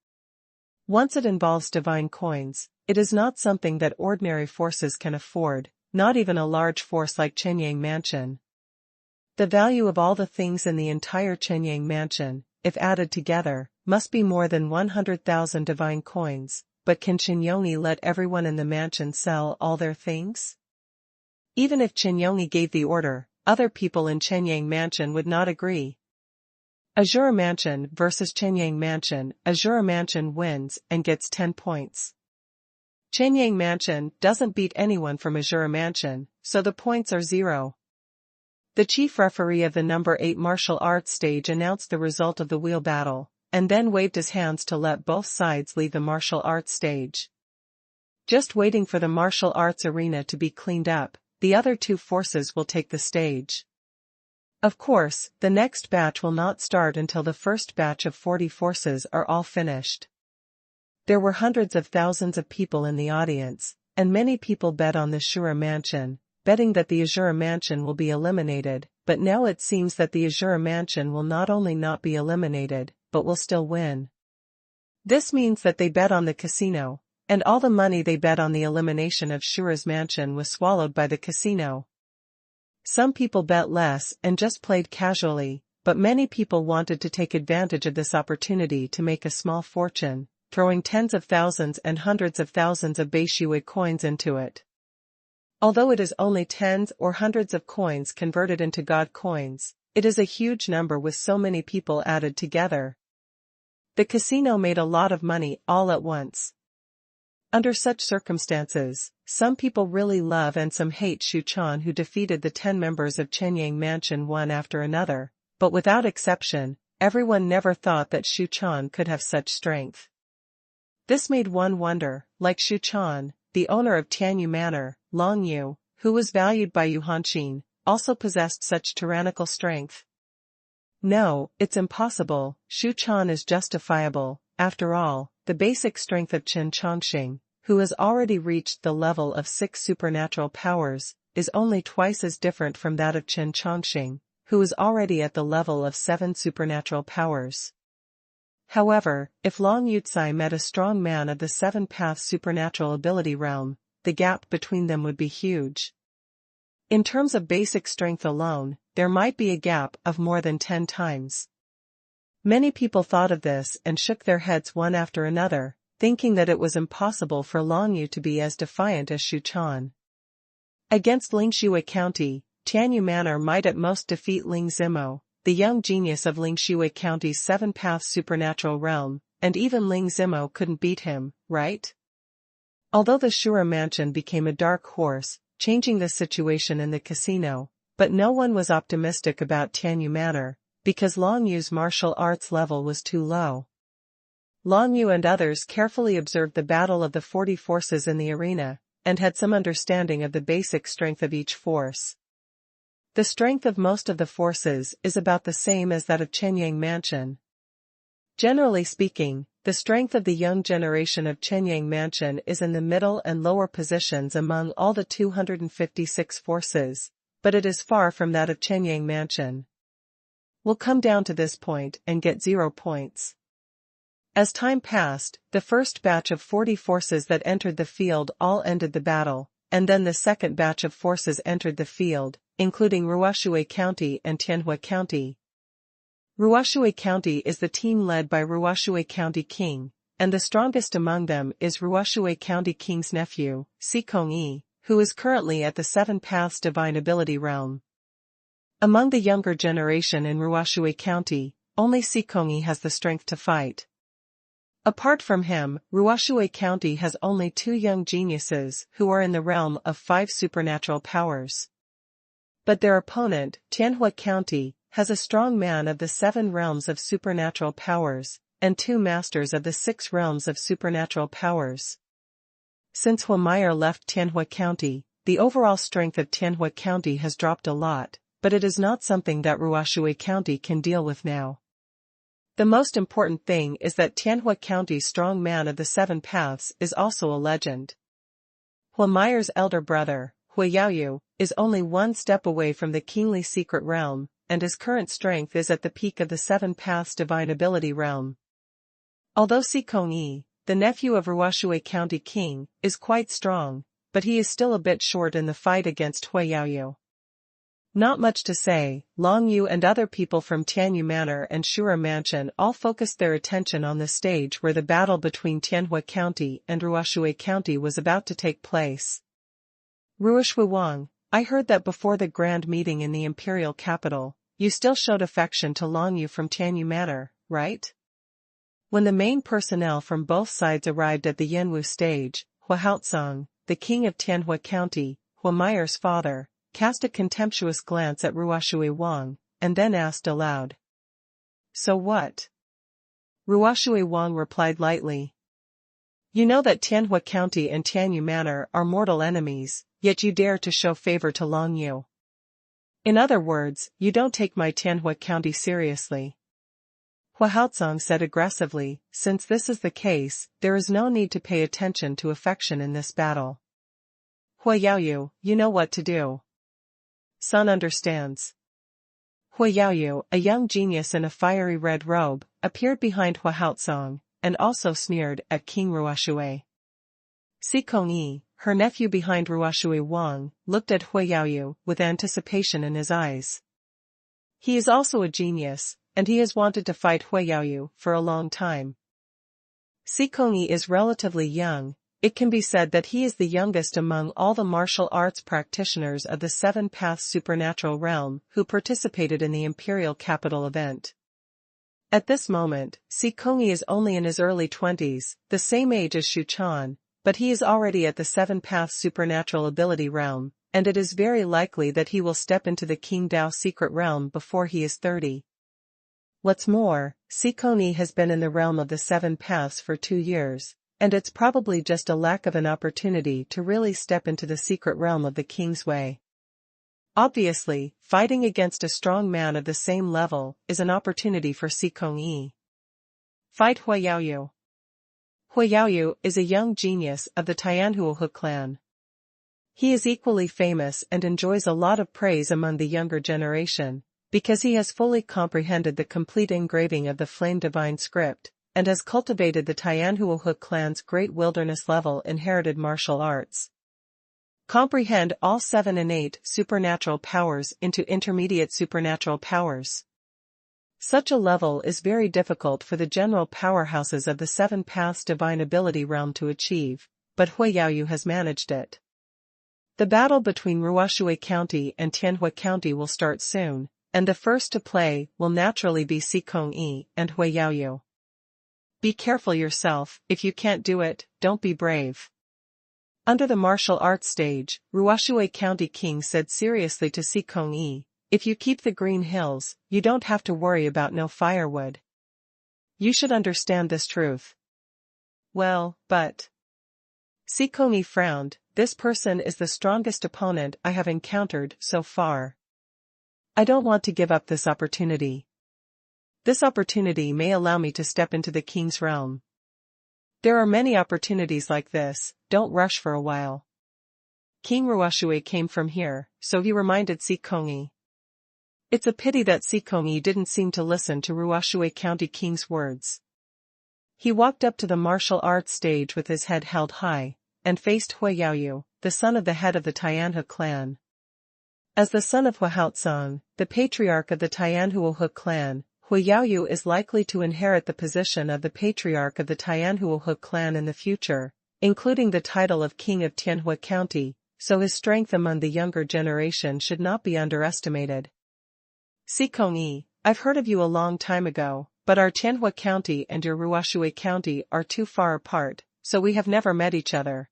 Once it involves divine coins, it is not something that ordinary forces can afford, not even a large force like Chenyang mansion. The value of all the things in the entire Chenyang mansion, if added together, must be more than 100,000 divine coins, but can Chen Yongyi let everyone in the mansion sell all their things? Even if Chen Yongyi gave the order, other people in Chenyang mansion would not agree. Azure mansion versus Chenyang mansion. Azure mansion wins and gets 10 points. Chenyang mansion doesn't beat anyone from Azure mansion, so the points are 0. The chief referee of the number 8 martial arts stage announced the result of the wheel battle, and then waved his hands to let both sides leave the martial arts stage. Just waiting for the martial arts arena to be cleaned up, the other 2 forces will take the stage. Of course, the next batch will not start until the first batch of 40 forces are all finished. There were hundreds of thousands of people in the audience, and many people bet on the Shura mansion, betting that the Azura mansion will be eliminated, but now it seems that the Azura mansion will not only not be eliminated, but will still win. This means that they bet on the casino, and all the money they bet on the elimination of Shura's mansion was swallowed by the casino. Some people bet less and just played casually, but many people wanted to take advantage of this opportunity to make a small fortune, throwing tens of thousands and hundreds of thousands of Beishua coins into it. Although it is only tens or hundreds of coins converted into God coins, it is a huge number with so many people added together. The casino made a lot of money all at once. Under such circumstances, some people really love and some hate Xu Chan, who defeated the 10 members of Chenyang mansion one after another, but without exception, everyone never thought that Xu Chan could have such strength. This made one wonder, like Xu Chan, the owner of Tianyu Manor, Long Yu, who was valued by Yu Hanqin, also possessed such tyrannical strength. No, it's impossible. Xu Chan is justifiable. After all, the basic strength of Chen Chongqing, who has already reached the level of 6 supernatural powers, is only twice as different from that of Chen Chongqing, who is already at the level of 7 supernatural powers. However, if Long Yucai met a strong man of the 7-path supernatural ability realm, the gap between them would be huge. In terms of basic strength alone, there might be a gap of more than 10 times. Many people thought of this and shook their heads one after another, thinking that it was impossible for Long Yu to be as defiant as Xu Chan. Against Lingxue County, Tianyu Manor might at most defeat Ling Zimo, the young genius of Lingxue County's 7-path supernatural realm, and even Ling Zimo couldn't beat him, right? Although the Shura mansion became a dark horse, changing the situation in the casino, but no one was optimistic about Tianyu Manor, because Long Yu's martial arts level was too low. Long Yu and others carefully observed the battle of the 40 forces in the arena, and had some understanding of the basic strength of each force. The strength of most of the forces is about the same as that of Chenyang Mansion. Generally speaking, the strength of the young generation of Chenyang Mansion is in the middle and lower positions among all the 256 forces, but it is far from that of Chenyang Mansion. We'll come down to this point and get 0 points. As time passed, the first batch of 40 forces that entered the field all ended the battle, and then the second batch of forces entered the field, including Ruoshui County and Tianhua County. Ruoshui County is the team led by Ruoshui County King, and the strongest among them is Ruoshui County King's nephew, Sikong-yi, who is currently at the 7 Paths Divine Ability realm. Among the younger generation in Ruoshui County, only Sikong-yi has the strength to fight. Apart from him, Ruoshui County has only 2 young geniuses who are in the realm of 5 supernatural powers. But their opponent, Tianhua County, has a strong man of the 7 realms of supernatural powers, and 2 masters of the 6 realms of supernatural powers. Since Huameyer left Tianhua County, the overall strength of Tianhua County has dropped a lot, but it is not something that Ruoshui County can deal with now. The most important thing is that Tianhua County's strong man of the 7 paths is also a legend. Huameyer's elder brother, Huayaoyu, is only 1 step away from the kingly secret realm, and his current strength is at the peak of the 7 paths divine ability realm. Although Sikong-yi, the nephew of Ruoshui County King, is quite strong, but he is still a bit short in the fight against Huayaoyu. Not much to say, Long Yu and other people from Tianyu Manor and Shura Mansion all focused their attention on the stage where the battle between Tianhua County and Ruoshui County was about to take place. Ruoshui Wang, I heard that before the grand meeting in the imperial capital, you still showed affection to Long Yu from Tianyu Manor, right? When the main personnel from both sides arrived at the Yanwu stage, Hua Haotsong, the king of Tianhua County, Huameyer's father, cast a contemptuous glance at Ruoshui Wang, and then asked aloud. So what? Ruoshui Wang replied lightly. You know that Tianhua County and Tianyu Manor are mortal enemies, yet you dare to show favor to Long Yu. In other words, you don't take my Tianhua County seriously. Hua Haotsong said aggressively, since this is the case, there is no need to pay attention to affection in this battle. Huayaoyu, you know what to do. Son understands. Huayaoyu, a young genius in a fiery red robe, appeared behind Hua Haotsong, and also sneered at King Ruoshui. Sikong-yi, her nephew behind Ruoshui Wang, looked at Huayaoyu with anticipation in his eyes. He is also a genius, and he has wanted to fight Huayaoyu for a long time. Sikong-yi is relatively young. It can be said that he is the youngest among all the martial arts practitioners of the 7 Paths supernatural realm who participated in the imperial capital event. At this moment, Sikong-yi is only in his early 20s, the same age as Shu Chan, but he is already at the 7 Paths supernatural ability realm, and it is very likely that he will step into the King Dao secret realm before he is 30. What's more, Sikong-yi has been in the realm of the 7 Paths for 2 years. And it's probably just a lack of an opportunity to really step into the secret realm of the King's Way. Obviously, fighting against a strong man of the same level is an opportunity for Sikong-yi. Fight Huayaoyu. Huayaoyu is a young genius of the Tianhuohu clan. He is equally famous and enjoys a lot of praise among the younger generation, because he has fully comprehended the complete engraving of the Flame Divine script, and has cultivated the Tianhuohu clan's great wilderness level inherited martial arts. Comprehend all 7 and 8 supernatural powers into intermediate supernatural powers. Such a level is very difficult for the general powerhouses of the 7 Paths divine ability realm to achieve, but Huayaoyu has managed it. The battle between Ruoshui County and Tianhua County will start soon, and the first to play will naturally be Sikong-yi and Huayaoyu. Be careful yourself, if you can't do it, don't be brave. Under the martial arts stage, Ruoshui County King said seriously to Sikong-yi, if you keep the green hills, you don't have to worry about no firewood. You should understand this truth. Well, but... Sikoni frowned. This person is the strongest opponent I have encountered so far. I don't want to give up this opportunity. This opportunity may allow me to step into the king's realm. There are many opportunities like this, don't rush for a while. King Ruoxue came from here, so he reminded Sikoni. It's a pity that Sikoni didn't seem to listen to Ruoxue County King's words. He walked up to the martial arts stage with his head held high, and faced Huiyaoyu, the son of the head of the Tianhe clan. As the son of Huahaotsong, the patriarch of the Tianhuohe clan, Huiyaoyu is likely to inherit the position of the patriarch of the Tianhuohe clan in the future, including the title of King of Tianhua County, so his strength among the younger generation should not be underestimated. Sikoni, I've heard of you a long time ago, but our Tianhua County and your Ruoxue County are too far apart, so we have never met each other.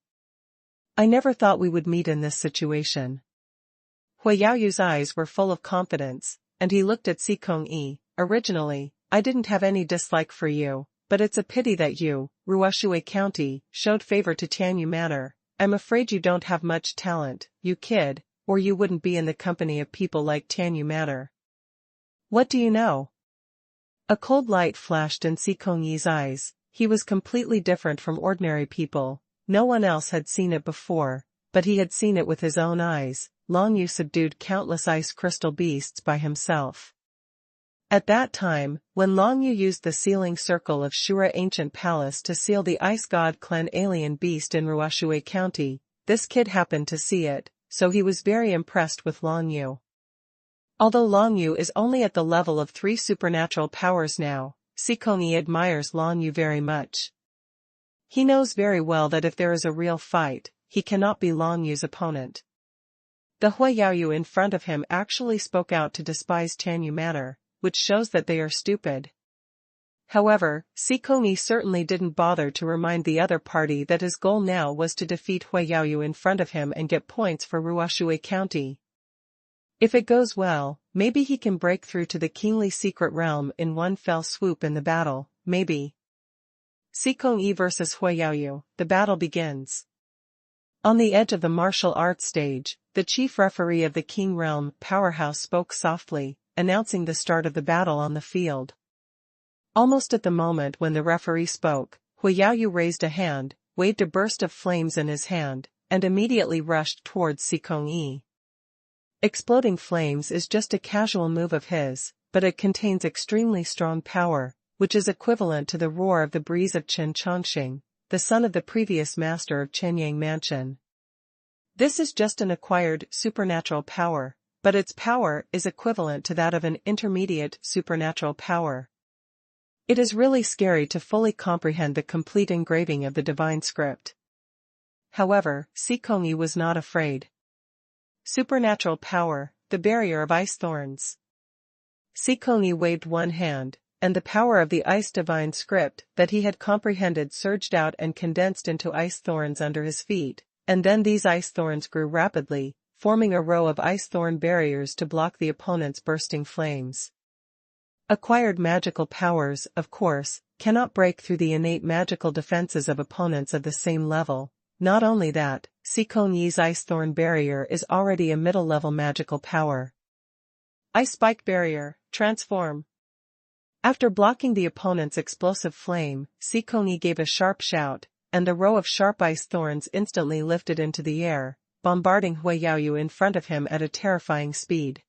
I never thought we would meet in this situation. Huiyaoyu's eyes were full of confidence, and he looked at Sikoni. Originally, I didn't have any dislike for you, but it's a pity that you, Ruoxue County, showed favor to Tianyu Manor. I'm afraid you don't have much talent, you kid, or you wouldn't be in the company of people like Tianyu Manor. What do you know? A cold light flashed in Sikoni's eyes. He was completely different from ordinary people. No one else had seen it before, but he had seen it with his own eyes. Long Yu subdued countless ice crystal beasts by himself. At that time, when Long Yu used the sealing circle of Shura Ancient Palace to seal the Ice God Clan alien beast in Ruoxue County, this kid happened to see it, so he was very impressed with Long Yu. Although Long Yu is only at the level of 3 supernatural powers now, Sikoni admires Long Yu very much. He knows very well that if there is a real fight, he cannot be Long Yu's opponent. The Huiyaoyu in front of him actually spoke out to despise Tianyu Manor, which shows that they are stupid. However, Sikoni certainly didn't bother to remind the other party that his goal now was to defeat Huiyaoyu in front of him and get points for Ruoxue County. If it goes well, maybe he can break through to the kingly secret realm in one fell swoop in the battle, maybe. Sikoni versus Huiyaoyu, the battle begins. On the edge of the martial arts stage, the chief referee of the King Realm powerhouse spoke softly, announcing the start of the battle on the field. Almost at the moment when the referee spoke, Huiyaoyu raised a hand, waved a burst of flames in his hand, and immediately rushed towards Sikoni. Exploding flames is just a casual move of his, but it contains extremely strong power, which is equivalent to the roar of the breeze of Chen Chongqing, the son of the previous master of Chenyang Mansion. This is just an acquired supernatural power, but its power is equivalent to that of an intermediate supernatural power. It is really scary to fully comprehend the complete engraving of the divine script. However, Sikoni was not afraid. Supernatural power, the barrier of ice thorns. Sikoni waved one hand, and the power of the ice divine script that he had comprehended surged out and condensed into ice thorns under his feet, and then these ice thorns grew rapidly, forming a row of ice thorn barriers to block the opponent's bursting flames. Acquired magical powers, of course, cannot break through the innate magical defenses of opponents of the same level. Not only that, Sikoni's ice thorn barrier is already a middle-level magical power. Ice spike barrier, transform. After blocking the opponent's explosive flame, Sikoni gave a sharp shout, and the row of sharp ice thorns instantly lifted into the air, bombarding Huiyaoyu in front of him at a terrifying speed.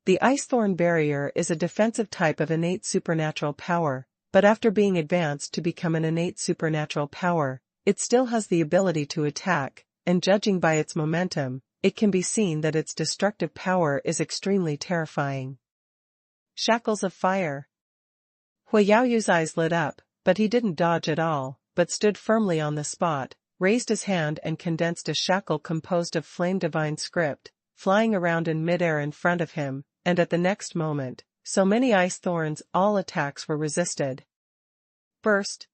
The ice thorn barrier is a defensive type of innate supernatural power, but after being advanced to become an innate supernatural power, it still has the ability to attack, and judging by its momentum, it can be seen that its destructive power is extremely terrifying. Shackles of fire. Huiyaoyu's eyes lit up, but he didn't dodge at all, but stood firmly on the spot, raised his hand and condensed a shackle composed of flame divine script, flying around in midair in front of him, and at the next moment, so many ice thorns all attacks were resisted. Burst.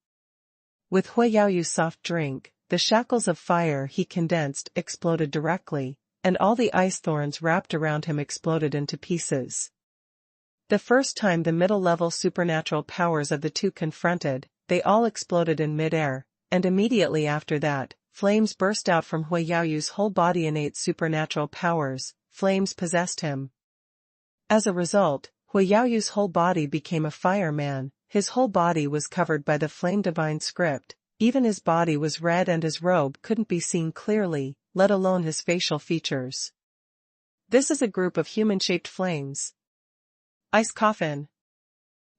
With Huiyaoyu's soft drink, the shackles of fire he condensed exploded directly, and all the ice thorns wrapped around him exploded into pieces. The first time the middle-level supernatural powers of the two confronted, they all exploded in mid-air, and immediately after that, flames burst out from Huiyaoyu's whole body. Innate supernatural powers, flames possessed him. As a result, Huiyaoyu's whole body became a fireman. His whole body was covered by the flame divine script, even his body was red and his robe couldn't be seen clearly, let alone his facial features. This is a group of human-shaped flames. Ice coffin.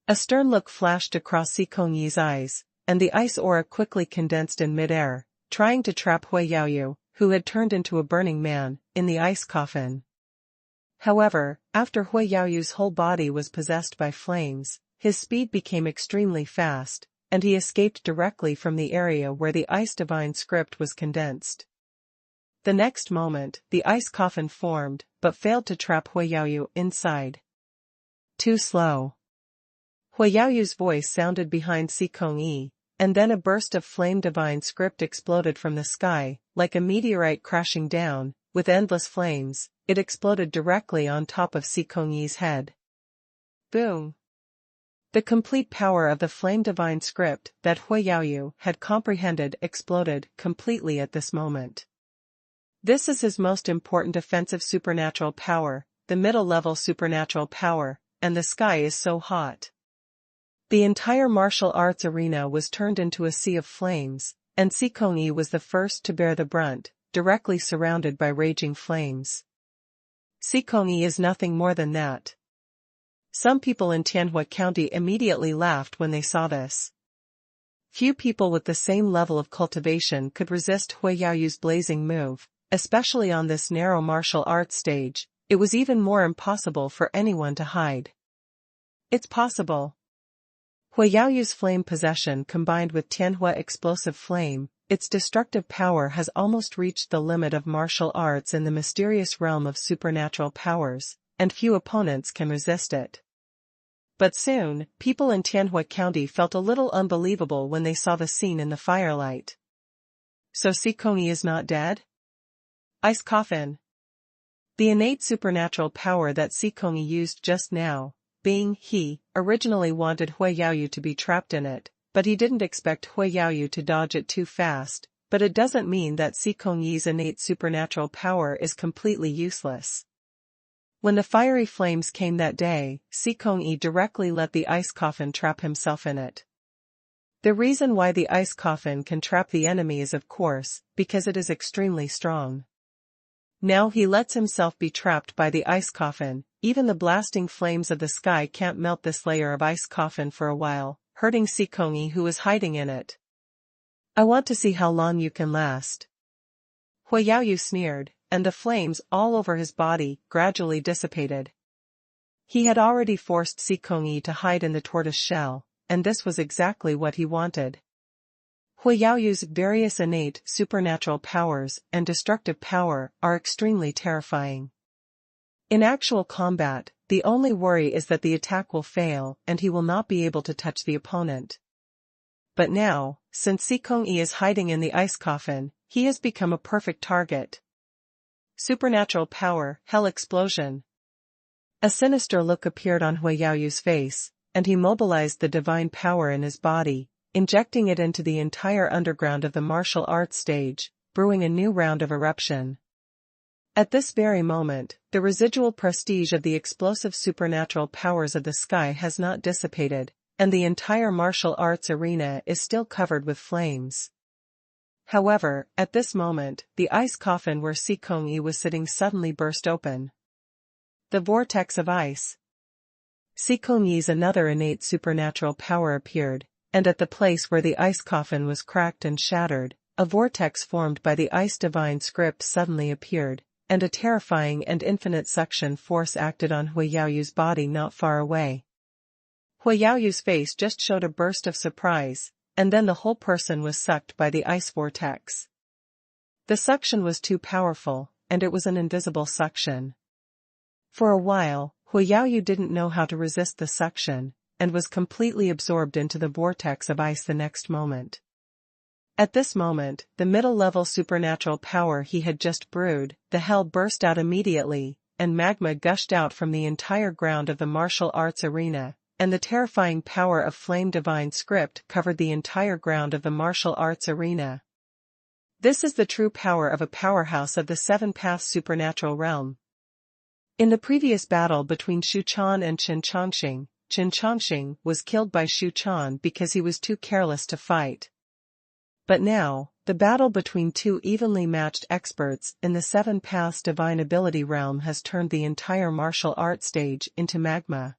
A stern look flashed across Feng Yi's eyes, and the ice aura quickly condensed in mid-air, trying to trap Huiyaoyu, who had turned into a burning man, in the ice coffin. However, after Huiyaoyu's whole body was possessed by flames, his speed became extremely fast, and he escaped directly from the area where the ice divine script was condensed. The next moment, the ice coffin formed, but failed to trap Huiyaoyu inside. Too slow. Huiyaoyu's voice sounded behind Feng Yi, and then a burst of flame divine script exploded from the sky, like a meteorite crashing down, with endless flames. It exploded directly on top of Feng Yi's head. Boom! The complete power of the flame divine script that Huiyaoyu had comprehended exploded completely at this moment. This is his most important offensive supernatural power, the middle-level supernatural power, and the sky is so hot. The entire martial arts arena was turned into a sea of flames, and Feng Yi was the first to bear the brunt, directly surrounded by raging flames. Feng Yi is nothing more than that. Some people in Tianhua County immediately laughed when they saw this. Few people with the same level of cultivation could resist Huiyaoyu's blazing move, especially on this narrow martial arts stage. It was even more impossible for anyone to hide. It's possible. Huiyaoyu's flame possession combined with Tianhua explosive flame, its destructive power has almost reached the limit of martial arts in the mysterious realm of supernatural powers, and few opponents can resist it. But soon, people in Tianhua County felt a little unbelievable when they saw the scene in the firelight. So Feng Yi is not dead? Ice coffin. The innate supernatural power that Feng Yi used just now, being he, originally wanted Huiyaoyu to be trapped in it, but he didn't expect Huiyaoyu to dodge it too fast, but it doesn't mean that Feng Yi's innate supernatural power is completely useless. When the fiery flames came that day, Feng Yi directly let the ice coffin trap himself in it. The reason why the ice coffin can trap the enemy is of course, because it is extremely strong. Now he lets himself be trapped by the ice coffin. Even the blasting flames of the sky can't melt this layer of ice coffin for a while, hurting Feng Yi who is hiding in it. I want to see how long you can last. Huiyaoyu sneered, and the flames all over his body gradually dissipated. He had already forced Feng Yi to hide in the tortoise shell, and this was exactly what he wanted. Huiyaoyu's various innate supernatural powers and destructive power are extremely terrifying. In actual combat, the only worry is that the attack will fail and he will not be able to touch the opponent. But now, since Feng Yi is hiding in the ice coffin, he has become a perfect target. Supernatural power, hell explosion. A sinister look appeared on Huiyaoyu's face, and he mobilized the divine power in his body, injecting it into the entire underground of the martial arts stage, brewing a new round of eruption. At this very moment, the residual prestige of the explosive supernatural powers of the sky has not dissipated, and the entire martial arts arena is still covered with flames. However, at this moment, the ice coffin where Feng Yi was sitting suddenly burst open. The vortex of ice. Feng Yi's another innate supernatural power appeared, and at the place where the ice coffin was cracked and shattered, a vortex formed by the ice divine script suddenly appeared, and a terrifying and infinite suction force acted on Huiyaoyu's body not far away. Huiyaoyu's face just showed a burst of surprise, and then the whole person was sucked by the ice vortex. The suction was too powerful, and it was an invisible suction. For a while, Huiyaoyu didn't know how to resist the suction, and was completely absorbed into the vortex of ice the next moment. At this moment, the middle-level supernatural power he had just brewed, the hell burst out immediately, and magma gushed out from the entire ground of the martial arts arena, and the terrifying power of flame divine script covered the entire ground of the martial arts arena. This is the true power of a powerhouse of the seven-path supernatural realm. In the previous battle between Xu Quan and Qin Chongqing was killed by Xu Quan because he was too careless to fight. But now, the battle between two evenly matched experts in the seven paths divine ability realm has turned the entire martial art stage into magma.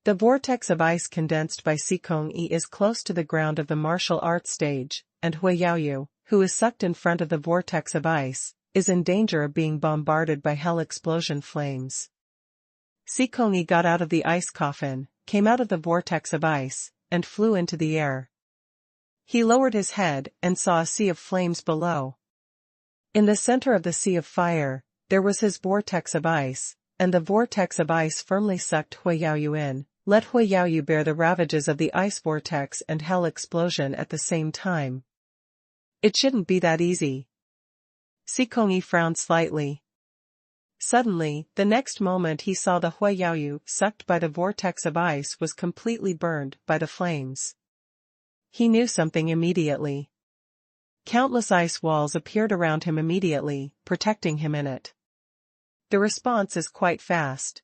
The vortex of ice condensed by Xikong Yi is close to the ground of the martial arts stage, and Hui Yaoyu, who is sucked in front of the vortex of ice, is in danger of being bombarded by hell explosion flames. Xikong Yi got out of the ice coffin, came out of the vortex of ice, and flew into the air. He lowered his head and saw a sea of flames below. In the center of the sea of fire, there was his vortex of ice, and the vortex of ice firmly sucked Hui Yaoyu in. Let Hui Yaoyu bear the ravages of the ice vortex and hell explosion at the same time. It shouldn't be that easy. Xikong Yi frowned slightly. Suddenly, the next moment he saw the Hui Yaoyu sucked by the vortex of ice was completely burned by the flames. He knew something immediately. Countless ice walls appeared around him immediately, protecting him in it. The response is quite fast.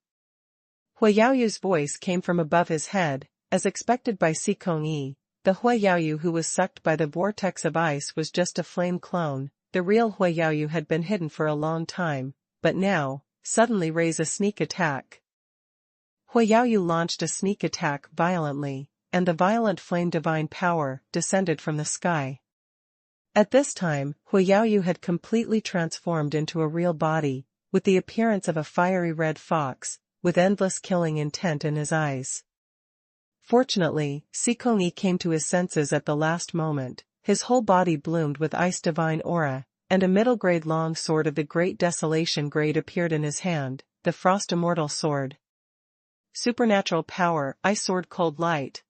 Hui Yaoyu's voice came from above his head, as expected by Xikong Yi. The Hui Yaoyu who was sucked by the vortex of ice was just a flame clone. The real Hui Yaoyu had been hidden for a long time, but now, suddenly raise a sneak attack. Hui Yaoyu launched a sneak attack violently, and the violent flame divine power descended from the sky. At this time, Hui Yaoyu had completely transformed into a real body, with the appearance of a fiery red fox, with endless killing intent in his eyes. Fortunately, Xikong Yi came to his senses at the last moment. His whole body bloomed with ice divine aura, and a middle-grade long sword of the Great Desolation grade appeared in his hand, the Frost Immortal Sword. Supernatural power, Ice Sword Cold Light.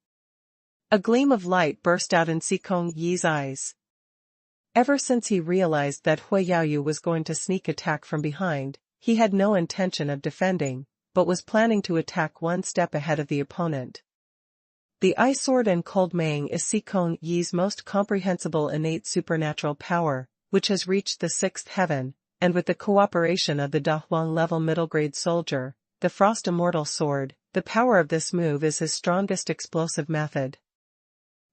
A gleam of light burst out in Xikong Yi's eyes. Ever since he realized that Hui Yaoyu was going to sneak attack from behind, he had no intention of defending, but was planning to attack one step ahead of the opponent. The Ice Sword and Cold Mang is Xikong Yi's most comprehensible innate supernatural power, which has reached the sixth heaven, and with the cooperation of the Da Huang level middle-grade soldier, the Frost Immortal Sword, the power of this move is his strongest explosive method.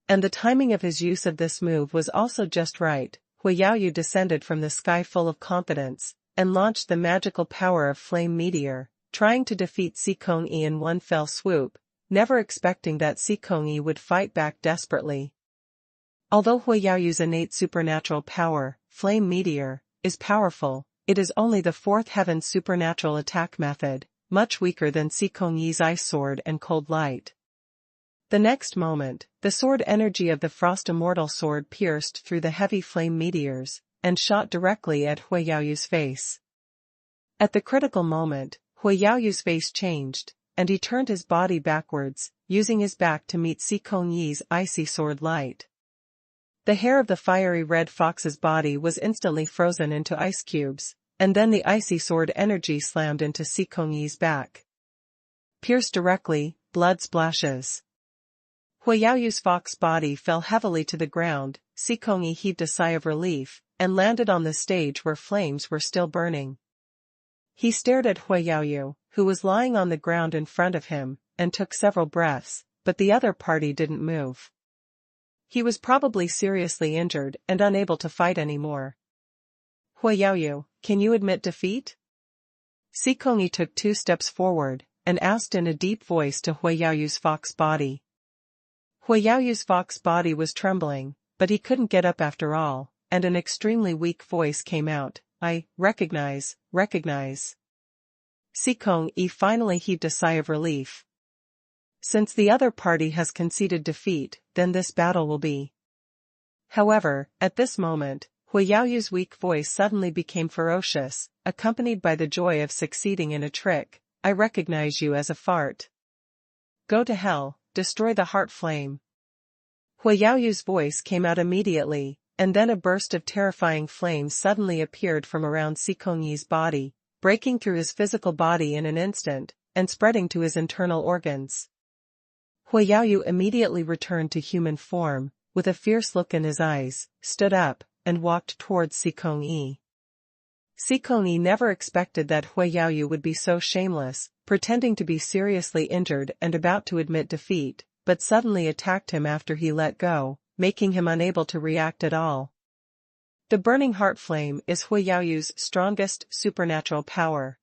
And the timing of his use of this move was also just right. Hui Yaoyu descended from the sky full of confidence, and launched the magical power of Flame Meteor, trying to defeat Xikong Yi in one fell swoop, never expecting that Xikong Yi would fight back desperately. Although Hui Yaoyu's innate supernatural power, Flame Meteor, is powerful, it is only the fourth heaven supernatural attack method, much weaker than Xikong Yi's Ice Sword and Cold Light. The next moment, the sword energy of the Frost Immortal Sword pierced through the heavy flame meteors, and shot directly at Hui Yaoyu's face. At the critical moment, Hui Yaoyu's face changed, and he turned his body backwards, using his back to meet Xikong Yi's icy sword light. The hair of the fiery red fox's body was instantly frozen into ice cubes, and then the icy sword energy slammed into Xikong Yi's back. Pierced directly, blood splashes. Hui Yaoyu's fox body fell heavily to the ground. Xikong Yi heaved a sigh of relief, and landed on the stage where flames were still burning. He stared at Hui Yaoyu, who was lying on the ground in front of him, and took several breaths, but the other party didn't move. He was probably seriously injured and unable to fight anymore. Hui Yaoyu, can you admit defeat? Xikong Yi took 2 steps forward, and asked in a deep voice to Hui Yaoyu's fox body. Hui Yaoyu's fox body was trembling, but he couldn't get up after all, and an extremely weak voice came out, I recognize. Xikong Yi finally heaved a sigh of relief. Since the other party has conceded defeat, then this battle will be. However, at this moment, Hui Yaoyu's weak voice suddenly became ferocious, accompanied by the joy of succeeding in a trick. I recognize you as a fart. Go to hell, destroy the heart flame. Huayaoyu's voice came out immediately, and then a burst of terrifying flames suddenly appeared from around Sikongyi's body, breaking through his physical body in an instant, and spreading to his internal organs. Huayaoyu immediately returned to human form, with a fierce look in his eyes, stood up, and walked towards Sikongyi. Sikongyi never expected that Huayaoyu would be so shameless, pretending to be seriously injured and about to admit defeat, but suddenly attacked him after he let go, making him unable to react at all. The burning heart flame is Huayaoyu's strongest supernatural power.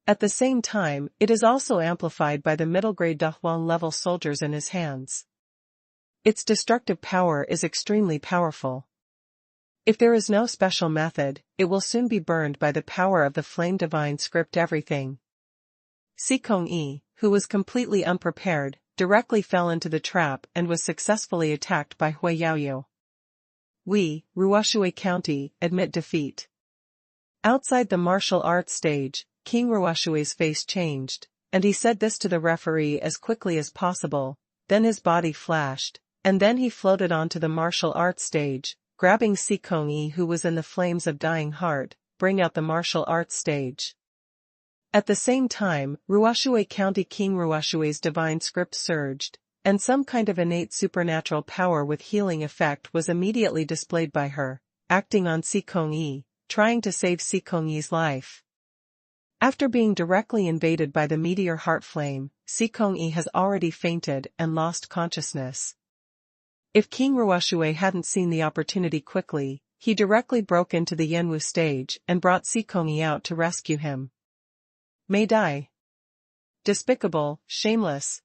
At the same time, it is also amplified by the middle-grade Dahuang level soldiers in his hands. Its destructive power is extremely powerful. If there is no special method, it will soon be burned by the power of the flame divine script everything. Sikongyi, who was completely unprepared, directly fell into the trap and was successfully attacked by Huayaoyu. We, Ruoshui County, admit defeat. Outside the martial arts stage, King Ruoshui's face changed, and he said this to the referee as quickly as possible, then his body flashed, and then he floated onto the martial arts stage, grabbing Sikongyi who was in the flames of dying heart, bring out the martial arts stage. At the same time, Ruoshui County King Ruoshui's divine script surged, and some kind of innate supernatural power with healing effect was immediately displayed by her, acting on Sikongyi, trying to save Sikongyi's life. After being directly invaded by the meteor heart flame, Sikongyi has already fainted and lost consciousness. If King Ruoshui hadn't seen the opportunity quickly, he directly broke into the Yenwu stage and brought Sikongyi out to rescue him. May die. Despicable, shameless.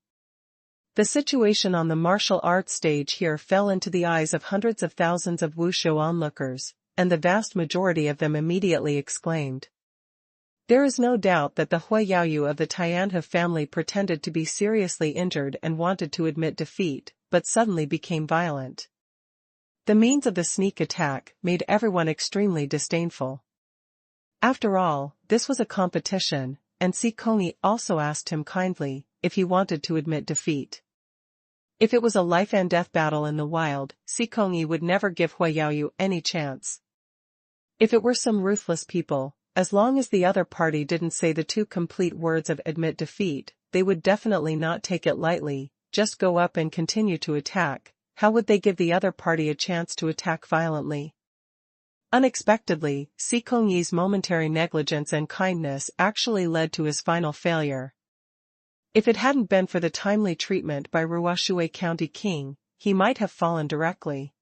The situation on the martial arts stage here fell into the eyes of hundreds of thousands of Wushu onlookers, and the vast majority of them immediately exclaimed. There is no doubt that the Huayaoyu of the Tianhe family pretended to be seriously injured and wanted to admit defeat, but suddenly became violent. The means of the sneak attack made everyone extremely disdainful. After all, this was a competition, and Sikongyi also asked him kindly if he wanted to admit defeat. If it was a life-and-death battle in the wild, Sikongyi would never give Huayaoyu any chance. If it were some ruthless people, as long as the other party didn't say the two complete words of admit defeat, they would definitely not take it lightly, just go up and continue to attack. How would they give the other party a chance to attack violently? Unexpectedly, Sikongyi's momentary negligence and kindness actually led to his final failure. If it hadn't been for the timely treatment by Ruoshui County King, he might have fallen directly.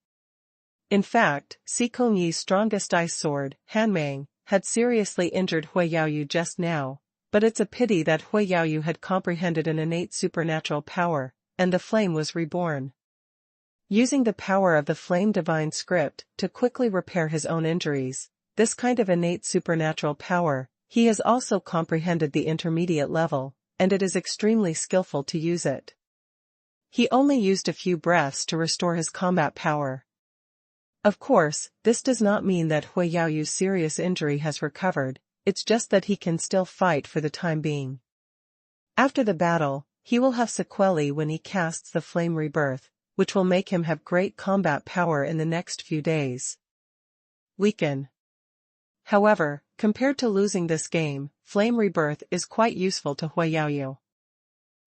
In fact, Sikongyi's strongest ice sword, Hanmang, had seriously injured Huayaoyu just now, but it's a pity that Huayaoyu had comprehended an innate supernatural power, and the flame was reborn. Using the power of the flame divine script to quickly repair his own injuries, this kind of innate supernatural power, he has also comprehended the intermediate level, and it is extremely skillful to use it. He only used a few breaths to restore his combat power. Of course, this does not mean that Huayaoyu's serious injury has recovered, it's just that he can still fight for the time being. After the battle, he will have sequelae when he casts the flame rebirth, which will make him have great combat power in the next few days. Weaken. However, compared to losing this game, flame rebirth is quite useful to Huayaoyu.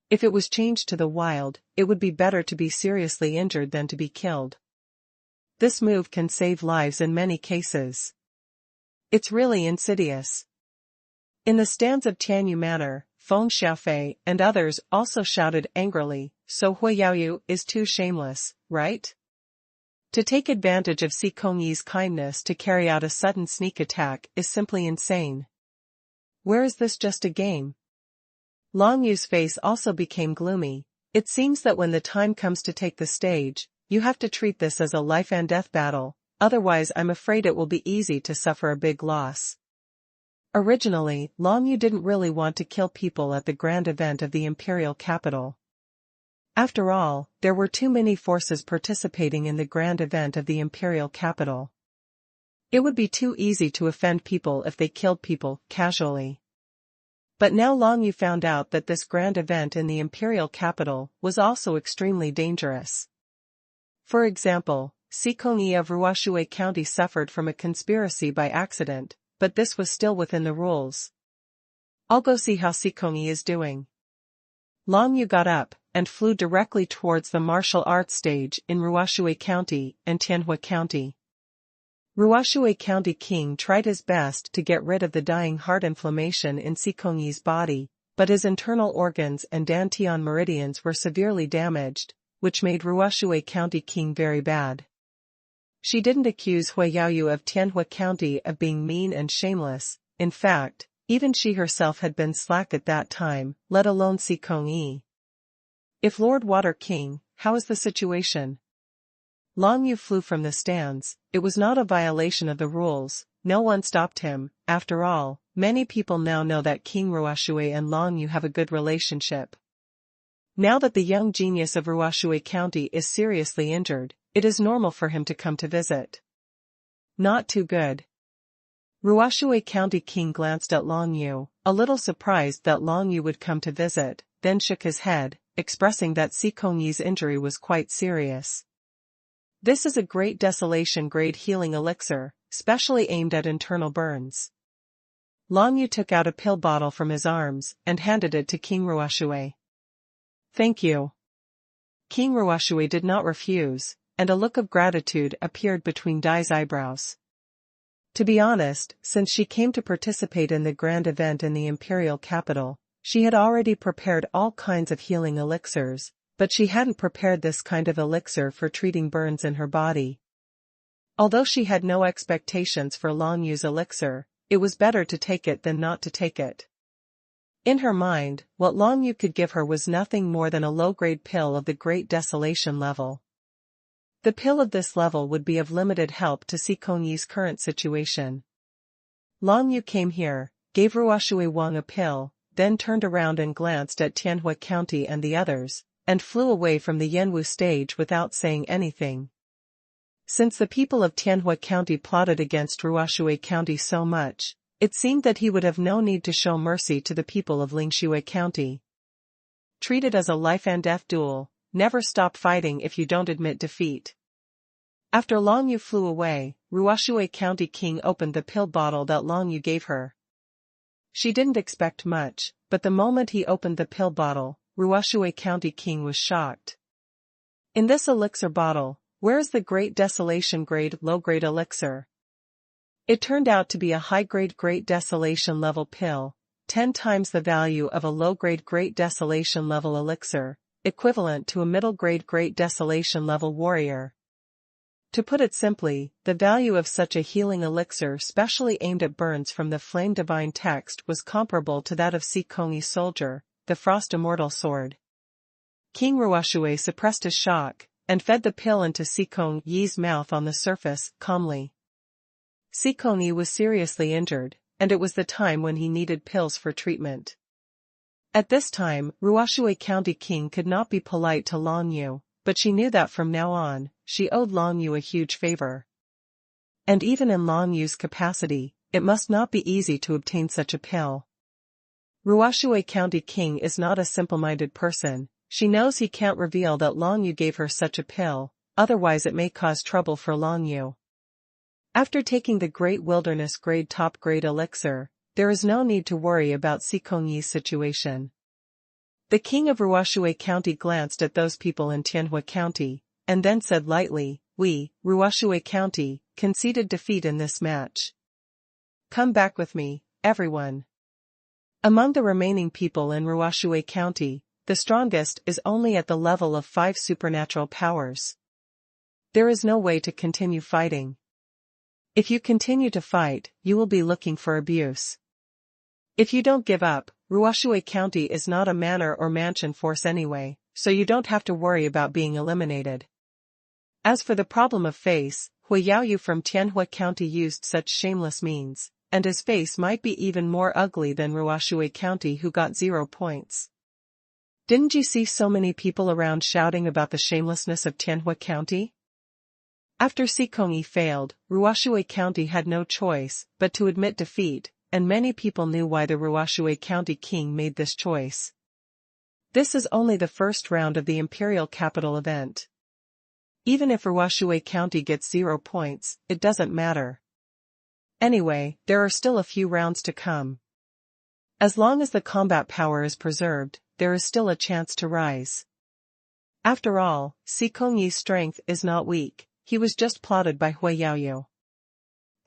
If it was changed to the wild, it would be better to be seriously injured than to be killed. This move can save lives in many cases. It's really insidious. In the stands of Tianyu Manor, Feng Xiaofei and others also shouted angrily, so Huayaoyu is too shameless, right? To take advantage of Sikongyi's kindness to carry out a sudden sneak attack is simply insane. Where is this just a game? Long Yu's face also became gloomy. It seems that when the time comes to take the stage, you have to treat this as a life-and-death battle, otherwise I'm afraid it will be easy to suffer a big loss. Originally, Long Yu didn't really want to kill people at the grand event of the imperial capital. After all, there were too many forces participating in the grand event of the imperial capital. It would be too easy to offend people if they killed people casually. But now Long Yu found out that this grand event in the imperial capital was also extremely dangerous. For example, Feng of Ruoshui County suffered from a conspiracy by accident, but this was still within the rules. I'll go see how Feng is doing. Long Yu got up and flew directly towards the martial arts stage in Ruoshui County and Tianhua County. Ruoshui County King tried his best to get rid of the dying heart inflammation in Feng Yi's body, but his internal organs and Dantian meridians were severely damaged, which made Ruoshui County King very bad. She didn't accuse Huiyaoyu of Tianhua County of being mean and shameless. In fact, even she herself had been slack at that time, let alone Feng Yi. If Lord Water King, how is the situation? Long Yu flew from the stands. It was not a violation of the rules, no one stopped him. After all, many people now know that King Ruoshui and Long Yu have a good relationship. Now that the young genius of Ruoshui County is seriously injured, it is normal for him to come to visit. Not too good. Ruoshui County King glanced at Long Yu, a little surprised that Long Yu would come to visit, then shook his head, expressing that Feng Yi's injury was quite serious. This is a Great Desolation grade healing elixir, specially aimed at internal burns. Long Yu took out a pill bottle from his arms and handed it to King Ruoshui. Thank you. King Ruoshui did not refuse, and a look of gratitude appeared between Dai's eyebrows. To be honest, since she came to participate in the grand event in the imperial capital, she had already prepared all kinds of healing elixirs, but she hadn't prepared this kind of elixir for treating burns in her body. Although she had no expectations for Long Yu's elixir, it was better to take it than not to take it. In her mind, what Long Yu could give her was nothing more than a low-grade pill of the Great Desolation level. The pill of this level would be of limited help to Feng Yi's current situation. Long Yu came here, gave Ruoshui Wang a pill, then turned around and glanced at Tianhua County and the others, and flew away from the Yanwu stage without saying anything. Since the people of Tianhua County plotted against Ruoshui County so much, it seemed that he would have no need to show mercy to the people of Lingshui County. Treat it as a life-and-death duel, never stop fighting if you don't admit defeat. After Long Yu flew away, Ruoshui County King opened the pill bottle that Long Yu gave her. She didn't expect much, but the moment he opened the pill bottle, Ruoshui County King was shocked. In this elixir bottle, where is the Great Desolation grade low-grade elixir? It turned out to be a high-grade Great Desolation level pill, 10 times the value of a low-grade Great Desolation level elixir, equivalent to a middle-grade Great Desolation level warrior. To put it simply, the value of such a healing elixir specially aimed at burns from the Flame Divine text was comparable to that of Feng Yi's soldier, the Frost Immortal sword. King Ruoshui suppressed his shock, and fed the pill into Feng Yi's mouth on the surface, calmly. Feng Yi was seriously injured, and it was the time when he needed pills for treatment. At this time, Ruoshui County King could not be polite to Long Yu, but she knew that from now on, she owed Long Yu a huge favor. And even in Long Yu's capacity, it must not be easy to obtain such a pill. Ruoshui County King is not a simple-minded person. She knows he can't reveal that Long Yu gave her such a pill, otherwise it may cause trouble for Long Yu. After taking the Great Wilderness grade top-grade elixir, there is no need to worry about Feng Yi's situation. The king of Ruoshui County glanced at those people in Tianhua County, and then said lightly, "We, Ruoshui County, conceded defeat in this match. Come back with me, everyone." Among the remaining people in Ruoshui County, the strongest is only at the level of 5 supernatural powers. There is no way to continue fighting. If you continue to fight, you will be looking for abuse. If you don't give up, Ruoshui County is not a manor or mansion force anyway, so you don't have to worry about being eliminated. As for the problem of face, Huiyaoyu from Tianhua County used such shameless means, and his face might be even more ugly than Ruoshui County, who got 0 points. Didn't you see so many people around shouting about the shamelessness of Tianhua County? After Feng Yi failed, Ruoshui County had no choice but to admit defeat, and many people knew why the Ruoshui County king made this choice. This is only the first round of the Imperial Capital event. Even if Ruoshui County gets 0 points, it doesn't matter. Anyway, there are still a few rounds to come. As long as the combat power is preserved, there is still a chance to rise. After all, Si Kongyi's strength is not weak, he was just plotted by Hui Yaoyu.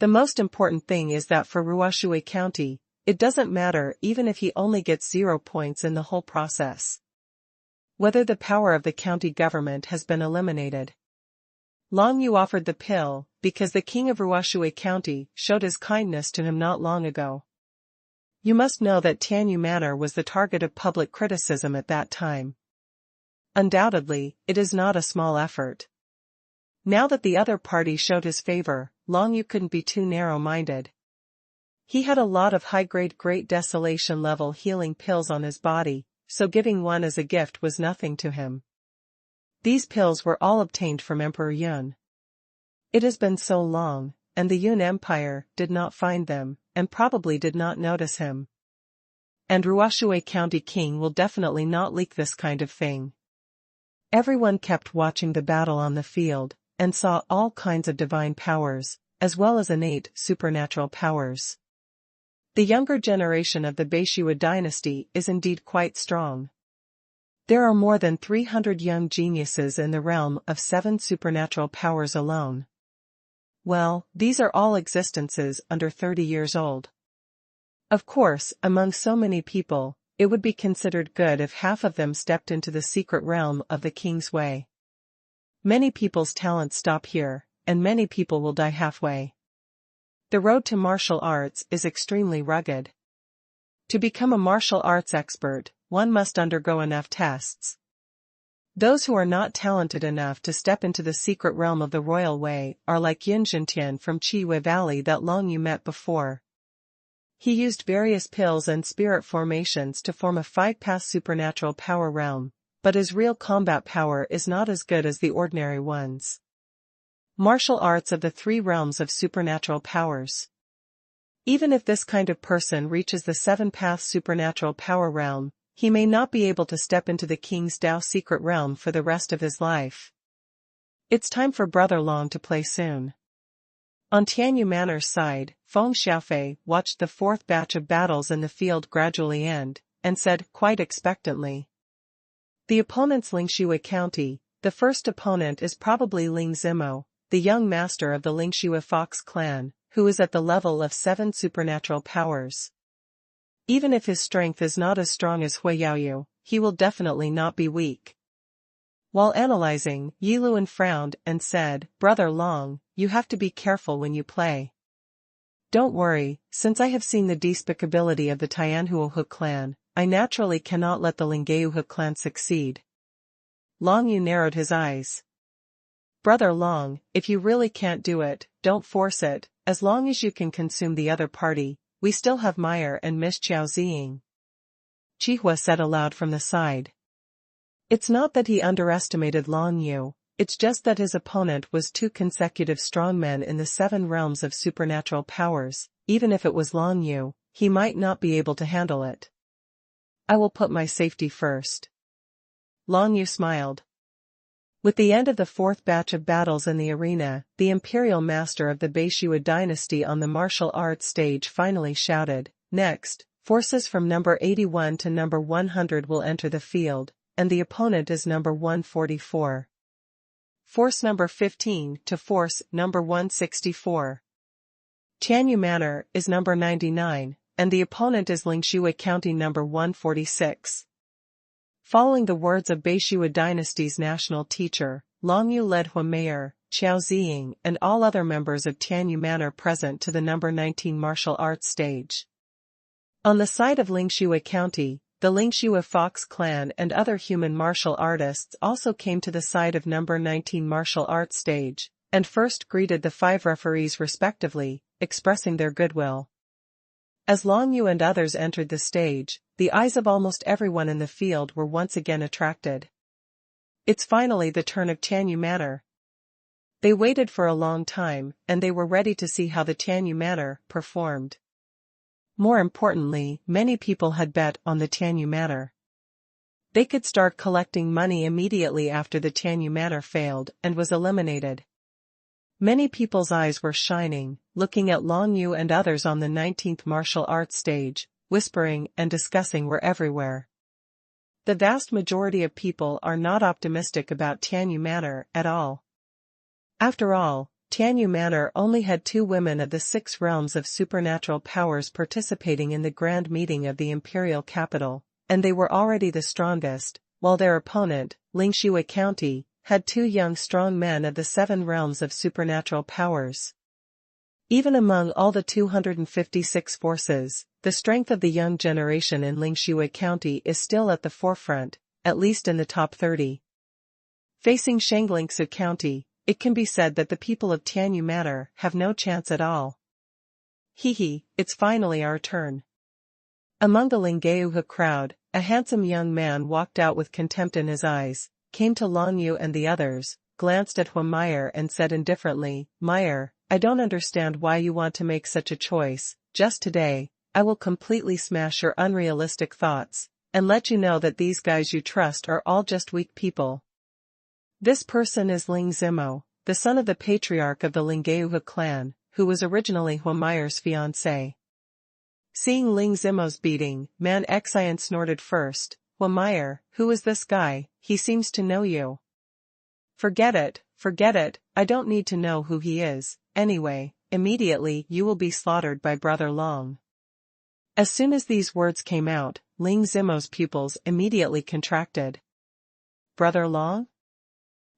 The most important thing is that for Ruoshui County, it doesn't matter even if he only gets 0 points in the whole process. Whether the power of the county government has been eliminated. Long Yu offered the pill, because the king of Ruoshui County showed his kindness to him not long ago. You must know that Tianyu Manor was the target of public criticism at that time. Undoubtedly, it is not a small effort. Now that the other party showed his favor, Long Yu couldn't be too narrow-minded. He had a lot of high-grade Great Desolation level healing pills on his body, so giving one as a gift was nothing to him. These pills were all obtained from Emperor Yun. It has been so long, and the Yun Empire did not find them, and probably did not notice him. And Ruoshui County King will definitely not leak this kind of thing. Everyone kept watching the battle on the field, and saw all kinds of divine powers, as well as innate supernatural powers. The younger generation of the Beishua dynasty is indeed quite strong. There are more than 300 young geniuses in the realm of 7 supernatural powers alone. Well, these are all existences under 30 years old. Of course, among so many people, it would be considered good if half of them stepped into the secret realm of the king's way. Many people's talents stop here, and many people will die halfway. The road to martial arts is extremely rugged. To become a martial arts expert, one must undergo enough tests. Those who are not talented enough to step into the secret realm of the royal way are like Yin Zhentian from Qiyue Valley that Long Yu met before. He used various pills and spirit formations to form a 5-path supernatural power realm, but his real combat power is not as good as the ordinary ones. Martial arts of the 3 realms of supernatural powers. Even if this kind of person reaches the 7-path supernatural power realm, he may not be able to step into the King's Dao secret realm for the rest of his life. It's time for Brother Long to play soon. On Tianyu Manor's side, Feng Xiaofei watched the 4th batch of battles in the field gradually end, and said, quite expectantly. The opponent's Lingshui County. The first opponent is probably Ling Zimo, the young master of the Lingshui Fox clan, who is at the level of 7 supernatural powers. Even if his strength is not as strong as Hui Yaoyu, he will definitely not be weak. While analyzing, Yi Luan frowned and said, Brother Long, you have to be careful when you play. Don't worry, since I have seen the despicability of the Tianhuohu clan, I naturally cannot let the Lingeuhu clan succeed. Long Yu narrowed his eyes. Brother Long, if you really can't do it, don't force it, as long as you can consume the other party. We still have Meyer and Miss Qiao Ziying. Chihua said aloud from the side. It's not that he underestimated Long Yu, it's just that his opponent was 2 consecutive strongmen in the 7 realms of supernatural powers. Even if it was Long Yu, he might not be able to handle it. I will put my safety first. Long Yu smiled. With the end of the 4th batch of battles in the arena, the imperial master of the Beishua dynasty on the martial arts stage finally shouted, Next, forces from number 81 to number 100 will enter the field, and the opponent is number 144. Force number 15 to force number 164. Tianyu Manor is number 99, and the opponent is Lingshui County number 146. Following the words of Beishua dynasty's national teacher, Long Yu led Hua Mayer, Qiao Ziying and all other members of Tianyu Manor present to the number 19 martial arts stage. On the side of Lingshui County, the Lingshui Fox clan and other human martial artists also came to the side of number 19 martial arts stage, and first greeted the 5 referees respectively, expressing their goodwill. As Long Yu and others entered the stage, the eyes of almost everyone in the field were once again attracted. It's finally the turn of Tianyu Manor. They waited for a long time, and they were ready to see how the Tianyu Manor performed. More importantly, many people had bet on the Tianyu Manor. They could start collecting money immediately after the Tianyu Manor failed and was eliminated. Many people's eyes were shining, looking at Long Yu and others on the 19th martial arts stage, whispering and discussing were everywhere. The vast majority of people are not optimistic about Tianyu Manor at all. After all, Tianyu Manor only had 2 women of the 6 realms of supernatural powers participating in the grand meeting of the imperial capital, and they were already the strongest, while their opponent, Lingshui County, had 2 young strong men of the 7 realms of supernatural powers. Even among all the 256 forces, the strength of the young generation in Lingshui County is still at the forefront, at least in the top 30. Facing Shanglingsu County, it can be said that the people of Tianyu Manor have no chance at all. Hehe, it's finally our turn. Among the Linggeuhe crowd, a handsome young man walked out with contempt in his eyes, came to Long Yu and the others, glanced at Hua Meyer and said indifferently, "Meyer, I don't understand why you want to make such a choice. Just today, I will completely smash your unrealistic thoughts, and let you know that these guys you trust are all just weak people." This person is Ling Zimo, the son of the patriarch of the Linggeuhe clan, who was originally Hua Meyer's fiancé. Seeing Ling Zimo's beating, Man Xian snorted first, "Hua Meyer, who is this guy? He seems to know you." Forget it, I don't need to know who he is, anyway, immediately you will be slaughtered by Brother Long. As soon as these words came out, Ling Zimo's pupils immediately contracted. Brother Long?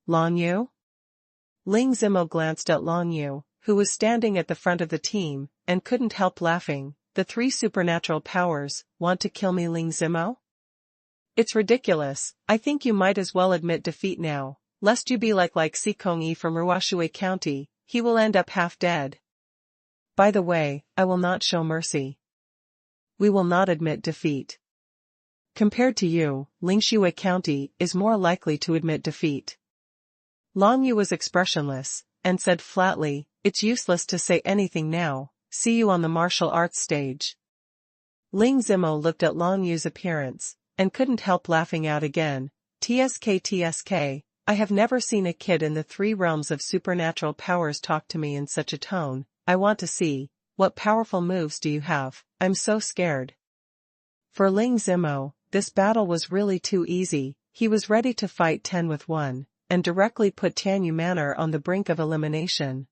Long Yu? Ling Zimo glanced at Long Yu, who was standing at the front of the team, and couldn't help laughing. "The 3 supernatural powers, want to kill me, Ling Zimo? It's ridiculous. I think you might as well admit defeat now, lest you be like Si Kong-yi from Ruashui County, he will end up half dead. By the way, I will not show mercy. We will not admit defeat. Compared to you, Lingshui County is more likely to admit defeat." Long Yu was expressionless, and said flatly, "It's useless to say anything now, see you on the martial arts stage." Ling Zimo looked at Long Yu's appearance, and couldn't help laughing out again. TSK, I have never seen a kid in the 3 realms of supernatural powers talk to me in such a tone. I want to see, what powerful moves do you have? I'm so scared. For Ling Zimo, this battle was really too easy. He was ready to fight 10 with 1, and directly put Tianyu Manor on the brink of elimination.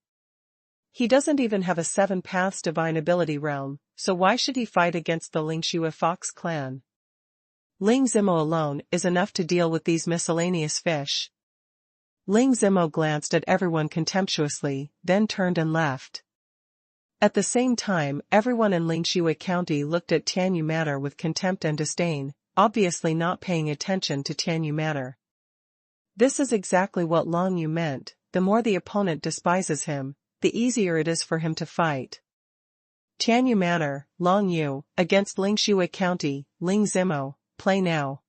He doesn't even have a 7 Paths Divine Ability realm, so why should he fight against the Lingshui Fox clan? Ling Zimo alone is enough to deal with these miscellaneous fish. Ling Zimo glanced at everyone contemptuously, then turned and left. At the same time, everyone in Lingshui County looked at Tianyu Manor with contempt and disdain, obviously not paying attention to Tianyu Manor. This is exactly what Long Yu meant. The more the opponent despises him, the easier it is for him to fight. Tianyu Manor, Long Yu, against Lingshui County, Ling Zimo, play now.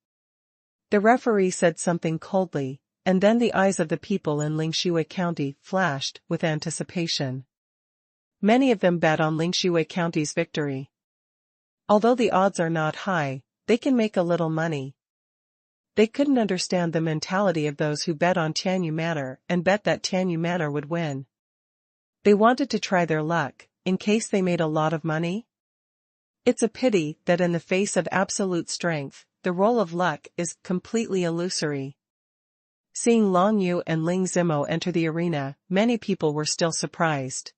The referee said something coldly, and then the eyes of the people in Lingshui County flashed with anticipation. Many of them bet on Lingshui County's victory. Although the odds are not high, they can make a little money. They couldn't understand the mentality of those who bet on Tianyu Manor and bet that Tianyu Manor would win. They wanted to try their luck, in case they made a lot of money. It's a pity that in the face of absolute strength, the role of luck is completely illusory. Seeing Long Yu and Ling Zimo enter the arena, many people were still surprised.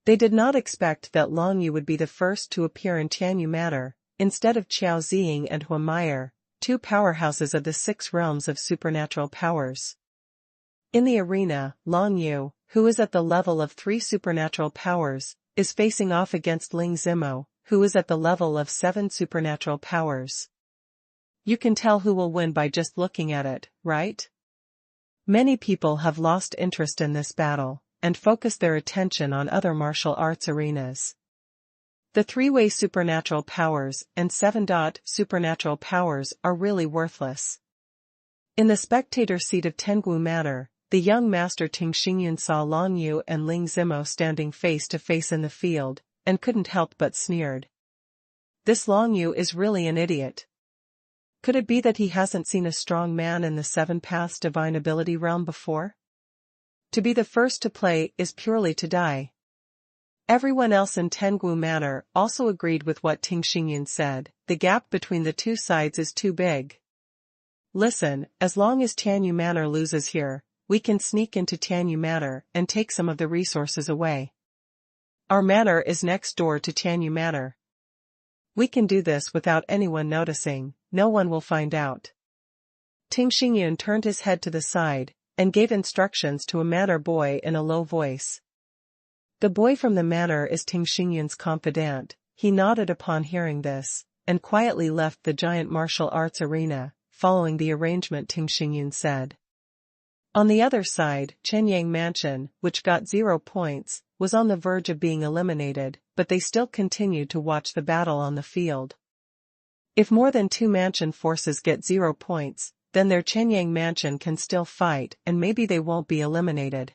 They did not expect that Long Yu would be the first to appear in Tianyu Manor, instead of Qiao Ziying and Hua Meyer, 2 powerhouses of the 6 realms of supernatural powers. In the arena, Long Yu, who is at the level of 3 supernatural powers, is facing off against Ling Zimo, who is at the level of 7 supernatural powers. You can tell who will win by just looking at it, right? Many people have lost interest in this battle, and focus their attention on other martial arts arenas. The 3-way supernatural powers and 7-dot supernatural powers are really worthless. In the spectator seat of Tengwu Manor, the young master Ting Xingyun saw Long Yu and Ling Zimo standing face to face in the field, and couldn't help but sneered. This Long Yu is really an idiot. Could it be that he hasn't seen a strong man in the Seven Paths Divine Ability realm before? To be the first to play is purely to die. Everyone else in Tengu Manor also agreed with what Ting Xingyan said. The gap between the two sides is too big. Listen, as long as Tianyu Manor loses here, we can sneak into Tianyu Manor and take some of the resources away. Our manor is next door to Tianyu Manor. We can do this without anyone noticing. No one will find out. Ting Xingyan turned his head to the side and gave instructions to a manor boy in a low voice. The boy from the manor is Ting Xingyan's confidant. He nodded upon hearing this, and quietly left the giant martial arts arena, following the arrangement Ting Xingyan said. On the other side, Chenyang Mansion, which got 0 points, was on the verge of being eliminated, but they still continued to watch the battle on the field. If more than 2 mansion forces get 0 points, then their Chenyang Mansion can still fight and maybe they won't be eliminated.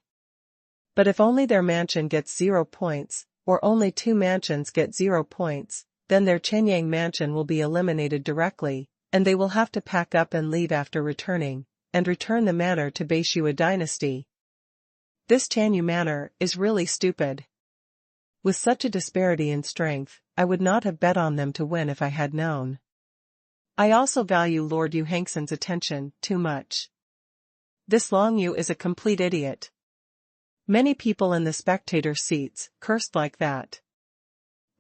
But if only their mansion gets 0 points, or only 2 mansions get 0 points, then their Chenyang Mansion will be eliminated directly, and they will have to pack up and leave after returning, and return the manor to Beishua dynasty. This Tianyu Manor is really stupid. With such a disparity in strength, I would not have bet on them to win if I had known. I also value Lord Yu Hengsen's attention too much. This Long Yu is a complete idiot. Many people in the spectator seats cursed like that.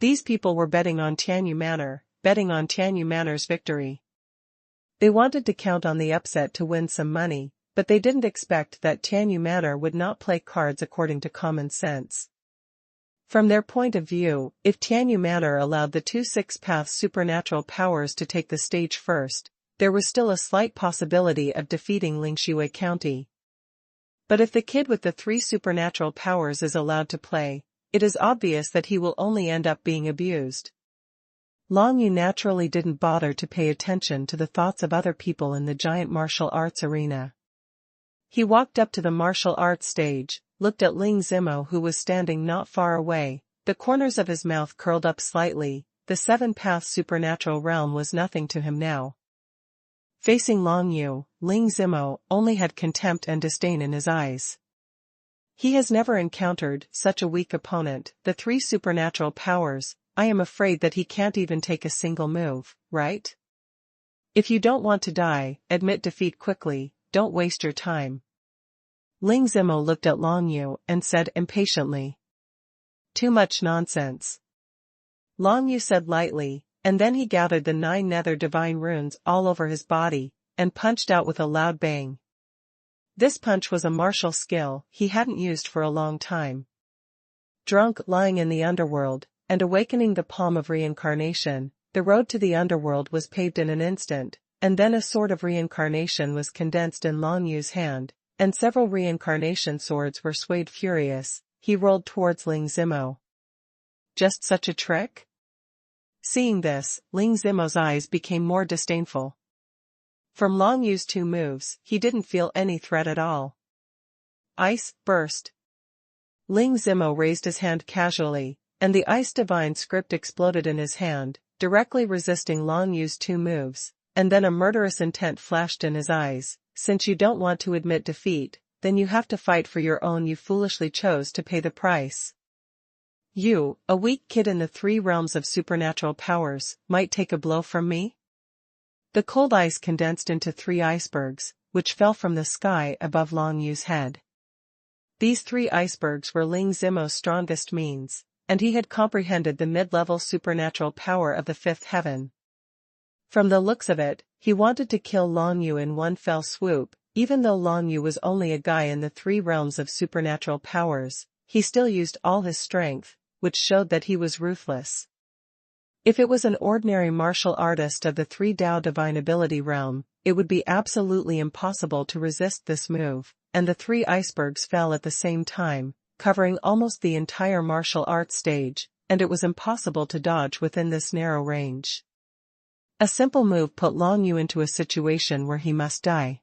These people were betting on Tianyu Manor, betting on Tianyu Manor's victory. They wanted to count on the upset to win some money, but they didn't expect that Tianyu Manor would not play cards according to common sense. From their point of view, if Tianyu Manor allowed the 2 six-path supernatural powers to take the stage first, there was still a slight possibility of defeating Lingshui County. But if the kid with the 3 supernatural powers is allowed to play, it is obvious that he will only end up being abused. Long Yu naturally didn't bother to pay attention to the thoughts of other people in the giant martial arts arena. He walked up to the martial arts stage, looked at Ling Zimo who was standing not far away, the corners of his mouth curled up slightly. The 7-path supernatural realm was nothing to him now. Facing Long Yu, Ling Zimo only had contempt and disdain in his eyes. He has never encountered such a weak opponent. The 3 supernatural powers, I am afraid that he can't even take a single move, right? If you don't want to die, admit defeat quickly, don't waste your time. Ling Zimo looked at Long Yu and said impatiently. Too much nonsense. Long Yu said lightly, and then he gathered the 9 nether divine runes all over his body, and punched out with a loud bang. This punch was a martial skill he hadn't used for a long time. Drunk, lying in the underworld, and awakening the palm of reincarnation, the road to the underworld was paved in an instant, and then a sword of reincarnation was condensed in Long Yu's hand, and several reincarnation swords were swayed furious. He rolled towards Ling Zimo. Just such a trick? Seeing this, Ling Zimo's eyes became more disdainful. From Long Yu's 2 moves, he didn't feel any threat at all. Ice, burst. Ling Zimo raised his hand casually, and the ice divine script exploded in his hand, directly resisting Long Yu's 2 moves, and then a murderous intent flashed in his eyes. Since you don't want to admit defeat, then you have to fight for your own. You foolishly chose to pay the price. You, a weak kid in the 3 realms of supernatural powers, might take a blow from me? The cold ice condensed into 3 icebergs, which fell from the sky above Long Yu's head. These 3 icebergs were Ling Zimo's strongest means, and he had comprehended the mid-level supernatural power of the 5th heaven. From the looks of it, he wanted to kill Long Yu in one fell swoop. Even though Long Yu was only a guy in the 3 realms of supernatural powers, he still used all his strength, which showed that he was ruthless. If it was an ordinary martial artist of the 3 Dao divine ability realm, it would be absolutely impossible to resist this move, and the 3 icebergs fell at the same time, covering almost the entire martial arts stage, and it was impossible to dodge within this narrow range. A simple move put Long Yu into a situation where he must die.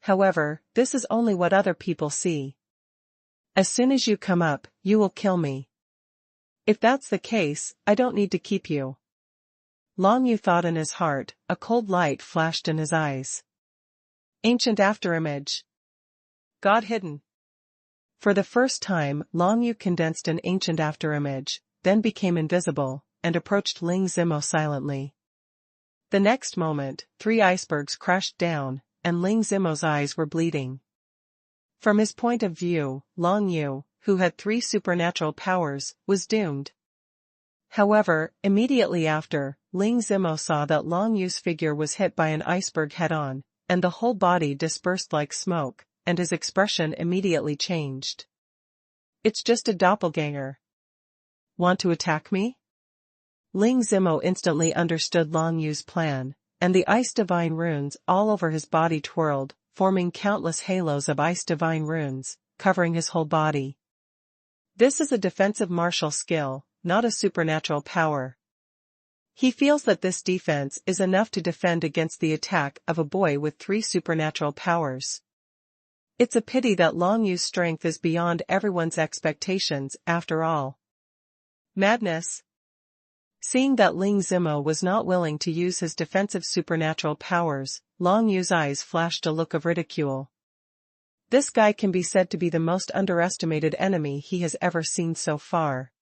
However, this is only what other people see. As soon as you come up, you will kill me. If that's the case, I don't need to keep you. Long Yu thought in his heart, a cold light flashed in his eyes. Ancient afterimage. God hidden. For the first time, Long Yu condensed an ancient afterimage, then became invisible, and approached Ling Zimo silently. The next moment, 3 icebergs crashed down, and Ling Zimo's eyes were bleeding. From his point of view, Long Yu, who had 3 supernatural powers, was doomed. However, immediately after, Ling Zimo saw that Long Yu's figure was hit by an iceberg head-on, and the whole body dispersed like smoke, and his expression immediately changed. It's just a doppelganger. Want to attack me? Ling Zimo instantly understood Long Yu's plan, and the ice divine runes all over his body twirled, forming countless halos of ice divine runes, covering his whole body. This is a defensive martial skill, not a supernatural power. He feels that this defense is enough to defend against the attack of a boy with 3 supernatural powers. It's a pity that Long Yu's strength is beyond everyone's expectations after all. Madness. Seeing that Ling Zimo was not willing to use his defensive supernatural powers, Long Yu's eyes flashed a look of ridicule. This guy can be said to be the most underestimated enemy he has ever seen so far.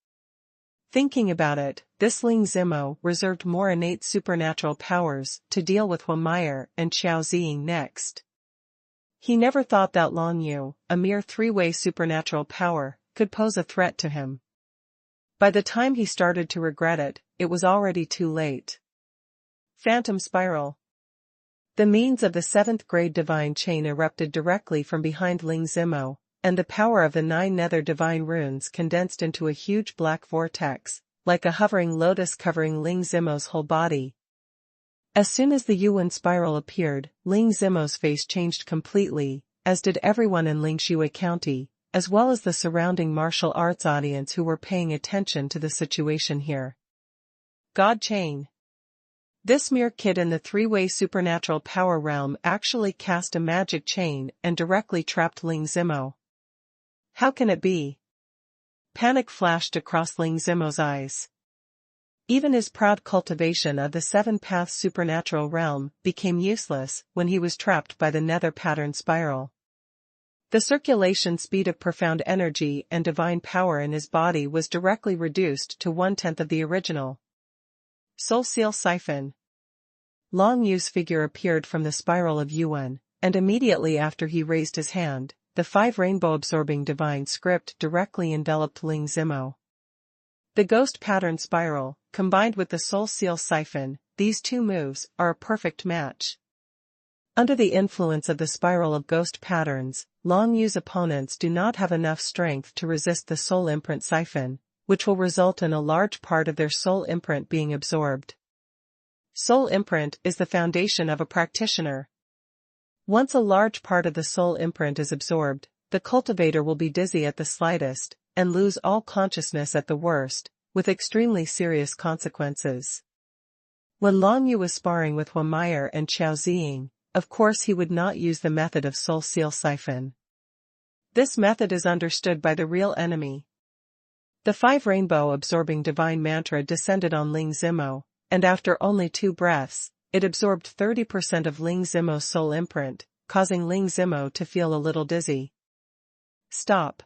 Thinking about it, this Ling Zimo reserved more innate supernatural powers to deal with Huameyer and Qiao Ziying next. He never thought that Long Yu, a mere 3-way supernatural power, could pose a threat to him. By the time he started to regret it, it was already too late. Phantom Spiral. The means of the 7th grade divine chain erupted directly from behind Ling Zimo, and the power of the 9 nether divine runes condensed into a huge black vortex, like a hovering lotus covering Ling Zimo's whole body. As soon as the Yuan spiral appeared, Ling Zimo's face changed completely, as did everyone in Lingshui County, as well as the surrounding martial arts audience who were paying attention to the situation here. God Chain. This mere kid in the 3-way supernatural power realm actually cast a magic chain and directly trapped Ling Zimo. How can it be? Panic flashed across Ling Zimo's eyes. Even his proud cultivation of the 7-path supernatural realm became useless when he was trapped by the nether pattern spiral. The circulation speed of profound energy and divine power in his body was directly reduced to 1/10 of the original. Soul Seal Siphon. Long Yu's figure appeared from the spiral of Yuan, and immediately after he raised his hand, the 5 rainbow-absorbing divine script directly enveloped Ling Zimo. The ghost pattern spiral, combined with the Soul Seal Siphon, these 2 moves are a perfect match. Under the influence of the spiral of ghost patterns, Long Yu's opponents do not have enough strength to resist the soul imprint siphon, which will result in a large part of their soul imprint being absorbed. Soul imprint is the foundation of a practitioner. Once a large part of the soul imprint is absorbed, the cultivator will be dizzy at the slightest, and lose all consciousness at the worst, with extremely serious consequences. When Long Yu was sparring with Huameyer and Qiao Ziying, of course he would not use the method of Soul Seal Siphon. This method is understood by the real enemy. The 5 rainbow-absorbing divine mantra descended on Ling Zimo, and after only 2 breaths, it absorbed 30% of Ling Zimo's soul imprint, causing Ling Zimo to feel a little dizzy. Stop.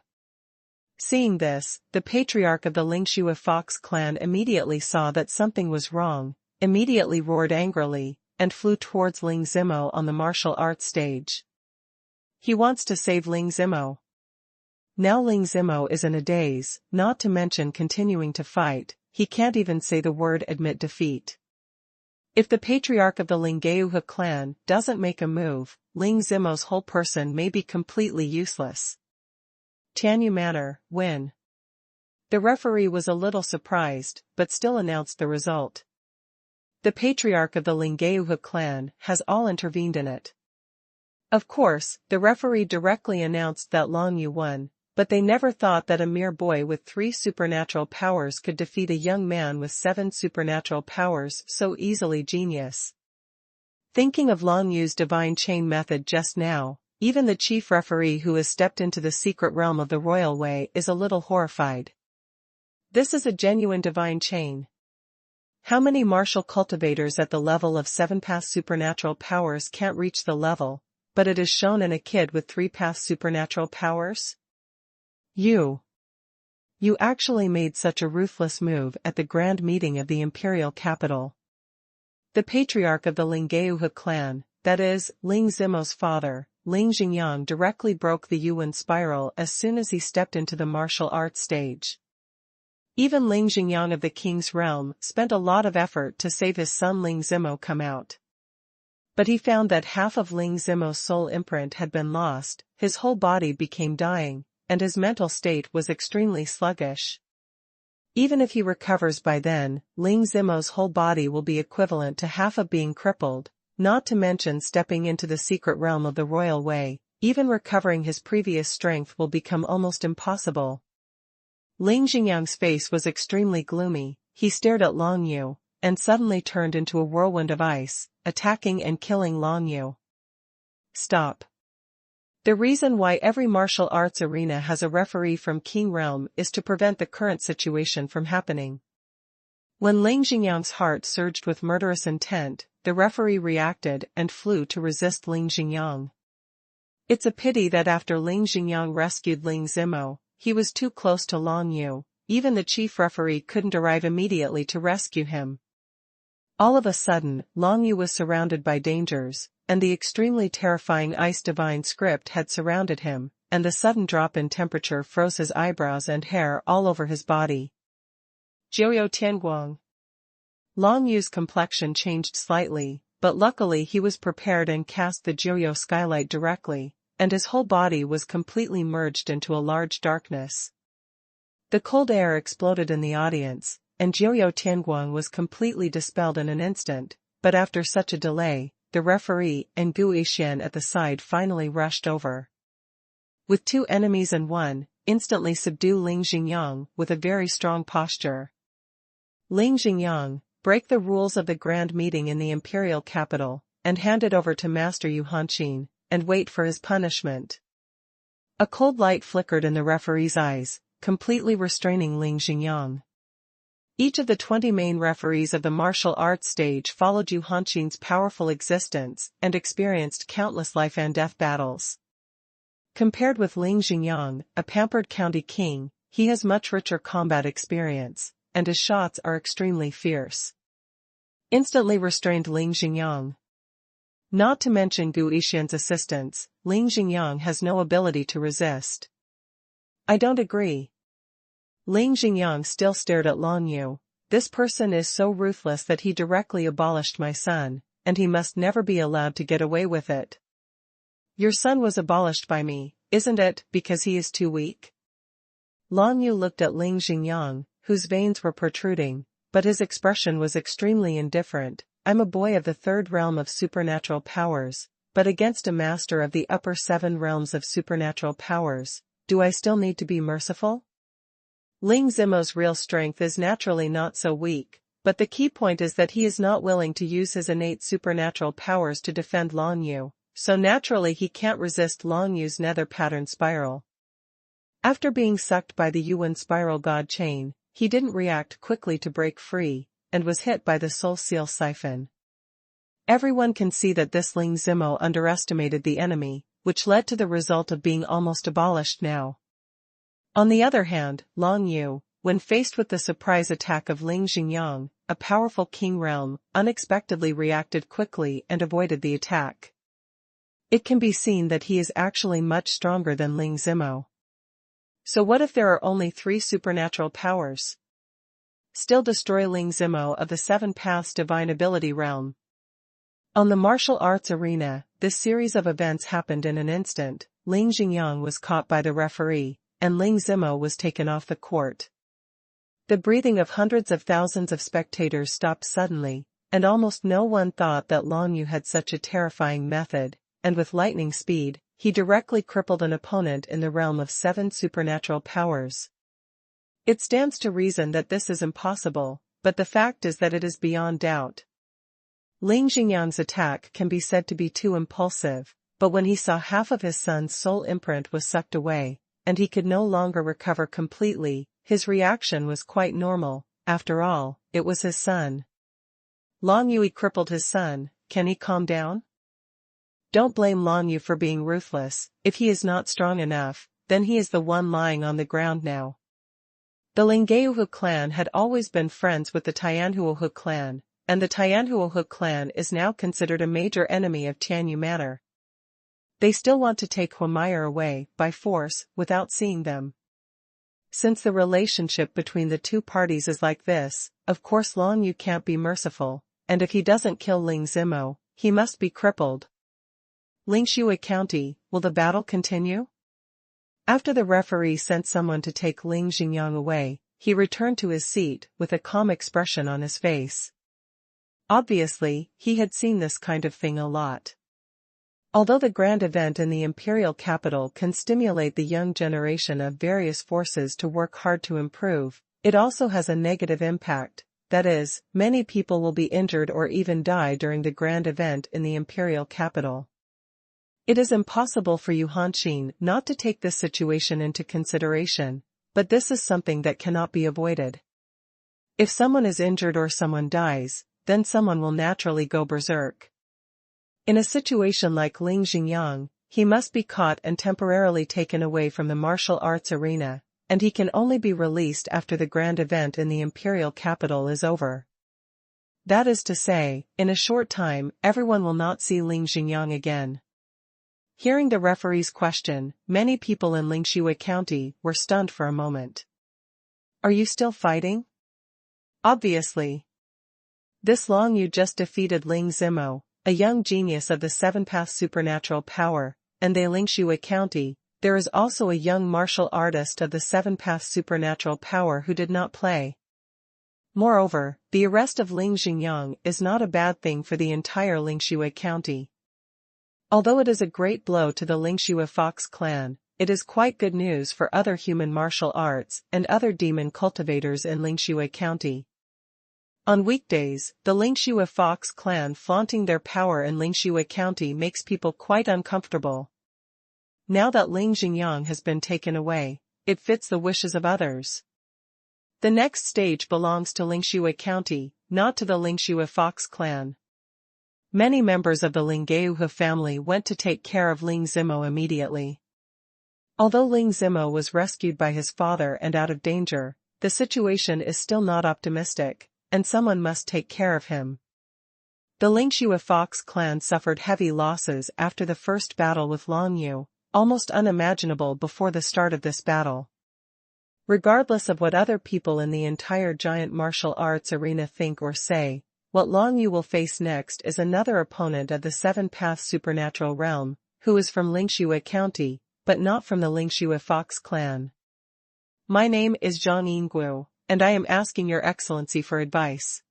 Seeing this, the patriarch of the Lingshui Fox clan immediately saw that something was wrong, immediately roared angrily, and flew towards Ling Zimo on the martial arts stage. He wants to save Ling Zimo. Now Ling Zimo is in a daze, not to mention continuing to fight, he can't even say the word admit defeat. If the patriarch of the Linggeuhe clan doesn't make a move, Ling Zimo's whole person may be completely useless. Tianyu Manor, win. The referee was a little surprised, but still announced the result. The patriarch of the Linggeuhe clan has all intervened in it. Of course, the referee directly announced that Long Yu won, but they never thought that a mere boy with 3 supernatural powers could defeat a young man with 7 supernatural powers so easily. Genius. Thinking of Long Yu's divine chain method just now, even the chief referee who has stepped into the secret realm of the royal way is a little horrified. This is a genuine divine chain. How many martial cultivators at the level of 7-path supernatural powers can't reach the level, but it is shown in a kid with 3-path supernatural powers? You actually made such a ruthless move at the grand meeting of the imperial capital. The patriarch of the Linggeuhe clan, that is, Ling Zimo's father, Ling Xingyang, directly broke the Yuan spiral as soon as he stepped into the martial arts stage. Even Ling Xingyang of the king's realm spent a lot of effort to save his son Ling Zimo come out. But he found that half of Ling Zimo's soul imprint had been lost, his whole body became dying, and his mental state was extremely sluggish. Even if he recovers by then, Ling Zimo's whole body will be equivalent to half of being crippled, not to mention stepping into the secret realm of the royal way. Even recovering his previous strength will become almost impossible. Ling Xingyang's face was extremely gloomy, he stared at Long Yu, and suddenly turned into a whirlwind of ice, attacking and killing Long Yu. Stop. The reason why every martial arts arena has a referee from King Realm is to prevent the current situation from happening. When Ling Xingyang's heart surged with murderous intent, the referee reacted and flew to resist Ling Xingyang. It's a pity that after Ling Xingyang rescued Ling Zimo, he was too close to Long Yu. Even the chief referee couldn't arrive immediately to rescue him. All of a sudden, Long Yu was surrounded by dangers, and the extremely terrifying Ice Divine script had surrounded him, and the sudden drop in temperature froze his eyebrows and hair all over his body. Jiuyo Tianguang. Long Yu's complexion changed slightly, but luckily he was prepared and cast the Jiuyo skylight directly, and his whole body was completely merged into a large darkness. The cold air exploded in the audience, and Jiuyo Tianguang was completely dispelled in an instant, but after such a delay, the referee and Gu Yixian at the side finally rushed over. With 2 enemies and 1, instantly subdue Ling Xingyang with a very strong posture. Ling Xingyang, break the rules of the grand meeting in the imperial capital, and hand it over to Master Yu Hanqin, and wait for his punishment. A cold light flickered in the referee's eyes, completely restraining Ling Xingyang. Each of the 20 main referees of the martial arts stage followed Yu Hanqin's powerful existence and experienced countless life and death battles. Compared with Ling Xingyang, a pampered county king, he has much richer combat experience, and his shots are extremely fierce. Instantly restrained Ling Xingyang. Not to mention Gu Yixian's assistance, Ling Xingyang has no ability to resist. I don't agree. Ling Xingyang still stared at Long Yu. This person is so ruthless that he directly abolished my son, and he must never be allowed to get away with it. Your son was abolished by me, isn't it, because he is too weak? Long Yu looked at Ling Xingyang, whose veins were protruding, but his expression was extremely indifferent. I'm a boy of the 3rd realm of supernatural powers, but against a master of the upper 7 realms of supernatural powers, do I still need to be merciful? Ling Zimo's real strength is naturally not so weak, but the key point is that he is not willing to use his innate supernatural powers to defend Long Yu, so naturally he can't resist Long Yu's nether pattern spiral. After being sucked by the Yuan spiral god chain, he didn't react quickly to break free, and was hit by the soul seal siphon. Everyone can see that this Ling Zimo underestimated the enemy, which led to the result of being almost abolished now. On the other hand, Long Yu, when faced with the surprise attack of Ling Xingyang, a powerful king realm, unexpectedly reacted quickly and avoided the attack. It can be seen that he is actually much stronger than Ling Zimo. So what if there are only 3 supernatural powers? Still destroy Ling Zimo of the 7 Paths Divine Ability realm. On the martial arts arena, this series of events happened in an instant. Ling Xingyang was caught by the referee, and Ling Zimo was taken off the court. The breathing of hundreds of thousands of spectators stopped suddenly, and almost no one thought that Long Yu had such a terrifying method, and with lightning speed, he directly crippled an opponent in the realm of 7 supernatural powers. It stands to reason that this is impossible, but the fact is that it is beyond doubt. Ling Xingyang's attack can be said to be too impulsive, but when he saw half of his son's soul imprint was sucked away, and he could no longer recover completely, his reaction was quite normal. After all, it was his son. Long Yue crippled his son, can he calm down? Don't blame Long Yu for being ruthless. If he is not strong enough, then he is the one lying on the ground now. The Linggeohu clan had always been friends with the Tianhuohu clan, and the Tianhuohu clan is now considered a major enemy of Tianyu Manor. They still want to take Huameyer away, by force, without seeing them. Since the relationship between the two parties is like this, of course Long Yu can't be merciful, and if he doesn't kill Ling Zimo, he must be crippled. Lingshui County, will the battle continue? After the referee sent someone to take Ling Xingyang away, he returned to his seat with a calm expression on his face. Obviously, he had seen this kind of thing a lot. Although the grand event in the imperial capital can stimulate the young generation of various forces to work hard to improve, it also has a negative impact, that is, many people will be injured or even die during the grand event in the imperial capital. It is impossible for Yu Hanqin not to take this situation into consideration, but this is something that cannot be avoided. If someone is injured or someone dies, then someone will naturally go berserk. In a situation like Ling Xingyang, he must be caught and temporarily taken away from the martial arts arena, and he can only be released after the grand event in the imperial capital is over. That is to say, in a short time, everyone will not see Ling Xingyang again. Hearing the referee's question, many people in Lingshui County were stunned for a moment. Are you still fighting? Obviously. This Long Yu just defeated Ling Zimo, a young genius of the seven-path supernatural power, and in Lingshui County, there is also a young martial artist of the seven-path supernatural power who did not play. Moreover, the arrest of Ling Xingyang is not a bad thing for the entire Lingshui County. Although it is a great blow to the Lingshui Fox clan, it is quite good news for other human martial arts and other demon cultivators in Lingshui County. On weekdays, the Lingshui Fox clan flaunting their power in Lingshui County makes people quite uncomfortable. Now that Ling Xingyang has been taken away, it fits the wishes of others. The next stage belongs to Lingshui County, not to the Lingshui Fox clan. Many members of the Linggeohu family went to take care of Ling Zimo immediately. Although Ling Zimo was rescued by his father and out of danger, the situation is still not optimistic, and someone must take care of him. The Lingshui Fox clan suffered heavy losses after the first battle with Long Yu, almost unimaginable before the start of this battle. Regardless of what other people in the entire giant martial arts arena think or say, what Long Yu will face next is another opponent of the seven-path supernatural realm, who is from Lingshui County, but not from the Lingshui Fox clan. My name is Zhang Yinggu, and I am asking your excellency for advice.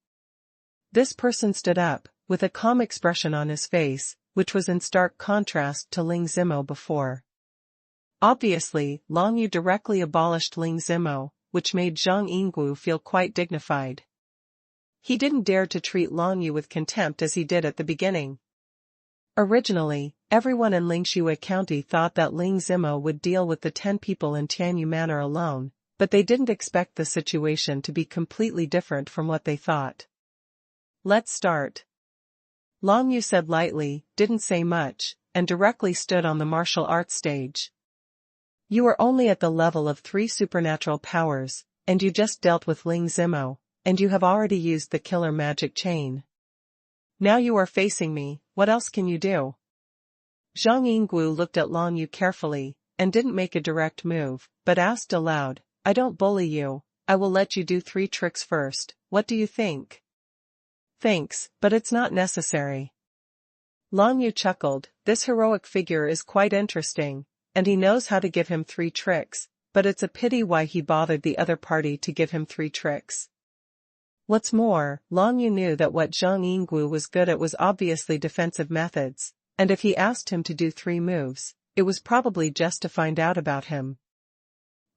This person stood up, with a calm expression on his face, which was in stark contrast to Ling Zimo before. Obviously, Long Yu directly abolished Ling Zimo, which made Zhang Yinggu feel quite dignified. He didn't dare to treat Long Yu with contempt as he did at the beginning. Originally, everyone in Lingshui County thought that Ling Zimo would deal with the 10 people in Tianyu Manor alone, but they didn't expect the situation to be completely different from what they thought. Let's start. Long Yu said lightly, didn't say much, and directly stood on the martial arts stage. You are only at the level of 3 supernatural powers, and you just dealt with Ling Zimo, and you have already used the killer magic chain. Now you are facing me, what else can you do? Zhang Yinggu looked at Long Yu carefully, and didn't make a direct move, but asked aloud, I don't bully you, I will let you do 3 tricks first, what do you think? Thanks, but it's not necessary. Long Yu chuckled, this heroic figure is quite interesting, and he knows how to give him 3 tricks, but it's a pity why he bothered the other party to give him 3 tricks. What's more, Long Yu knew that what Zhang Yinggu was good at was obviously defensive methods, and if he asked him to do 3 moves, it was probably just to find out about him.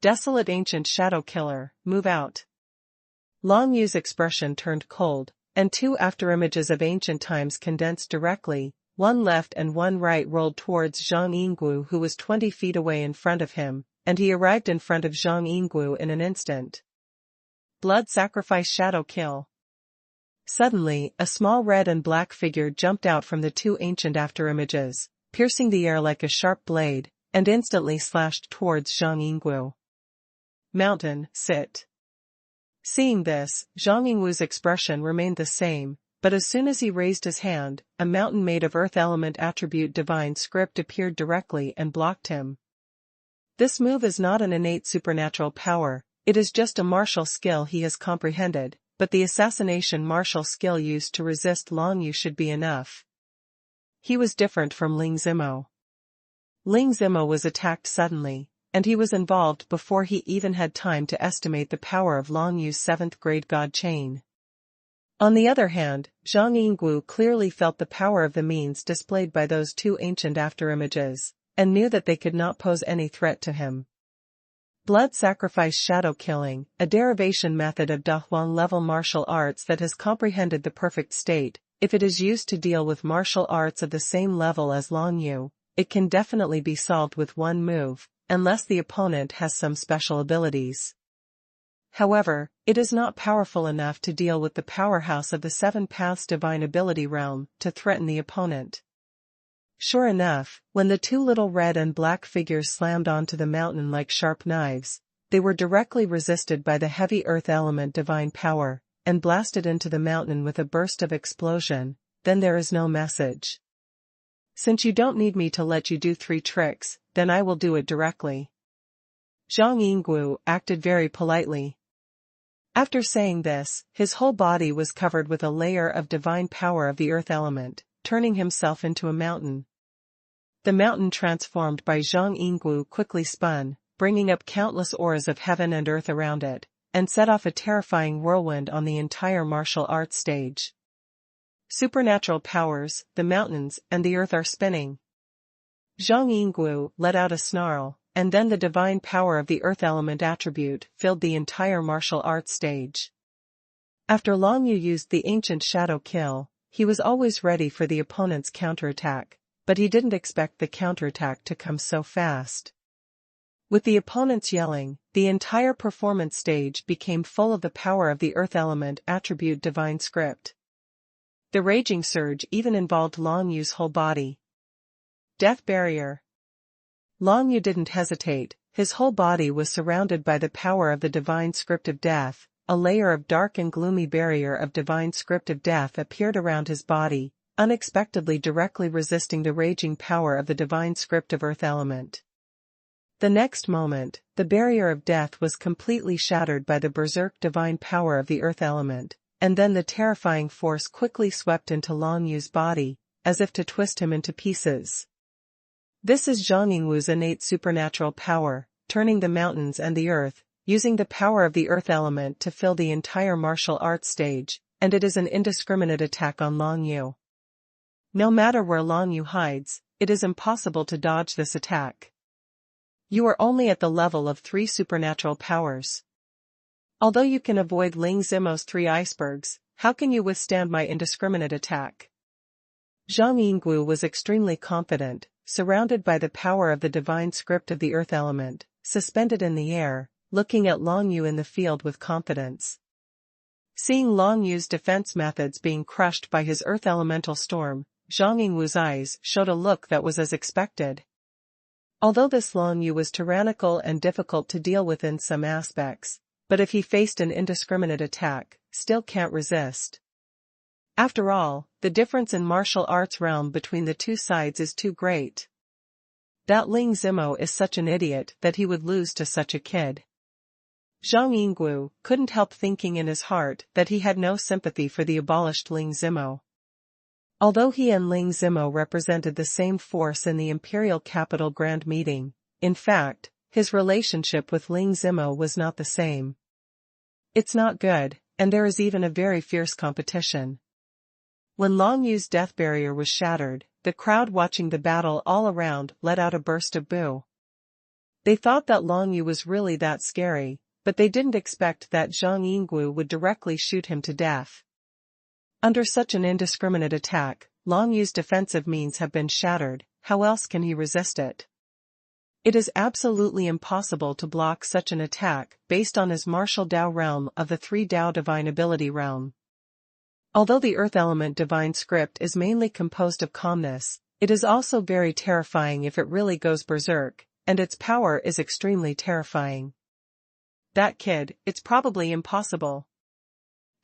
Desolate Ancient Shadow Killer, move out. Long Yu's expression turned cold, and 2 afterimages of ancient times condensed directly, one left and one right rolled towards Zhang Yinggu who was 20 feet away in front of him, and he arrived in front of Zhang Yinggu in an instant. Blood Sacrifice Shadow Kill. Suddenly, a small red and black figure jumped out from the two ancient afterimages, piercing the air like a sharp blade, and instantly slashed towards Zhang Yingwu. Mountain, sit. Seeing this, Zhang Yingwu's expression remained the same, but as soon as he raised his hand, a mountain made of earth element attribute divine script appeared directly and blocked him. This move is not an innate supernatural power, it is just a martial skill he has comprehended, but the assassination martial skill used to resist Long Yu should be enough. He was different from Ling Zimo. Ling Zimo was attacked suddenly, and he was involved before he even had time to estimate the power of Long Yu's 7th grade god chain. On the other hand, Zhang Yingwu clearly felt the power of the means displayed by those two ancient afterimages, and knew that they could not pose any threat to him. Blood sacrifice shadow killing, a derivation method of Dahuang-level martial arts that has comprehended the perfect state. If it is used to deal with martial arts of the same level as Long Yu, it can definitely be solved with one move, unless the opponent has some special abilities. However, it is not powerful enough to deal with the powerhouse of the Seven Paths Divine Ability realm to threaten the opponent. Sure enough, when the two little red and black figures slammed onto the mountain like sharp knives, they were directly resisted by the heavy earth element divine power, and blasted into the mountain with a burst of explosion. Then there is no message. Since you don't need me to let you do 3 tricks, then I will do it directly. Zhang Yingwu acted very politely. After saying this, his whole body was covered with a layer of divine power of the earth element, turning himself into a mountain. The mountain transformed by Zhang Yingwu quickly spun, bringing up countless auras of heaven and earth around it, and set off a terrifying whirlwind on the entire martial arts stage. Supernatural powers, the mountains, and the earth are spinning. Zhang Yingwu let out a snarl, and then the divine power of the earth element attribute filled the entire martial arts stage. After Long Yu used the ancient shadow kill, he was always ready for the opponent's counterattack, but he didn't expect the counterattack to come so fast. With the opponents yelling, the entire performance stage became full of the power of the earth element attribute divine script. The raging surge even involved Long Yu's whole body. Death barrier. Long Yu didn't hesitate, his whole body was surrounded by the power of the divine script of death. A layer of dark and gloomy barrier of divine script of death appeared around his body, unexpectedly directly resisting the raging power of the divine script of earth element. The next moment, the barrier of death was completely shattered by the berserk divine power of the earth element, and then the terrifying force quickly swept into Long Yu's body, as if to twist him into pieces. This is Zhang Yingwu's innate supernatural power, turning the mountains and the earth, using the power of the earth element to fill the entire martial arts stage, and it is an indiscriminate attack on Long Yu. No matter where Long Yu hides, it is impossible to dodge this attack. You are only at the level of 3 supernatural powers. Although you can avoid Ling Zimo's 3 icebergs, how can you withstand my indiscriminate attack? Zhang Yingwu was extremely confident, surrounded by the power of the divine script of the earth element, suspended in the air, looking at Long Yu in the field with confidence. Seeing Long Yu's defense methods being crushed by his earth elemental storm, Zhang Yingwu's eyes showed a look that was as expected. Although this Long Yu was tyrannical and difficult to deal with in some aspects, but if he faced an indiscriminate attack, still can't resist. After all, the difference in martial arts realm between the two sides is too great. That Ling Zimo is such an idiot that he would lose to such a kid. Zhang Yingwu couldn't help thinking in his heart that he had no sympathy for the abolished Ling Zimo. Although he and Ling Zimo represented the same force in the imperial capital grand meeting, in fact, his relationship with Ling Zimo was not the same. It's not good, and there is even a very fierce competition. When Long Yu's death barrier was shattered, the crowd watching the battle all around let out a burst of boo. They thought that Long Yu was really that scary, but they didn't expect that Zhang Yingwu would directly shoot him to death. Under such an indiscriminate attack, Long Yu's defensive means have been shattered, how else can he resist it? It is absolutely impossible to block such an attack based on his martial Dao realm of the 3 Dao divine ability realm. Although the earth element divine script is mainly composed of calmness, it is also very terrifying if it really goes berserk, and its power is extremely terrifying. That kid, it's probably impossible.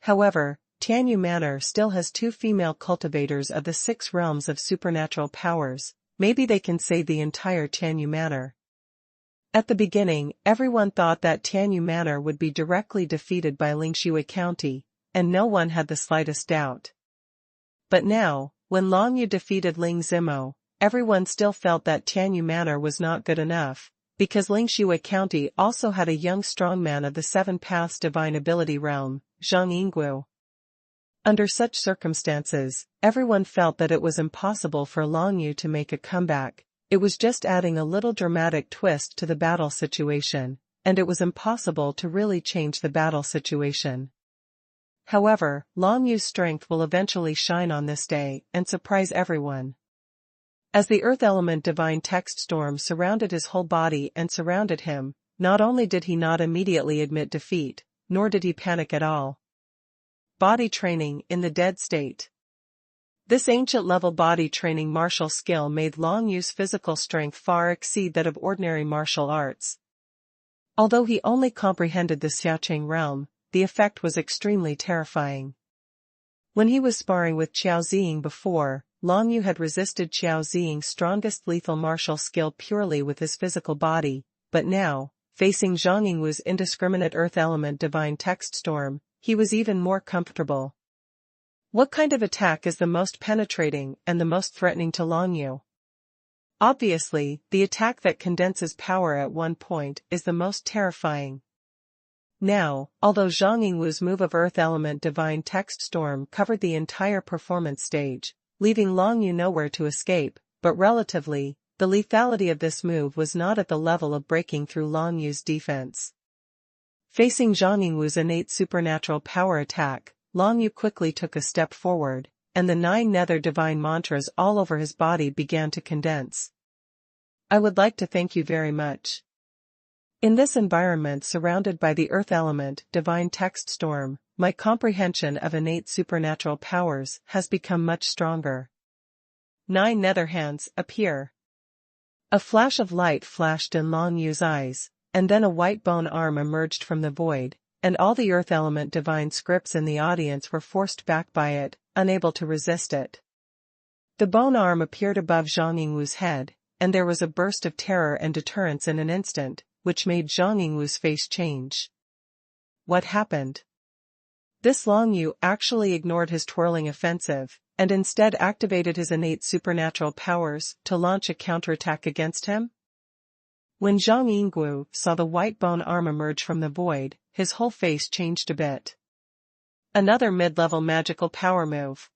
However, Tianyu Manor still has 2 female cultivators of the 6 realms of supernatural powers. Maybe they can save the entire Tianyu Manor. At the beginning, everyone thought that Tianyu Manor would be directly defeated by Lingshui County, and no one had the slightest doubt. But now, when Longyu defeated Ling Zimo, everyone still felt that Tianyu Manor was not good enough, because Lingshui County also had a young strongman of the 7 Paths Divine Ability realm, Zhang Yingguo. Under such circumstances, everyone felt that it was impossible for Longyu to make a comeback. It was just adding a little dramatic twist to the battle situation, and it was impossible to really change the battle situation. However, Longyu's strength will eventually shine on this day and surprise everyone. As the earth element divine text storm surrounded his whole body and surrounded him, not only did he not immediately admit defeat, nor did he panic at all. Body training in the dead state. This ancient-level body training martial skill made Longyu's physical strength far exceed that of ordinary martial arts. Although he only comprehended the Xiaoqing realm, the effect was extremely terrifying. When he was sparring with Qiao Ziying before, Longyu had resisted Qiao Ziying's strongest lethal martial skill purely with his physical body, but now, facing Zhang Yingwu's indiscriminate earth element divine text storm, he was even more comfortable. What kind of attack is the most penetrating and the most threatening to Longyu? Obviously, the attack that condenses power at one point is the most terrifying. Now, although Zhang Yingwu's move of earth element divine text storm covered the entire performance stage, leaving Longyu nowhere to escape, but relatively, the lethality of this move was not at the level of breaking through Longyu's defense. Facing Zhang Yingwu's innate supernatural power attack, Longyu quickly took a step forward, and the 9 nether divine mantras all over his body began to condense. I would like to thank you very much. In this environment surrounded by the earth element divine text storm, my comprehension of innate supernatural powers has become much stronger. 9 nether hands appear. A flash of light flashed in Longyu's eyes, and then a white bone arm emerged from the void, and all the earth element divine scripts in the audience were forced back by it, unable to resist it. The bone arm appeared above Zhang Yingwu's head, and there was a burst of terror and deterrence in an instant, which made Zhang Yingwu's face change. What happened? This Longyu actually ignored his twirling offensive, and instead activated his innate supernatural powers to launch a counterattack against him? When Zhang Yingwu saw the white bone arm emerge from the void, his whole face changed a bit. Another mid-level magical power move.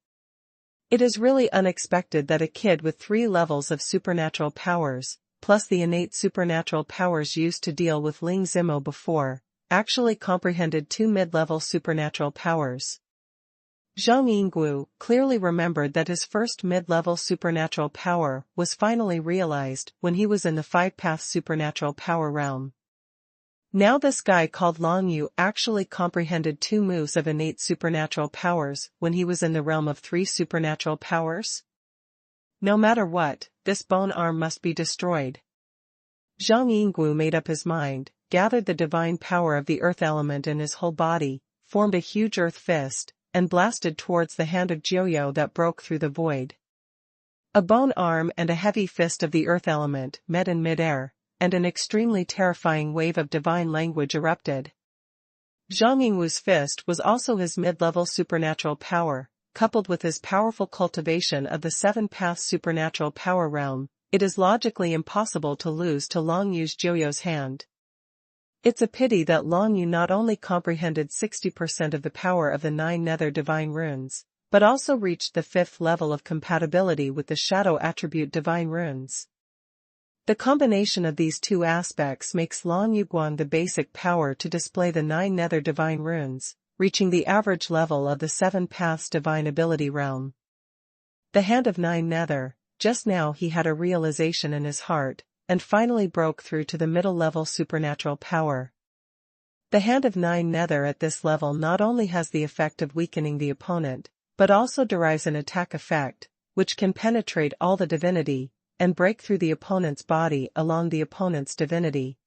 It is really unexpected that a kid with 3 levels of supernatural powers, plus the innate supernatural powers used to deal with Ling Zimo before, actually comprehended 2 mid-level supernatural powers. Zhang Yingwu clearly remembered that his first mid-level supernatural power was finally realized when he was in the 5-path supernatural power realm. Now this guy called Longyu actually comprehended 2 moves of innate supernatural powers when he was in the realm of 3 supernatural powers? No matter what, this bone arm must be destroyed. Zhang Yingwu made up his mind, gathered the divine power of the earth element in his whole body, formed a huge earth fist, and blasted towards the hand of Jiuyo that broke through the void. A bone arm and a heavy fist of the earth element met in midair, and an extremely terrifying wave of divine language erupted. Zhang Yingwu's fist was also his mid-level supernatural power, coupled with his powerful cultivation of the 7-path supernatural power realm. It is logically impossible to lose to Longyu's Jiuyo's hand. It's a pity that Longyu not only comprehended 60% of the power of the 9 nether divine runes, but also reached the 5th level of compatibility with the shadow attribute divine runes. The combination of these 2 aspects makes Longyu Guang the basic power to display the 9 nether divine runes, reaching the average level of the 7 paths divine ability realm. The hand of 9 nether, just now he had a realization in his heart, and finally broke through to the middle level supernatural power. The hand of 9 nether at this level not only has the effect of weakening the opponent, but also derives an attack effect, which can penetrate all the divinity, and break through the opponent's body along the opponent's divinity.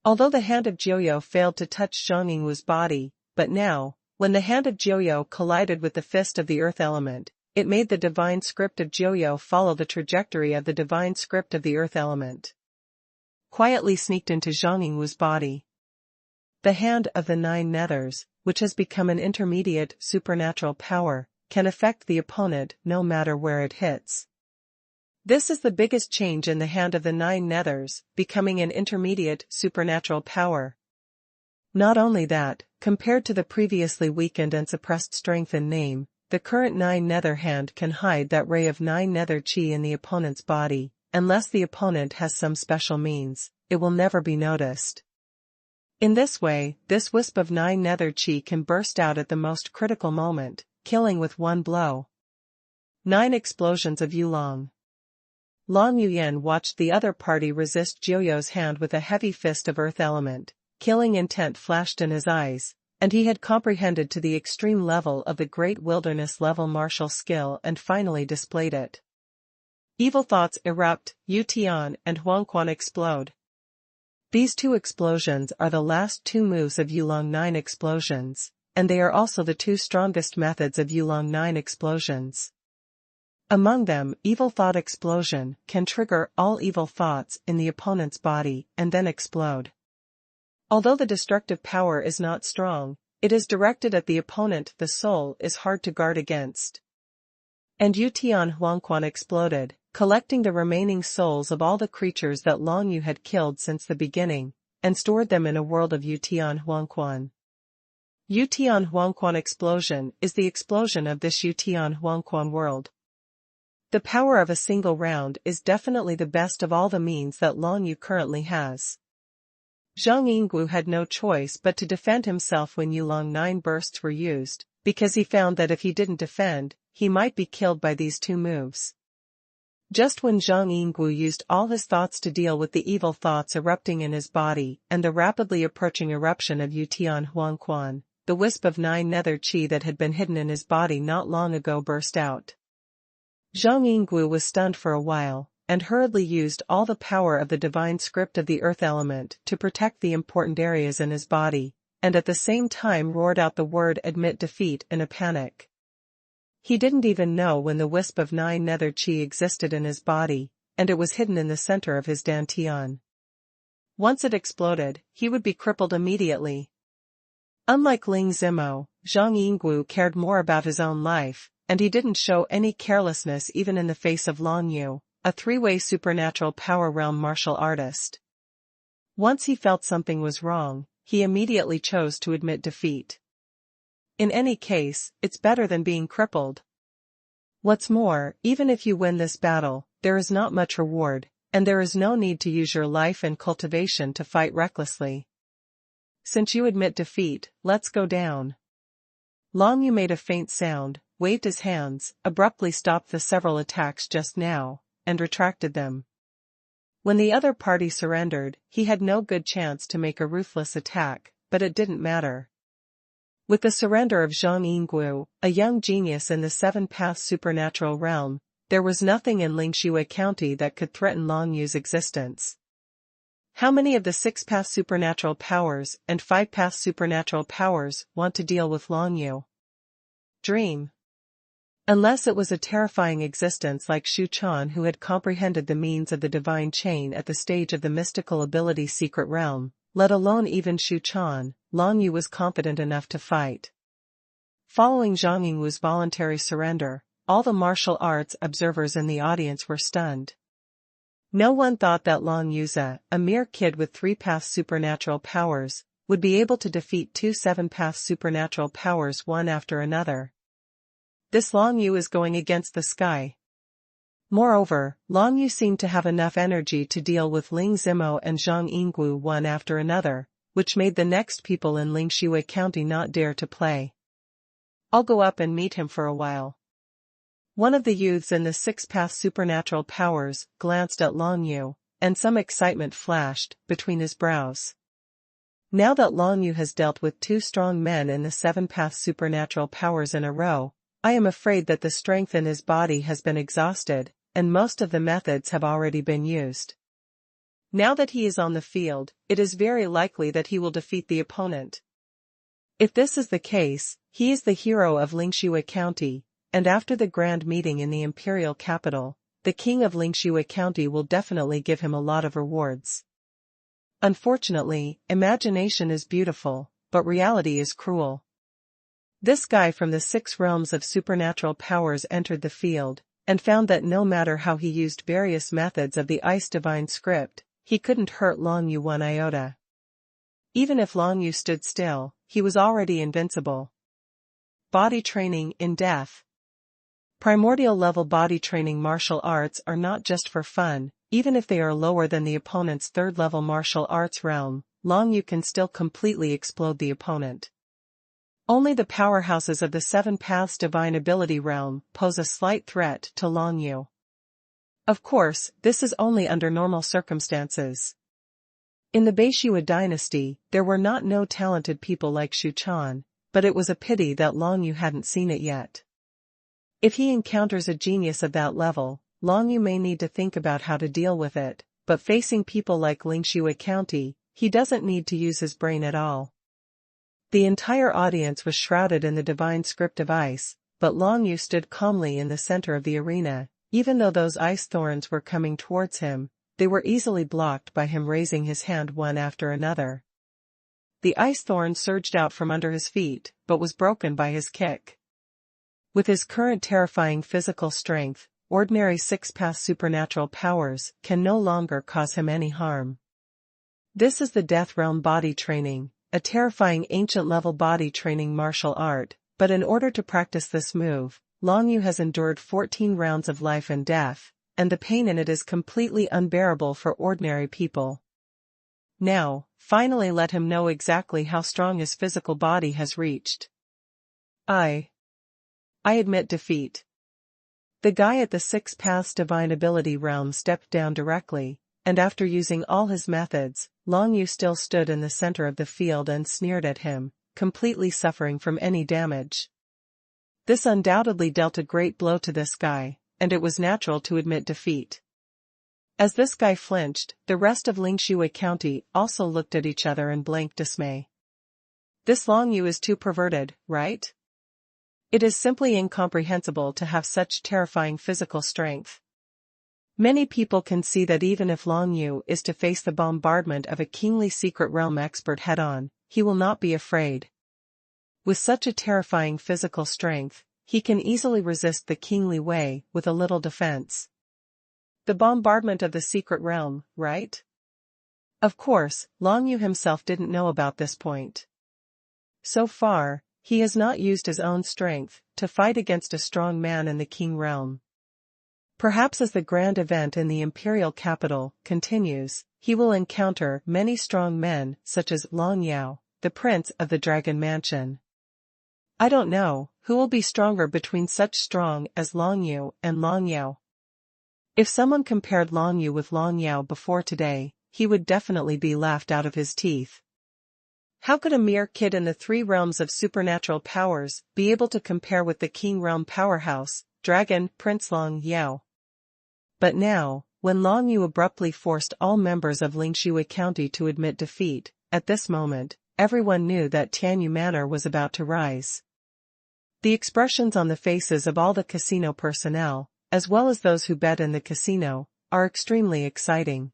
Although the hand of Jiuyo failed to touch Zhang Yingwu's body, but now, when the hand of Jiuyo collided with the fist of the earth element, it made the divine script of Jiuyo follow the trajectory of the divine script of the earth element. Quietly sneaked into Zhang Yingwu's body. The hand of the nine nethers, which has become an intermediate supernatural power, can affect the opponent no matter where it hits. This is the biggest change in the hand of the nine nethers, becoming an intermediate supernatural power. Not only that, compared to the previously weakened and suppressed strength and name, the current nine nether hand can hide that ray of nine nether chi in the opponent's body. Unless the opponent has some special means, it will never be noticed. In this way, this wisp of nine nether chi can burst out at the most critical moment, killing with one blow. 9 explosions of Yulong. Long Yuyan watched the other party resist Jiuyo's hand with a heavy fist of earth element. Killing intent flashed in his eyes, and he had comprehended to the extreme level of the great wilderness level martial skill and finally displayed it. Evil thoughts erupt, Yu Tian and Huangquan explode. These 2 explosions are the last 2 moves of Yulong 9 explosions, and they are also the 2 strongest methods of Yulong 9 explosions. Among them, Evil Thought Explosion can trigger all evil thoughts in the opponent's body and then explode. Although the destructive power is not strong, it is directed at the opponent. The soul is hard to guard against. And Yu Tian Huangquan exploded, collecting the remaining souls of all the creatures that Long Yu had killed since the beginning, and stored them in a world of Yu Tian Huangquan. Yu Tian Huangquan explosion is the explosion of this Yu Tian Huangquan world. The power of a single round is definitely the best of all the means that Long Yu currently has. Zhang Yingwu had no choice but to defend himself when Yulong 9 bursts were used, because he found that if he didn't defend, he might be killed by these 2 moves. Just when Zhang Yingwu used all his thoughts to deal with the evil thoughts erupting in his body and the rapidly approaching eruption of Yu Tian Huangquan, the wisp of 9 nether chi that had been hidden in his body not long ago burst out. Zhang Yingwu was stunned for a while, and hurriedly used all the power of the divine script of the earth element to protect the important areas in his body, and at the same time roared out the word "admit defeat" in a panic. He didn't even know when the wisp of 9 nether chi existed in his body, and it was hidden in the center of his dantian. Once it exploded, he would be crippled immediately. Unlike Ling Zimo, Zhang Yingwu cared more about his own life, and he didn't show any carelessness even in the face of Long Yu, a 3-way supernatural power realm martial artist. Once he felt something was wrong, he immediately chose to admit defeat. In any case, it's better than being crippled. What's more, even if you win this battle, there is not much reward, and there is no need to use your life and cultivation to fight recklessly. Since you admit defeat, let's go down. Long Yu made a faint sound, waved his hands, abruptly stopped the several attacks just now, and retracted them. When the other party surrendered, he had no good chance to make a ruthless attack, but it didn't matter. With the surrender of Zhang Yingwu, a young genius in the 7-path supernatural realm, there was nothing in Lingshui County that could threaten Long Yu's existence. How many of the 6-path supernatural powers and 5-path supernatural powers want to deal with Long Yu? Dream. Unless it was a terrifying existence like Shu Chan who had comprehended the means of the divine chain at the stage of the mystical ability secret realm, let alone even Shu Chan, Long Yu was confident enough to fight. Following Zhang Yingwu's voluntary surrender, all the martial arts observers in the audience were stunned. No one thought that Long Yuza, a mere kid with 3-path supernatural powers, would be able to defeat 2 7-path supernatural powers one after another. This Long Yu is going against the sky. Moreover, Long Yu seemed to have enough energy to deal with Ling Zimo and Zhang Yingwu one after another, which made the next people in Lingshui County not dare to play. I'll go up and meet him for a while. One of the youths in the 6-path supernatural powers glanced at Long Yu, and some excitement flashed between his brows. Now that Long Yu has dealt with 2 strong men in the 7-path supernatural powers in a row, I am afraid that the strength in his body has been exhausted, and most of the methods have already been used. Now that he is on the field, it is very likely that he will defeat the opponent. If this is the case, he is the hero of Lingxue County, and after the grand meeting in the imperial capital, the king of Lingxue County will definitely give him a lot of rewards. Unfortunately, imagination is beautiful, but reality is cruel. This guy from the 6 realms of supernatural powers entered the field, and found that no matter how he used various methods of the Ice Divine Script, he couldn't hurt Long Yu one iota. Even if Long Yu stood still, he was already invincible. Body training in death. Primordial level body training martial arts are not just for fun, even if they are lower than the opponent's 3rd level martial arts realm, Long Yu can still completely explode the opponent. Only the powerhouses of the 7 Paths Divine Ability realm pose a slight threat to Long Yu. Of course, this is only under normal circumstances. In the Beishua dynasty, there were not no talented people like Shu Chan, but it was a pity that Long Yu hadn't seen it yet. If he encounters a genius of that level, Long Yu may need to think about how to deal with it, but facing people like Lingxue County, he doesn't need to use his brain at all. The entire audience was shrouded in the divine script of ice, but Long Yu stood calmly in the center of the arena. Even though those ice thorns were coming towards him, they were easily blocked by him raising his hand one after another. The ice thorn surged out from under his feet, but was broken by his kick. With his current terrifying physical strength, ordinary 6-path supernatural powers can no longer cause him any harm. This is the Death Realm body training, a terrifying ancient-level body training martial art, but in order to practice this move, Long Yu has endured 14 rounds of life and death, and the pain in it is completely unbearable for ordinary people. Now, finally let him know exactly how strong his physical body has reached. I admit defeat. The guy at the 6 Paths Divine Ability realm stepped down directly, and after using all his methods, Long Yu still stood in the center of the field and sneered at him, completely suffering from any damage. This undoubtedly dealt a great blow to this guy, and it was natural to admit defeat. As this guy flinched, the rest of Lingxue County also looked at each other in blank dismay. This Long Yu is too perverted, right? It is simply incomprehensible to have such terrifying physical strength. Many people can see that even if Long Yu is to face the bombardment of a kingly secret realm expert head-on, he will not be afraid. With such a terrifying physical strength, he can easily resist the kingly way with a little defense. The bombardment of the secret realm, right? Of course, Long Yu himself didn't know about this point. So far, he has not used his own strength to fight against a strong man in the King realm. Perhaps as the grand event in the imperial capital continues, he will encounter many strong men such as Long Yao, the prince of the Dragon Mansion. I don't know who will be stronger between such strong as Long Yu and Long Yao. If someone compared Long Yu with Long Yao before today, he would definitely be laughed out of his teeth. How could a mere kid in the 3 realms of supernatural powers be able to compare with the King realm powerhouse, Dragon Prince Long Yao? But now, when Long Yu abruptly forced all members of Lingxue County to admit defeat, at this moment, everyone knew that Tianyu Manor was about to rise. The expressions on the faces of all the casino personnel, as well as those who bet in the casino, are extremely exciting.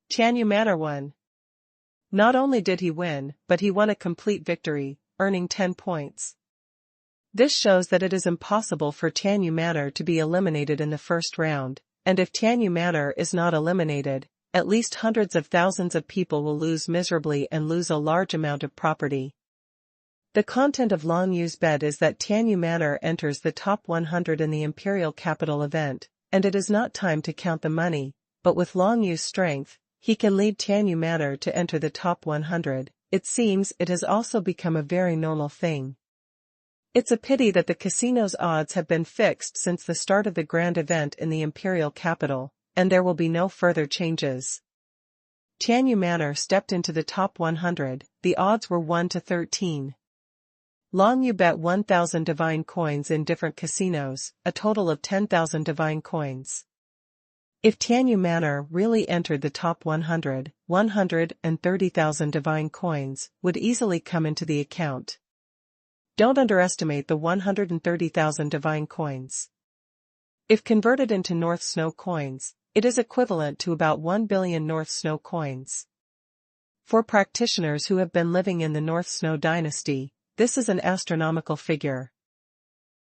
Tianyu Manor won. Not only did he win, but he won a complete victory, earning 10 points. This shows that it is impossible for Tianyu Manor to be eliminated in the first round, and if Tianyu Manor is not eliminated, at least hundreds of thousands of people will lose miserably and lose a large amount of property. The content of Long Yu's bet is that Tianyu Manor enters the top 100 in the Imperial Capital event, and it is not time to count the money, but with Long Yu's strength, he can lead Tianyu Manor to enter the top 100. It seems it has also become a very normal thing. It's a pity that the casino's odds have been fixed since the start of the grand event in the Imperial Capital, and there will be no further changes. Tianyu Manor stepped into the top 100, the odds were 1 to 13. Long Yu bet 1,000 divine coins in different casinos, a total of 10,000 divine coins. If Tianyu Manor really entered the top 100, 130,000 divine coins would easily come into the account. Don't underestimate the 130,000 divine coins. If converted into North Snow coins, it is equivalent to about 1 billion North Snow coins. For practitioners who have been living in the North Snow dynasty, this is an astronomical figure.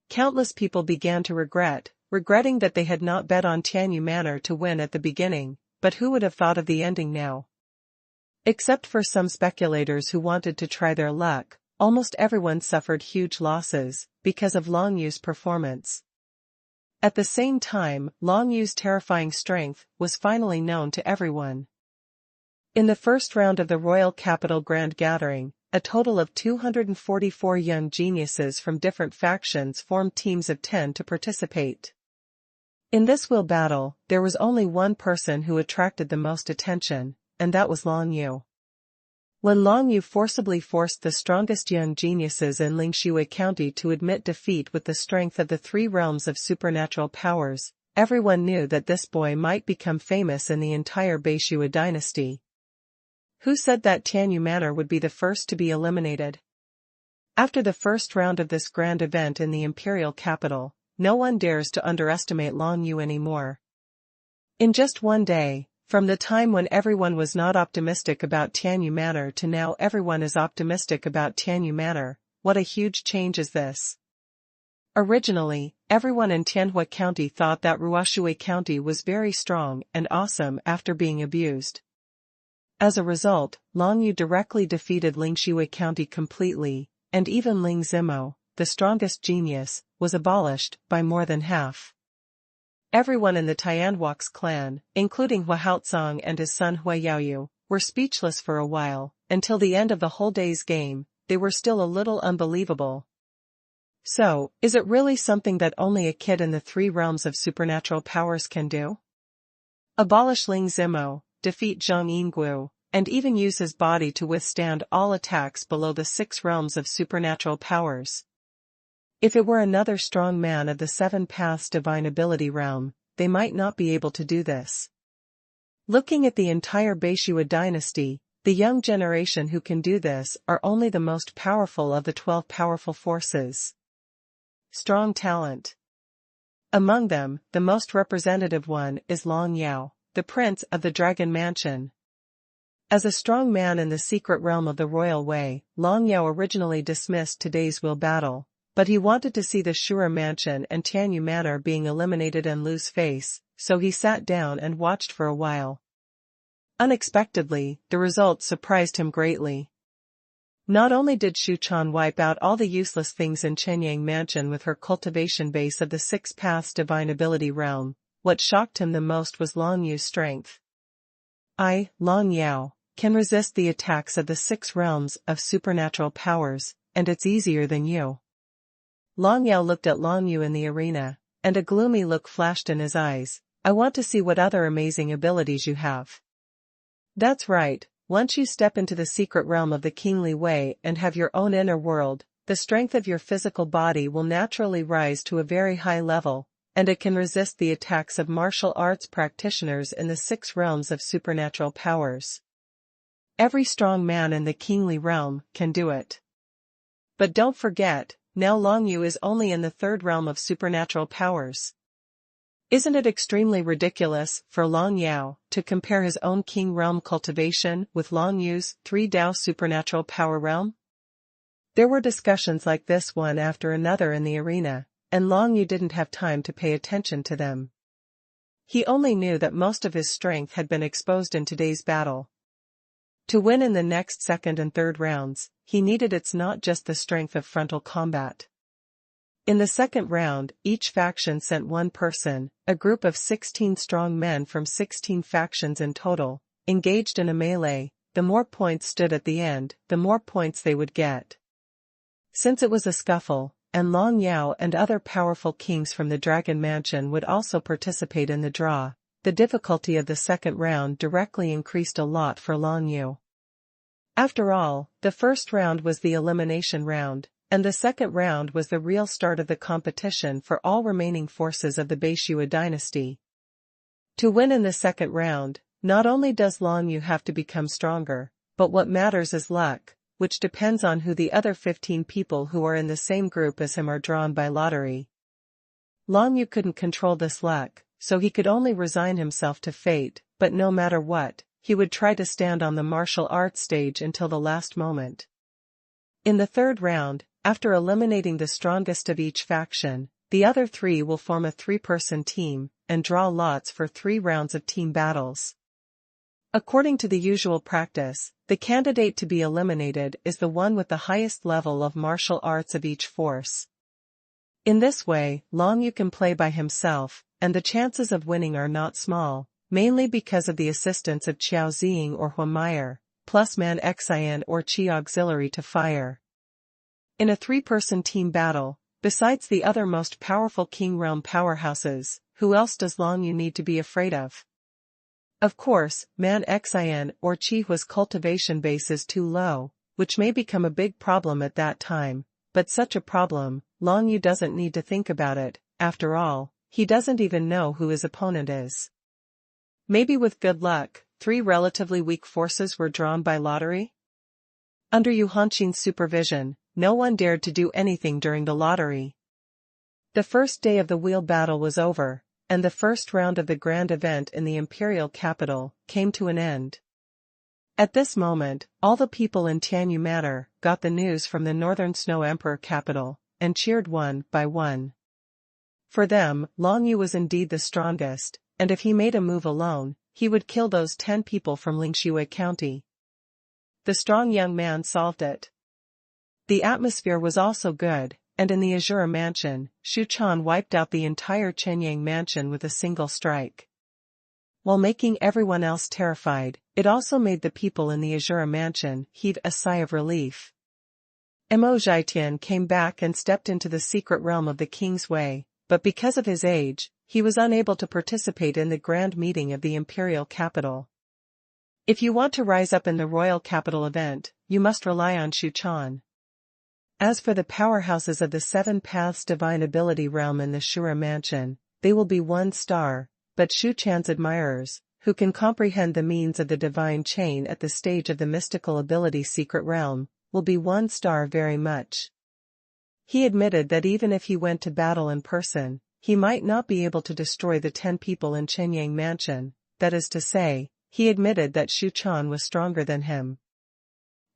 Countless people began to regretting that they had not bet on Tianyu Manor to win at the beginning, but who would have thought of the ending now? Except for some speculators who wanted to try their luck, almost everyone suffered huge losses because of Long Yu's performance. At the same time, Long Yu's terrifying strength was finally known to everyone. In the first round of the Royal Capital Grand Gathering, a total of 244 young geniuses from different factions formed teams of 10 to participate. In this will battle, there was only one person who attracted the most attention, and that was Long Yu. When Long Yu forcibly forced the strongest young geniuses in Lingshui County to admit defeat with the strength of the 3 realms of supernatural powers, everyone knew that this boy might become famous in the entire Beishua dynasty. Who said that Tianyu Manor would be the first to be eliminated? After the first round of this grand event in the imperial capital, no one dares to underestimate Long Yu anymore. In just one day, from the time when everyone was not optimistic about Tianyu Manor to now everyone is optimistic about Tianyu Manor, what a huge change is this. Originally, everyone in Tianhua County thought that Ruoshui County was very strong and awesome after being abused. As a result, Long Yu directly defeated Lingshui County completely, and even Ling Zimo, the strongest genius, was abolished by more than half. Everyone in the Tianhuax clan, including Hua Haotsong and his son Hua Yaoyu, were speechless for a while. Until the end of the whole day's game, they were still a little unbelievable. So, is it really something that only a kid in the 3 realms of supernatural powers can do? Abolish Ling Zimo, defeat Zhang Yingguo, and even use his body to withstand all attacks below the 6 realms of supernatural powers. If it were another strong man of the 7 paths divine ability realm, they might not be able to do this. Looking at the entire Beishua dynasty, the young generation who can do this are only the most powerful of the 12 powerful forces. Strong talent. Among them, the most representative one is Long Yao, the prince of the Dragon Mansion. As a strong man in the secret realm of the Royal Way, Long Yao originally dismissed today's will battle, but he wanted to see the Shura Mansion and Tianyu Manor being eliminated and lose face, so he sat down and watched for a while. Unexpectedly, the results surprised him greatly. Not only did Xu Chan wipe out all the useless things in Chenyang Mansion with her cultivation base of the 6 paths divine ability realm, what shocked him the most was Long Yu's strength. I, Long Yao, can resist the attacks of the 6 realms of supernatural powers, and it's easier than you. Long Yao looked at Long Yu in the arena, and a gloomy look flashed in his eyes. I want to see what other amazing abilities you have. That's right, once you step into the secret realm of the kingly way and have your own inner world, the strength of your physical body will naturally rise to a very high level, and it can resist the attacks of martial arts practitioners in the 6 realms of supernatural powers. Every strong man in the kingly realm can do it. But don't forget, now Long Yu is only in the 3rd realm of supernatural powers. Isn't it extremely ridiculous for Long Yao to compare his own king realm cultivation with Long Yu's 3 Dao supernatural power realm? There were discussions like this one after another in the arena, and Long Yu didn't have time to pay attention to them. He only knew that most of his strength had been exposed in today's battle. To win in the next 2nd and 3rd rounds, he needed it's not just the strength of frontal combat. In the 2nd round, each faction sent one person, a group of 16 strong men from 16 factions in total, engaged in a melee. The more points stood at the end, the more points they would get. Since it was a scuffle, and Long Yao and other powerful kings from the Dragon Mansion would also participate in the draw, the difficulty of the 2nd round directly increased a lot for Long Yu. After all, the 1st round was the elimination round, and the second round was the real start of the competition for all remaining forces of the Baixua dynasty. To win in the second round, not only does Long Yu have to become stronger, but what matters is luck, which depends on who the other 15 people who are in the same group as him are drawn by lottery. Long Yu couldn't control this luck, so he could only resign himself to fate, but no matter what, he would try to stand on the martial arts stage until the last moment. In the third round, after eliminating the strongest of each faction, the other 3 will form a 3-person team, and draw lots for 3 rounds of team battles. According to the usual practice, the candidate to be eliminated is the one with the highest level of martial arts of each force. In this way, Long Yu can play by himself, and the chances of winning are not small, mainly because of the assistance of Qiao Ziying or Huameyer, plus Man Xian or Qi auxiliary to fire. In a 3-person team battle, besides the other most powerful King Realm powerhouses, who else does Long Yu need to be afraid of? Of course, Man Xian or Qihua's cultivation base is too low, which may become a big problem at that time, but such a problem, Long Yu doesn't need to think about it. After all, he doesn't even know who his opponent is. Maybe with good luck, 3 relatively weak forces were drawn by lottery? Under Yu Hanqin's supervision, no one dared to do anything during the lottery. The first day of the wheel battle was over, and the first round of the grand event in the imperial capital came to an end. At this moment, all the people in Tianyu Manor got the news from the Northern Snow Emperor capital, and cheered one by one. For them, Long Yu was indeed the strongest, and if he made a move alone, he would kill those 10 people from Lingshui County. The strong young man solved it. The atmosphere was also good, and in the Azura mansion, Xu Chan wiped out the entire Chenyang mansion with a single strike. While making everyone else terrified, it also made the people in the Azura mansion heave a sigh of relief. Mo Zhaitian came back and stepped into the secret realm of the King's Way, but because of his age, he was unable to participate in the grand meeting of the imperial capital. If you want to rise up in the royal capital event, you must rely on Xu Chan. As for the powerhouses of the 7 Paths Divine Ability realm in the Shura mansion, they will be 1 star, but Xu Chan's admirers, who can comprehend the means of the divine chain at the stage of the mystical ability secret realm, will be 1 star very much. He admitted that even if he went to battle in person, he might not be able to destroy the 10 people in Chenyang mansion, that is to say, he admitted that Xu Chan was stronger than him.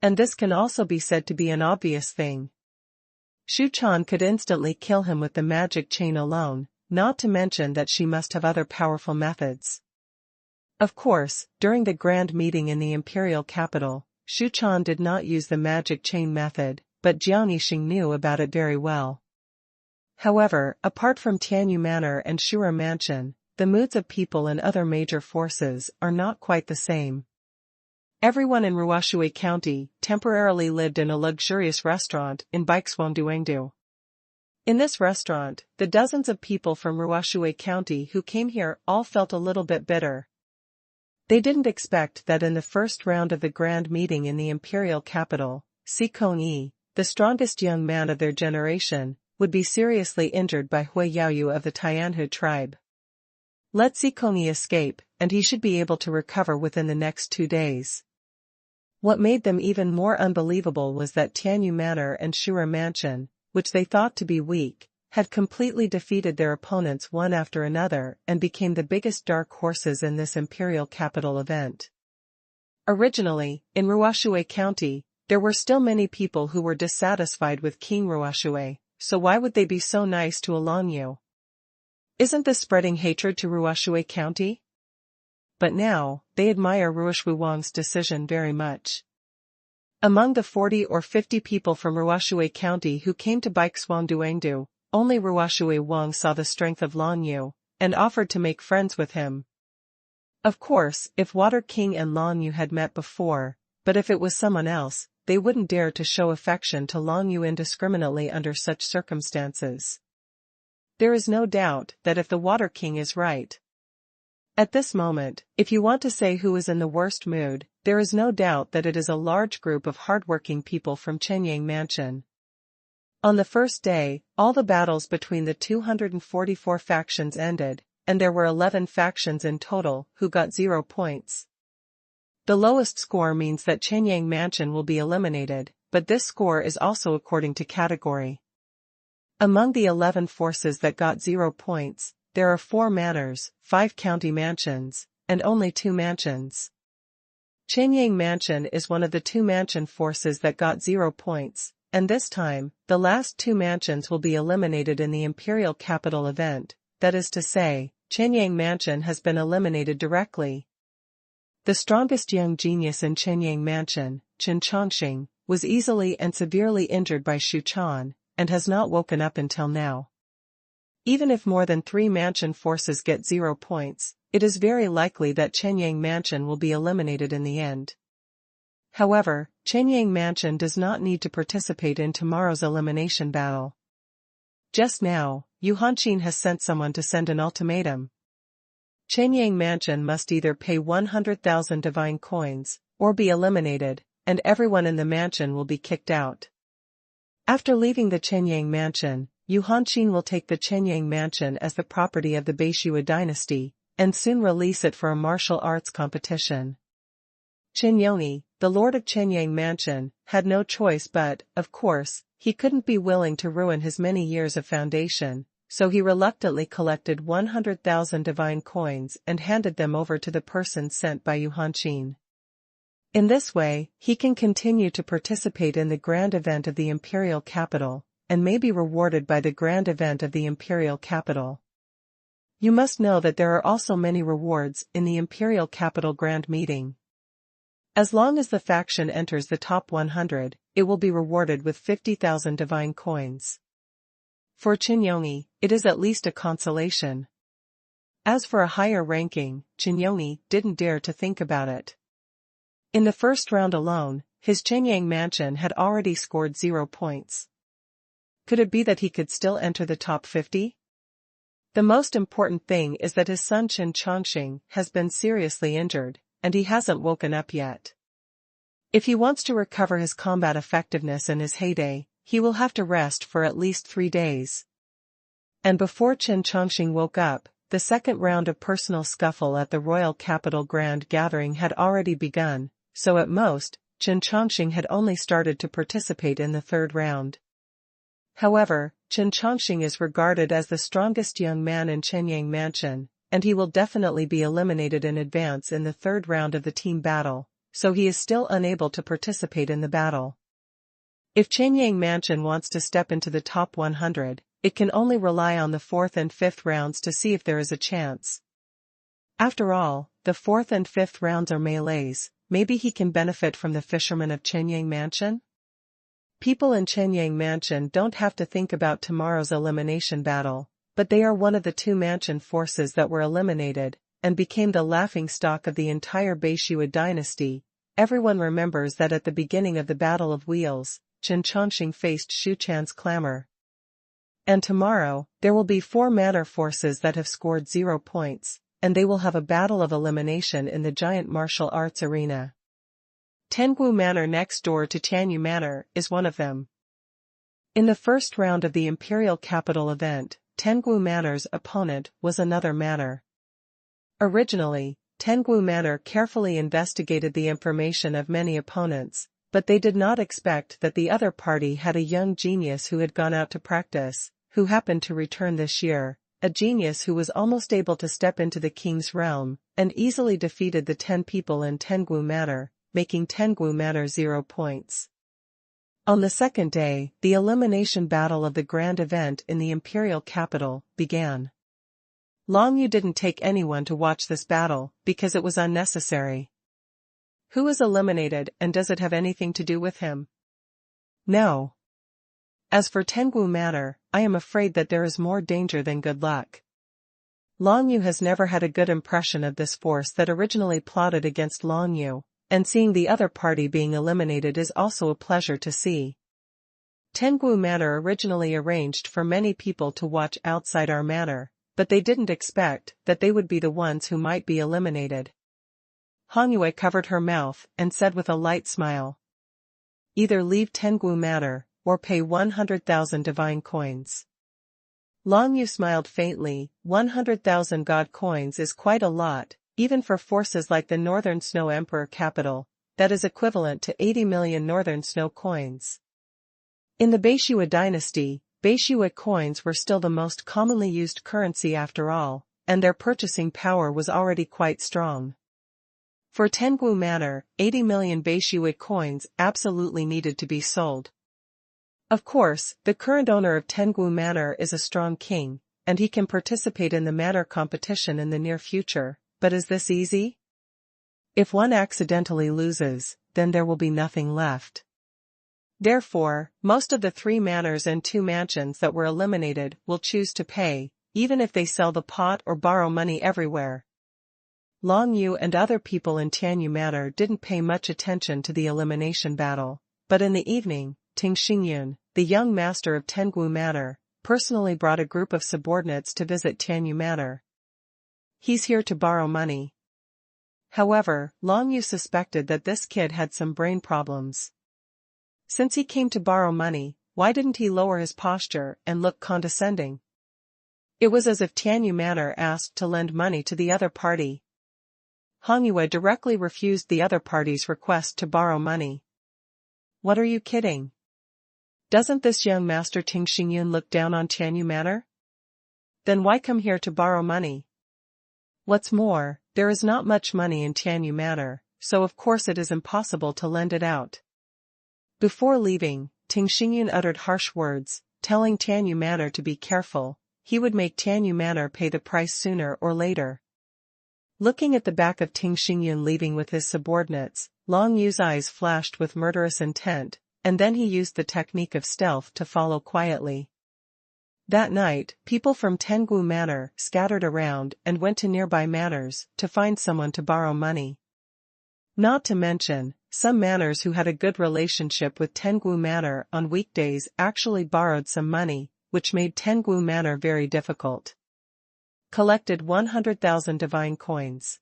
And this can also be said to be an obvious thing. Xu Chan could instantly kill him with the magic chain alone, not to mention that she must have other powerful methods. Of course, during the grand meeting in the imperial capital, Xu Chan did not use the magic chain method, but Jiao Nixing knew about it very well. However, apart from Tianyu Manor and Shura Mansion, the moods of people in other major forces are not quite the same. Everyone in Ruoshui County temporarily lived in a luxurious restaurant in Baixuangduangdu. In this restaurant, the dozens of people from Ruoshui County who came here all felt a little bit bitter. They didn't expect that in the first round of the grand meeting in the imperial capital, Si Kongyi, the strongest young man of their generation, would be seriously injured by Hui Yaoyu of the Tianhu tribe. Let Si Kongyi escape, and he should be able to recover within the next 2 days. What made them even more unbelievable was that Tianyu Manor and Shura Mansion, which they thought to be weak, had completely defeated their opponents one after another and became the biggest dark horses in this imperial capital event. Originally, in Ruoshui County, there were still many people who were dissatisfied with King Ruoshui, so why would they be so nice to Long Yu? Isn't this spreading hatred to Ruoshui County? But now, they admire Ruoshui Wang's decision very much. Among the 40 or 50 people from Ruoshui County who came to Baixuangduangdu, only Ruoshui Wang saw the strength of Long Yu, and offered to make friends with him. Of course, if Water King and Long Yu had met before, but if it was someone else, they wouldn't dare to show affection to Long Yu indiscriminately under such circumstances. There is no doubt that if the Water King is right. At this moment, if you want to say who is in the worst mood, there is no doubt that it is a large group of hardworking people from Chenyang Mansion. On the first day, all the battles between the 244 factions ended, and there were 11 factions in total who got 0 points. The lowest score means that Chenyang Mansion will be eliminated, but this score is also according to category. Among the 11 forces that got 0 points, there are 4 manors, 5 county mansions, and only 2 mansions. Chenyang Mansion is one of the 2 mansion forces that got 0 points, and this time, the last 2 mansions will be eliminated in the Imperial Capital event, that is to say, Chenyang Mansion has been eliminated directly. The strongest young genius in Chenyang Mansion, Chen Chongqing, was easily and severely injured by Xu Chan, and has not woken up until now. Even if more than 3 mansion forces get 0 points, it is very likely that Chenyang Mansion will be eliminated in the end. However, Chenyang Mansion does not need to participate in tomorrow's elimination battle. Just now, Yu Hanqin has sent someone to send an ultimatum. Chenyang Mansion must either pay 100,000 divine coins, or be eliminated, and everyone in the mansion will be kicked out. After leaving the Chenyang Mansion, Yu Hanqin will take the Chenyang Mansion as the property of the Beishua dynasty, and soon release it for a martial arts competition. Chen Yoni, the lord of Chenyang Mansion, had no choice but, of course, he couldn't be willing to ruin his many years of foundation, so he reluctantly collected 100,000 divine coins and handed them over to the person sent by Yu Hanqin. In this way, he can continue to participate in the grand event of the Imperial Capital, and may be rewarded by the grand event of the Imperial Capital. You must know that there are also many rewards in the Imperial Capital Grand Meeting. As long as the faction enters the top 100, it will be rewarded with 50,000 divine coins. For Chinyoni, it is at least a consolation. As for a higher ranking, Chinyoni didn't dare to think about it. In the first round alone, his Chenyang Mansion had already scored 0 points. Could it be that he could still enter the top 50? The most important thing is that his son Chen Chongqing has been seriously injured, and he hasn't woken up yet. If he wants to recover his combat effectiveness in his heyday, he will have to rest for at least 3 days. And before Chen Chongqing woke up, the second round of personal scuffle at the Royal Capital Grand Gathering had already begun, so at most, Chen Chongqing had only started to participate in the third round. However, Chen Chongqing is regarded as the strongest young man in Chenyang Mansion, and he will definitely be eliminated in advance in the third round of the team battle, so he is still unable to participate in the battle. If Chenyang Mansion wants to step into the top 100, it can only rely on the 4th and 5th rounds to see if there is a chance. After all, the 4th and 5th rounds are melees. Maybe he can benefit from the fishermen of Chenyang Mansion? People in Chenyang Mansion don't have to think about tomorrow's elimination battle, but they are one of the 2 mansion forces that were eliminated, and became the laughingstock of the entire Beishua dynasty. Everyone remembers that at the beginning of the Battle of Wheels, Chen Chongqing faced Xu Chan's clamor. And tomorrow, there will be 4 manor forces that have scored 0 points, and they will have a battle of elimination in the giant martial arts arena. Tengwu Manor next door to Tianyu Manor is one of them. In the first round of the Imperial Capital event, Tengwu Manor's opponent was another manor. Originally, Tengwu Manor carefully investigated the information of many opponents, but they did not expect that the other party had a young genius who had gone out to practice, who happened to return this year, a genius who was almost able to step into the king's realm, and easily defeated the 10 people in Tengwu Manor, making Tengwu Manor 0 points. On the second day, the elimination battle of the grand event in the Imperial Capital began. Long Yu didn't take anyone to watch this battle, because it was unnecessary. Who is eliminated, and does it have anything to do with him? No. As for Tengwu Manor, I am afraid that there is more danger than good luck. Long Yu has never had a good impression of this force that originally plotted against Long Yu, and seeing the other party being eliminated is also a pleasure to see. Tengwu Manor originally arranged for many people to watch outside our manor, but they didn't expect that they would be the ones who might be eliminated. Hongyue covered her mouth and said with a light smile, "Either leave Tengwu Manor, or pay 100,000 divine coins. Long Yu smiled faintly. 100,000 god coins is quite a lot, even for forces like the Northern Snow Emperor capital, that is equivalent to 80 million Northern Snow coins. In the Beishua dynasty, Beishua coins were still the most commonly used currency after all, and their purchasing power was already quite strong. For Tengwu Manor, 80 million Beishua coins absolutely needed to be sold. Of course, the current owner of Tengwu Manor is a strong king, and he can participate in the manor competition in the near future, but is this easy? If one accidentally loses, then there will be nothing left. Therefore, most of the 3 manors and 2 mansions that were eliminated will choose to pay, even if they sell the pot or borrow money everywhere. Long Yu and other people in Tianyu Manor didn't pay much attention to the elimination battle, but in the evening, Ting Xingyun, the young master of Tengwu Manor, personally brought a group of subordinates to visit Tianyu Manor. He's here to borrow money. However, Long Yu suspected that this kid had some brain problems. Since he came to borrow money, why didn't he lower his posture and look condescending? It was as if Tianyu Manor asked to lend money to the other party. Hongyue directly refused the other party's request to borrow money. What are you kidding? Doesn't this young master Ting Xingyun look down on Tianyu Manor? Then why come here to borrow money? What's more, there is not much money in Tianyu Manor, so of course it is impossible to lend it out. Before leaving, Ting Xingyun uttered harsh words, telling Tianyu Manor to be careful. He would make Tianyu Manor pay the price sooner or later. Looking at the back of Ting Xingyun leaving with his subordinates, Long Yu's eyes flashed with murderous intent, and then he used the technique of stealth to follow quietly. That night, people from Tengwu Manor scattered around and went to nearby manors to find someone to borrow money. Not to mention, some manors who had a good relationship with Tengwu Manor on weekdays actually borrowed some money, which made Tengwu Manor very difficult. Collected 100,000 divine coins.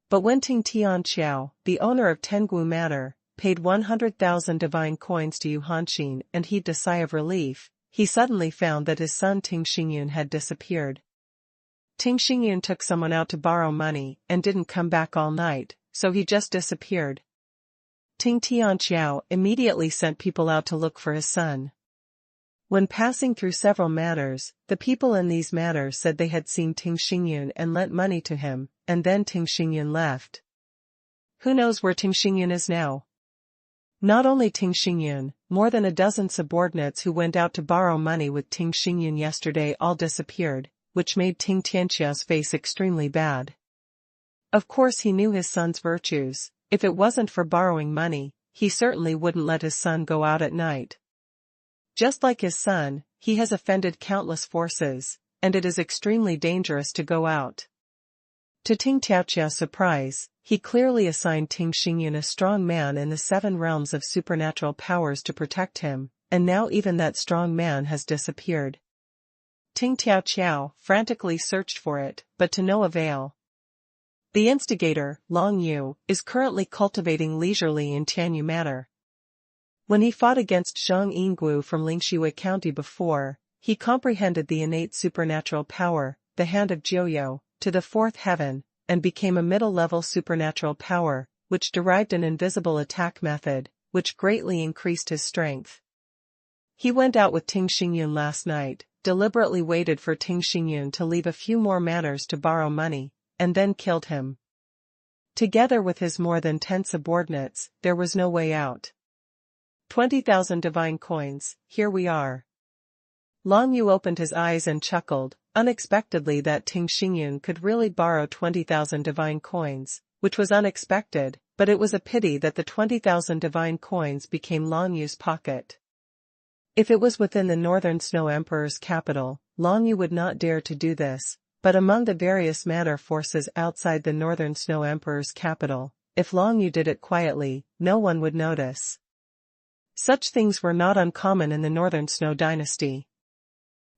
But when Ting Tianqiao, the owner of Tengwu Manor, paid 100,000 divine coins to Yu Hanxin and heaved a sigh of relief, he suddenly found that his son Ting Xingyun had disappeared. Ting Xingyun took someone out to borrow money and didn't come back all night, so he just disappeared. Ting Tianqiao immediately sent people out to look for his son. When passing through several manors, the people in these manors said they had seen Ting Xingyun and lent money to him, and then Ting Xingyun left. Who knows where Ting Xingyun is now? Not only Ting Xingyun, more than a dozen subordinates who went out to borrow money with Ting Xingyun yesterday all disappeared, which made Ting Tianqiao's face extremely bad. Of course he knew his son's virtues. If it wasn't for borrowing money, he certainly wouldn't let his son go out at night. Just like his son, he has offended countless forces, and it is extremely dangerous to go out. To Ting Tianqiao's surprise, he clearly assigned Ting Xingyun a strong man in the 7 realms of supernatural powers to protect him, and now even that strong man has disappeared. Ting Tianqiao frantically searched for it, but to no avail. The instigator, Long Yu, is currently cultivating leisurely in Tianyu Manor. When he fought against Zhang Yinggu from Lingshui County before, he comprehended the innate supernatural power, the Hand of Jiuyou, to the 4th heaven, and became a middle-level supernatural power, which derived an invisible attack method, which greatly increased his strength. He went out with Ting Xingyun last night, deliberately waited for Ting Xingyun to leave a few more manors to borrow money, and then killed him. Together with his more than 10 subordinates, there was no way out. 20,000 divine coins, here we are. Long Yu opened his eyes and chuckled, unexpectedly that Ting Xingyun could really borrow 20,000 divine coins, which was unexpected, but it was a pity that the 20,000 divine coins became Long Yu's pocket. If it was within the Northern Snow Emperor's capital, Long Yu would not dare to do this, but among the various manor forces outside the Northern Snow Emperor's capital, if Long Yu did it quietly, no one would notice. Such things were not uncommon in the Northern Snow dynasty.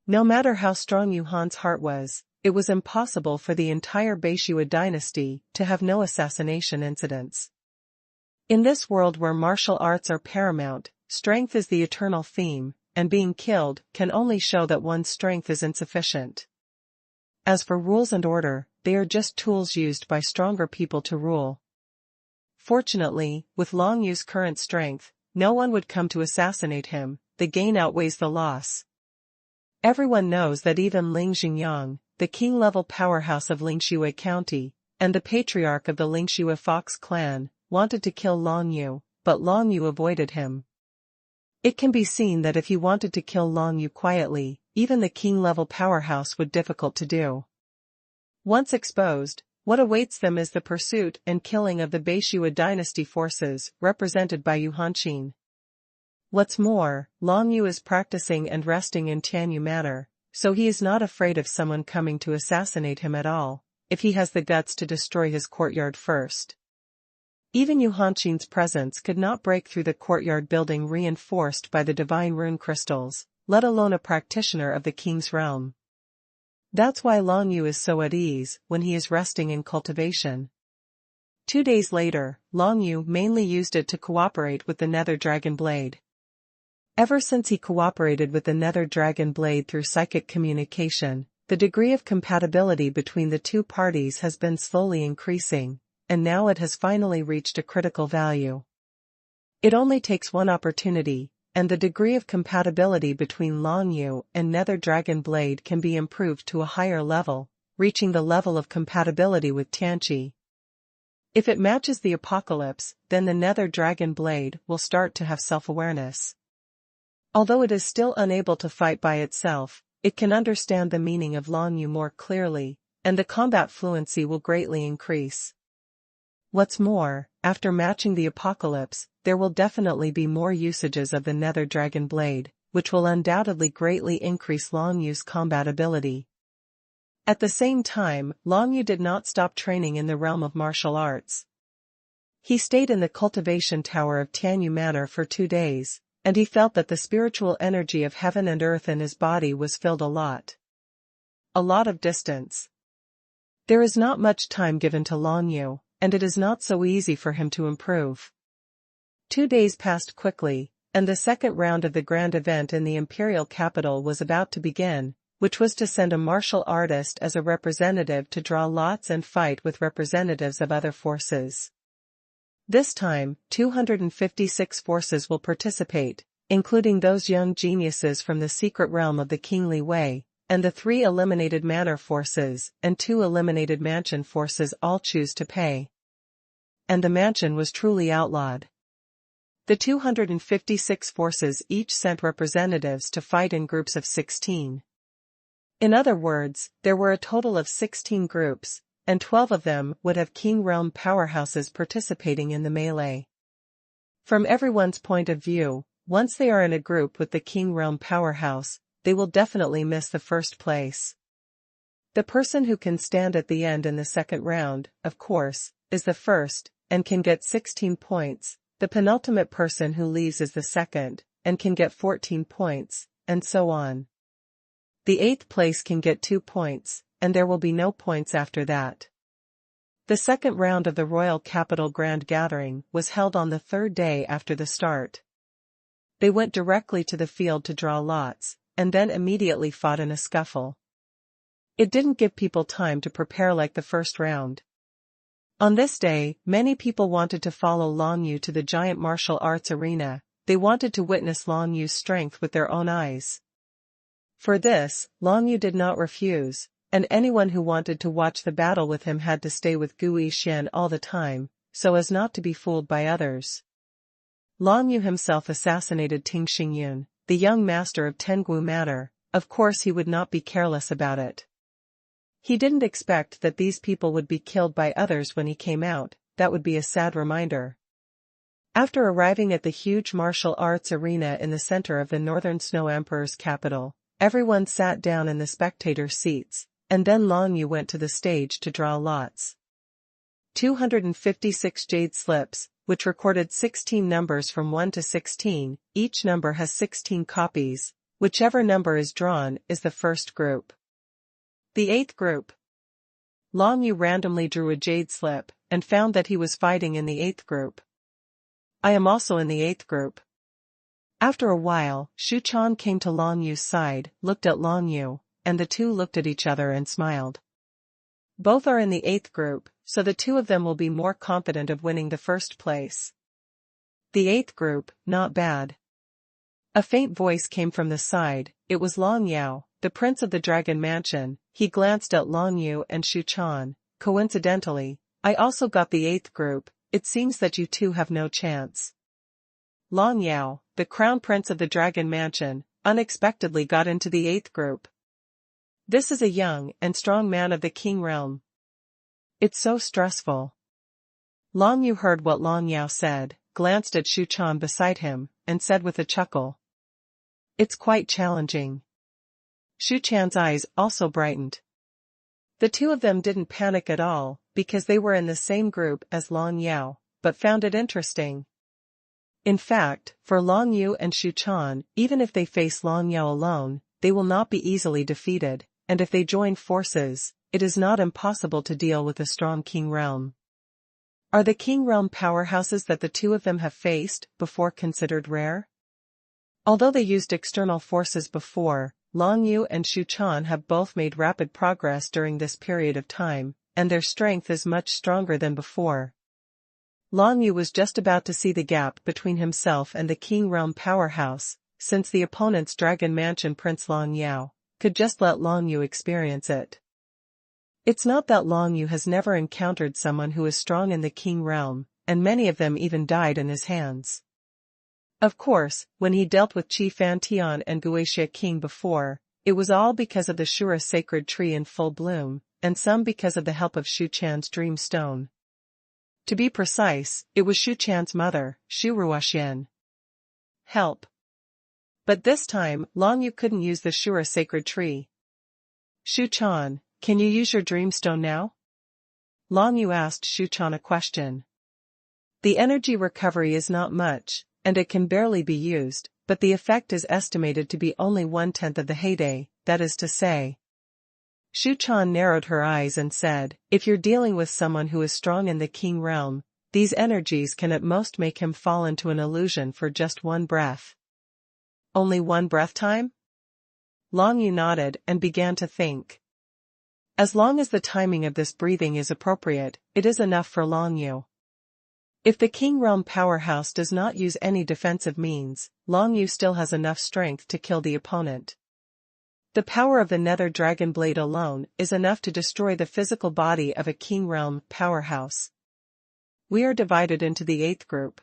No matter how strong Yu Han's heart was, it was impossible for the entire Beishua dynasty to have no assassination incidents. In this world where martial arts are paramount, strength is the eternal theme, and being killed can only show that one's strength is insufficient. As for rules and order, they are just tools used by stronger people to rule. Fortunately, with Long Yu's current strength, no one would come to assassinate him. The gain outweighs the loss. Everyone knows that even Ling Xingyang, the king-level powerhouse of Lingshui County, and the patriarch of the Lingshui Fox clan, wanted to kill Long Yu, but Long Yu avoided him. It can be seen that if he wanted to kill Long Yu quietly, even the king-level powerhouse would be difficult to do. Once exposed, what awaits them is the pursuit and killing of the Beishua dynasty forces, represented by Yu Hanqin. What's more, Long Yu is practicing and resting in Tianyu Manor, so he is not afraid of someone coming to assassinate him at all, if he has the guts to destroy his courtyard first. Even Yu Hanqin's presence could not break through the courtyard building reinforced by the divine rune crystals, let alone a practitioner of the king's realm. That's why Long Yu is so at ease when he is resting in cultivation. 2 days later, Long Yu mainly used it to cooperate with the Nether Dragon Blade. Ever since he cooperated with the Nether Dragon Blade through psychic communication, the degree of compatibility between the two parties has been slowly increasing, and now it has finally reached a critical value. It only takes one opportunity, and the degree of compatibility between Long Yu and Nether Dragon Blade can be improved to a higher level, reaching the level of compatibility with Tianqi. If it matches the apocalypse, then the Nether Dragon Blade will start to have self-awareness. Although it is still unable to fight by itself, it can understand the meaning of Long Yu more clearly, and the combat fluency will greatly increase. What's more, after matching the apocalypse, there will definitely be more usages of the Nether Dragon Blade, which will undoubtedly greatly increase Long Yu's combat ability. At the same time, Long Yu did not stop training in the realm of martial arts. He stayed in the cultivation tower of Tianyu Manor for 2 days, and he felt that the spiritual energy of heaven and earth in his body was filled a lot of distance. There is not much time given to Long Yu, and it is not so easy for him to improve. 2 days passed quickly, and the second round of the grand event in the imperial capital was about to begin, which was to send a martial artist as a representative to draw lots and fight with representatives of other forces. This time, 256 forces will participate, including those young geniuses from the secret realm of the kingly way, and the 3 eliminated manor forces and 2 eliminated mansion forces all choose to pay. And the mansion was truly outlawed. The 256 forces each sent representatives to fight in groups of 16. In other words, there were a total of 16 groups, and 12 of them would have king realm powerhouses participating in the melee. From everyone's point of view, once they are in a group with the king realm powerhouse, they will definitely miss the first place. The person who can stand at the end in the second round, of course, is the first, and can get 16 points, the penultimate person who leaves is the second, and can get 14 points, and so on. The 8th place can get 2 points, and there will be no points after that. The second round of the Royal Capital Grand Gathering was held on the 3rd day after the start. They went directly to the field to draw lots, and then immediately fought in a scuffle. It didn't give people time to prepare like the first round. On this day, many people wanted to follow Long Yu to the giant martial arts arena. They wanted to witness Long Yu's strength with their own eyes. For this, Long Yu did not refuse, and anyone who wanted to watch the battle with him had to stay with Gu Yishan all the time, so as not to be fooled by others. Long Yu himself assassinated Ting Xingyun, the young master of Tenggu Manor. Of course he would not be careless about it. He didn't expect that these people would be killed by others when he came out. That would be a sad reminder. After arriving at the huge martial arts arena in the center of the Northern Snow Emperor's capital, everyone sat down in the spectator seats, and then Long Yu went to the stage to draw lots. 256 jade slips, which recorded 16 numbers from 1 to 16, each number has 16 copies. Whichever number is drawn is the first group. The 8th group. Long Yu randomly drew a jade slip, and found that he was fighting in the 8th group. I am also in the 8th group. After a while, Xuan came to Long Yu's side, looked at Long Yu, and the two looked at each other and smiled. Both are in the 8th group, so the two of them will be more confident of winning the first place. The 8th group, not bad. A faint voice came from the side. It was Long Yao, the prince of the Dragon Mansion. He glanced at Long Yu and Xuan. Coincidentally, I also got the 8th group. It seems that you two have no chance. Long Yao, the crown prince of the Dragon Mansion, unexpectedly got into the 8th group. This is a young and strong man of the King realm. It's so stressful. Long Yu heard what Long Yao said, glanced at Xuan beside him, and said with a chuckle. It's quite challenging. Xuan's eyes also brightened. The two of them didn't panic at all, because they were in the same group as Long Yao, but found it interesting. In fact, for Long Yu and Xuan, even if they face Long Yao alone, they will not be easily defeated, and if they join forces, it is not impossible to deal with a strong King realm. Are the King realm powerhouses that the two of them have faced before considered rare? Although they used external forces before, Long Yu and Xuan have both made rapid progress during this period of time, and their strength is much stronger than before. Long Yu was just about to see the gap between himself and the King realm powerhouse, since the opponent's Dragon Mansion Prince Long Yao could just let Long Yu experience it. It's not that Long Yu has never encountered someone who is strong in the King realm, and many of them even died in his hands. Of course, when he dealt with Qi Fantian and Guixia King before, it was all because of the Shura sacred tree in full bloom, and some because of the help of Xuan's dream stone. To be precise, it was Xuan's mother, Xuanhuan. Help. But this time, Long Yu couldn't use the Shura sacred tree. Xuan, can you use your dream stone now? Long Yu asked Xuan a question. The energy recovery is not much, and it can barely be used, but the effect is estimated to be only 1/10 of the heyday, that is to say. Xuan narrowed her eyes and said, if you're dealing with someone who is strong in the King realm, these energies can at most make him fall into an illusion for just one breath. Only one breath time? Long Yu nodded and began to think. As long as the timing of this breathing is appropriate, it is enough for Long Yu. If the King realm powerhouse does not use any defensive means, Long Yu still has enough strength to kill the opponent. The power of the Nether Dragon Blade alone is enough to destroy the physical body of a King realm powerhouse. We are divided into the 8th group.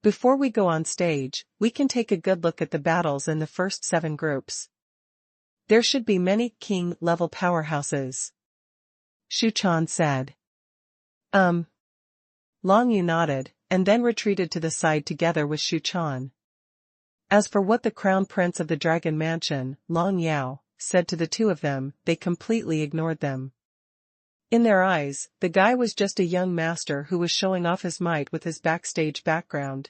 Before we go on stage, we can take a good look at the battles in the first 7 groups. There should be many King-level powerhouses. Xuan said. Long Yu nodded, and then retreated to the side together with Xuan. As for what the Crown Prince of the Dragon Mansion, Long Yao, said to the two of them, they completely ignored them. In their eyes, the guy was just a young master who was showing off his might with his backstage background.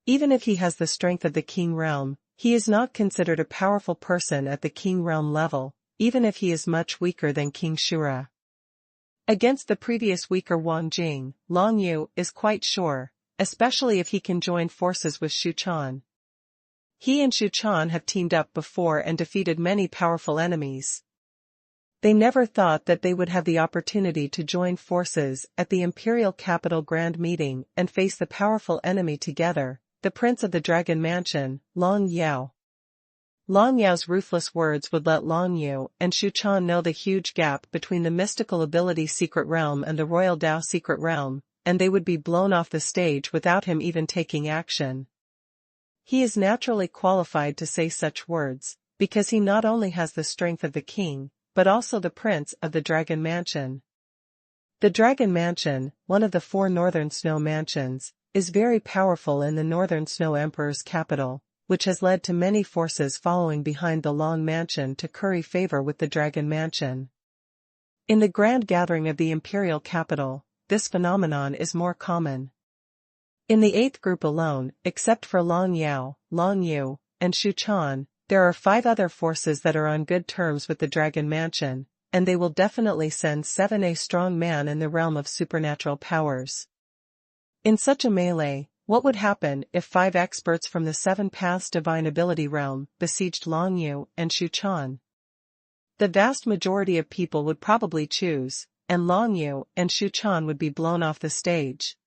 Even if he has the strength of the King realm, he is not considered a powerful person at the King realm level, even if he is much weaker than King Shura. Against the previous weaker Wang Jing, Long Yu is quite sure, especially if he can join forces with Xuan. He and Xuan have teamed up before and defeated many powerful enemies. They never thought that they would have the opportunity to join forces at the Imperial Capital Grand Meeting and face the powerful enemy together, the Prince of the Dragon Mansion, Long Yao. Long Yao's ruthless words would let Long Yu and Xuan know the huge gap between the mystical ability secret realm and the royal Dao secret realm, and they would be blown off the stage without him even taking action. He is naturally qualified to say such words, because he not only has the strength of the king, but also the prince of the Dragon Mansion. The Dragon Mansion, one of the 4 Northern Snow Mansions, is very powerful in the Northern Snow Emperor's capital, which has led to many forces following behind the Long Mansion to curry favor with the Dragon Mansion. In the grand gathering of the imperial capital, this phenomenon is more common. In the 8th group alone, except for Long Yao, Long Yu, and Xuan, there are 5 other forces that are on good terms with the Dragon Mansion, and they will definitely send 7 a strong man in the realm of supernatural powers. In such a melee, What would happen if 5 experts from the 7 Paths Divine Ability realm besieged Long Yu and Shu Chan? The vast majority of people would probably choose, and Long Yu and Shu Chan would be blown off the stage.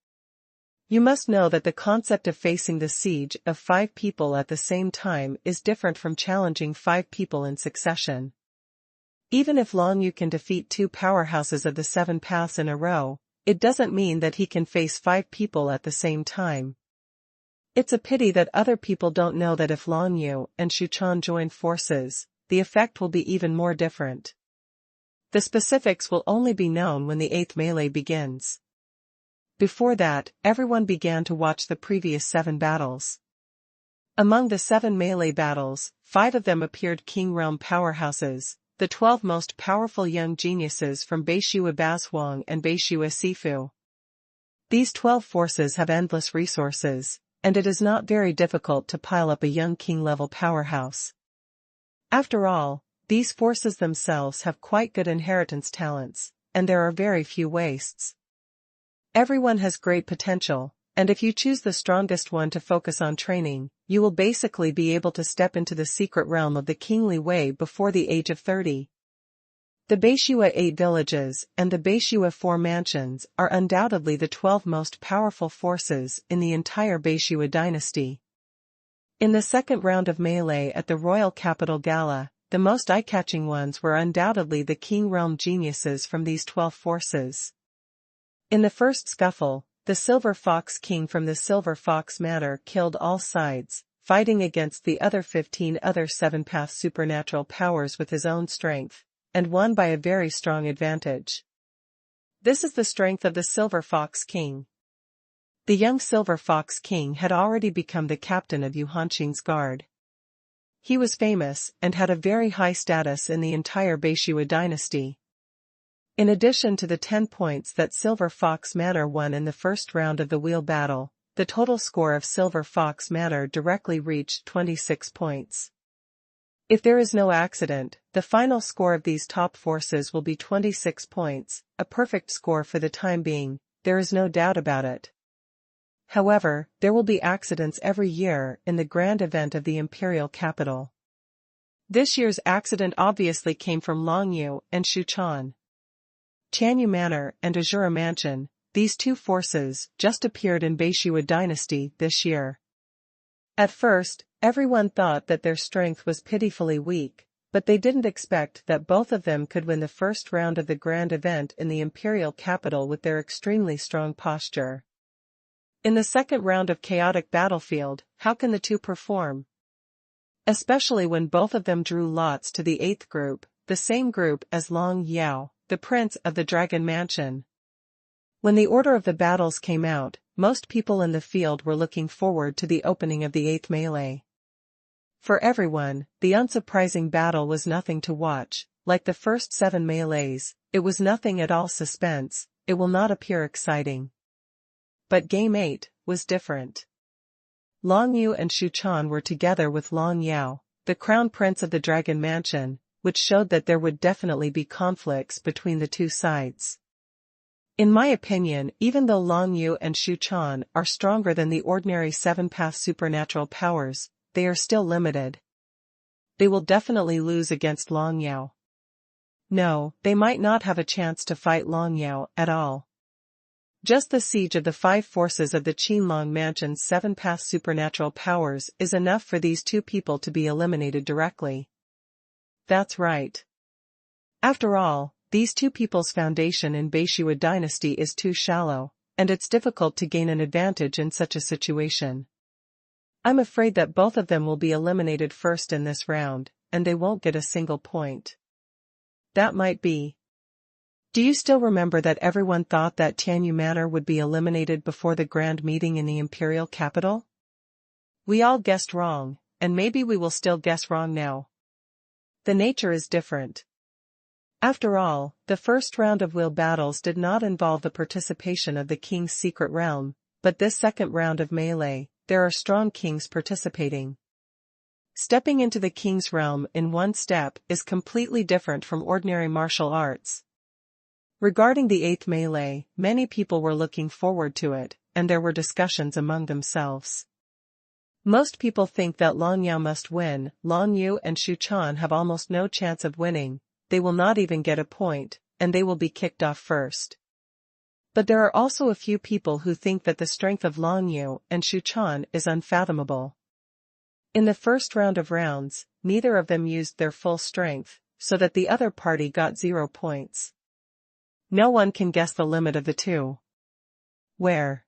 You must know that the concept of facing the siege of 5 people at the same time is different from challenging 5 people in succession. Even if Long Yu can defeat 2 powerhouses of the 7 paths in a row, it doesn't mean that he can face 5 people at the same time. It's a pity that other people don't know that if Long Yu and Shu Chan join forces, the effect will be even more different. The specifics will only be known when the 8th melee begins. Before that, everyone began to watch the previous 7 battles. Among the 7 melee battles, 5 of them appeared King Realm powerhouses, the 12 most powerful young geniuses from Beishua Bazhuang and Beishua Sifu. These 12 forces have endless resources, and it is not very difficult to pile up a young king-level powerhouse. After all, these forces themselves have quite good inheritance talents, and there are very few wastes. Everyone has great potential, and if you choose the strongest one to focus on training, you will basically be able to step into the secret realm of the kingly way before the age of 30. The Beishua 8 villages and the Beishua 4 mansions are undoubtedly the 12 most powerful forces in the entire Beishua dynasty. In the second round of melee at the Royal Capital Gala, the most eye-catching ones were undoubtedly the King Realm geniuses from these 12 forces. In the first scuffle, the Silver Fox King from the Silver Fox Manor killed all sides, fighting against the other 15 other 7-path supernatural powers with his own strength, and won by a very strong advantage. This is the strength of the Silver Fox King. The young Silver Fox King had already become the captain of Yu Hanqing's guard. He was famous and had a very high status in the entire Beishua dynasty. In addition to the 10 points that Silver Fox Manor won in the first round of the wheel battle, the total score of Silver Fox Manor directly reached 26 points. If there is no accident, the final score of these top forces will be 26 points, a perfect score for the time being, there is no doubt about it. However, there will be accidents every year in the grand event of the imperial capital. This year's accident obviously came from Long Yu and Shu Chan. Tianyu Manor and Azura Mansion, these 2 forces just appeared in Beishua dynasty this year. At first, everyone thought that their strength was pitifully weak, but they didn't expect that both of them could win the first round of the grand event in the imperial capital with their extremely strong posture. In the second round of chaotic battlefield, how can the 2 perform? Especially when both of them drew lots to the 8th group, the same group as Long Yao, the prince of the Dragon Mansion. When the order of the battles came out, most people in the field were looking forward to the opening of the 8th melee. For everyone, the unsurprising battle was nothing to watch, like the first 7 melees, it was nothing at all suspense, it will not appear exciting. But Game 8 was different. Long Yu and Shu Chan were together with Long Yao, the crown prince of the Dragon Mansion, which showed that there would definitely be conflicts between the 2 sides. In my opinion, even though Long Yu and Shu Chan are stronger than the ordinary 7-path supernatural powers, they are still limited. They will definitely lose against Long Yao. No, they might not have a chance to fight Long Yao at all. Just the siege of the 5 forces of the Qinlong Mansion's 7-path supernatural powers is enough for these 2 people to be eliminated directly. That's right. After all, these 2 people's foundation in Beishua dynasty is too shallow, and it's difficult to gain an advantage in such a situation. I'm afraid that both of them will be eliminated first in this round, and they won't get a single point. That might be. Do you still remember that everyone thought that Tianyu Manor would be eliminated before the grand meeting in the imperial capital? We all guessed wrong, and maybe we will still guess wrong now. The nature is different. After all, the first round of wheel battles did not involve the participation of the king's secret realm, but this second round of melee, there are strong kings participating. Stepping into the king's realm in one step is completely different from ordinary martial arts. Regarding the 8th melee, many people were looking forward to it, and there were discussions among themselves. Most people think that Long Yao must win. Long Yu and Xu Chan have almost no chance of winning, they will not even get a point, and they will be kicked off first. But there are also a few people who think that the strength of Long Yu and Xu Chan is unfathomable. In the first round of rounds, neither of them used their full strength, so that the other party got 0 points. No one can guess the limit of the two. Where?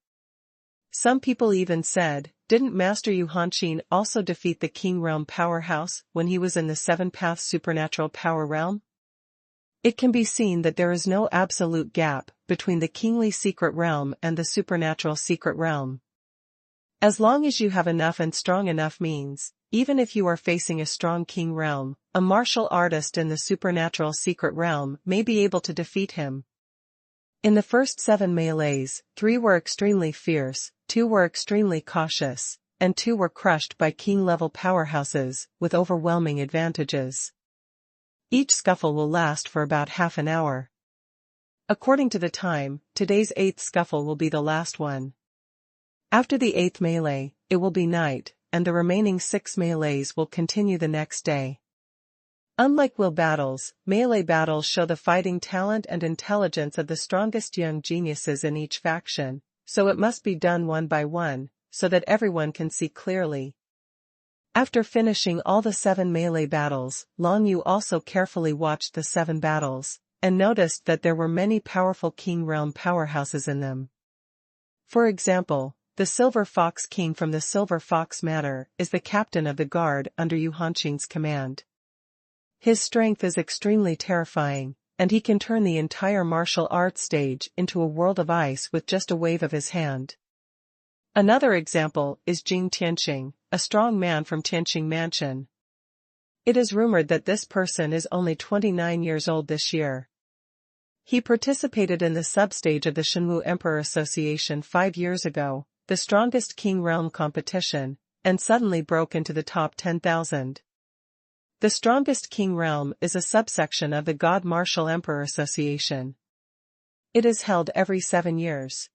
Some people even said, didn't Master Yu Hanqin also defeat the King Realm powerhouse when he was in the Seven-Path Supernatural Power Realm? It can be seen that there is no absolute gap between the Kingly Secret Realm and the Supernatural Secret Realm. As long as you have enough and strong enough means, even if you are facing a strong King Realm, a martial artist in the Supernatural Secret Realm may be able to defeat him. In the first 7 melees, 3 were extremely fierce, 2 were extremely cautious, and 2 were crushed by King-level powerhouses with overwhelming advantages. Each scuffle will last for about half an hour. According to the time, today's 8th scuffle will be the last one. After the 8th melee, it will be night, and the remaining 6 melees will continue the next day. Unlike will battles, melee battles show the fighting talent and intelligence of the strongest young geniuses in each faction, so it must be done one by one, so that everyone can see clearly. After finishing all the 7 melee battles, Long Yu also carefully watched the 7 battles, and noticed that there were many powerful King Realm powerhouses in them. For example, the Silver Fox King from the Silver Fox Manor is the captain of the guard under Yu Hanqin's command. His strength is extremely terrifying, and he can turn the entire martial arts stage into a world of ice with just a wave of his hand. Another example is Jing Tianqing, a strong man from Tianqing Mansion. It is rumored that this person is only 29 years old this year. He participated in the substage of the Shenwu Emperor Association 5 years ago, the strongest King Realm competition, and suddenly broke into the top 10,000. The strongest King Realm is a subsection of the God Martial Emperor Association. It is held every 7 years.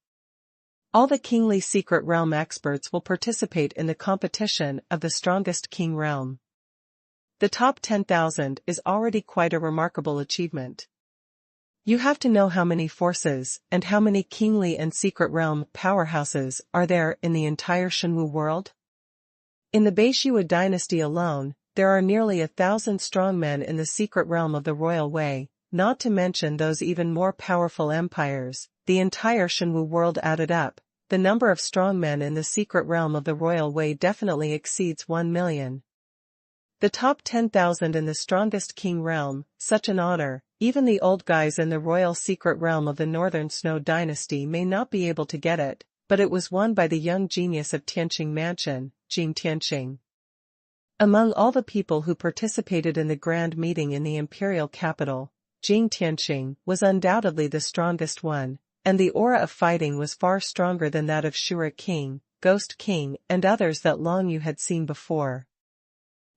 All the Kingly Secret Realm experts will participate in the competition of the strongest King Realm. The top 10,000 is already quite a remarkable achievement. You have to know how many forces and how many Kingly and Secret Realm powerhouses are there in the entire Shenwu world. In the Beishua dynasty alone, there are nearly 1,000 strongmen in the Secret Realm of the Royal Way, not to mention those even more powerful empires. The entire Shenwu world added up, the number of strongmen in the Secret Realm of the Royal Way definitely exceeds 1 million. The top 10,000 in the strongest King Realm, such an honor, even the old guys in the Royal Secret Realm of the Northern Snow Dynasty may not be able to get it, but it was won by the young genius of Tianqing Mansion, Jing Tianqing. Among all the people who participated in the grand meeting in the imperial capital, Jing Tianqing was undoubtedly the strongest one, and the aura of fighting was far stronger than that of Shura King, Ghost King, and others that Long Yu had seen before.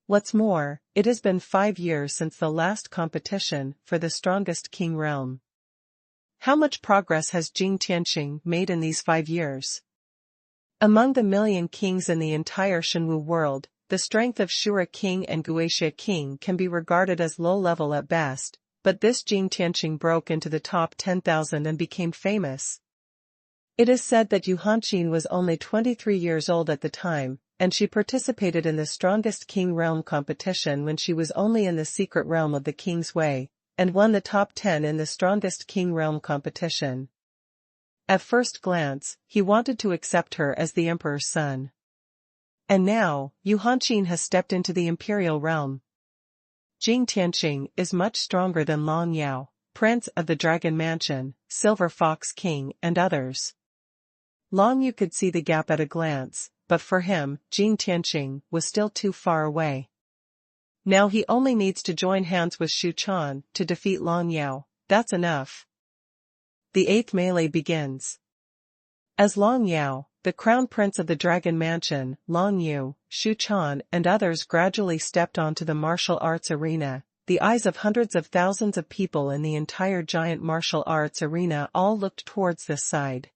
What's more, it has been 5 years since the last competition for the strongest King Realm. How much progress has Jing Tianqing made in these 5 years? Among the million kings in the entire Shenwu world, the strength of Shura King and Guixia King can be regarded as low level at best, but this Jing Tianqing broke into the top 10,000 and became famous. It is said that Yu Hanqin was only 23 years old at the time, and she participated in the strongest King Realm competition when she was only in the Secret Realm of the King's Way, and won the top 10 in the strongest King Realm competition. At first glance, he wanted to accept her as the Emperor's son. And now, Yu Hanqin has stepped into the Imperial Realm. Jing Tianqing is much stronger than Long Yao, Prince of the Dragon Mansion, Silver Fox King, and others. Long Yu could see the gap at a glance, but for him, Jing Tianqing was still too far away. Now he only needs to join hands with Xu Chan to defeat Long Yao, that's enough. The 8th melee begins. As Long Yao, the Crown Prince of the Dragon Mansion, Long Yu, Xu Chan, and others gradually stepped onto the martial arts arena, the eyes of hundreds of thousands of people in the entire giant martial arts arena all looked towards this side.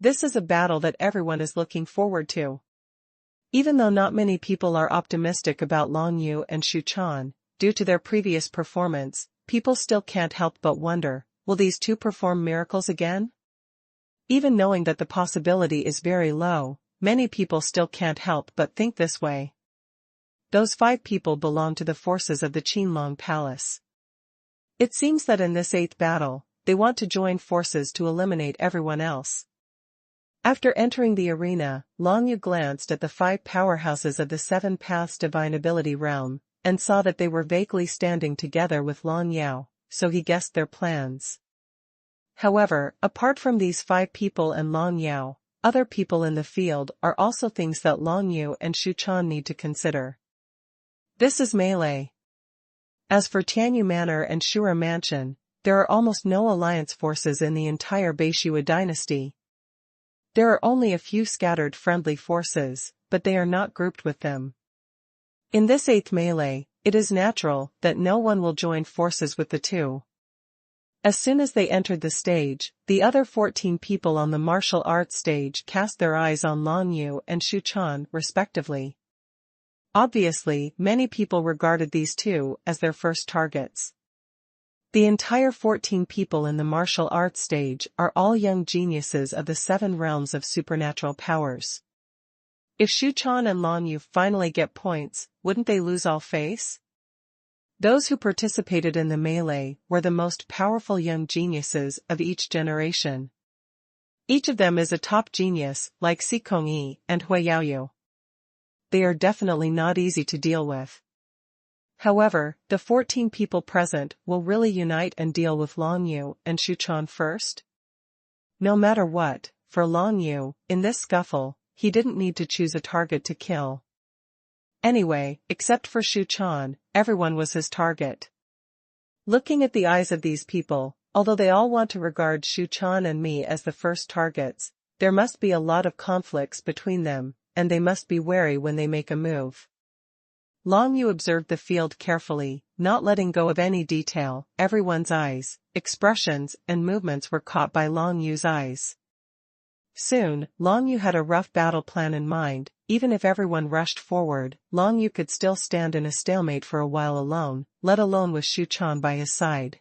This is a battle that everyone is looking forward to. Even though not many people are optimistic about Long Yu and Xu Chan, due to their previous performance, people still can't help but wonder, will these two perform miracles again? Even knowing that the possibility is very low, many people still can't help but think this way. Those 5 people belong to the forces of the Qinlong Palace. It seems that in this 8th battle, they want to join forces to eliminate everyone else. After entering the arena, Long Yu glanced at the 5 powerhouses of the 7 Paths Divine Ability realm, and saw that they were vaguely standing together with Long Yao, so he guessed their plans. However, apart from these 5 people and Long Yao, other people in the field are also things that Long Yu and Xu Chan need to consider. This is melee. As for Tianyu Manor and Shura Mansion, there are almost no alliance forces in the entire Beishua dynasty. There are only a few scattered friendly forces, but they are not grouped with them. In this 8th melee, it is natural that no one will join forces with the two. As soon as they entered the stage, the other 14 people on the martial arts stage cast their eyes on Long Yu and Xu Chan, respectively. Obviously, many people regarded these two as their first targets. The entire 14 people in the martial arts stage are all young geniuses of the 7 realms of supernatural powers. If Xu Chan and Long Yu finally get points, wouldn't they lose all face? Those who participated in the melee were the most powerful young geniuses of each generation. Each of them is a top genius, like Si Kongyi and Hui Yaoyu. They are definitely not easy to deal with. However, the 14 people present will really unite and deal with Long Yu and Xu Chan first. No matter what, for Long Yu, in this scuffle, he didn't need to choose a target to kill. Anyway, except for Xu Chan, everyone was his target. Looking at the eyes of these people, although they all want to regard Xu Chan and me as the first targets, there must be a lot of conflicts between them, and they must be wary when they make a move. Long Yu observed the field carefully, not letting go of any detail. Everyone's eyes, expressions, and movements were caught by Long Yu's eyes. Soon, Long Yu had a rough battle plan in mind. Even if everyone rushed forward, Long Yu could still stand in a stalemate for a while alone, let alone with Xu Chan by his side.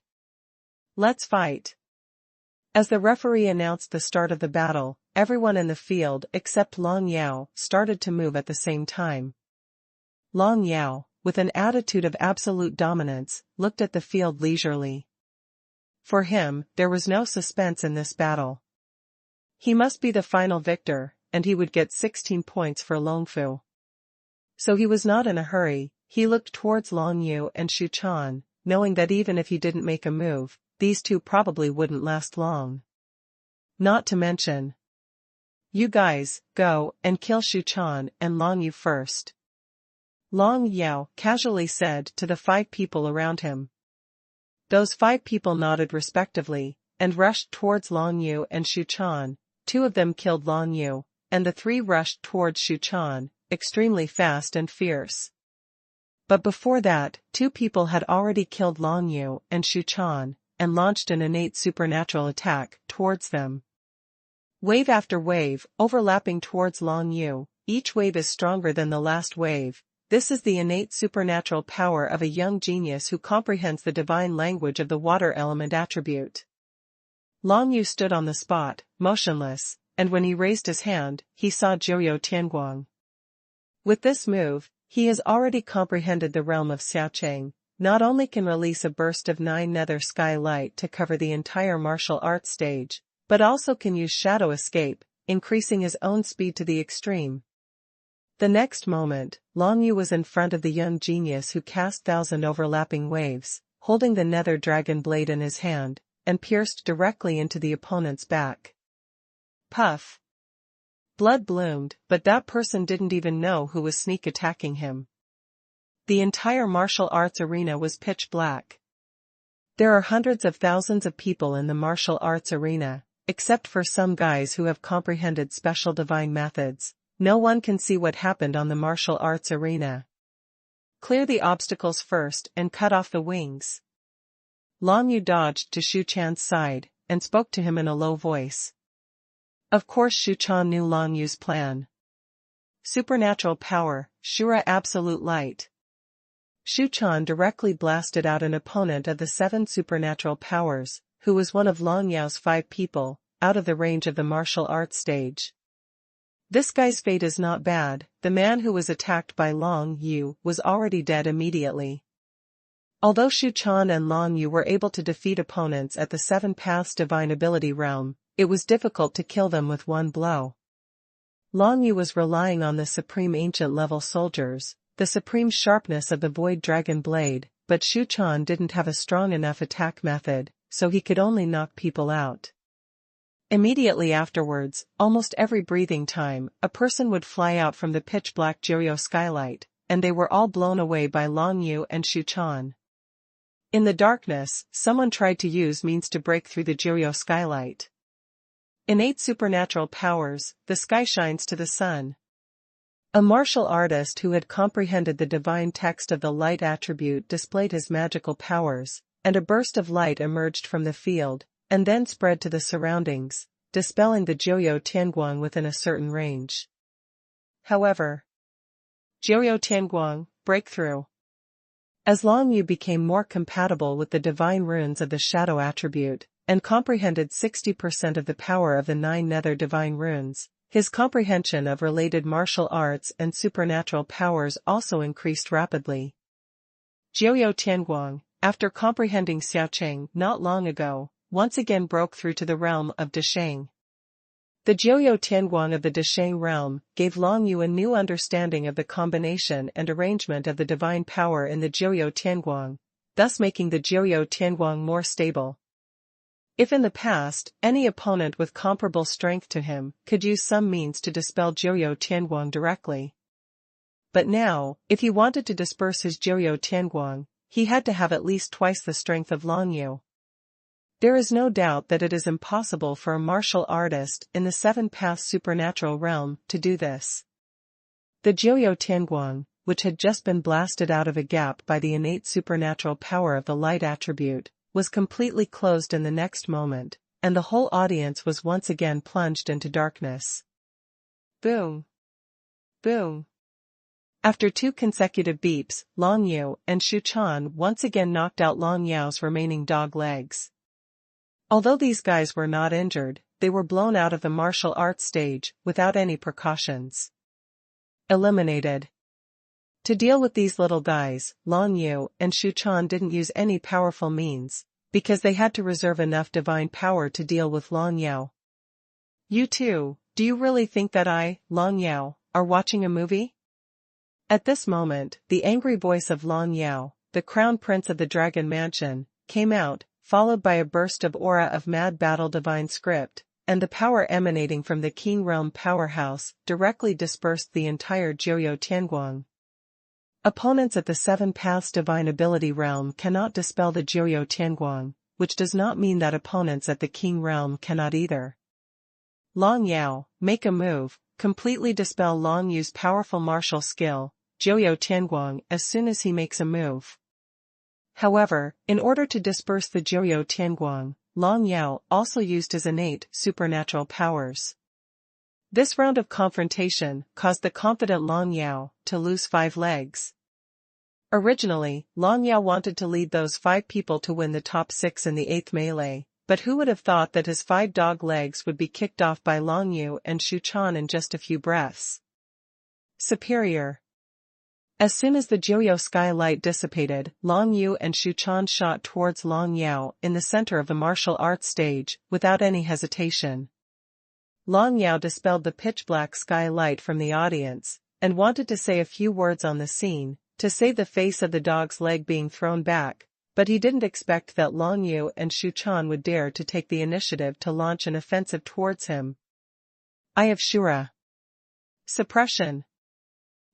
Let's fight. As the referee announced the start of the battle, everyone in the field except Long Yao started to move at the same time. Long Yao, with an attitude of absolute dominance, looked at the field leisurely. For him, there was no suspense in this battle. He must be the final victor, and he would get 16 points for Longfu. So he was not in a hurry. He looked towards Long Yu and Xu Chan, knowing that even if he didn't make a move, these two probably wouldn't last long. Not to mention, you guys, go and kill Xu Chan and Long Yu first. Long Yao casually said to the 5 people around him. Those 5 people nodded respectively, and rushed towards Long Yu and Xu Chan. 2 of them killed Long Yu, and the 3 rushed towards Xu Chan, extremely fast and fierce. But before that, 2 people had already killed Long Yu and Xu Chan, and launched an innate supernatural attack towards them. Wave after wave, overlapping towards Long Yu, each wave is stronger than the last wave. This is the innate supernatural power of a young genius who comprehends the divine language of the water element attribute. Long Yu stood on the spot, motionless, and when he raised his hand, he saw Jiuyou Tianguang. With this move, he has already comprehended the realm of Xiaocheng, not only can release a burst of 9 nether sky light to cover the entire martial arts stage, but also can use shadow escape, increasing his own speed to the extreme. The next moment, Long Yu was in front of the young genius who cast 1,000 overlapping waves, holding the nether dragon blade in his hand, and pierced directly into the opponent's back. Puff! Blood bloomed, but that person didn't even know who was sneak attacking him. The entire martial arts arena was pitch black. There are hundreds of thousands of people in the martial arts arena, except for some guys who have comprehended special divine methods. No one can see what happened on the martial arts arena. Clear the obstacles first and cut off the wings. Long Yu dodged to Xu Chan's side, and spoke to him in a low voice. Of course Shu Chan knew Long Yu's plan. Supernatural power, Shura absolute light. Shu Chan directly blasted out an opponent of the 7 supernatural powers, who was one of Long Yao's 5 people, out of the range of the martial arts stage. This guy's fate is not bad. The man who was attacked by Long Yu was already dead immediately. Although Shu Chan and Long Yu were able to defeat opponents at the 7 Paths Divine Ability realm, it was difficult to kill them with one blow. Long Yu was relying on the supreme ancient level soldiers, the supreme sharpness of the Void Dragon Blade, but Shu Chan didn't have a strong enough attack method, so he could only knock people out. Immediately afterwards, almost every breathing time, a person would fly out from the pitch-black Jiryo skylight, and they were all blown away by Long Yu and Shu Chan. In the darkness, someone tried to use means to break through the Jiryo skylight. Innate supernatural powers, the sky shines to the sun. A martial artist who had comprehended the divine text of the light attribute displayed his magical powers, and a burst of light emerged from the field, and then spread to the surroundings, dispelling the Jiryo Tianguang within a certain range. However, Jiryo Tianguang, breakthrough. As Long Yu became more compatible with the divine runes of the shadow attribute, and comprehended 60% of the power of the 9 nether divine runes, his comprehension of related martial arts and supernatural powers also increased rapidly. Jiryo Tianguang, after comprehending Xiaocheng not long ago, once again broke through to the realm of Desheng. The Jiryo Tianguang of the Desheng realm gave Long Yu a new understanding of the combination and arrangement of the divine power in the Jiryo Tianguang, thus making the Jiryo Tianguang more stable. If in the past, any opponent with comparable strength to him could use some means to dispel Jiryo Tianguang directly. But now, if he wanted to disperse his Jiryo Tianguang, he had to have at least twice the strength of Long Yu. There is no doubt that it is impossible for a martial artist in the 7 Paths supernatural realm to do this. The Jiryo Tianguang, which had just been blasted out of a gap by the innate supernatural power of the light attribute, was completely closed in the next moment, and the whole audience was once again plunged into darkness. Boom! Boom! After 2 consecutive beeps, Long Yu and Shu Chan once again knocked out Long Yao's remaining dog legs. Although these guys were not injured, they were blown out of the martial arts stage without any precautions. Eliminated. To deal with these little guys, Long Yu and Shu Chan didn't use any powerful means, because they had to reserve enough divine power to deal with Long Yao. You too, do you really think that I, Long Yao, are watching a movie? At this moment, the angry voice of Long Yao, the crown prince of the Dragon Mansion, came out, followed by a burst of aura of mad battle divine script, and the power emanating from the King Realm powerhouse directly dispersed the entire Jiryo Tianguang. Opponents at the 7 Paths Divine Ability realm cannot dispel the Jiryo Tianguang, which does not mean that opponents at the King Realm cannot either. Long Yao, make a move, completely dispel Long Yu's powerful martial skill, Jiryo Tianguang, as soon as he makes a move. However, in order to disperse the Jiryo Tianguang, Long Yao also used his innate supernatural powers. This round of confrontation caused the confident Long Yao to lose 5 legs. Originally, Long Yao wanted to lead those 5 people to win the top 6 in the 8th melee, but who would have thought that his 5 dog legs would be kicked off by Long Yu and Shu Chan in just a few breaths. Superior. As soon as the Jiryo skylight dissipated, Long Yu and Shu Chan shot towards Long Yao in the center of the martial arts stage, without any hesitation. Long Yao dispelled the pitch-black skylight from the audience, and wanted to say a few words on the scene, to save the face of the dog's leg being thrown back, but he didn't expect that Long Yu and Shu Chan would dare to take the initiative to launch an offensive towards him. Eye of Shura. Suppression.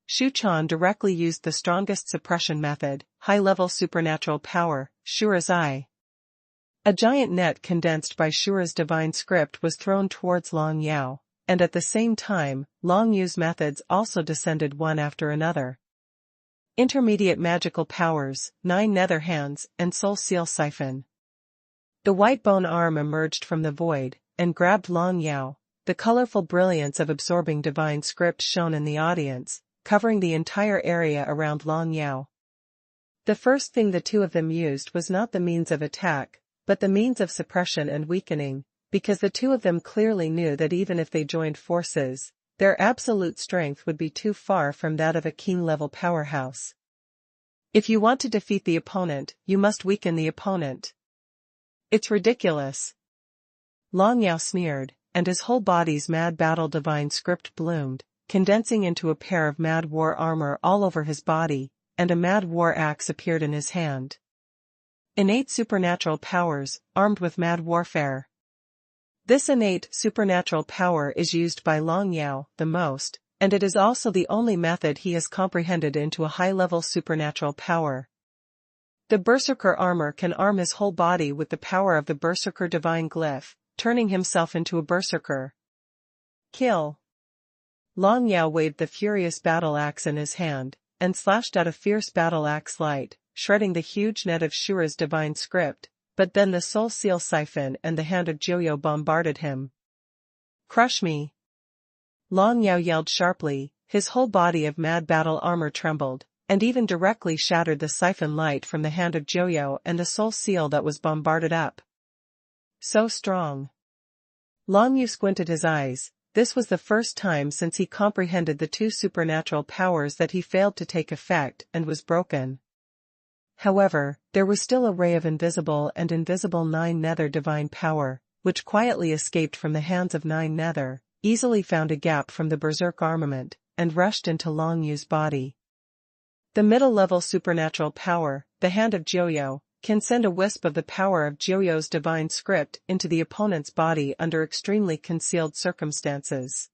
Shu Chan directly used the strongest suppression method, high-level supernatural power, Shura's Eye. A giant net condensed by Shura's divine script was thrown towards Long Yao, and at the same time, Long Yu's methods also descended one after another. Intermediate magical powers, 9 nether hands, and soul seal siphon. The white bone arm emerged from the void, and grabbed Long Yao, the colorful brilliance of absorbing divine script shone in the audience, covering the entire area around Long Yao. The first thing the two of them used was not the means of attack, but the means of suppression and weakening, because the two of them clearly knew that even if they joined forces, their absolute strength would be too far from that of a king-level powerhouse. If you want to defeat the opponent, you must weaken the opponent. It's ridiculous. Long Yao sneered, and his whole body's mad battle divine script bloomed, condensing into a pair of mad war armor all over his body, and a mad war axe appeared in his hand. Innate supernatural powers, armed with mad warfare. This innate supernatural power is used by Long Yao the most, and it is also the only method he has comprehended into a high-level supernatural power. The Berserker armor can arm his whole body with the power of the Berserker divine glyph, turning himself into a Berserker. Kill. Long Yao waved the furious battle axe in his hand, and slashed out a fierce battle axe light, shredding the huge net of Shura's divine script, but then the Soul Seal Siphon and the hand of Joyo bombarded him. Crush me! Long Yao yelled sharply, his whole body of mad battle armor trembled, and even directly shattered the siphon light from the hand of Joyo and the Soul Seal that was bombarded up. So strong. Long Yao squinted his eyes. This was the first time since he comprehended the two supernatural powers that he failed to take effect and was broken. However, there was still a ray of invisible and invisible Nine Nether divine power, which quietly escaped from the hands of Nine Nether, easily found a gap from the Berserk armament, and rushed into Long Yao's body. The middle-level supernatural power, the hand of Joyo, can send a wisp of the power of Joyo's divine script into the opponent's body under extremely concealed circumstances.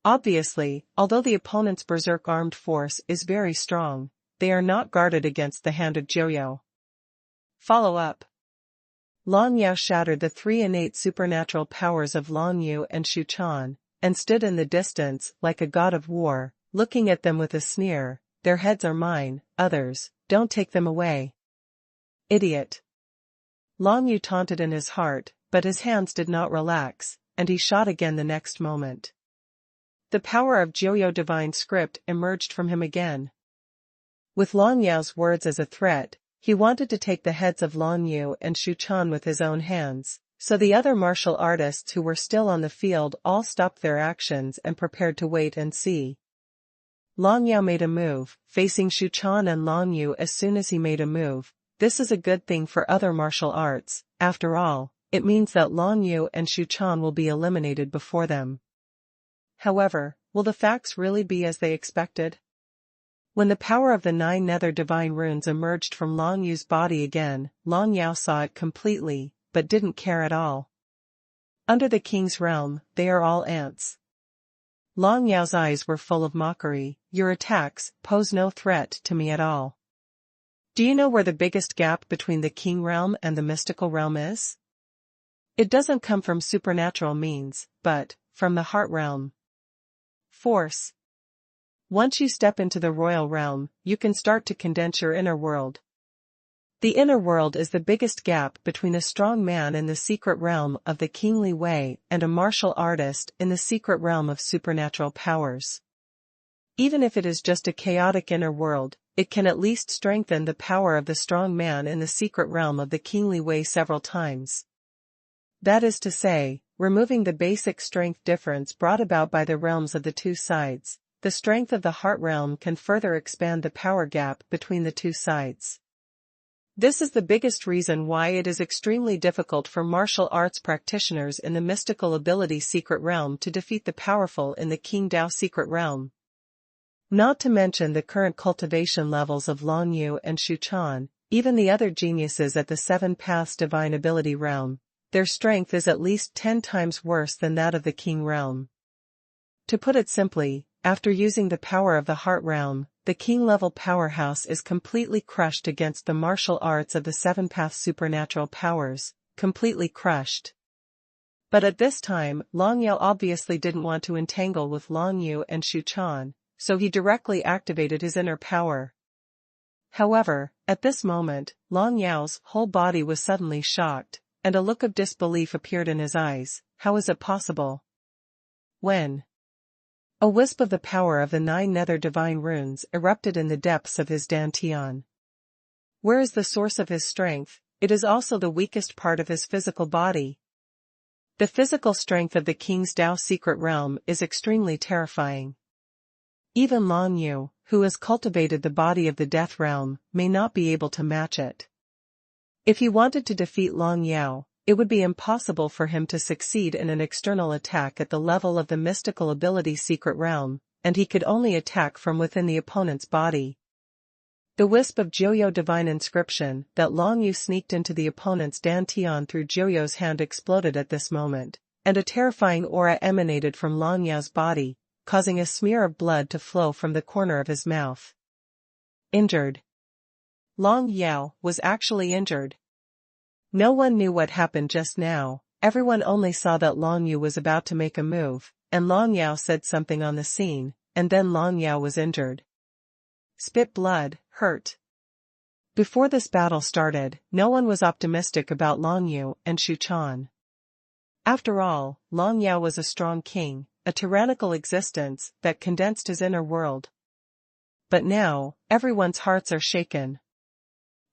Obviously, although the opponent's Berserk armed force is very strong, they are not guarded against the hand of Joyo. Follow up. Long Yao shattered the three innate supernatural powers of Long Yu and Xuanhuan, and stood in the distance like a god of war, looking at them with a sneer. Their heads are mine, others, don't take them away. Idiot. Long Yu taunted in his heart, but his hands did not relax, and he shot again the next moment. The power of Joyo divine script emerged from him again. With Long Yao's words as a threat, he wanted to take the heads of Long Yu and Xuanhuan with his own hands, so the other martial artists who were still on the field all stopped their actions and prepared to wait and see. Long Yao made a move, facing Xuanhuan and Long Yu. As soon as he made a move, this is a good thing for other martial arts. After all, it means that Long Yu and Xuanhuan will be eliminated before them. However, will the facts really be as they expected? When the power of the Nine Nether divine runes emerged from Long Yu's body again, Long Yao saw it completely, but didn't care at all. Under the king's realm, they are all ants. Long Yao's eyes were full of mockery. Your attacks pose no threat to me at all. Do you know where the biggest gap between the king realm and the mystical realm is? It doesn't come from supernatural means, but from the heart realm. Force. Once you step into the royal realm, you can start to condense your inner world. The inner world is the biggest gap between a strong man in the secret realm of the kingly way and a martial artist in the secret realm of supernatural powers. Even if it is just a chaotic inner world, it can at least strengthen the power of the strong man in the secret realm of the kingly way several times. That is to say, removing the basic strength difference brought about by the realms of the two sides. The strength of the heart realm can further expand the power gap between the two sides. This is the biggest reason why it is extremely difficult for martial arts practitioners in the mystical ability secret realm to defeat the powerful in the King Dao secret realm. Not to mention the current cultivation levels of Long Yu and Xuanhuan, even the other geniuses at the Seven Paths divine ability realm, their strength is at least 10 times worse than that of the King realm. To put it simply, after using the power of the heart realm, the king-level powerhouse is completely crushed against the martial arts of the seven-path supernatural powers, completely crushed. But at this time, Long Yao obviously didn't want to entangle with Long Yu and Xuanhuan, so he directly activated his inner power. However, at this moment, Long Yao's whole body was suddenly shocked, and a look of disbelief appeared in his eyes. How is it possible? When a wisp of the power of the 9 nether divine runes erupted in the depths of his dantian. Where is the source of his strength? It is also the weakest part of his physical body. The physical strength of the king's Dao secret realm is extremely terrifying. Even Long Yu, who has cultivated the body of the death realm, may not be able to match it. If he wanted to defeat Long Yao, it would be impossible for him to succeed in an external attack at the level of the mystical ability secret realm, and he could only attack from within the opponent's body. The wisp of Jiuyo divine inscription that Long Yu sneaked into the opponent's dantian through Jiuyo's hand exploded at this moment, and a terrifying aura emanated from Long Yao's body, causing a smear of blood to flow from the corner of his mouth. Injured. Long Yao was actually injured. No one knew what happened just now, everyone only saw that Long Yu was about to make a move, and Long Yao said something on the scene, and then Long Yao was injured. Spit blood, hurt. Before this battle started, no one was optimistic about Long Yu and Xu Chan. After all, Long Yao was a strong king, a tyrannical existence that condensed his inner world. But now, everyone's hearts are shaken.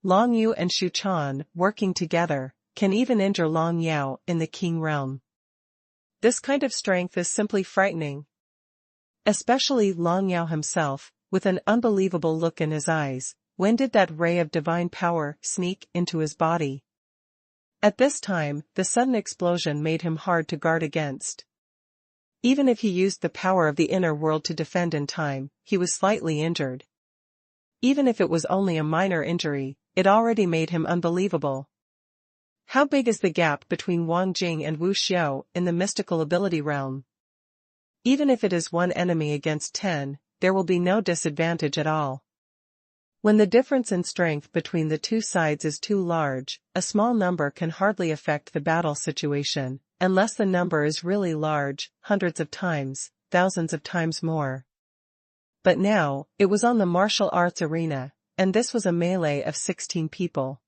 Long Yu and Xu Chan, working together, can even injure Long Yao in the king realm. This kind of strength is simply frightening. Especially Long Yao himself, with an unbelievable look in his eyes. When did that ray of divine power sneak into his body? At this time, the sudden explosion made him hard to guard against. Even if he used the power of the inner world to defend in time, he was slightly injured. Even if it was only a minor injury, it already made him unbelievable. How big is the gap between Wang Jing and Wu Xiao in the mystical ability realm? Even if it is 1 enemy against 10, there will be no disadvantage at all. When the difference in strength between the two sides is too large, a small number can hardly affect the battle situation, unless the number is really large, hundreds of times, thousands of times more. But now, it was on the martial arts arena, and this was a melee of 16 people.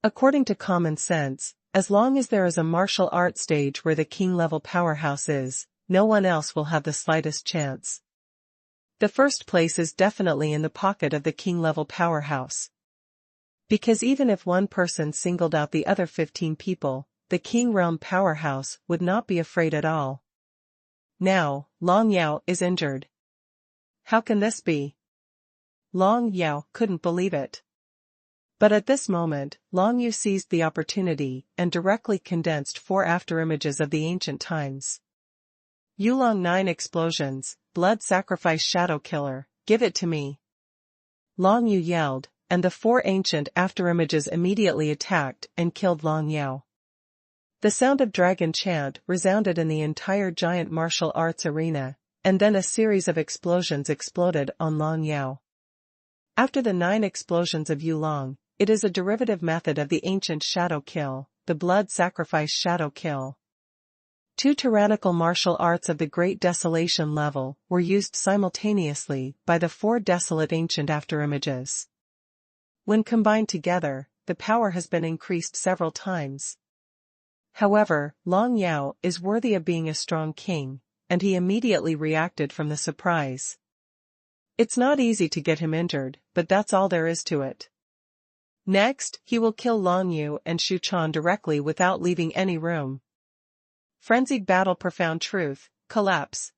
According to common sense, as long as there is a martial arts stage where the king-level powerhouse is, no one else will have the slightest chance. The first place is definitely in the pocket of the king-level powerhouse. Because even if one person singled out the other 15 people, the king realm powerhouse would not be afraid at all. Now, Long Yao is injured. How can this be? Long Yao couldn't believe it. But at this moment, Long Yu seized the opportunity and directly condensed 4 afterimages of the ancient times. Yulong 9 explosions, blood sacrifice shadow killer, give it to me. Long Yu yelled, and the 4 ancient afterimages immediately attacked and killed Long Yao. The sound of dragon chant resounded in the entire giant martial arts arena, and then a series of explosions exploded on Long Yao. After the 9 explosions of Yulong, it is a derivative method of the ancient shadow kill, the blood sacrifice shadow kill. 2 tyrannical martial arts of the Great Desolation level were used simultaneously by the 4 desolate ancient afterimages. When combined together, the power has been increased several times. However, Long Yao is worthy of being a strong king, and he immediately reacted from the surprise. It's not easy to get him injured, but that's all there is to it. Next, he will kill Long Yu and Xu Chan directly without leaving any room. Frenzied battle, profound truth, collapse.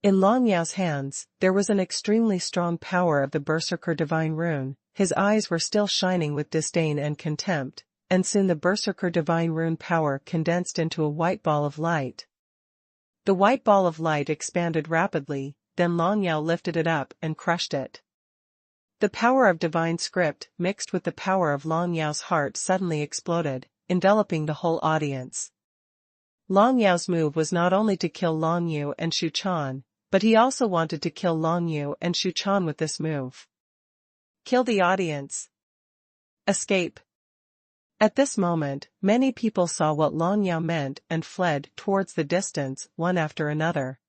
In Long Yao's hands, there was an extremely strong power of the Berserker Divine Rune. His eyes were still shining with disdain and contempt, and soon the Berserker Divine Rune power condensed into a white ball of light. The white ball of light expanded rapidly, then Long Yao lifted it up and crushed it. The power of Divine Script mixed with the power of Long Yao's heart suddenly exploded, enveloping the whole audience. Long Yao's move was not only to kill Long Yu and Xu Chan, but he also wanted to kill Long Yu and Xu Chan with this move. Kill the audience. Escape. At this moment, many people saw what Long Yao meant and fled towards the distance, one after another.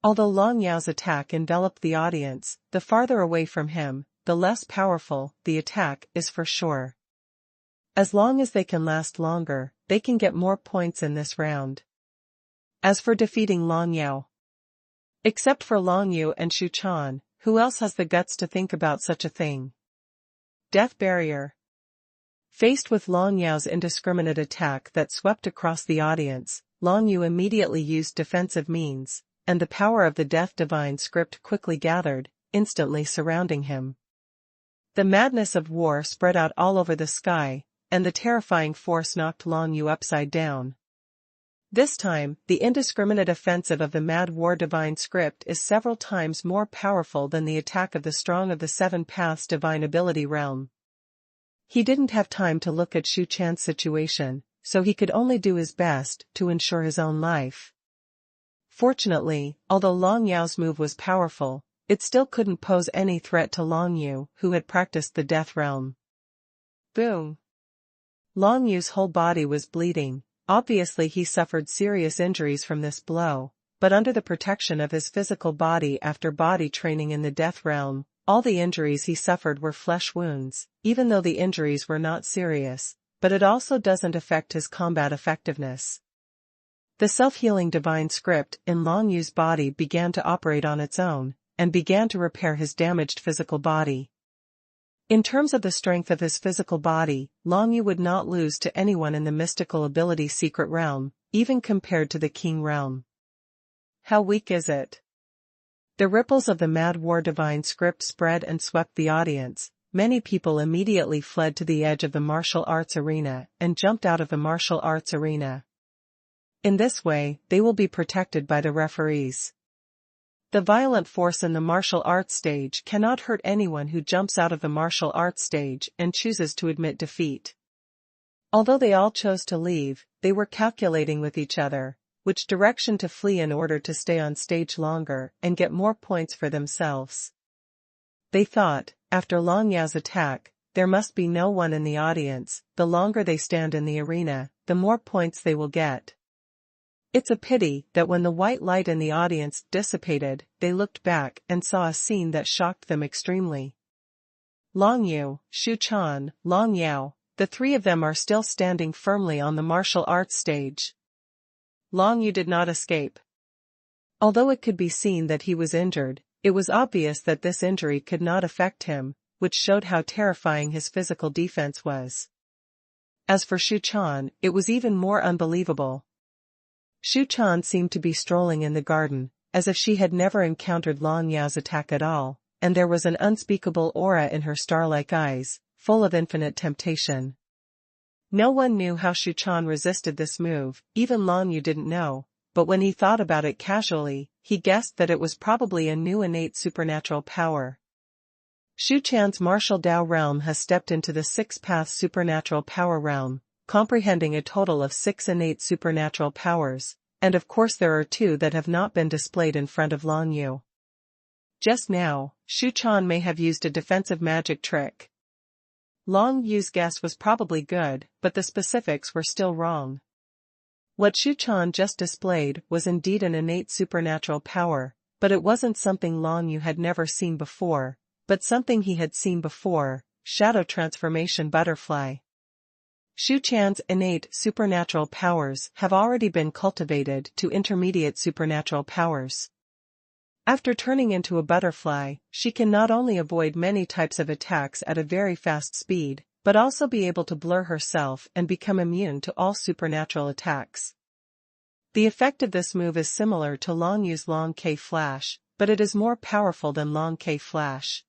Although Long Yao's attack enveloped the audience, the farther away from him, the less powerful the attack is for sure. As long as they can last longer, they can get more points in this round. As for defeating Long Yao, except for Long Yu and Shu Chan, who else has the guts to think about such a thing? Death barrier. Faced with Long Yao's indiscriminate attack that swept across the audience, Long Yu immediately used defensive means, and the power of the Death Divine Script quickly gathered, instantly surrounding him. The madness of war spread out all over the sky, and the terrifying force knocked Long Yu upside down. This time, the indiscriminate offensive of the Mad War Divine Script is several times more powerful than the attack of the strong of the Seven Paths Divine Ability realm. He didn't have time to look at Shu Chan's situation, so he could only do his best to ensure his own life. Fortunately, although Long Yao's move was powerful, it still couldn't pose any threat to Long Yu, who had practiced the Death Realm. Boom! Long Yu's whole body was bleeding. Obviously he suffered serious injuries from this blow, but under the protection of his physical body after body training in the Death Realm, all the injuries he suffered were flesh wounds, even though the injuries were not serious, but it also doesn't affect his combat effectiveness. The self-healing divine script in Long Yu's body began to operate on its own, and began to repair his damaged physical body. In terms of the strength of his physical body, Long Yu would not lose to anyone in the mystical ability secret realm, even compared to the King realm. How weak is it? The ripples of the Mad War Divine Script spread and swept the audience. Many people immediately fled to the edge of the martial arts arena and jumped out of the martial arts arena. In this way, they will be protected by the referees. The violent force in the martial arts stage cannot hurt anyone who jumps out of the martial arts stage and chooses to admit defeat. Although they all chose to leave, they were calculating with each other which direction to flee in order to stay on stage longer and get more points for themselves. They thought, after Long Yao's attack, there must be no one in the audience. The longer they stand in the arena, the more points they will get. It's a pity that when the white light in the audience dissipated, they looked back and saw a scene that shocked them extremely. Long Yu, Shu Chan, Long Yao, the three of them are still standing firmly on the martial arts stage. Long Yu did not escape. Although it could be seen that he was injured, it was obvious that this injury could not affect him, which showed how terrifying his physical defense was. As for Shu Chan, it was even more unbelievable. Shu Chan seemed to be strolling in the garden, as if she had never encountered Long Yao's attack at all, and there was an unspeakable aura in her star-like eyes, full of infinite temptation. No one knew how Shu Chan resisted this move, even Long Yu didn't know, but when he thought about it casually, he guessed that it was probably a new innate supernatural power. Shu Chan's martial Dao realm has stepped into the six-path supernatural power realm, comprehending a total of 6 innate supernatural powers, and of course there are 2 that have not been displayed in front of Long Yu. Just now, Shu Chan may have used a defensive magic trick. Long Yu's guess was probably good, but the specifics were still wrong. What Shu Chan just displayed was indeed an innate supernatural power, but it wasn't something Long Yu had never seen before, but something he had seen before: Shadow Transformation Butterfly. Shu Chan's innate supernatural powers have already been cultivated to intermediate supernatural powers. After turning into a butterfly, she can not only avoid many types of attacks at a very fast speed, but also be able to blur herself and become immune to all supernatural attacks. The effect of this move is similar to Long Yu's Long K Flash, but it is more powerful than Long K Flash.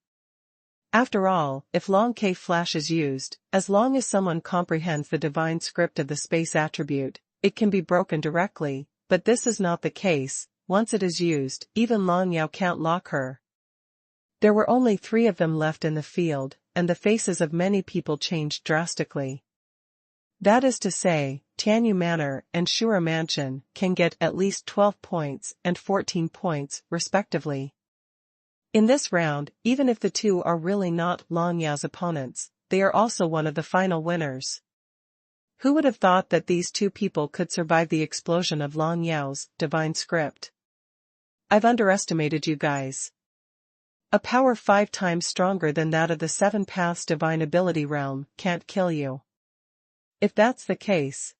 After all, if Long K Flash is used, as long as someone comprehends the divine script of the space attribute, it can be broken directly, but this is not the case. Once it is used, even Long Yao can't lock her. There were only 3 of them left in the field, and the faces of many people changed drastically. That is to say, Tianyu Manor and Shura Mansion can get at least 12 points and 14 points, respectively. In this round, even if the 2 are really not Long Yao's opponents, they are also one of the final winners. Who would have thought that these 2 people could survive the explosion of Long Yao's divine script? I've underestimated you guys. A power 5 times stronger than that of the 7 Paths Divine Ability realm can't kill you. If that's the case,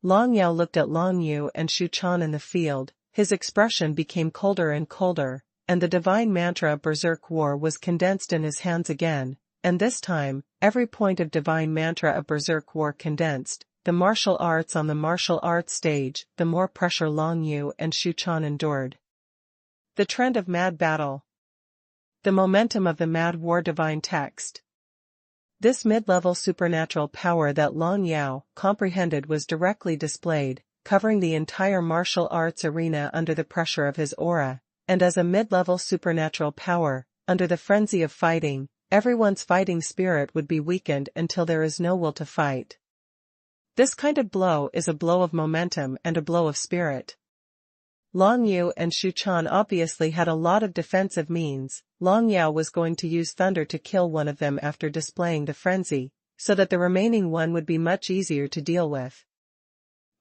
Long Yao looked at Long Yu and Shu Chan in the field, his expression became colder and colder, and the divine mantra of Berserk War was condensed in his hands again, and this time, every point of divine mantra of Berserk War condensed. The martial arts on the martial arts stage, the more pressure Long Yu and Shu Chan endured. The trend of mad battle. The momentum of the mad war divine text. This mid-level supernatural power that Long Yao comprehended was directly displayed, covering the entire martial arts arena under the pressure of his aura, and as a mid-level supernatural power, under the frenzy of fighting, everyone's fighting spirit would be weakened until there is no will to fight. This kind of blow is a blow of momentum and a blow of spirit. Long Yu and Shu Chan obviously had a lot of defensive means. Long Yao was going to use thunder to kill one of them after displaying the frenzy, so that the remaining one would be much easier to deal with.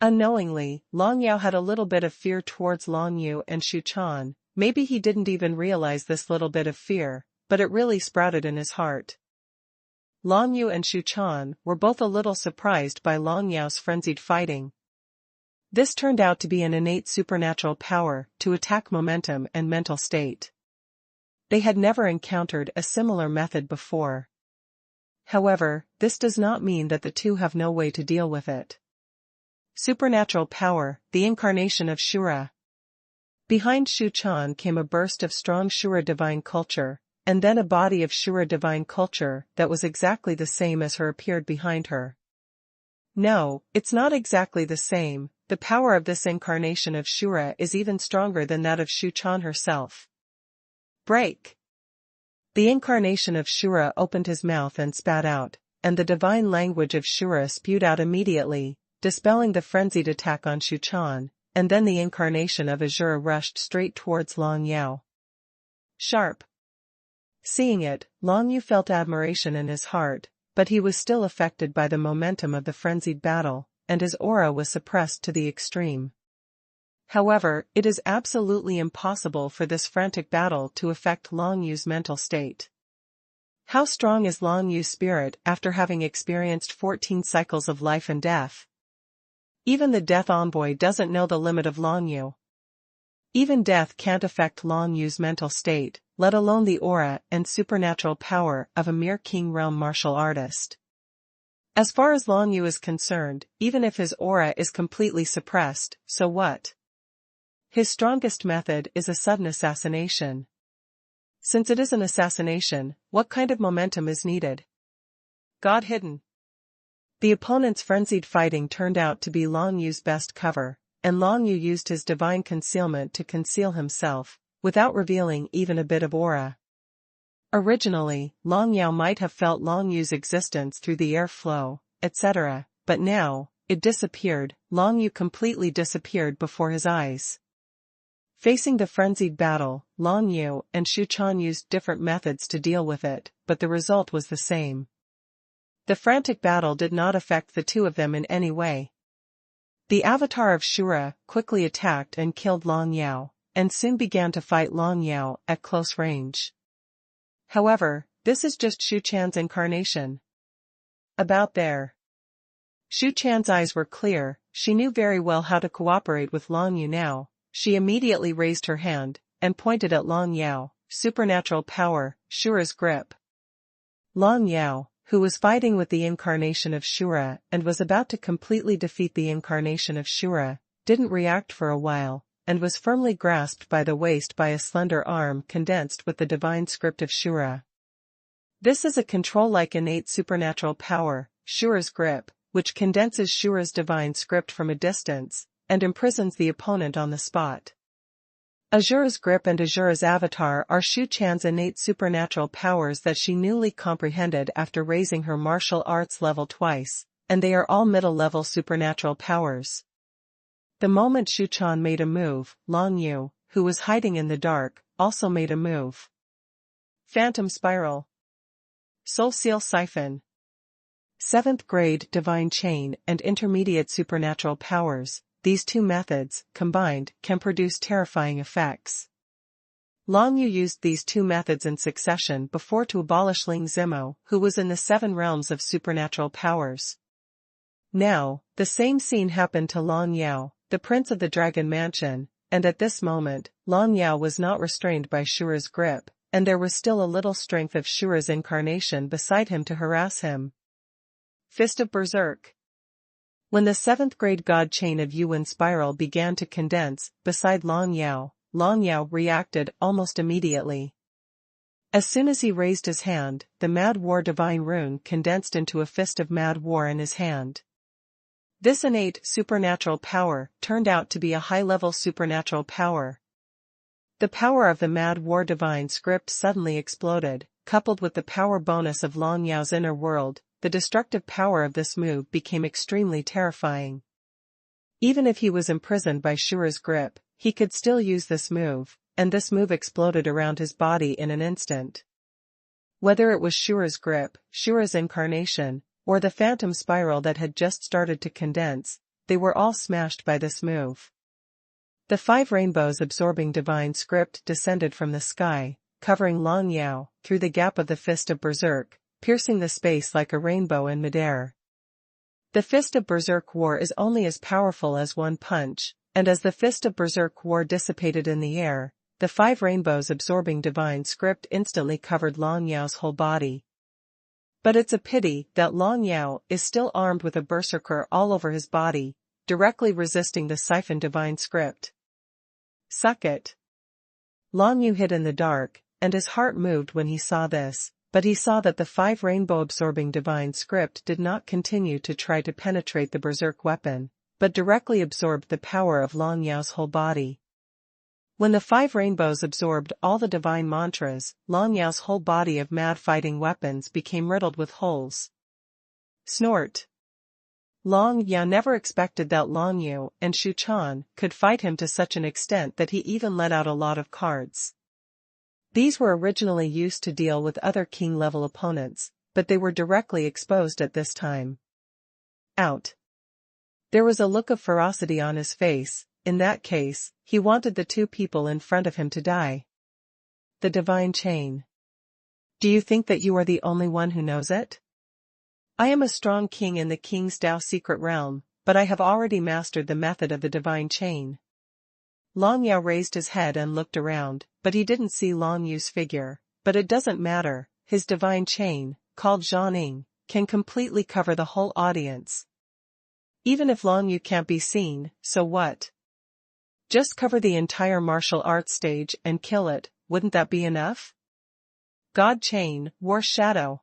Unknowingly, Long Yao had a little bit of fear towards Long Yu and Shu Chan. Maybe he didn't even realize this little bit of fear, but it really sprouted in his heart. Long Yu and Shu Chan were both a little surprised by Long Yao's frenzied fighting. This turned out to be an innate supernatural power to attack momentum and mental state. They had never encountered a similar method before. However, this does not mean that the two have no way to deal with it. Supernatural power, the incarnation of Shura. Behind Shu Chan came a burst of strong Shura divine culture, and then a body of Shura divine culture that was exactly the same as her appeared behind her. No, it's not exactly the same. The power of this incarnation of Shura is even stronger than that of Shu Chan herself. Break! The incarnation of Shura opened his mouth and spat out, and the divine language of Shura spewed out immediately, dispelling the frenzied attack on Shu Chan, and then the incarnation of Azura rushed straight towards Long Yao. Sharp! Seeing it, Long Yu felt admiration in his heart, but he was still affected by the momentum of the frenzied battle, and his aura was suppressed to the extreme. However, it is absolutely impossible for this frantic battle to affect Long Yu's mental state. How strong is Long Yu's spirit after having experienced 14 cycles of life and death? Even the Death Envoy doesn't know the limit of Long Yu. Even death can't affect Long Yu's mental state, let alone the aura and supernatural power of a mere King Realm martial artist. As far as Long Yu is concerned, even if his aura is completely suppressed, so what? His strongest method is a sudden assassination. Since it is an assassination, what kind of momentum is needed? God hidden. The opponent's frenzied fighting turned out to be Long Yu's best cover, and Long Yu used his divine concealment to conceal himself, without revealing even a bit of aura. Originally, Long Yao might have felt Long Yu's existence through the airflow, etc., but now, it disappeared. Long Yu completely disappeared before his eyes. Facing the frenzied battle, Long Yu and Shu Chan used different methods to deal with it, but the result was the same. The frantic battle did not affect the two of them in any way. The avatar of Shura quickly attacked and killed Long Yao, and soon began to fight Long Yao at close range. However, this is just Shu Chan's incarnation. About there. Shu Chan's eyes were clear, she knew very well how to cooperate with Long Yu now. She immediately raised her hand, and pointed at Long Yao, supernatural power, Shura's grip. Long Yao, who was fighting with the incarnation of Shura and was about to completely defeat the incarnation of Shura, didn't react for a while, and was firmly grasped by the waist by a slender arm condensed with the divine script of Shura. This is a control-like innate supernatural power, Shura's grip, which condenses Shura's divine script from a distance, and imprisons the opponent on the spot. Azura's grip and Azura's avatar are Shu Chan's innate supernatural powers that she newly comprehended after raising her martial arts level twice, and they are all middle-level supernatural powers. The moment Shu Chan made a move, Long Yu, who was hiding in the dark, also made a move. Phantom Spiral. Soul Seal Siphon. 7th grade Divine Chain and Intermediate Supernatural Powers, these two methods, combined, can produce terrifying effects. Long Yu used these two methods in succession before to abolish Ling Zimo, who was in the 7 realms of supernatural powers. Now, the same scene happened to Long Yao, the prince of the Dragon Mansion, and at this moment, Long Yao was not restrained by Shura's grip, and there was still a little strength of Shura's incarnation beside him to harass him. Fist of Berserk. When the seventh grade god chain of Yuan spiral began to condense beside Long Yao reacted almost immediately. As soon as he raised his hand, the Mad War divine rune condensed into a fist of Mad War in his hand. This innate supernatural power turned out to be a high-level supernatural power. The power of the Mad War divine script suddenly exploded, coupled with the power bonus of Long Yao's inner world. The destructive power of this move became extremely terrifying. Even if he was imprisoned by Shura's grip, he could still use this move, and this move exploded around his body in an instant. Whether it was Shura's grip, Shura's incarnation, or the phantom spiral that had just started to condense, they were all smashed by this move. The 5 rainbows absorbing divine script descended from the sky, covering Long Yao, through the gap of the Fist of Berserk, piercing the space like a rainbow in midair. The Fist of Berserk War is only as powerful as one punch, and as the Fist of Berserk War dissipated in the air, the 5 rainbows absorbing divine script instantly covered Long Yao's whole body. But it's a pity that Long Yao is still armed with a berserker all over his body, directly resisting the siphon divine script. Suck it. Long Yao hid in the dark, and his heart moved when he saw this, but he saw that the 5 rainbow absorbing divine script did not continue to try to penetrate the berserk weapon, but directly absorbed the power of Long Yao's whole body. When the 5 rainbows absorbed all the divine mantras, Long Yao's whole body of mad fighting weapons became riddled with holes. Snort. Long Yao never expected that Long Yu and Shu Chan could fight him to such an extent that he even let out a lot of cards. These were originally used to deal with other king-level opponents, but they were directly exposed at this time. Out. There was a look of ferocity on his face. In that case, he wanted the 2 people in front of him to die. The divine chain. Do you think that you are the only one who knows it? I am a strong king in the King's Tao secret realm, but I have already mastered the method of the divine chain. Long Yao raised his head and looked around, but he didn't see Long Yu's figure. But it doesn't matter, his divine chain, called Zhaning, can completely cover the whole audience. Even if Long Yu can't be seen, so what? Just cover the entire martial arts stage and kill it, wouldn't that be enough? God Chain, War Shadow.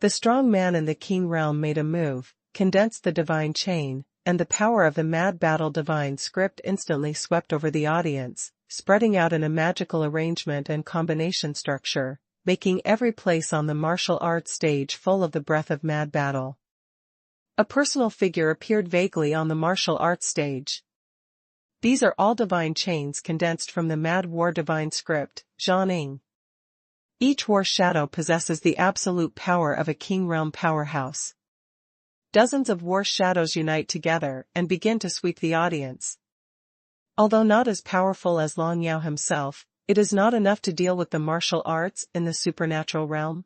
The strong man in the King realm made a move, condensed the divine chain, and the power of the Mad Battle divine script instantly swept over the audience, spreading out in a magical arrangement and combination structure, making every place on the martial arts stage full of the breath of Mad Battle. A personal figure appeared vaguely on the martial arts stage. These are all divine chains condensed from the Mad War divine script, Zhaning. Each war shadow possesses the absolute power of a king realm powerhouse. Dozens of war shadows unite together and begin to sweep the audience. Although not as powerful as Long Yao himself, it is not enough to deal with the martial arts in the supernatural realm.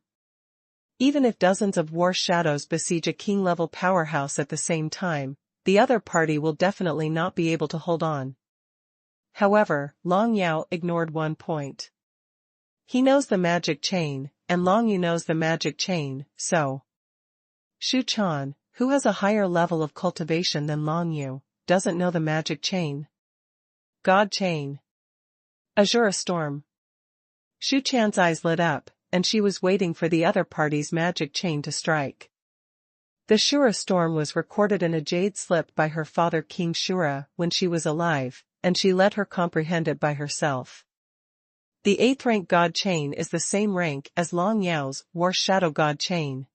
Even if dozens of war shadows besiege a king-level powerhouse at the same time, the other party will definitely not be able to hold on. However, Long Yao ignored one point. He knows the magic chain, and Long Yu knows the magic chain, so Shu Chan, who has a higher level of cultivation than Long Yu, doesn't know the magic chain. God Chain. Azura Storm. Shu Chan's eyes lit up, and she was waiting for the other party's magic chain to strike. The Shura storm was recorded in a jade slip by her father King Shura when she was alive, and she let her comprehend it by herself. The 8th rank god chain is the same rank as Long Yao's War Shadow god chain.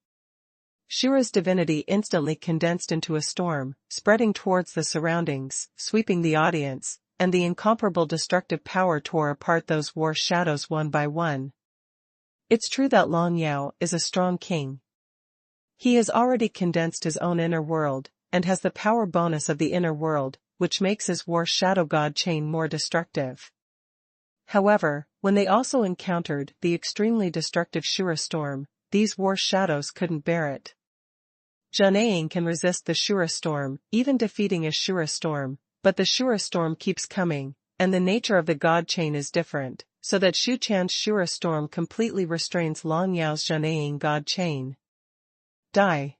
Shura's divinity instantly condensed into a storm, spreading towards the surroundings, sweeping the audience, and the incomparable destructive power tore apart those war shadows one by one. It's true that Long Yao is a strong king. He has already condensed his own inner world, and has the power bonus of the inner world, which makes his War Shadow God chain more destructive. However, when they also encountered the extremely destructive Shura storm, these war shadows couldn't bear it. Zhanaing can resist the Shura storm, even defeating a Shura storm, but the Shura storm keeps coming, and the nature of the god chain is different, so that Shu Chan's Shura storm completely restrains Long Yao's Zhanaing god chain. Die.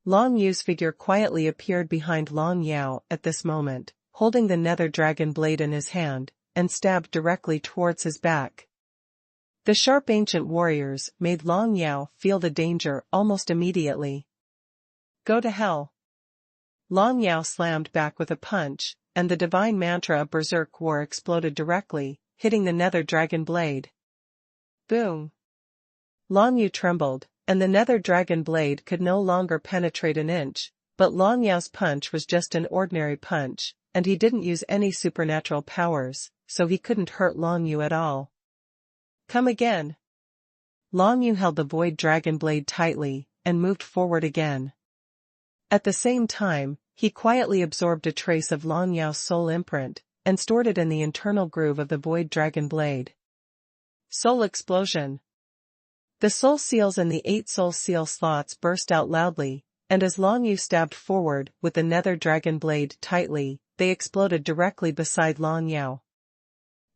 Long Yu's figure quietly appeared behind Long Yao at this moment, holding the nether dragon blade in his hand, and stabbed directly towards his back. The sharp ancient warriors made Long Yao feel the danger almost immediately. Go to hell. Long Yao slammed back with a punch, and the divine mantra of Berserk War exploded directly, hitting the nether dragon blade. Boom! Long Yu trembled, and the nether dragon blade could no longer penetrate an inch, but Long Yao's punch was just an ordinary punch, and he didn't use any supernatural powers, so he couldn't hurt Long Yu at all. Come again. Long Yu held the void dragon blade tightly, and moved forward again. At the same time, he quietly absorbed a trace of Long Yao's soul imprint, and stored it in the internal groove of the void dragon blade. Soul explosion. The soul seals in the 8 soul seal slots burst out loudly, and as Long Yu stabbed forward with the nether dragon blade tightly, they exploded directly beside Long Yao.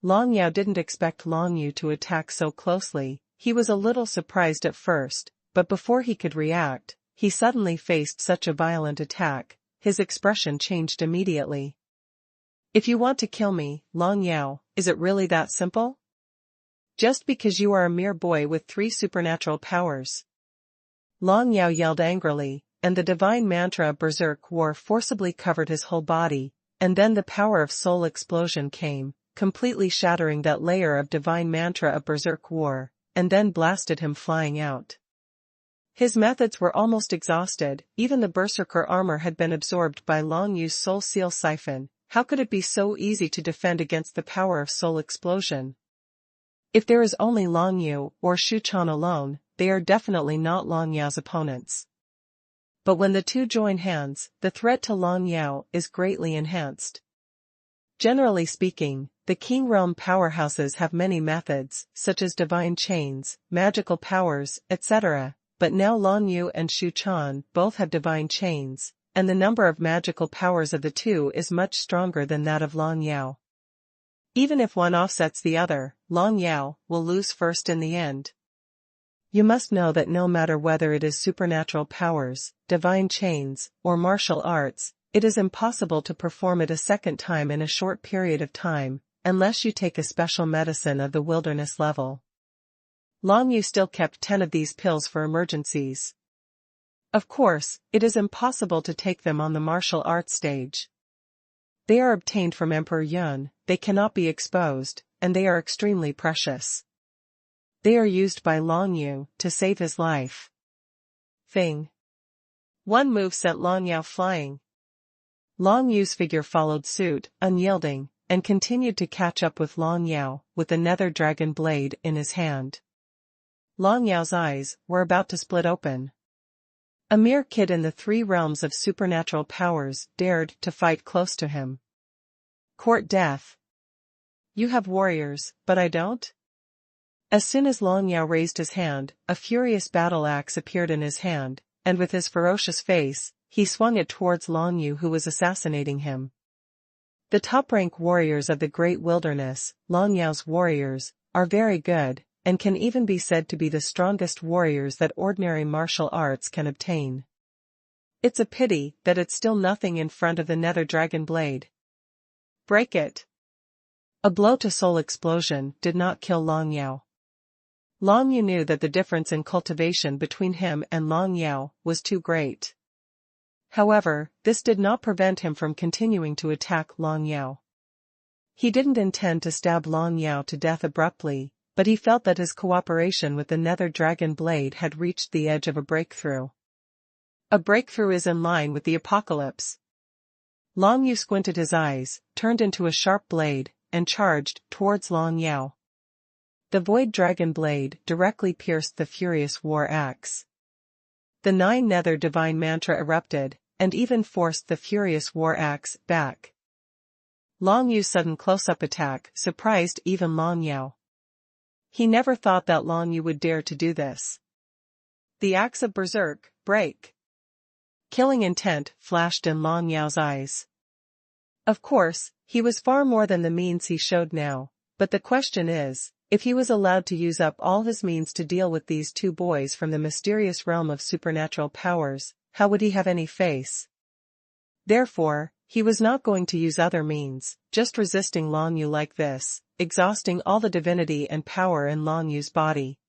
Long Yao didn't expect Long Yu to attack so closely. He was a little surprised at first, but before he could react, he suddenly faced such a violent attack. His expression changed immediately. If you want to kill me, Long Yao, is it really that simple? Just because you are a mere boy with 3 supernatural powers? Long Yao yelled angrily, and the divine mantra of Berserk War forcibly covered his whole body, and then the power of soul explosion came, completely shattering that layer of divine mantra of Berserk War, and then blasted him flying out. His methods were almost exhausted, even the Berserker armor had been absorbed by Long Yu's soul seal siphon. How could it be so easy to defend against the power of soul explosion? If there is only Long Yu or Shu Chan alone, they are definitely not Long Yao's opponents. But when the two join hands, the threat to Long Yao is greatly enhanced. Generally speaking, the King Realm powerhouses have many methods, such as divine chains, magical powers, etc., but now Long Yu and Shu Chan both have divine chains, and the number of magical powers of the two is much stronger than that of Long Yao. Even if one offsets the other, Long Yao will lose first in the end. You must know that no matter whether it is supernatural powers, divine chains, or martial arts, it is impossible to perform it a second time in a short period of time, unless you take a special medicine of the wilderness level. Long Yu still kept 10 of these pills for emergencies. Of course, it is impossible to take them on the martial arts stage. They are obtained from Emperor Yun, they cannot be exposed, and they are extremely precious. They are used by Long Yu to save his life. Thing. One move sent Long Yao flying. Long Yu's figure followed suit, unyielding, and continued to catch up with Long Yao, with the nether dragon blade in his hand. Long Yao's eyes were about to split open. A mere kid in the 3 realms of supernatural powers dared to fight close to him. Court death. You have warriors, but I don't? As soon as Long Yao raised his hand, a furious battle axe appeared in his hand, and with his ferocious face, he swung it towards Long Yu who was assassinating him. The top-rank warriors of the Great Wilderness, Long Yao's warriors, are very good, and can even be said to be the strongest warriors that ordinary martial arts can obtain. It's a pity that it's still nothing in front of the nether dragon blade. Break it. A blow to soul explosion did not kill Long Yao. Long Yu knew that the difference in cultivation between him and Long Yao was too great. However, this did not prevent him from continuing to attack Long Yao. He didn't intend to stab Long Yao to death abruptly, but he felt that his cooperation with the nether dragon blade had reached the edge of a breakthrough. A breakthrough is in line with the apocalypse. Long Yu squinted his eyes, turned into a sharp blade, and charged towards Long Yao. The void dragon blade directly pierced the furious war axe. The 9 nether divine mantra erupted, and even forced the furious war axe back. Long Yu's sudden close-up attack surprised even Long Yao. He never thought that Long Yu would dare to do this. The axe of Berserk, break. killing intent flashed in Long Yao's eyes. Of course, he was far more than the means he showed now, but the question is, if he was allowed to use up all his means to deal with these two boys from the mysterious realm of supernatural powers, how would he have any face? Therefore, he was not going to use other means, just resisting Long Yu like this, exhausting all the divinity and power in Long Yu's body.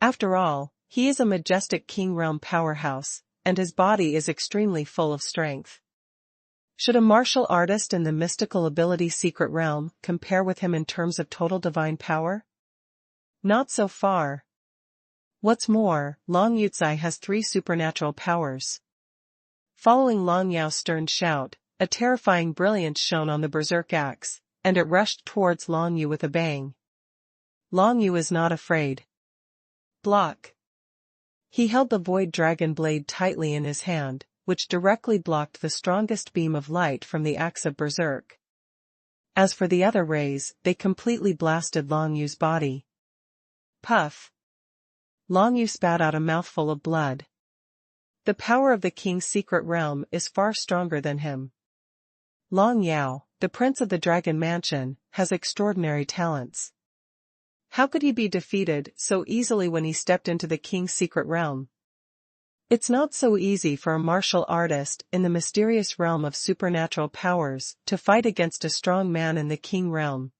After all, he is a majestic king realm powerhouse, and his body is extremely full of strength. Should a martial artist in the mystical ability secret realm compare with him in terms of total divine power? Not so far. What's more, Long Yucai has 3 supernatural powers. Following Long Yao's stern shout, a terrifying brilliance shone on the berserk axe, and it rushed towards Long Yu with a bang. Long Yu is not afraid. Block. He held the void dragon blade tightly in his hand, which directly blocked the strongest beam of light from the axe of berserk. As for the other rays, they completely blasted Long Yu's body. Puff. Long Yu spat out a mouthful of blood. The power of the king's secret realm is far stronger than him. Long Yao, the prince of the Dragon Mansion, has extraordinary talents. How could he be defeated so easily when he stepped into the king's secret realm? It's not so easy for a martial artist in the mysterious realm of supernatural powers to fight against a strong man in the king realm.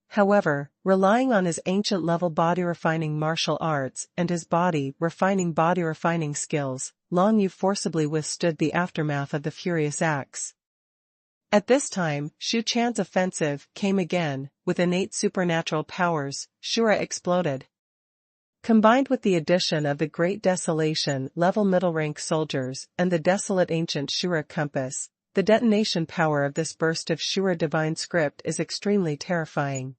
However, relying on his ancient-level body-refining martial arts and his body-refining skills, Long Yu forcibly withstood the aftermath of the furious axe. At this time, Shu Chan's offensive came again, with innate supernatural powers. Shura exploded. Combined with the addition of the Great Desolation level middle-rank soldiers and the desolate ancient Shura compass, the detonation power of this burst of Shura divine script is extremely terrifying.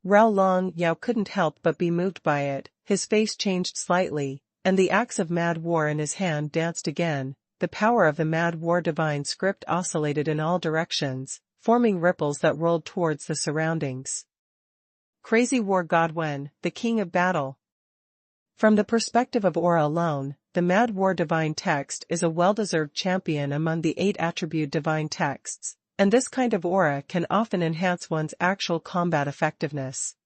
Rao Long Yao couldn't help but be moved by it, his face changed slightly, and the axe of Mad War in his hand danced again. The power of the Mad War divine script oscillated in all directions, forming ripples that rolled towards the surroundings. Crazy War God Wen, the king of battle. From the perspective of aura alone, the Mad War divine text is a well-deserved champion among the 8 attribute divine texts, and this kind of aura can often enhance one's actual combat effectiveness.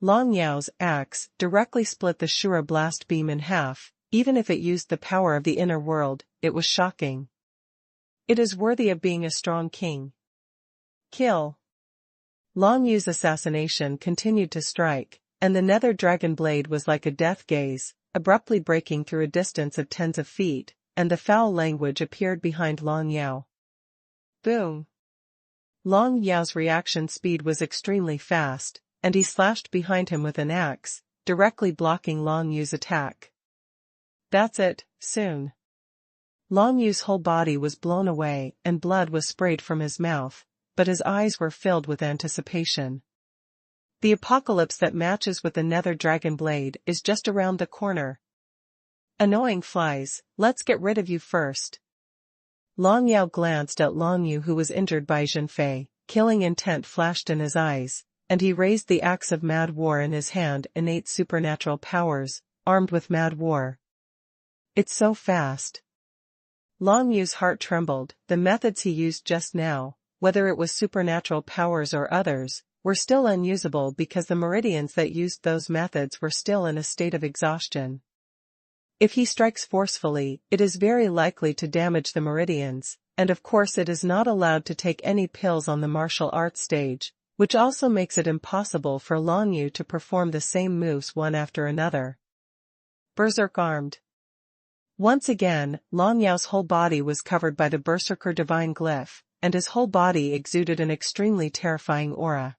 Long Yao's axe directly split the Shura blast beam in half. Even if it used the power of the inner world, it was shocking. It is worthy of being a strong king. Kill. Long Yu's assassination continued to strike, and the nether dragon blade was like a death gaze, abruptly breaking through a distance of tens of feet, and the foul language appeared behind Long Yao. Boom. Long Yao's reaction speed was extremely fast, and he slashed behind him with an axe, directly blocking Long Yu's attack. That's it, soon. Long Yu's whole body was blown away and blood was sprayed from his mouth, but his eyes were filled with anticipation. The apocalypse that matches with the nether dragon blade is just around the corner. Annoying flies, let's get rid of you first. Long Yao glanced at Long Yu, who was injured by Zhenfei. Killing intent flashed in his eyes, and he raised the axe of Mad War in his hand. Innate supernatural powers, armed with Mad War. It's so fast. Long Yu's heart trembled. The methods he used just now, whether it was supernatural powers or others, were still unusable because the meridians that used those methods were still in a state of exhaustion. If he strikes forcefully, it is very likely to damage the meridians, and of course it is not allowed to take any pills on the martial arts stage, which also makes it impossible for Long Yu to perform the same moves one after another. Berserk armed. Once again, Long Yao's whole body was covered by the Berserker divine glyph, and his whole body exuded an extremely terrifying aura.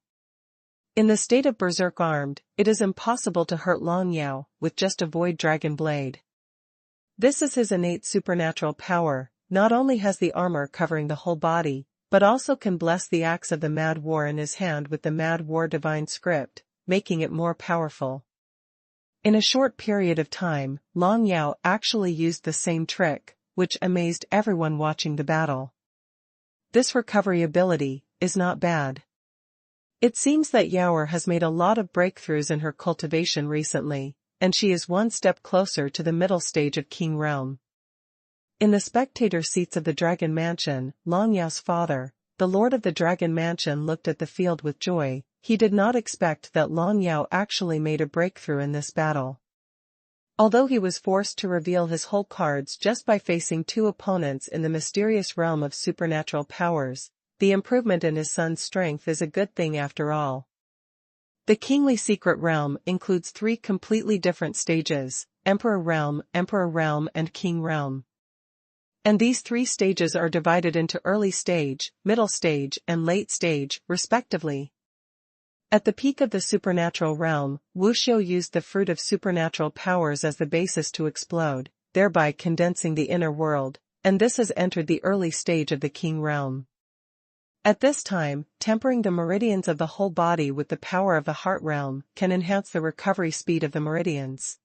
In the state of Berserk armed, it is impossible to hurt Long Yao with just a void dragon blade. This is his innate supernatural power. Not only has the armor covering the whole body, but also can bless the axe of the Mad War in his hand with the Mad War divine script, making it more powerful. In a short period of time, Long Yao actually used the same trick, which amazed everyone watching the battle. This recovery ability is not bad. It seems that Yaoer has made a lot of breakthroughs in her cultivation recently, and she is one step closer to the middle stage of King Realm. In the spectator seats of the Dragon Mansion, Long Yao's father, the Lord of the Dragon Mansion, looked at the field with joy. He did not expect that Long Yao actually made a breakthrough in this battle. Although he was forced to reveal his whole cards just by facing two opponents in the mysterious realm of supernatural powers, the improvement in his son's strength is a good thing after all. The Kingly Secret Realm includes 3 completely different stages: Emperor Realm, and King Realm. And these 3 stages are divided into early stage, middle stage, and late stage, respectively. At the peak of the supernatural realm, Wuxiu used the fruit of supernatural powers as the basis to explode, thereby condensing the inner world, and this has entered the early stage of the King realm. At this time, tempering the meridians of the whole body with the power of the heart realm can enhance the recovery speed of the meridians.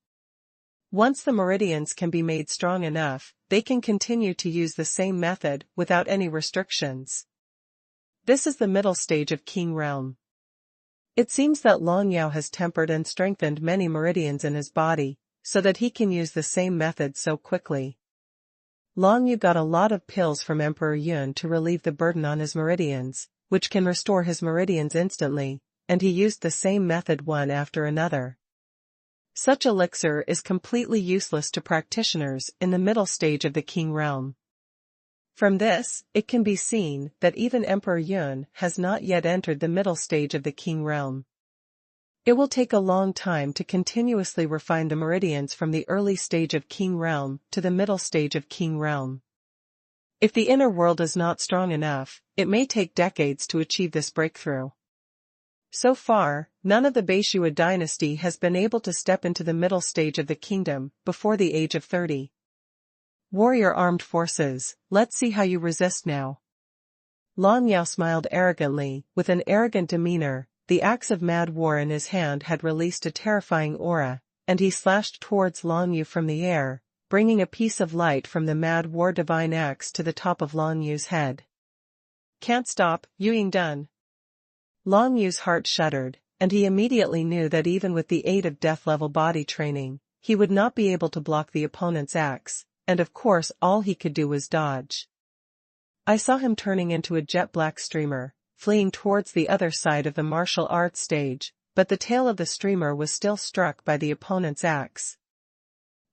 Once the meridians can be made strong enough, they can continue to use the same method without any restrictions. This is the middle stage of King realm. It seems that Long Yao has tempered and strengthened many meridians in his body, so that he can use the same method so quickly. Long Yao got a lot of pills from Emperor Yun to relieve the burden on his meridians, which can restore his meridians instantly, and he used the same method one after another. Such elixir is completely useless to practitioners in the middle stage of the King realm. From this, it can be seen that even Emperor Yun has not yet entered the middle stage of the King realm. It will take a long time to continuously refine the meridians from the early stage of King realm to the middle stage of King realm. If the inner world is not strong enough, it may take decades to achieve this breakthrough. So far, none of the Beishua dynasty has been able to step into the middle stage of the kingdom before the age of 30. Warrior armed forces, let's see how you resist now. Long Yao smiled arrogantly, with an arrogant demeanor. The axe of mad war in his hand had released a terrifying aura, and he slashed towards Long Yu from the air, bringing a piece of light from the mad war divine axe to the top of Long Yu's head. Can't stop, Yu Yingdun. Long Yu's heart shuddered, and he immediately knew that even with the aid of death-level body training, he would not be able to block the opponent's axe. And of course all he could do was dodge. I saw him turning into a jet-black streamer, fleeing towards the other side of the martial arts stage, but the tail of the streamer was still struck by the opponent's axe.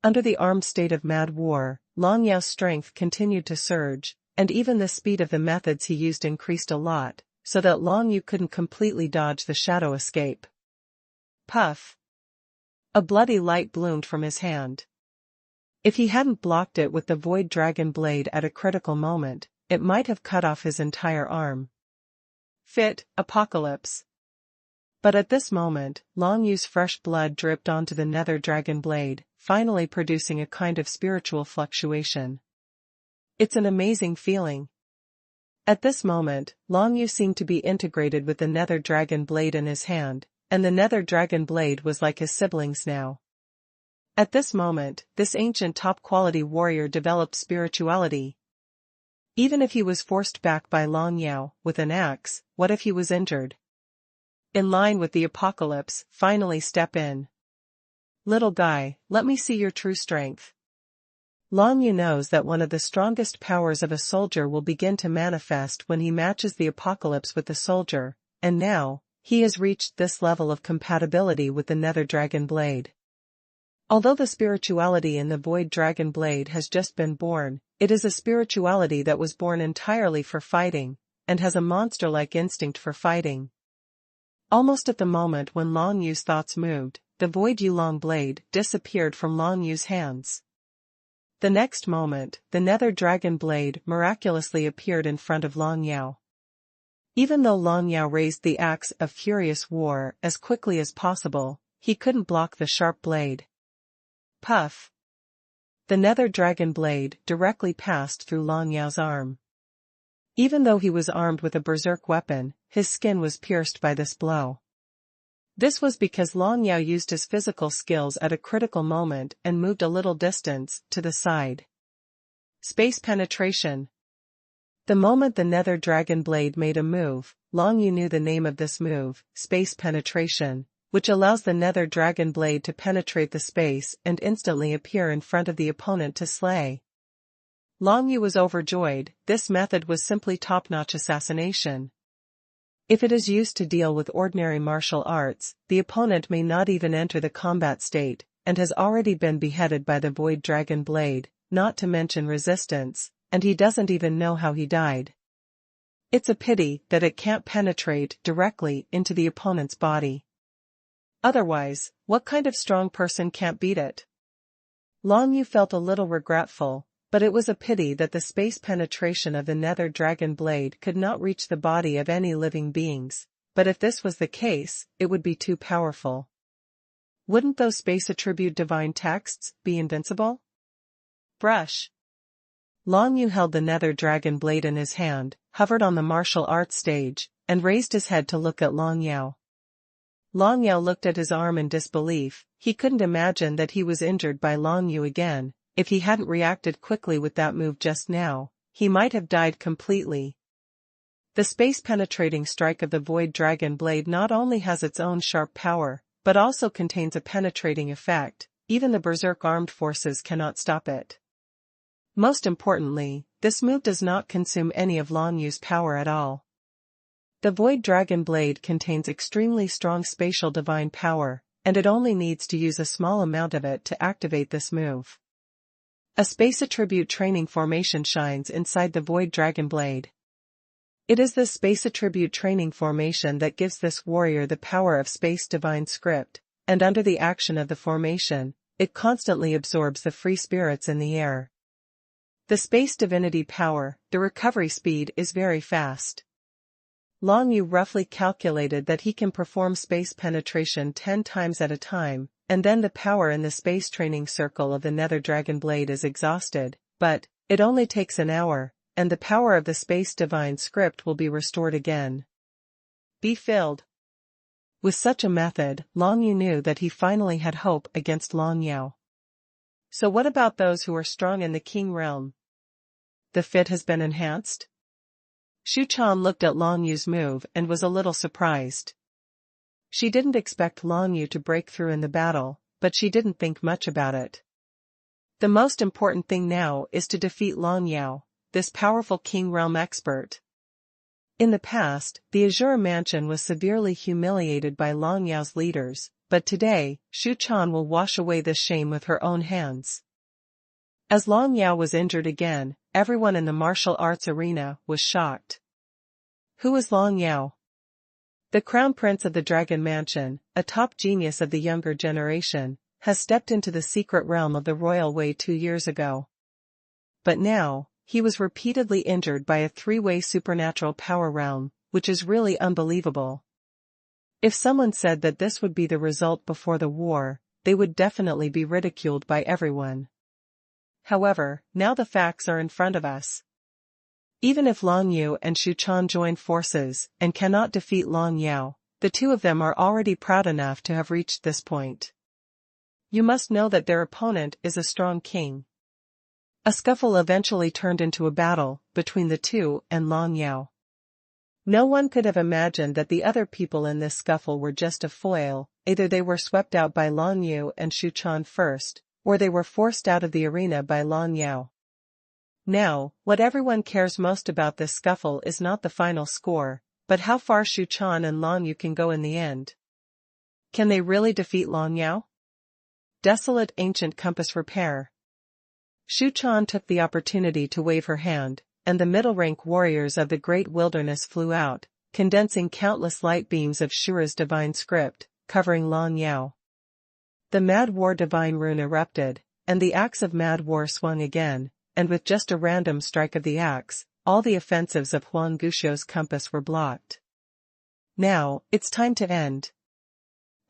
Under the armed state of mad war, Long Yao's strength continued to surge, and even the speed of the methods he used increased a lot, so that Long Yu couldn't completely dodge the shadow escape. Puff! A bloody light bloomed from his hand. If he hadn't blocked it with the Void Dragon blade at a critical moment, it might have cut off his entire arm. Fit, Apocalypse. But at this moment, Long Yu's fresh blood dripped onto the Nether Dragon blade, finally producing a kind of spiritual fluctuation. It's an amazing feeling. At this moment, Long Yu seemed to be integrated with the Nether Dragon blade in his hand, and the Nether Dragon blade was like his siblings now. At this moment, this ancient top-quality warrior developed spirituality. Even if he was forced back by Long Yao with an axe, what if he was injured? In line with the apocalypse, finally step in. Little guy, let me see your true strength. Long Yu knows that one of the strongest powers of a soldier will begin to manifest when he matches the apocalypse with the soldier, and now, he has reached this level of compatibility with the Nether Dragon blade. Although the spirituality in the Void Dragon blade has just been born, it is a spirituality that was born entirely for fighting, and has a monster-like instinct for fighting. Almost at the moment when Long Yu's thoughts moved, the Void Yulong blade disappeared from Long Yu's hands. The next moment, the Nether Dragon blade miraculously appeared in front of Long Yao. Even though Long Yao raised the axe of furious war as quickly as possible, he couldn't block the sharp blade. Puff! The Nether Dragon blade directly passed through Long Yao's arm. Even though he was armed with a berserk weapon, his skin was pierced by this blow. This was because Long Yao used his physical skills at a critical moment and moved a little distance to the side. Space penetration. The moment the Nether Dragon blade made a move, Long Yu knew the name of this move, space penetration, which allows the Nether Dragon blade to penetrate the space and instantly appear in front of the opponent to slay. Long Yu was overjoyed. This method was simply top-notch assassination. If it is used to deal with ordinary martial arts, the opponent may not even enter the combat state, and has already been beheaded by the Void Dragon Blade, not to mention resistance, and he doesn't even know how he died. It's a pity that it can't penetrate directly into the opponent's body. Otherwise, what kind of strong person can't beat it? Long Yu felt a little regretful, but it was a pity that the space penetration of the Nether Dragon Blade could not reach the body of any living beings, but if this was the case, it would be too powerful. Wouldn't those space attribute divine texts be invincible? Brush. Long Yu held the Nether Dragon Blade in his hand, hovered on the martial arts stage, and raised his head to look at Long Yao. Long Yao looked at his arm in disbelief. He couldn't imagine that he was injured by Long Yu again. If he hadn't reacted quickly with that move just now, he might have died completely. The space-penetrating strike of the Void Dragon Blade not only has its own sharp power, but also contains a penetrating effect. Even the Berserk armed forces cannot stop it. Most importantly, this move does not consume any of Long Yu's power at all. The Void Dragon Blade contains extremely strong spatial divine power, and it only needs to use a small amount of it to activate this move. A space attribute training formation shines inside the Void Dragon Blade. It is this space attribute training formation that gives this warrior the power of space divine script, and under the action of the formation, it constantly absorbs the free spirits in the air. The space divinity power, the recovery speed is very fast. Long Yu roughly calculated that he can perform space penetration 10 times at a time, and then the power in the space training circle of the Nether Dragon Blade is exhausted, but it only takes an hour, and the power of the space divine script will be restored again. Be filled. With such a method, Long Yu knew that he finally had hope against Long Yao. So what about those who are strong in the King realm? The fit has been enhanced? Xu Chan looked at Long Yu's move and was a little surprised. She didn't expect Long Yu to break through in the battle, but she didn't think much about it. The most important thing now is to defeat Long Yao, this powerful King realm expert. In the past, the Azure Mansion was severely humiliated by Long Yao's leaders, but today, Xu Chan will wash away this shame with her own hands. As Long Yao was injured again, everyone in the martial arts arena was shocked. Who is Long Yao? The Crown Prince of the Dragon Mansion, a top genius of the younger generation, has stepped into the secret realm of the Royal Way 2 years ago. But now, he was repeatedly injured by a 3-way supernatural power realm, which is really unbelievable. If someone said that this would be the result before the war, they would definitely be ridiculed by everyone. However, now the facts are in front of us. Even if Long Yu and Xu Chan join forces and cannot defeat Long Yao, the two of them are already proud enough to have reached this point. You must know that their opponent is a strong king. A scuffle eventually turned into a battle between the two and Long Yao. No one could have imagined that the other people in this scuffle were just a foil. Either they were swept out by Long Yu and Xu Chan first, or they were forced out of the arena by Long Yao. Now, what everyone cares most about this scuffle is not the final score, but how far Xu Chan and Long Yu can go in the end. Can they really defeat Long Yao? Desolate ancient compass repair. Xu Chan took the opportunity to wave her hand, and the middle-rank warriors of the great wilderness flew out, condensing countless light beams of Shura's divine script, covering Long Yao. The Mad War divine rune erupted, and the axe of Mad War swung again, and with just a random strike of the axe, all the offensives of Huang Guxiu's compass were blocked. Now, it's time to end.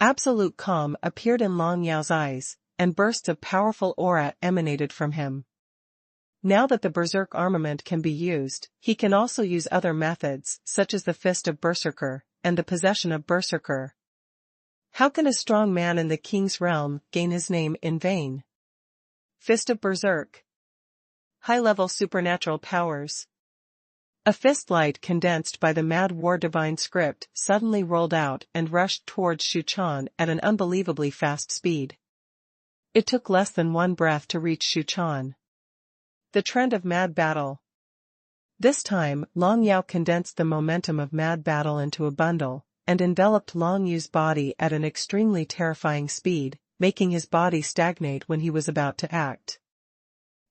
Absolute calm appeared in Long Yao's eyes, and bursts of powerful aura emanated from him. Now that the Berserk armament can be used, he can also use other methods, such as the Fist of Berserker, and the Possession of Berserker. How can a strong man in the King's realm gain his name in vain? Fist of Berserk. High-level supernatural powers. A fist light condensed by the Mad War divine script suddenly rolled out and rushed towards Xu Chan at an unbelievably fast speed. It took less than one breath to reach Xu Chan. The trend of mad battle. This time, Long Yao condensed the momentum of mad battle into a bundle, and enveloped Long Yu's body at an extremely terrifying speed, making his body stagnate when he was about to act.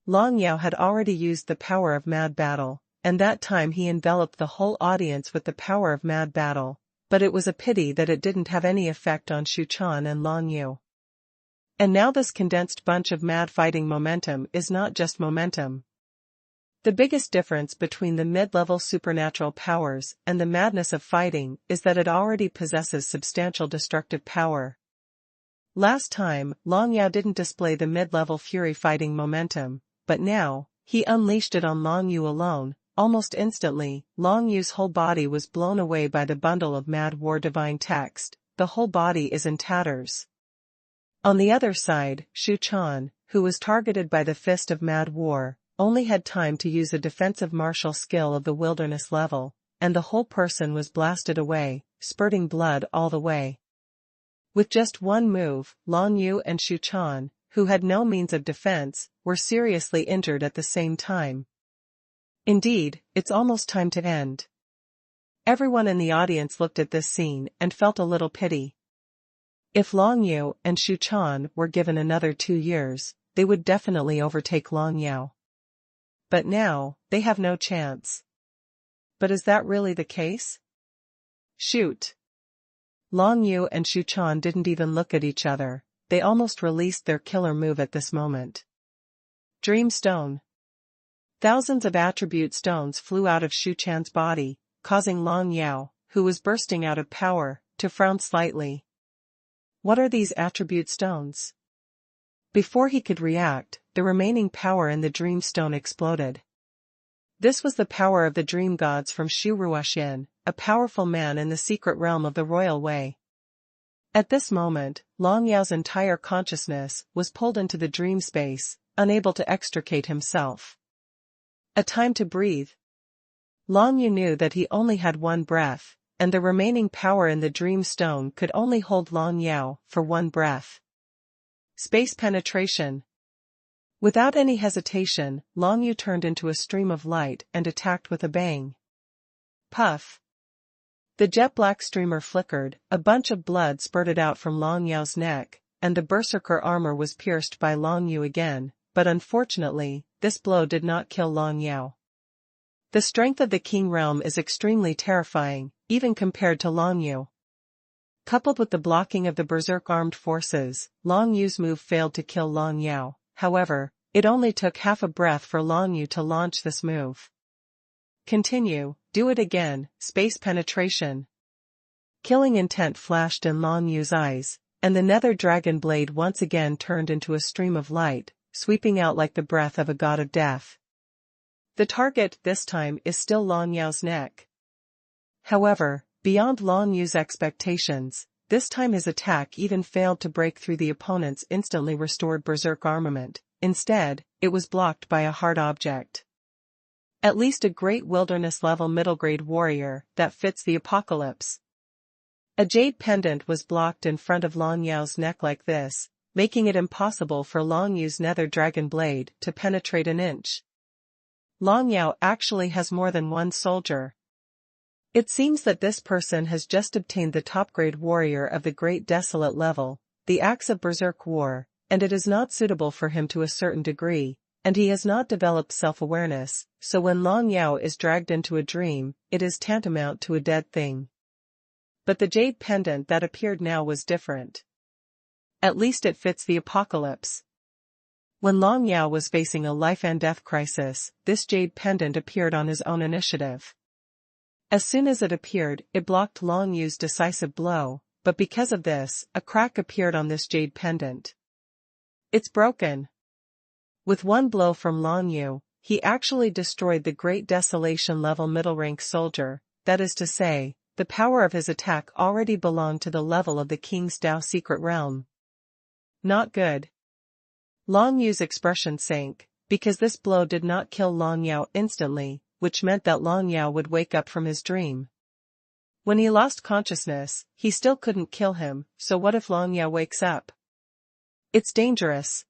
Long Yao had already used the power of mad battle, and that time he enveloped the whole audience with the power of mad battle, but it was a pity that it didn't have any effect on Shu Quan and Long Yu. And now this condensed bunch of mad fighting momentum is not just momentum. The biggest difference between the mid-level supernatural powers and the madness of fighting is that it already possesses substantial destructive power. Last time, Long Yao didn't display the mid-level fury fighting momentum, but now, he unleashed it on Long Yu alone. Almost instantly, Long Yu's whole body was blown away by the bundle of mad war divine text. The whole body is in tatters. On the other side, Shu Quan, who was targeted by the fist of mad war, only had time to use a defensive martial skill of the wilderness level, and the whole person was blasted away, spurting blood all the way. With just one move, Long Yu and Shu Quan, who had no means of defense, were seriously injured at the same time. Indeed, it's almost time to end. Everyone in the audience looked at this scene and felt a little pity. If Long Yu and Shu Quan were given another 2 years, they would definitely overtake Long Yao. But now, they have no chance. But is that really the case? Shoot! Long Yu and Shu Quan didn't even look at each other, they almost released their killer move at this moment. Dream Stone. Thousands of attribute stones flew out of Shu Quan's body, causing Long Yao, who was bursting out of power, to frown slightly. What are these attribute stones? Before he could react, the remaining power in the Dream Stone exploded. This was the power of the Dream Gods from Shu Ruoxian, a powerful man in the secret realm of the Royal Way. At this moment, Long Yao's entire consciousness was pulled into the dream space, unable to extricate himself. A time to breathe. Long Yu knew that he only had one breath, and the remaining power in the Dream Stone could only hold Long Yao for one breath. Space penetration. Without any hesitation, Long Yu turned into a stream of light and attacked with a bang. Puff. The jet-black streamer flickered, a bunch of blood spurted out from Long Yao's neck, and the berserker armor was pierced by Long Yu again, but unfortunately, this blow did not kill Long Yao. The strength of the King Realm is extremely terrifying, even compared to Long Yu. Coupled with the blocking of the berserk armed forces, Long Yu's move failed to kill Long Yao. However, it only took half a breath for Long Yu to launch this move. Continue, do it again, space penetration. Killing intent flashed in Long Yu's eyes, and the nether dragon blade once again turned into a stream of light, sweeping out like the breath of a god of death. The target this time is still Long Yao's neck. However, beyond Long Yu's expectations, this time his attack even failed to break through the opponent's instantly restored berserk armament. Instead, it was blocked by a hard object. At least a great wilderness-level middle-grade warrior that fits the apocalypse. A jade pendant was blocked in front of Long Yao's neck like this, making it impossible for Long Yu's nether dragon blade to penetrate an inch. Long Yao actually has more than one soldier. It seems that this person has just obtained the top-grade warrior of the Great Desolate level, the Axe of Berserk War, and it is not suitable for him to a certain degree, and he has not developed self-awareness, so when Long Yao is dragged into a dream, it is tantamount to a dead thing. But the jade pendant that appeared now was different. At least it fits the apocalypse. When Long Yao was facing a life-and-death crisis, this jade pendant appeared on his own initiative. As soon as it appeared, it blocked Long Yu's decisive blow, but because of this, a crack appeared on this jade pendant. It's broken. With one blow from Long Yu, he actually destroyed the Great Desolation level middle-rank soldier, that is to say, the power of his attack already belonged to the level of the King's Dao secret realm. Not good. Long Yu's expression sank, because this blow did not kill Long Yao instantly, which meant that Long Yao would wake up from his dream. When he lost consciousness, he still couldn't kill him, so what if Long Yao wakes up? It's dangerous.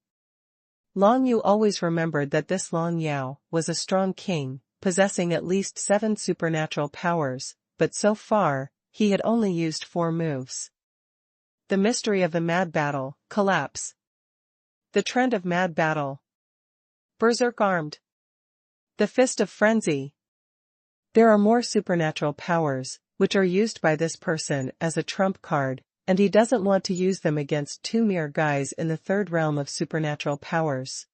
Long Yu always remembered that this Long Yao was a strong king, possessing at least 7 supernatural powers, but so far, he had only used 4 moves. The mystery of the mad battle, collapse. The trend of mad battle. Berserk armed. The fist of frenzy. There are more supernatural powers, which are used by this person as a trump card, and he doesn't want to use them against 2 mere guys in the 3rd realm of supernatural powers.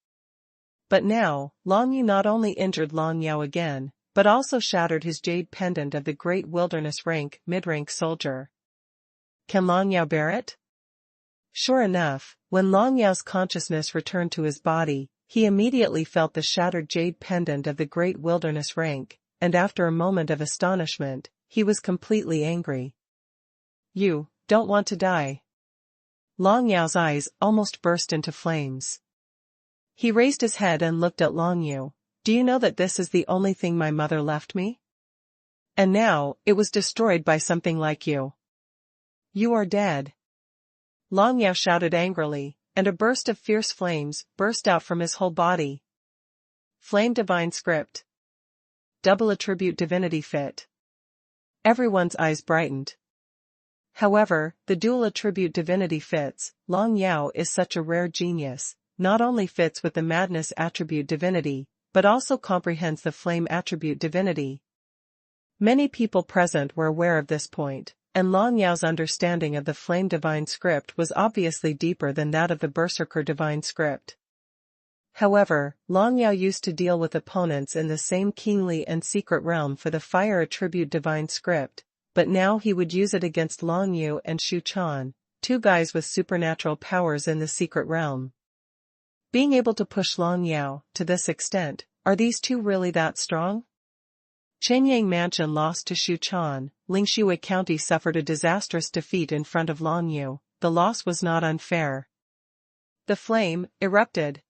But now, Long Yu not only injured Long Yao again, but also shattered his jade pendant of the great wilderness rank mid-rank soldier. Can Long Yao bear it? Sure enough, when Long Yao's consciousness returned to his body, he immediately felt the shattered jade pendant of the great wilderness rank, and after a moment of astonishment, he was completely angry. You don't want to die. Long Yao's eyes almost burst into flames. He raised his head and looked at Long Yu. Do you know that this is the only thing my mother left me? And now, it was destroyed by something like you. You are dead. Long Yao shouted angrily, and a burst of fierce flames burst out from his whole body. Flame Divine Script. Double Attribute Divinity Fit. Everyone's eyes brightened. However, the dual attribute divinity fits. Long Yao is such a rare genius, not only fits with the madness attribute divinity, but also comprehends the flame attribute divinity. Many people present were aware of this point, and Long Yao's understanding of the flame divine script was obviously deeper than that of the berserker divine script. However, Long Yao used to deal with opponents in the same kingly and secret realm for the fire attribute divine script, but now he would use it against Long Yu and Shu Quan, 2 guys with supernatural powers in the secret realm. Being able to push Long Yao to this extent, are these 2 really that strong? Chenyang Mansion lost to Shu Quan, Lingshui County suffered a disastrous defeat in front of Long Yu, the loss was not unfair. The flame erupted.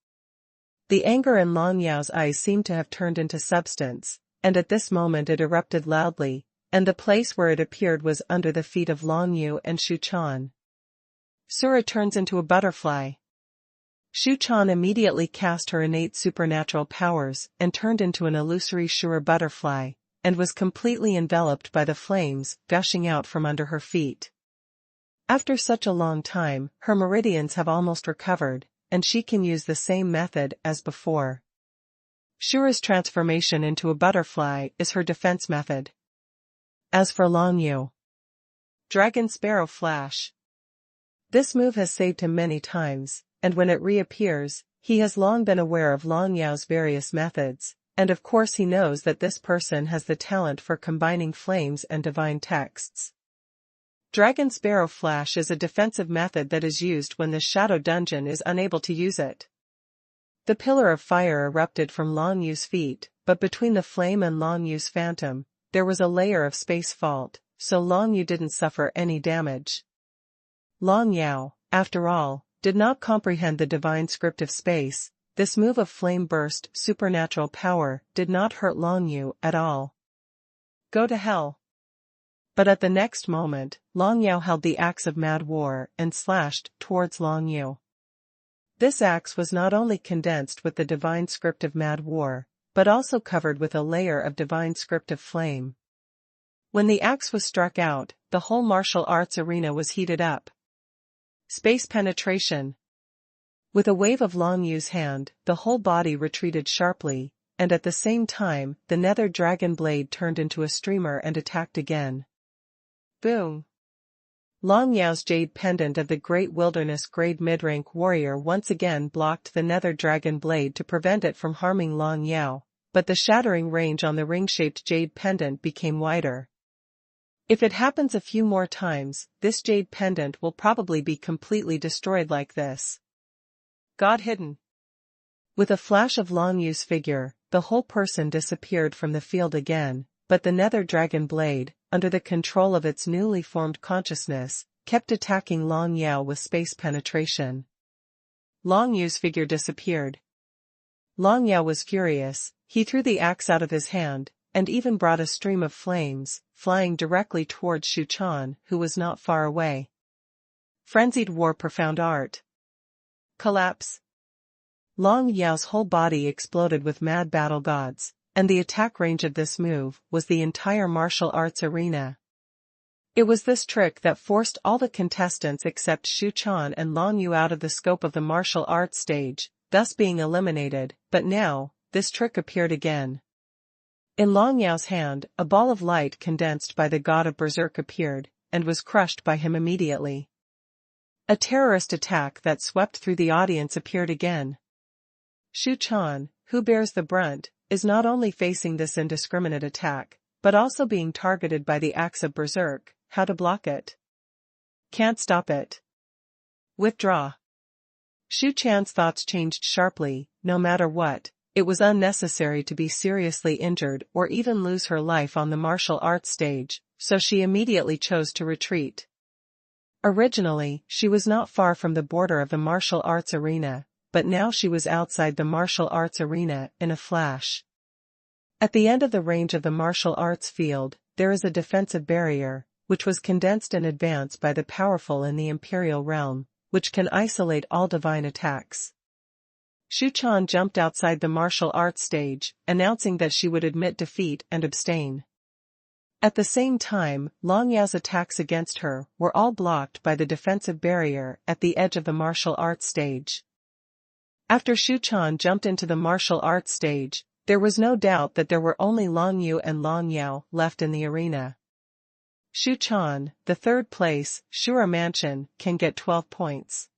The anger in Long Yao's eyes seemed to have turned into substance, and at this moment it erupted loudly, and the place where it appeared was under the feet of Long Yu and Shu Quan. Sura turns into a butterfly. Shu Quan immediately cast her innate supernatural powers and turned into an illusory Shura butterfly, and was completely enveloped by the flames gushing out from under her feet. After such a long time, her meridians have almost recovered, and she can use the same method as before. Shura's transformation into a butterfly is her defense method. As for Long Yu, Dragon Sparrow Flash. This move has saved him many times, and when it reappears, he has long been aware of Long Yao's various methods, and of course he knows that this person has the talent for combining flames and divine texts. Dragon Sparrow Flash is a defensive method that is used when the Shadow Dungeon is unable to use it. The pillar of fire erupted from Long Yu's feet, but between the flame and Long Yu's phantom, there was a layer of space fault, so Long Yu didn't suffer any damage. Long Yao, after all, did not comprehend the divine script of space. This move of flame burst supernatural power did not hurt Long Yu at all. Go to hell. But at the next moment, Long Yao held the axe of mad war and slashed towards Long Yu. This axe was not only condensed with the divine script of mad war, but also covered with a layer of divine script of flame. When the axe was struck out, the whole martial arts arena was heated up. Space penetration. With a wave of Long Yu's hand, the whole body retreated sharply, and at the same time, the nether dragon blade turned into a streamer and attacked again. Boom! Long Yao's jade pendant of the great wilderness grade mid-rank warrior once again blocked the nether dragon blade to prevent it from harming Long Yao, but the shattering range on the ring-shaped jade pendant became wider. If it happens a few more times, this jade pendant will probably be completely destroyed like this. God hidden. With a flash of Long Yu's figure, the whole person disappeared from the field again, but the nether dragon blade, under the control of its newly formed consciousness, kept attacking Long Yao with space penetration. Long Yu's figure disappeared. Long Yao was furious, he threw the axe out of his hand, and even brought a stream of flames, flying directly towards Shu Quan, who was not far away. Frenzied War Profound Art. Collapse. Long Yao's whole body exploded with mad battle gods, and the attack range of this move was the entire martial arts arena. It was this trick that forced all the contestants except Xu Quan and Long Yu out of the scope of the martial arts stage, thus being eliminated, but now, this trick appeared again. In Long Yao's hand, a ball of light condensed by the god of Berserk appeared, and was crushed by him immediately. A terrorist attack that swept through the audience appeared again. Xu Quan, who bears the brunt, is not only facing this indiscriminate attack, but also being targeted by the axe of Berserk. How to block it? Can't stop it. Withdraw. Xu Quan's thoughts changed sharply. No matter what, it was unnecessary to be seriously injured or even lose her life on the martial arts stage, so she immediately chose to retreat. Originally, she was not far from the border of the martial arts arena, but now she was outside the martial arts arena in a flash. At the end of the range of the martial arts field, there is a defensive barrier, which was condensed in advance by the powerful in the Imperial realm, which can isolate all divine attacks. Xu Quan jumped outside the martial arts stage, announcing that she would admit defeat and abstain. At the same time, Long Yao's attacks against her were all blocked by the defensive barrier at the edge of the martial arts stage. After Xu Quan jumped into the martial arts stage, there was no doubt that there were only Long Yu and Long Yao left in the arena. Xu Quan, the third place, Shura Mansion, can get 12 points.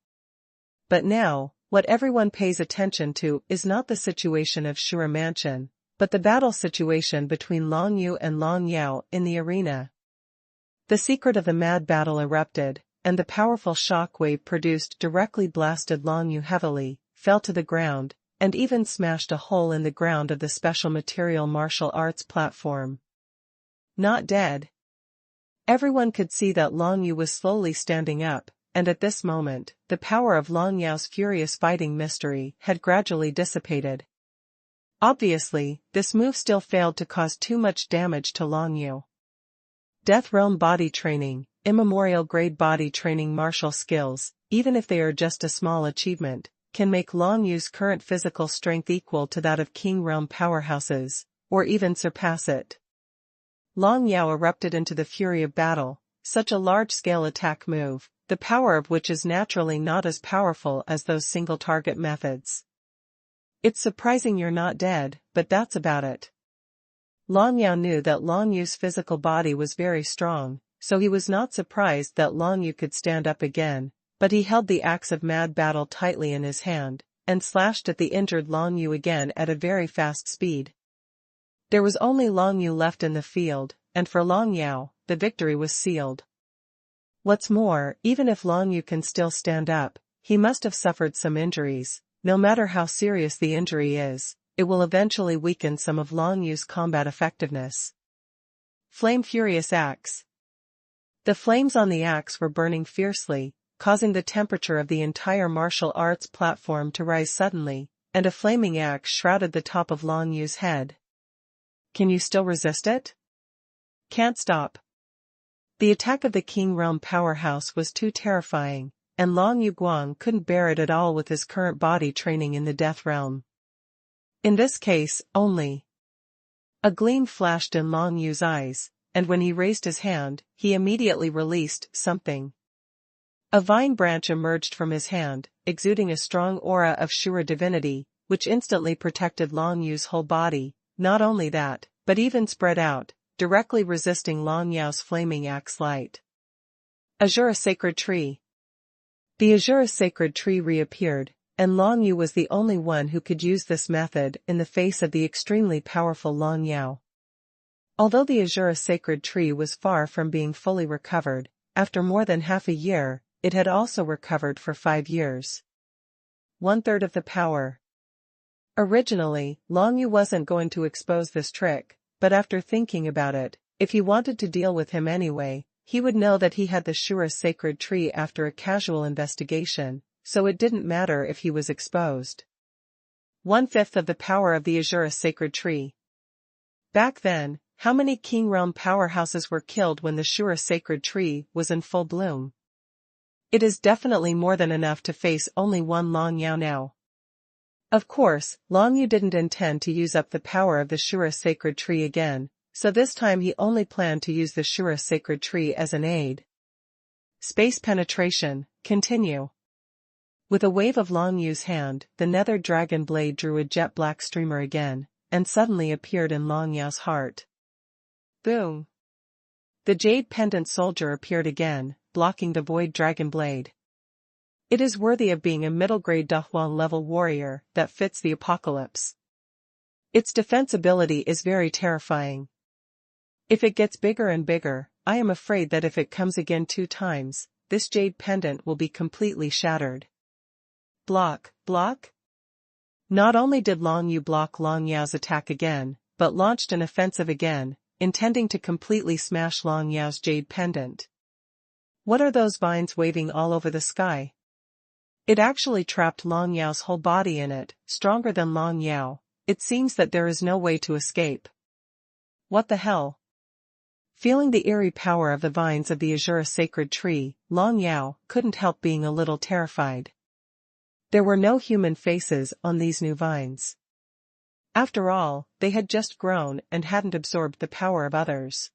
But now, what everyone pays attention to is not the situation of Shura Mansion, but the battle situation between Long Yu and Long Yao in the arena. The secret of the mad battle erupted, and the powerful shock wave produced directly blasted Long Yu heavily, fell to the ground, and even smashed a hole in the ground of the special material martial arts platform. Not dead. Everyone could see that Long Yu was slowly standing up, and at this moment, the power of Long Yao's furious fighting mystery had gradually dissipated. Obviously, this move still failed to cause too much damage to Long Yu. Death Realm body training, immemorial grade body training martial skills, even if they are just a small achievement, can make Long Yu's current physical strength equal to that of King Realm powerhouses, or even surpass it. Long Yao erupted into the fury of battle, such a large-scale attack move, the power of which is naturally not as powerful as those single-target methods. It's surprising you're not dead, but that's about it. Long Yao knew that Long Yu's physical body was very strong, so he was not surprised that Long Yu could stand up again, but he held the axe of mad battle tightly in his hand, and slashed at the injured Long Yu again at a very fast speed. There was only Long Yu left in the field, and for Long Yao, the victory was sealed. What's more, even if Long Yu can still stand up, he must have suffered some injuries. No matter how serious the injury is, it will eventually weaken some of Long Yu's combat effectiveness. Flame Furious Axe. The flames on the axe were burning fiercely, causing the temperature of the entire martial arts platform to rise suddenly, and a flaming axe shrouded the top of Long Yu's head. Can you still resist it? Can't stop. The attack of the King Realm powerhouse was too terrifying, and Long Yu Guang couldn't bear it at all with his current body training in the Death Realm. In this case, only. A gleam flashed in Long Yu's eyes, and when he raised his hand, he immediately released something. A vine branch emerged from his hand, exuding a strong aura of Shura divinity, which instantly protected Long Yu's whole body. Not only that, but even spread out, directly resisting Long Yao's flaming axe light. Azura Sacred Tree. The Azura Sacred Tree reappeared, and Long Yu was the only one who could use this method in the face of the extremely powerful Long Yao. Although the Azura Sacred Tree was far from being fully recovered, after more than half a year, it had also recovered for 5 years. 1/3 of the power. Originally, Long Yu wasn't going to expose this trick, but after thinking about it, if he wanted to deal with him anyway, he would know that he had the Shura Sacred Tree after a casual investigation, so it didn't matter if he was exposed. 1/5 of the power of the Azura Sacred Tree. Back then, how many King Realm powerhouses were killed when the Shura Sacred Tree was in full bloom? It is definitely more than enough to face only one Long Yao now. Of course, Long Yu didn't intend to use up the power of the Shura sacred tree again, so this time he only planned to use the Shura sacred tree as an aid. Space penetration, continue. With a wave of Long Yu's hand, the nether dragon blade drew a jet black streamer again, and suddenly appeared in Long Yao's heart. Boom! The jade pendant soldier appeared again, blocking the void dragon blade. It is worthy of being a middle-grade Dahuan level warrior that fits the apocalypse. Its defense ability is very terrifying. If it gets bigger and bigger, I am afraid that if it comes again 2 times, this jade pendant will be completely shattered. Block, block? Not only did Long Yu block Long Yao's attack again, but launched an offensive again, intending to completely smash Long Yao's jade pendant. What are those vines waving all over the sky? It actually trapped Long Yao's whole body in it, stronger than Long Yao. It seems that there is no way to escape. What the hell? Feeling the eerie power of the vines of the Azura sacred tree, Long Yao couldn't help being a little terrified. There were no human faces on these new vines. After all, they had just grown and hadn't absorbed the power of others.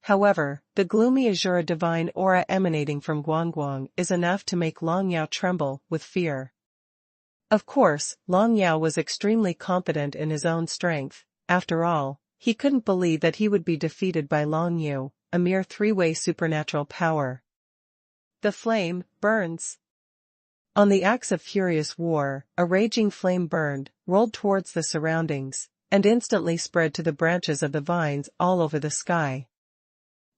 However, the gloomy Azura divine aura emanating from Guangguang is enough to make Long Yao tremble with fear. Of course, Long Yao was extremely confident in his own strength. After all, he couldn't believe that he would be defeated by Long Yu, a mere 3-way supernatural power. The flame burns. On the axe of furious war, a raging flame burned, rolled towards the surroundings, and instantly spread to the branches of the vines all over the sky.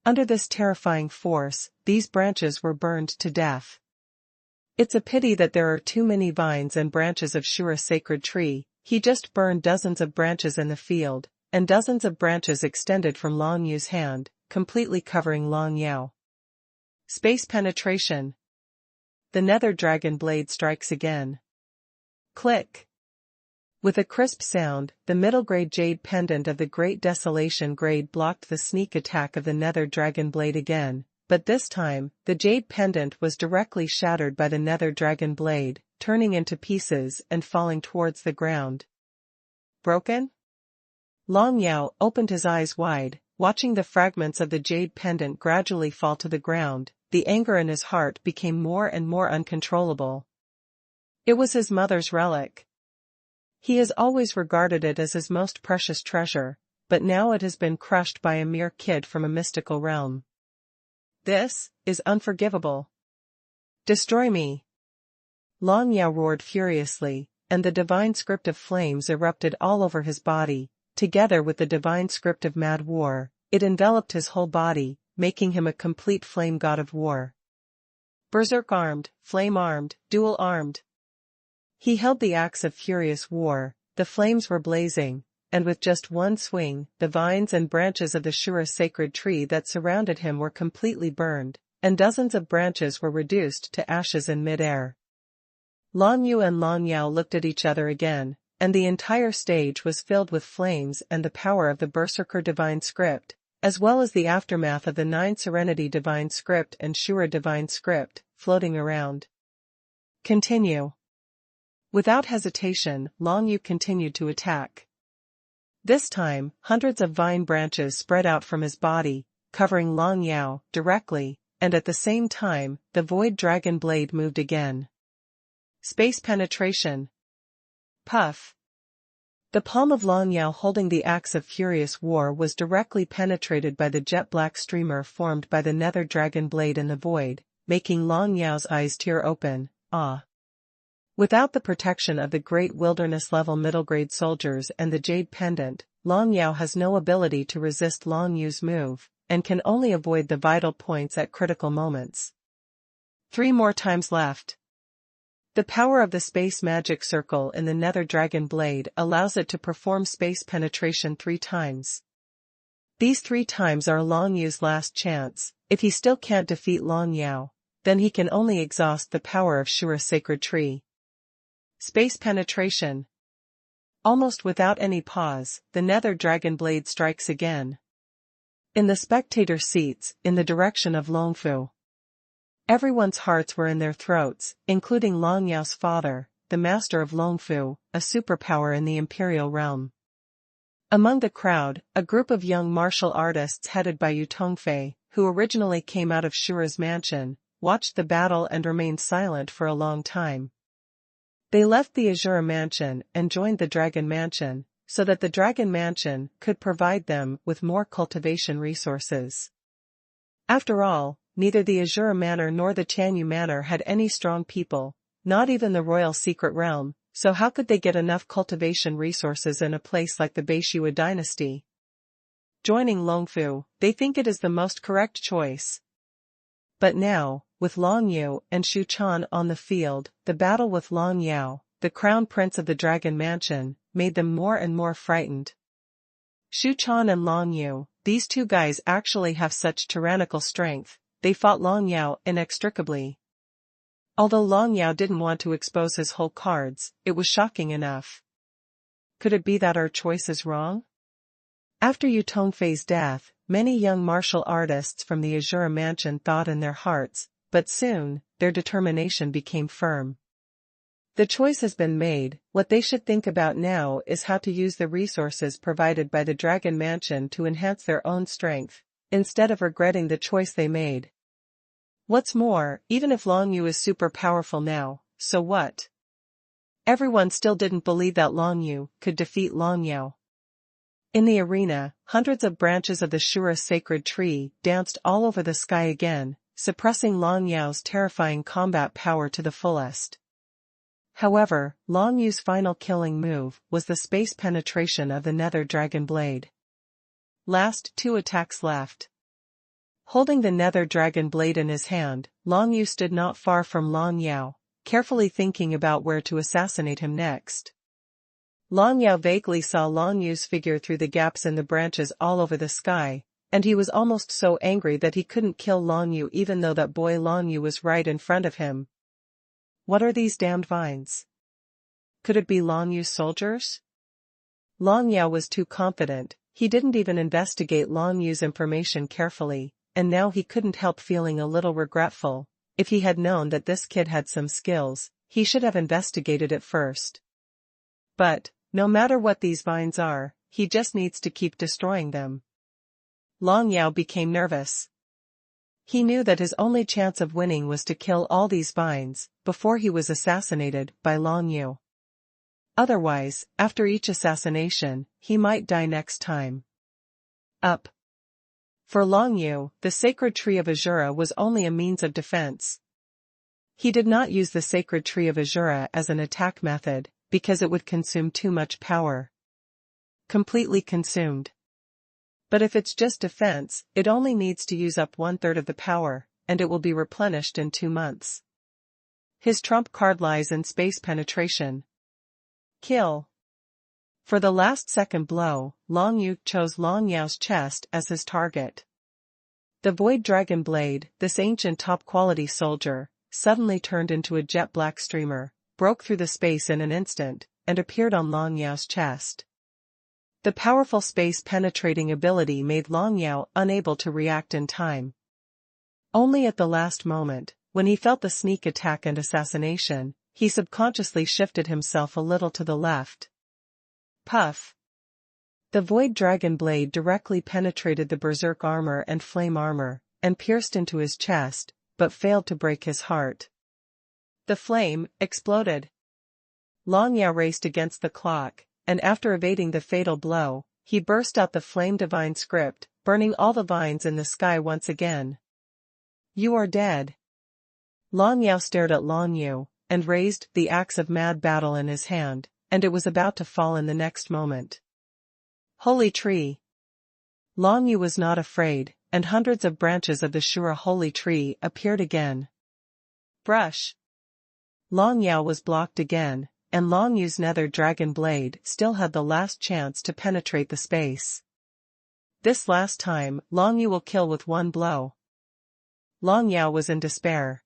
Under this terrifying force, these branches were burned to death. It's a pity that there are too many vines and branches of Shura sacred tree. He just burned dozens of branches in the field, and dozens of branches extended from Long Yu's hand, completely covering Long Yao. Space penetration. The nether dragon blade strikes again. Click. With a crisp sound, the middle-grade jade pendant of the Great Desolation grade blocked the sneak attack of the nether dragon blade again, but this time, the jade pendant was directly shattered by the nether dragon blade, turning into pieces and falling towards the ground. Broken? Long Yao opened his eyes wide, watching the fragments of the jade pendant gradually fall to the ground. The anger in his heart became more and more uncontrollable. It was his mother's relic. He has always regarded it as his most precious treasure, but now it has been crushed by a mere kid from a mystical realm. This is unforgivable. Destroy me! Long Yao roared furiously, and the divine script of flames erupted all over his body. Together with the divine script of mad war, it enveloped his whole body, making him a complete flame god of war. Berserk-armed, flame-armed, dual-armed. He held the axe of furious war, the flames were blazing, and with just one swing, the vines and branches of the Shura sacred tree that surrounded him were completely burned, and dozens of branches were reduced to ashes in mid-air. Long Yu and Long Yao looked at each other again, and the entire stage was filled with flames and the power of the Berserker divine script, as well as the aftermath of the 9 Serenity divine script and Shura divine script, floating around. Continue. Without hesitation, Long Yu continued to attack. This time, hundreds of vine branches spread out from his body, covering Long Yao directly, and at the same time, the void dragon blade moved again. Space penetration. Puff. The palm of Long Yao holding the axe of furious war was directly penetrated by the jet black streamer formed by the nether dragon blade in the void, making Long Yao's eyes tear open. Ah! Without the protection of the great wilderness-level middle-grade soldiers and the jade pendant, Long Yao has no ability to resist Long Yu's move, and can only avoid the vital points at critical moments. 3 more times left. The power of the space magic circle in the nether dragon blade allows it to perform space penetration 3 times. These 3 times are Long Yu's last chance. If he still can't defeat Long Yao, then he can only exhaust the power of Shura sacred tree. Space penetration. Almost without any pause, the nether dragon blade strikes again. In the spectator seats, in the direction of Longfu. Everyone's hearts were in their throats, including Long Yao's father, the master of Longfu, a superpower in the imperial realm. Among the crowd, a group of young martial artists headed by Yu Tongfei, who originally came out of Shura's mansion, watched the battle and remained silent for a long time. They left the Azura mansion and joined the Dragon mansion, so that the Dragon mansion could provide them with more cultivation resources. After all, neither the Azura manor nor the Tianyu manor had any strong people, not even the royal secret realm, so how could they get enough cultivation resources in a place like the Beishua dynasty? Joining Longfu, they think it is the most correct choice. But now, with Long Yu and Shu Chan on the field, the battle with Long Yao, the crown prince of the Dragon mansion, made them more and more frightened. Shu Chan and Long Yu, these two guys actually have such tyrannical strength, they fought Long Yao inextricably. Although Long Yao didn't want to expose his whole cards, it was shocking enough. Could it be that our choice is wrong? After Yu Tongfei's death, many young martial artists from the Azura mansion thought in their hearts, but soon, their determination became firm. The choice has been made, what they should think about now is how to use the resources provided by the Dragon mansion to enhance their own strength, instead of regretting the choice they made. What's more, even if Long Yu is super powerful now, so what? Everyone still didn't believe that Long Yu could defeat Long Yao. In the arena, hundreds of branches of the Shura sacred tree danced all over the sky again, suppressing Long Yao's terrifying combat power to the fullest. However, Long Yu's final killing move was the space penetration of the Nether Dragon Blade. Last 2 attacks left. Holding the Nether Dragon Blade in his hand, Long Yu stood not far from Long Yao, carefully thinking about where to assassinate him next. Long Yao vaguely saw Long Yu's figure through the gaps in the branches all over the sky, and he was almost so angry that he couldn't kill Long Yu even though that boy Long Yu was right in front of him. What are these damned vines? Could it be Long Yu's soldiers? Long Yao was too confident, he didn't even investigate Long Yu's information carefully, and now he couldn't help feeling a little regretful. If he had known that this kid had some skills, he should have investigated it first. But, no matter what these vines are, he just needs to keep destroying them. Long Yao became nervous. He knew that his only chance of winning was to kill all these vines, before he was assassinated by Long Yu. Otherwise, after each assassination, he might die next time. Up. For Long Yu, the sacred tree of Azura was only a means of defense. He did not use the sacred tree of Azura as an attack method, because it would consume too much power. Completely consumed. But if it's just defense, it only needs to use up 1/3 of the power, and it will be replenished in 2 months. His trump card lies in space penetration. Kill. For the last second blow, Long Yu chose Long Yao's chest as his target. The Void Dragon Blade, this ancient top-quality soldier, suddenly turned into a jet-black streamer, broke through the space in an instant, and appeared on Long Yao's chest. The powerful space-penetrating ability made Long Yao unable to react in time. Only at the last moment, when he felt the sneak attack and assassination, he subconsciously shifted himself a little to the left. Puff. The Void Dragon Blade directly penetrated the Berserk armor and Flame armor, and pierced into his chest, but failed to break his heart. The flame exploded. Long Yao raced against the clock, and after evading the fatal blow, he burst out the Flame Divine script, burning all the vines in the sky once again. You are dead. Long Yao stared at Long Yu, and raised the axe of mad battle in his hand, and it was about to fall in the next moment. Holy Tree. Long Yu was not afraid, and hundreds of branches of the Shura Holy Tree appeared again. Brush. Long Yao was blocked again, and Long Yu's Nether Dragon Blade still had the last chance to penetrate the space. This last time, Long Yu will kill with 1 blow. Long Yao was in despair.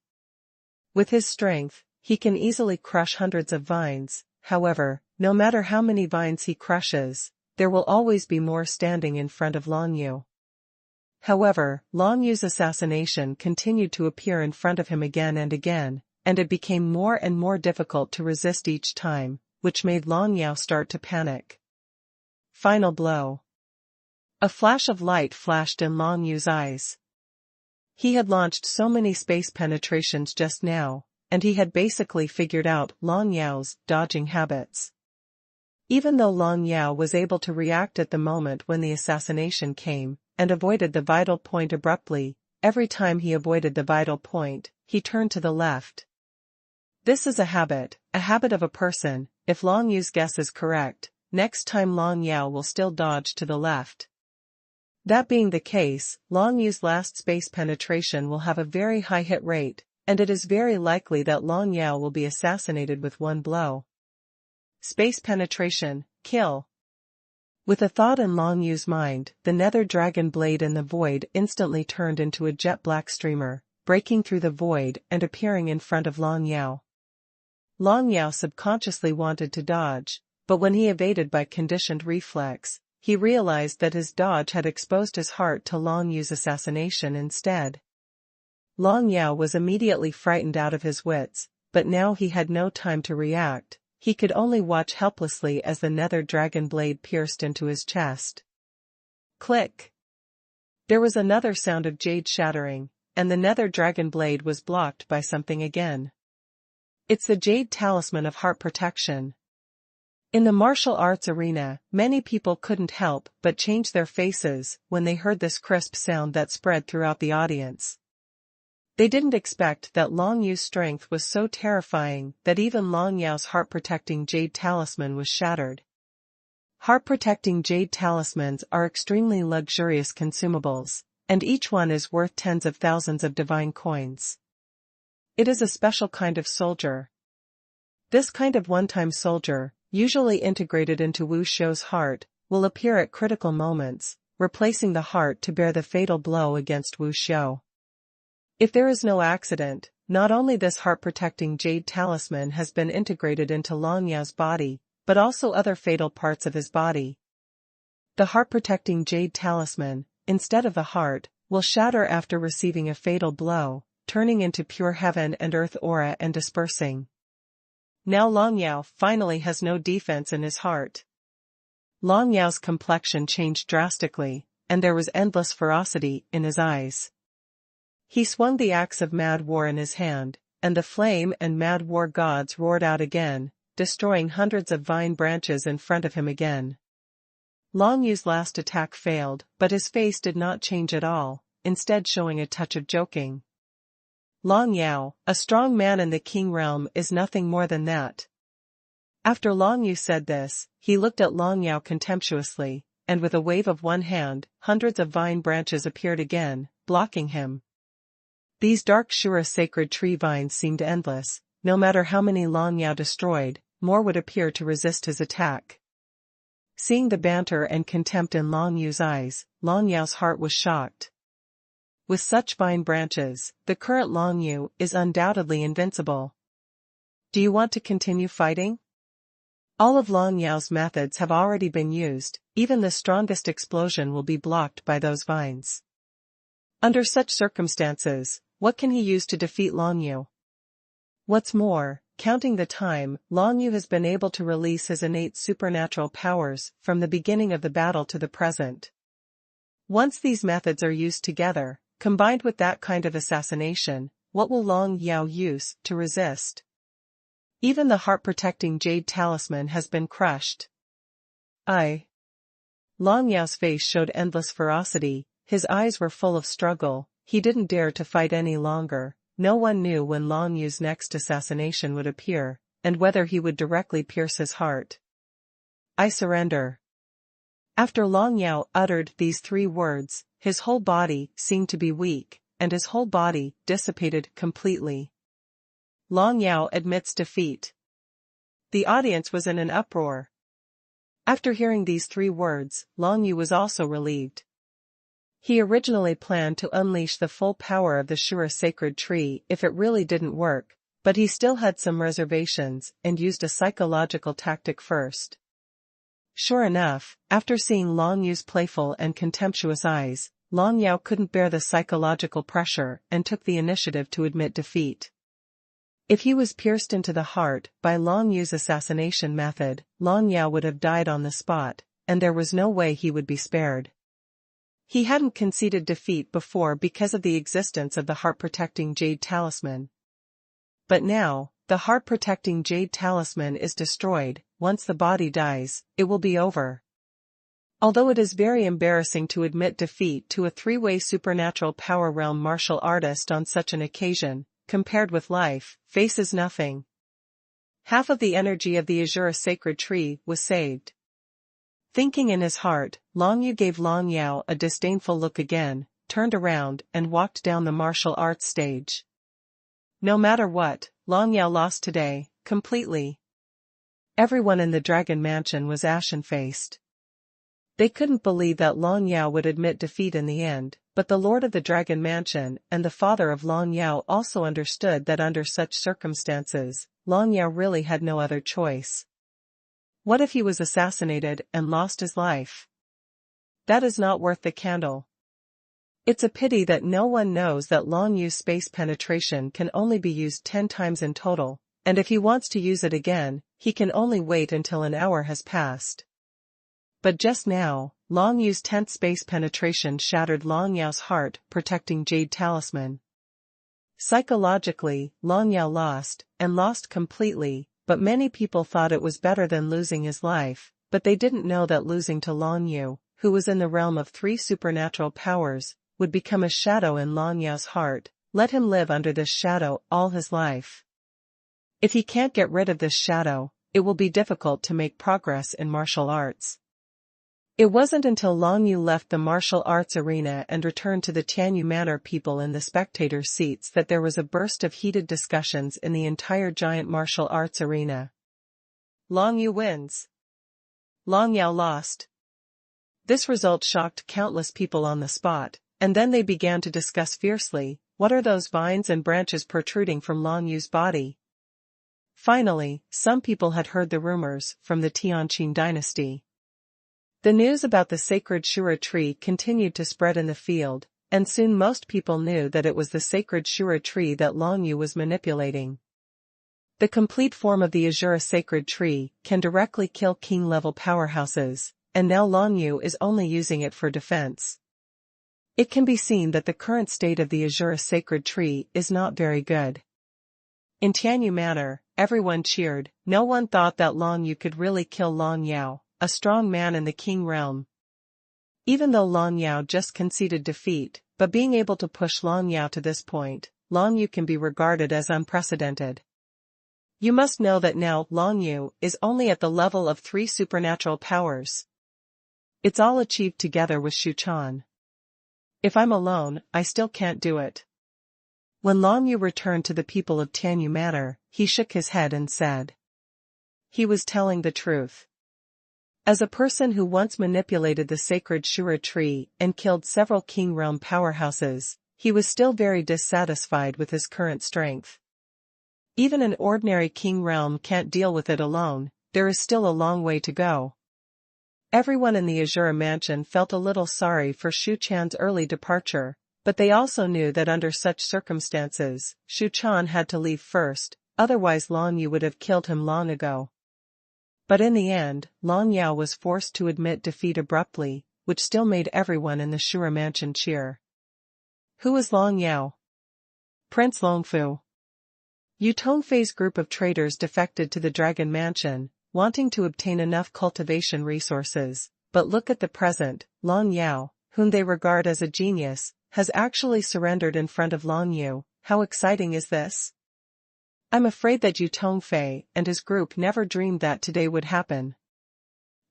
With his strength, he can easily crush hundreds of vines, however, no matter how many vines he crushes, there will always be more standing in front of Long Yu. However, Long Yu's assassination continued to appear in front of him again and again, and it became more and more difficult to resist each time, which made Long Yao start to panic. Final blow. A flash of light flashed in Long Yu's eyes. He had launched so many space penetrations just now, and he had basically figured out Long Yao's dodging habits. Even though Long Yao was able to react at the moment when the assassination came, and avoided the vital point abruptly, every time he avoided the vital point, he turned to the left. This is a habit of a person. If Long Yu's guess is correct, next time Long Yao will still dodge to the left. That being the case, Long Yu's last space penetration will have a very high hit rate, and it is very likely that Long Yao will be assassinated with one blow. Space penetration, kill. With a thought in Long Yu's mind, the nether dragon blade in the void instantly turned into a jet black streamer, breaking through the void and appearing in front of Long Yao. Long Yao subconsciously wanted to dodge, but when he evaded by conditioned reflex, he realized that his dodge had exposed his heart to Long Yu's assassination instead. Long Yao was immediately frightened out of his wits, but now he had no time to react. He could only watch helplessly as the nether dragon blade pierced into his chest. Click! There was another sound of jade shattering, and the nether dragon blade was blocked by something again. It's the jade talisman of heart protection. In the martial arts arena, many people couldn't help but change their faces when they heard this crisp sound that spread throughout the audience. They didn't expect that Long Yu's strength was so terrifying that even Long Yao's heart-protecting jade talisman was shattered. Heart-protecting jade talismans are extremely luxurious consumables, and each one is worth tens of thousands of divine coins. It is a special kind of soldier. This kind of one-time soldier, usually integrated into Wu Shou's heart, will appear at critical moments, replacing the heart to bear the fatal blow against Wu Shou. If there is no accident, not only this heart-protecting jade talisman has been integrated into Long Yao's body, but also other fatal parts of his body. The heart-protecting jade talisman, instead of the heart, will shatter after receiving a fatal blow, turning into pure heaven and earth aura and dispersing. Now Long Yao finally has no defense in his heart. Long Yao's complexion changed drastically, and there was endless ferocity in his eyes. He swung the axe of mad war in his hand, and the flame and mad war gods roared out again, destroying hundreds of vine branches in front of him again. Long Yu's last attack failed, but his face did not change at all, instead showing a touch of joking. Long Yao, a strong man in the King realm, is nothing more than that. After Long Yu said this, he looked at Long Yao contemptuously, and with a wave of one hand, hundreds of vine branches appeared again, blocking him. These dark Shura sacred tree vines seemed endless. No matter how many Long Yao destroyed, more would appear to resist his attack. Seeing the banter and contempt in Long Yu's eyes, Long Yao's heart was shocked. With such vine branches, the current Long Yu is undoubtedly invincible. Do you want to continue fighting? All of Long Yao's methods have already been used, even the strongest explosion will be blocked by those vines. Under such circumstances, what can he use to defeat Long Yu? What's more, counting the time, Long Yu has been able to release his innate supernatural powers from the beginning of the battle to the present. Once these methods are used together, combined with that kind of assassination, what will Long Yao use to resist? Even the heart-protecting jade talisman has been crushed. Long Yao's face showed endless ferocity, his eyes were full of struggle, he didn't dare to fight any longer. No one knew when Long Yu's next assassination would appear, and whether he would directly pierce his heart. I surrender. After Long Yao uttered these 3 words, his whole body seemed to be weak, and his whole body dissipated completely. Long Yao admits defeat. The audience was in an uproar. After hearing these 3 words, Long Yu was also relieved. He originally planned to unleash the full power of the Shura sacred tree if it really didn't work, but he still had some reservations and used a psychological tactic first. Sure enough, after seeing Long Yu's playful and contemptuous eyes, Long Yao couldn't bear the psychological pressure and took the initiative to admit defeat. If he was pierced into the heart by Long Yu's assassination method, Long Yao would have died on the spot, and there was no way he would be spared. He hadn't conceded defeat before because of the existence of the heart-protecting Jade Talisman. But now, the heart-protecting Jade Talisman is destroyed. Once the body dies, it will be over. Although it is very embarrassing to admit defeat to a three-way supernatural power realm martial artist on such an occasion, compared with life, faces nothing. Half of the energy of the Azure sacred tree was saved. Thinking in his heart, Long Yu gave Long Yao a disdainful look again, turned around and walked down the martial arts stage. No matter what, Long Yao lost today, completely. Everyone in the Dragon Mansion was ashen-faced. They couldn't believe that Long Yao would admit defeat in the end, but the Lord of the Dragon Mansion and the father of Long Yao also understood that under such circumstances, Long Yao really had no other choice. What if he was assassinated and lost his life? That is not worth the candle. It's a pity that no one knows that Long Yu's space penetration can only be used 10 times in total, and if he wants to use it again, he can only wait until an hour has passed. But just now, Long Yu's 10th space penetration shattered Long Yao's heart, protecting Jade Talisman. Psychologically, Long Yao lost, and lost completely, but many people thought it was better than losing his life, but they didn't know that losing to Long Yu, who was in the realm of 3 supernatural powers, would become a shadow in Long Yao's heart. Let him live under this shadow all his life. If he can't get rid of this shadow, it will be difficult to make progress in martial arts. It wasn't until Long Yu left the martial arts arena and returned to the Tianyu Manor people in the spectators' seats that there was a burst of heated discussions in the entire giant martial arts arena. Long Yu wins. Long Yao lost. This result shocked countless people on the spot, and then they began to discuss fiercely, what are those vines and branches protruding from Long Yu's body? Finally, some people had heard the rumors from the Tianqin dynasty. The news about the sacred Shura tree continued to spread in the field, and soon most people knew that it was the sacred Shura tree that Long Yu was manipulating. The complete form of the Azura sacred tree can directly kill king-level powerhouses, and now Long Yu is only using it for defense. It can be seen that the current state of the Azura sacred tree is not very good. In Tianyu Manor, everyone cheered. No one thought that Long Yu could really kill Long Yao, a strong man in the king realm. Even though Long Yao just conceded defeat, but being able to push Long Yao to this point, Long Yu can be regarded as unprecedented. You must know that now Long Yu is only at the level of 3 supernatural powers. It's all achieved together with Xuanhuan. If I'm alone, I still can't do it. When Long Yu returned to the people of Tianyu Manor, he shook his head and said. He was telling the truth. As a person who once manipulated the sacred Shura tree and killed several king realm powerhouses, he was still very dissatisfied with his current strength. Even an ordinary king realm can't deal with it alone, there is still a long way to go. Everyone in the Azura mansion felt a little sorry for Xuanhuan's early departure, but they also knew that under such circumstances, Xuanhuan had to leave first, otherwise Long Yu would have killed him long ago. But in the end, Long Yao was forced to admit defeat abruptly, which still made everyone in the Shura mansion cheer. Who is Long Yao? Prince Longfu. Yu Tongfei's group of traders defected to the Dragon Mansion, wanting to obtain enough cultivation resources, but look at the present, Long Yao, whom they regard as a genius, has actually surrendered in front of Long Yu. How exciting is this? I'm afraid that Yu Tongfei and his group never dreamed that today would happen.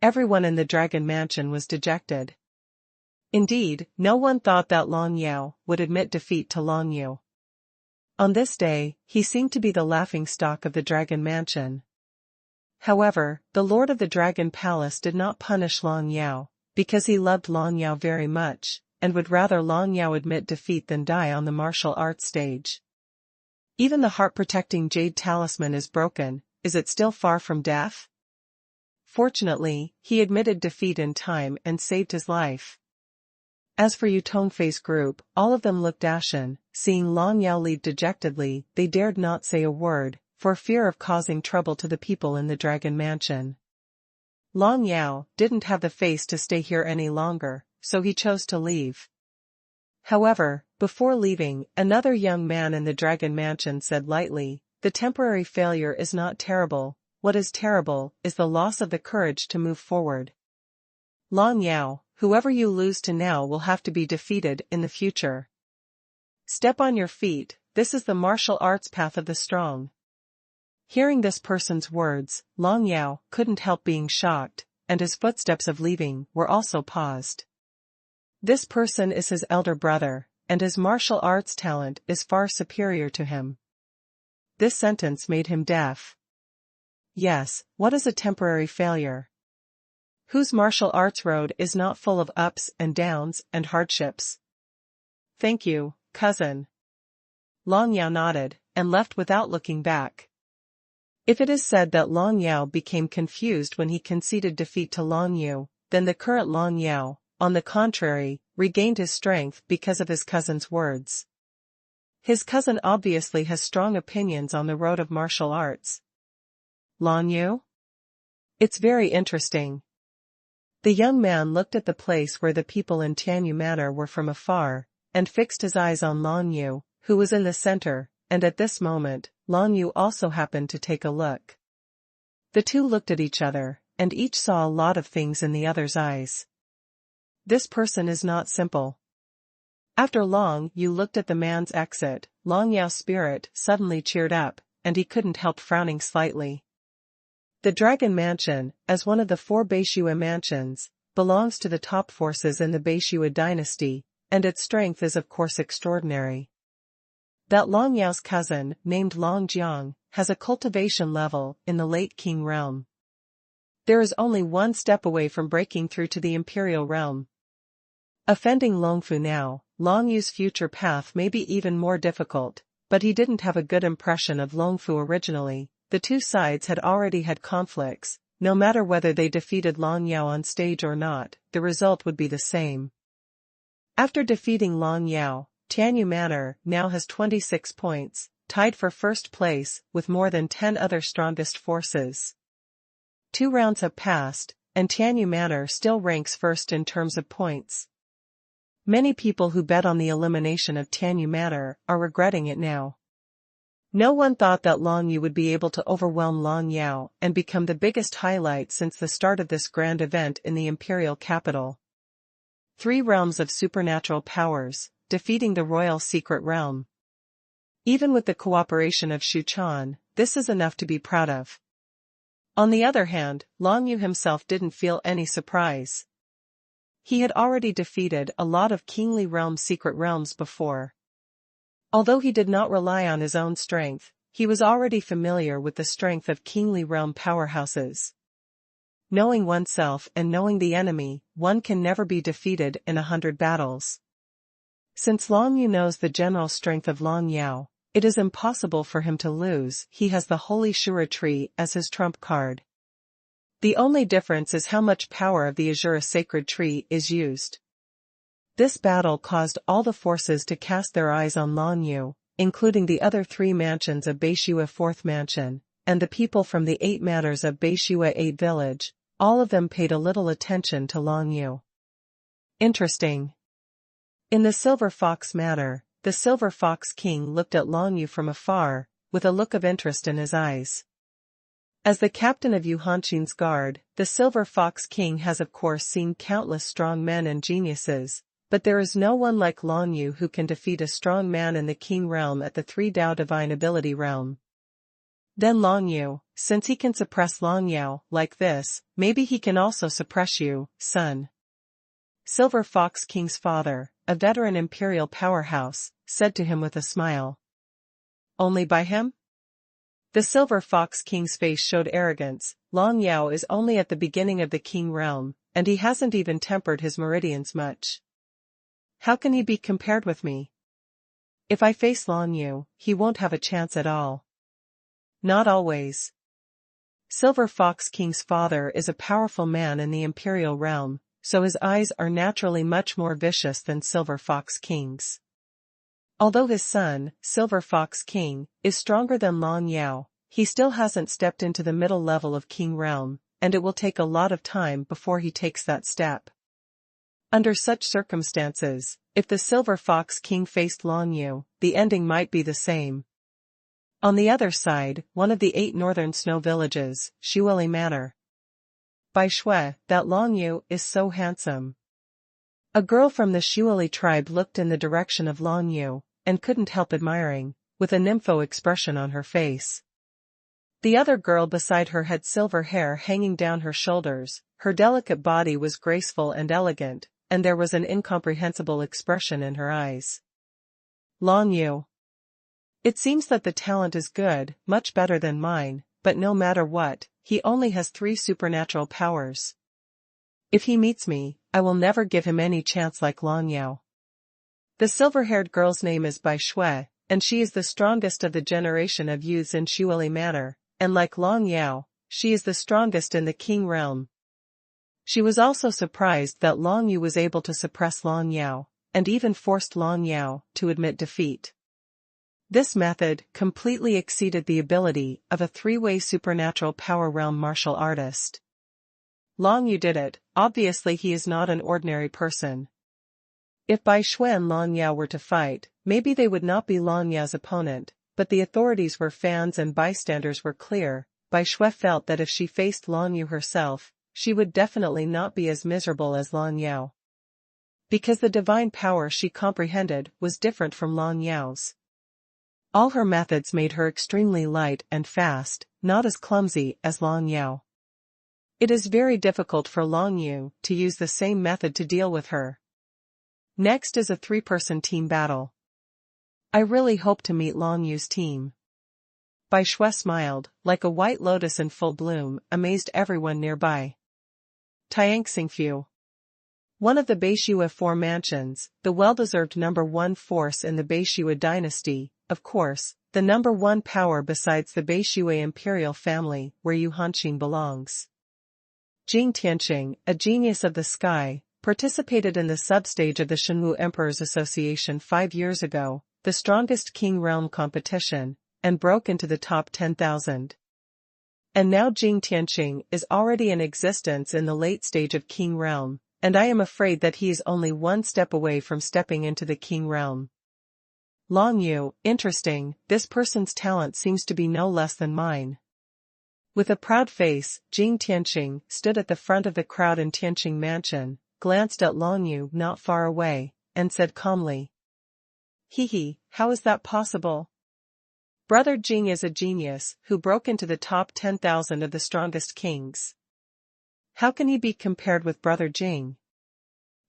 Everyone in the Dragon Mansion was dejected. Indeed, no one thought that Long Yao would admit defeat to Long Yu. On this day, he seemed to be the laughingstock of the Dragon Mansion. However, the Lord of the Dragon Palace did not punish Long Yao, because he loved Long Yao very much, and would rather Long Yao admit defeat than die on the martial arts stage. Even the heart-protecting Jade Talisman is broken, is it still far from death? Fortunately, he admitted defeat in time and saved his life. As for Yutongfei's group, all of them looked ashen. Seeing Long Yao leave dejectedly, they dared not say a word, for fear of causing trouble to the people in the Dragon Mansion. Long Yao didn't have the face to stay here any longer, so he chose to leave. However, before leaving, another young man in the Dragon Mansion said lightly, "The temporary failure is not terrible. What is terrible is the loss of the courage to move forward. Long Yao, whoever you lose to now will have to be defeated in the future. Step on your feet, this is the martial arts path of the strong." Hearing this person's words, Long Yao couldn't help being shocked, and his footsteps of leaving were also paused. This person is his elder brother, and his martial arts talent is far superior to him. This sentence made him deaf. Yes, what is a temporary failure? Whose martial arts road is not full of ups and downs and hardships? Thank you, cousin. Long Yao nodded, and left without looking back. If it is said that Long Yao became confused when he conceded defeat to Long Yu, then the current Long Yao, on the contrary, regained his strength because of his cousin's words. His cousin obviously has strong opinions on the road of martial arts. Long Yu? It's very interesting. The young man looked at the place where the people in Tianyu Manor were from afar, and fixed his eyes on Long Yu, who was in the center, and at this moment, Long Yu also happened to take a look. The two looked at each other, and each saw a lot of things in the other's eyes. This person is not simple. After Long Yu looked at the man's exit, Long Yao's spirit suddenly cheered up, and he couldn't help frowning slightly. The Dragon Mansion, as one of the 4 Beishua mansions, belongs to the top forces in the Beishua dynasty, and its strength is of course extraordinary. That Long Yao's cousin, named Long Jiang, has a cultivation level in the late Qing realm. There is only one step away from breaking through to the imperial realm. Offending Longfu now, Long Yu's future path may be even more difficult, but he didn't have a good impression of Longfu originally. The two sides had already had conflicts. No matter whether they defeated Long Yao on stage or not, the result would be the same. After defeating Long Yao, Tianyu Manor now has 26 points, tied for first place with more than 10 other strongest forces. 2 rounds have passed, and Tianyu Manor still ranks first in terms of points. Many people who bet on the elimination of Tianyu Manor are regretting it now. No one thought that Long Yu would be able to overwhelm Long Yao and become the biggest highlight since the start of this grand event in the imperial capital. 3 realms of supernatural powers, defeating the royal secret realm. Even with the cooperation of Shuchan, this is enough to be proud of. On the other hand, Long Yu himself didn't feel any surprise. He had already defeated a lot of kingly realm secret realms before. Although he did not rely on his own strength, he was already familiar with the strength of kingly realm powerhouses. Knowing oneself and knowing the enemy, one can never be defeated in 100 battles. Since Long Yu knows the general strength of Long Yao, it is impossible for him to lose. He has the Holy Shura Tree as his trump card. The only difference is how much power of the Azura Sacred Tree is used. This battle caused all the forces to cast their eyes on Long Yu, including the other 3 mansions of Beishua 4th Mansion, and the people from the 8 manors of Beishua 8 Village. All of them paid a little attention to Long Yu. Interesting. In the Silver Fox Manor, the Silver Fox King looked at Long Yu from afar, with a look of interest in his eyes. As the captain of Yu Hanqin's guard, the Silver Fox King has of course seen countless strong men and geniuses, but there is no one like Long Yu who can defeat a strong man in the King realm at the 3 Dao Divine Ability realm. Then Long Yu, since he can suppress Long Yao like this, maybe he can also suppress you, son. Silver Fox King's father, a veteran imperial powerhouse, said to him with a smile. Only by him? The Silver Fox King's face showed arrogance. Long Yao is only at the beginning of the King realm, and he hasn't even tempered his meridians much. How can he be compared with me? If I face Long Yu, he won't have a chance at all. Not always. Silver Fox King's father is a powerful man in the imperial realm, so his eyes are naturally much more vicious than Silver Fox King's. Although his son, Silver Fox King, is stronger than Long Yao, he still hasn't stepped into the middle level of King Realm, and it will take a lot of time before he takes that step. Under such circumstances, if the Silver Fox King faced Long Yu, the ending might be the same. On the other side, one of the 8 northern snow villages, Xueli Manor. By Shui, that Long Yu is so handsome. A girl from the Xueli tribe looked in the direction of Long Yu, and couldn't help admiring, with a nympho expression on her face. The other girl beside her had silver hair hanging down her shoulders, her delicate body was graceful and elegant, and there was an incomprehensible expression in her eyes. Long Yu. It seems that the talent is good, much better than mine, but no matter what, he only has 3 supernatural powers. If he meets me, I will never give him any chance like Long Yao. The silver-haired girl's name is Bai Shui, and she is the strongest of the generation of youths in Xueli Manor, and like Long Yao, she is the strongest in the King Realm. She was also surprised that Long Yu was able to suppress Long Yao, and even forced Long Yao to admit defeat. This method completely exceeded the ability of a 3-way supernatural power realm martial artist. Long Yu did it, obviously he is not an ordinary person. If Bai Shui and Long Yao were to fight, maybe they would not be Long Yao's opponent, but the authorities were fans and bystanders were clear. Bai Shui felt that if she faced Long Yu herself, she would definitely not be as miserable as Long Yao. Because the divine power she comprehended was different from Long Yao's. All her methods made her extremely light and fast, not as clumsy as Long Yao. It is very difficult for Long Yu to use the same method to deal with her. Next is a 3-person team battle. I really hope to meet Long Yu's team. Bai Shui smiled, like a white lotus in full bloom, amazed everyone nearby. Tiang Xingfu. One of the Beishua 4 mansions, the well-deserved number 1 force in the Beishua dynasty, of course, the number 1 power besides the Beishua imperial family where Yu Hanqing belongs. Jing Tianqing, a genius of the sky, participated in the substage of the Shenwu Emperor's Association 5 years ago, the strongest King Realm competition, and broke into the top 10,000. And now Jing Tianqing is already in existence in the late stage of King Realm, and I am afraid that he is only 1 step away from stepping into the King Realm. Long Yu, interesting, this person's talent seems to be no less than mine. With a proud face, Jing Tianqing stood at the front of the crowd in Tianqing Mansion, glanced at Long Yu not far away, and said calmly. He, how is that possible? Brother Jing is a genius who broke into the top 10,000 of the strongest kings. How can he be compared with Brother Jing?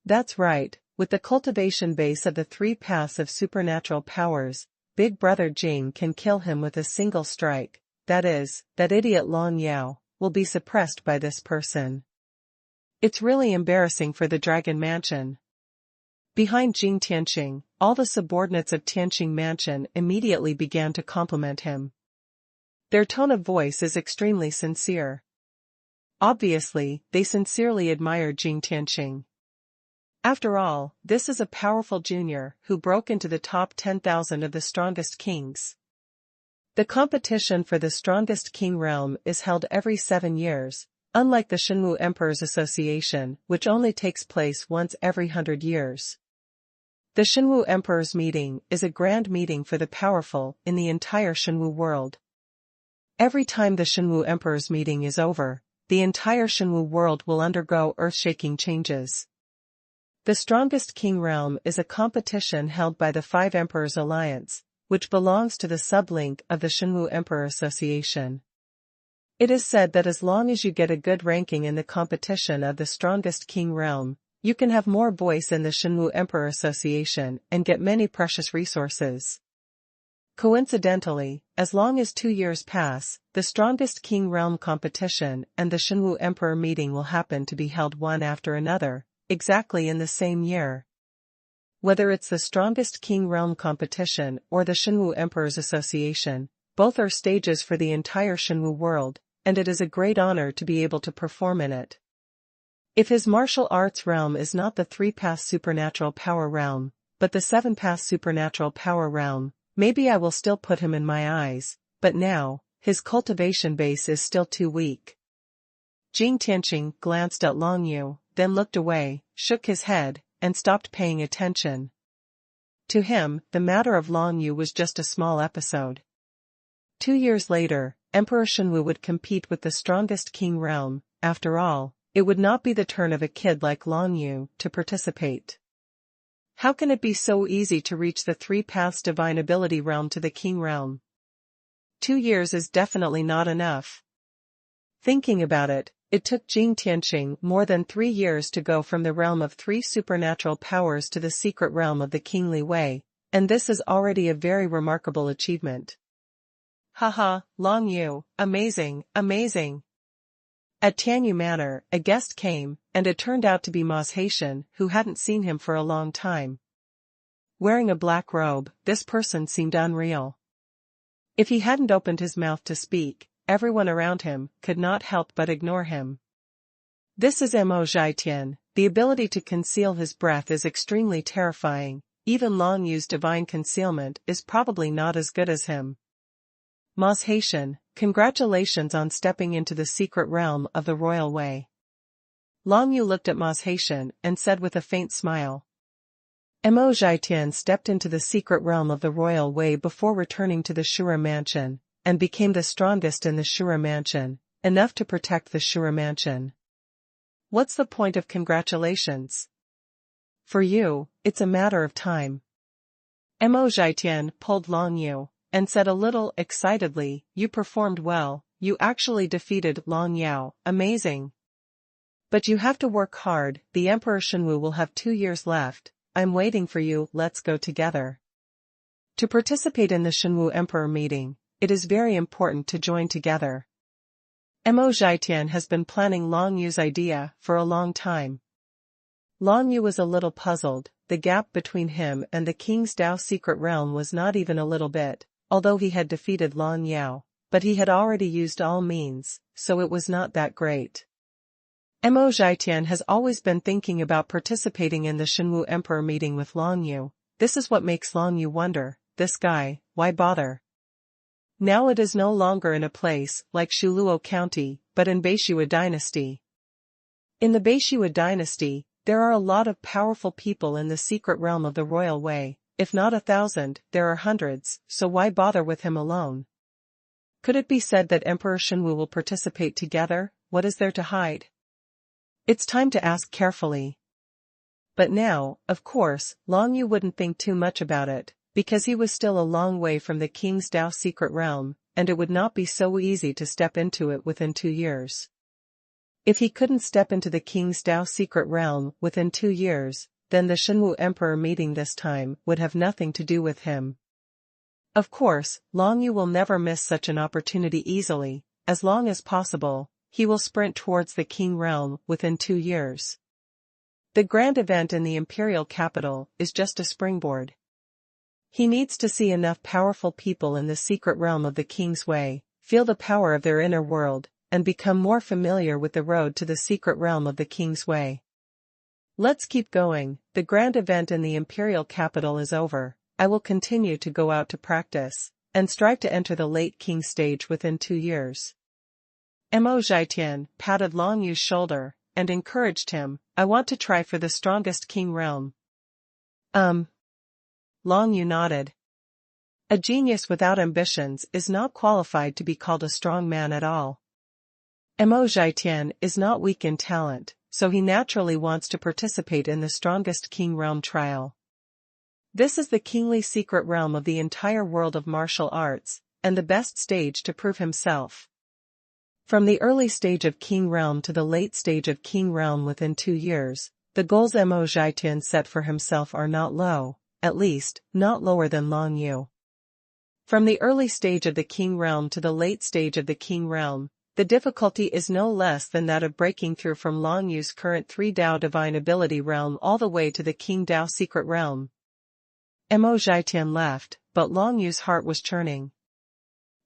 That's right, with the cultivation base of the 3 paths of supernatural powers, Big Brother Jing can kill him with a single strike, that is, that idiot Long Yao will be suppressed by this person. It's really embarrassing for the Dragon Mansion. Behind Jing Tianqing, all the subordinates of Tianqing Mansion immediately began to compliment him. Their tone of voice is extremely sincere. Obviously, they sincerely admire Jing Tianqing. After all, this is a powerful junior who broke into the top 10,000 of the strongest kings. The competition for the strongest king realm is held every 7 years, unlike the Shenwu Emperor's Association, which only takes place once every 100 years. The Shenwu Emperor's meeting is a grand meeting for the powerful in the entire Shenwu world. Every time the Shenwu Emperor's meeting is over, the entire Shenwu world will undergo earth-shaking changes. The strongest king realm is a competition held by the 5 Emperors Alliance, which belongs to the sublink of the Shenwu Emperor Association. It is said that as long as you get a good ranking in the competition of the strongest king realm, you can have more voice in the Shenwu Emperor Association and get many precious resources. Coincidentally, as long as 2 years pass, the strongest king realm competition and the Shenwu Emperor meeting will happen to be held one after another, exactly in the same year. Whether it's the strongest king realm competition or the Shenwu Emperor's Association, both are stages for the entire Shenwu world, and it is a great honor to be able to perform in it. If his martial arts realm is not the 3-path supernatural power realm, but the 7-path supernatural power realm, maybe I will still put him in my eyes, but now, his cultivation base is still too weak. Jing Tianqing glanced at Long Yu, then looked away, shook his head, and stopped paying attention. To him, the matter of Long Yu was just a small episode. 2 years later, Emperor Xuanhuan would compete with the strongest king realm. After all, it would not be the turn of a kid like Long Yu to participate. How can it be so easy to reach the 3 paths divine ability realm to the king realm? 2 years is definitely not enough. Thinking about it, it took Jing Tianqing more than 3 years to go from the realm of 3 supernatural powers to the secret realm of the kingly way, and this is already a very remarkable achievement. Haha, Long Yu, amazing, amazing. At Tianyu Manor, a guest came, and it turned out to be Ma Haitian, who hadn't seen him for a long time. Wearing a black robe, this person seemed unreal. If he hadn't opened his mouth to speak, everyone around him could not help but ignore him. This is Mo Zhaitian. The ability to conceal his breath is extremely terrifying. Even Long Yu's divine concealment is probably not as good as him. Ma Haitian, congratulations on stepping into the secret realm of the royal way. Long Yu looked at Ma Haitian and said with a faint smile. Mo Zhaitian stepped into the secret realm of the royal way before returning to the Shura mansion, and became the strongest in the Shura mansion, enough to protect the Shura mansion. What's the point of congratulations? For you, it's a matter of time. Mo Zhaitian pulled Long Yu, and said a little excitedly, you performed well, you actually defeated Long Yao, amazing. But you have to work hard, the Emperor Xuanhuan will have 2 years left, I'm waiting for you, let's go together. To participate in the Xuanhuan Emperor meeting, it is very important to join together. Mo Zhaitian has been planning Long Yu's idea for a long time. Long Yu was a little puzzled, the gap between him and the King's Dao secret realm was not even a little bit, although he had defeated Long Yao, but he had already used all means, so it was not that great. Mo Zhaitian has always been thinking about participating in the Xuanhuan Emperor meeting with Long Yu. This is what makes Long Yu wonder, this guy, why bother? Now it is no longer in a place like Shuluo County, but in Beishua Dynasty. In the Beishua Dynasty, there are a lot of powerful people in the secret realm of the royal way. If not 1,000, there are hundreds, so why bother with him alone? Could it be said that Emperor Xuanhuan will participate together? What is there to hide? It's time to ask carefully. But now, of course, Long Yu wouldn't think too much about it, because he was still a long way from the King's Dao secret realm, and it would not be so easy to step into it within 2 years. If he couldn't step into the King's Dao secret realm within 2 years, then the Xuanhuan Emperor meeting this time would have nothing to do with him. Of course, Long Yu will never miss such an opportunity easily. As long as possible, he will sprint towards the King realm within 2 years. The grand event in the imperial capital is just a springboard. He needs to see enough powerful people in the secret realm of the King's Way, feel the power of their inner world, and become more familiar with the road to the secret realm of the King's Way. Let's keep going, the grand event in the imperial capital is over. I will continue to go out to practice, and strive to enter the late king stage within 2 years. Mo Zhaitian patted Long Yu's shoulder, and encouraged him, I want to try for the strongest king realm. Long Yu nodded. A genius without ambitions is not qualified to be called a strong man at all. Mo Zhaitian is not weak in talent, so he naturally wants to participate in the strongest king realm trial. This is the kingly secret realm of the entire world of martial arts, and the best stage to prove himself. From the early stage of king realm to the late stage of king realm within 2 years, the goals Mo Zhaitian set for himself are not low, at least, not lower than Long Yu. From the early stage of the king realm to the late stage of the king realm, the difficulty is no less than that of breaking through from Long Yu's current 3 Dao divine ability realm all the way to the King Dao secret realm. Mo Zhaitian left, but Long Yu's heart was churning.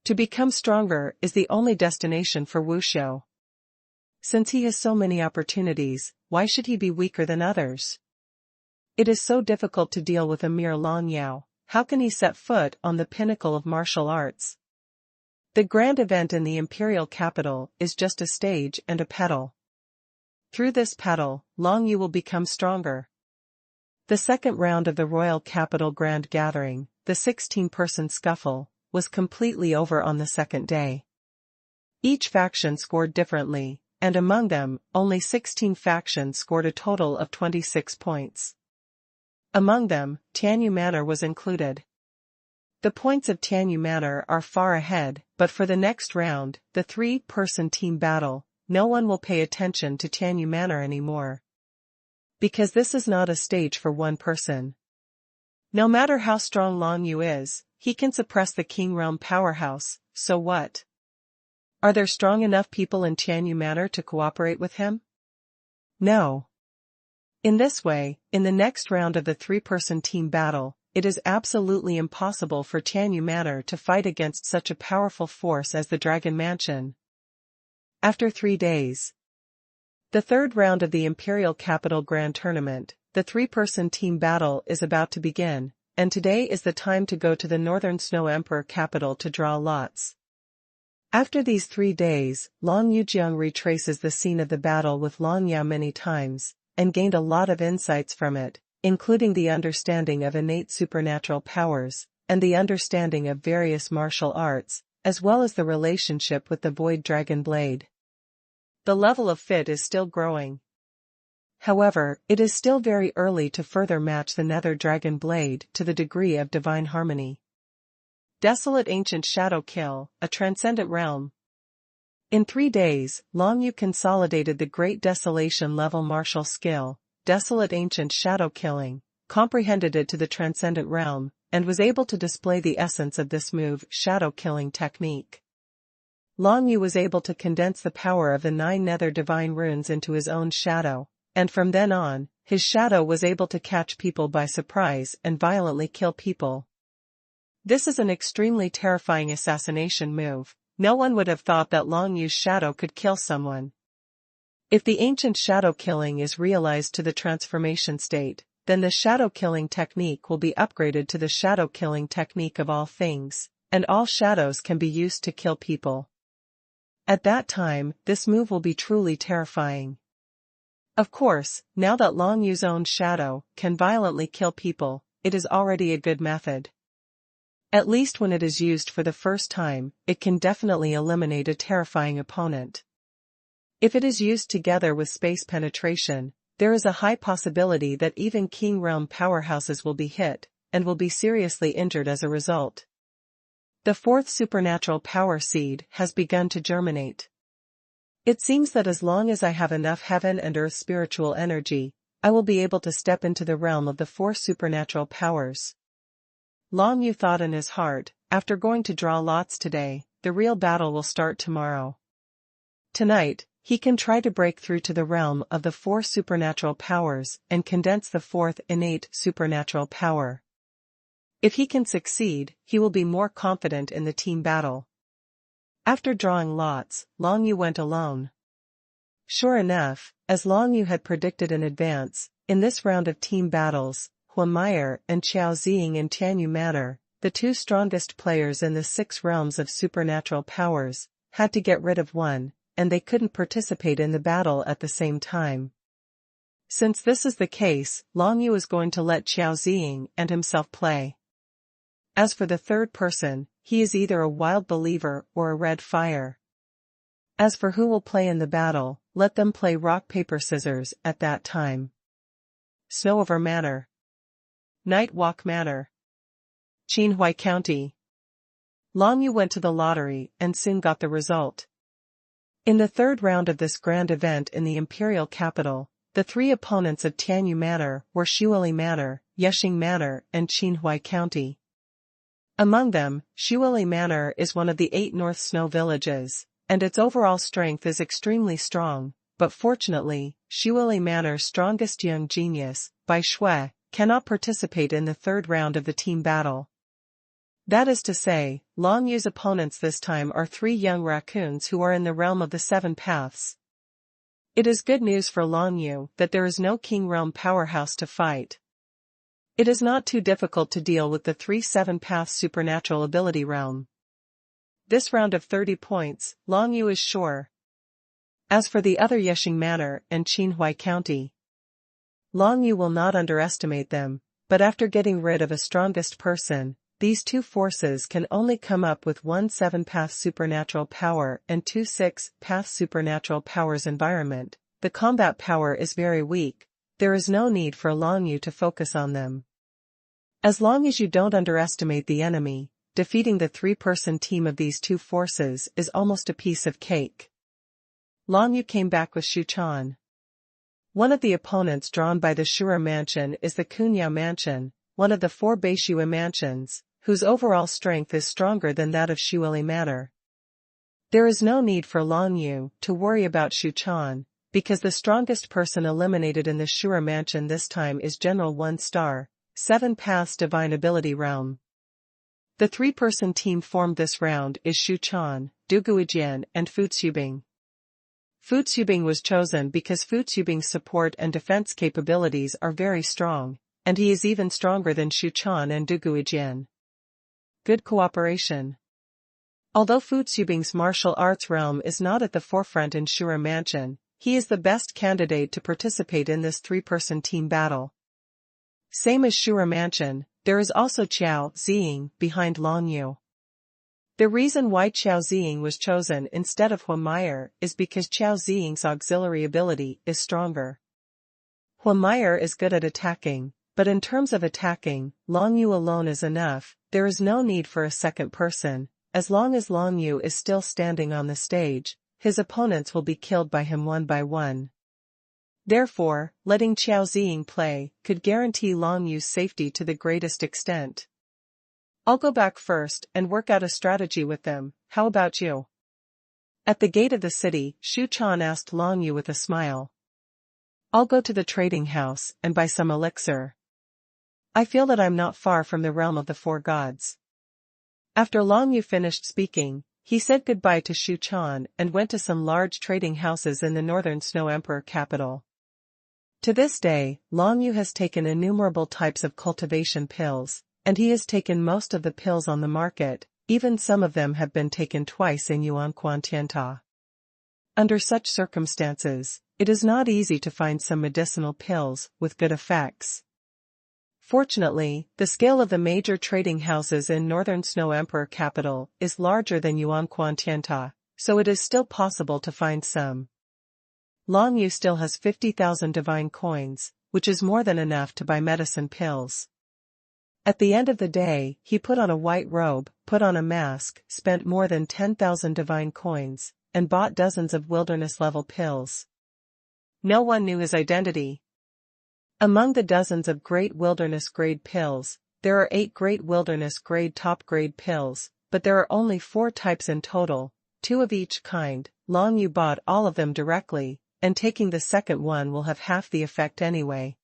To become stronger is the only destination for Wuxiu. Since he has so many opportunities, why should he be weaker than others? It is so difficult to deal with a mere Long Yao, how can he set foot on the pinnacle of martial arts? The grand event in the imperial capital is just a stage and a pedal. Through this pedal, Long Yu will become stronger. The second round of the royal capital grand gathering, the 16-person scuffle, was completely over on the second day. Each faction scored differently, and among them, only 16 factions scored a total of 26 points. Among them, Tianyu Manor was included. The points of Tianyu Manor are far ahead, but for the next round, the 3-person team battle, no one will pay attention to Tianyu Manor anymore. Because this is not a stage for one person. No matter how strong Long Yu is, he can suppress the King Realm powerhouse, so what? Are there strong enough people in Tianyu Manor to cooperate with him? No. In this way, in the next round of the 3-person team battle, it is absolutely impossible for Tianyu Manor to fight against such a powerful force as the Dragon Mansion. After 3 days. The third round of the Imperial Capital Grand Tournament, the 3-person team battle is about to begin, and today is the time to go to the Northern Snow Emperor capital to draw lots. After these 3 days, Long Yujiang retraces the scene of the battle with Long Yao many times, and gained a lot of insights from it, including the understanding of innate supernatural powers, and the understanding of various martial arts, as well as the relationship with the Void Dragon Blade. The level of fit is still growing. However, it is still very early to further match the Nether Dragon Blade to the degree of divine harmony. Desolate Ancient Shadow Kill, a Transcendent Realm. In 3 days, Long Yu consolidated the Great Desolation level martial skill, Desolate Ancient Shadow Killing, comprehended it to the Transcendent Realm, and was able to display the essence of this move, Shadow Killing technique. Long Yu was able to condense the power of the 9 Nether Divine Runes into his own shadow, and from then on, his shadow was able to catch people by surprise and violently kill people. This is an extremely terrifying assassination move. No one would have thought that Long Yu's shadow could kill someone. If the ancient shadow killing is realized to the transformation state, then the shadow killing technique will be upgraded to the shadow killing technique of all things, and all shadows can be used to kill people. At that time, this move will be truly terrifying. Of course, now that Long Yu's own shadow can violently kill people, it is already a good method. At least when it is used for the first time, it can definitely eliminate a terrifying opponent. If it is used together with space penetration, there is a high possibility that even King Realm powerhouses will be hit, and will be seriously injured as a result. The 4th supernatural power seed has begun to germinate. It seems that as long as I have enough heaven and earth spiritual energy, I will be able to step into the realm of the 4 supernatural powers. Long Yu thought in his heart, after going to draw lots today, the real battle will start tomorrow. Tonight, he can try to break through to the realm of the 4 supernatural powers and condense the 4th innate supernatural power. If he can succeed, he will be more confident in the team battle. After drawing lots, Long Yu went alone. Sure enough, as Long Yu had predicted in advance, in this round of team battles, Huan Meyer and Qiao Ziying in Tianyu Manor, the 2 strongest players in the 6 realms of supernatural powers, had to get rid of one, and they couldn't participate in the battle at the same time. Since this is the case, Long Yu is going to let Qiao Ziying and himself play. As for the 3rd person, he is either a wild believer or a red fire. As for who will play in the battle, let them play rock paper scissors at that time. Snowover Manor. Night Walk Manor. Qinhuai County. Long Yu went to the lottery and soon got the result. In the 3rd round of this grand event in the imperial capital, the 3 opponents of Tianyu Manor were Xueli Manor, Yexing Manor, and Qinhuai County. Among them, Xueli Manor is one of the 8 North Snow villages, and its overall strength is extremely strong, but fortunately, Xueli Manor's strongest young genius, Bai Shui, cannot participate in the 3rd round of the team battle. That is to say, Long Yu's opponents this time are 3 young raccoons who are in the realm of the 7 paths. It is good news for Long Yu that there is no King Realm powerhouse to fight. It is not too difficult to deal with the 3/7 path supernatural ability realm. This round of 30 points, Long Yu is sure. As for the other Yexing Manor and Qinhuai County, Long Yu will not underestimate them, but after getting rid of a strongest person, these two forces can only come up with 1/7 path supernatural power and 2/6 path supernatural powers environment. The combat power is very weak, there is no need for Long Yu to focus on them. As long as you don't underestimate the enemy, defeating the 3-person team of these two forces is almost a piece of cake. Long Yu came back with Xuanhuan. One of the opponents drawn by the Shura Mansion is the Kunyao Mansion, one of the 4 Beishua mansions, whose overall strength is stronger than that of Shuili Manor. There is no need for Long Yu to worry about Xuanhuan, because the strongest person eliminated in the Shura Mansion this time is General 1-star, 7 paths divine ability realm. The 3-person team formed this round is Xuanhuan, Duguijian and Futsubing. Futsubing was chosen because Futsubing's support and defense capabilities are very strong, and he is even stronger than Xuanhuan and Duguijian. Good cooperation. Although Futsubing's martial arts realm is not at the forefront in Shura Mansion, he is the best candidate to participate in this 3-person team battle. Same as Shura Mansion, there is also Qiao Ziying behind Long Yu. The reason why Qiao Ziying was chosen instead of Huanmeyer is because Qiao Ziying's auxiliary ability is stronger. Huanmeyer is good at attacking, but in terms of attacking, Long Yu alone is enough. There is no need for a second person. As long as Long Yu is still standing on the stage, his opponents will be killed by him one by one. Therefore, letting Qiao Ziying play could guarantee Long Yu's safety to the greatest extent. I'll go back first and work out a strategy with them, how about you? At the gate of the city, Xuanhuan asked Long Yu with a smile. I'll go to the trading house and buy some elixir. I feel that I'm not far from the realm of the 4 gods. After Long Yu finished speaking, he said goodbye to Xuanhuan and went to some large trading houses in the northern Snow Emperor capital. To this day, Long Yu has taken innumerable types of cultivation pills, and he has taken most of the pills on the market, even some of them have been taken twice in Yuanquan Tianta. Under such circumstances, it is not easy to find some medicinal pills with good effects. Fortunately, the scale of the major trading houses in northern Snow Emperor capital is larger than Yuanquan Tianta, so it is still possible to find some. Long Yu still has 50,000 divine coins, which is more than enough to buy medicine pills. At the end of the day, he put on a white robe, put on a mask, spent more than 10,000 divine coins, and bought dozens of wilderness-level pills. No one knew his identity. Among the dozens of great wilderness-grade pills, there are 8 great wilderness-grade top-grade pills, but there are only 4 types in total, 2 of each kind. Long Yu bought all of them directly, and taking the second one will have half the effect anyway.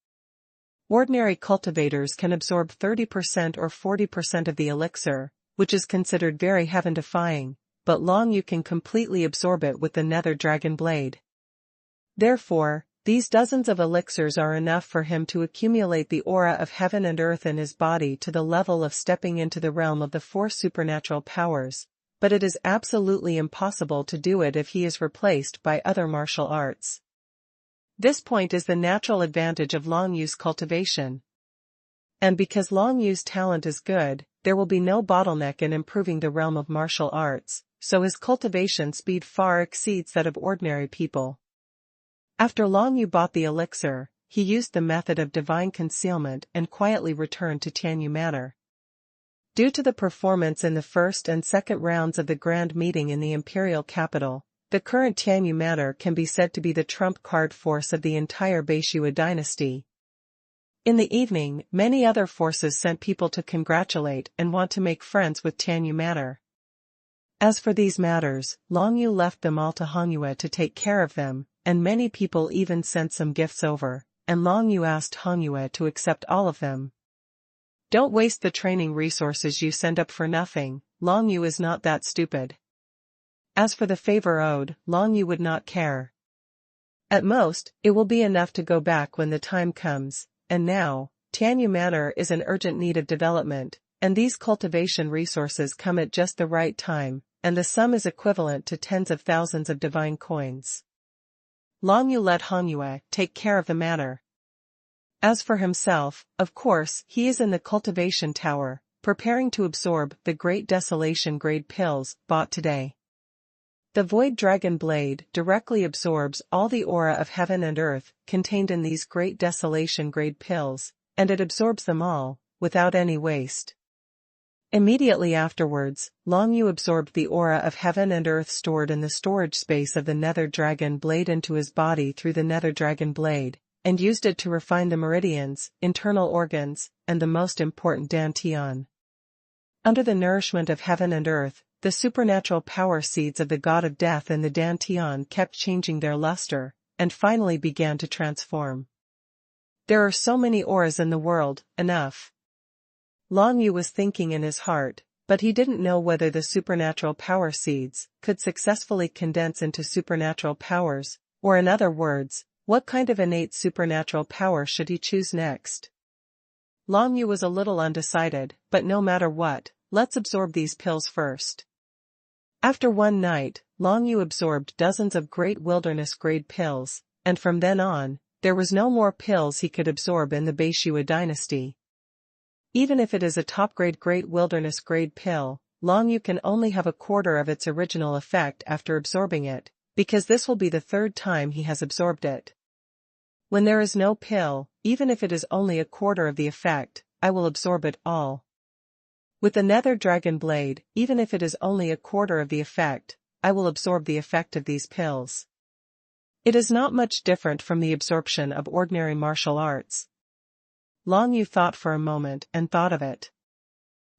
Ordinary cultivators can absorb 30% or 40% of the elixir, which is considered very heaven-defying, but Long Yu can completely absorb it with the Nether Dragon Blade. Therefore, these dozens of elixirs are enough for him to accumulate the aura of heaven and earth in his body to the level of stepping into the realm of the 4 supernatural powers, but it is absolutely impossible to do it if he is replaced by other martial arts. This point is the natural advantage of Long Yu's cultivation. And because Long Yu's talent is good, there will be no bottleneck in improving the realm of martial arts, so his cultivation speed far exceeds that of ordinary people. After Long Yu bought the elixir, he used the method of divine concealment and quietly returned to Tianyu Manor. Due to the performance in the first and second rounds of the grand meeting in the imperial capital, the current Tianyu Manor can be said to be the trump card force of the entire Beishua dynasty. In the evening, many other forces sent people to congratulate and want to make friends with Tianyu Manor. As for these matters, Long Yu left them all to Hongyue to take care of them, and many people even sent some gifts over, and Long Yu asked Hongyue to accept all of them. Don't waste the training resources you send up for nothing. Long Yu is not that stupid. As for the favor owed, Long Yu would not care. At most, it will be enough to go back when the time comes, and now, Tianyu Manor is in urgent need of development, and these cultivation resources come at just the right time, and the sum is equivalent to tens of thousands of divine coins. Long Yu let Hongyue take care of the matter. As for himself, of course, he is in the cultivation tower, preparing to absorb the Great Desolation grade pills bought today. The Void Dragon Blade directly absorbs all the aura of heaven and earth contained in these Great Desolation grade pills, and it absorbs them all, without any waste. Immediately afterwards, Long Yu absorbed the aura of heaven and earth stored in the storage space of the Nether Dragon Blade into his body through the Nether Dragon Blade, and used it to refine the meridians, internal organs, and the most important dantian. Under the nourishment of heaven and earth, the supernatural power seeds of the god of death and the dantian kept changing their luster, and finally began to transform. There are so many auras in the world, enough. Long Yu was thinking in his heart, but he didn't know whether the supernatural power seeds could successfully condense into supernatural powers, or in other words, what kind of innate supernatural power should he choose next? Long Yu was a little undecided, but no matter what, let's absorb these pills first. After one night, Long Yu absorbed dozens of great wilderness-grade pills, and from then on, there was no more pills he could absorb in the Beishua dynasty. Even if it is a top-grade great wilderness-grade pill, Long Yu can only have a quarter of its original effect after absorbing it, because this will be the third time he has absorbed it. When there is no pill, even if it is only a quarter of the effect, I will absorb it all. With the Nether Dragon Blade, even if it is only a quarter of the effect, I will absorb the effect of these pills. It is not much different from the absorption of ordinary martial arts. Long Yu thought for a moment and thought of it.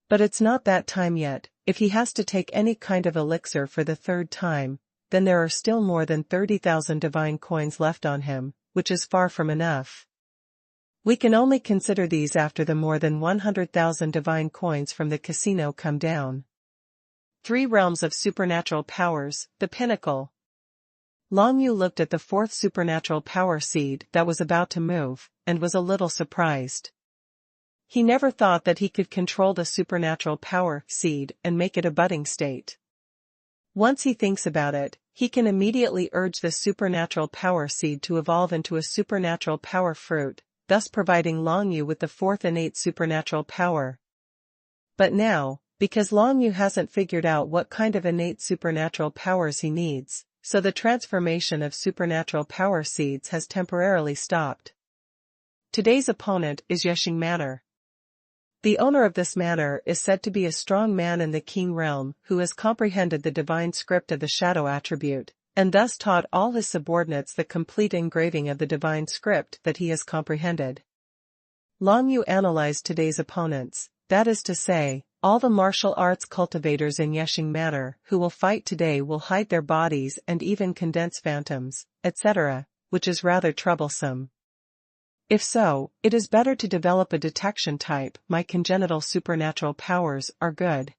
But it's not that time yet. If he has to take any kind of elixir for the third time, then there are still more than 30,000 divine coins left on him, which is far from enough. We can only consider these after the more than 100,000 divine coins from the casino come down. 3 realms of supernatural powers, the pinnacle. Long Yu looked at the 4th supernatural power seed that was about to move, and was a little surprised. He never thought that he could control the supernatural power seed and make it a budding state. Once he thinks about it, he can immediately urge the supernatural power seed to evolve into a supernatural power fruit, thus providing Long Yu with the 4th innate supernatural power. But now, because Long Yu hasn't figured out what kind of innate supernatural powers he needs, so the transformation of supernatural power seeds has temporarily stopped. Today's opponent is Yexing Manor. The owner of this manor is said to be a strong man in the King realm who has comprehended the divine script of the shadow attribute, and thus taught all his subordinates the complete engraving of the divine script that he has comprehended. Long Yu analyzed today's opponents, that is to say, all the martial arts cultivators in Yexing Manor who will fight today will hide their bodies and even condense phantoms, etc., which is rather troublesome. If so, it is better to develop a detection type. My congenital supernatural powers are good.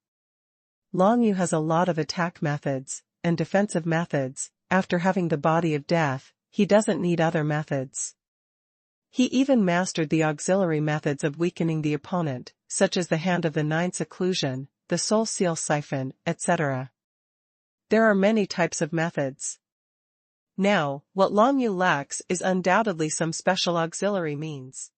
Long Yu has a lot of attack methods, and defensive methods. After having the body of death, he doesn't need other methods. He even mastered the auxiliary methods of weakening the opponent, such as the Hand of the Nine Seclusion, the Soul Seal Siphon, etc. There are many types of methods. Now, what Long Yu lacks is undoubtedly some special auxiliary means.